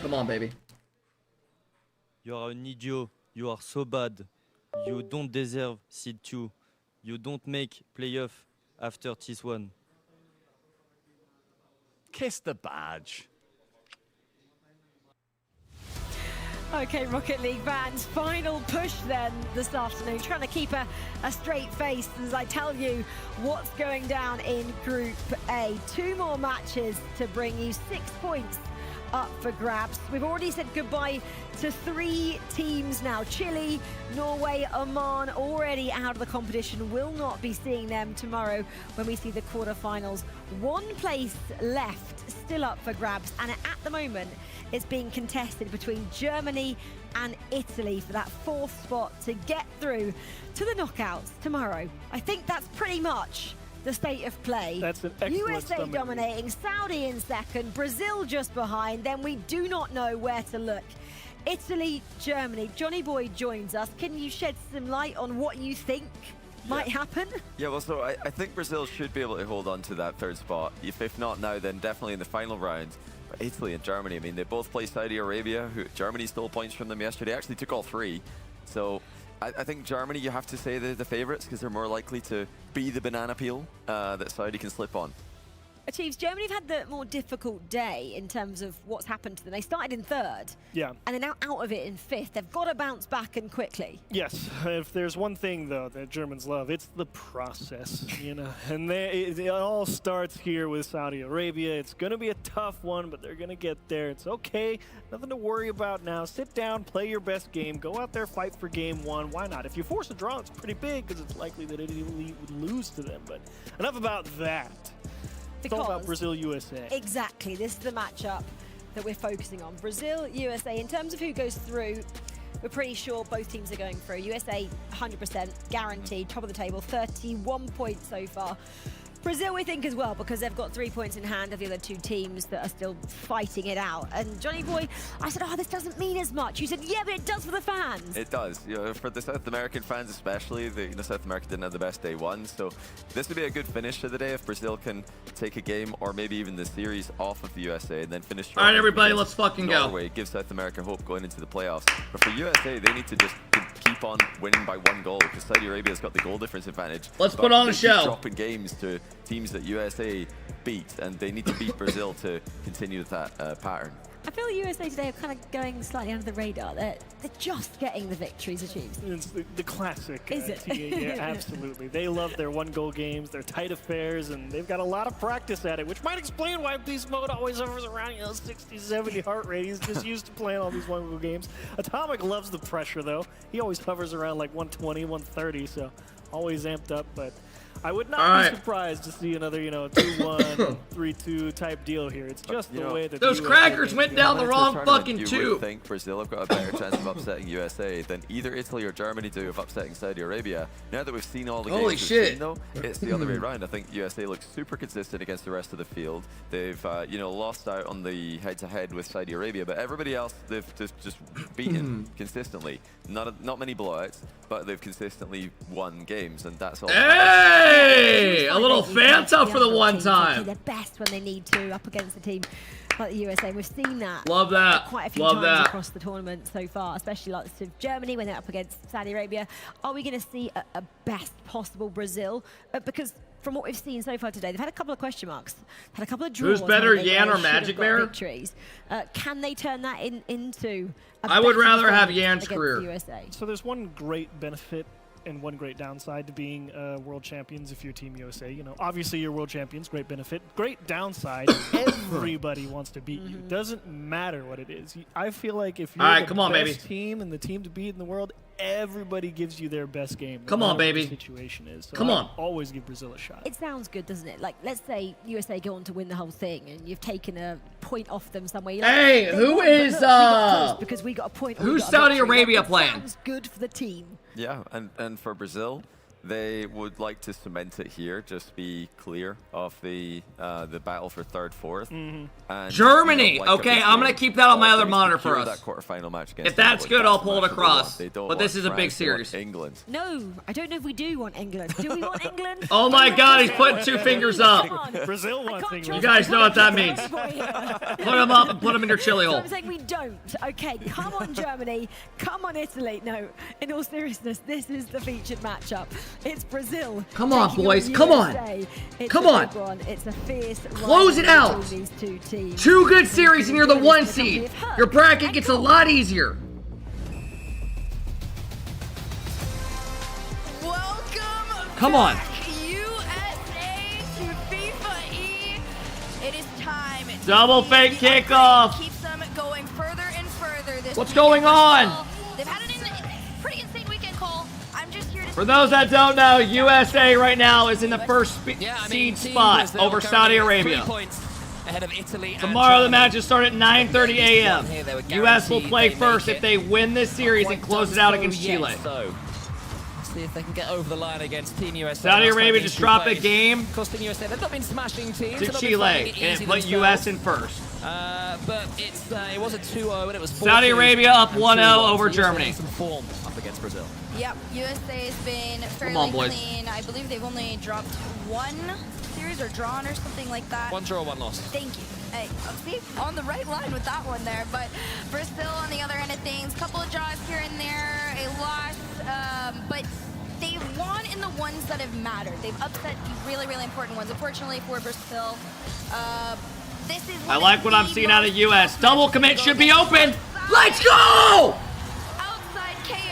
Come on, baby. You are an idiot. You are so bad. You don't deserve seed 2. You don't make playoff after this one. Kiss the badge. Okay, Rocket League fans, final push then this afternoon, trying to keep a straight face as I tell you what's going down in Group A. 2 more matches to bring you 6 points up for grabs. We've already said goodbye to 3 teams now. Chile, Norway, Oman already out of the competition. Will not be seeing them tomorrow when we see the quarterfinals. 1 place left still up for grabs, and at the moment it's being contested between Germany and Italy for that 4th spot to get through to the knockouts tomorrow. I think that's pretty much the state of play. That's an excellent USA summary. dominating, Saudi in second, Brazil just behind, then we do not know where to look. Italy, Germany. Johnny Boy joins us. Can you shed some light on what you think might happen? Yeah, well, so I think Brazil should be able to hold on to that 3rd spot. If not now, then definitely in the final round. But Italy and Germany, I mean, they both play Saudi Arabia. Germany stole points from them yesterday, actually took all 3. So I think Germany, you have to say they're the favourites because they're more likely to be the banana peel that Saudi can slip on. Chiefs, Germany have had the more difficult day in terms of what's happened to them. They started in 3rd. Yeah. And they're now out of it in 5th. They've got to bounce back and quickly. Yes, if there's one thing though that Germans love, it's the process, you know. And it all starts here with Saudi Arabia. It's going to be a tough one, but they're going to get there. It's okay, nothing to worry about now. Sit down, play your best game, go out there, fight for game 1. Why not? If you force a draw, it's pretty big because it's likely that Italy would lose to them. But enough about that. It's all about Brazil-USA. Exactly. This is the matchup that we're focusing on. Brazil-USA. In terms of who goes through, we're pretty sure both teams are going through. USA, 100% guaranteed, top of the table, 31 points so far. Brazil, we think as well, because they've got 3 points in hand of the other 2 teams that are still fighting it out. And Johnny Boy, I said, oh, this doesn't mean as much. You said, yeah, but it does for the fans. It does. You know, for the South American fans especially, South America didn't have the best day 1. So this would be a good finish to the day if Brazil can take a game or maybe even the series off of the USA and then finish. All right, everybody, let's fucking go. Norway, give South America hope going into the playoffs. But for USA, they need to just keep on winning by 1 goal because Saudi Arabia's got the goal difference advantage. Let's put on a show. Dropping games to teams that USA beat, and they need to beat Brazil to continue that pattern. I feel USA today are kind of going slightly under the radar. They're just getting the victories achieved. It's the classic. Is it? TA, yeah, absolutely. They love their 1-goal games, their tight affairs, and they've got a lot of practice at it, which might explain why beast mode always hovers around 60, 70 heart rate. He's just used to playing all these 1-goal games. Atomic loves the pressure, though. He always hovers around like 120, 130, so always amped up, but I would not be surprised to see another, 2-1, 3-2 type deal here. It's just the way that those crackers went down the wrong fucking tube. You would think Brazil have got a better chance of upsetting USA than either Italy or Germany do of upsetting Saudi Arabia. Now that we've seen all the games we've seen, though, it's the other way around. I think USA looks super consistent against the rest of the field. They've, lost out on the head-to-head with Saudi Arabia, but everybody else they've just beaten consistently. Not many blowouts, but they've consistently won games, and that's all. Hey, a little Fanta for the one time. They're best when they need to up against a team like the USA. We've seen that. Love that. Quite a few times across the tournament so far, especially like Germany when they're up against Saudi Arabia. Are we going to see a best possible Brazil? Because from what we've seen so far today, they've had a couple of question marks, had a couple of draws. Who's better, Yan or Magic Bear? Victories. Can they turn that into I would rather have Yan's career. USA? So there's one great benefit and one great downside to being world champions if you're Team USA. Obviously you're world champions, great benefit. Great downside, everybody wants to beat you. Doesn't matter what it is. I feel like if you're the best team and the team to beat in the world, everybody gives you their best game. Come on, baby. The situation is. So Come on. Always give Brazil a shot. It sounds good, doesn't it? Like, let's say USA go on to win the whole thing, and you've taken a point off them somewhere. You're like, hey, who is because we got a point. Who's Saudi Arabia playing? Sounds good for the team. Yeah, and for Brazil, they would like to cement it here, just be clear of the battle for 3rd, 4th. And Germany! Okay, I'm going to keep that on my other monitor for us. That quarterfinal match against if that's good, I'll pull it across. But this is a big series. England. No, I don't know if we do want England. Do we want England? Oh my God, he's putting 2 fingers up. Brazil wants England. You guys know what that means. Put them up and put them in your chili hole. So I'm saying we don't. Okay, come on Germany, come on Italy. No, in all seriousness, this is the featured matchup. It's Brazil. Come on, taking boys. on Come on. USA. It's Come a on. big one. It's a fierce Close it rivalry out. between these two teams. 2 good series and you're the 1 seed. Your bracket gets a lot easier. Welcome Come on. back, USA to Fifae. It is time. to Double see fake the upgrade kickoff. Keeps them going further and further. This What's weekend going for on? Brazil. They've had a pretty insane weekend, Cole. I'm just here to For those that don't know, USA right now is in the first seed spot over Saudi Arabia. 3 points ahead of Italy. Tomorrow the matches start at 9:30 a.m. US will play first if they win this series and close it out against Chile. See if they can get over the line against Team USA. Saudi Arabia just dropped a game Costing USA. They've not been smashing teams. to Chile and it put US in first. But it was a 2-0 and it was 4-2 Saudi Arabia up and 1-0 over USA Germany. in some form up against Brazil. Yep, USA has been fairly on, boys. clean. I believe they've only dropped 1 series or drawn or something like that. 1 draw, 1 loss. Thank you. Hey, see, on the right line with that one there. But Brazil on the other end of things, couple of draws here and there, a loss, but they've won in the ones that have mattered. They've upset the really, really important ones. Unfortunately for Brazil, this is I like what I'm seeing out of US. Double commit should be open. Let's go!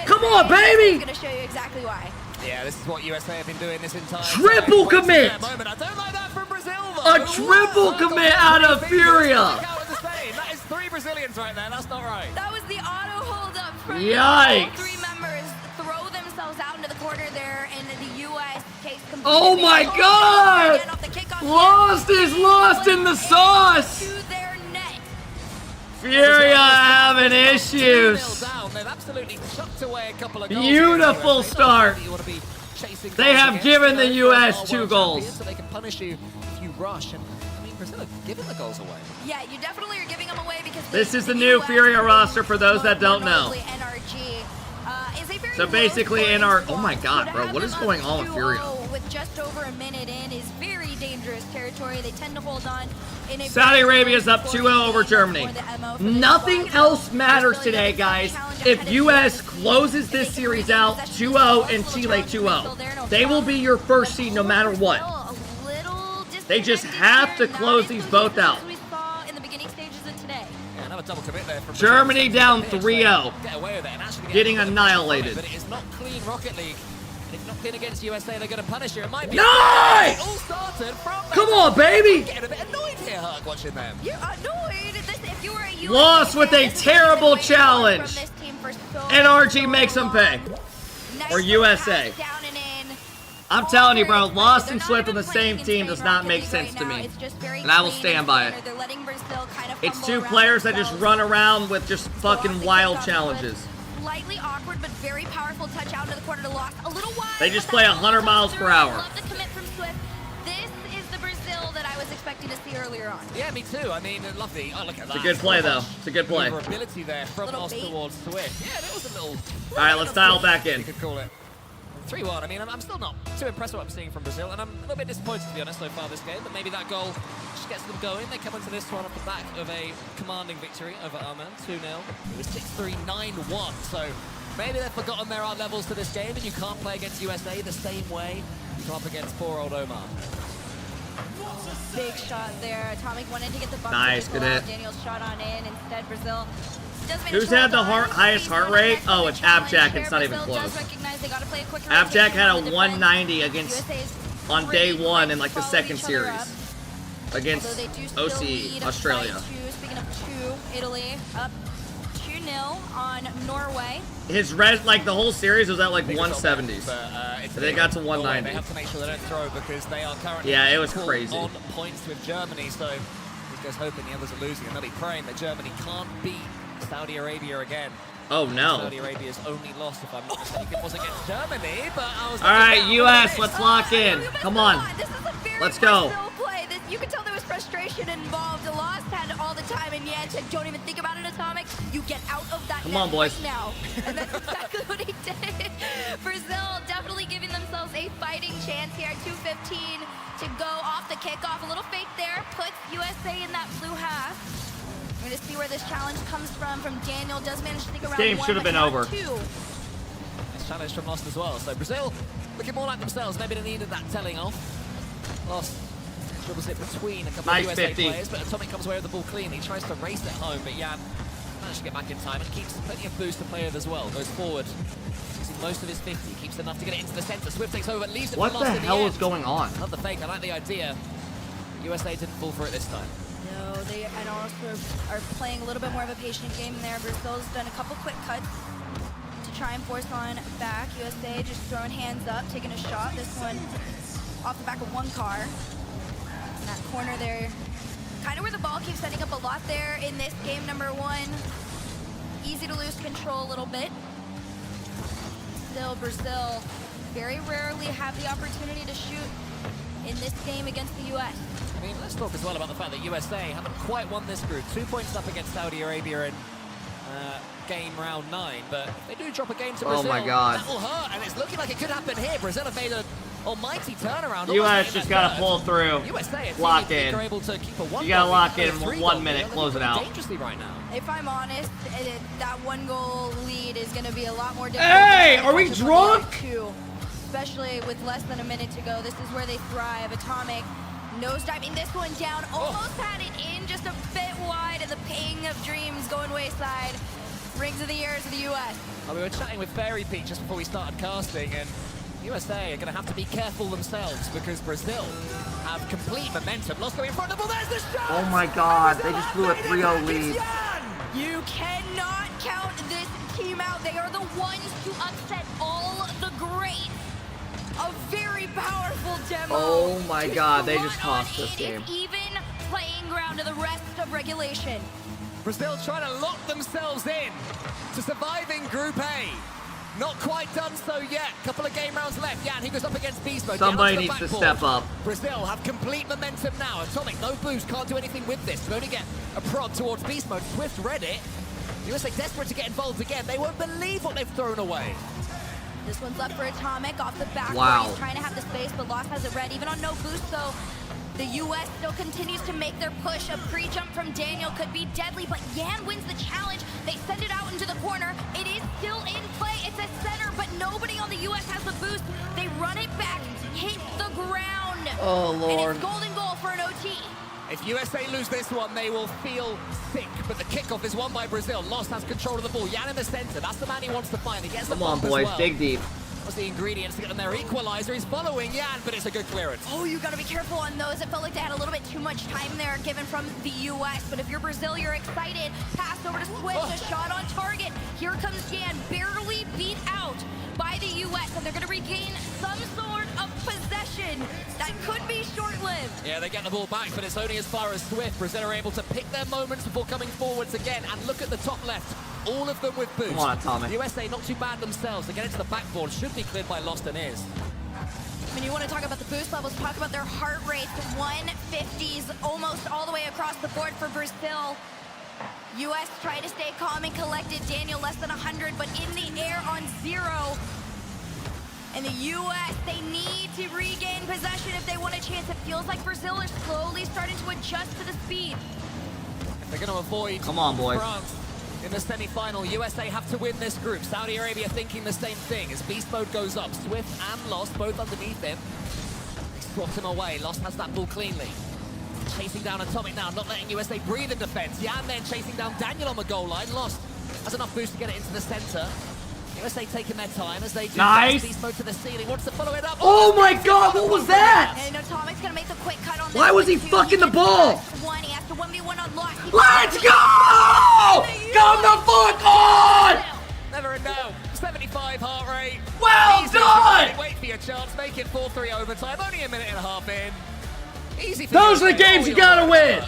Come on, baby! I'm going to show you exactly why. Yeah, this is what USA have been doing this entire Triple time. commit! I don't like that from Brazil, A triple commit out of Furia! That is 3 Brazilians right there. That's not right. That was the auto hold up from Yikes. all 3 members throw themselves out into the corner there in the US case. Oh my god! Lost is lost in the sauce! Furia having issues. They've absolutely chucked away a couple of goals. Beautiful start. They have given the US 2 goals. So they can punish you if you rush. And I mean, Brazil are giving the goals away. Yeah, you definitely are giving them away because This is the new Furia roster for those that don't know. NRG is a very So basically in our, oh my god, bro, what is going on with Furia? with just over a minute in is very dangerous territory. They tend to hold on in a Saudi Arabia's up 2-0 over Germany. Nothing else matters today, guys. If US closes this series out 2-0 and Chile 2-0, they will be your first seed no matter what. They just have to close these both out. we saw in the beginning stages of today. Yeah, another double commit there from Germany Brazil. down Get 3-0. away with it and actually Getting get annihilated. But it is not clean Rocket League. If not clean against USA, they're going to punish you. It might be. Nice! It all started from Come on, baby! I'm getting a bit annoyed here, Herc, watching them. You're annoyed. If you were a US Lost with a terrible challenge. from this team for so NRG makes them pay. Or USA. I'm telling you, bro, Lost and Swift on the same team does not make sense to me. And I will stand by it. It's 2 players that just run around with just fucking wild challenges. Slightly awkward, but very powerful touch out into the corner to Lost. A little wide. They just play 100 miles per hour. Love the commit from Swift. This is the Brazil that I was expecting to see earlier on. Yeah, me too. I mean, lovely. Oh, look at that. It's a good play, though. It's a good play. Ability there from Lost towards Swift. Yeah, there was a little. All right, let's dial back in. You could call it 3-1. I mean, I'm still not too impressed with what I'm seeing from Brazil, and I'm a little bit disappointed, to be honest, so far this game, but maybe that goal just gets them going. They come into this one off the back of a commanding victory over Oman, 2-0. It was 6-3, 9-1, so maybe they've forgotten there are levels to this game, and you can't play against USA the same way you come up against poor old Oman. Big shot there. Atomic wanted to get the bump. Nice, good hit. Daniel's shot on in. Instead, Brazil Who's had the highest heart rate? Oh, it's Abjack. It's not even close. Abjack had a 190 against on day 1 in like the second series against OC Australia. Speaking of 2, Italy up 2-0 on Norway. His red, like the whole series was at like 170s. They got to 190. They have to make sure they don't throw because they are currently it was crazy. on points with Germany, so he's just hoping the others are losing, and they'll be praying that Germany can't beat Saudi Arabia again. Oh no. Saudi Arabia's only loss, if I'm not mistaken, was against Germany, but I was... All right, US, let's lock in. Come on. Let's go. Play. You could tell there was frustration involved. Lost had all the time, and yet said, don't even think about it, Atomic. You get out of that Come on, boys. right now. And that's exactly what he did. Brazil definitely giving themselves a fighting chance here. 2:15 to go off the kickoff. A little fake there. Puts USA in that blue half. We're going to see where this challenge comes from Daniel. Does manage to stick around. Game should have been over. 2. challenge from Lost as well. So Brazil looking more like themselves. Maybe they needed that telling off. Lost dribbles it between a couple of USA 50. players, but Atomic comes away with the ball clean. He tries to race it home, but Jan managed to get back in time and keeps plenty of boost to play with as well. Goes forward, using most of his 50, keeps enough to get it into the center. Swift takes over, but leaves it What for the Lost in hell the is end. going on? Love the fake. I like the idea. USA didn't fall for it this time. No, they and also are playing a little bit more of a patient game there. Brazil's done a couple quick cuts to try and force on back. USA just throwing hands up, taking a shot. This one off the back of one car. In that corner there, kind of where the ball keeps setting up a lot there in this game number one. Easy to lose control a little bit. Still, Brazil very rarely have the opportunity to shoot in this game against the US. I mean, let's talk as well about the fact that USA haven't quite won this group. 2 points up against Saudi Arabia in game round 9, but if they do drop a game to Brazil, my God. that will hurt, and it's looking like it could happen here. Brazil have made an almighty turnaround. US just gotta pull through. USA, Lock in. are able to keep a You gotta lock in 1 minute, close it out. Dangerously right now. If I'm honest, that 1-goal lead is going to be a lot more difficult. Hey, are we drunk? Especially with less than a minute to go. This is where they thrive. Atomic nosediving this one down. Almost had it in, just a bit wide, and the ping of dreams going wayside. Rings of the years of the US. We were chatting with Fairy Peak just before we started casting, and USA are going to have to be careful themselves because Brazil have complete momentum. Lost going in front of the ball. There's the shot! Oh my God, they just blew a 3-0 lead. You cannot count this team out. They are the ones to upset all the greats. A very powerful demo. Oh my God, they just cost this game. Even playing ground to the rest of regulation. Brazil trying to lock themselves in to surviving Group A. Not quite done so yet. Couple of game rounds left. Jan, he goes up against Beast Mode. Somebody needs to step up. Brazil have complete momentum now. Atomic, no boost, can't do anything with this. Can only get a prod towards Beast Mode. Swift read it. USA desperate to get involved again. They won't believe what they've thrown away. This one's left for Atomic off the back. Wow. He's trying to have the space, but Lost has it red. Even on no boost, though, the US still continues to make their push. A pre-jump from Daniel could be deadly, but Yan wins the challenge. They send it out into the corner. It is still in play. It's a center, but nobody on the US has the boost. They run it back, hit the ground. Oh, Lord. And it's golden goal for an OT. If USA lose this one, they will feel sick, but the kickoff is won by Brazil. Lost has control of the ball. Yan in the center. That's the man he wants to find. He gets the Come on, bump as boys, well. dig deep. What's the ingredients to get them their equalizer? He's following Yan, but it's a good clearance. Oh, you gotta be careful on those. It felt like they had a little bit too much time there given from the US. But if you're Brazil, you're excited. Pass over to Swift, a shot on target. Here comes Yan, barely beat out by the US, and they're gonna regain some sort of possession that could be short-lived. Yeah, they get the ball back, but it's only as far as Swift. Brazil are able to pick their moments before coming forwards again. And look at the top left. All of them with boost. Come on, Atomic. USA not too bad themselves. They get into the backboard. Should be cleared by Lost and is. When you want to talk about the boost levels, talk about their heart rates. 150s almost all the way across the board for Brazil. US trying to stay calm and collected. Daniel less than 100, but in the air on 0. And the US, they need to regain possession if they want a chance. It feels like Brazil are slowly starting to adjust to the speed. If they're going to avoid Come on, boys. France in the semi-final, USA have to win this group. Saudi Arabia thinking the same thing as Beast Mode goes up. Swift and Lost both underneath him. They swapped him away. Lost has that ball cleanly. Chasing down Atomic now, not letting USA breathe in defense. Yan then chasing down Daniel on the goal line. Lost has enough boost to get it into the center. USA taking their time as they do. Nice. Beast Mode to the ceiling. Wants to follow it up. Oh my God, what was that? And Atomic's gonna make the quick cut on this. Why was he one, too. fucking the ball? He has to 1v1 on Lost. Let's go! Come the fuck on! Never a no. 75 heart rate. Well Easy. done! Wait for your chance. Make it 4-3 overtime. Only a minute and a half in. Easy for Those are the USA. games you gotta win.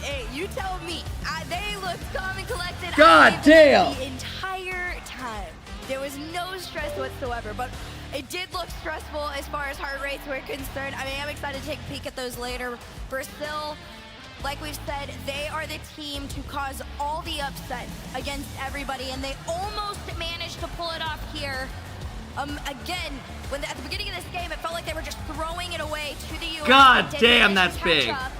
Hey, you tell me. They looked calm and collected. God damn. The entire time. There was no stress whatsoever, but it did look stressful as far as heart rates were concerned. I mean, I'm excited to take a peek at those later. Brazil, like we've said, they are the team to cause all the upset against everybody, and they almost managed to pull it off here. Again, at the beginning of this game, it felt like they were just throwing it away to the US. God They damn, managed that's to catch big. up,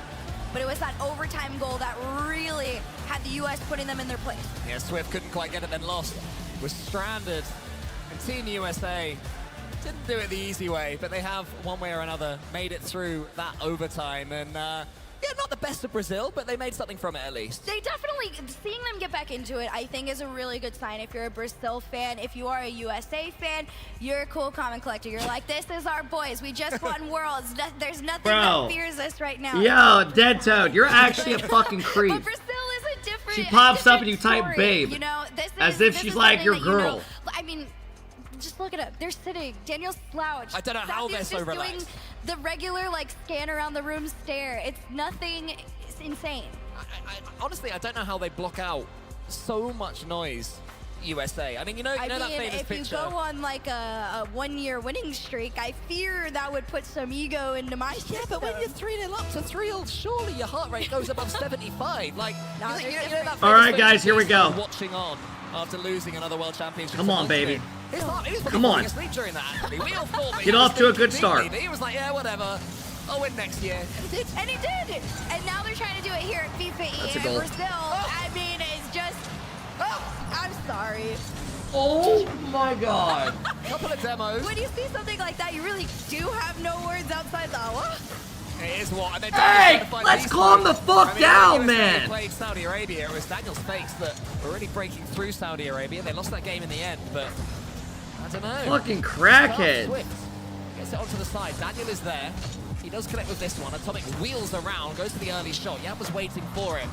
but it was that overtime goal that really had the US putting them in their place. Yeah, Swift couldn't quite get it, then Lost. Was stranded And Team USA didn't do it the easy way, but they have, one way or another, made it through that overtime. And yeah, not the best of Brazil, but they made something from it at least. They definitely, seeing them get back into it, I think is a really good sign. If you're a Brazil fan, if you are a USA fan, you're a cool comment collector. You're like, this is our boys. We just won Worlds. There's nothing that fears us right now. Yo, Dead Toad, you're actually a fucking creep. But Brazil is a different. She pops up and you type story. babe. You know, as if she's like your girl. I mean, just look it up. They're sitting. Daniel's slouched. I don't know how they're so relaxed. Doing the regular like scan around the room stare. It's nothing. It's insane. Honestly, I don't know how they block out so much noise. USA. I mean, you know that famous if picture. you go on like a 1-year winning streak, I fear that would put some ego into my system. Yeah, but when you're 3-0 up to 3-0, surely your heart rate goes above 75. Like, you know that All right, guys, here we go. Watching on after losing another World Championship. Come on, baby. Come on. During that, actually. We all thought Get off to a good start. He was like, yeah, whatever. I'll win next year. And he did. And he did. And now they're trying to do it here at Fifae. That's a and goal. Brazil, I mean, it's just... I'm sorry. Oh my god. Couple of demos. When you see something like that, you really do have no words outside the what? It is what. And Hey, let's calm the fuck down, man. They played Saudi Arabia. It was Daniel's fakes that were really breaking through Saudi Arabia. They lost that game in the end, but I don't know. Fucking crackhead. Swift gets it onto the side. Daniel is there. He does connect with this one. Atomic wheels around, goes for the early shot. Yab was waiting for it.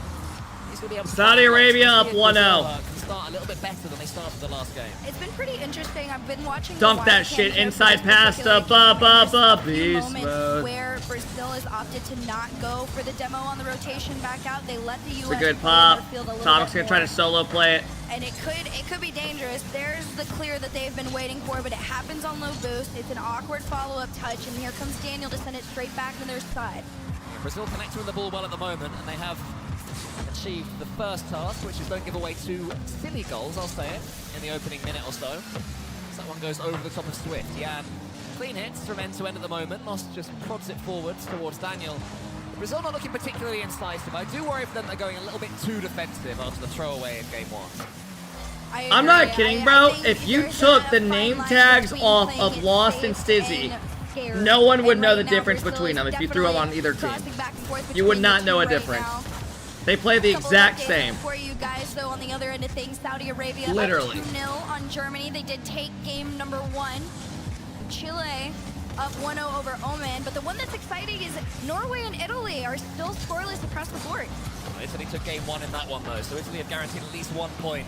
He's going to be able to Saudi Arabia up 1-0. Can start a little bit better than they started the last game. It's been pretty interesting. I've been watching. Dump that shit inside past the beast mode. Where Brazil has opted to not go for the demo on the rotation back out. They let the US. It's a good pop. Tomic's gonna try to solo play it. And it could be dangerous. There's the clear that they've been waiting for, but it happens on low boost. It's an awkward follow-up touch, and here comes Daniel to send it straight back to their side. Yeah, Brazil connecting with the ball well at the moment, and they have achieved the first task, which is don't give away two silly goals, I'll say it, in the opening minute or so. So that one goes over the top of Swift. Yeah, clean hits from end to end at the moment. Moss just prods it forwards towards Daniel. Brazil not looking particularly incisive. I do worry for them they're going a little bit too defensive after the throwaway in game one. I'm not kidding, bro. If you took the name tags off of Lost and Stizzy, no one would know the difference between them if you threw them on either team. You would not know a difference. They play the exact same. For you guys, though, on the other end of things, Saudi Arabia literally up 2-0 on Germany. They did take game number 1. Chile up 1-0 over Oman. But the one that's exciting is Norway and Italy are still scoreless across the board. Italy took game 1 in that one, though, so Italy have guaranteed at least 1 point.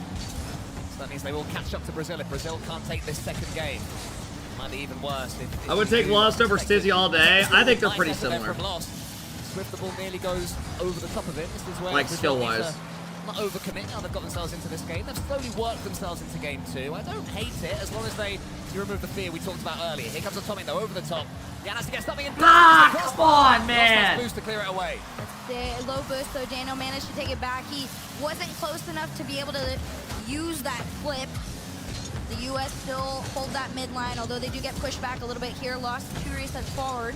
So that means they will catch up to Brazil if Brazil can't take this second game. Might be even worse. If I would take Lost over Stizzy all day. I think they're pretty similar. Swift, the ball nearly goes over the top of it. This is where like skill-wise. Not overcommit now they've got themselves into this game. They've slowly worked themselves into game 2. I don't hate it as long as you remove the fear we talked about earlier. Here comes Atomic though, over the top. Jan has to get something in. Come on, man! Boost to clear it away. The low boost, so Daniel managed to take it back. He wasn't close enough to be able to use that flip. The US still hold that midline, although they do get pushed back a little bit here. Lost 2 resets forward.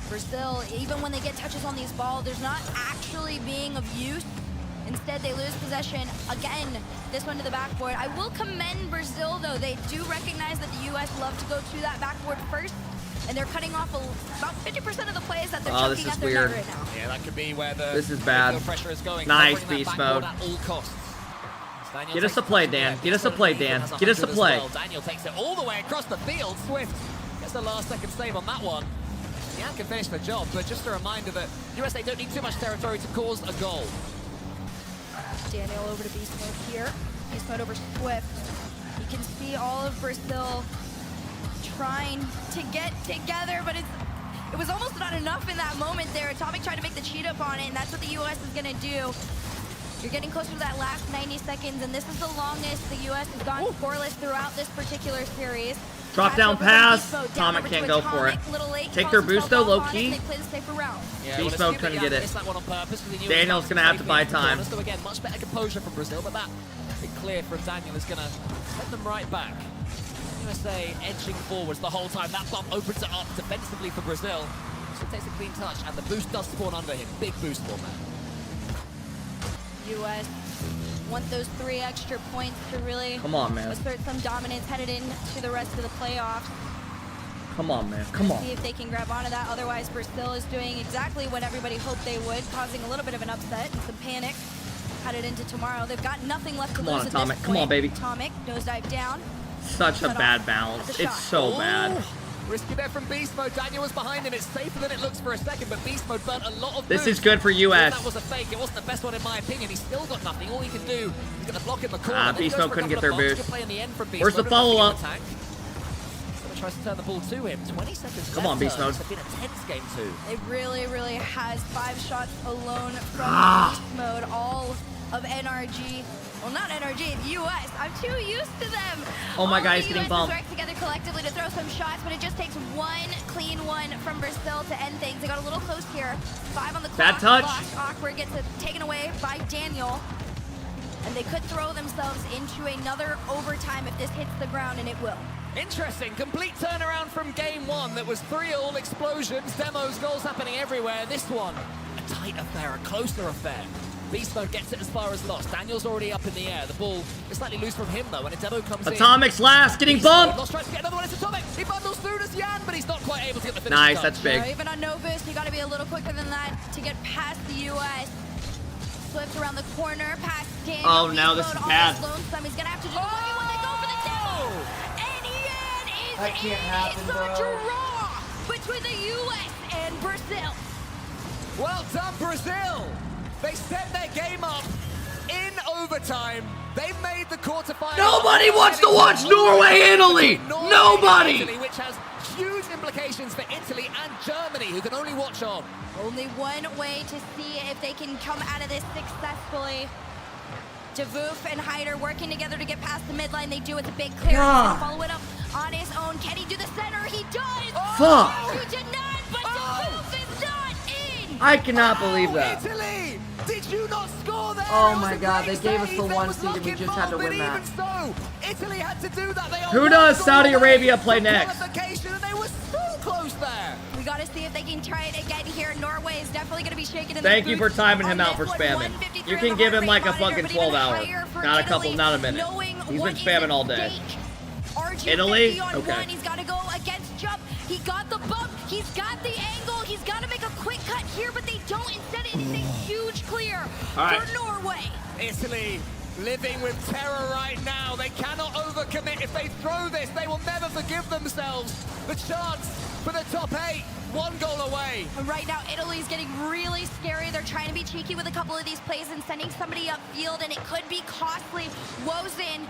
Brazil, even when they get touches on these balls, there's not actually being of use. Instead, they lose possession. Again, this one to the backboard. I will commend Brazil, though. They do recognize that the U.S. love to go to that backboard first, and they're cutting off about 50% of the plays that they're chucking at their net right now. Yeah, that could be where the this is bad. Pressure is going. Nice beast mode. At all costs. Get us a play, Dan. Get us a play, Dan. Get us a play. Well. Daniel takes it all the way across the field. Swift gets the last second save on that one. Jan can finish the job, but just a reminder that USA don't need too much territory to cause a goal. Daniel over to Beast Mode here. Beast Mode over Swift. You can see all of Brazil trying to get together, but it was almost not enough in that moment there. Atomic tried to make the cheat up on it, and that's what the US is going to do. You're getting closer to that last 90 seconds, and this is the longest the US has gone scoreless throughout this particular series. Drop down pass. Atomic can't go for it. Take their boost though, low key. Beast mode couldn't get it. Daniel's gonna have to buy time. So again, much better composure from Brazil, but that big clear from Daniel is gonna send them right back. USA edging forwards the whole time. That bump opens it up defensively for Brazil. So takes a clean touch, and the boost does spawn under him. Big boost for him. US Want those 3 extra points to really Come on, man. assert some dominance headed into the rest of the playoffs. Come on, man. Come on. See if they can grab onto that. Otherwise, Brazil is doing exactly what everybody hoped they would, causing a little bit of an upset and some panic headed into tomorrow. They've got nothing left to Come on, lose at Atomic. this Come on, point. baby. Atomic, nosedive down. Such a bad balance. It's so bad. Risky there from Beast Mode. Daniel was behind him. It's safer than it looks for a second, but Beast Mode burnt a lot of This boost. is good for US. That was a fake. It wasn't the best one in my opinion. He's still got nothing. All he can do is get the block in the corner. Beast Mode couldn't get their boost. Where's Where's the follow-up? Tries to turn the ball to him. 20 seconds Come on, Beast Mode. It's been a tense game too. It really, really has 5 shots alone from Ah. Beast Mode. All of NRG. Well, not NRG, the US. I'm too used to them. Oh my All God, the he's getting US bumped. work together collectively to throw some shots, but it just takes 1 clean one from Brazil to end things. They got a little close here. 5 on the clock. Bad touch. Lost. Awkward gets it taken away by Daniel. And they could throw themselves into another overtime if this hits the ground, and it will. Interesting, complete turnaround from game 1 that was 3-all explosions, demos, goals happening everywhere. This one, a tight affair, a closer affair. Beast Mode gets it as far as lost. Daniel's already up in the air. The ball is slightly loose from him though when a demo comes in. Atomic's last, getting bumped. Lost tries to get another one. It's Atomic. He bundles through to Yan, but he's not quite able to get the finish. Nice, touch. that's big. Even on no boost, you got to be a little quicker than that to get past the US. Flips around the corner, past Daniel. Oh, now this is bad. He's gonna have to do the 1v1. They go for the demo. And Yan is That can't happen, It's a bro. draw between the US and Brazil. Well done, Brazil. They set their game up in overtime. They've made the quarterfinals. Nobody wants to watch Norway, Italy. Nobody. Italy, which has huge implications for Italy and Germany, who can only watch on. Only one way to see if they can come out of this successfully. DeVoof and Hyder working together to get past the midline. They do. It's a big clear. God. Follow it up on his own. Can he do the center? He does. Fuck. He did not, but DeVoof is not in. I cannot believe that. Italy, did you not score there? Oh It was my a God, great they gave us save. the It 1 was seed and we luck just had to involved, win but that. even so, Italy had to do that. They are Who one does goal Saudi away Arabia play from next? qualification, and they were so close there. We got to see if they can try it again here. Norway is definitely going to be shaking in Thank the you for boots timing him on out for this one. spamming. 153 You on can the give him heart like a rate monitor, fucking but 12 even hour. higher for Not a couple, Italy, not a minute. knowing He's what been is spamming at all day. stake. RG Italy? 50 on Okay. 1. He's got to go against jump. He got the bump. He's got the angle. He's got to make a quick cut here, but they don't. Instead, it is a huge clear All right. for Norway. Italy living with terror right now. They cannot overcommit. If they throw this, they will never forgive themselves. The chance for the top 8, 1 goal away. And right now, Italy's getting really scary. They're trying to be cheeky with a couple of these plays and sending somebody upfield, and it could be costly. Wozen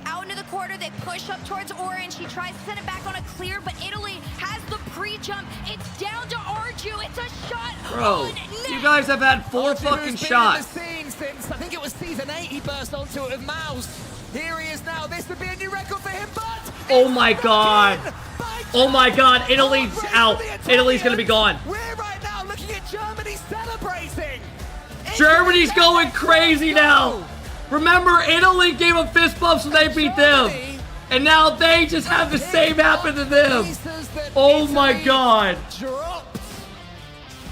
out into the corner. They push up towards Orange. He tries to send it back on a clear, but Italy has the pre-jump. It's down to Arju. It's a shot. Bro, on net. you guys have had 4 fucking shots. Been in the scene since, I think it was season 8, he burst onto it with Mouse. Here he is now. This would be a new record for him, but... Oh my God. Oh my God, Italy's out. Italy's gonna be gone. We're right now looking at Germany celebrating. Germany's going crazy now. Remember, Italy gave them fist bumps when they beat them. And now they just have the same happen to them. Oh my God.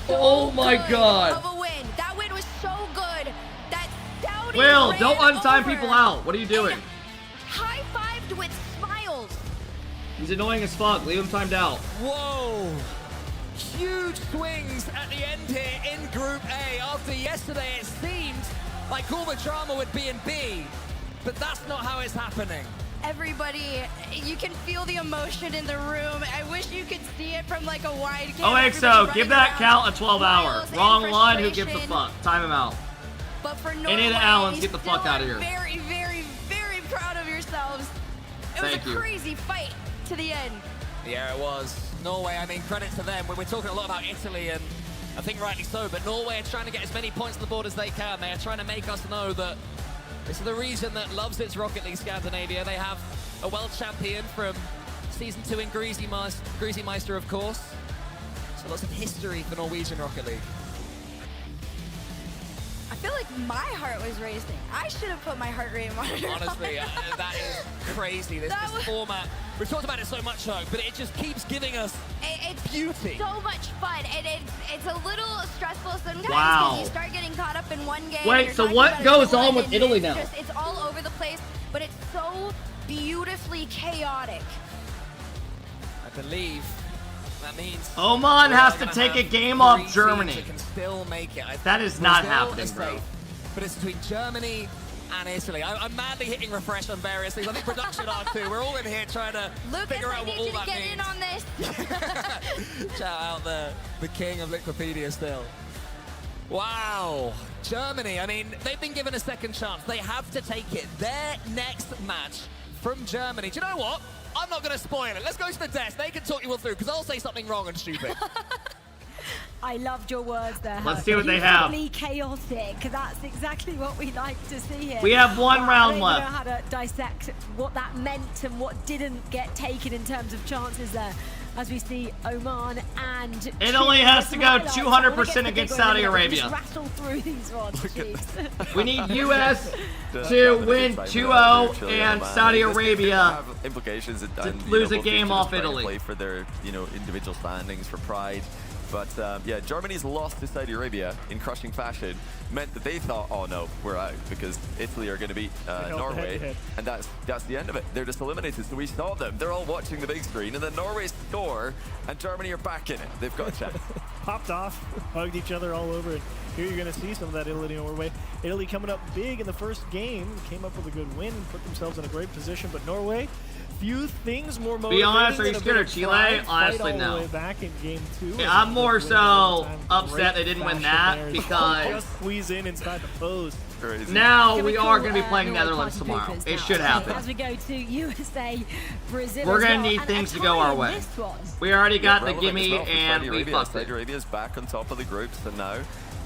Oh my God. Of a win. That win was so good that Saudi Will, ran don't untime over people out. What are you doing? high-fived with smiles. He's annoying as fuck. Leave him timed out. Whoa. Huge swings at the end here in Group A. After yesterday, it seemed like all the drama would be in B, but that's not how it's happening. Everybody, you can feel the emotion in the room. I wish you could see it from like a wide camera. Oh, Everybody give running that around, count a 12 hour. smiles and Wrong one, who gives a frustration. fuck? Time him out. But for Norway, Any of the Allens, get the still fuck out of are here. Very, very, very proud of yourselves. It was Thank a you. crazy fight to the end. Yeah, it was. Norway, I mean, credit to them. We're talking a lot about Italy, and I think rightly so, but Norway are trying to get as many points on the board as they can. They are trying to make us know that this is the region that loves its Rocket League Scandinavia. They have a world champion from Season 2 in Greasy Meister, of course. So lots of history for Norwegian Rocket League. I feel like my heart was racing. I should have put my heart rate monitor Honestly, that is crazy. This format, we've talked about it so much, though, but it just keeps giving us beauty. So much fun, and it's a little stressful sometimes Wow. because you start getting caught up in one game. Wait, and you're so talking what about goes another on one, with and Italy now? It's all over the place, but it's so beautifully chaotic. I believe that means Oman has to take a game off Germany. Can still make it. That is not Brazil happening, is bro. safe, but it's between Germany and Italy. I'm madly hitting refresh on various things. I think production are too. We're all in here trying to figure out what all that get means. in on this. Shout out the king of Liquipedia still. Wow, Germany, I mean, they've been given a second chance. They have to take it. Their next match from Germany. Do you know what? I'm not going to spoil it. Let's go to the desk. They can talk you all through, because I'll say something wrong and stupid. I loved your words there. Let's see what they have. Beautifully chaotic. That's exactly what we like to see here. We have one round I don't left. know how to dissect what that meant and what didn't get taken in terms of chances there. As we see Oman and Italy has to go 200% against Saudi Arabia. Just rattle through these ones, jeez. We need US to win 2-0 and Saudi Arabia implications to lose a game off Italy. Play for their, individual standings for pride. But yeah, Germany's loss to Saudi Arabia in crushing fashion meant that they thought, oh no, we're out because Italy are going to beat Norway, and that's the end of it. They're just eliminated. So we saw them. They're all watching the big screen, and then Norway score, and Germany are back in it. They've got a chance. Popped off, hugged each other all over, and here you're going to see some of that Italy-Norway. Italy coming up big in the first game, came up with a good win, put themselves in a great position, but Norway, few things more motivating. Be honest, are you scared of Chile? Honestly, no. Back in game 2. Yeah, I'm more so upset they didn't win that because just squeeze in inside the post. Now we are going to be playing Netherlands tomorrow. It should happen. As we go to USA, Brazil. We're going to need things to go our way. We already got the gimme and we fucked it. Saudi Arabia's back on top of the groups, and now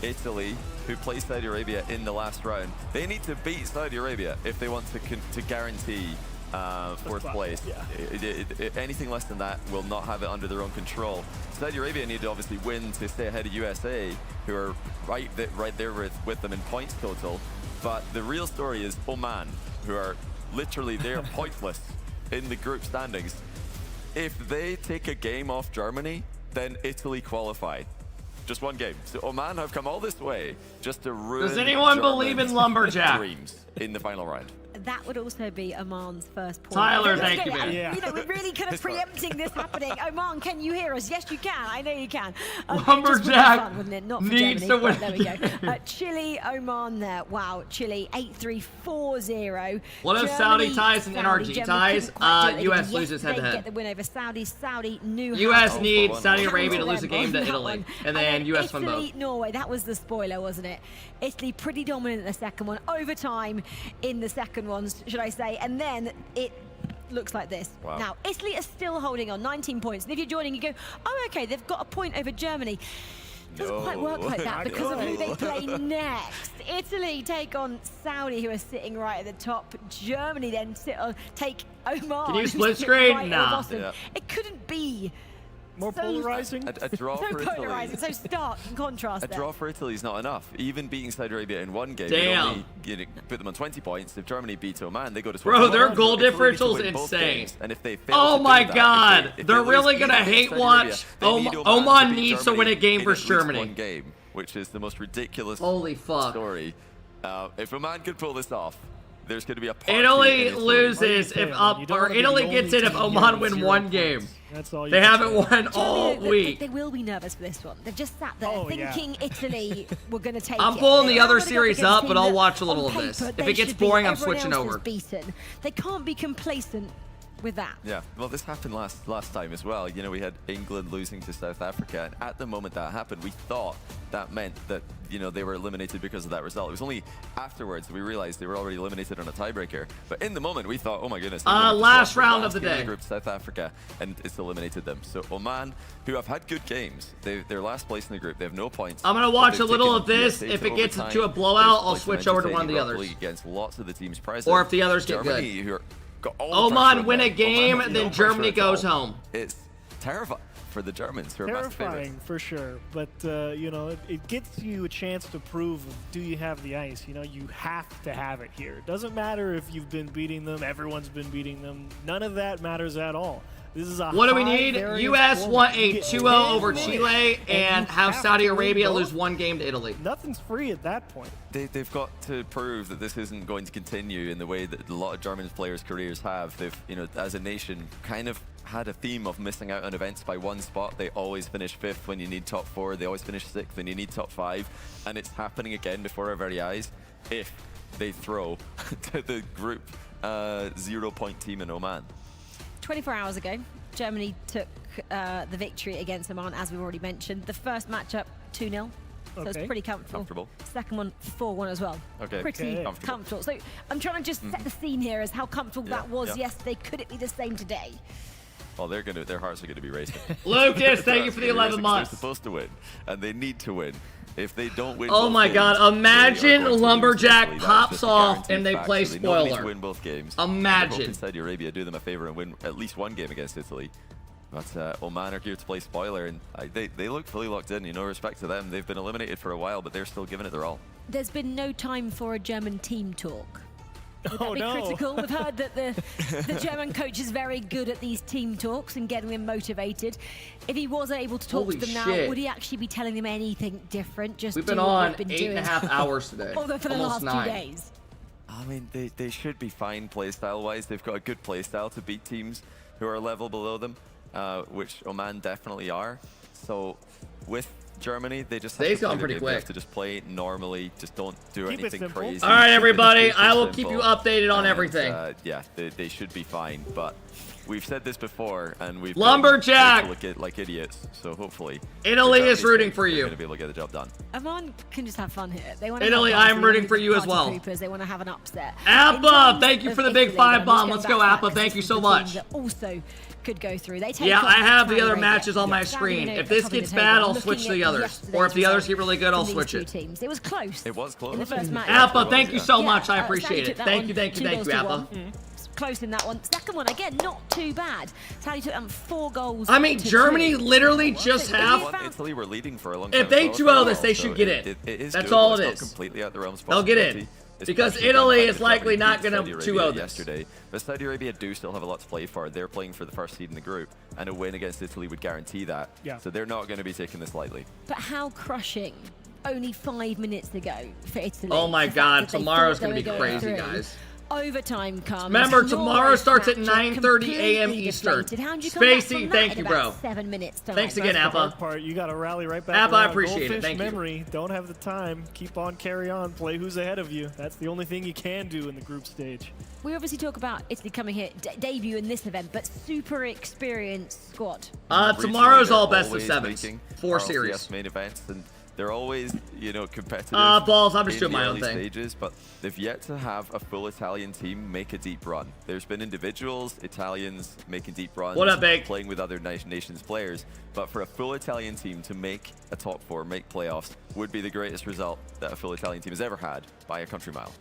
Italy, who plays Saudi Arabia in the last round, they need to beat Saudi Arabia if they want to guarantee fourth place. Anything less than that will not have it under their own control. Saudi Arabia need to obviously win to stay ahead of USA, who are right there with them in points total. But the real story is Oman, who are literally they're pointless in the group standings. If they take a game off Germany, then Italy qualify. Just one game. So Oman have come all this way just to ruin. Does anyone believe in Lumberjack? Dreams in the final round. That would also be Oman's first point. Tyler, thank you, man. Yeah. We're really kind of preempting this happening. Oman, can you hear us? Yes, you can. I know you can. Lumberjack fun, wouldn't it? Not for needs Germany, to but win. there we go. Chile, Oman there. Wow, Chile 8-3-4-0. What if Saudi ties and NRG ties? US loses head-to-head. Get the win over Saudi. Saudi knew US how to needs Saudi Arabia to counter lose a them game on to that Italy, one. and then US Italy, win both. Norway, that was the spoiler, wasn't it? Italy pretty dominant in the second one, overtime in the second one, should I say, and then it looks like this. Wow. Now, Italy are still holding on, 19 points, and if you're joining, you go, oh, okay, they've got a point over Germany. Doesn't quite work like that because of who they play next. Italy take on Saudi, who are sitting right at the top. Germany then take Oman. Can you who's split sitting screen? right at the Nah. bottom. Yeah. It couldn't be more polarizing. A draw so for Italy. polarizing, so stark in contrast. A draw for Italy is not enough. Even beating Saudi Arabia in one game, Damn. would only put them on 20 points. If Germany beats Oman, they go to 21. Bro, their goal Italy need to differential's win both insane. games, and if they fail Oh to do my that, god, if they're lose really even gonna against hate Saudi watch. Arabia, they need Oman to beat needs to win a Germany game in for at least Germany. one game, which is the most ridiculous Holy fuck. story. If Oman could pull this off, there's going to be a party Italy in loses if Italy gets it if Oman win one game. That's all you They can haven't say. won all week. They will be nervous for this one. They've just sat there thinking Italy were going to take I'm it. pulling the They're other gonna go series against a up, team but I'll that watch a little on of this. paper If they it gets should be. boring, I'm Everyone switching else over. is beaten. They can't be complacent with that. Yeah, well, this happened last time as well. You know, we had England losing to South Africa, and at the moment that happened, we thought that meant that, you know, they were eliminated because of that result. It was only afterwards that we realized they were already eliminated on a tiebreaker. But in the moment, we thought, oh my goodness. Last round of the day. Group South Africa, and it's eliminated them. So Oman, who have had good games, they're last place in the group. They have no points. I'm gonna watch a little of this. If it gets to a blowout, I'll switch over to one of the others. Against lots of the teams present. Or if the others get Germany, good. who are got all the pressure Oman on win them. a game, Oman have then no pressure Germany at all. goes home. terrifying for the Germans, who are massive favorites. Terrifying for sure, but you know, it gets you a chance to prove, do you have the ice? You know, you have to have it here. It doesn't matter if you've been beating them, everyone's been beating them. None of that matters at all. This is a what do we need? U.S. want a 2-0 over Chile and have Saudi Arabia lose 1 game to Italy. Nothing's free at that point. They've got to prove that this isn't going to continue in the way that a lot of German players' careers have. They've, you know, as a nation, kind of had a theme of missing out on events by 1 spot. They always finish 5th when you need top 4. They always finish 6th when you need top 5. And it's happening again before our very eyes if they throw to the group 0-point team in Oman. 24 hours ago, Germany took the victory against Oman, as we've already mentioned. The first matchup, 2-0. So it's pretty comfortable. Second one, 4-1 as well. Pretty comfortable. So I'm trying to just set the scene here as how comfortable that was yesterday. Could it be the same today? Well, their hearts are going to be racing. Lucas, thank you for the 11 months. They're supposed to win, and they need to win. If they don't win, oh my God! Imagine Lumberjack pops off and they play They spoiler. need to win both games. Imagine. Saudi Arabia do them a favor and win at least 1 game against Italy. But Oman are geared to play spoiler, and they look fully locked in. You know, respect to them. They've been eliminated for a while, but they're still giving it their all. There's been no time for a German team talk. Would that Oh, be no. critical? We've heard that the German coach is very good at these team talks and getting them motivated. If he was able to talk Holy to them now, shit. would he actually be telling them anything different? Just We've been do what on we've been 8.5 hours today. Although for the Almost last 9. 2 days. I mean, they should be fine playstyle-wise. They've got a good playstyle to beat teams who are a level below them, which Oman definitely are. So with Germany, they just have Today's to play gone their pretty game. They have quick. to just play normally. Just don't do anything crazy. All right, everybody. Keep it I will keep simple. you updated on And, everything. Yeah, they should be fine. But we've said this before, and we've Lumberjack! look at like idiots. So hopefully, Italy the is Germany's rooting team for are you. Going to be able to get the job done. Oman can just have fun here. They want Italy, I'm rooting for you as well. They want to have an upset. Appa, thank you for the big 5 bomb. Let's go, Appa. Thank you so much. Also could go through. They take Yeah, on I have the Saudi other Arabia. matches on my Saudi screen. Arabia If this topping gets the table. bad, I'll Looking switch to at the others. yesterday's Or if the others result get really good, from I'll these switch 2 it. teams. It was close. It was close. In the first match. Appa, thank you so much. I Saudi appreciate took it. that Thank one you, thank you, thank you, 2-0 to Appa. 1. Close in that one. Second one, again, not too bad. Saudi took them 4 goals. I mean, to Germany 2. literally just have... Italy were leading for a long time. If they as 2-0 well, this, they so should get in. It is That's doable. all It's it not is. completely out the realms of They'll get in. possibility, Because especially Italy given is the fact likely that not they going beat to Saudi 2-0 Arabia this. yesterday. But Saudi Arabia do still have a lot to play for. They're playing for the first seed in the group, and a win against Italy would guarantee that. Yeah. So they're not going to be taking this lightly. But how crushing only 5 minutes ago for Italy. Oh my The fact God, that they tomorrow's thought they gonna be were going crazy, through. guys. Overtime comes. Remember, tomorrow Norway's starts at match 9:30 a.m. completely Eastern. deflated. How'd you come back Spacey, from that thank in you, about bro. 7 minutes time? Thanks again, That's the Appa. hard part. You got to rally right back Appa, I around. appreciate it. Goldfish Thank you. memory. Don't have the time. Keep on, carry on. Play who's ahead of you. That's the only thing you can do in the group stage. We obviously talk about Italy coming here, debut in this event, but super experienced squad. Tomorrow's all best of Always 7s. making 4 RLCS series. main events, and they're always, you know, competitive. Balls, I'm just in doing my the own early thing. stages, but they've yet to have a full Italian team make a deep run. There's been individuals, Italians making deep runs, What up, Big? playing with other nations' players, but for a full Italian team to make a top 4, make playoffs, would be the greatest result that a full Italian team has ever had by a country mile.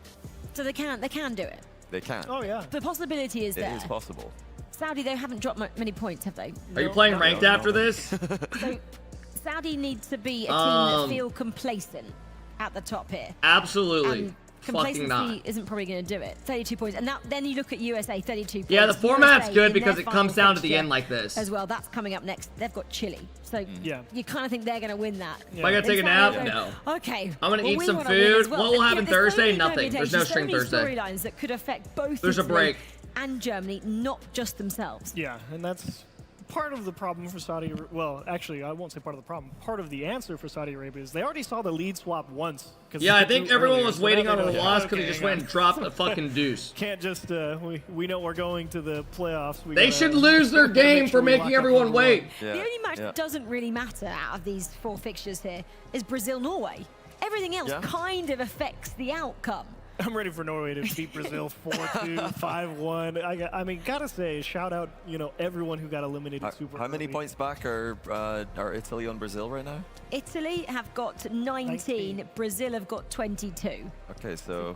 So they can do it. They can. Oh yeah. The possibility is there. It is possible. Saudi, they haven't dropped many points, have they? Are you playing ranked after this? So Saudi needs to be a team that feel complacent at the top here. Absolutely. And Fucking not. complacency isn't probably going to do it. 32 points. And then you look at USA, 32 points. Yeah, the format's USA good in because their it comes final down to the fixture end like this. As well, that's coming up next. They've got Chile. So Yeah. you kind of think they're going to win that. Am I gonna take a nap? Saudi No. go, Okay. I'm gonna well, eat we some wanna win food. as well. What will And happen there's so Thursday? many Nothing. There's no permutations, stream so many Thursday. storylines that could affect both There's a Italy break. and Germany, not just themselves. Yeah, and that's part of the problem for Saudi. Well, actually, I won't say part of the problem. Part of the answer for Saudi Arabia is they already saw the lead swap once. Yeah, I think everyone was waiting on a a loss because he just went and dropped a fucking deuce. Can't just we know we're going to the playoffs. They should lose their game for make sure we making lock up everyone number wait. one. The only match that doesn't really matter out of these 4 fixtures here is Brazil-Norway. Everything else kind of affects the outcome. I'm ready for Norway to beat Brazil 4-2, 5-1. I mean, gotta say, shout out, everyone who got eliminated super How many early. points back are Italy on Brazil right now? Italy have got 19. Brazil have got 22. Okay, so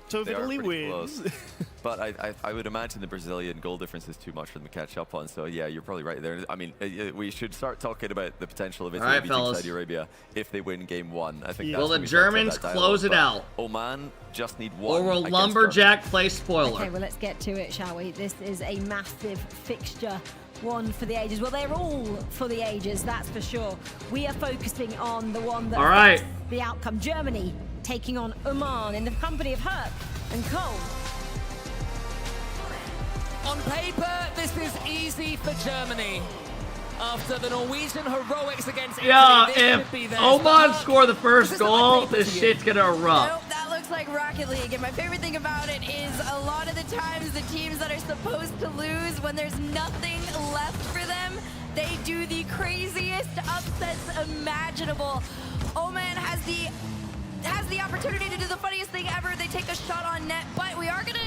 So if They are Italy pretty wins. close. But I would imagine the Brazilian goal difference is too much for them to catch up on. So yeah, you're probably right there. I mean, we should start talking about the potential of Italy beating Saudi Arabia if they win game 1. I think. Will the Germans close it out? Oman just need one. Or will Lumberjack play spoiler? Okay, well, let's get to it, shall we? This is a massive fixture. One for the ages. Well, they're all for the ages, that's for sure. We are focusing on the one that affects the outcome. Germany taking on Oman in the company of Herc and Cole. On paper, this is easy for Germany. After the Norwegian heroics against Italy, this should be if theirs. Oman score the first goal, this shit's gonna erupt. Nope, that looks like Rocket League. And my favorite thing about it is a lot of the times the teams that are supposed to lose, when there's nothing left for them, they do the craziest upsets imaginable. Oman has the opportunity to do the funniest thing ever. They take a shot on net, but we are gonna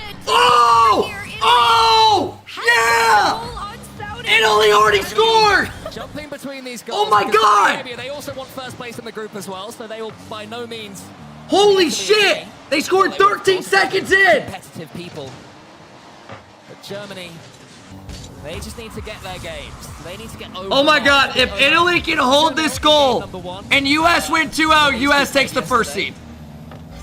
Italy already scored! Jumping between these goals. Oh my god! They also want first place in the group as well, so they will by no means. Holy shit! They scored 13 seconds in! Competitive people. But Germany, they just need to get their games. They need to get over. Oh my god, if Italy can hold this goal and US win 2-0, US takes the first seed.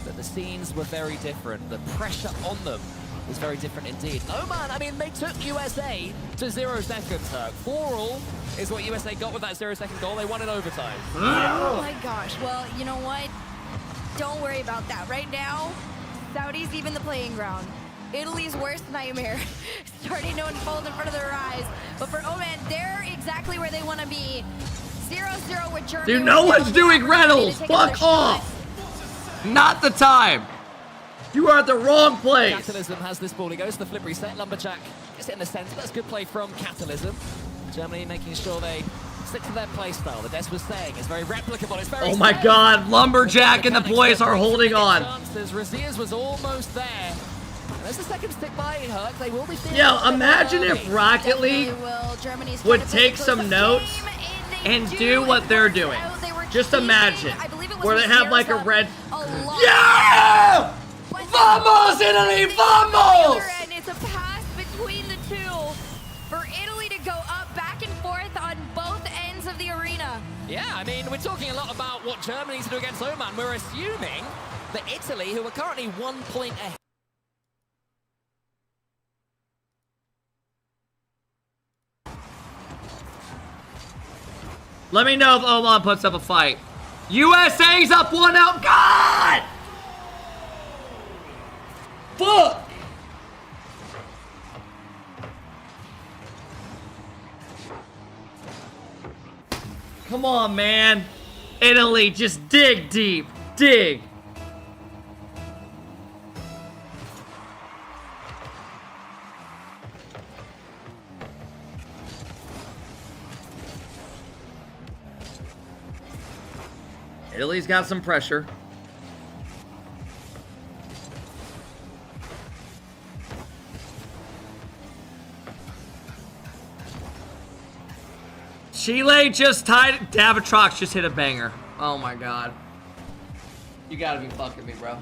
But the scenes were very different. The pressure on them was very different indeed. Oman, I mean, they took USA to 0 seconds, Herc. 4-all is what USA got with that 0-second goal. They won in overtime. Oh my gosh. Well, you know what? Don't worry about that. Right now, Saudi's even the playing ground. Italy's worst nightmare starting to unfold in front of their eyes. But for Oman, they're exactly where they want to be. 0-0 with Germany. Dude, no one's doing Reynolds. Fuck off. Not the time. You are at the wrong place. Catalysm has this ball. He goes to the flip reset. Lumberjack gets it in the center. That's good play from Catalysm. Germany making sure they stick to their play style. The Des was saying it's very replicable. It's very Oh my god, Lumberjack and the boys are holding on. Razias was almost there. And there's the second stick by Herc. They will be Yo, imagine if Rocket League would take some notes and do what they're doing. Just imagine where they have like a red. Yeah! Vamos, Italy! Vamos! And it's a pass between the two for Italy to go up back and forth on both ends of the arena. Yeah, I mean, we're talking a lot about what Germany needs to do against Oman. We're assuming that Italy, who are currently 1 point ahead. Let me know if Oman puts up a fight. USA's up 1-0. God! Fuck! Come on, man. Italy, just dig deep. Dig. Italy's got some pressure. Chile just tied. Davatrox just hit a banger. Oh my god. You gotta be fucking me, bro.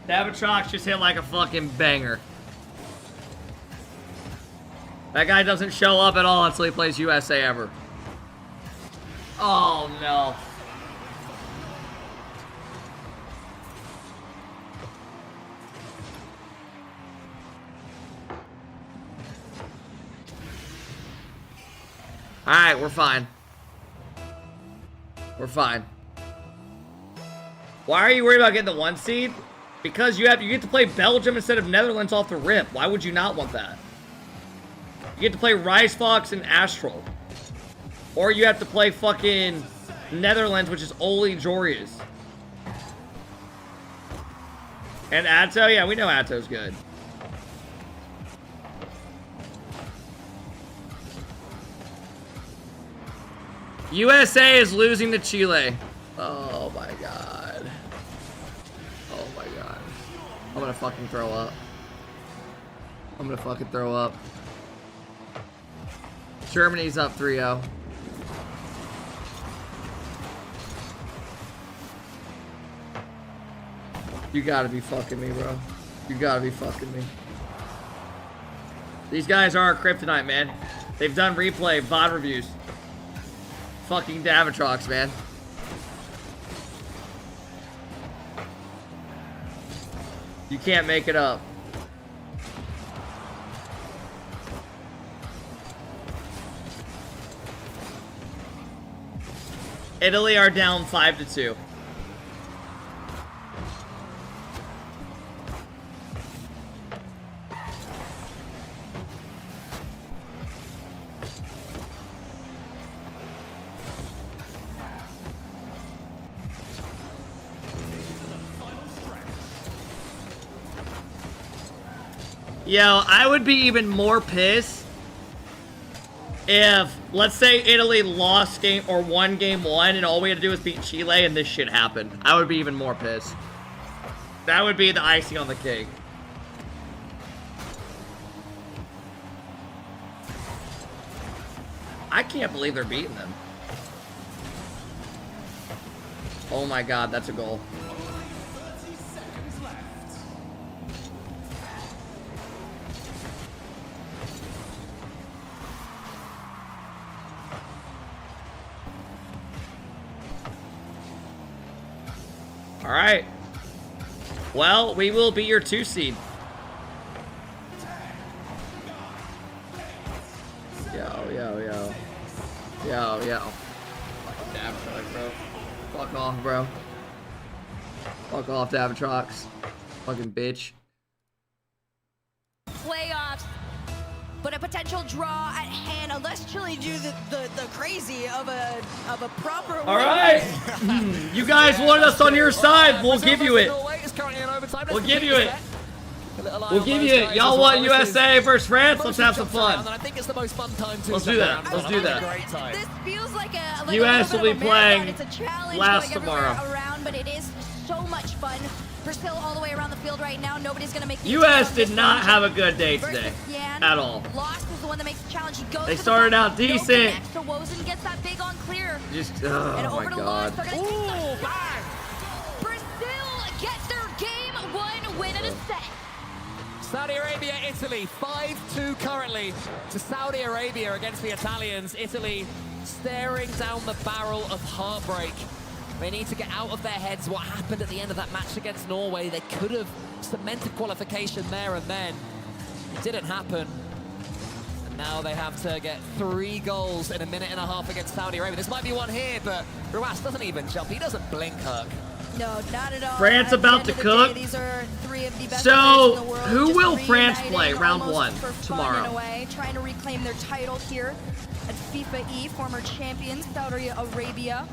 Davatrox just hit like a fucking banger. That guy doesn't show up at all until he plays USA ever. Oh no. Alright, we're fine. We're fine. Why are you worried about getting the 1 seed? Because you get to play Belgium instead of Netherlands off the rip. Why would you not want that? You get to play Rise Fox and Astral. Or you have to play fucking Netherlands, which is Oli Jorius. And Atto? Yeah, we know Atto's good. USA is losing to Chile. Oh my god. Oh my god. I'm gonna fucking throw up. I'm gonna fucking throw up. Germany's up 3-0. You gotta be fucking me, bro. You gotta be fucking me. These guys are our kryptonite, man. They've done replay, VOD reviews. Fucking Davatrox, man. You can't make it up. Italy are down 5-2. Yo, I would be even more pissed if, let's say, Italy lost game or won game 1 and all we had to do was beat Chile and this shit happened. I would be even more pissed. That would be the icing on the cake. I can't believe they're beating them. Oh my god, that's a goal. All right. Well, we will be your 2 seed. Yo. Fucking Davatrox, bro. Fuck off, bro. Fuck off, Davatrox. Fucking bitch. Playoffs, but a potential draw at hand unless Chile do the crazy of a proper. All right. You guys want us on your side. We'll give you it. We'll give you it. We'll give you it. Y'all want USA versus France? Let's have some fun. I think it's the most fun time to Let's do that. Let's do that. This feels like a US will be playing It's a challenge last going tomorrow. around, but it is so much fun. Brazil all the way around the field right now. Nobody's gonna make. US did not have a good day today at all. Lost is the one that makes the challenge. He goes They to started the out decent. So Wozen gets that big on clear. Just And oh over my to god. Lost, they're gonna take the shot. Brazil gets their game 1 win in a set. Saudi Arabia, Italy, 5-2 currently to Saudi Arabia against the Italians. Italy staring down the barrel of heartbreak. They need to get out of their heads what happened at the end of that match against Norway. They could have cemented qualification there and then. It didn't happen. And now they have to get 3 goals in a minute and a half against Saudi Arabia. This might be one here, but Ruas doesn't even jump. He doesn't blink, Herc. No, not at all. France about to cook. These are 3 of the best So, players in the world, who just will France reuniting play round almost 1 for fun tomorrow? in a way, trying to reclaim their title here at Fifae, former champions, Saudi Arabia.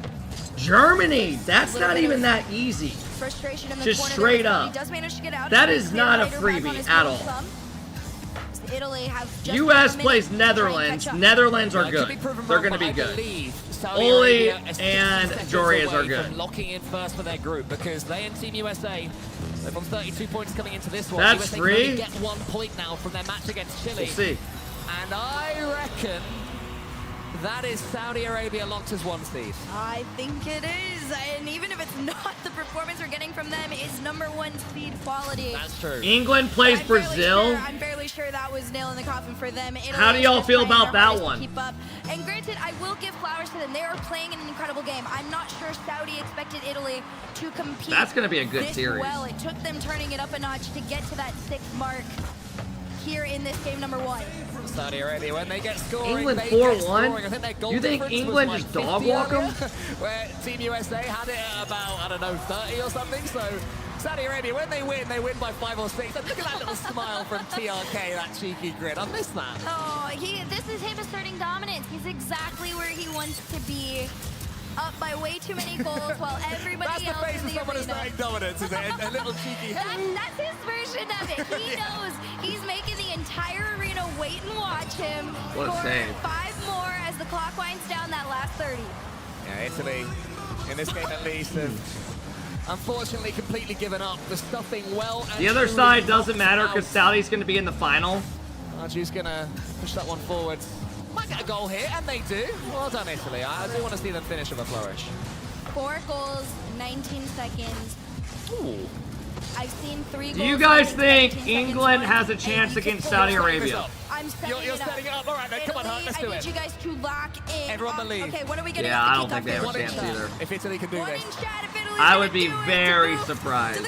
Germany. That's not even that easy. Frustration in the Just corner straight there. up. He does manage to get out. That He's is a not a fighter back on freebie his at own all. thumb. Italy has just US a plays minute to try and Netherlands. catch up. Netherlands are Could good. be proven They're wrong, going to but be I good. believe Saudi Oli Arabia are 60 and seconds Jorias are away good. from locking in first for their group because they and Team USA, they're from 32 points coming into this one. That's USA 3. can only get 1 point now from their match against Chile. We'll see. And I reckon that is Saudi Arabia locked as 1 seed. I think it is, and even if it's not, the performance we're getting from them is #1 seed quality. That's true. England plays Brazil. I'm fairly sure that was nail in the coffin for them. Italy How do y'all is feel trying about their that hardest to one? Keep up. And granted, I will give flowers to them. They are playing an incredible game. I'm not sure Saudi expected Italy to compete. That's gonna be a good this series. Well, it took them turning it up a notch to get to that 6th mark here in this game #1. Saudi Arabia, when they get scoring, England they 4-1? get scoring. I think their goal You think difference England was just like dog 50 walk 'em? earlier, where Team USA had it at about, I don't know, 30 or something. So Saudi Arabia, when they win by 5 or 6. And look at that little smile from TRK, that cheeky grin. I miss that. Oh, this is him asserting dominance. He's exactly where he wants to be. Up by way too many goals while everybody That's else the face in of the someone arena. asserting dominance, is it? A little cheeky. That's his version of it. He knows he's making the entire arena wait and watch him What a score save. 5 more as the clock winds down that last 30. Yeah, Italy, in this game at least, have unfortunately completely given up. The stuffing well. And The other truly side doesn't knocked matter out. because Saudi's going to be in the final. Arju's gonna push that one forward. Might get a goal here, and they do. Well done, Italy. I do want to see them finish with a flourish. 4 goals, 19 seconds. Ooh. I've seen 3 goals. Do you guys in think 17 seconds, England one, has a and chance we against took Saudi the- Arabia? I'm setting You're it up. setting it up. All right, then, come on, Italy, Hunt, let's I do need it. you guys to lock in. Everyone believe. Okay, what are we gonna Yeah, get I the don't think they have a kickoff chance here? either. If Italy can do this. I would be very surprised,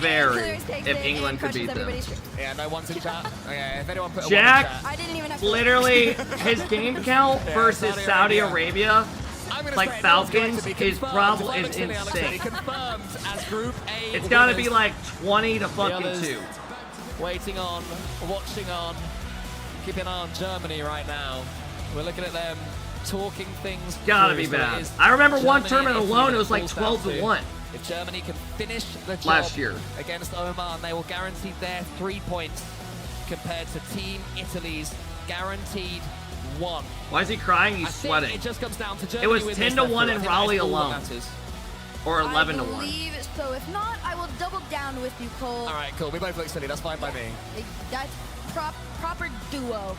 very, if England could beat them. Yeah, no one's in chat. Okay, if anyone put a Jack, one in chat. I didn't even have to literally, his game count Yeah, versus Saudi Arabia, I'm gonna like say Falcons, it's going to be is confirmed. probably is Italy are looking to be insane. confirmed as Group A It's got to be winners. like 20 to The fucking others 2. Waiting on, watching on, keeping an eye on Germany right now. We're looking at them talking things. Gotta through, be so it bad. is I remember one Germany, tournament Italy alone, that it was like falls down 12 to 1. If Germany can finish the job Last year. against Oman, they will guarantee their 3 points compared to Team Italy's guaranteed 1. Why is he crying? He's I think sweating. it just comes down to Germany. It was with 10 this, to therefore. 1 I in think that Raleigh is all that alone. matters. Or 11 to 1. I believe so. If not, I will double down with you, Cole. All right, cool. We both look silly. That's fine by me. That's proper duo.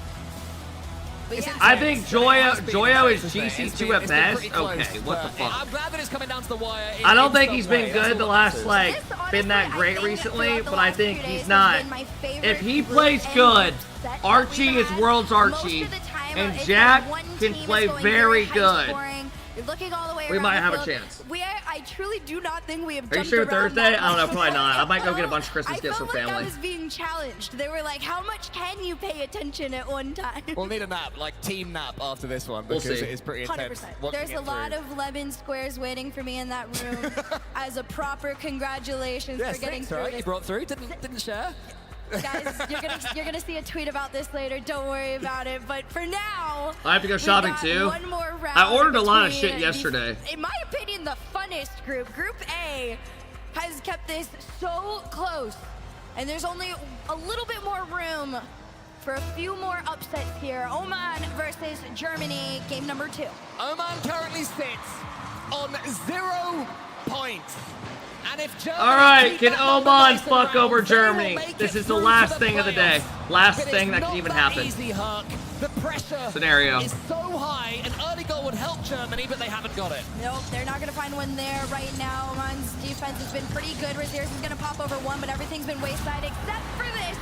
But yeah. I think Joyo is It's been GC2 at pretty best. close, Okay, what the but fuck? I'm glad that it's coming down to the wire. I don't think in he's some been way. That's good all the that last, matters. like, been that great recently, but I think he's has not. been my favorite If he group plays and good, set that Archie we've is had. world's Most Archie, of the time, and it's Jack like one can team is play going very high good. scoring. You're looking all the way We around might the have a field. chance. I truly do not think we have Are you jumped sure around Thursday? that I don't know, much probably not. I might go before. get a bunch of Christmas I gifts felt for like I family. was being challenged. They were like, how much can you pay attention at one time? We'll need a nap, like team nap after this one, We'll because see. it is pretty intense. 100%. watching There's it a lot through. of lemon squares waiting for me in that room as a proper congratulations Yes, for getting thanks, through right? this. You brought through, didn't share. Guys, you're gonna see a tweet about this later. Don't worry about it. But for now, I have to go we shopping got too. One more round I ordered a lot of between shit yesterday. in my opinion, the funnest group. Group A has kept this so close, and there's only a little bit more room for a few more upsets here. Oman versus Germany, game number 2. Oman currently sits on 0 points. And if Germany All right, keep can that Oman momentum fuck round, over they will Germany? make This it is the through last to the thing of the day. playoffs. Last But thing it's that not can even that happen. Easy, Huck. The pressure Scenario. is so high. An early goal would help Germany, but they haven't got it. Nope, they're not going to find one there right now. Oman's defense has been pretty good. Raziers is going to pop over one, but everything's been wayside except for this.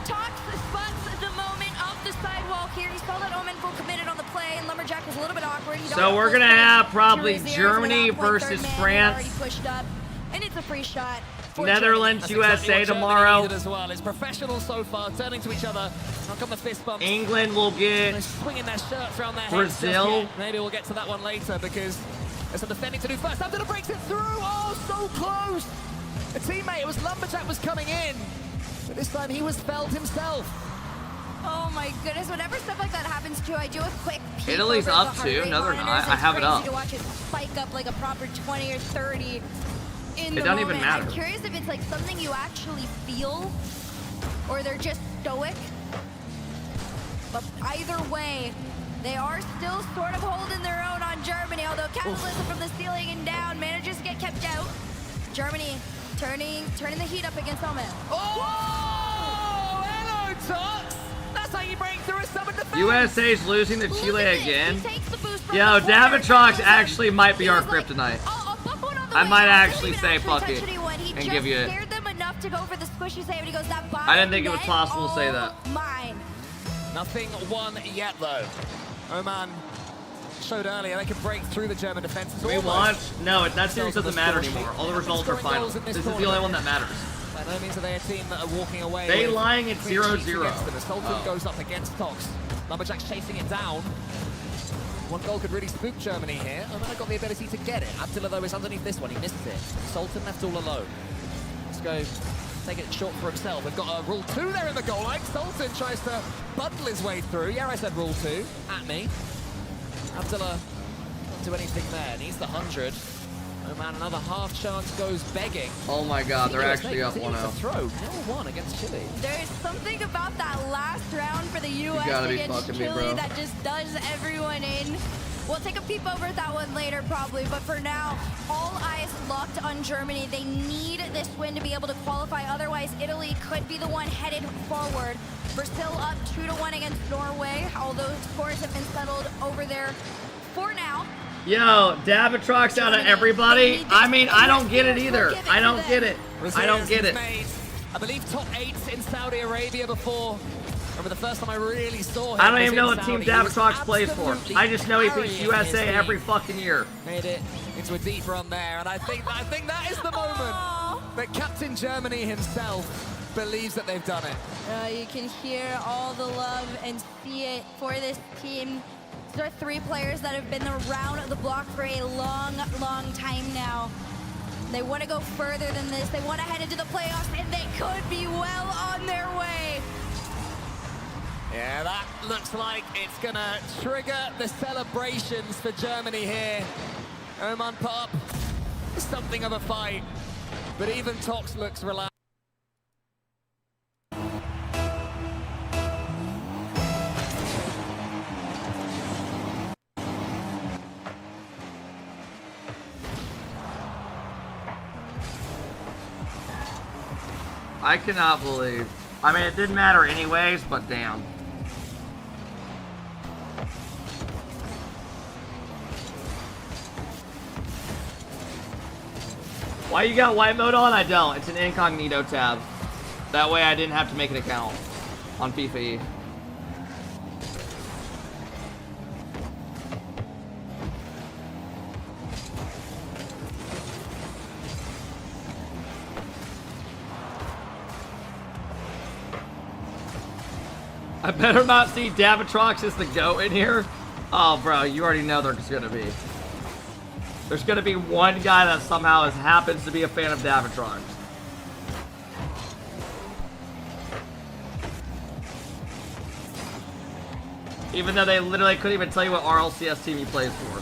Talks spots the moment off the sidewalk here. He saw that Oman full committed on the play, and Lumberjack was a little bit awkward. He So we're gonna have probably Germany versus Already France, pushed up, and it's a free shot. for Netherlands, That's exactly USA what Germany tomorrow. needed as well. It's professional so far, turning to each other. How come the fist bumps? England will They're get swinging their shirts around their heads. Brazil. just yet. Maybe we'll get to that one later because there's some defending to do first. Abdullah breaks it through. Oh, so close. A teammate, it was Lumberjack was coming in. But this time he was felled himself. Oh my goodness, whenever stuff like that happens too, I do a quick peek Italy's over up the too. heart rate No, they're monitors. not. I It's have it crazy up. to watch it spike up like a proper 20 or 30 in It the doesn't moment. even matter. I'm curious if it's like something you actually feel or they're just stoic. But either way, they are still sort of holding their own on Germany, although Capitalism from the ceiling and down manages to get kept out. Germany turning the heat up against Oman. Oh, hello, Tots. That's how you break through a summer defense. USA's losing to Chile again. Yo, Davitrox actually might be our kryptonite. I might actually say fuck it and give you it. Scared them enough to go for the squishy save, and he goes that bottom I didn't think it was net, possible to say all that. Mine. Nothing won yet, though. Oman showed earlier they can break through the German defenses. We want no. That series doesn't matter anymore. All the results are final. This is the only one that matters. By no means are they a team that are walking away. They with lying at clean sheets 0-0. against them. As Sultan Oh. goes up against Tox. Lumberjack's chasing it down. One goal could really spook Germany here. Oman got the ability to get it. Abdullah, though, is underneath this one. He misses it. Sultan left all alone. Let's go take it short for himself. We've got a rule 2 there in the goal line. Sultan tries to bundle his way through. Yeah, I said rule 2 at me. Abdullah can't do anything there. Needs the 100. Oman, another half chance goes begging. Oh my God, they're actually up 1-0. Throw 0-1 against Chile. There's something about that last round for the U.S. gotta be against fucking me, Chile bro. that just does everyone in. We'll take a peep over at that one later, probably. But for now, all eyes locked on Germany. They need this win to be able to qualify. Otherwise, Italy could be the one headed forward. Brazil up 2-1 against Norway, although scores have been settled over there for now. Yo, Davitrox out of everybody. I mean, I don't get it either. I don't get it. I don't get it. Made, I believe top 8 in Saudi Arabia before. Remember the first time I really saw him. I don't even know what team Davitrox plays for. I just know he beats USA every fucking year. Made it into a deep run there, and I think that is the moment that Captain Germany himself believes that they've done it. You can hear all the love and see it for this team. These are 3 players that have been around the block for a long, long time now. They want to go further than this. They want to head into the playoffs, and they could be well on their way. Yeah, that looks like it's gonna trigger the celebrations for Germany here. Oman put up something of a fight, but even Tox looks relaxed. I cannot believe. I mean, it didn't matter anyways, but damn. Why you got white mode on? I don't. It's an incognito tab. That way I didn't have to make an account on Fifae. I better not see Davitrox as the GOAT in here. Oh, bro, you already know there's gonna be. There's gonna be one guy that somehow happens to be a fan of Davitrox. Even though they literally couldn't even tell you what RLCS team he plays for.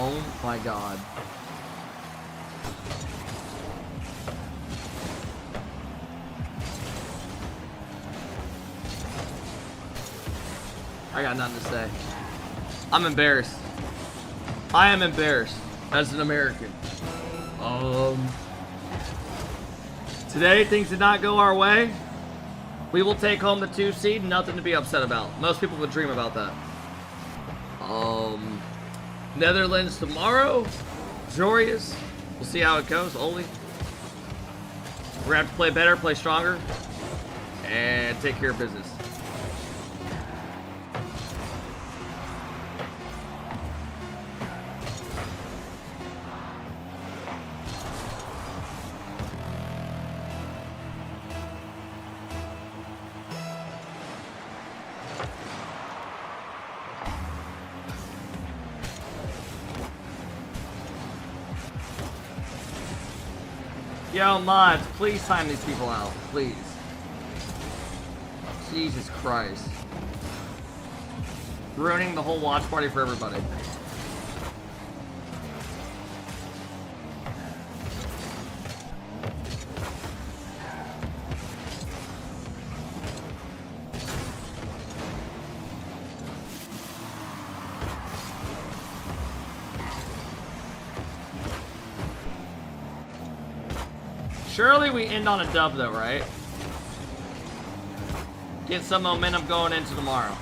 Oh my god. I got nothing to say. I'm embarrassed. I am embarrassed as an American. Today things did not go our way. We will take home the 2 seed, nothing to be upset about. Most people would dream about that. Netherlands tomorrow. Jorius. We'll see how it goes. Oli. We're gonna have to play better, play stronger, and take care of business. Yo, mods, please time these people out, please. Jesus Christ. Ruining the whole watch party for everybody. Surely we end on a dub though, right? Get some momentum going into tomorrow.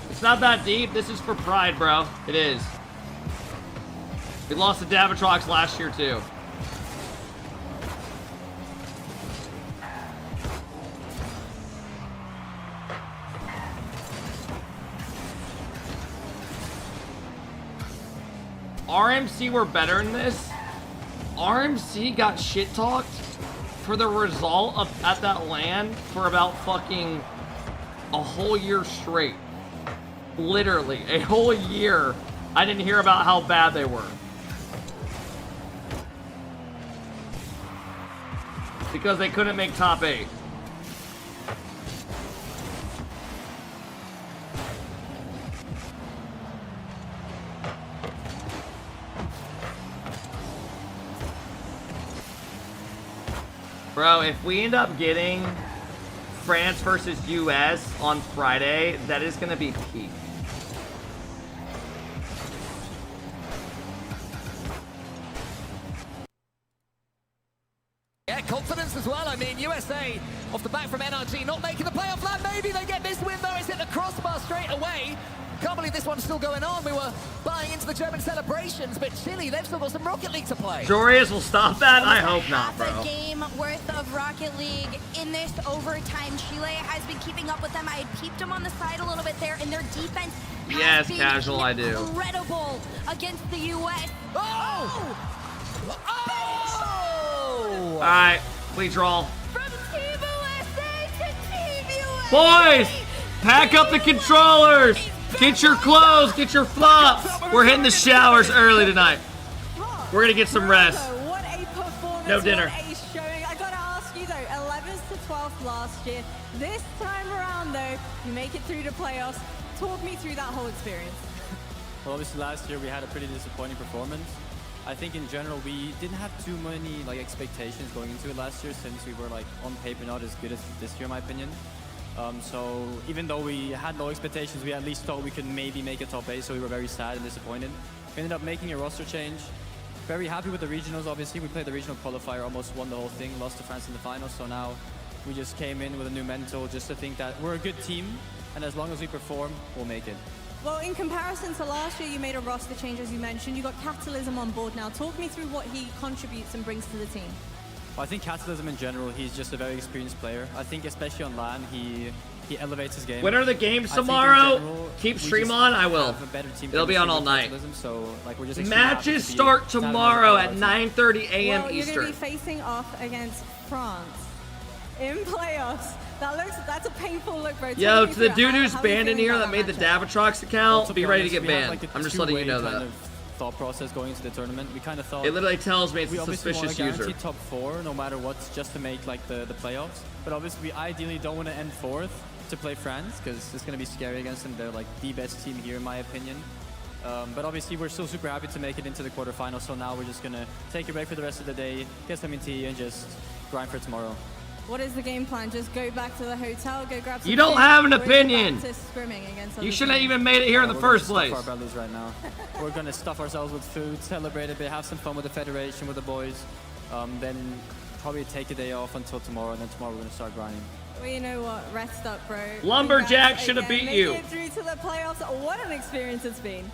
It's not that deep. This is for pride, bro. It is. We lost to Davitrox last year, too. RMC were better in this. RMC got shit-talked for the result of, at that LAN for about fucking a whole year straight. Literally, a whole year, I didn't hear about how bad they were. because they couldn't make top 8. Bro, if we end up getting France versus US on Friday, that is going to be peak. Yeah, confidence as well. I mean, USA off the back from NRG not making the playoff lap. Maybe they get this win though. It's hit the crossbar straight away. Can't believe this one's still going on. We were buying into the German celebrations, but Chile, they've still got some Rocket League to play. Jorius will stop that? I hope not, bro. Half a game worth of Rocket League in this overtime. Chile has been keeping up with them. I had peeped them on the side a little bit there, and their defense has been Casual, I do. incredible against the US. Oh! Oh! All right, we draw. From Team USA to Team USA! Boys, pack up the controllers. Get your clothes, get your flops. We're hitting the showers early tonight. We're gonna get some rest. What a performance. No dinner. What a showing. I gotta ask you though, 11th to 12th last year. This time around though, you make it through the playoffs. Talk me through that whole experience. Well, obviously last year we had a pretty disappointing performance. I think in general we didn't have too many expectations going into it last year, since we were on paper not as good as this year in my opinion. So even though we had low expectations, we at least thought we could maybe make a top 8, so we were very sad and disappointed. We ended up making a roster change. Very happy with the regionals, obviously. We played the regional qualifier, almost won the whole thing, lost to France in the finals, so now we just came in with a new mental just to think that we're a good team, and as long as we perform, we'll make it. Well, in comparison to last year, you made a roster change, as you mentioned. You got Catalysm on board now. Talk me through what he contributes and brings to the team. Well, I think Catalysm in general, he's just a very experienced player. I think especially on LAN, he elevates his game. Winner of the games tomorrow. Keep stream on. I will. It'll be on all night. So, we're just matches start tomorrow at 9:30 a.m. Well, Eastern. you're going to be facing off against France in playoffs. That's a painful look, bro. Yo, to the dude who's banned in here that made the Davatrox account, be ready to get banned. I'm just letting you know that. Thought process going into the tournament. We kind of thought it literally tells me it's we a suspicious want to user. top 4 no matter what, just to make the playoffs. But obviously we ideally don't want to end 4th to play France, because it's going to be scary against them. They're the best team here in my opinion. But obviously we're still super happy to make it into the quarterfinals. So now we're just going to take a break for the rest of the day, get some tea, and just grind for tomorrow. What is the game plan? Just go back to the hotel, go grab some You don't food, have an or is it opinion. back to scrimming against You other shouldn't have teams? even made it here in the first place. We're gonna stuff our bellies right now. We're going to stuff ourselves with food, celebrate a bit, have some fun with the Federation, with the boys. Then probably take a day off until tomorrow, and then tomorrow we're going to start grinding. Well, you know what? Rest up, bro. Lumberjack Congrats should have again. beat you. Making it through to the playoffs. What an experience it's been.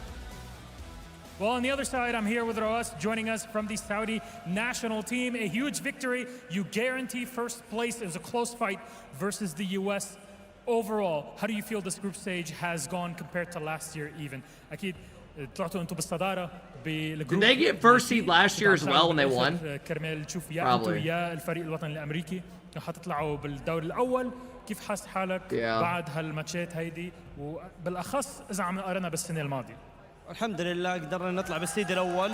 Well, on the other side, I'm here with Roas, joining us from the Saudi national team. A huge victory. You guarantee first place. It was a close fight versus the US. Overall, how do you feel this group stage has gone compared to last year even? أكيد طلعتوا أنتوا بالصدارة بالجروب. Did they get first seed last year as well when they won? كرمال تشوف يا Probably. أنتوا يا الفريق الوطني الأمريكي حتطلعوا بالدور الأول. كيف حاسس حالك بعد هالماتشات هيدي وبالأخص إذا عم نقارنها بالسنة الماضية؟ الحمد لله قدرنا نطلع بالسيد الأول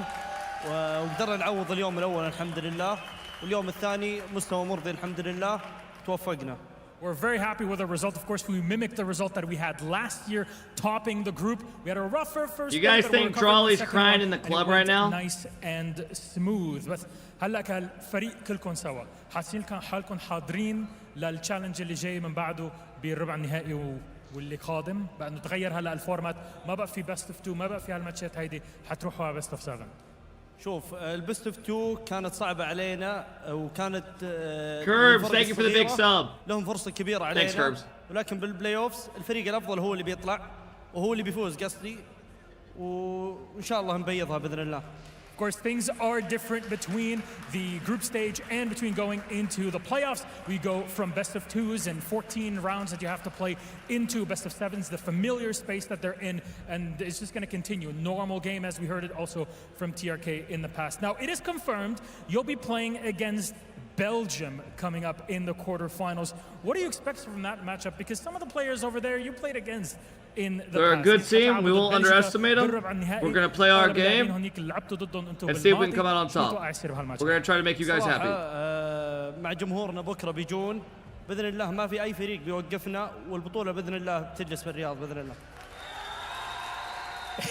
وقدرنا نعوض اليوم الأول الحمد لله واليوم الثاني مستوى مرضي الحمد لله توفقنا. We're very happy with the result. Of course, we mimicked the result that we had last year, topping the group. We had a rougher first. You guys game, but think we're recovering Drawley's the second crying one, in the and club it went right now? Nice and smooth. بس هلا كالفريق كلكم سوا حاسين حالكم حاضرين للتشالنج اللي جاي من بعده بالربع النهائي واللي قادم، بانه تغير هلا الفورمات، ما بقى في بيست اوف 2، ما بقى في هالماتشات هيدي، حتروحوا على بيست اوف 7. شوف البيست اوف 2 كانت صعبة علينا وكانت Curbs, thank you for the big sub. لهم فرصة كبيرة علينا. ولكن بالبلاي اوفز الفريق الافضل هو اللي بيطلع وهو اللي بيفوز قصدي وان شاء الله نبيضها باذن الله. Of course, things are different between the group stage and between going into the playoffs. We go from best of 2s and 14 rounds that you have to play into best of 7s, the familiar space that they're in, and it's just going to continue. Normal game, as we heard it also from TRK in the past. Now, it is confirmed you'll be playing against Belgium coming up in the quarterfinals. What do you expect from that matchup? Because some of the players over there you played against in the They're past. a good team. We won't underestimate them. We're going to play our game and see if we can come out on top. We're going to try to make you guys happy. مع جمهورنا بكره بيجون باذن الله، ما في اي فريق بيوقفنا، والبطوله باذن الله بتجلس في الرياض باذن الله.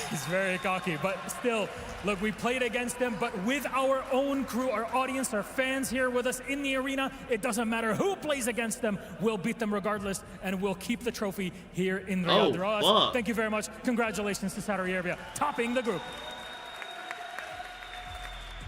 He's very cocky, but still, look, we played against them, but with our own crew, our audience, our fans here with us in the arena, it doesn't matter who plays against them, we'll beat them regardless, and we'll keep the trophy here in Riyadh. Raz, thank you very much. Congratulations to Saudi Arabia, topping the group.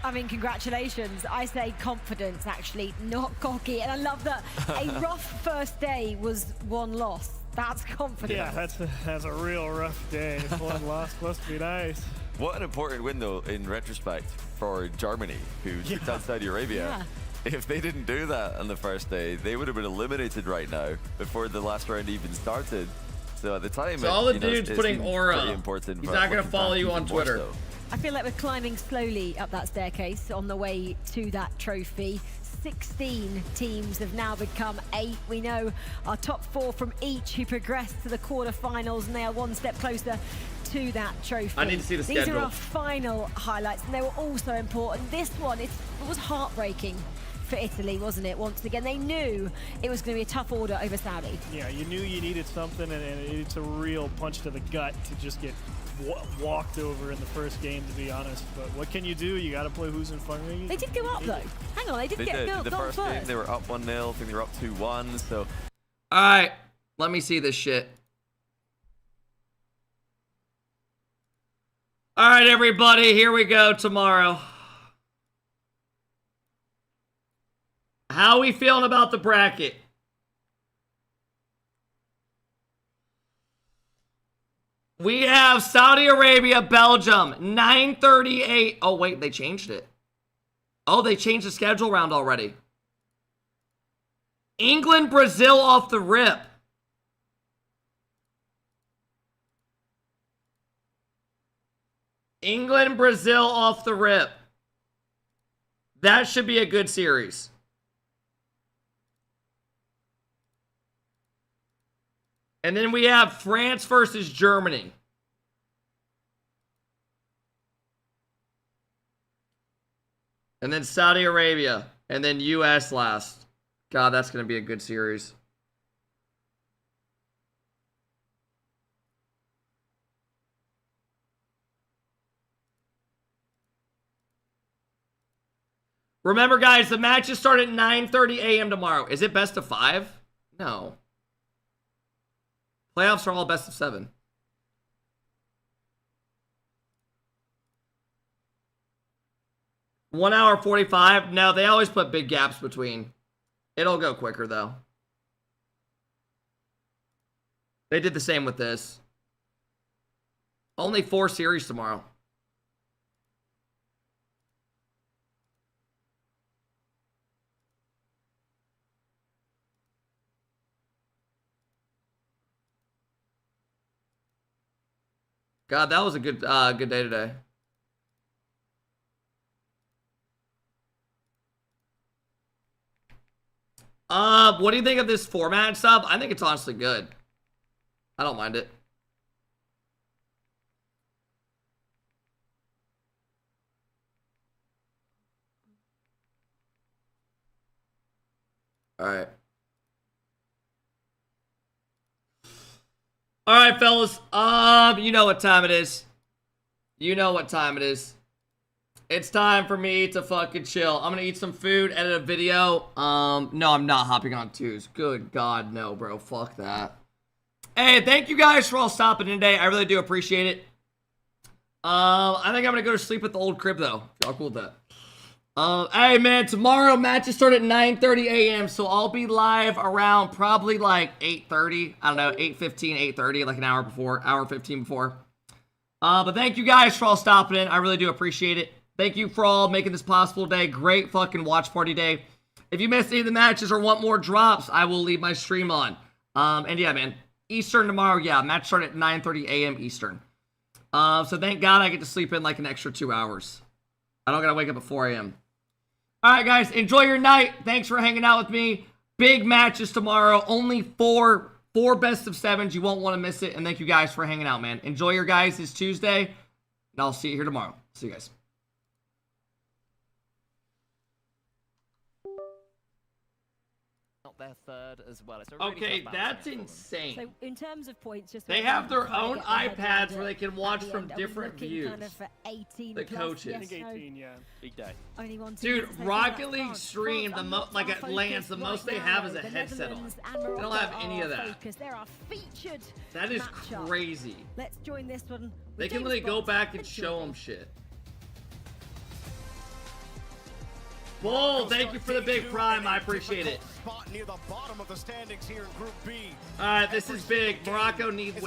I mean, congratulations. I say confidence, actually, not cocky. And I love that a rough first day was one loss. That's confidence. Yeah, that's a real rough day. One loss must be nice. What an important win, though, in retrospect, for Germany, who took down Saudi Arabia. Yeah. If they didn't do that on the first day, they would have been eliminated right now before the last round even started. So at the time, so all the dudes putting aura. He's not going to follow you on Twitter. So. I feel like we're climbing slowly up that staircase on the way to that trophy. 16 teams have now become 8. We know our top 4 from each who progressed to the quarterfinals, and they are one step closer to that trophy. I need to see the schedule. These are our final highlights, and they were also important. This one, it was heartbreaking for Italy, wasn't it? Once again, they knew it was going to be a tough order over Saudi. Yeah, you knew you needed something, and it's a real punch to the gut to just get walked over in the first game, to be honest. But what can you do? You got to play who's in front of you. They did go up, though. Hang on, they did get the first game, they were up 1-0. I think they were up 2-1, so... All right, let me see this shit. All right, everybody, here we go tomorrow. How are we feeling about the bracket? We have Saudi Arabia, Belgium, 9:38. Oh, wait, they changed it. Oh, they changed the schedule round already. England, Brazil off the rip. England, Brazil off the rip. That should be a good series. And then we have France versus Germany. And then Saudi Arabia. And then US last. God, that's going to be a good series. Remember, guys, the matches start at 9:30 a.m. tomorrow. Is it best of 5? No. Playoffs are all best of 7. One hour 45. No, they always put big gaps between. It'll go quicker, though. They did the same with this. Only 4 series tomorrow. God, that was a good good day today. What do you think of this format and stuff? I think it's honestly good. I don't mind it. All right. All right, fellas. You know what time it is. You know what time it is. It's time for me to fucking chill. I'm gonna eat some food, edit a video. No, I'm not hopping on twos. Good God, no, bro. Fuck that. Hey, thank you guys for all stopping in today. I really do appreciate it. I think I'm gonna go to sleep at the old crib though. Y'all cool with that? Hey man, tomorrow matches start at 9:30 a.m. So I'll be live around probably like 8:30. I don't know, 8:15, 8:30, like an hour before, hour 15 before. But thank you guys for all stopping in. I really do appreciate it. Thank you for all making this possible today. Great fucking watch party day. If you missed any of the matches or want more drops, I will leave my stream on. And yeah, man, Eastern tomorrow. Yeah, match start at 9:30 a.m. Eastern. So thank God I get to sleep in like an extra 2 hours. I don't gotta wake up at 4 a.m. All right, guys, enjoy your night. Thanks for hanging out with me. Big matches tomorrow. Only four best of 7s. You won't want to miss it. And thank you guys for hanging out, man. Enjoy your guys this Tuesday. And I'll see you here tomorrow. See you guys. their third as well. It's a really Okay, tough balance that's game for them. insane. So in terms of points, just so They everyone have their can kinda own get their head iPads around where they it, can at watch the from end, are we different looking views. Kind of for 18 The plus? coaches. I Yes, think no? 18, yeah. Big day. Only one team Dude, that's taken Rocket that League France. stream, France the are like at focused LANs, the right most they now, have is a though. The headset on. Netherlands and They don't Morocco have any are of that. focused. They're our featured That is matchup. crazy. Let's join this one. They with can really James go Bond back and show them shit. Bull, thank you for the big prime. I appreciate it. Spot near the bottom of the standings here in Group B. Alright, this is big. Morocco need win.